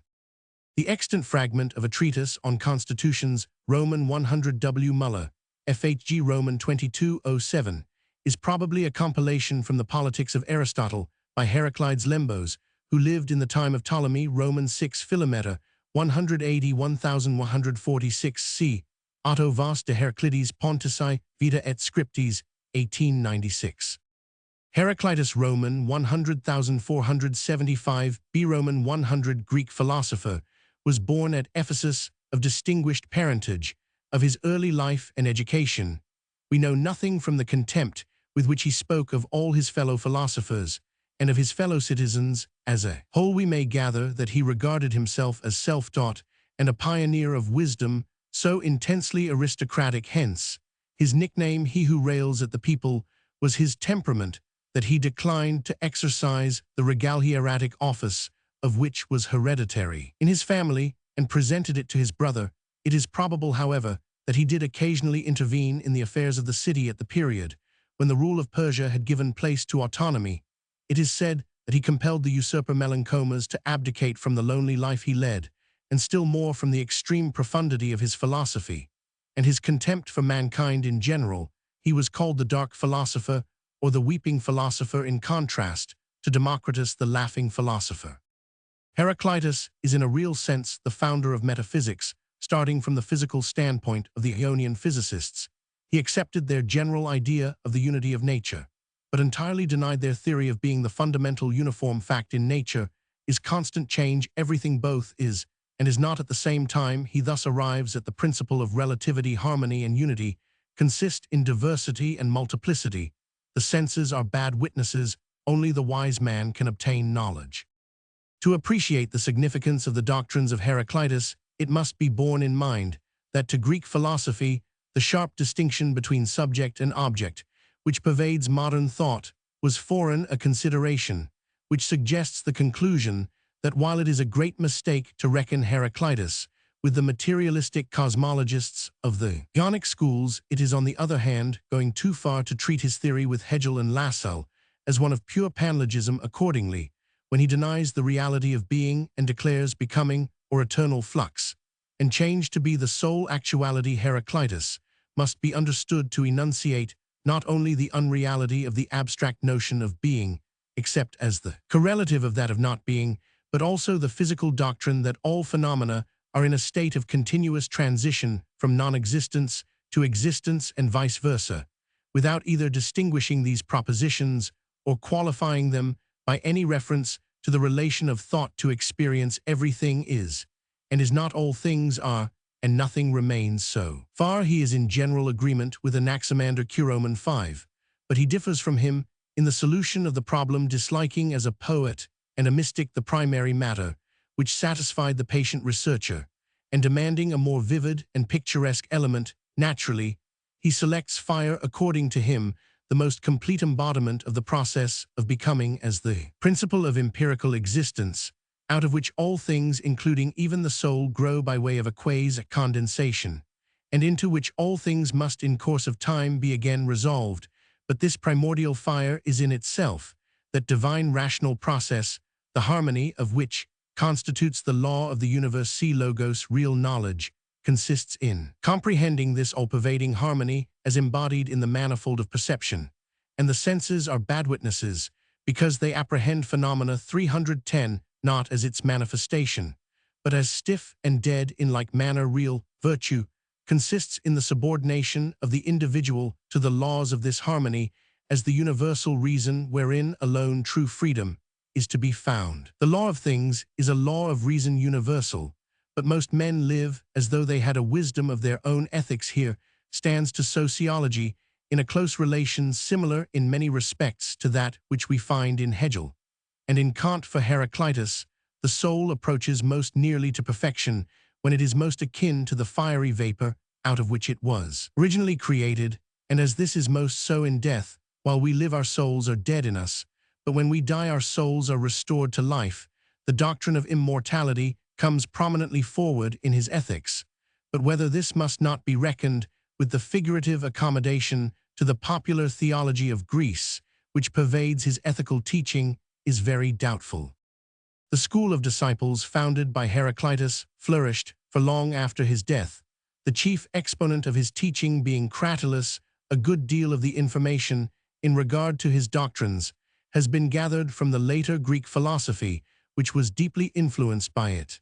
The extant fragment of a treatise on constitutions, Roman 100 W. Muller, FHG Roman 2207, is probably a compilation from the Politics of Aristotle by Heraclides Lembos, who lived in the time of Ptolemy. Roman 6 Philometor, 180-1146 c. Otto Vos de Heraclides Pontici, Vita et Scriptis, 1896. Heraclitus, Roman 100,475 b. Roman 100, Greek philosopher, was born at Ephesus of distinguished parentage. Of his early life and education, we know nothing from the contempt with which he spoke of all his fellow philosophers and of his fellow citizens. As a whole, we may gather that he regarded himself as self-taught and a pioneer of wisdom, so intensely aristocratic. Hence, his nickname, "He who rails at the people," was his temperament that he declined to exercise the regal hieratic office of which was hereditary in his family and presented it to his brother. It is probable, however, that he did occasionally intervene in the affairs of the city at the period when the rule of Persia had given place to autonomy. It is said that he compelled the usurper Melancomas to abdicate from the lonely life he led, and still more from the extreme profundity of his philosophy and his contempt for mankind in general. He was called the dark philosopher or the weeping philosopher, in contrast to Democritus, the laughing philosopher. Heraclitus is in a real sense the founder of metaphysics. Starting from the physical standpoint of the Ionian physicists, he accepted their general idea of the unity of nature, but entirely denied their theory of being. The fundamental uniform fact in nature is constant change. Everything both is and is not at the same time. He thus arrives at the principle of relativity. Harmony and unity consist in diversity and multiplicity. The senses are bad witnesses. Only the wise man can obtain knowledge. To appreciate the significance of the doctrines of Heraclitus, it must be borne in mind that to Greek philosophy, the sharp distinction between subject and object, which pervades modern thought, was foreign. A consideration which suggests the conclusion that while it is a great mistake to reckon Heraclitus with the materialistic cosmologists of the Ionic schools, it is, on the other hand, going too far to treat his theory with Hegel and Lassalle as one of pure panlogism. Accordingly, when he denies the reality of being and declares becoming or eternal flux and change to be the sole actuality, Heraclitus must be understood to enunciate not only the unreality of the abstract notion of being, except as the correlative of that of not being, but also the physical doctrine that all phenomena are in a state of continuous transition from non-existence to existence and vice versa, without either distinguishing these propositions or qualifying them by any reference to the relation of thought to experience. Everything is, and is not; all things are, and nothing remains. So far he is in general agreement with Anaximander, Roman 5, but he differs from him in the solution of the problem, disliking as a poet and a mystic the primary matter which satisfied the patient researcher, and demanding a more vivid and picturesque element. Naturally, he selects fire, according to him, the most complete embodiment of the process of becoming, as the principle of empirical existence, out of which all things, including even the soul, grow by way of a quasi-condensation, and into which all things must in course of time be again resolved. But this primordial fire is in itself that divine rational process, the harmony of which constitutes the law of the universe. See Logos. Real knowledge consists in comprehending this all-pervading harmony as embodied in the manifold of perception, and the senses are bad witnesses because they apprehend phenomena 310 not as its manifestation, but as stiff and dead. In like manner, real virtue consists in the subordination of the individual to the laws of this harmony as the universal reason wherein alone true freedom is to be found. The law of things is a law of reason universal, but most men live as though they had a wisdom of their own. Ethics here stands to sociology in a close relation similar in many respects to that which we find in Hegel. And in Kant for Heraclitus, the soul approaches most nearly to perfection when it is most akin to the fiery vapor out of which it was originally created, and as this is most so in death, while we live our souls are dead in us, but when we die our souls are restored to life. The doctrine of immortality comes prominently forward in his Ethics, but whether this must not be reckoned with the figurative accommodation to the popular theology of Greece, which pervades his ethical teaching, is very doubtful. The school of disciples founded by Heraclitus flourished for long after his death, the chief exponent of his teaching being Cratylus. A good deal of the information in regard to his doctrines has been gathered from the later Greek philosophy, which was deeply influenced by it.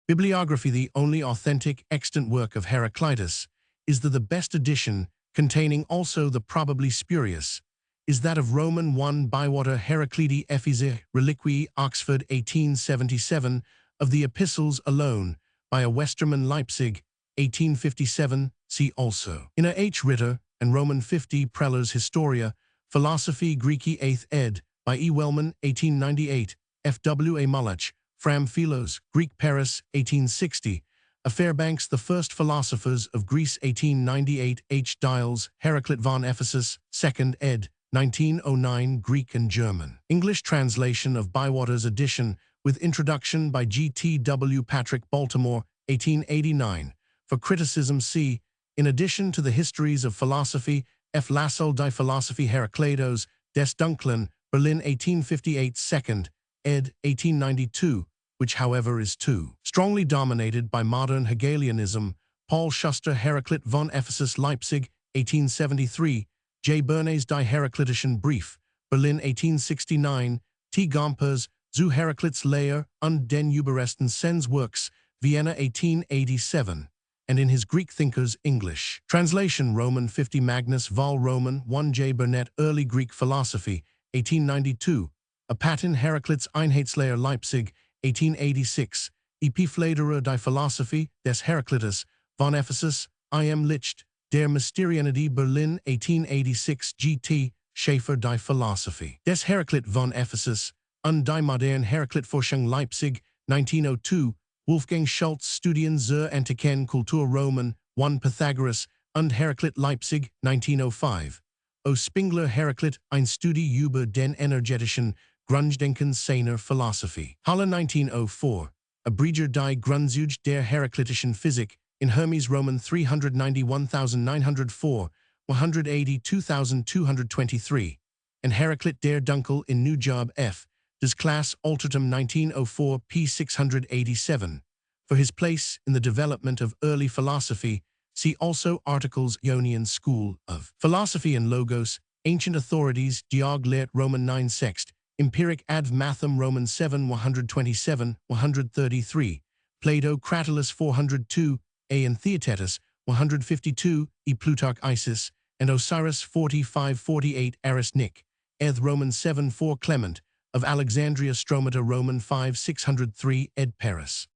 Bibliography. The only authentic extant work of Heraclitus is the best edition, containing also the probably spurious, is that of Roman 1 Bywater Heraclidi Ephesae Reliquii Oxford 1877, of the Epistles alone, by a Westermann Leipzig, 1857, see also. In a H. Ritter and Roman 50 Prelers Historia, Philosophy Graeci 8th ed., by E. Wellman, 1898, F. W. A. Mullach, Fram Philos, Greek Paris, 1860, A. Fairbanks The First Philosophers of Greece 1898, H. Dials, Heraclit von Ephesus, 2nd ed., 1909, Greek and German. English translation of Bywater's edition, with introduction by G. T. W. Patrick Baltimore, 1889. For criticism see, in addition to the Histories of Philosophy, F. Lassell die Philosophie Herakleitos, des Dunklen, Berlin 1858, 2nd ed., 1892, which however is too strongly dominated by modern Hegelianism. Paul Schuster Heraclit von Ephesus Leipzig, 1873, J. Bernays Die Heraklitischen Brief, Berlin 1869, T. Gompers, Zu Heraklitslehre und den Überresten seines Werks, Vienna 1887, and in his Greek Thinkers English. Translation Roman 50 Magnus Vol Roman 1 J. Burnett Early Greek Philosophy, 1892, A Patin Heraklits Einheitslehre Leipzig, 1886, Epiphlederer die Philosophie des Heraklitus von Ephesus, I. M. Licht, Der Mysterienity Berlin, 1886, G. T. Schaefer die Philosophie des Heraklit von Ephesus und die moderne Heraklitforschung Leipzig, 1902, Wolfgang Schultz Studien zur antiken Kultur Roman, 1 Pythagoras und Heraklit Leipzig, 1905. O. Spengler Heraklit, ein Studie über den energetischen Grunddenken seiner Philosophie. Halle 1904. Abriger die Grundzüge der Heraklitischen Physik, in Hermes Roman 391,904, 182,223, and Heraklit der Dunkel in New Job F. des Class Altertum 1904 p. 687. For his place in the development of early philosophy, see also articles Ionian School of Philosophy and Logos, Ancient Authorities, Geog Laert Roman 9 Sext, Empiric Adv Matham Roman 7 127, 133, Plato Cratylus 402, A. and Theaetetus 152, E. Plutarch Isis, and Osiris 45-48 Aris Nick, Eth Roman 7 4 Clement, of Alexandria Stromata Roman 5 603 ed. Paris.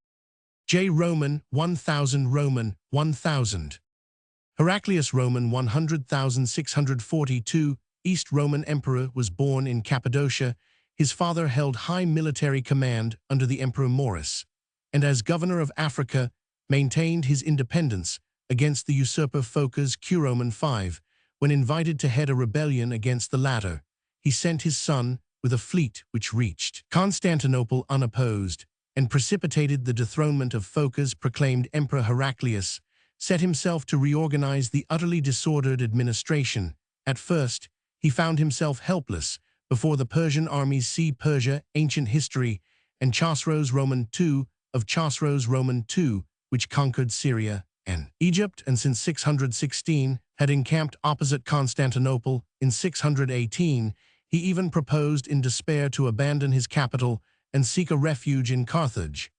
J. Roman 1000 Roman 1000. Heraclius Roman 100,642, East Roman Emperor, was born in Cappadocia. His father held high military command under the Emperor Maurus, and as governor of Africa, maintained his independence against the usurper Phocas Q. Roman 5. When invited to head a rebellion against the latter, he sent his son with a fleet which reached Constantinople unopposed, and precipitated the dethronement of Phocas, proclaimed Emperor Heraclius, set himself to reorganize the utterly disordered administration. At first, he found himself helpless before the Persian armies. See Persia, Ancient History, and Chosroes Roman II, of Chosroes Roman II, which conquered Syria and Egypt, and since 616 had encamped opposite Constantinople. In 618, he even proposed in despair to abandon his capital and seek a refuge in Carthage.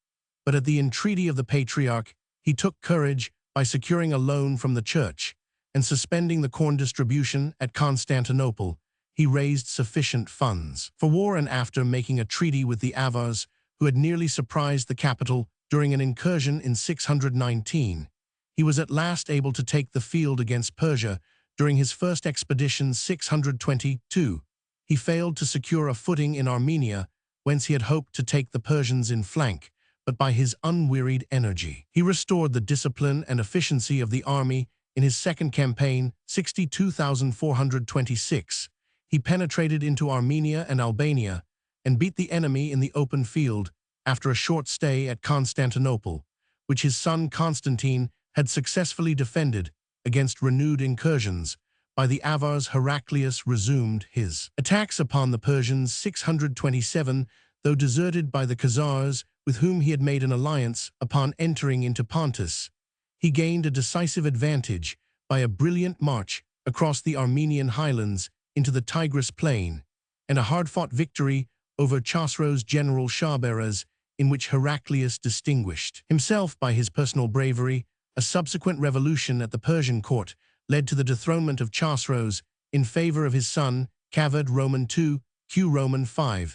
But at the entreaty of the Patriarch, he took courage by securing a loan from the Church, and suspending the corn distribution at Constantinople, he raised sufficient funds for war, and after making a treaty with the Avars, who had nearly surprised the capital during an incursion in 619, he was at last able to take the field against Persia During his first expedition 622, he failed to secure a footing in Armenia, whence he had hoped to take the Persians in flank, but by his unwearied energy, he restored the discipline and efficiency of the army. In his second campaign, 62,426, he penetrated into Armenia and Albania and beat the enemy in the open field after a short stay at Constantinople, which his son Constantine had successfully defended against renewed incursions by the Avars. Heraclius resumed his attacks upon the Persians 627, though deserted by the Khazars, with whom he had made an alliance upon entering into Pontus. He gained a decisive advantage by a brilliant march across the Armenian highlands into the Tigris plain, and a hard-fought victory over Chosroes' general Shahrbaraz, in which Heraclius distinguished himself by his personal bravery. A subsequent revolution at the Persian court led to the dethronement of Chosroes in favor of his son, Kavod Roman II, Q Roman V.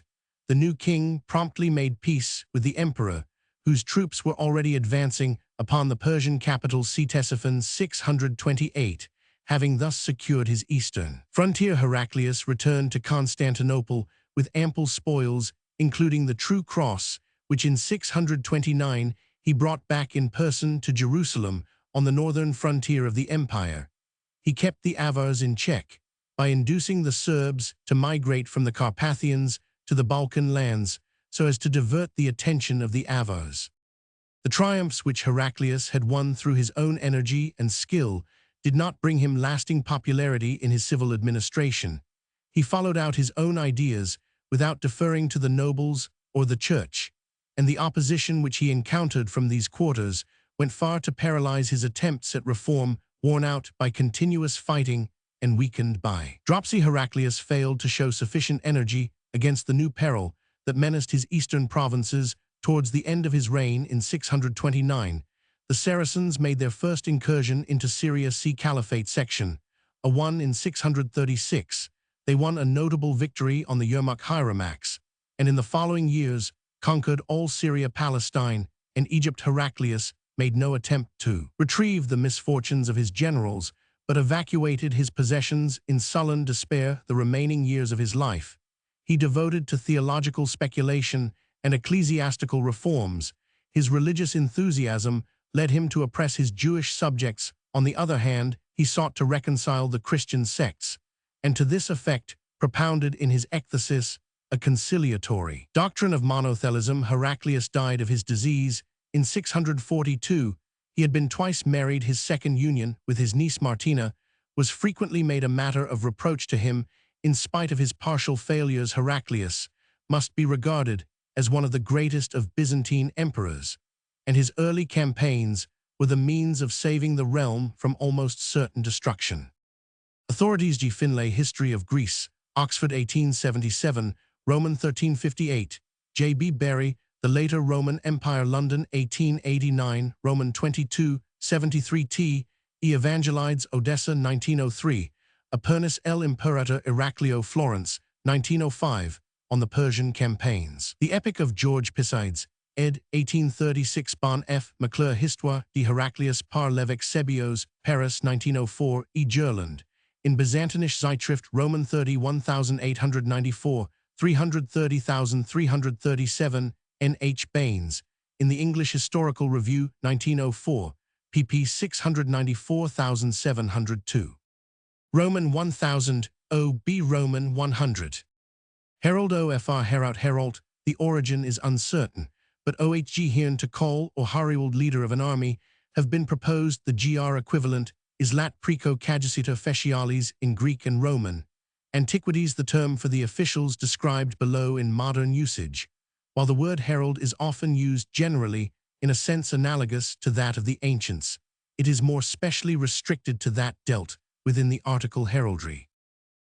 The new king promptly made peace with the emperor, whose troops were already advancing upon the Persian capital Ctesiphon 628, having thus secured his eastern frontier. Heraclius returned to Constantinople with ample spoils, including the True Cross, which in 629 he brought back in person to Jerusalem on the northern frontier of the empire. He kept the Avars in check by inducing the Serbs to migrate from the Carpathians to the Balkan lands so as to divert the attention of the Avars. The triumphs which Heraclius had won through his own energy and skill did not bring him lasting popularity in his civil administration. He followed out his own ideas without deferring to the nobles or the church, and the opposition which he encountered from these quarters went far to paralyze his attempts at reform. Worn out by continuous fighting and weakened by dropsy, Heraclius failed to show sufficient energy against the new peril that menaced his eastern provinces. Towards the end of his reign in 629, the Saracens made their first incursion into Syria. See Caliphate section. In 636, they won a notable victory on the Yermuk Hieromaks, and in the following years conquered all Syria, Palestine, and Egypt. Heraclius made no attempt to retrieve the misfortunes of his generals, but evacuated his possessions in sullen despair. The remaining years of his life he devoted to theological speculation and ecclesiastical reforms. His religious enthusiasm led him to oppress his Jewish subjects. On the other hand, he sought to reconcile the Christian sects, and to this effect propounded in his Ekthesis a conciliatory doctrine of monothelism. Heraclius died of his disease in 642. He had been twice married. His second union with his niece Martina was frequently made a matter of reproach to him. In spite of his partial failures, Heraclius must be regarded as one of the greatest of Byzantine emperors, and his early campaigns were the means of saving the realm from almost certain destruction. Authorities: G. Finlay, History of Greece, Oxford 1877, Roman 1358, J. B. Berry, The Later Roman Empire, London 1889, Roman 22, 73 T. E. Evangelides, Odessa 1903, Apernus L. Imperator Heraclio, Florence 1905, on the Persian campaigns. The Epic of George Pisides, ed. 1836, Bon F. McClure, Histoire de Heraclius par l'évêque Sébios, Paris 1904, E. Gerland. In Byzantinisch Zeitschrift, Roman 30, 1894, 330,337, N. H. Baines. In the English Historical Review, 1904, pp. 694,702. Roman 1000, O. B. Roman 100. Herald O.Fr. Herat Herald. The origin is uncertain, but O.H.G. Hearn to Cole or Hariwald, leader of an army, have been proposed. The GR equivalent is lat preco caducita fecialis in Greek and Roman antiquities, the term for the officials described below in modern usage, while the word herald is often used generally in a sense analogous to that of the ancients. It is more specially restricted to that dealt within the article heraldry.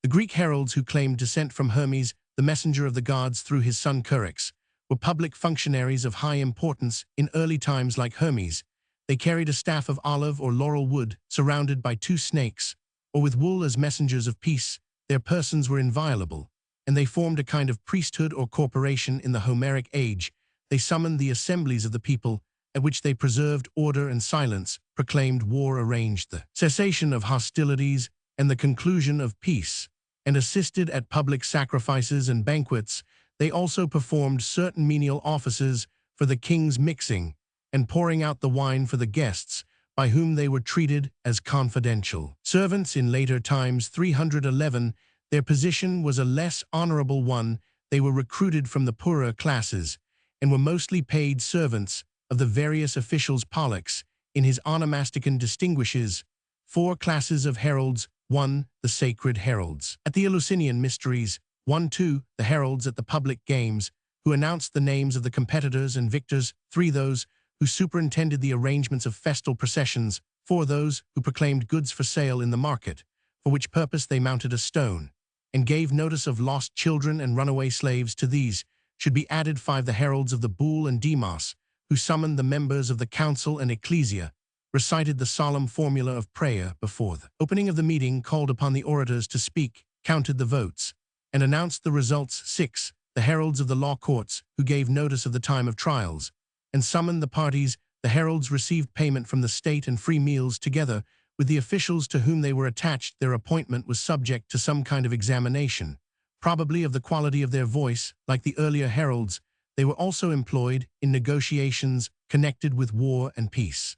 The Greek heralds, who claimed descent from Hermes, the messenger of the gods, through his son Curix, were public functionaries of high importance. In early times, like Hermes, they carried a staff of olive or laurel wood surrounded by two snakes, or with wool as messengers of peace. Their persons were inviolable, and they formed a kind of priesthood or corporation. In the Homeric age, they summoned the assemblies of the people, at which they preserved order and silence, proclaimed war, arranged the cessation of hostilities, and the conclusion of peace, and assisted at public sacrifices and banquets. They also performed certain menial offices for the king's mixing and pouring out the wine for the guests, by whom they were treated as confidential. Servants in later times, 311, their position was a less honorable one. They were recruited from the poorer classes and were mostly paid servants of the various officials. Pollux, in his Onomasticon, distinguishes 4 classes of heralds. 1. The sacred heralds. At the Eleusinian Mysteries, 1-2, the heralds at the public games, who announced the names of the competitors and victors. 3. Those who superintended the arrangements of festal processions. 4. Those who proclaimed goods for sale in the market, for which purpose they mounted a stone, and gave notice of lost children and runaway slaves. To these should be added 5. The heralds of the Bull and Demos, who summoned the members of the council and ecclesia, recited the solemn formula of prayer before the opening of the meeting, called upon the orators to speak, counted the votes, and announced the results. 6. The heralds of the law courts, who gave notice of the time of trials, and summoned the parties. The heralds received payment from the state and free meals together with the officials to whom they were attached. Their appointment was subject to some kind of examination, probably of the quality of their voice. Like the earlier heralds, they were also employed in negotiations connected with war and peace.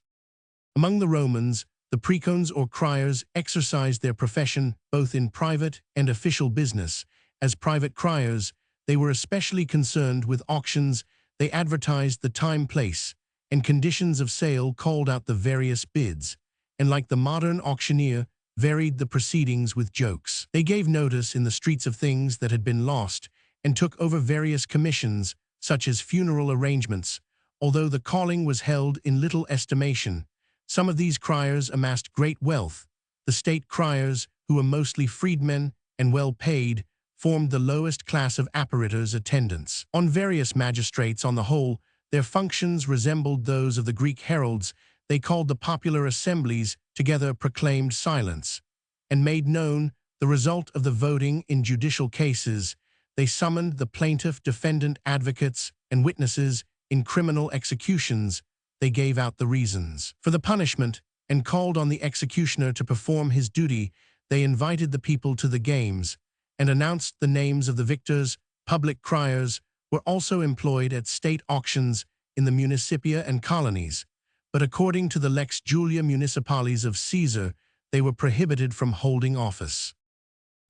Among the Romans, the praecones or criers exercised their profession both in private and official business. As private criers, they were especially concerned with auctions. They advertised the time, place, and conditions of sale, called out the various bids, and like the modern auctioneer, varied the proceedings with jokes. They gave notice in the streets of things that had been lost, and took over various commissions, such as funeral arrangements. Although the calling was held in little estimation, some of these criers amassed great wealth. The state criers, who were mostly freedmen and well paid, formed the lowest class of apparitors, attendants on various magistrates. On the whole, their functions resembled those of the Greek heralds. They called the popular assemblies together, proclaimed silence, and made known the result of the voting in judicial cases. They summoned the plaintiff, defendant, advocates, and witnesses in criminal executions. They gave out the reasons for the punishment and called on the executioner to perform his duty. They invited the people to the games and announced the names of the victors. Public criers were also employed at state auctions in the municipia and colonies, but according to the Lex Julia Municipalis of Caesar, they were prohibited from holding office.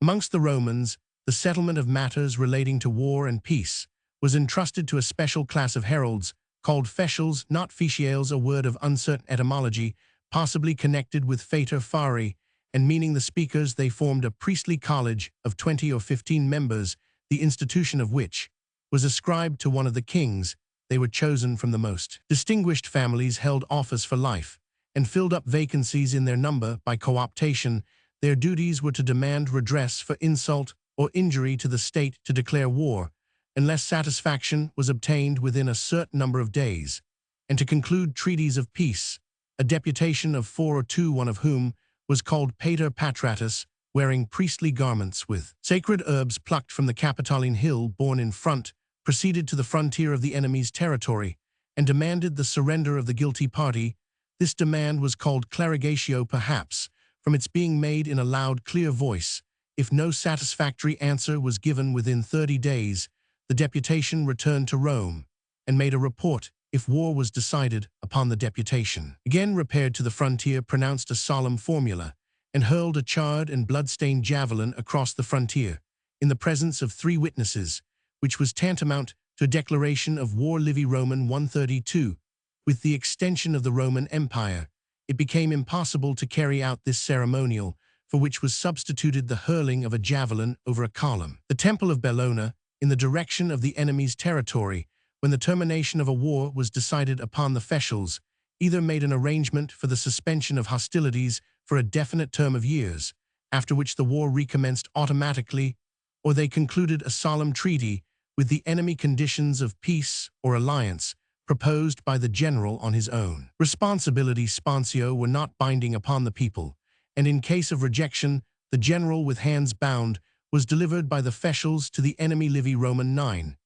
Amongst the Romans, the settlement of matters relating to war and peace was entrusted to a special class of heralds called fecials, not feciales, a word of uncertain etymology, possibly connected with fater fari, and meaning the speakers. They formed a priestly college of 20 or 15 members, the institution of which was ascribed to one of the kings. They were chosen from the most distinguished families, held office for life, and filled up vacancies in their number by cooptation. Their duties were to demand redress for insult or injury to the state, to declare war, unless satisfaction was obtained within a certain number of days, and to conclude treaties of peace. A deputation of 4 or 2, one of whom was called Pater Patratus, wearing priestly garments with sacred herbs plucked from the Capitoline hill borne in front, proceeded to the frontier of the enemy's territory and demanded the surrender of the guilty party. This demand was called clarigatio, perhaps from its being made in a loud, clear voice. If no satisfactory answer was given within 30 days, the deputation returned to Rome and made a report. If war was decided upon, the deputation again repaired to the frontier, pronounced a solemn formula, and hurled a charred and blood-stained javelin across the frontier in the presence of 3 witnesses, which was tantamount to a declaration of war. Livy Roman 132. With the extension of the Roman Empire, it became impossible to carry out this ceremonial, for which was substituted the hurling of a javelin over a column. The Temple of Bellona, in the direction of the enemy's territory, when the termination of a war was decided upon, the fecials either made an arrangement for the suspension of hostilities for a definite term of years, after which the war recommenced automatically, or they concluded a solemn treaty with the enemy, conditions of peace or alliance proposed by the general on his own responsibility. Sponsio were not binding upon the people, and in case of rejection, the general, with hands bound, was delivered by the fecials to the enemy. Livy Roman 9.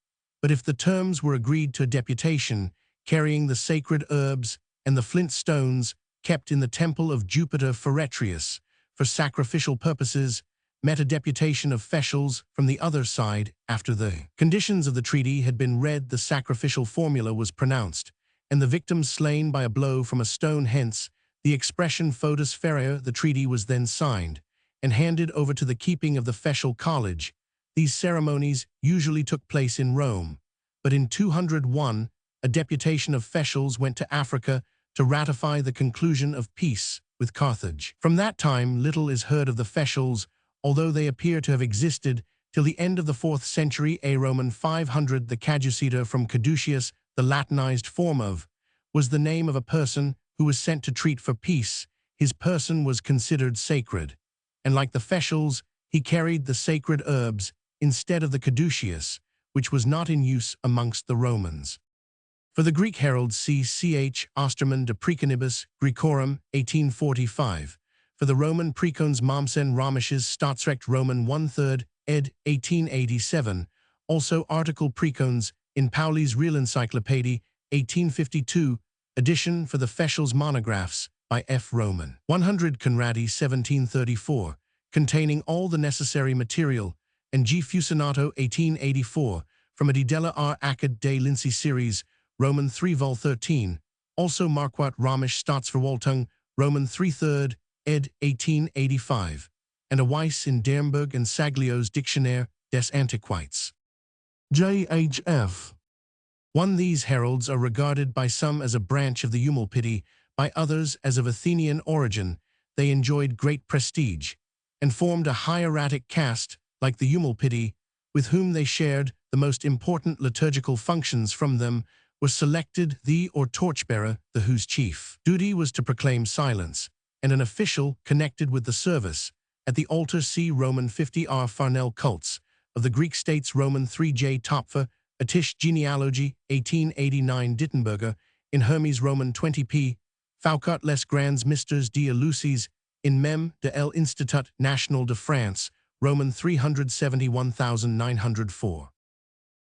But if the terms were agreed to, a deputation carrying the sacred herbs and the flint stones kept in the temple of Jupiter Feretrius for for sacrificial purposes, met a deputation of officials from the other side after the conditions of the treaty had been read. The sacrificial formula was pronounced, and the victims slain by a blow from a stone. Hence, the expression foedus ferrea. The treaty was then signed and handed over to the keeping of the official college. These ceremonies usually took place in Rome, but in 201, a deputation of officials went to Africa to ratify the conclusion of peace with Carthage. From that time, little is heard of the officials, although they appear to have existed till the end of the 4th century. A Roman 500, the caducita from caduceus, the Latinized form of, was the name of a person who was sent to treat for peace. His person was considered sacred, and like the officials, he carried the sacred herbs instead of the caduceus, which was not in use amongst the Romans. For the Greek heralds, see Ch. Osterman de Preconibus Graecorum, 1845. For the Roman precones, Mommsen Romisches Staatsrecht Roman 1/3, ed. 1887. Also article precones in Pauli's Real Encyclopaedia, 1852, edition for the officials monographs by F. Roman 100 Conradi, 1734, containing all the necessary material, and G. Fusinato, 1884, from a Della R. Acad de Lindsay series, Roman 3 vol 13, also Marquardt Romisch Staatsverwaltung, Roman 3/3, ed. 1885, and a Weiss in Dernburg and Saglio's Dictionnaire des Antiquités. J.H.F. 1. These heralds are regarded by some as a branch of the Eumolpidi, by others as of Athenian origin. They enjoyed great prestige, and formed a hieratic caste, like the Eumolpidi, with whom they shared the most important liturgical functions. From them was selected the or torchbearer, the whose chief duty was to proclaim silence, and an official connected with the service. At the altar, see Roman 50 R. Farnell Cults of the Greek states, Roman 3 J. Topfer, a Tisch genealogy, 1889 Dittenberger, in Hermes Roman 20 P. Foucault les Grands Mystères d'Eleusis, in Mem de l'Institut National de France, Roman 371,904.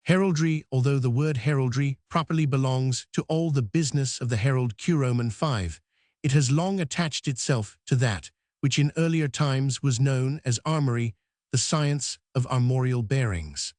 Heraldry. Although the word heraldry properly belongs to all the business of the herald Q Roman 5, it has long attached itself to that which in earlier times was known as armory, the science of armorial bearings.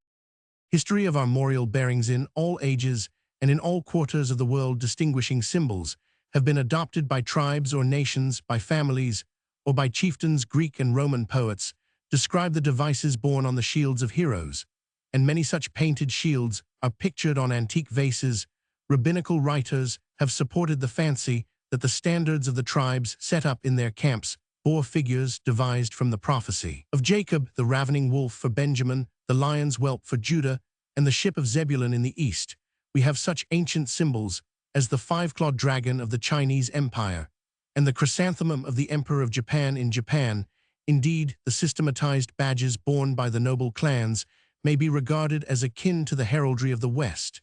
History of armorial bearings in all ages and in all quarters of the world. Distinguishing symbols have been adopted by tribes or nations, by families, or by chieftains. Greek and Roman poets describe the devices borne on the shields of heroes, and many such painted shields are pictured on antique vases. Rabbinical writers have supported the fancy that the standards of the tribes set up in their camps bore figures devised from the prophecy of Jacob, the ravening wolf for Benjamin, the lion's whelp for Judah, and the ship of Zebulun in the east. We have such ancient symbols as the five-clawed dragon of the Chinese Empire and the chrysanthemum of the Emperor of Japan in Japan. Indeed, the systematized badges borne by the noble clans may be regarded as akin to the heraldry of the West,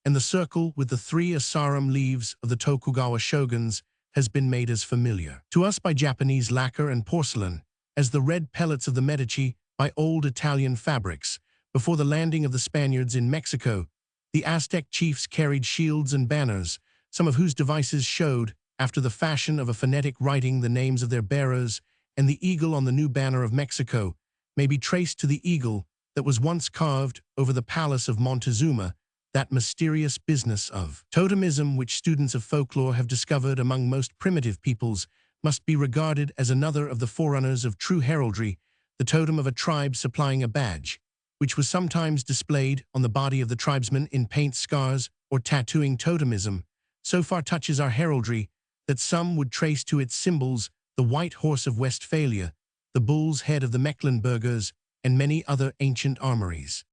and the circle with the 3 asarum leaves of the Tokugawa shoguns has been made as familiar to us by Japanese lacquer and porcelain as the red pellets of the Medici by old Italian fabrics. Before the landing of the Spaniards in Mexico, the Aztec chiefs carried shields and banners, some of whose devices showed, after the fashion of a phonetic writing, the names of their bearers, and the eagle on the new banner of Mexico may be traced to the eagle that was once carved over the palace of Montezuma. That mysterious business of totemism which students of folklore have discovered among most primitive peoples must be regarded as another of the forerunners of true heraldry, the totem of a tribe supplying a badge, which was sometimes displayed on the body of the tribesman in paint scars or tattooing. Totemism so far touches our heraldry that some would trace to its symbols the white horse of Westphalia, the bull's head of the Mecklenburgers, and many other ancient armories.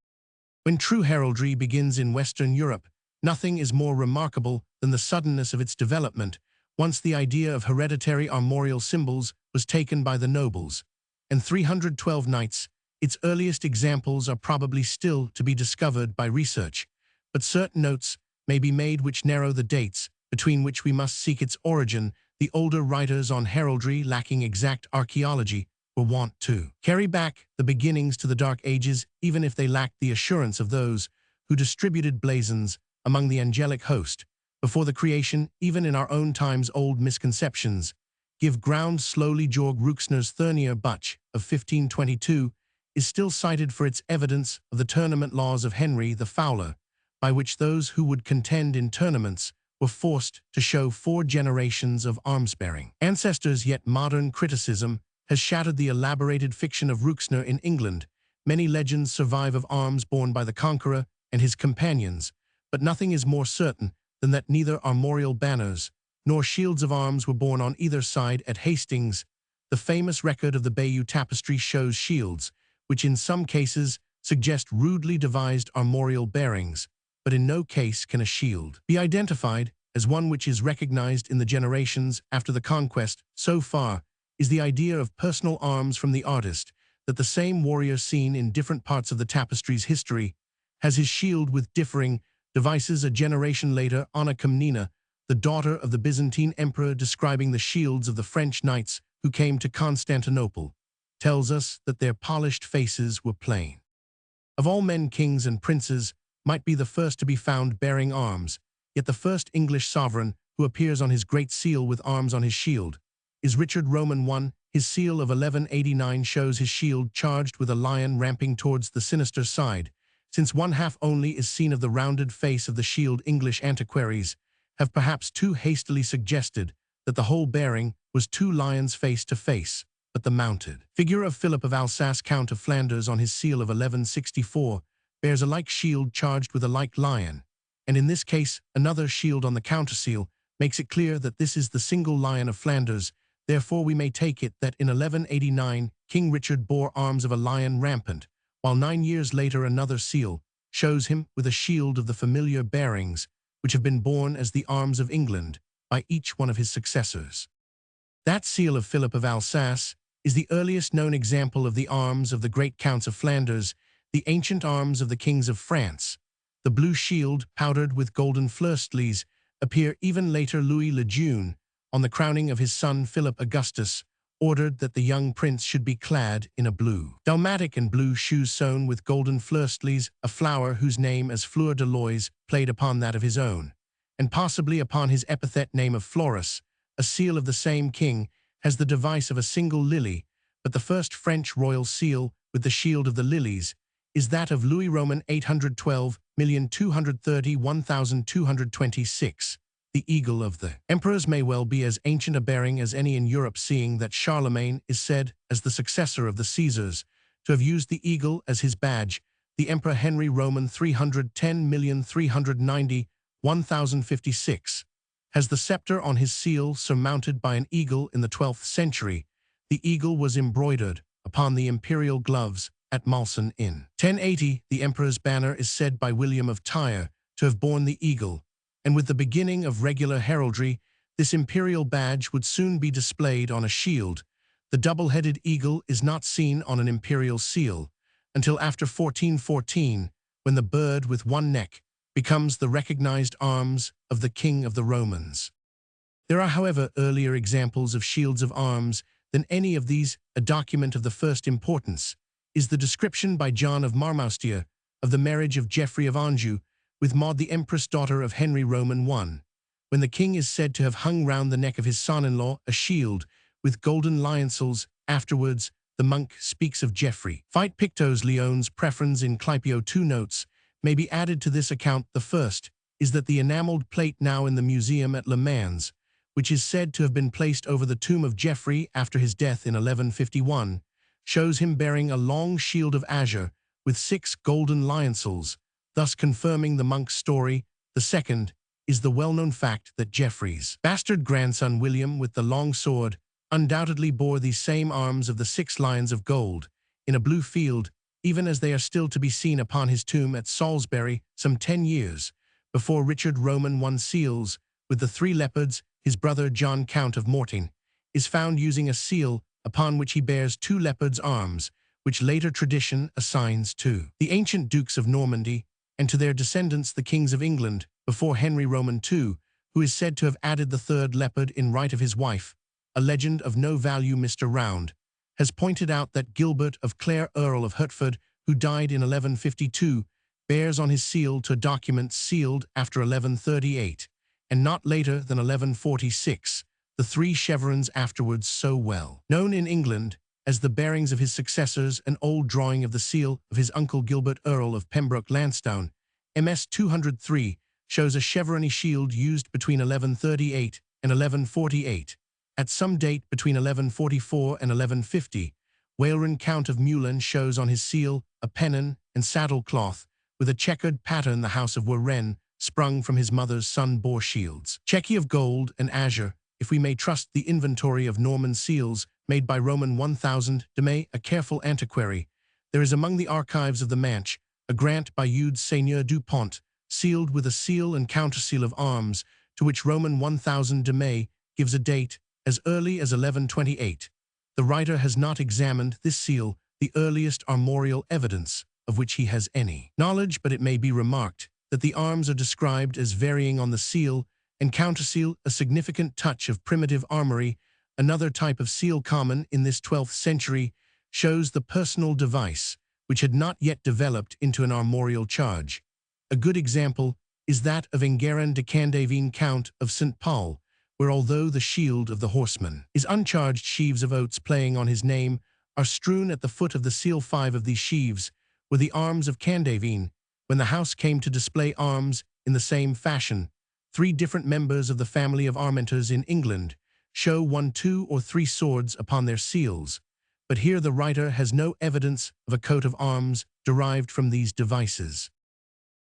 When true heraldry begins in Western Europe, nothing is more remarkable than the suddenness of its development. Once the idea of hereditary armorial symbols was taken by the nobles, and 312 knights, its earliest examples are probably still to be discovered by research, but certain notes may be made which narrow the dates between which we must seek its origin. The older writers on heraldry, lacking exact archaeology, were wont to carry back the beginnings to the Dark Ages, even if they lacked the assurance of those who distributed blazons among the angelic host before the creation. Even in our own times, old misconceptions give ground slowly Georg Ruxner's Thurnier Butch of 1522 is still cited for its evidence of the tournament laws of Henry the Fowler, by which those who would contend in tournaments were forced to show 4 generations of arms-bearing ancestors. Yet modern criticism has shattered the elaborated fiction of Ruxner in England. Many legends survive of arms borne by the conqueror and his companions, but nothing is more certain than that neither armorial banners nor shields of arms were borne on either side at Hastings. The famous record of the Bayeux Tapestry shows shields, which in some cases suggest rudely devised armorial bearings, but in no case can a shield be identified as one which is recognized in the generations after the conquest. So far is the idea of personal arms from the artist that the same warrior seen in different parts of the tapestry's history has his shield with differing devices. A generation later, Anna Komnena, the daughter of the Byzantine emperor, describing the shields of the French knights who came to Constantinople, tells us that their polished faces were plain. Of all men, kings and princes might be the first to be found bearing arms, yet the first English sovereign who appears on his great seal with arms on his shield is Richard Roman I. His seal of 1189 shows his shield charged with a lion ramping towards the sinister side. Since one half only is seen of the rounded face of the shield, English antiquaries have perhaps too hastily suggested that the whole bearing was 2 lions face to face, but the mounted figure of Philip of Alsace, Count of Flanders, on his seal of 1164 bears a like shield charged with a like lion, and in this case another shield on the counterseal makes it clear that this is the single lion of Flanders. Therefore we may take it that in 1189 King Richard bore arms of a lion rampant, while 9 years later another seal shows him with a shield of the familiar bearings which have been borne as the arms of England by each one of his successors. That seal of Philip of Alsace is the earliest known example of the arms of the great counts of Flanders, the ancient arms of the kings of France. The blue shield, powdered with golden fleur-de-lis, appear even later. Louis le Jeune, on the crowning of his son Philip Augustus, ordered that the young prince should be clad in a blue dalmatic and blue shoes sewn with golden fleur-de-lis, a flower whose name as Fleur de Lois played upon that of his own, and possibly upon his epithet name of Florus. A seal of the same king has the device of a single lily, but the first French royal seal with the shield of the lilies is that of Louis Roman 812,230,1226. The eagle of the emperors may well be as ancient a bearing as any in Europe, seeing that Charlemagne is said, as the successor of the Caesars, to have used the eagle as his badge. The Emperor Henry Roman 310,390,1056 has the scepter on his seal surmounted by an eagle. In the 12th century, the eagle was embroidered upon the imperial gloves at Malsen. In 1080, the emperor's banner is said by William of Tyre to have borne the eagle, and with the beginning of regular heraldry, this imperial badge would soon be displayed on a shield. The double-headed eagle is not seen on an imperial seal until after 1414, when the bird with one neck becomes the recognized arms of the King of the Romans. There are, however, earlier examples of shields of arms than any of these. A document of the first importance is the description by John of Marmoustier of the marriage of Geoffrey of Anjou with Maud, the empress daughter of Henry Roman I, when the king is said to have hung round the neck of his son-in-law a shield with golden lioncels. Afterwards, the monk speaks of Geoffrey. Vite Pictos Leon's preference in Clipeo. 2 notes may be added to this account. The first is that the enameled plate now in the museum at Le Mans, which is said to have been placed over the tomb of Geoffrey after his death in 1151, shows him bearing a long shield of azure with 6 golden lioncels, thus confirming the monk's story. The second is the well-known fact that Geoffrey's bastard grandson William, with the long sword, undoubtedly bore these same arms of the 6 lions of gold in a blue field, even as they are still to be seen upon his tomb at Salisbury some 10 years before Richard Roman I seals with the 3 leopards. His brother John, Count of Mortain, is found using a seal upon which he bears 2 leopards' arms, which later tradition assigns to the ancient dukes of Normandy and to their descendants, the kings of England, before Henry Roman II, who is said to have added the 3rd leopard in right of his wife. A legend of no value, Mr. Round, has pointed out that Gilbert of Clare, Earl of Hertford, who died in 1152, bears on his seal to documents sealed after 1138, and not later than 1146, the three chevrons afterwards so well. Known in England as the bearings of his successors, an old drawing of the seal of his uncle Gilbert Earl of Pembroke Lansdowne, MS 203, shows a chevrony shield used between 1138 and 1148. At some date between 1144 and 1150, Walram Count of Meulan shows on his seal a pennon and saddle cloth with a checkered pattern the House of Warren, sprung from his mother's sun-bore shields. Chequy of gold and azure, if we may trust the inventory of Norman seals made by Roman 1000 de May, a careful antiquary, there is among the archives of the Manche a grant by Eudes Seigneur du Pont, sealed with a seal and counterseal of arms, to which Roman 1000 de May gives a date as early as 1128. The writer has not examined this seal, the earliest armorial evidence of which he has any knowledge, but it may be remarked that the arms are described as varying on the seal and counterseal, a significant touch of primitive armory. Another type of seal common in this 12th century shows the personal device, which had not yet developed into an armorial charge. A good example is that of Enguerrand de Candavin, Count of St. Paul, where although the shield of the horseman is uncharged, sheaves of oats playing on his name are strewn at the foot of the seal. 5 of these sheaves were the arms of Candavin. When the house came to display arms in the same fashion, 3 different members of the family of Armenters in England show 1, 2, or 3 swords upon their seals, but here the writer has no evidence of a coat of arms derived from these devices.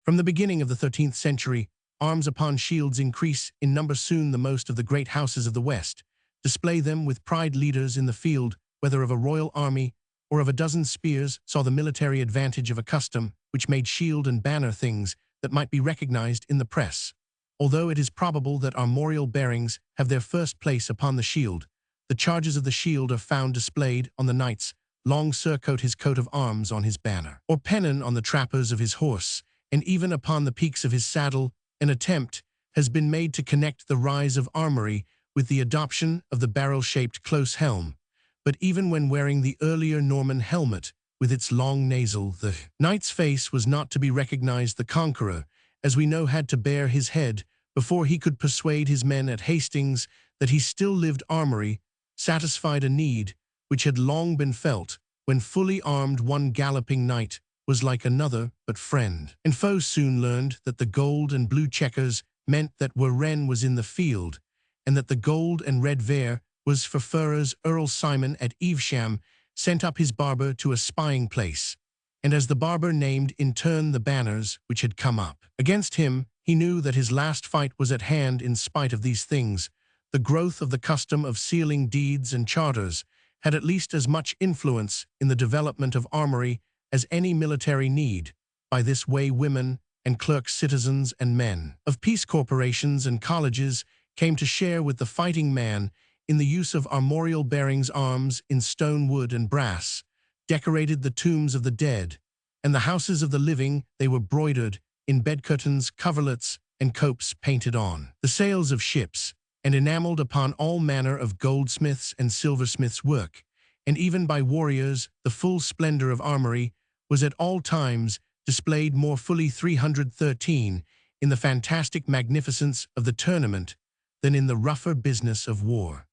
From the beginning of the 13th century, arms upon shields increase in number. Soon the most of the great houses of the West display them with pride. Leaders in the field, whether of a royal army or of a dozen spears, saw the military advantage of a custom which made shield and banner things that might be recognized in the press. Although it is probable that armorial bearings have their first place upon the shield, the charges of the shield are found displayed on the knight's long surcoat, his coat of arms on his banner, or pennon on the trappers of his horse, and even upon the peaks of his saddle. An attempt has been made to connect the rise of armory with the adoption of the barrel-shaped close helm, but even when wearing the earlier Norman helmet with its long nasal, the knight's face was not to be recognized. The conqueror, as we know, had to bare his head before he could persuade his men at Hastings that he still lived. Armory satisfied a need which had long been felt. When fully armed, one galloping knight was like another but friend. And foes soon learned that the gold and blue checkers meant that Warren was in the field, and that the gold and red vere was for furrers. Earl Simon at Evesham sent up his barber to a spying place, and as the barber named in turn the banners which had come up against him, he knew that his last fight was at hand. In spite of these things, the growth of the custom of sealing deeds and charters had at least as much influence in the development of armory as any military need. By this way, women and clerks, citizens and men of peace, corporations and colleges came to share with the fighting man in the use of armorial bearings. Arms in stone, wood, and brass decorated the tombs of the dead and the houses of the living. They were broidered in bed curtains, coverlets, and copes painted on the sails of ships, and enameled upon all manner of goldsmiths' and silversmiths' work, and even by warriors. The full splendor of armory was at all times displayed more fully 313 in the fantastic magnificence of the tournament than in the rougher business of war.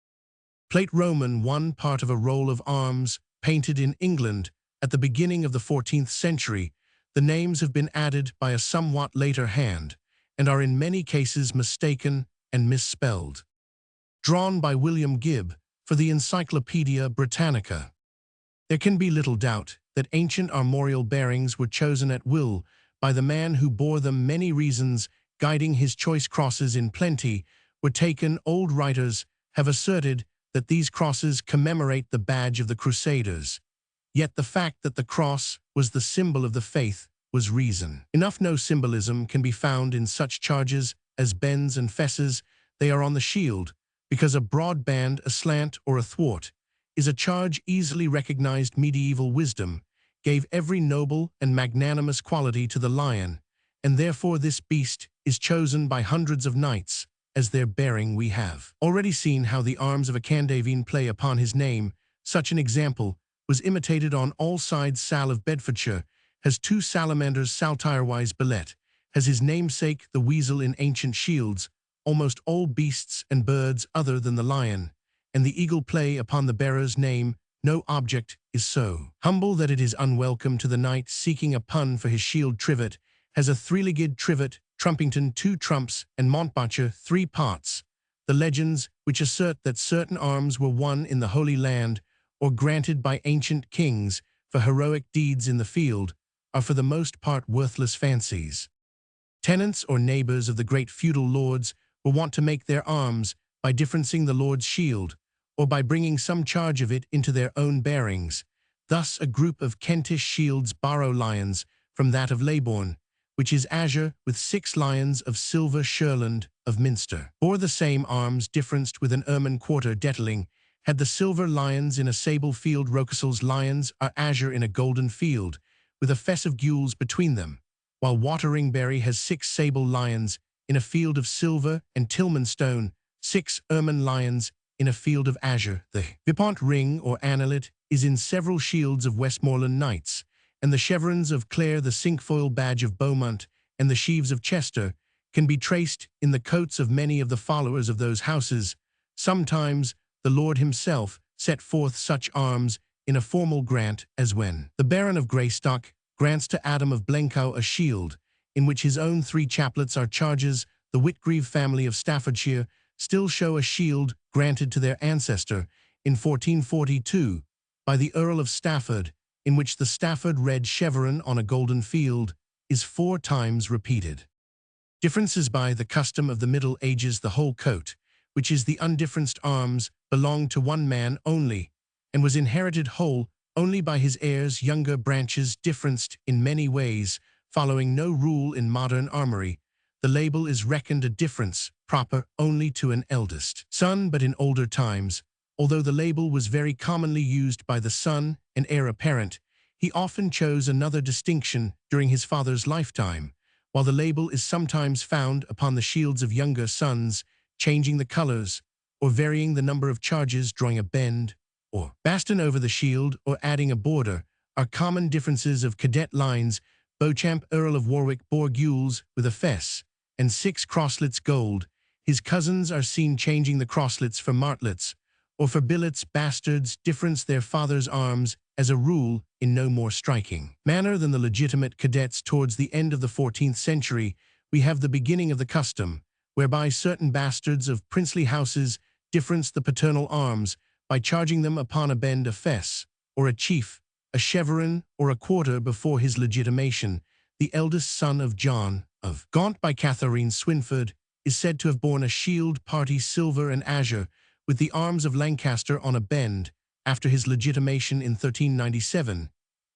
Plate Roman 1, part of a roll of arms painted in England at the beginning of the 14th century. The names have been added by a somewhat later hand and are in many cases mistaken and misspelled. Drawn by William Gibb for the Encyclopaedia Britannica. There can be little doubt that ancient armorial bearings were chosen at will by the man who bore them. Many reasons guiding his choice. Crosses in plenty were taken. Old writers have asserted that these crosses commemorate the badge of the Crusaders. Yet the fact that the cross was the symbol of the faith was reason enough. No symbolism can be found in such charges as bends and fesses. They are on the shield because a broad band, aslant, or athwart is a charge easily recognized. Medieval wisdom gave every noble and magnanimous quality to the lion, and therefore this beast is chosen by hundreds of knights as their bearing. We have already seen how the arms of a Candavin play upon his name. Such an example was imitated on all sides. Sal of Bedfordshire has 2 salamanders. Saltirewise Belet has his namesake, the weasel. In ancient shields, almost all beasts and birds other than the lion, and the eagle play upon the bearer's name. No object is so humble that it is unwelcome to the knight seeking a pun for his shield. Trivet has a three-legged trivet, Trumpington 2 trumps, and Montbacher 3 parts. The legends, which assert that certain arms were won in the Holy Land or granted by ancient kings for heroic deeds in the field, are for the most part worthless fancies. Tenants or neighbors of the great feudal lords were wont to make their arms by differencing the lord's shield, or by bringing some charge of it into their own bearings. Thus a group of Kentish shields borrow lions from that of Leybourne, which is azure with 6 lions of silver. Shurland of Minster bore the same arms differenced with an ermine quarter. Detling had the silver lions in a sable field. Rocasel's lions are azure in a golden field, with a fess of gules between them, while Wateringbury has 6 sable lions in a field of silver, and Tilmanstone 6 ermine lions in a field of azure. The Vipont ring or annelet is in several shields of Westmoreland knights, and the chevrons of Clare, the cinquefoil badge of Beaumont, and the sheaves of Chester can be traced in the coats of many of the followers of those houses. Sometimes the Lord himself set forth such arms in a formal grant, as when the Baron of Greystock grants to Adam of Blencow a shield, in which his own 3 chaplets are charges. The Whitgreave family of Staffordshire still show a shield granted to their ancestor in 1442 by the Earl of Stafford, in which the Stafford red chevron on a golden field is 4 times repeated. Differences by the custom of the Middle Ages. The whole coat, which is the undifferenced arms, belonged to one man only, and was inherited whole only by his heirs. Younger branches differenced in many ways, following no rule in modern armory. The label is reckoned a difference proper only to an eldest son, but in older times, although the label was very commonly used by the son and heir apparent, he often chose another distinction during his father's lifetime, while the label is sometimes found upon the shields of younger sons, changing the colors or varying the number of charges. Drawing a bend or baston over the shield or adding a border are common differences of cadet lines. Beauchamp, Earl of Warwick, bore gules with a fess and 6 crosslets gold. His cousins are seen changing the crosslets for martlets, or for billets. Bastards difference their father's arms, as a rule, in no more striking manner than the legitimate cadets. Towards the end of the 14th century, we have the beginning of the custom, whereby certain bastards of princely houses difference the paternal arms by charging them upon a bend, a fess, or a chief, a chevron, or a quarter before his legitimation. The eldest son of John of Gaunt by Catharine Swynford is said to have borne a shield party silver and azure, with the arms of Lancaster on a bend. After his legitimation in 1397,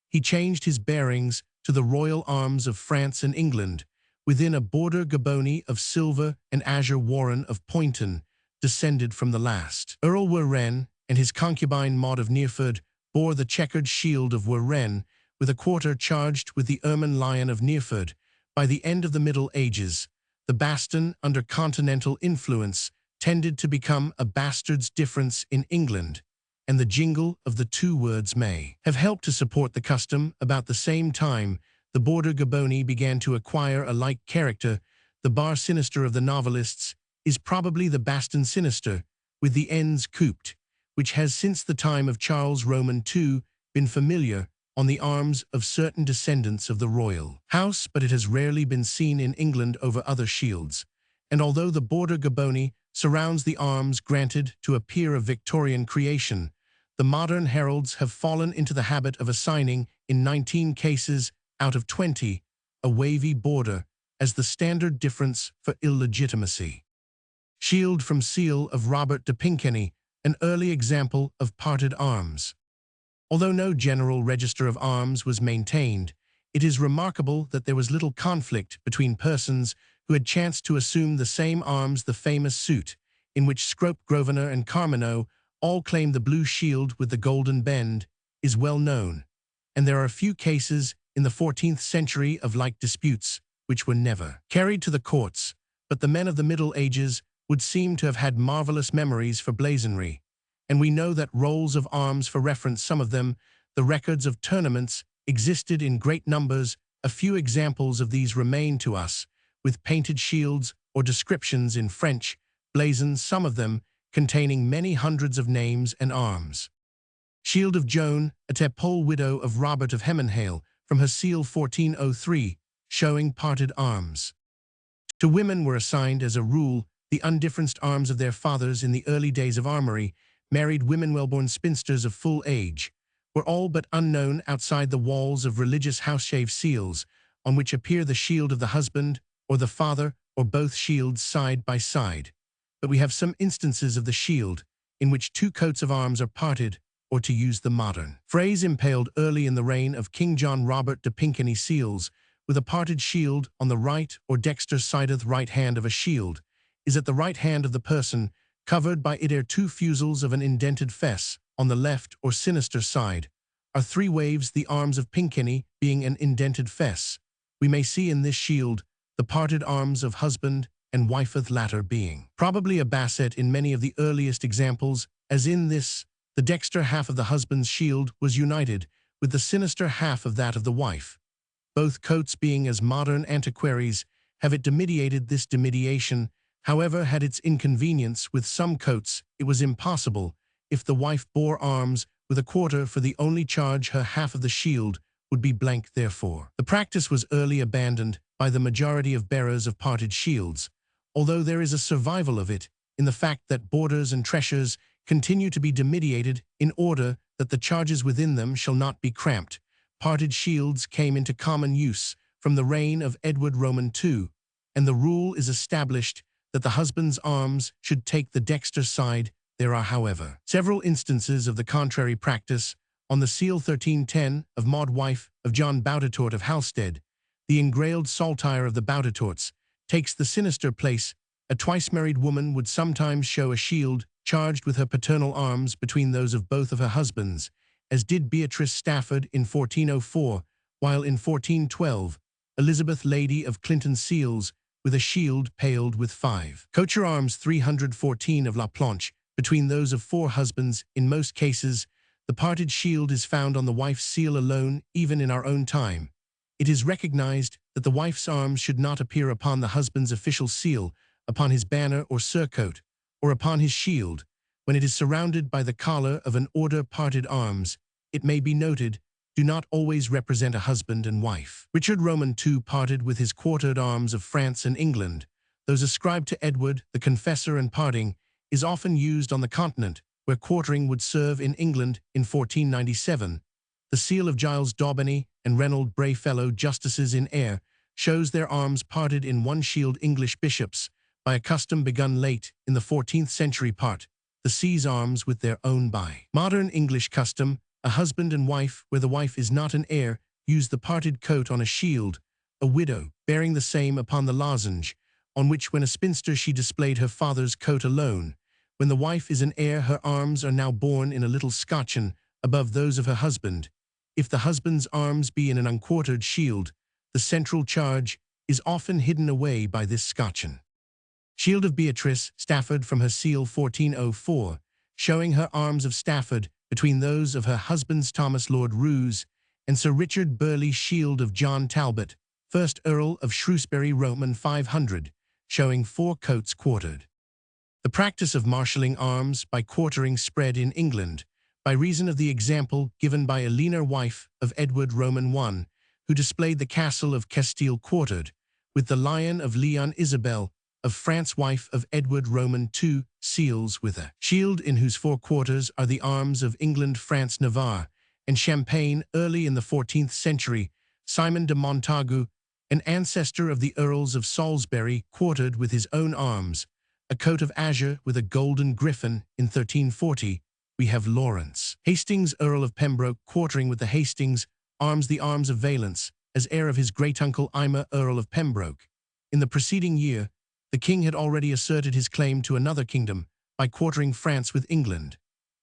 he changed his bearings to the royal arms of France and England, within a border gaboni of silver and azure. Warren of Poynton descended from the last Earl Warren, and his concubine Maud of Nearford bore the checkered shield of Warren, with a quarter charged with the ermine lion of Nearford. By the end of the Middle Ages, the baston, under continental influence, tended to become a bastard's difference in England, and the jingle of the 2 words may have helped to support the custom. About the same time, the border gaboni began to acquire a like character. The bar sinister of the novelists is probably the baston sinister, with the ends couped, which has since the time of Charles Roman II been familiar on the arms of certain descendants of the royal house, but it has rarely been seen in England over other shields. And although the border gaboni surrounds the arms granted to a peer of Victorian creation, the modern heralds have fallen into the habit of assigning, in 19 cases out of 20, a wavy border as the standard difference for illegitimacy. Shield from seal of Robert de Pinkeny, an early example of parted arms. Although no general register of arms was maintained, it is remarkable that there was little conflict between persons who had chanced to assume the same arms. The famous suit, in which Scrope, Grosvenor, and Carmaneau all claimed the blue shield with the golden bend, is well known, and there are few cases in the 14th century of like disputes which were never carried to the courts, but the men of the Middle Ages would seem to have had marvelous memories for blazonry, and we know that rolls of arms for reference, some of them, the records of tournaments, existed in great numbers. A few examples of these remain to us, with painted shields or descriptions in French, blazons, some of them containing many hundreds of names and arms. Shield of Joan, a Tepole widow of Robert of Hemenhale, from her seal 1403, showing parted arms. To women were assigned, as a rule, the undifferenced arms of their fathers in the early days of armory. Married women, well-born spinsters of full age, were all but unknown outside the walls of religious house-shave seals, on which appear the shield of the husband, or the father, or both shields side by side. But we have some instances of the shield, in which two coats of arms are parted, or, to use the modern phrase, impaled early in the reign of King John Robert de Pinkany seals, with a parted shield on the right or dexter sideth right hand of a shield, is at the right hand of the person, covered by it are two fusils of an indented fess, on the left or sinister side, are three waves, the arms of Pinkany being an indented fess. We may see in this shield the parted arms of husband and wifeth, latter being probably a basset in many of the earliest examples, as in this, the dexter half of the husband's shield was united with the sinister half of that of the wife. Both coats, being as modern antiquaries have it dimidiated, this dimidiation, however, had its inconvenience. With some coats it was impossible, if the wife bore arms with a quarter for the only charge, her half of the shield would be blank. Therefore, the practice was early abandoned by the majority of bearers of parted shields, although there is a survival of it in the fact that borders and treasures continue to be dimidiated in order that the charges within them shall not be cramped. Parted shields came into common use from the reign of Edward Roman II, and the rule is established that the husband's arms should take the dexter side. There are, however, several instances of the contrary practice. On the seal 1310 of Maud, wife of John Boutetourt of Halstead, the engrailed saltire of the Boutetorts takes the sinister place. A twice-married woman would sometimes show a shield charged with her paternal arms between those of both of her husbands, as did Beatrice Stafford in 1404, while in 1412, Elizabeth, Lady of Clinton Seals, with a shield paled with 5 cocher arms 314 of La Planche, between those of 4 husbands. In most cases, the parted shield is found on the wife's seal alone. Even in our own time, it is recognized that the wife's arms should not appear upon the husband's official seal, upon his banner or surcoat, or upon his shield. When it is surrounded by the collar of an order, parted arms, it may be noted, do not always represent a husband and wife. Richard Roman II parted with his quartered arms of France and England. Those ascribed to Edward, the Confessor, and parting is often used on the continent, where quartering would serve in England. In 1497, the seal of Giles Daubeny and Reynold Brayfellow, justices in Eyre, shows their arms parted in one shield. English bishops, by a custom begun late in the 14th century, part the sea's arms with their own. By modern English custom, a husband and wife, where the wife is not an heir, use the parted coat on a shield. A widow, bearing the same upon the lozenge, on which when a spinster she displayed her father's coat alone. When the wife is an heir, her arms are now borne in a little scotchen above those of her husband. If the husband's arms be in an unquartered shield, the central charge is often hidden away by this scotchen. Shield of Beatrice Stafford, from her seal 1404, showing her arms of Stafford between those of her husband's Thomas Lord Roos and Sir Richard Burley. Shield of John Talbot, 1st Earl of Shrewsbury, Roman 500, showing 4 coats quartered. The practice of marshalling arms by quartering spread in England, by reason of the example given by Eleanor, wife of Edward Roman I, who displayed the castle of Castile quartered, with the lion of Leon Isabel of France, wife of Edward Roman II, seals with a shield in whose 4 quarters are the arms of England, France, Navarre, and Champagne. Early in the 14th century, Simon de Montagu, an ancestor of the Earls of Salisbury, quartered with his own arms a coat of azure with a golden griffin. In 1340, we have Lawrence Hastings, Earl of Pembroke, quartering with the Hastings arms the arms of Valence, as heir of his great-uncle Aymer, Earl of Pembroke. In the preceding year, the king had already asserted his claim to another kingdom by quartering France with England,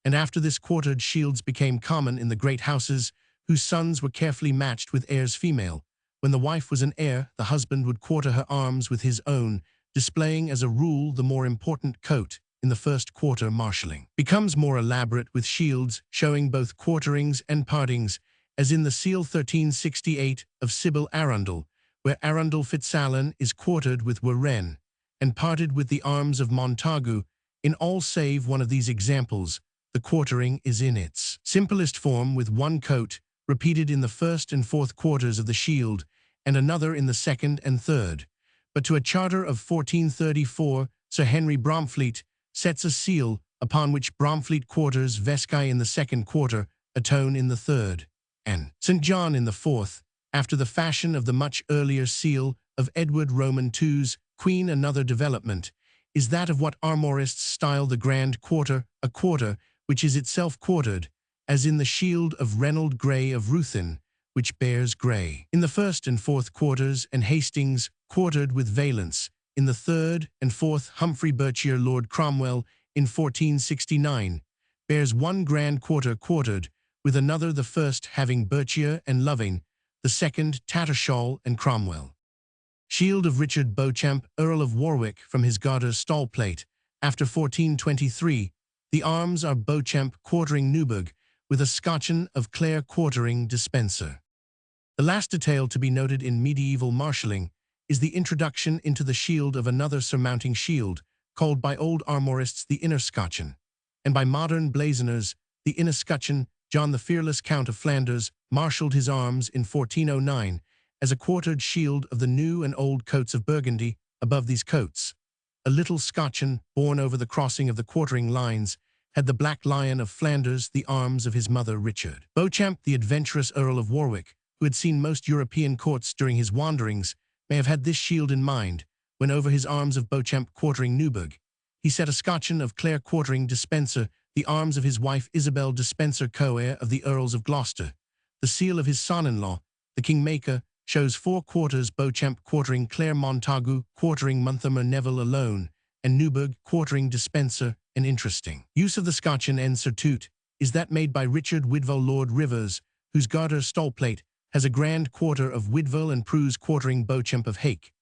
and after this quartered shields became common in the great houses, whose sons were carefully matched with heirs female. When the wife was an heir, the husband would quarter her arms with his own, displaying as a rule the more important coat. In the first quarter, marshalling becomes more elaborate, with shields showing both quarterings and partings, as in the seal 1368 of Sybil Arundel, where Arundel Fitzalan is quartered with Warren, and parted with the arms of Montagu. In all save one of these examples, the quartering is in its simplest form, with one coat repeated in the first and fourth quarters of the shield, and another in the second and third. But to a charter of 1434, Sir Henry Bromfleet sets a seal upon which Bromfleet quarters Vesci in the second quarter, Atone in the third, and St. John in the fourth, after the fashion of the much earlier seal of Edward Roman II's Queen. Another development is that of what armorists style the grand quarter, a quarter which is itself quartered, as in the shield of Reynold Grey of Ruthin, which bears Grey in the first and fourth quarters, and Hastings, quartered with valence, in the third and fourth. Humphrey Berkshire Lord Cromwell, in 1469, bears one grand quarter quartered, with another, the first having Berkshire and Loving, the second Tattershall and Cromwell. Shield of Richard Beauchamp, Earl of Warwick, from his garter stall plate, after 1423, the arms are Beauchamp quartering Newburgh, with a scotchen of Clare quartering Despencer. The last detail to be noted in medieval marshalling is the introduction into the shield of another surmounting shield, called by old armorists the inner scotchen, and by modern blazoners the inner scutcheon. John the Fearless, Count of Flanders, marshalled his arms in 1409 as a quartered shield of the new and old coats of Burgundy. Above these coats, a little scotcheon, borne over the crossing of the quartering lines, had the Black Lion of Flanders, the arms of his mother Richard. Beauchamp, the adventurous Earl of Warwick, who had seen most European courts during his wanderings, may have had this shield in mind, when over his arms of Beauchamp quartering Newburgh, he set a scotcheon of Clare quartering Despencer, the arms of his wife Isabel Despencer, co-heir of the Earls of Gloucester. The seal of his son-in-law, the Kingmaker, shows 4 quarters Beauchamp quartering Clare, Montagu quartering Monthermer Neville alone, and Newburgh quartering Despencer. An interesting use of the scotcheon en surtout is that made by Richard Widville Lord Rivers, whose garter stall plate has a grand quarter of Widville and Pruse quartering Beauchamp of Hake,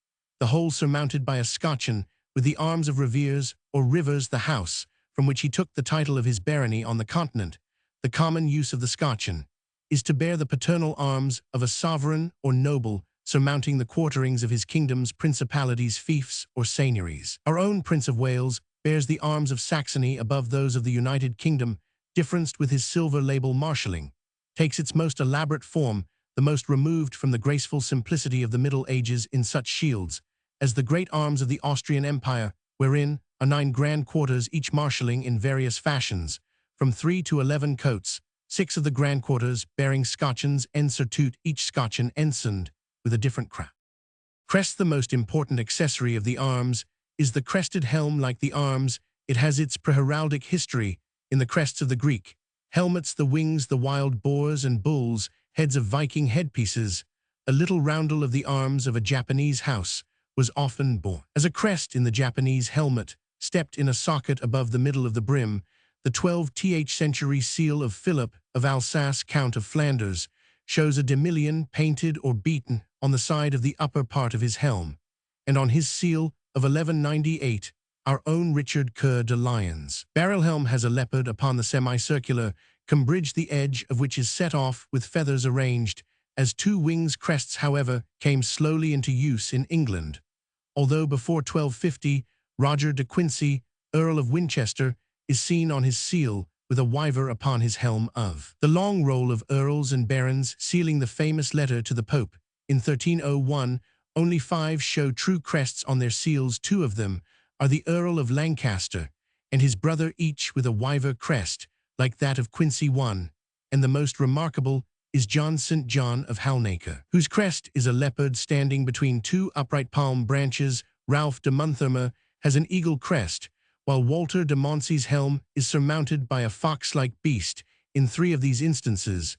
the whole surmounted by a scotcheon with the arms of Revers or Rivers, the house from which he took the title of his barony on the continent. The common use of the scotcheon is to bear the paternal arms of a sovereign or noble surmounting the quarterings of his kingdoms, principalities, fiefs, or seigneuries. Our own Prince of Wales bears the arms of Saxony above those of the United Kingdom. Differenced with his silver label marshalling, takes its most elaborate form, the most removed from the graceful simplicity of the Middle Ages in such shields, as the great arms of the Austrian Empire, wherein are 9 grand quarters, each marshalling in various fashions, from 3 to 11 coats, 6 of the grand quarters bearing scotcheons en surtout, each scotcheon ensigned with a different crown. Crest. The most important accessory of the arms is the crested helm. Like the arms, it has its preheraldic history in the crests of the Greek helmets, the wings, the wild boars and bulls, heads of Viking headpieces. A little roundel of the arms of a Japanese house was often borne as a crest in the Japanese helmet, stepped in a socket above the middle of the brim. The 12th century seal of Philip of Alsace, Count of Flanders, shows a demillion painted or beaten on the side of the upper part of his helm, and on his seal of 1198, our own Richard Coeur de Lion's barrel helm has a leopard upon the semicircular cambridge, the edge of which is set off with feathers arranged as 2 wings. Crests, however, came slowly into use in England, although before 1250, Roger de Quincey, Earl of Winchester, is seen on his seal with a wyver upon his helm. Of the long roll of earls and barons sealing the famous letter to the Pope in 1301, only 5 show true crests on their seals. 2 of them are the Earl of Lancaster and his brother, each with a wyver crest like that of Quincy I, and the most remarkable is John St. John of Halnaker, whose crest is a leopard standing between 2 upright palm branches. Ralph de Monthermer has an eagle crest, while Walter de Moncey's helm is surmounted by a fox-like beast. In 3 of these instances,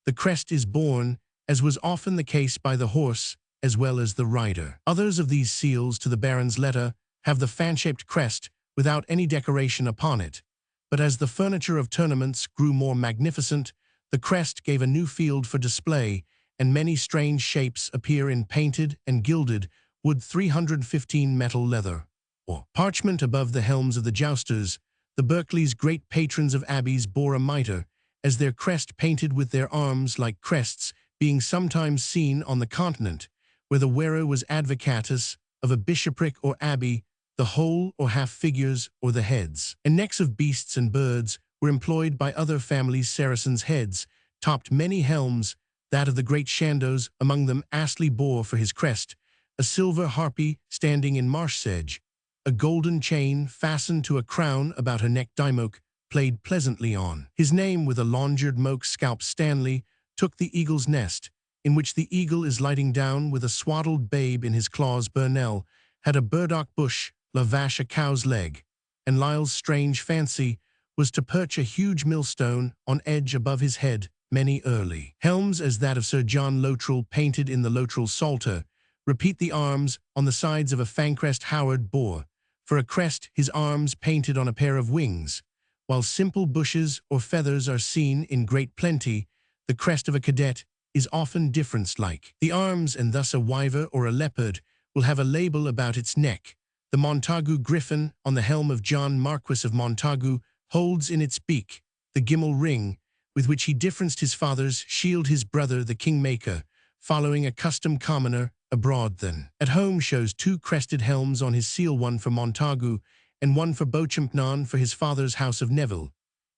the crest is borne, as was often the case, by the horse as well as the rider. Others of these seals to the baron's letter have the fan-shaped crest without any decoration upon it, but as the furniture of tournaments grew more magnificent, the crest gave a new field for display, and many strange shapes appear in painted and gilded wood, 315 metal, leather, or parchment. Above the helms of the jousters, the Berkeley's great patrons of abbeys bore a mitre, as their crest painted with their arms like crests, being sometimes seen on the continent, where the wearer was advocatus of a bishopric or abbey. the whole or half figures or the heads. And necks of beasts and birds were employed by other families. Saracens' heads topped many helms, that of the great Shandos, among them Astley bore for his crest a silver harpy standing in marsh sedge, a golden chain fastened to a crown about her neck. Dymoke played pleasantly on his name with a longered moke scalp. Stanley took the eagle's nest, in which the eagle is lighting down with a swaddled babe in his claws. Burnell had a burdock bush, La Vache a cow's leg, and Lyle's strange fancy was to perch a huge millstone on edge above his head. Many early helms, as that of Sir John Lottrell painted in the Lottrell Psalter, repeat the arms on the sides of a fangcrest. Howard bore for a crest his arms painted on a pair of wings, while simple bushes or feathers are seen in great plenty. The crest of a cadet is often difference-like. The arms, and thus a wyver or a leopard, will have a label about its neck. The Montagu griffin on the helm of John Marquis of Montagu holds in its beak the gimmal ring with which he differenced his father's shield. His brother, the kingmaker, following a custom commoner abroad than at home, shows two crested helms on his seal, one for Montagu and one for Beauchampnon for his father's house of Neville.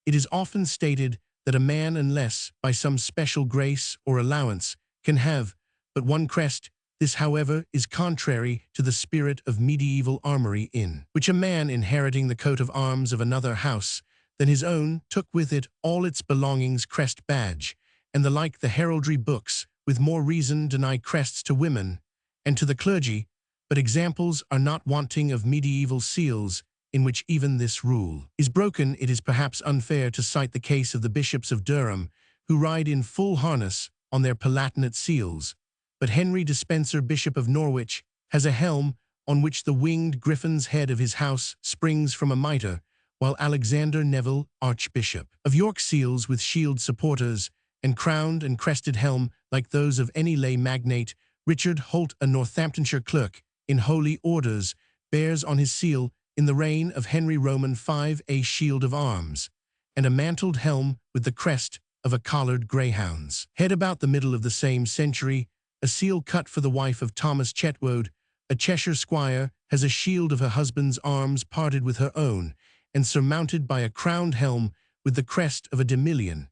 It is often stated that a man, unless by some special grace or allowance, can have but one crest. This, however, is contrary to the spirit of medieval armory, in which a man, inheriting the coat of arms of another house than his own, took with it all its belongings, crest, badge, and the like. The heraldry books, with more reason, deny crests to women and to the clergy, but examples are not wanting of medieval seals in which even this rule is broken. It is perhaps unfair to cite the case of the bishops of Durham, who ride in full harness on their Palatinate seals, but Henry Despencer, Bishop of Norwich, has a helm on which the winged griffin's head of his house springs from a mitre, while Alexander Neville, Archbishop of York, seals with shield supporters and crowned and crested helm like those of any lay magnate. Richard Holt, a Northamptonshire clerk in holy orders, bears on his seal, in the reign of Henry Roman V, a shield of arms and a mantled helm with the crest of a collared greyhound's head. About the middle of the same century, a seal cut for the wife of Thomas Chetwode, a Cheshire squire, has a shield of her husband's arms parted with her own, and surmounted by a crowned helm with the crest of a demillion.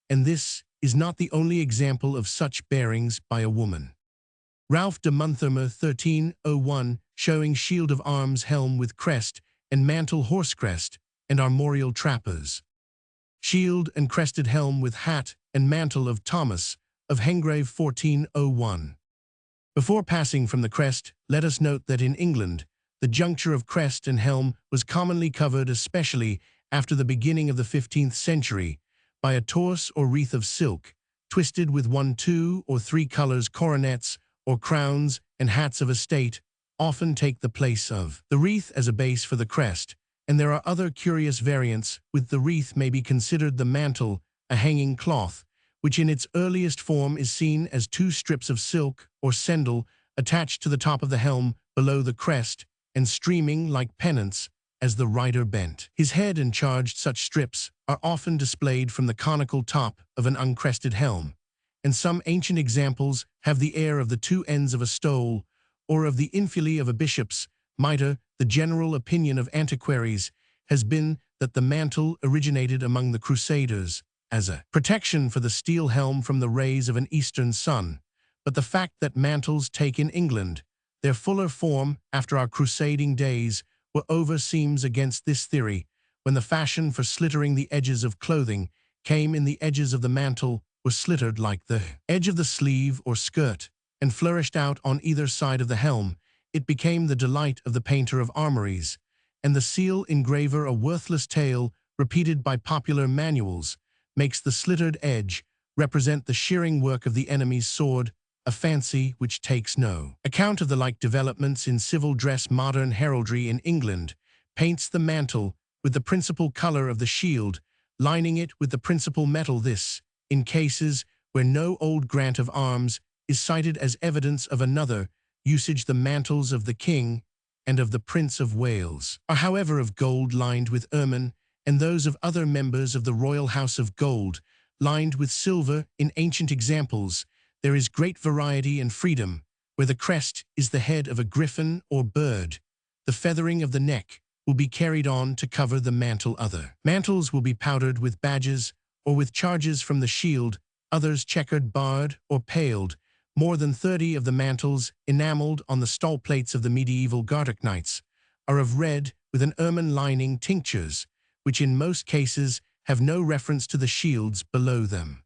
And this is not the only example of such bearings by a woman. Ralph de Monthermer, 1301, showing shield of arms, helm with crest, and mantle, horse crest, and armorial trappers. Shield and crested helm with hat and mantle of Thomas of Hengrave, 1401. Before passing from the crest, let us note that in England, the juncture of crest and helm was commonly covered, especially after the beginning of the 15th century, by a torse or wreath of silk, twisted with 1, 2, or 3 colors. Coronets or crowns and hats of estate often take the place of the wreath as a base for the crest, and there are other curious variants. With the wreath may be considered the mantle, a hanging cloth, which in its earliest form is seen as 2 strips of silk or sendal attached to the top of the helm below the crest and streaming like pennants as the rider bent his head and charged. Such strips are often displayed from the conical top of an uncrested helm, and some ancient examples have the air of the 2 ends of a stole or of the infuli of a bishop's mitre. The general opinion of antiquaries has been that the mantle originated among the Crusaders as a protection for the steel helm from the rays of an eastern sun, but the fact that mantles take in England their fuller form after our crusading days were over seems against this theory. When the fashion for slittering the edges of clothing came in, the edges of the mantle were slittered like the edge of the sleeve or skirt, and flourished out on either side of the helm. It became the delight of the painter of armories, and the seal engraver, a worthless tale repeated by popular manuals, makes the slittered edge represent the shearing work of the enemy's sword, a fancy which takes no account of the like developments in civil dress. Modern heraldry in England paints the mantle with the principal color of the shield, lining it with the principal metal. This, in cases where no old grant of arms is cited as evidence of another usage. The mantles of the King and of the Prince of Wales are, however, of gold lined with ermine, and those of other members of the royal house of gold, lined with silver. In ancient examples, there is great variety and freedom, where the crest is the head of a griffin or bird, the feathering of the neck will be carried on to cover the mantle. Other mantles will be powdered with badges or with charges from the shield, others checkered, barred, or paled. More than 30 of the mantles enameled on the stall plates of the medieval Garter knights are of red with an ermine lining, tinctures, which in most cases have no reference to the shields below them.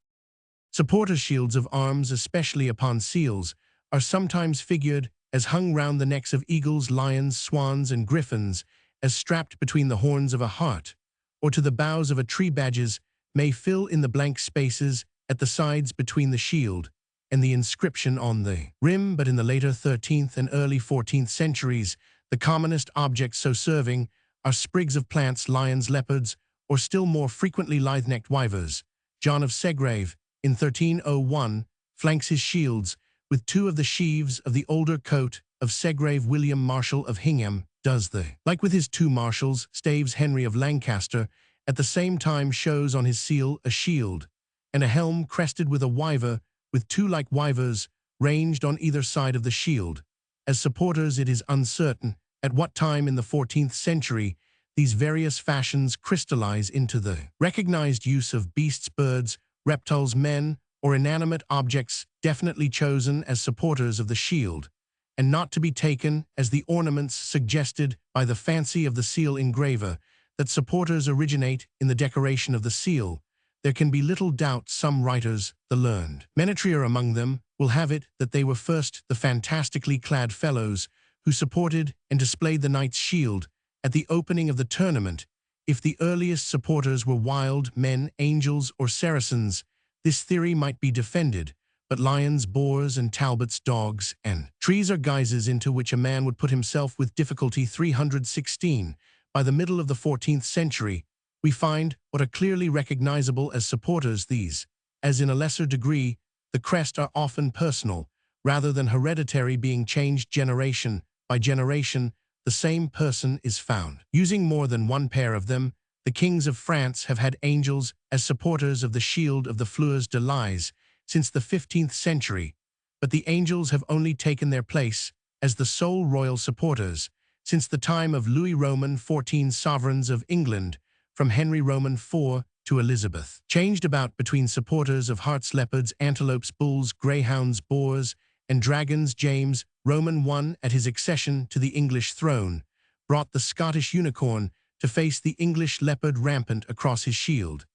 Supporter shields of arms, especially upon seals, are sometimes figured as hung round the necks of eagles, lions, swans, and griffins, as strapped between the horns of a hart, or to the boughs of a tree. Badges may fill in the blank spaces at the sides between the shield and the inscription on the rim, but in the later 13th and early 14th centuries, the commonest objects so serving are sprigs of plants, lions, leopards, or still more frequently lithe-necked wyvers. John of Segrave, in 1301, flanks his shields with two of the sheaves of the older coat of Segrave. William Marshal of Hingham does the like with his two marshals. Staves Henry of Lancaster at the same time shows on his seal a shield and a helm crested with a wyver, with two like wyvers ranged on either side of the shield. As supporters, it is uncertain at what time in the 14th century these various fashions crystallize into the recognized use of beasts, birds, reptiles, men, or inanimate objects definitely chosen as supporters of the shield, and not to be taken as the ornaments suggested by the fancy of the seal engraver, that supporters originate in the decoration of the seal. There can be little doubt some writers, the learned Menetrier among them, will have it that they were first the fantastically clad fellows who supported and displayed the knight's shield at the opening of the tournament. If the earliest supporters were wild men, angels, or Saracens, this theory might be defended, but lions, boars, and Talbot's dogs and trees are guises into which a man would put himself with difficulty. 316. By the middle of the 14th century, we find what are clearly recognizable as supporters. These, as in a lesser degree, the crest, are often personal, rather than hereditary, being changed generation by generation. The same person is found using more than one pair of them. The kings of France have had angels as supporters of the shield of the Fleurs de Lis since the 15th century, but the angels have only taken their place as the sole royal supporters since the time of Louis Roman 14. Sovereigns of England, from Henry Roman 4 to Elizabeth, changed about between supporters of harts, leopards, antelopes, bulls, greyhounds, boars, and dragons. James, Roman 1, at his accession to the English throne, brought the Scottish unicorn to face the English leopard rampant across his shield,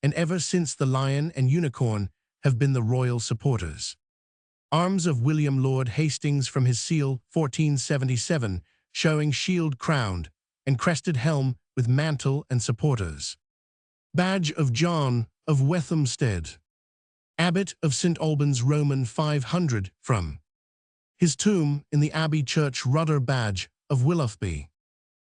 and ever since the lion and unicorn have been the royal supporters. Arms of William Lord Hastings from his seal, 1477, showing shield crowned and crested helm with mantle and supporters. Badge of John of Wethamstead, Abbot of St. Albans, Roman 500, from his tomb in the Abbey Church. Rudder badge of Willoughby.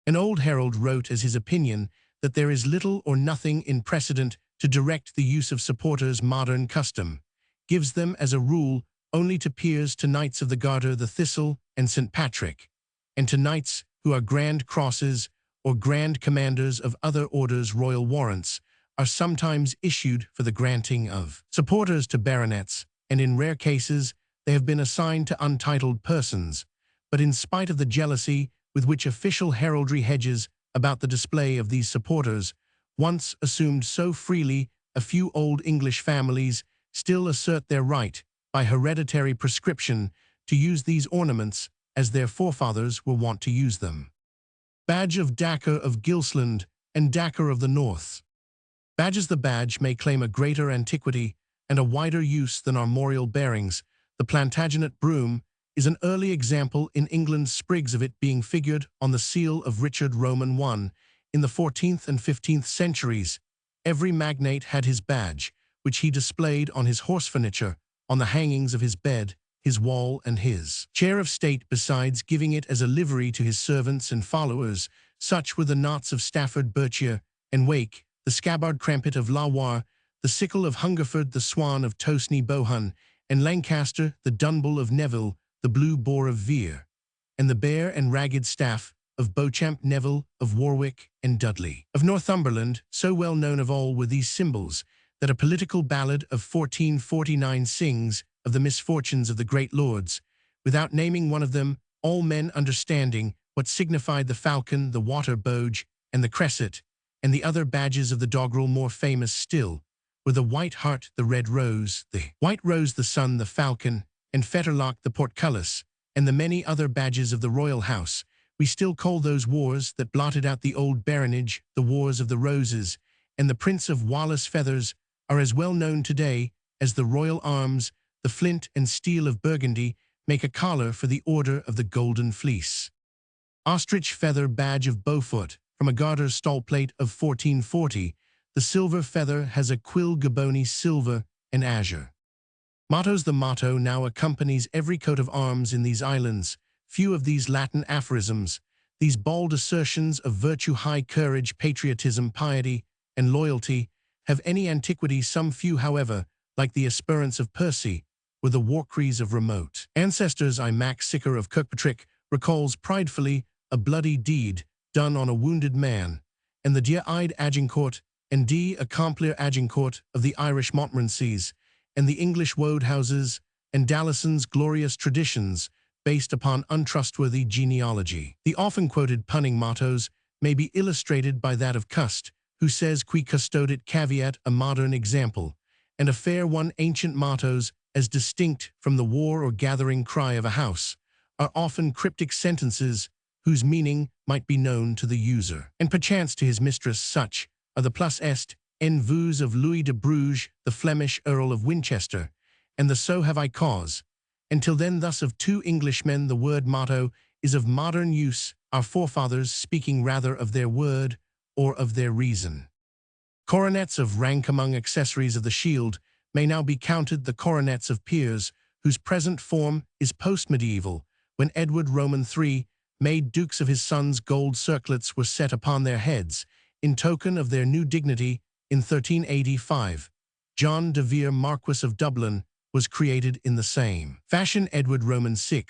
An old herald wrote as his opinion that there is little or nothing in precedent to direct the use of supporters. Modern custom gives them as a rule only to peers, to knights of the Garter, the Thistle, and St. Patrick, and to knights who are grand crosses or grand commanders of other orders. Royal warrants are sometimes issued for the granting of supporters to baronets, and in rare cases they have been assigned to untitled persons. But in spite of the jealousy with which official heraldry hedges about the display of these supporters, once assumed so freely, a few old English families still assert their right, by hereditary prescription, to use these ornaments as their forefathers were wont to use them. Badge of Dacre of Gilsland and Dacre of the North. Badges. The badge may claim a greater antiquity and a wider use than armorial bearings. The Plantagenet broom is an early example in England, sprigs of it being figured on the seal of Richard Roman I. In the 14th and 15th centuries, every magnate had his badge, which he displayed on his horse furniture, on the hangings of his bed, his wall, and his chair of state, besides giving it as a livery to his servants and followers. Such were the knots of Stafford, Berkshire, and Wake, the scabbard crampet of Lawarr, the sickle of Hungerford, the swan of Tosney Bohun, and Lancaster, the dunbull of Neville, the blue boar of Vere, and the bear and ragged staff of Beauchamp. Neville of Warwick and Dudley of Northumberland. So well known of all were these symbols that a political ballad of 1449 sings of the misfortunes of the great lords, without naming one of them, all men understanding what signified the falcon, the water boge, and the cresset, and the other badges of the doggerel more famous still, were the white hart, the red rose, the white rose, the sun, the falcon, and fetterlock, the portcullis, and the many other badges of the royal house. We still call those wars that blotted out the old baronage the Wars of the Roses, and the Prince of Wallace feathers are as well known today as the royal arms. The flint and steel of Burgundy make a collar for the Order of the Golden Fleece. Ostrich feather badge of Beaufort, from a garter stall plate of 1440, the silver feather has a quill gaboni silver and azure. Mottos. The motto now accompanies every coat of arms in these islands. Few of these Latin aphorisms, these bald assertions of virtue, high courage, patriotism, piety, and loyalty, have any antiquity. Some few, however, like the Esperance of Percy, were the warcries of remote ancestors. Max Sicker of Kirkpatrick recalls pridefully a bloody deed done on a wounded man, and the dear-eyed Agincourt and D. Accomplir Agincourt of the Irish Montmorencys, and the English Wodehouses, and Dallason's glorious traditions based upon untrustworthy genealogy. The often quoted punning mottos may be illustrated by that of Cust, who says, qui custodit caveat, a modern example, and a fair one. Ancient mottos, as distinct from the war or gathering cry of a house, are often cryptic sentences whose meaning might be known to the user, and perchance to his mistress. Such are the plus est en vous of Louis de Bruges, the Flemish Earl of Winchester, and the so have I cause. Until then, thus of two Englishmen the word motto is of modern use, our forefathers speaking rather of their word or of their reason. Coronets of rank. Among accessories of the shield may now be counted the coronets of peers, whose present form is post-medieval. When Edward Roman III made dukes of his sons, gold circlets were set upon their heads, in token of their new dignity. In 1385, John de Vere, Marquess of Dublin, was created in the same fashion. Edward Roman VI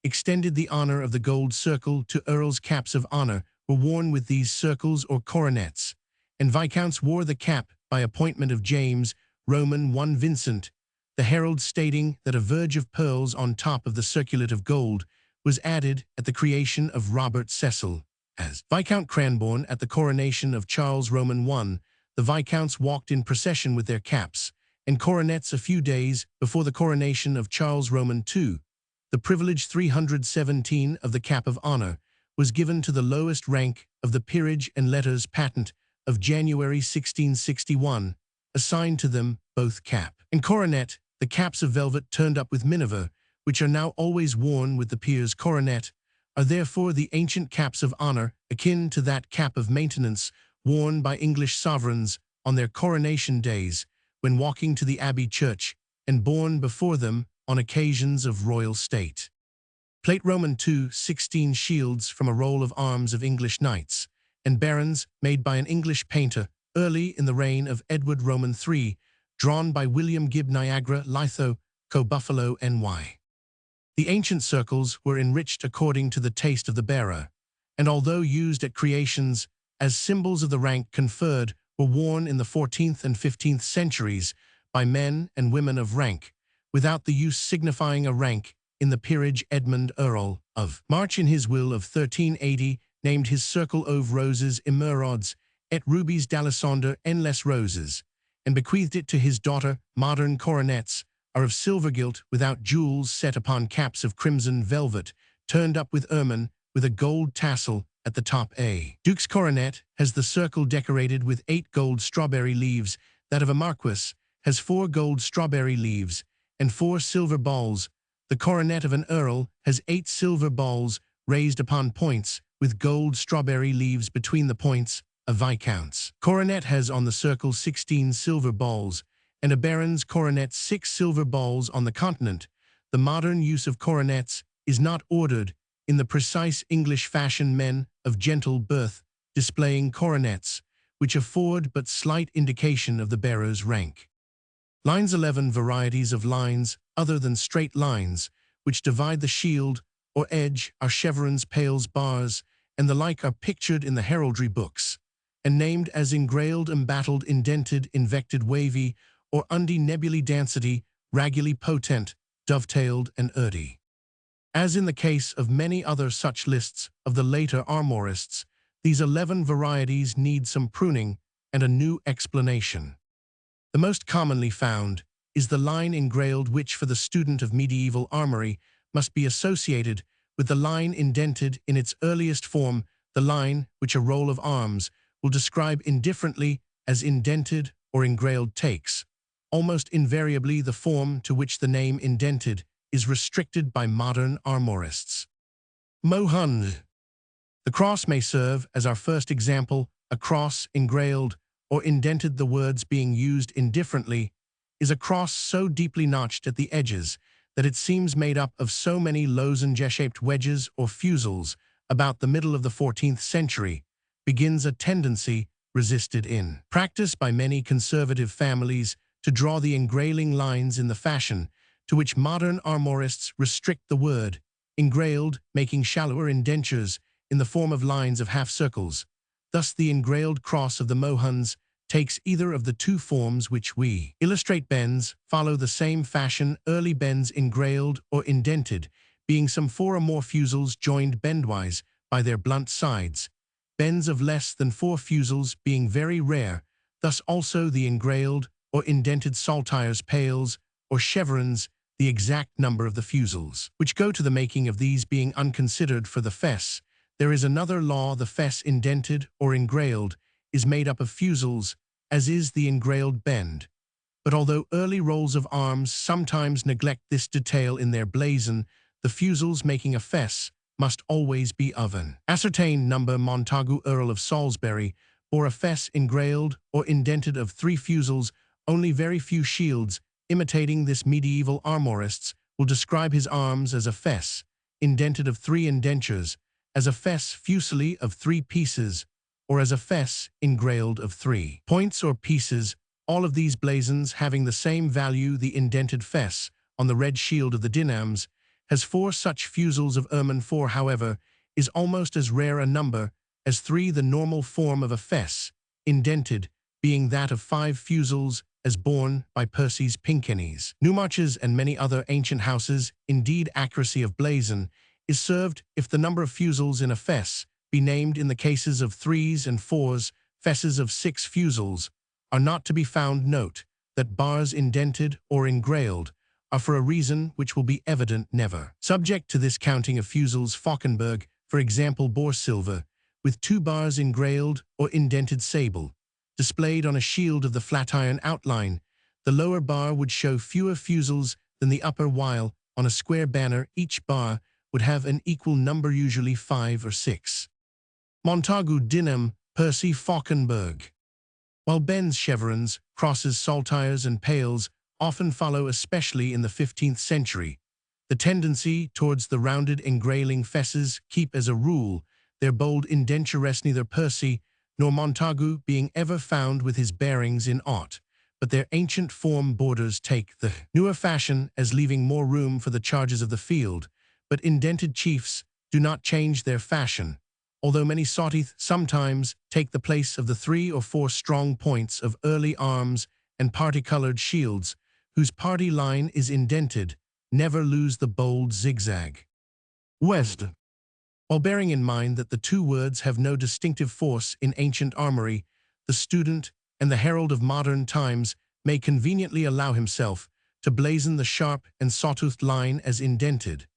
extended the honor of the gold circle to earls. Caps of honor were worn with these circles or coronets, and viscounts wore the cap by appointment of James Roman I Vincent, the herald, stating that a verge of pearls on top of the circlet of gold was added at the creation of Robert Cecil as Viscount Cranbourne. At the coronation of Charles Roman I, the viscounts walked in procession with their caps and coronets. A few days before the coronation of Charles Roman II, the privilege 317 of the cap of honor was given to the lowest rank of the peerage, and letters patent of January 1661 assigned to them both cap and coronet. The caps of velvet turned up with miniver, which are now always worn with the peer's coronet, are therefore the ancient caps of honor, akin to that cap of maintenance worn by English sovereigns on their coronation days when walking to the abbey church, and borne before them on occasions of royal state. Plate Roman II, 16 shields from a roll of arms of English knights and barons made by an English painter early in the reign of Edward Roman III, drawn by William Gibb, Niagara, Litho, Co-Buffalo, NY. The ancient circles were enriched according to the taste of the bearer, and although used at creations as symbols of the rank conferred, were worn in the 14th and 15th centuries by men and women of rank, without the use signifying a rank in the peerage. Edmund Earl of March, in his will of 1380, named his circle of roses Emerauds et rubies d'Alessandre en les roses, and bequeathed it to his daughter. Modern coronets are of silver gilt without jewels, set upon caps of crimson velvet, turned up with ermine, with a gold tassel at the top. A duke's coronet has the circle decorated with 8 gold strawberry leaves. That of a marquess has 4 gold strawberry leaves and 4 silver balls. The coronet of an earl has 8 silver balls raised upon points, with gold strawberry leaves between the points. A viscount's coronet has on the circle 16 silver balls, and a baron's coronet 6 silver balls on the continent. The modern use of coronets is not ordered in the precise English fashion. Men of gentle birth displaying coronets, which afford but slight indication of the bearer's rank. Lines. 11 varieties of lines other than straight lines, which divide the shield or edge, are chevrons, pales, bars, and the like, are pictured in the heraldry books, and named as engrailed, embattled, indented, invected, wavy, or undi, nebulae, dancity, raguli, potent, dovetailed, and urdy. As in the case of many other such lists of the later armorists, these 11 varieties need some pruning and a new explanation. The most commonly found is the line engrailed, which for the student of medieval armory must be associated with the line indented in its earliest form, the line which a roll of arms will describe indifferently as indented or engrailed takes. Almost invariably the form to which the name indented is restricted by modern armorists. Mohun. The cross may serve as our first example. A cross engrailed or indented, the words being used indifferently, is a cross so deeply notched at the edges that it seems made up of so many lozenge-shaped wedges or fusils. About the middle of the 14th century begins a tendency, resisted in practice by many conservative families, to draw the engrailing lines in the fashion to which modern armorists restrict the word, engrailed, making shallower indentures in the form of lines of half-circles. Thus the engrailed cross of the Mohuns takes either of the two forms which we illustrate. Bends follow the same fashion, early bends engrailed or indented, being some 4 or more fusils joined bendwise by their blunt sides, bends of less than 4 fusils being very rare. Thus also the engrailed or indented saltires, pales, or chevrons, the exact number of the fusils which go to the making of these being unconsidered. For the fess, there is another law. The fess indented or engrailed is made up of fusils, as is the engrailed bend. But although early rolls of arms sometimes neglect this detail in their blazon, the fusils making a fess must always be of an ascertained number. Montagu, Earl of Salisbury, bore a fess engrailed or indented of 3 fusils. Only very few shields, imitating this medieval armorists, will describe his arms as a fess indented of 3 indentures, as a fess fusili of 3 pieces, or as a fess engrailed of 3 points or pieces, all of these blazons having the same value. The indented fess on the red shield of the Dinams has 4 such fusils of ermine. 4, however, is almost as rare a number as 3. The normal form of a fess indented being that of 5 fusils, as borne by Percy's Pinkennies, Newmarches, and many other ancient houses. Indeed, accuracy of blazon is served if the number of fusils in a fess be named. In the cases of 3s and 4s, fesses of 6 fusils are not to be found. Note that bars indented or engrailed are, for a reason which will be evident, never subject to this counting of fusils. Fauconberg, for example, bore silver with 2 bars engrailed or indented sable, displayed on a shield of the flatiron outline. The lower bar would show fewer fusils than the upper, while on a square banner each bar would have an equal number, usually 5 or 6. Montagu, Dinham, Percy, Fauconberg. While bends, chevrons, crosses, saltires, and pales often follow, especially in the 15th century, the tendency towards the rounded engrailing fesses keep as a rule their bold indentures. Neither Percy nor Montagu being ever found with his bearings in aught but their ancient form. Borders take the newer fashion as leaving more room for the charges of the field, but indented chiefs do not change their fashion, although many sawteeth sometimes take the place of the 3 or 4 strong points of early arms, and party-colored shields, whose party line is indented, never lose the bold zigzag. West. While bearing in mind that the 2 words have no distinctive force in ancient armory, the student and the herald of modern times may conveniently allow himself to blazon the sharp and sawtoothed line as indented,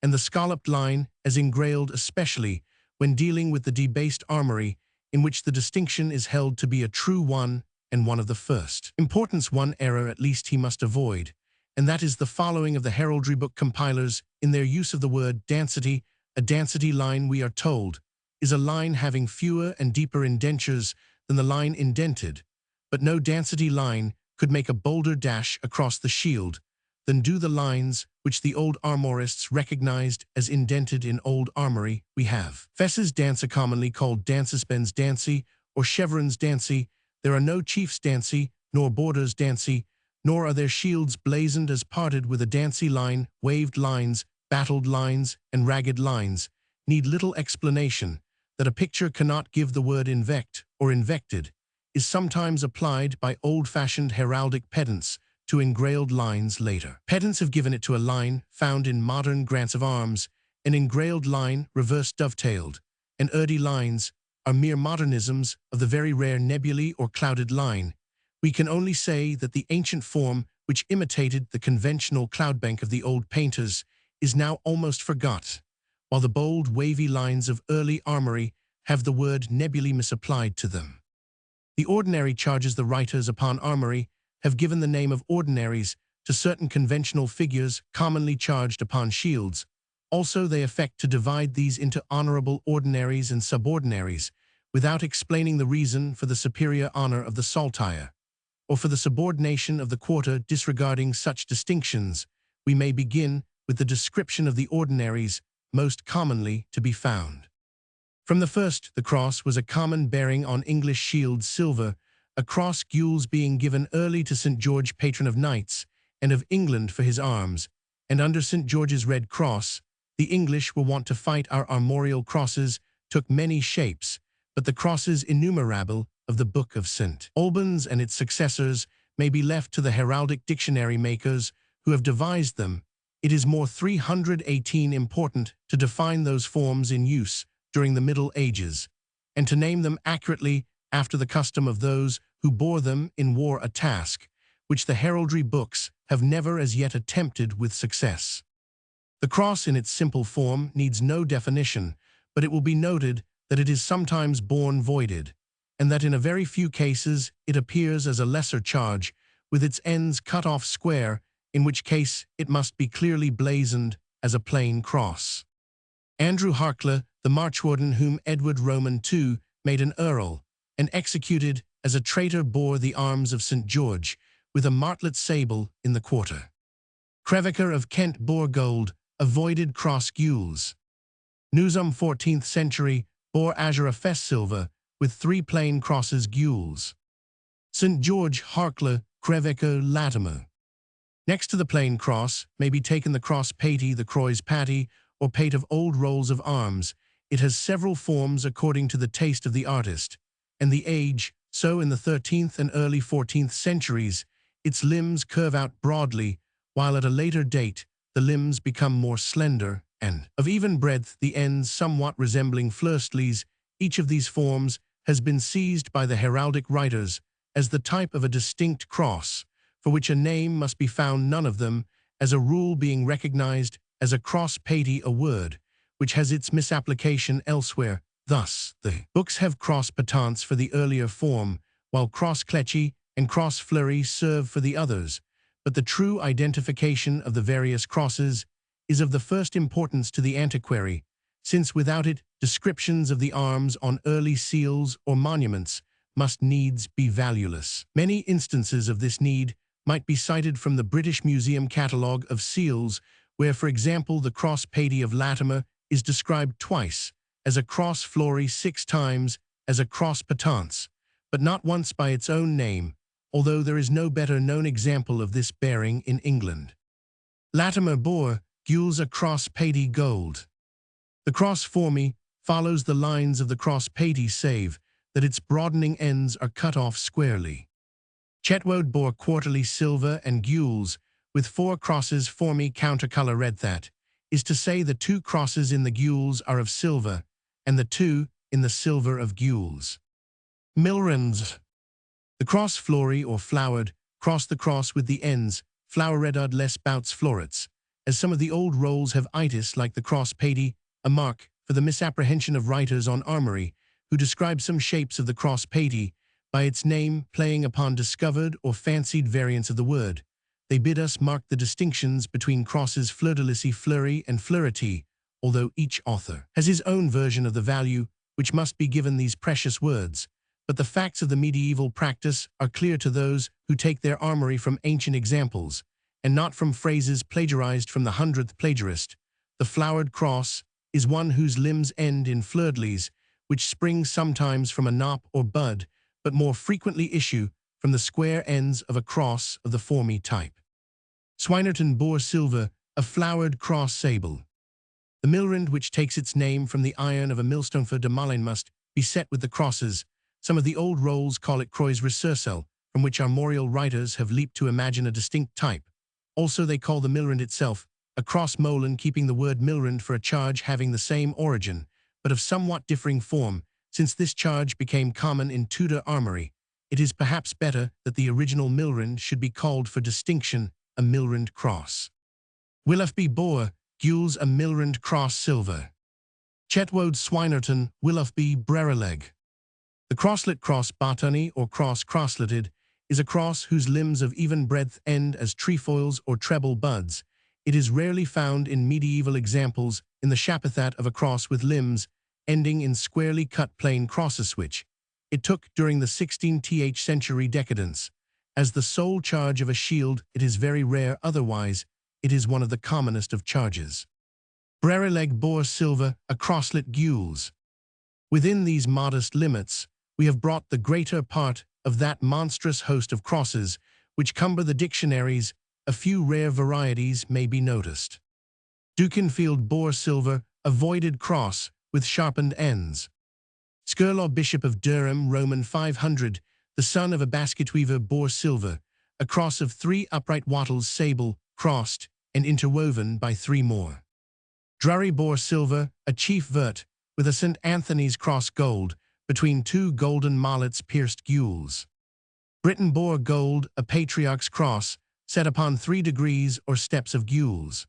and the scalloped line as engrailed, especially when dealing with the debased armory, in which the distinction is held to be a true one and one of the first importance. One error at least he must avoid, and that is the following of the heraldry book compilers in their use of the word dancity. A dancity line, we are told, is a line having fewer and deeper indentures than the line indented, but no dancity line could make a bolder dash across the shield than do the lines which the old armorists recognized as indented in old armory. We have fesses dancy, commonly called dances, bends dancy, or chevrons dancy. There are no chiefs dancy, nor borders dancy, nor are there shields blazoned as parted with a dancy line. Waved lines, battled lines, and ragged lines need little explanation. That a picture cannot give the word invect or invected is sometimes applied by old-fashioned heraldic pedants to engrailed lines later. Pedants have given it to a line found in modern grants of arms, an engrailed line reverse dovetailed, and urdy lines are mere modernisms of the very rare nebulae or clouded line. We can only say that the ancient form which imitated the conventional cloudbank of the old painters is now almost forgot, while the bold wavy lines of early armory have the word nebulae misapplied to them. The ordinary charges the writers upon armory have given the name of ordinaries to certain conventional figures commonly charged upon shields. Also they affect to divide these into honorable ordinaries and subordinaries, without explaining the reason for the superior honor of the saltire, or for the subordination of the quarter. Disregarding such distinctions, we may begin with the description of the ordinaries most commonly to be found. From the first, the cross was a common bearing on English shields silver, a cross gules being given early to St. George, patron of knights and of England, for his arms, and under St. George's red cross, the English were wont to fight. Our armorial crosses took many shapes, but the crosses innumerable of the Book of St. Albans and its successors may be left to the heraldic dictionary makers who have devised them. It is more 318 important to define those forms in use during the Middle Ages, and to name them accurately after the custom of those who bore them in war, a task which the heraldry books have never as yet attempted with success. The cross in its simple form needs no definition, but it will be noted that it is sometimes born voided, and that in a very few cases it appears as a lesser charge, with its ends cut off square, in which case it must be clearly blazoned as a plain cross. Andrew Harclay, the marchwarden whom Edward Roman II made an earl, and executed as a traitor, bore the arms of St. George, with a martlet sable in the quarter. Crevecoeur of Kent bore gold, avoided cross gules. Newsome, 14th century, bore azure fess silver, with 3 plain crosses gules. St. George, Harclay, Crevecoeur, Latimer. Next to the plain cross may be taken the cross patey, the croix patty, or pate of old rolls of arms. It has several forms according to the taste of the artist and the age. So in the 13th and early 14th centuries, its limbs curve out broadly, while at a later date the limbs become more slender and of even breadth, the ends somewhat resembling fleur-de-lis. Each of these forms has been seized by the heraldic writers as the type of a distinct cross, for which a name must be found, none of them, as a rule, being recognized as a cross patey, a word which has its misapplication elsewhere. Thus, the books have cross patents for the earlier form, while cross clechy and cross fleury serve for the others. But the true identification of the various crosses is of the first importance to the antiquary, since without it, descriptions of the arms on early seals or monuments must needs be valueless. Many instances of this need might be cited from the British Museum Catalogue of Seals, where, for example, the cross patey of Latimer is described twice as a cross fleury, 6 times as a cross patence, but not once by its own name, although there is no better known example of this bearing in England. Latimer bore gules a cross patey gold. The cross formy follows the lines of the cross patey, save that its broadening ends are cut off squarely. Chetwode bore quarterly silver and gules, with 4 crosses formy countercolor red. That is to say, the 2 crosses in the gules are of silver, and the 2 in the silver of gules. Milrons. The cross fleury or flowered cross, the cross with the ends flowered les bouts florets, as some of the old rolls have itis, like the cross patey, a mark for the misapprehension of writers on armory, who describe some shapes of the cross patey by its name, playing upon discovered or fancied variants of the word. They bid us mark the distinctions between crosses fleur-de-lis, fleury, and fleurety, although each author has his own version of the value which must be given these precious words. But the facts of the medieval practice are clear to those who take their armory from ancient examples, and not from phrases plagiarized from the 100th plagiarist. The flowered cross is one whose limbs end in fleur-de-lis, which spring sometimes from a knop or bud, but more frequently issue from the square ends of a cross of the formy type. Swinerton bore silver, a flowered cross sable. The millrind, which takes its name from the iron of a millstone for de malin, must be set with the crosses. Some of the old rolls call it croix resurcel, from which armorial writers have leaped to imagine a distinct type. Also, they call the milrand itself a cross molen, keeping the word milrand for a charge having the same origin, but of somewhat differing form. Since this charge became common in Tudor armory, it is perhaps better that the original milrand should be called for distinction a milrand cross. Willoughby Boar, gules a milrand cross silver. Chetwode Swinerton, Willoughby Brereleg. The crosslet cross Bartony or cross crossleted is a cross whose limbs of even breadth end as trefoils or treble buds. It is rarely found in medieval examples in the chapithat of a cross with limbs ending in squarely cut plain crosses which it took during the 16th century decadence. As the sole charge of a shield, it is very rare, otherwise it is one of the commonest of charges. Brereleg Boar Silver, a crosslet gules. Within these modest limits, we have brought the greater part of that monstrous host of crosses which cumber the dictionaries. A few rare varieties may be noticed. Dukinfield Boar Silver, a voided cross with sharpened ends. Scurlaw Bishop of Durham, Roman 500, the son of a basketweaver Boar Silver, a cross of 3 upright wattles sable, crossed and interwoven by 3 more. Drury Boar Silver, a chief vert, with a St. Anthony's cross gold, between 2 golden mallets pierced gules. Britain Boar Gold, a patriarch's cross, set upon 3 degrees or steps of gules.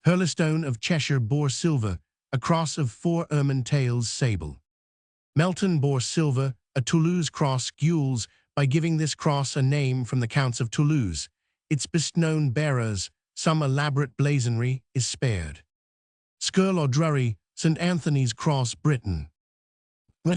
Hurlestone of Cheshire Boar Silver, a cross of 4 ermine tails sable. Melton Boar Silver, a Toulouse cross gules, by giving this cross a name from the Counts of Toulouse. Its best-known bearers, some elaborate blazonry, is spared. Scurlaw Drury, St. Anthony's Cross, Britain.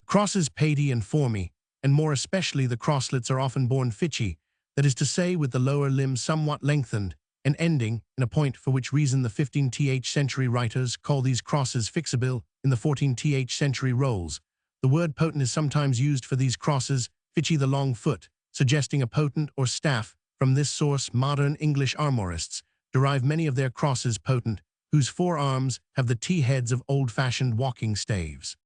Crosses patey and formy, and more especially the crosslets, are often born fitchy, that is to say with the lower limb somewhat lengthened and ending in a point, for which reason the 15th century writers call these crosses fixable in the 14th century rolls. The word potent is sometimes used for these crosses, fitchy the long foot, suggesting a potent or staff. From this source, modern English armorists derive many of their crosses potent, whose 4 arms have the T-heads of old-fashioned walking staves.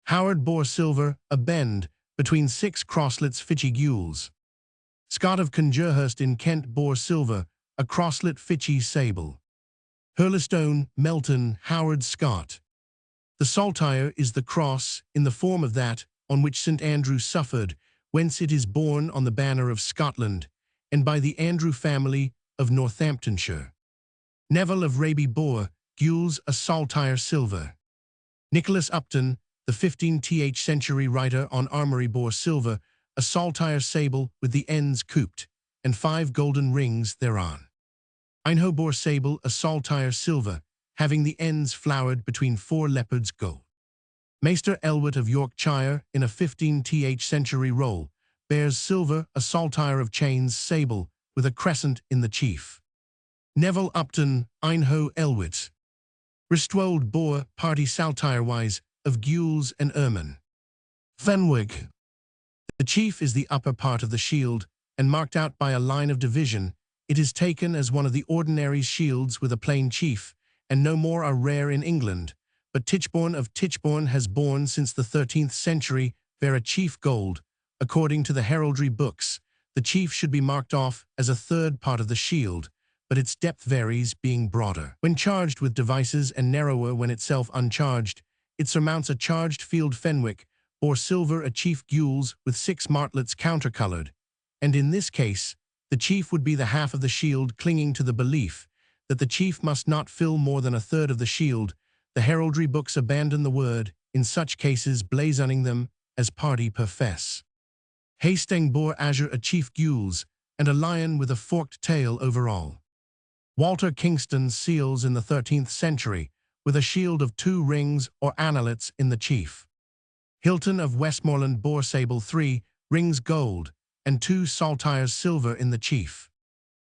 Howard Boar Silver, a bend, between 6 crosslets fitchy gules. Scott of Conjurhurst in Kent Boar Silver, a crosslet fitchy sable. Hurlestone, Melton, Howard Scott. The saltire is the cross, in the form of that, on which St. Andrew suffered, whence it is borne on the banner of Scotland, and by the Andrew family of Northamptonshire. Neville of Raby Boar, gules a saltire silver. Nicholas Upton, the 15th century writer on armory Boar Silver, a saltire sable with the ends cooped, and 5 golden rings thereon. Einho Boar Sable, a saltire silver, having the ends flowered between 4 leopards gold. Maester Elwit of Yorkshire, in a 15th century roll, bears silver, a saltire of chains sable, with a crescent in the chief. Neville Upton, Einho Elwit. Ristwold Boar, party saltire-wise, of gules and ermine. Fenwick. The chief is the upper part of the shield, and marked out by a line of division. It is taken as one of the ordinary shields with a plain chief, and no more are rare in England. But Tichborne of Tichborne has borne since the 13th century bear a chief gold. According to the heraldry books, the chief should be marked off as a 3rd part of the shield, but its depth varies, being broader when charged with devices and narrower when itself uncharged. It surmounts a charged field Fenwick, or silver, a chief gules with 6 martlets countercolored, and in this case, the chief would be the half of the shield, clinging to the belief that the chief must not fill more than a 3rd of the shield. The heraldry books abandon the word, in such cases blazoning them as party profess. Hastang Boar Azure, a chief gules, and a lion with a forked tail over all. Walter Kingston seals in the 13th century, with a shield of 2 rings or annelets in the chief. Hilton of Westmoreland Boar Sable 3 rings gold, and 2 saltires silver in the chief.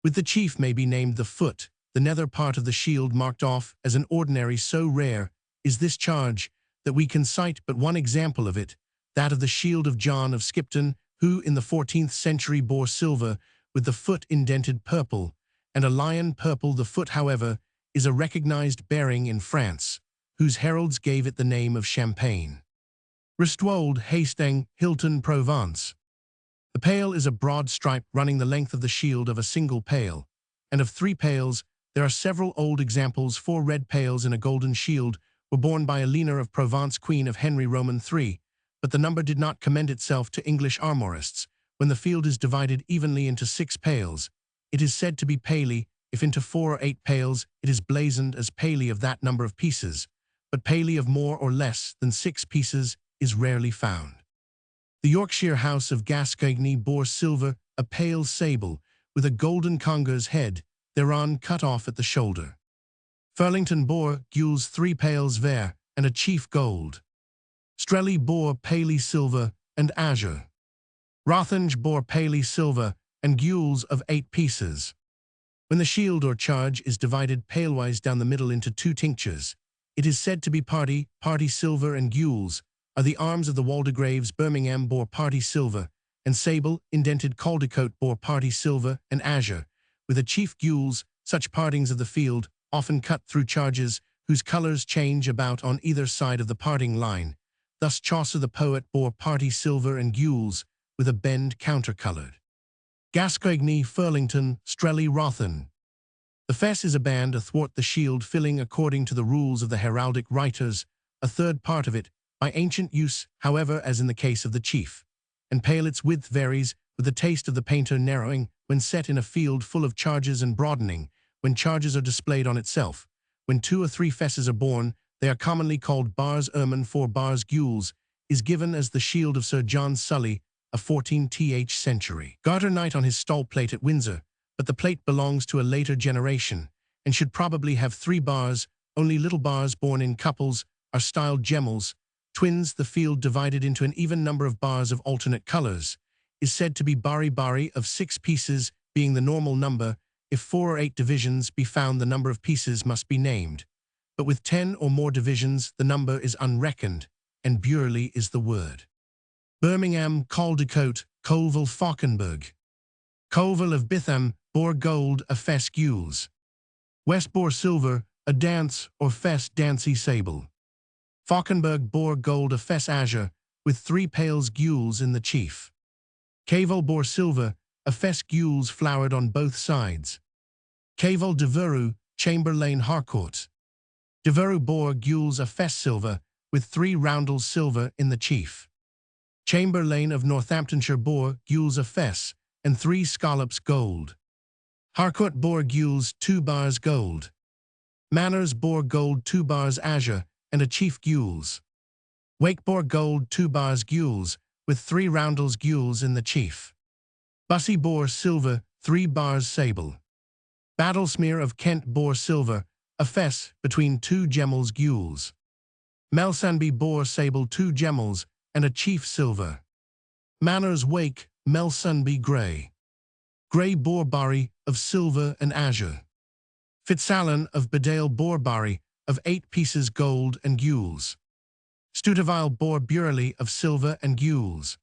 With the chief may be named the foot, the nether part of the shield marked off as an ordinary. So rare is this charge that we can cite but one example of it, that of the shield of John of Skipton, who in the 14th century bore silver with the foot indented purple, and a lion purple. The foot, however, is a recognized bearing in France, whose heralds gave it the name of Champagne. Ristwold, Hastang, Hilton, Provence. The pale is a broad stripe running the length of the shield of a single pale, and of 3 pales, there are several old examples. 4 red pales in a golden shield were borne by Elena of Provence, queen of Henry Roman III, but the number did not commend itself to English armorists. When the field is divided evenly into 6 pales, it is said to be paley. If into 4 or 8 pales, it is blazoned as paley of that number of pieces, but paley of more or less than 6 pieces is rarely found. The Yorkshire house of Gascoigne bore silver, a pale sable, with a golden conger's head, thereon cut off at the shoulder. Furlington bore gules 3 pales vert, and a chief gold. Strelly bore paley silver and azure. Rothinge bore paley silver and gules of 8 pieces. When the shield or charge is divided palewise down the middle into 2 tinctures, it is said to be party silver, and gules are the arms of the Waldegraves. Birmingham bore party silver and sable, indented Caldecote bore party silver and azure, with a chief gules. Such partings of the field often cut through charges whose colours change about on either side of the parting line. Thus Chaucer the poet bore party silver and gules, with a bend countercoloured. Gascoigne, Furlington, Strelly, Rothin. The fess is a band athwart the shield, filling, according to the rules of the heraldic writers, a third part of it, by ancient use, however, as in the case of the chief. And pale its width varies, with the taste of the painter narrowing, when set in a field full of charges, and broadening, when charges are displayed on itself. When 2 or 3 fesses are borne, they are commonly called bars. Ermine 4 bars gules is given as the shield of Sir John Sully, a 14th century Garter knight on his stall plate at Windsor, but the plate belongs to a later generation, and should probably have 3 bars. Only little bars born in couples are styled gemelles. Twins, the field divided into an even number of bars of alternate colours, is said to be bari of 6 pieces, being the normal number. If 4 or 8 divisions be found, the number of pieces must be named. But with 10 or more divisions, the number is unreckoned, and burely is the word. Birmingham, Caldecote, Colville, Fauconberg. Colville of Bitham bore gold, a fess gules. West bore silver, a dance or fess dancy sable. Fauconberg bore gold, a fess azure, with 3 pales gules in the chief. Cavell bore silver, a fess gules flowered on both sides. Cavell de Veru, Chamberlain Harcourt. De Veru bore gules, a fess silver, with 3 roundels silver in the chief. Chamberlain of Northamptonshire bore gules, a fess, and 3 scallops gold. Harcourt bore gules, 2 bars gold. Manners bore gold, 2 bars azure, and a chief gules. Wake bore gold, 2 bars gules, with 3 roundels gules in the chief. Bussy bore silver, 3 bars sable. Battlesmere of Kent bore silver, a fess, between 2 gemelles gules. Melsanby bore sable, 2 gemelles, and a chief silver. Manners Wake, Melsanby grey. Grey bore bari, of silver and azure. Fitzalan of Bedale bore bari, of 8 pieces gold and gules. Stuteville bore burely, of silver and gules.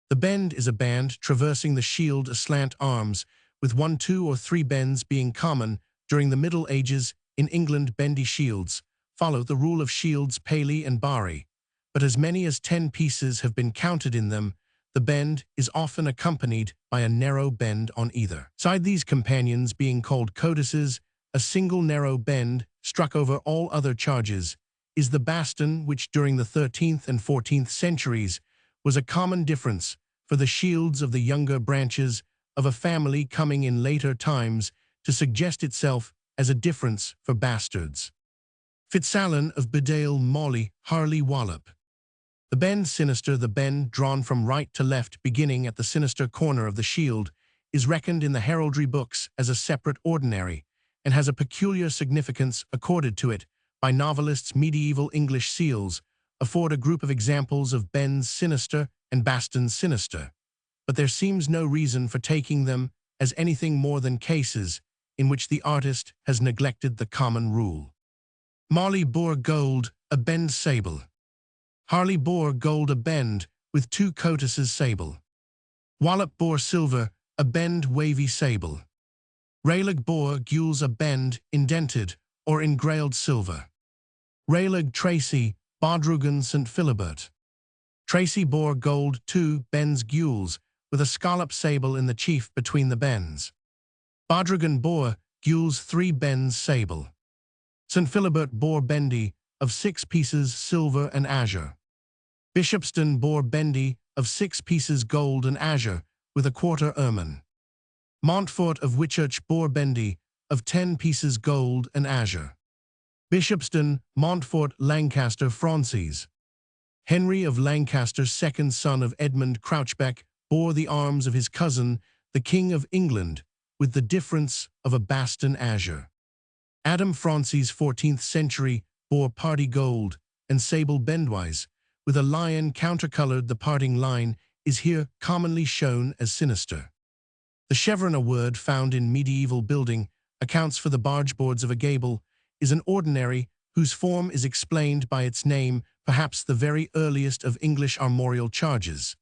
The bend is a band traversing the shield aslant arms, with 1, 2, or 3 bends being common. During the Middle Ages, in England, bendy shields follow the rule of shields paley and bari, but as many as 10 pieces have been counted in them. The bend is often accompanied by a narrow bend on either side, these companions being called codices. A single narrow bend, struck over all other charges, is the baston, which during the 13th and 14th centuries was a common difference for the shields of the younger branches of a family, coming in later times to suggest itself as a difference for bastards. Fitzalan of Bedale, Molly, Harley, Wallop. The bend sinister, the bend drawn from right to left beginning at the sinister corner of the shield, is reckoned in the heraldry books as a separate ordinary, and has a peculiar significance accorded to it by novelists. Medieval English seals afford a group of examples of bends sinister and bastons sinister, but there seems no reason for taking them as anything more than cases in which the artist has neglected the common rule. Molly bore gold, a bend sable. Harley bore gold, a bend, with 2 codices sable. Wallop bore silver, a bend wavy sable. Rayleigh bore gules, a bend, indented, or engrailed silver. Rayleigh Tracy, Bodrugan St. Philibert. Tracy bore gold, 2 bends gules, with a scallop sable in the chief between the bends. Bodrogan bore gules 3 bends sable. St. Philibert bore bendy of 6 pieces silver and azure. Bishopston bore bendy of 6 pieces gold and azure, with a quarter ermine. Montfort of Whitchurch bore bendy of 10 pieces gold and azure. Bishopston, Montfort, Lancaster, Frances. Henry of Lancaster, second son of Edmund Crouchbeck, bore the arms of his cousin, the King of England, with the difference of a baston azure. Adam Frances, 14th century, bore party gold and sable bendwise, with a lion countercolored. The parting line is here commonly shown as sinister. The chevron, a word found in medieval building, accounts for the bargeboards of a gable, is an ordinary whose form is explained by its name, perhaps the very earliest of English armorial charges,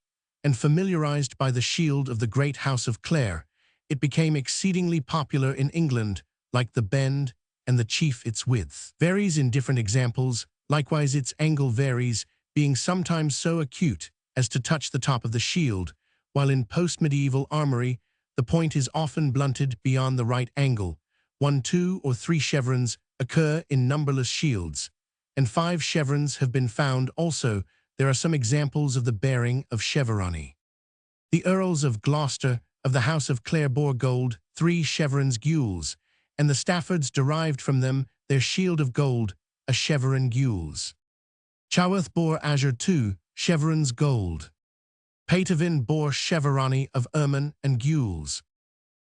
and familiarized by the shield of the great house of Clare. It became exceedingly popular in England, like the bend and the chief. Its width varies in different examples, likewise its angle varies, being sometimes so acute as to touch the top of the shield, while in post-medieval armory, the point is often blunted beyond the right angle. 1, 2, or 3 chevrons occur in numberless shields, and 5 chevrons have been found also. There are some examples of the bearing of chevroni. The Earls of Gloucester of the House of Clare bore gold 3 chevrons gules, and the Staffords derived from them their shield of gold, a chevron gules. Chaworth bore azure 2 chevrons gold. Patevin bore chevroni of ermine and gules.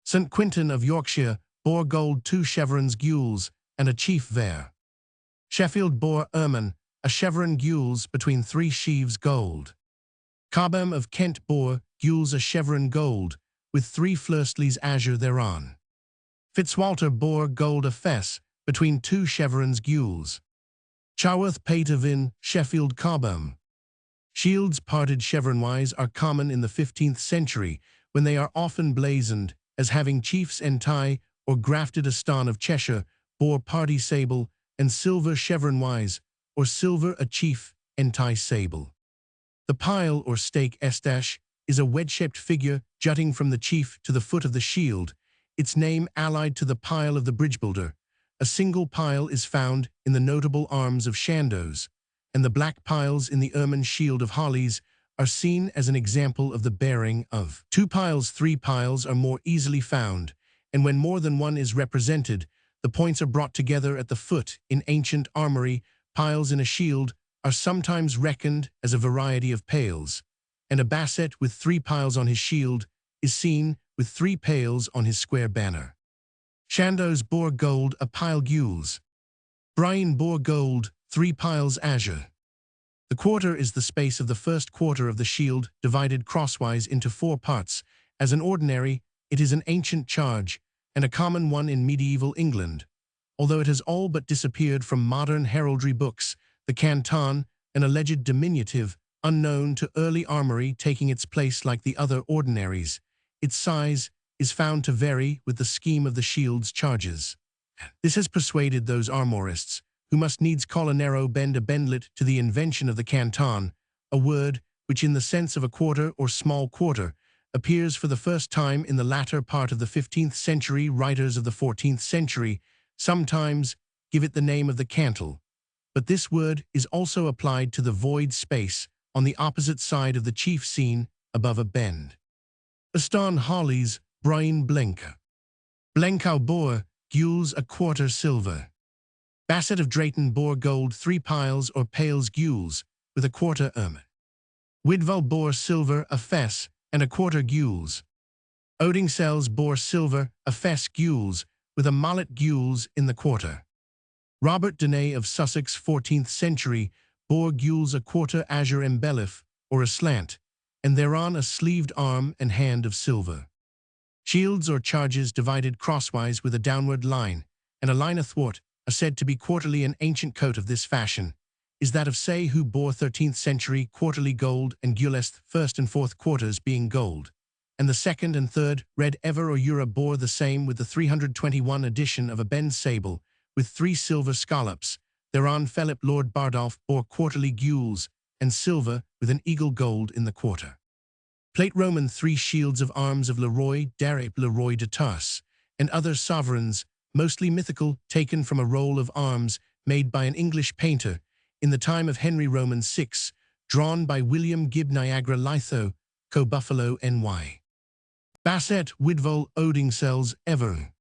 St. Quintin of Yorkshire bore gold 2 chevrons gules and a chief vare. Sheffield bore ermine, a chevron gules between 3 sheaves gold. Cobham of Kent bore gules a chevron gold, with 3 fleurstleys azure thereon. Fitzwalter bore gold a fess, between 2 chevrons gules. Chaworth Patevin, Sheffield Cobham. Shields parted chevronwise are common in the 15th century, when they are often blazoned as having chiefs entie or grafted. Aston of Cheshire bore party sable and silver chevronwise, or silver a chief entie sable. The pile or stake estache is a wedge-shaped figure jutting from the chief to the foot of the shield, its name allied to the pile of the bridge-builder. A single pile is found in the notable arms of Chandos, and the black piles in the ermine shield of Hollies are seen as an example of the bearing of 2 piles. 3 piles are more easily found, and when more than one is represented, the points are brought together at the foot. In ancient armory, piles in a shield are sometimes reckoned as a variety of pales, and a basset with 3 piles on his shield is seen with 3 pales on his square banner. Chandos bore gold a pile gules. Brian bore gold 3 piles azure. The quarter is the space of the first quarter of the shield, divided crosswise into 4 parts. As an ordinary, it is an ancient charge, and a common one in medieval England. Although it has all but disappeared from modern heraldry books, the canton, an alleged diminutive, unknown to early armory, taking its place like the other ordinaries. Its size is found to vary with the scheme of the shield's charges. This has persuaded those armorists who must needs call a narrow bend a bendlet to the invention of the canton, a word which in the sense of a quarter or small quarter appears for the first time in the latter part of the 15th century. Writers of the 14th century sometimes give it the name of the cantle, but this word is also applied to the void space on the opposite side of the chief scene above a bend. Aston Hollies, Brian Blenka. Blencow bore gules a quarter silver. Basset of Drayton bore gold 3 piles or pales gules, with a quarter ermine. Widval bore silver a fess and a quarter gules. Odingsells bore silver a fess gules, with a mallet gules in the quarter. Robert Denay of Sussex, 14th century, bore gules a quarter azure embellif, or aslant, and thereon a sleeved arm and hand of silver. Shields or charges divided crosswise with a downward line, and a line athwart, are said to be quarterly. An ancient coat of this fashion is that of Say, who bore 13th century quarterly gold, and Gulest, first and fourth quarters being gold, and the second and third, red ever or eura, bore the same, with the 321 edition of a bend sable, with 3 silver scallops. Thereon Philip Lord Bardolph bore quarterly gules, and silver, with an eagle gold in the quarter. Plate Roman 3 shields of arms of Leroy d'Arep, Leroy de Tarse, and other sovereigns, mostly mythical, taken from a roll of arms made by an English painter in the time of Henry Roman VI, drawn by William Gibb Niagara Litho, Co-Buffalo, NY. Basset, Widvol, Odingsells, Ever.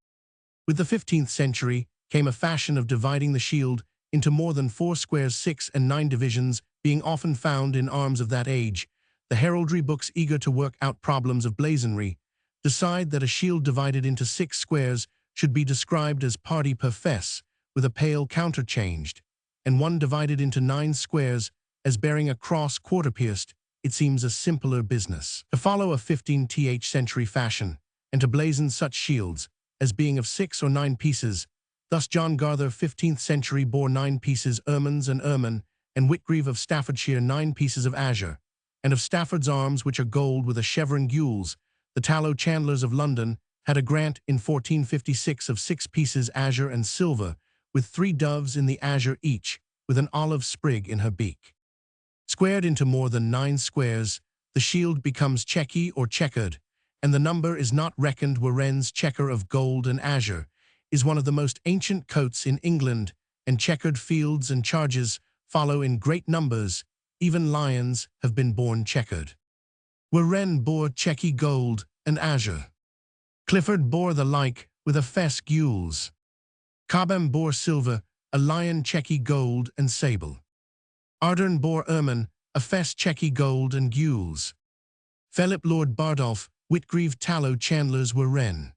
With the 15th century came a fashion of dividing the shield into more than 4 squares, 6 and 9 divisions, being often found in arms of that age. The heraldry books, eager to work out problems of blazonry, decide that a shield divided into 6 squares should be described as parti per fess, with a pale counterchanged, and one divided into 9 squares as bearing a cross quarter-pierced. It seems a simpler business to follow a 15th century fashion, and to blazon such shields as being of 6 or 9 pieces. Thus John Garther 15th century bore 9 pieces ermines and ermine, and Whitgreave of Staffordshire 9 pieces of azure, and of Stafford's arms which are gold with a chevron gules. The tallow chandlers of London had a grant in 1456 of 6 pieces azure and silver, with 3 doves in the azure each, with an olive sprig in her beak. Squared into more than 9 squares, the shield becomes checky or checkered, and the number is not reckoned. Warren's chequer of gold and azure is one of the most ancient coats in England, and checkered fields and charges follow in great numbers. Even lions have been born checkered. Warren bore checky gold and azure. Clifford bore the like, with a fess gules. Cobham bore silver, a lion checky gold and sable. Ardern bore ermine, a fess checky gold and gules. Philip Lord Bardolph, Whitgreave tallow chandlers were wren.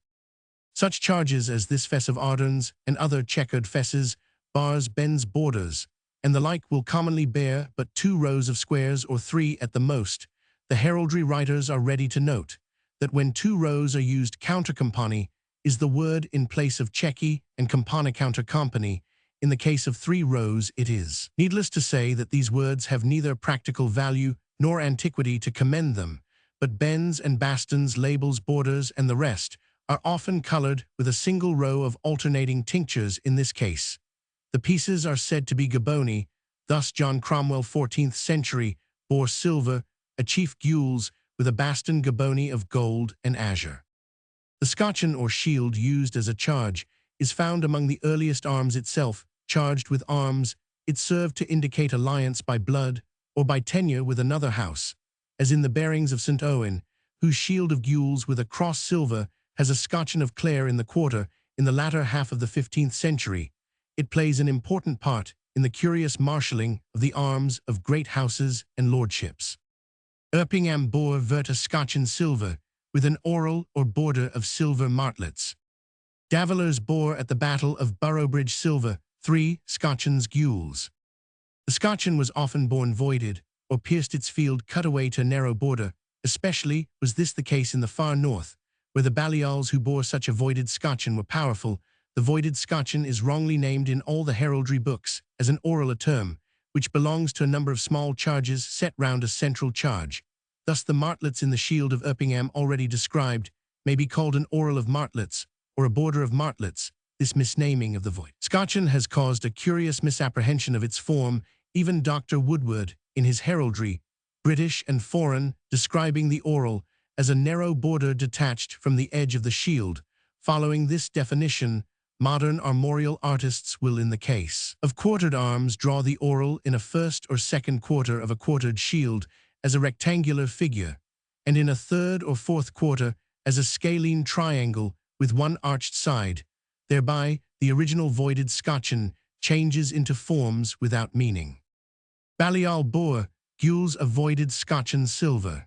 Such charges as this fess of Ardern's and other checkered fesses, bars, bends, borders, and the like will commonly bear but 2 rows of squares or 3 at the most. The heraldry writers are ready to note that when 2 rows are used, countercompany is the word in place of checky, and company countercompany. In the case of 3 rows it is. Needless to say that these words have neither practical value nor antiquity to commend them, but bends and bastons, labels, borders, and the rest are often colored with a single row of alternating tinctures. In this case, the pieces are said to be gaboni. Thus John Cromwell 14th century bore silver, a chief gules, with a baston gaboni of gold and azure. The scotchen or shield used as a charge is found among the earliest arms itself. Charged with arms, it served to indicate alliance by blood or by tenure with another house, as in the bearings of St. Owen, whose shield of gules with a cross silver has a scotchen of Clare in the quarter. In the latter half of the 15th century, it plays an important part in the curious marshalling of the arms of great houses and lordships. Erpingham bore vert a scotchen silver, with an aural or border of silver martlets. Davillers bore at the Battle of Boroughbridge silver, 3 scotchens gules. The scotchen was often borne voided, or pierced its field cut away to a narrow border. Especially was this the case in the far north, where the Balliols who bore such a voided scotchen were powerful. The voided scotchen is wrongly named in all the heraldry books as an aural, a term which belongs to a number of small charges set round a central charge. Thus the martlets in the shield of Erpingham already described may be called an aural of martlets, or a border of martlets. This misnaming of the void scotchen has caused a curious misapprehension of its form. Even Dr. Woodward, in his Heraldry, British and Foreign, describing the aural as a narrow border detached from the edge of the shield. Following this definition, modern armorial artists will, in the case of quartered arms, draw the aural in a first or second quarter of a quartered shield as a rectangular figure, and in a third or fourth quarter as a scalene triangle with one arched side. Thereby, the original voided scotchen changes into forms without meaning. Balliol bore gules of voided scotchen silver.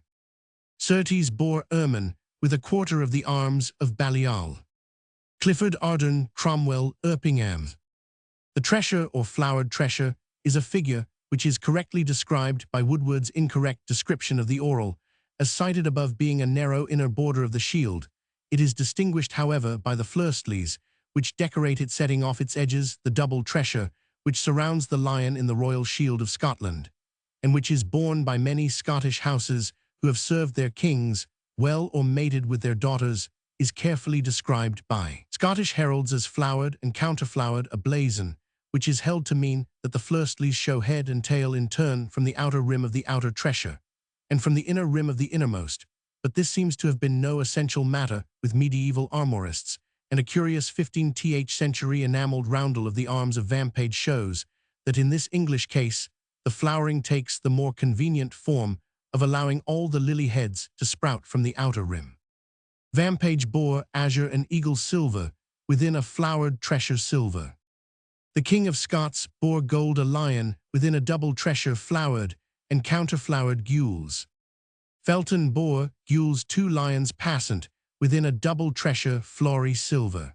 Surtees bore ermine with a quarter of the arms of Balliol. Clifford, Ardern, Cromwell, Erpingham. The tressure or flowered tressure is a figure which is correctly described by Woodward's incorrect description of the aural, as cited above, being a narrow inner border of the shield. It is distinguished, however, by the flirstleys, which decorate it, setting off its edges, the double tressure, which surrounds the lion in the royal shield of Scotland, and which is borne by many Scottish houses who have served their kings well or mated with their daughters, is carefully described by Scottish heralds as flowered and counterflowered, a blazon, which is held to mean that the flirstleys show head and tail in turn from the outer rim of the outer tressure, and from the inner rim of the innermost. but this seems to have been no essential matter with medieval armorists, and a curious 15th century enameled roundel of the arms of Vampage shows that in this English case, the flowering takes the more convenient form of allowing all the lily heads to sprout from the outer rim. Vampage bore azure and eagle silver within a flowered treasure silver. The King of Scots bore gold a lion within a double treasure flowered and counterflowered gules. Felton bore gules 2 lions passant within a double treasure flory silver.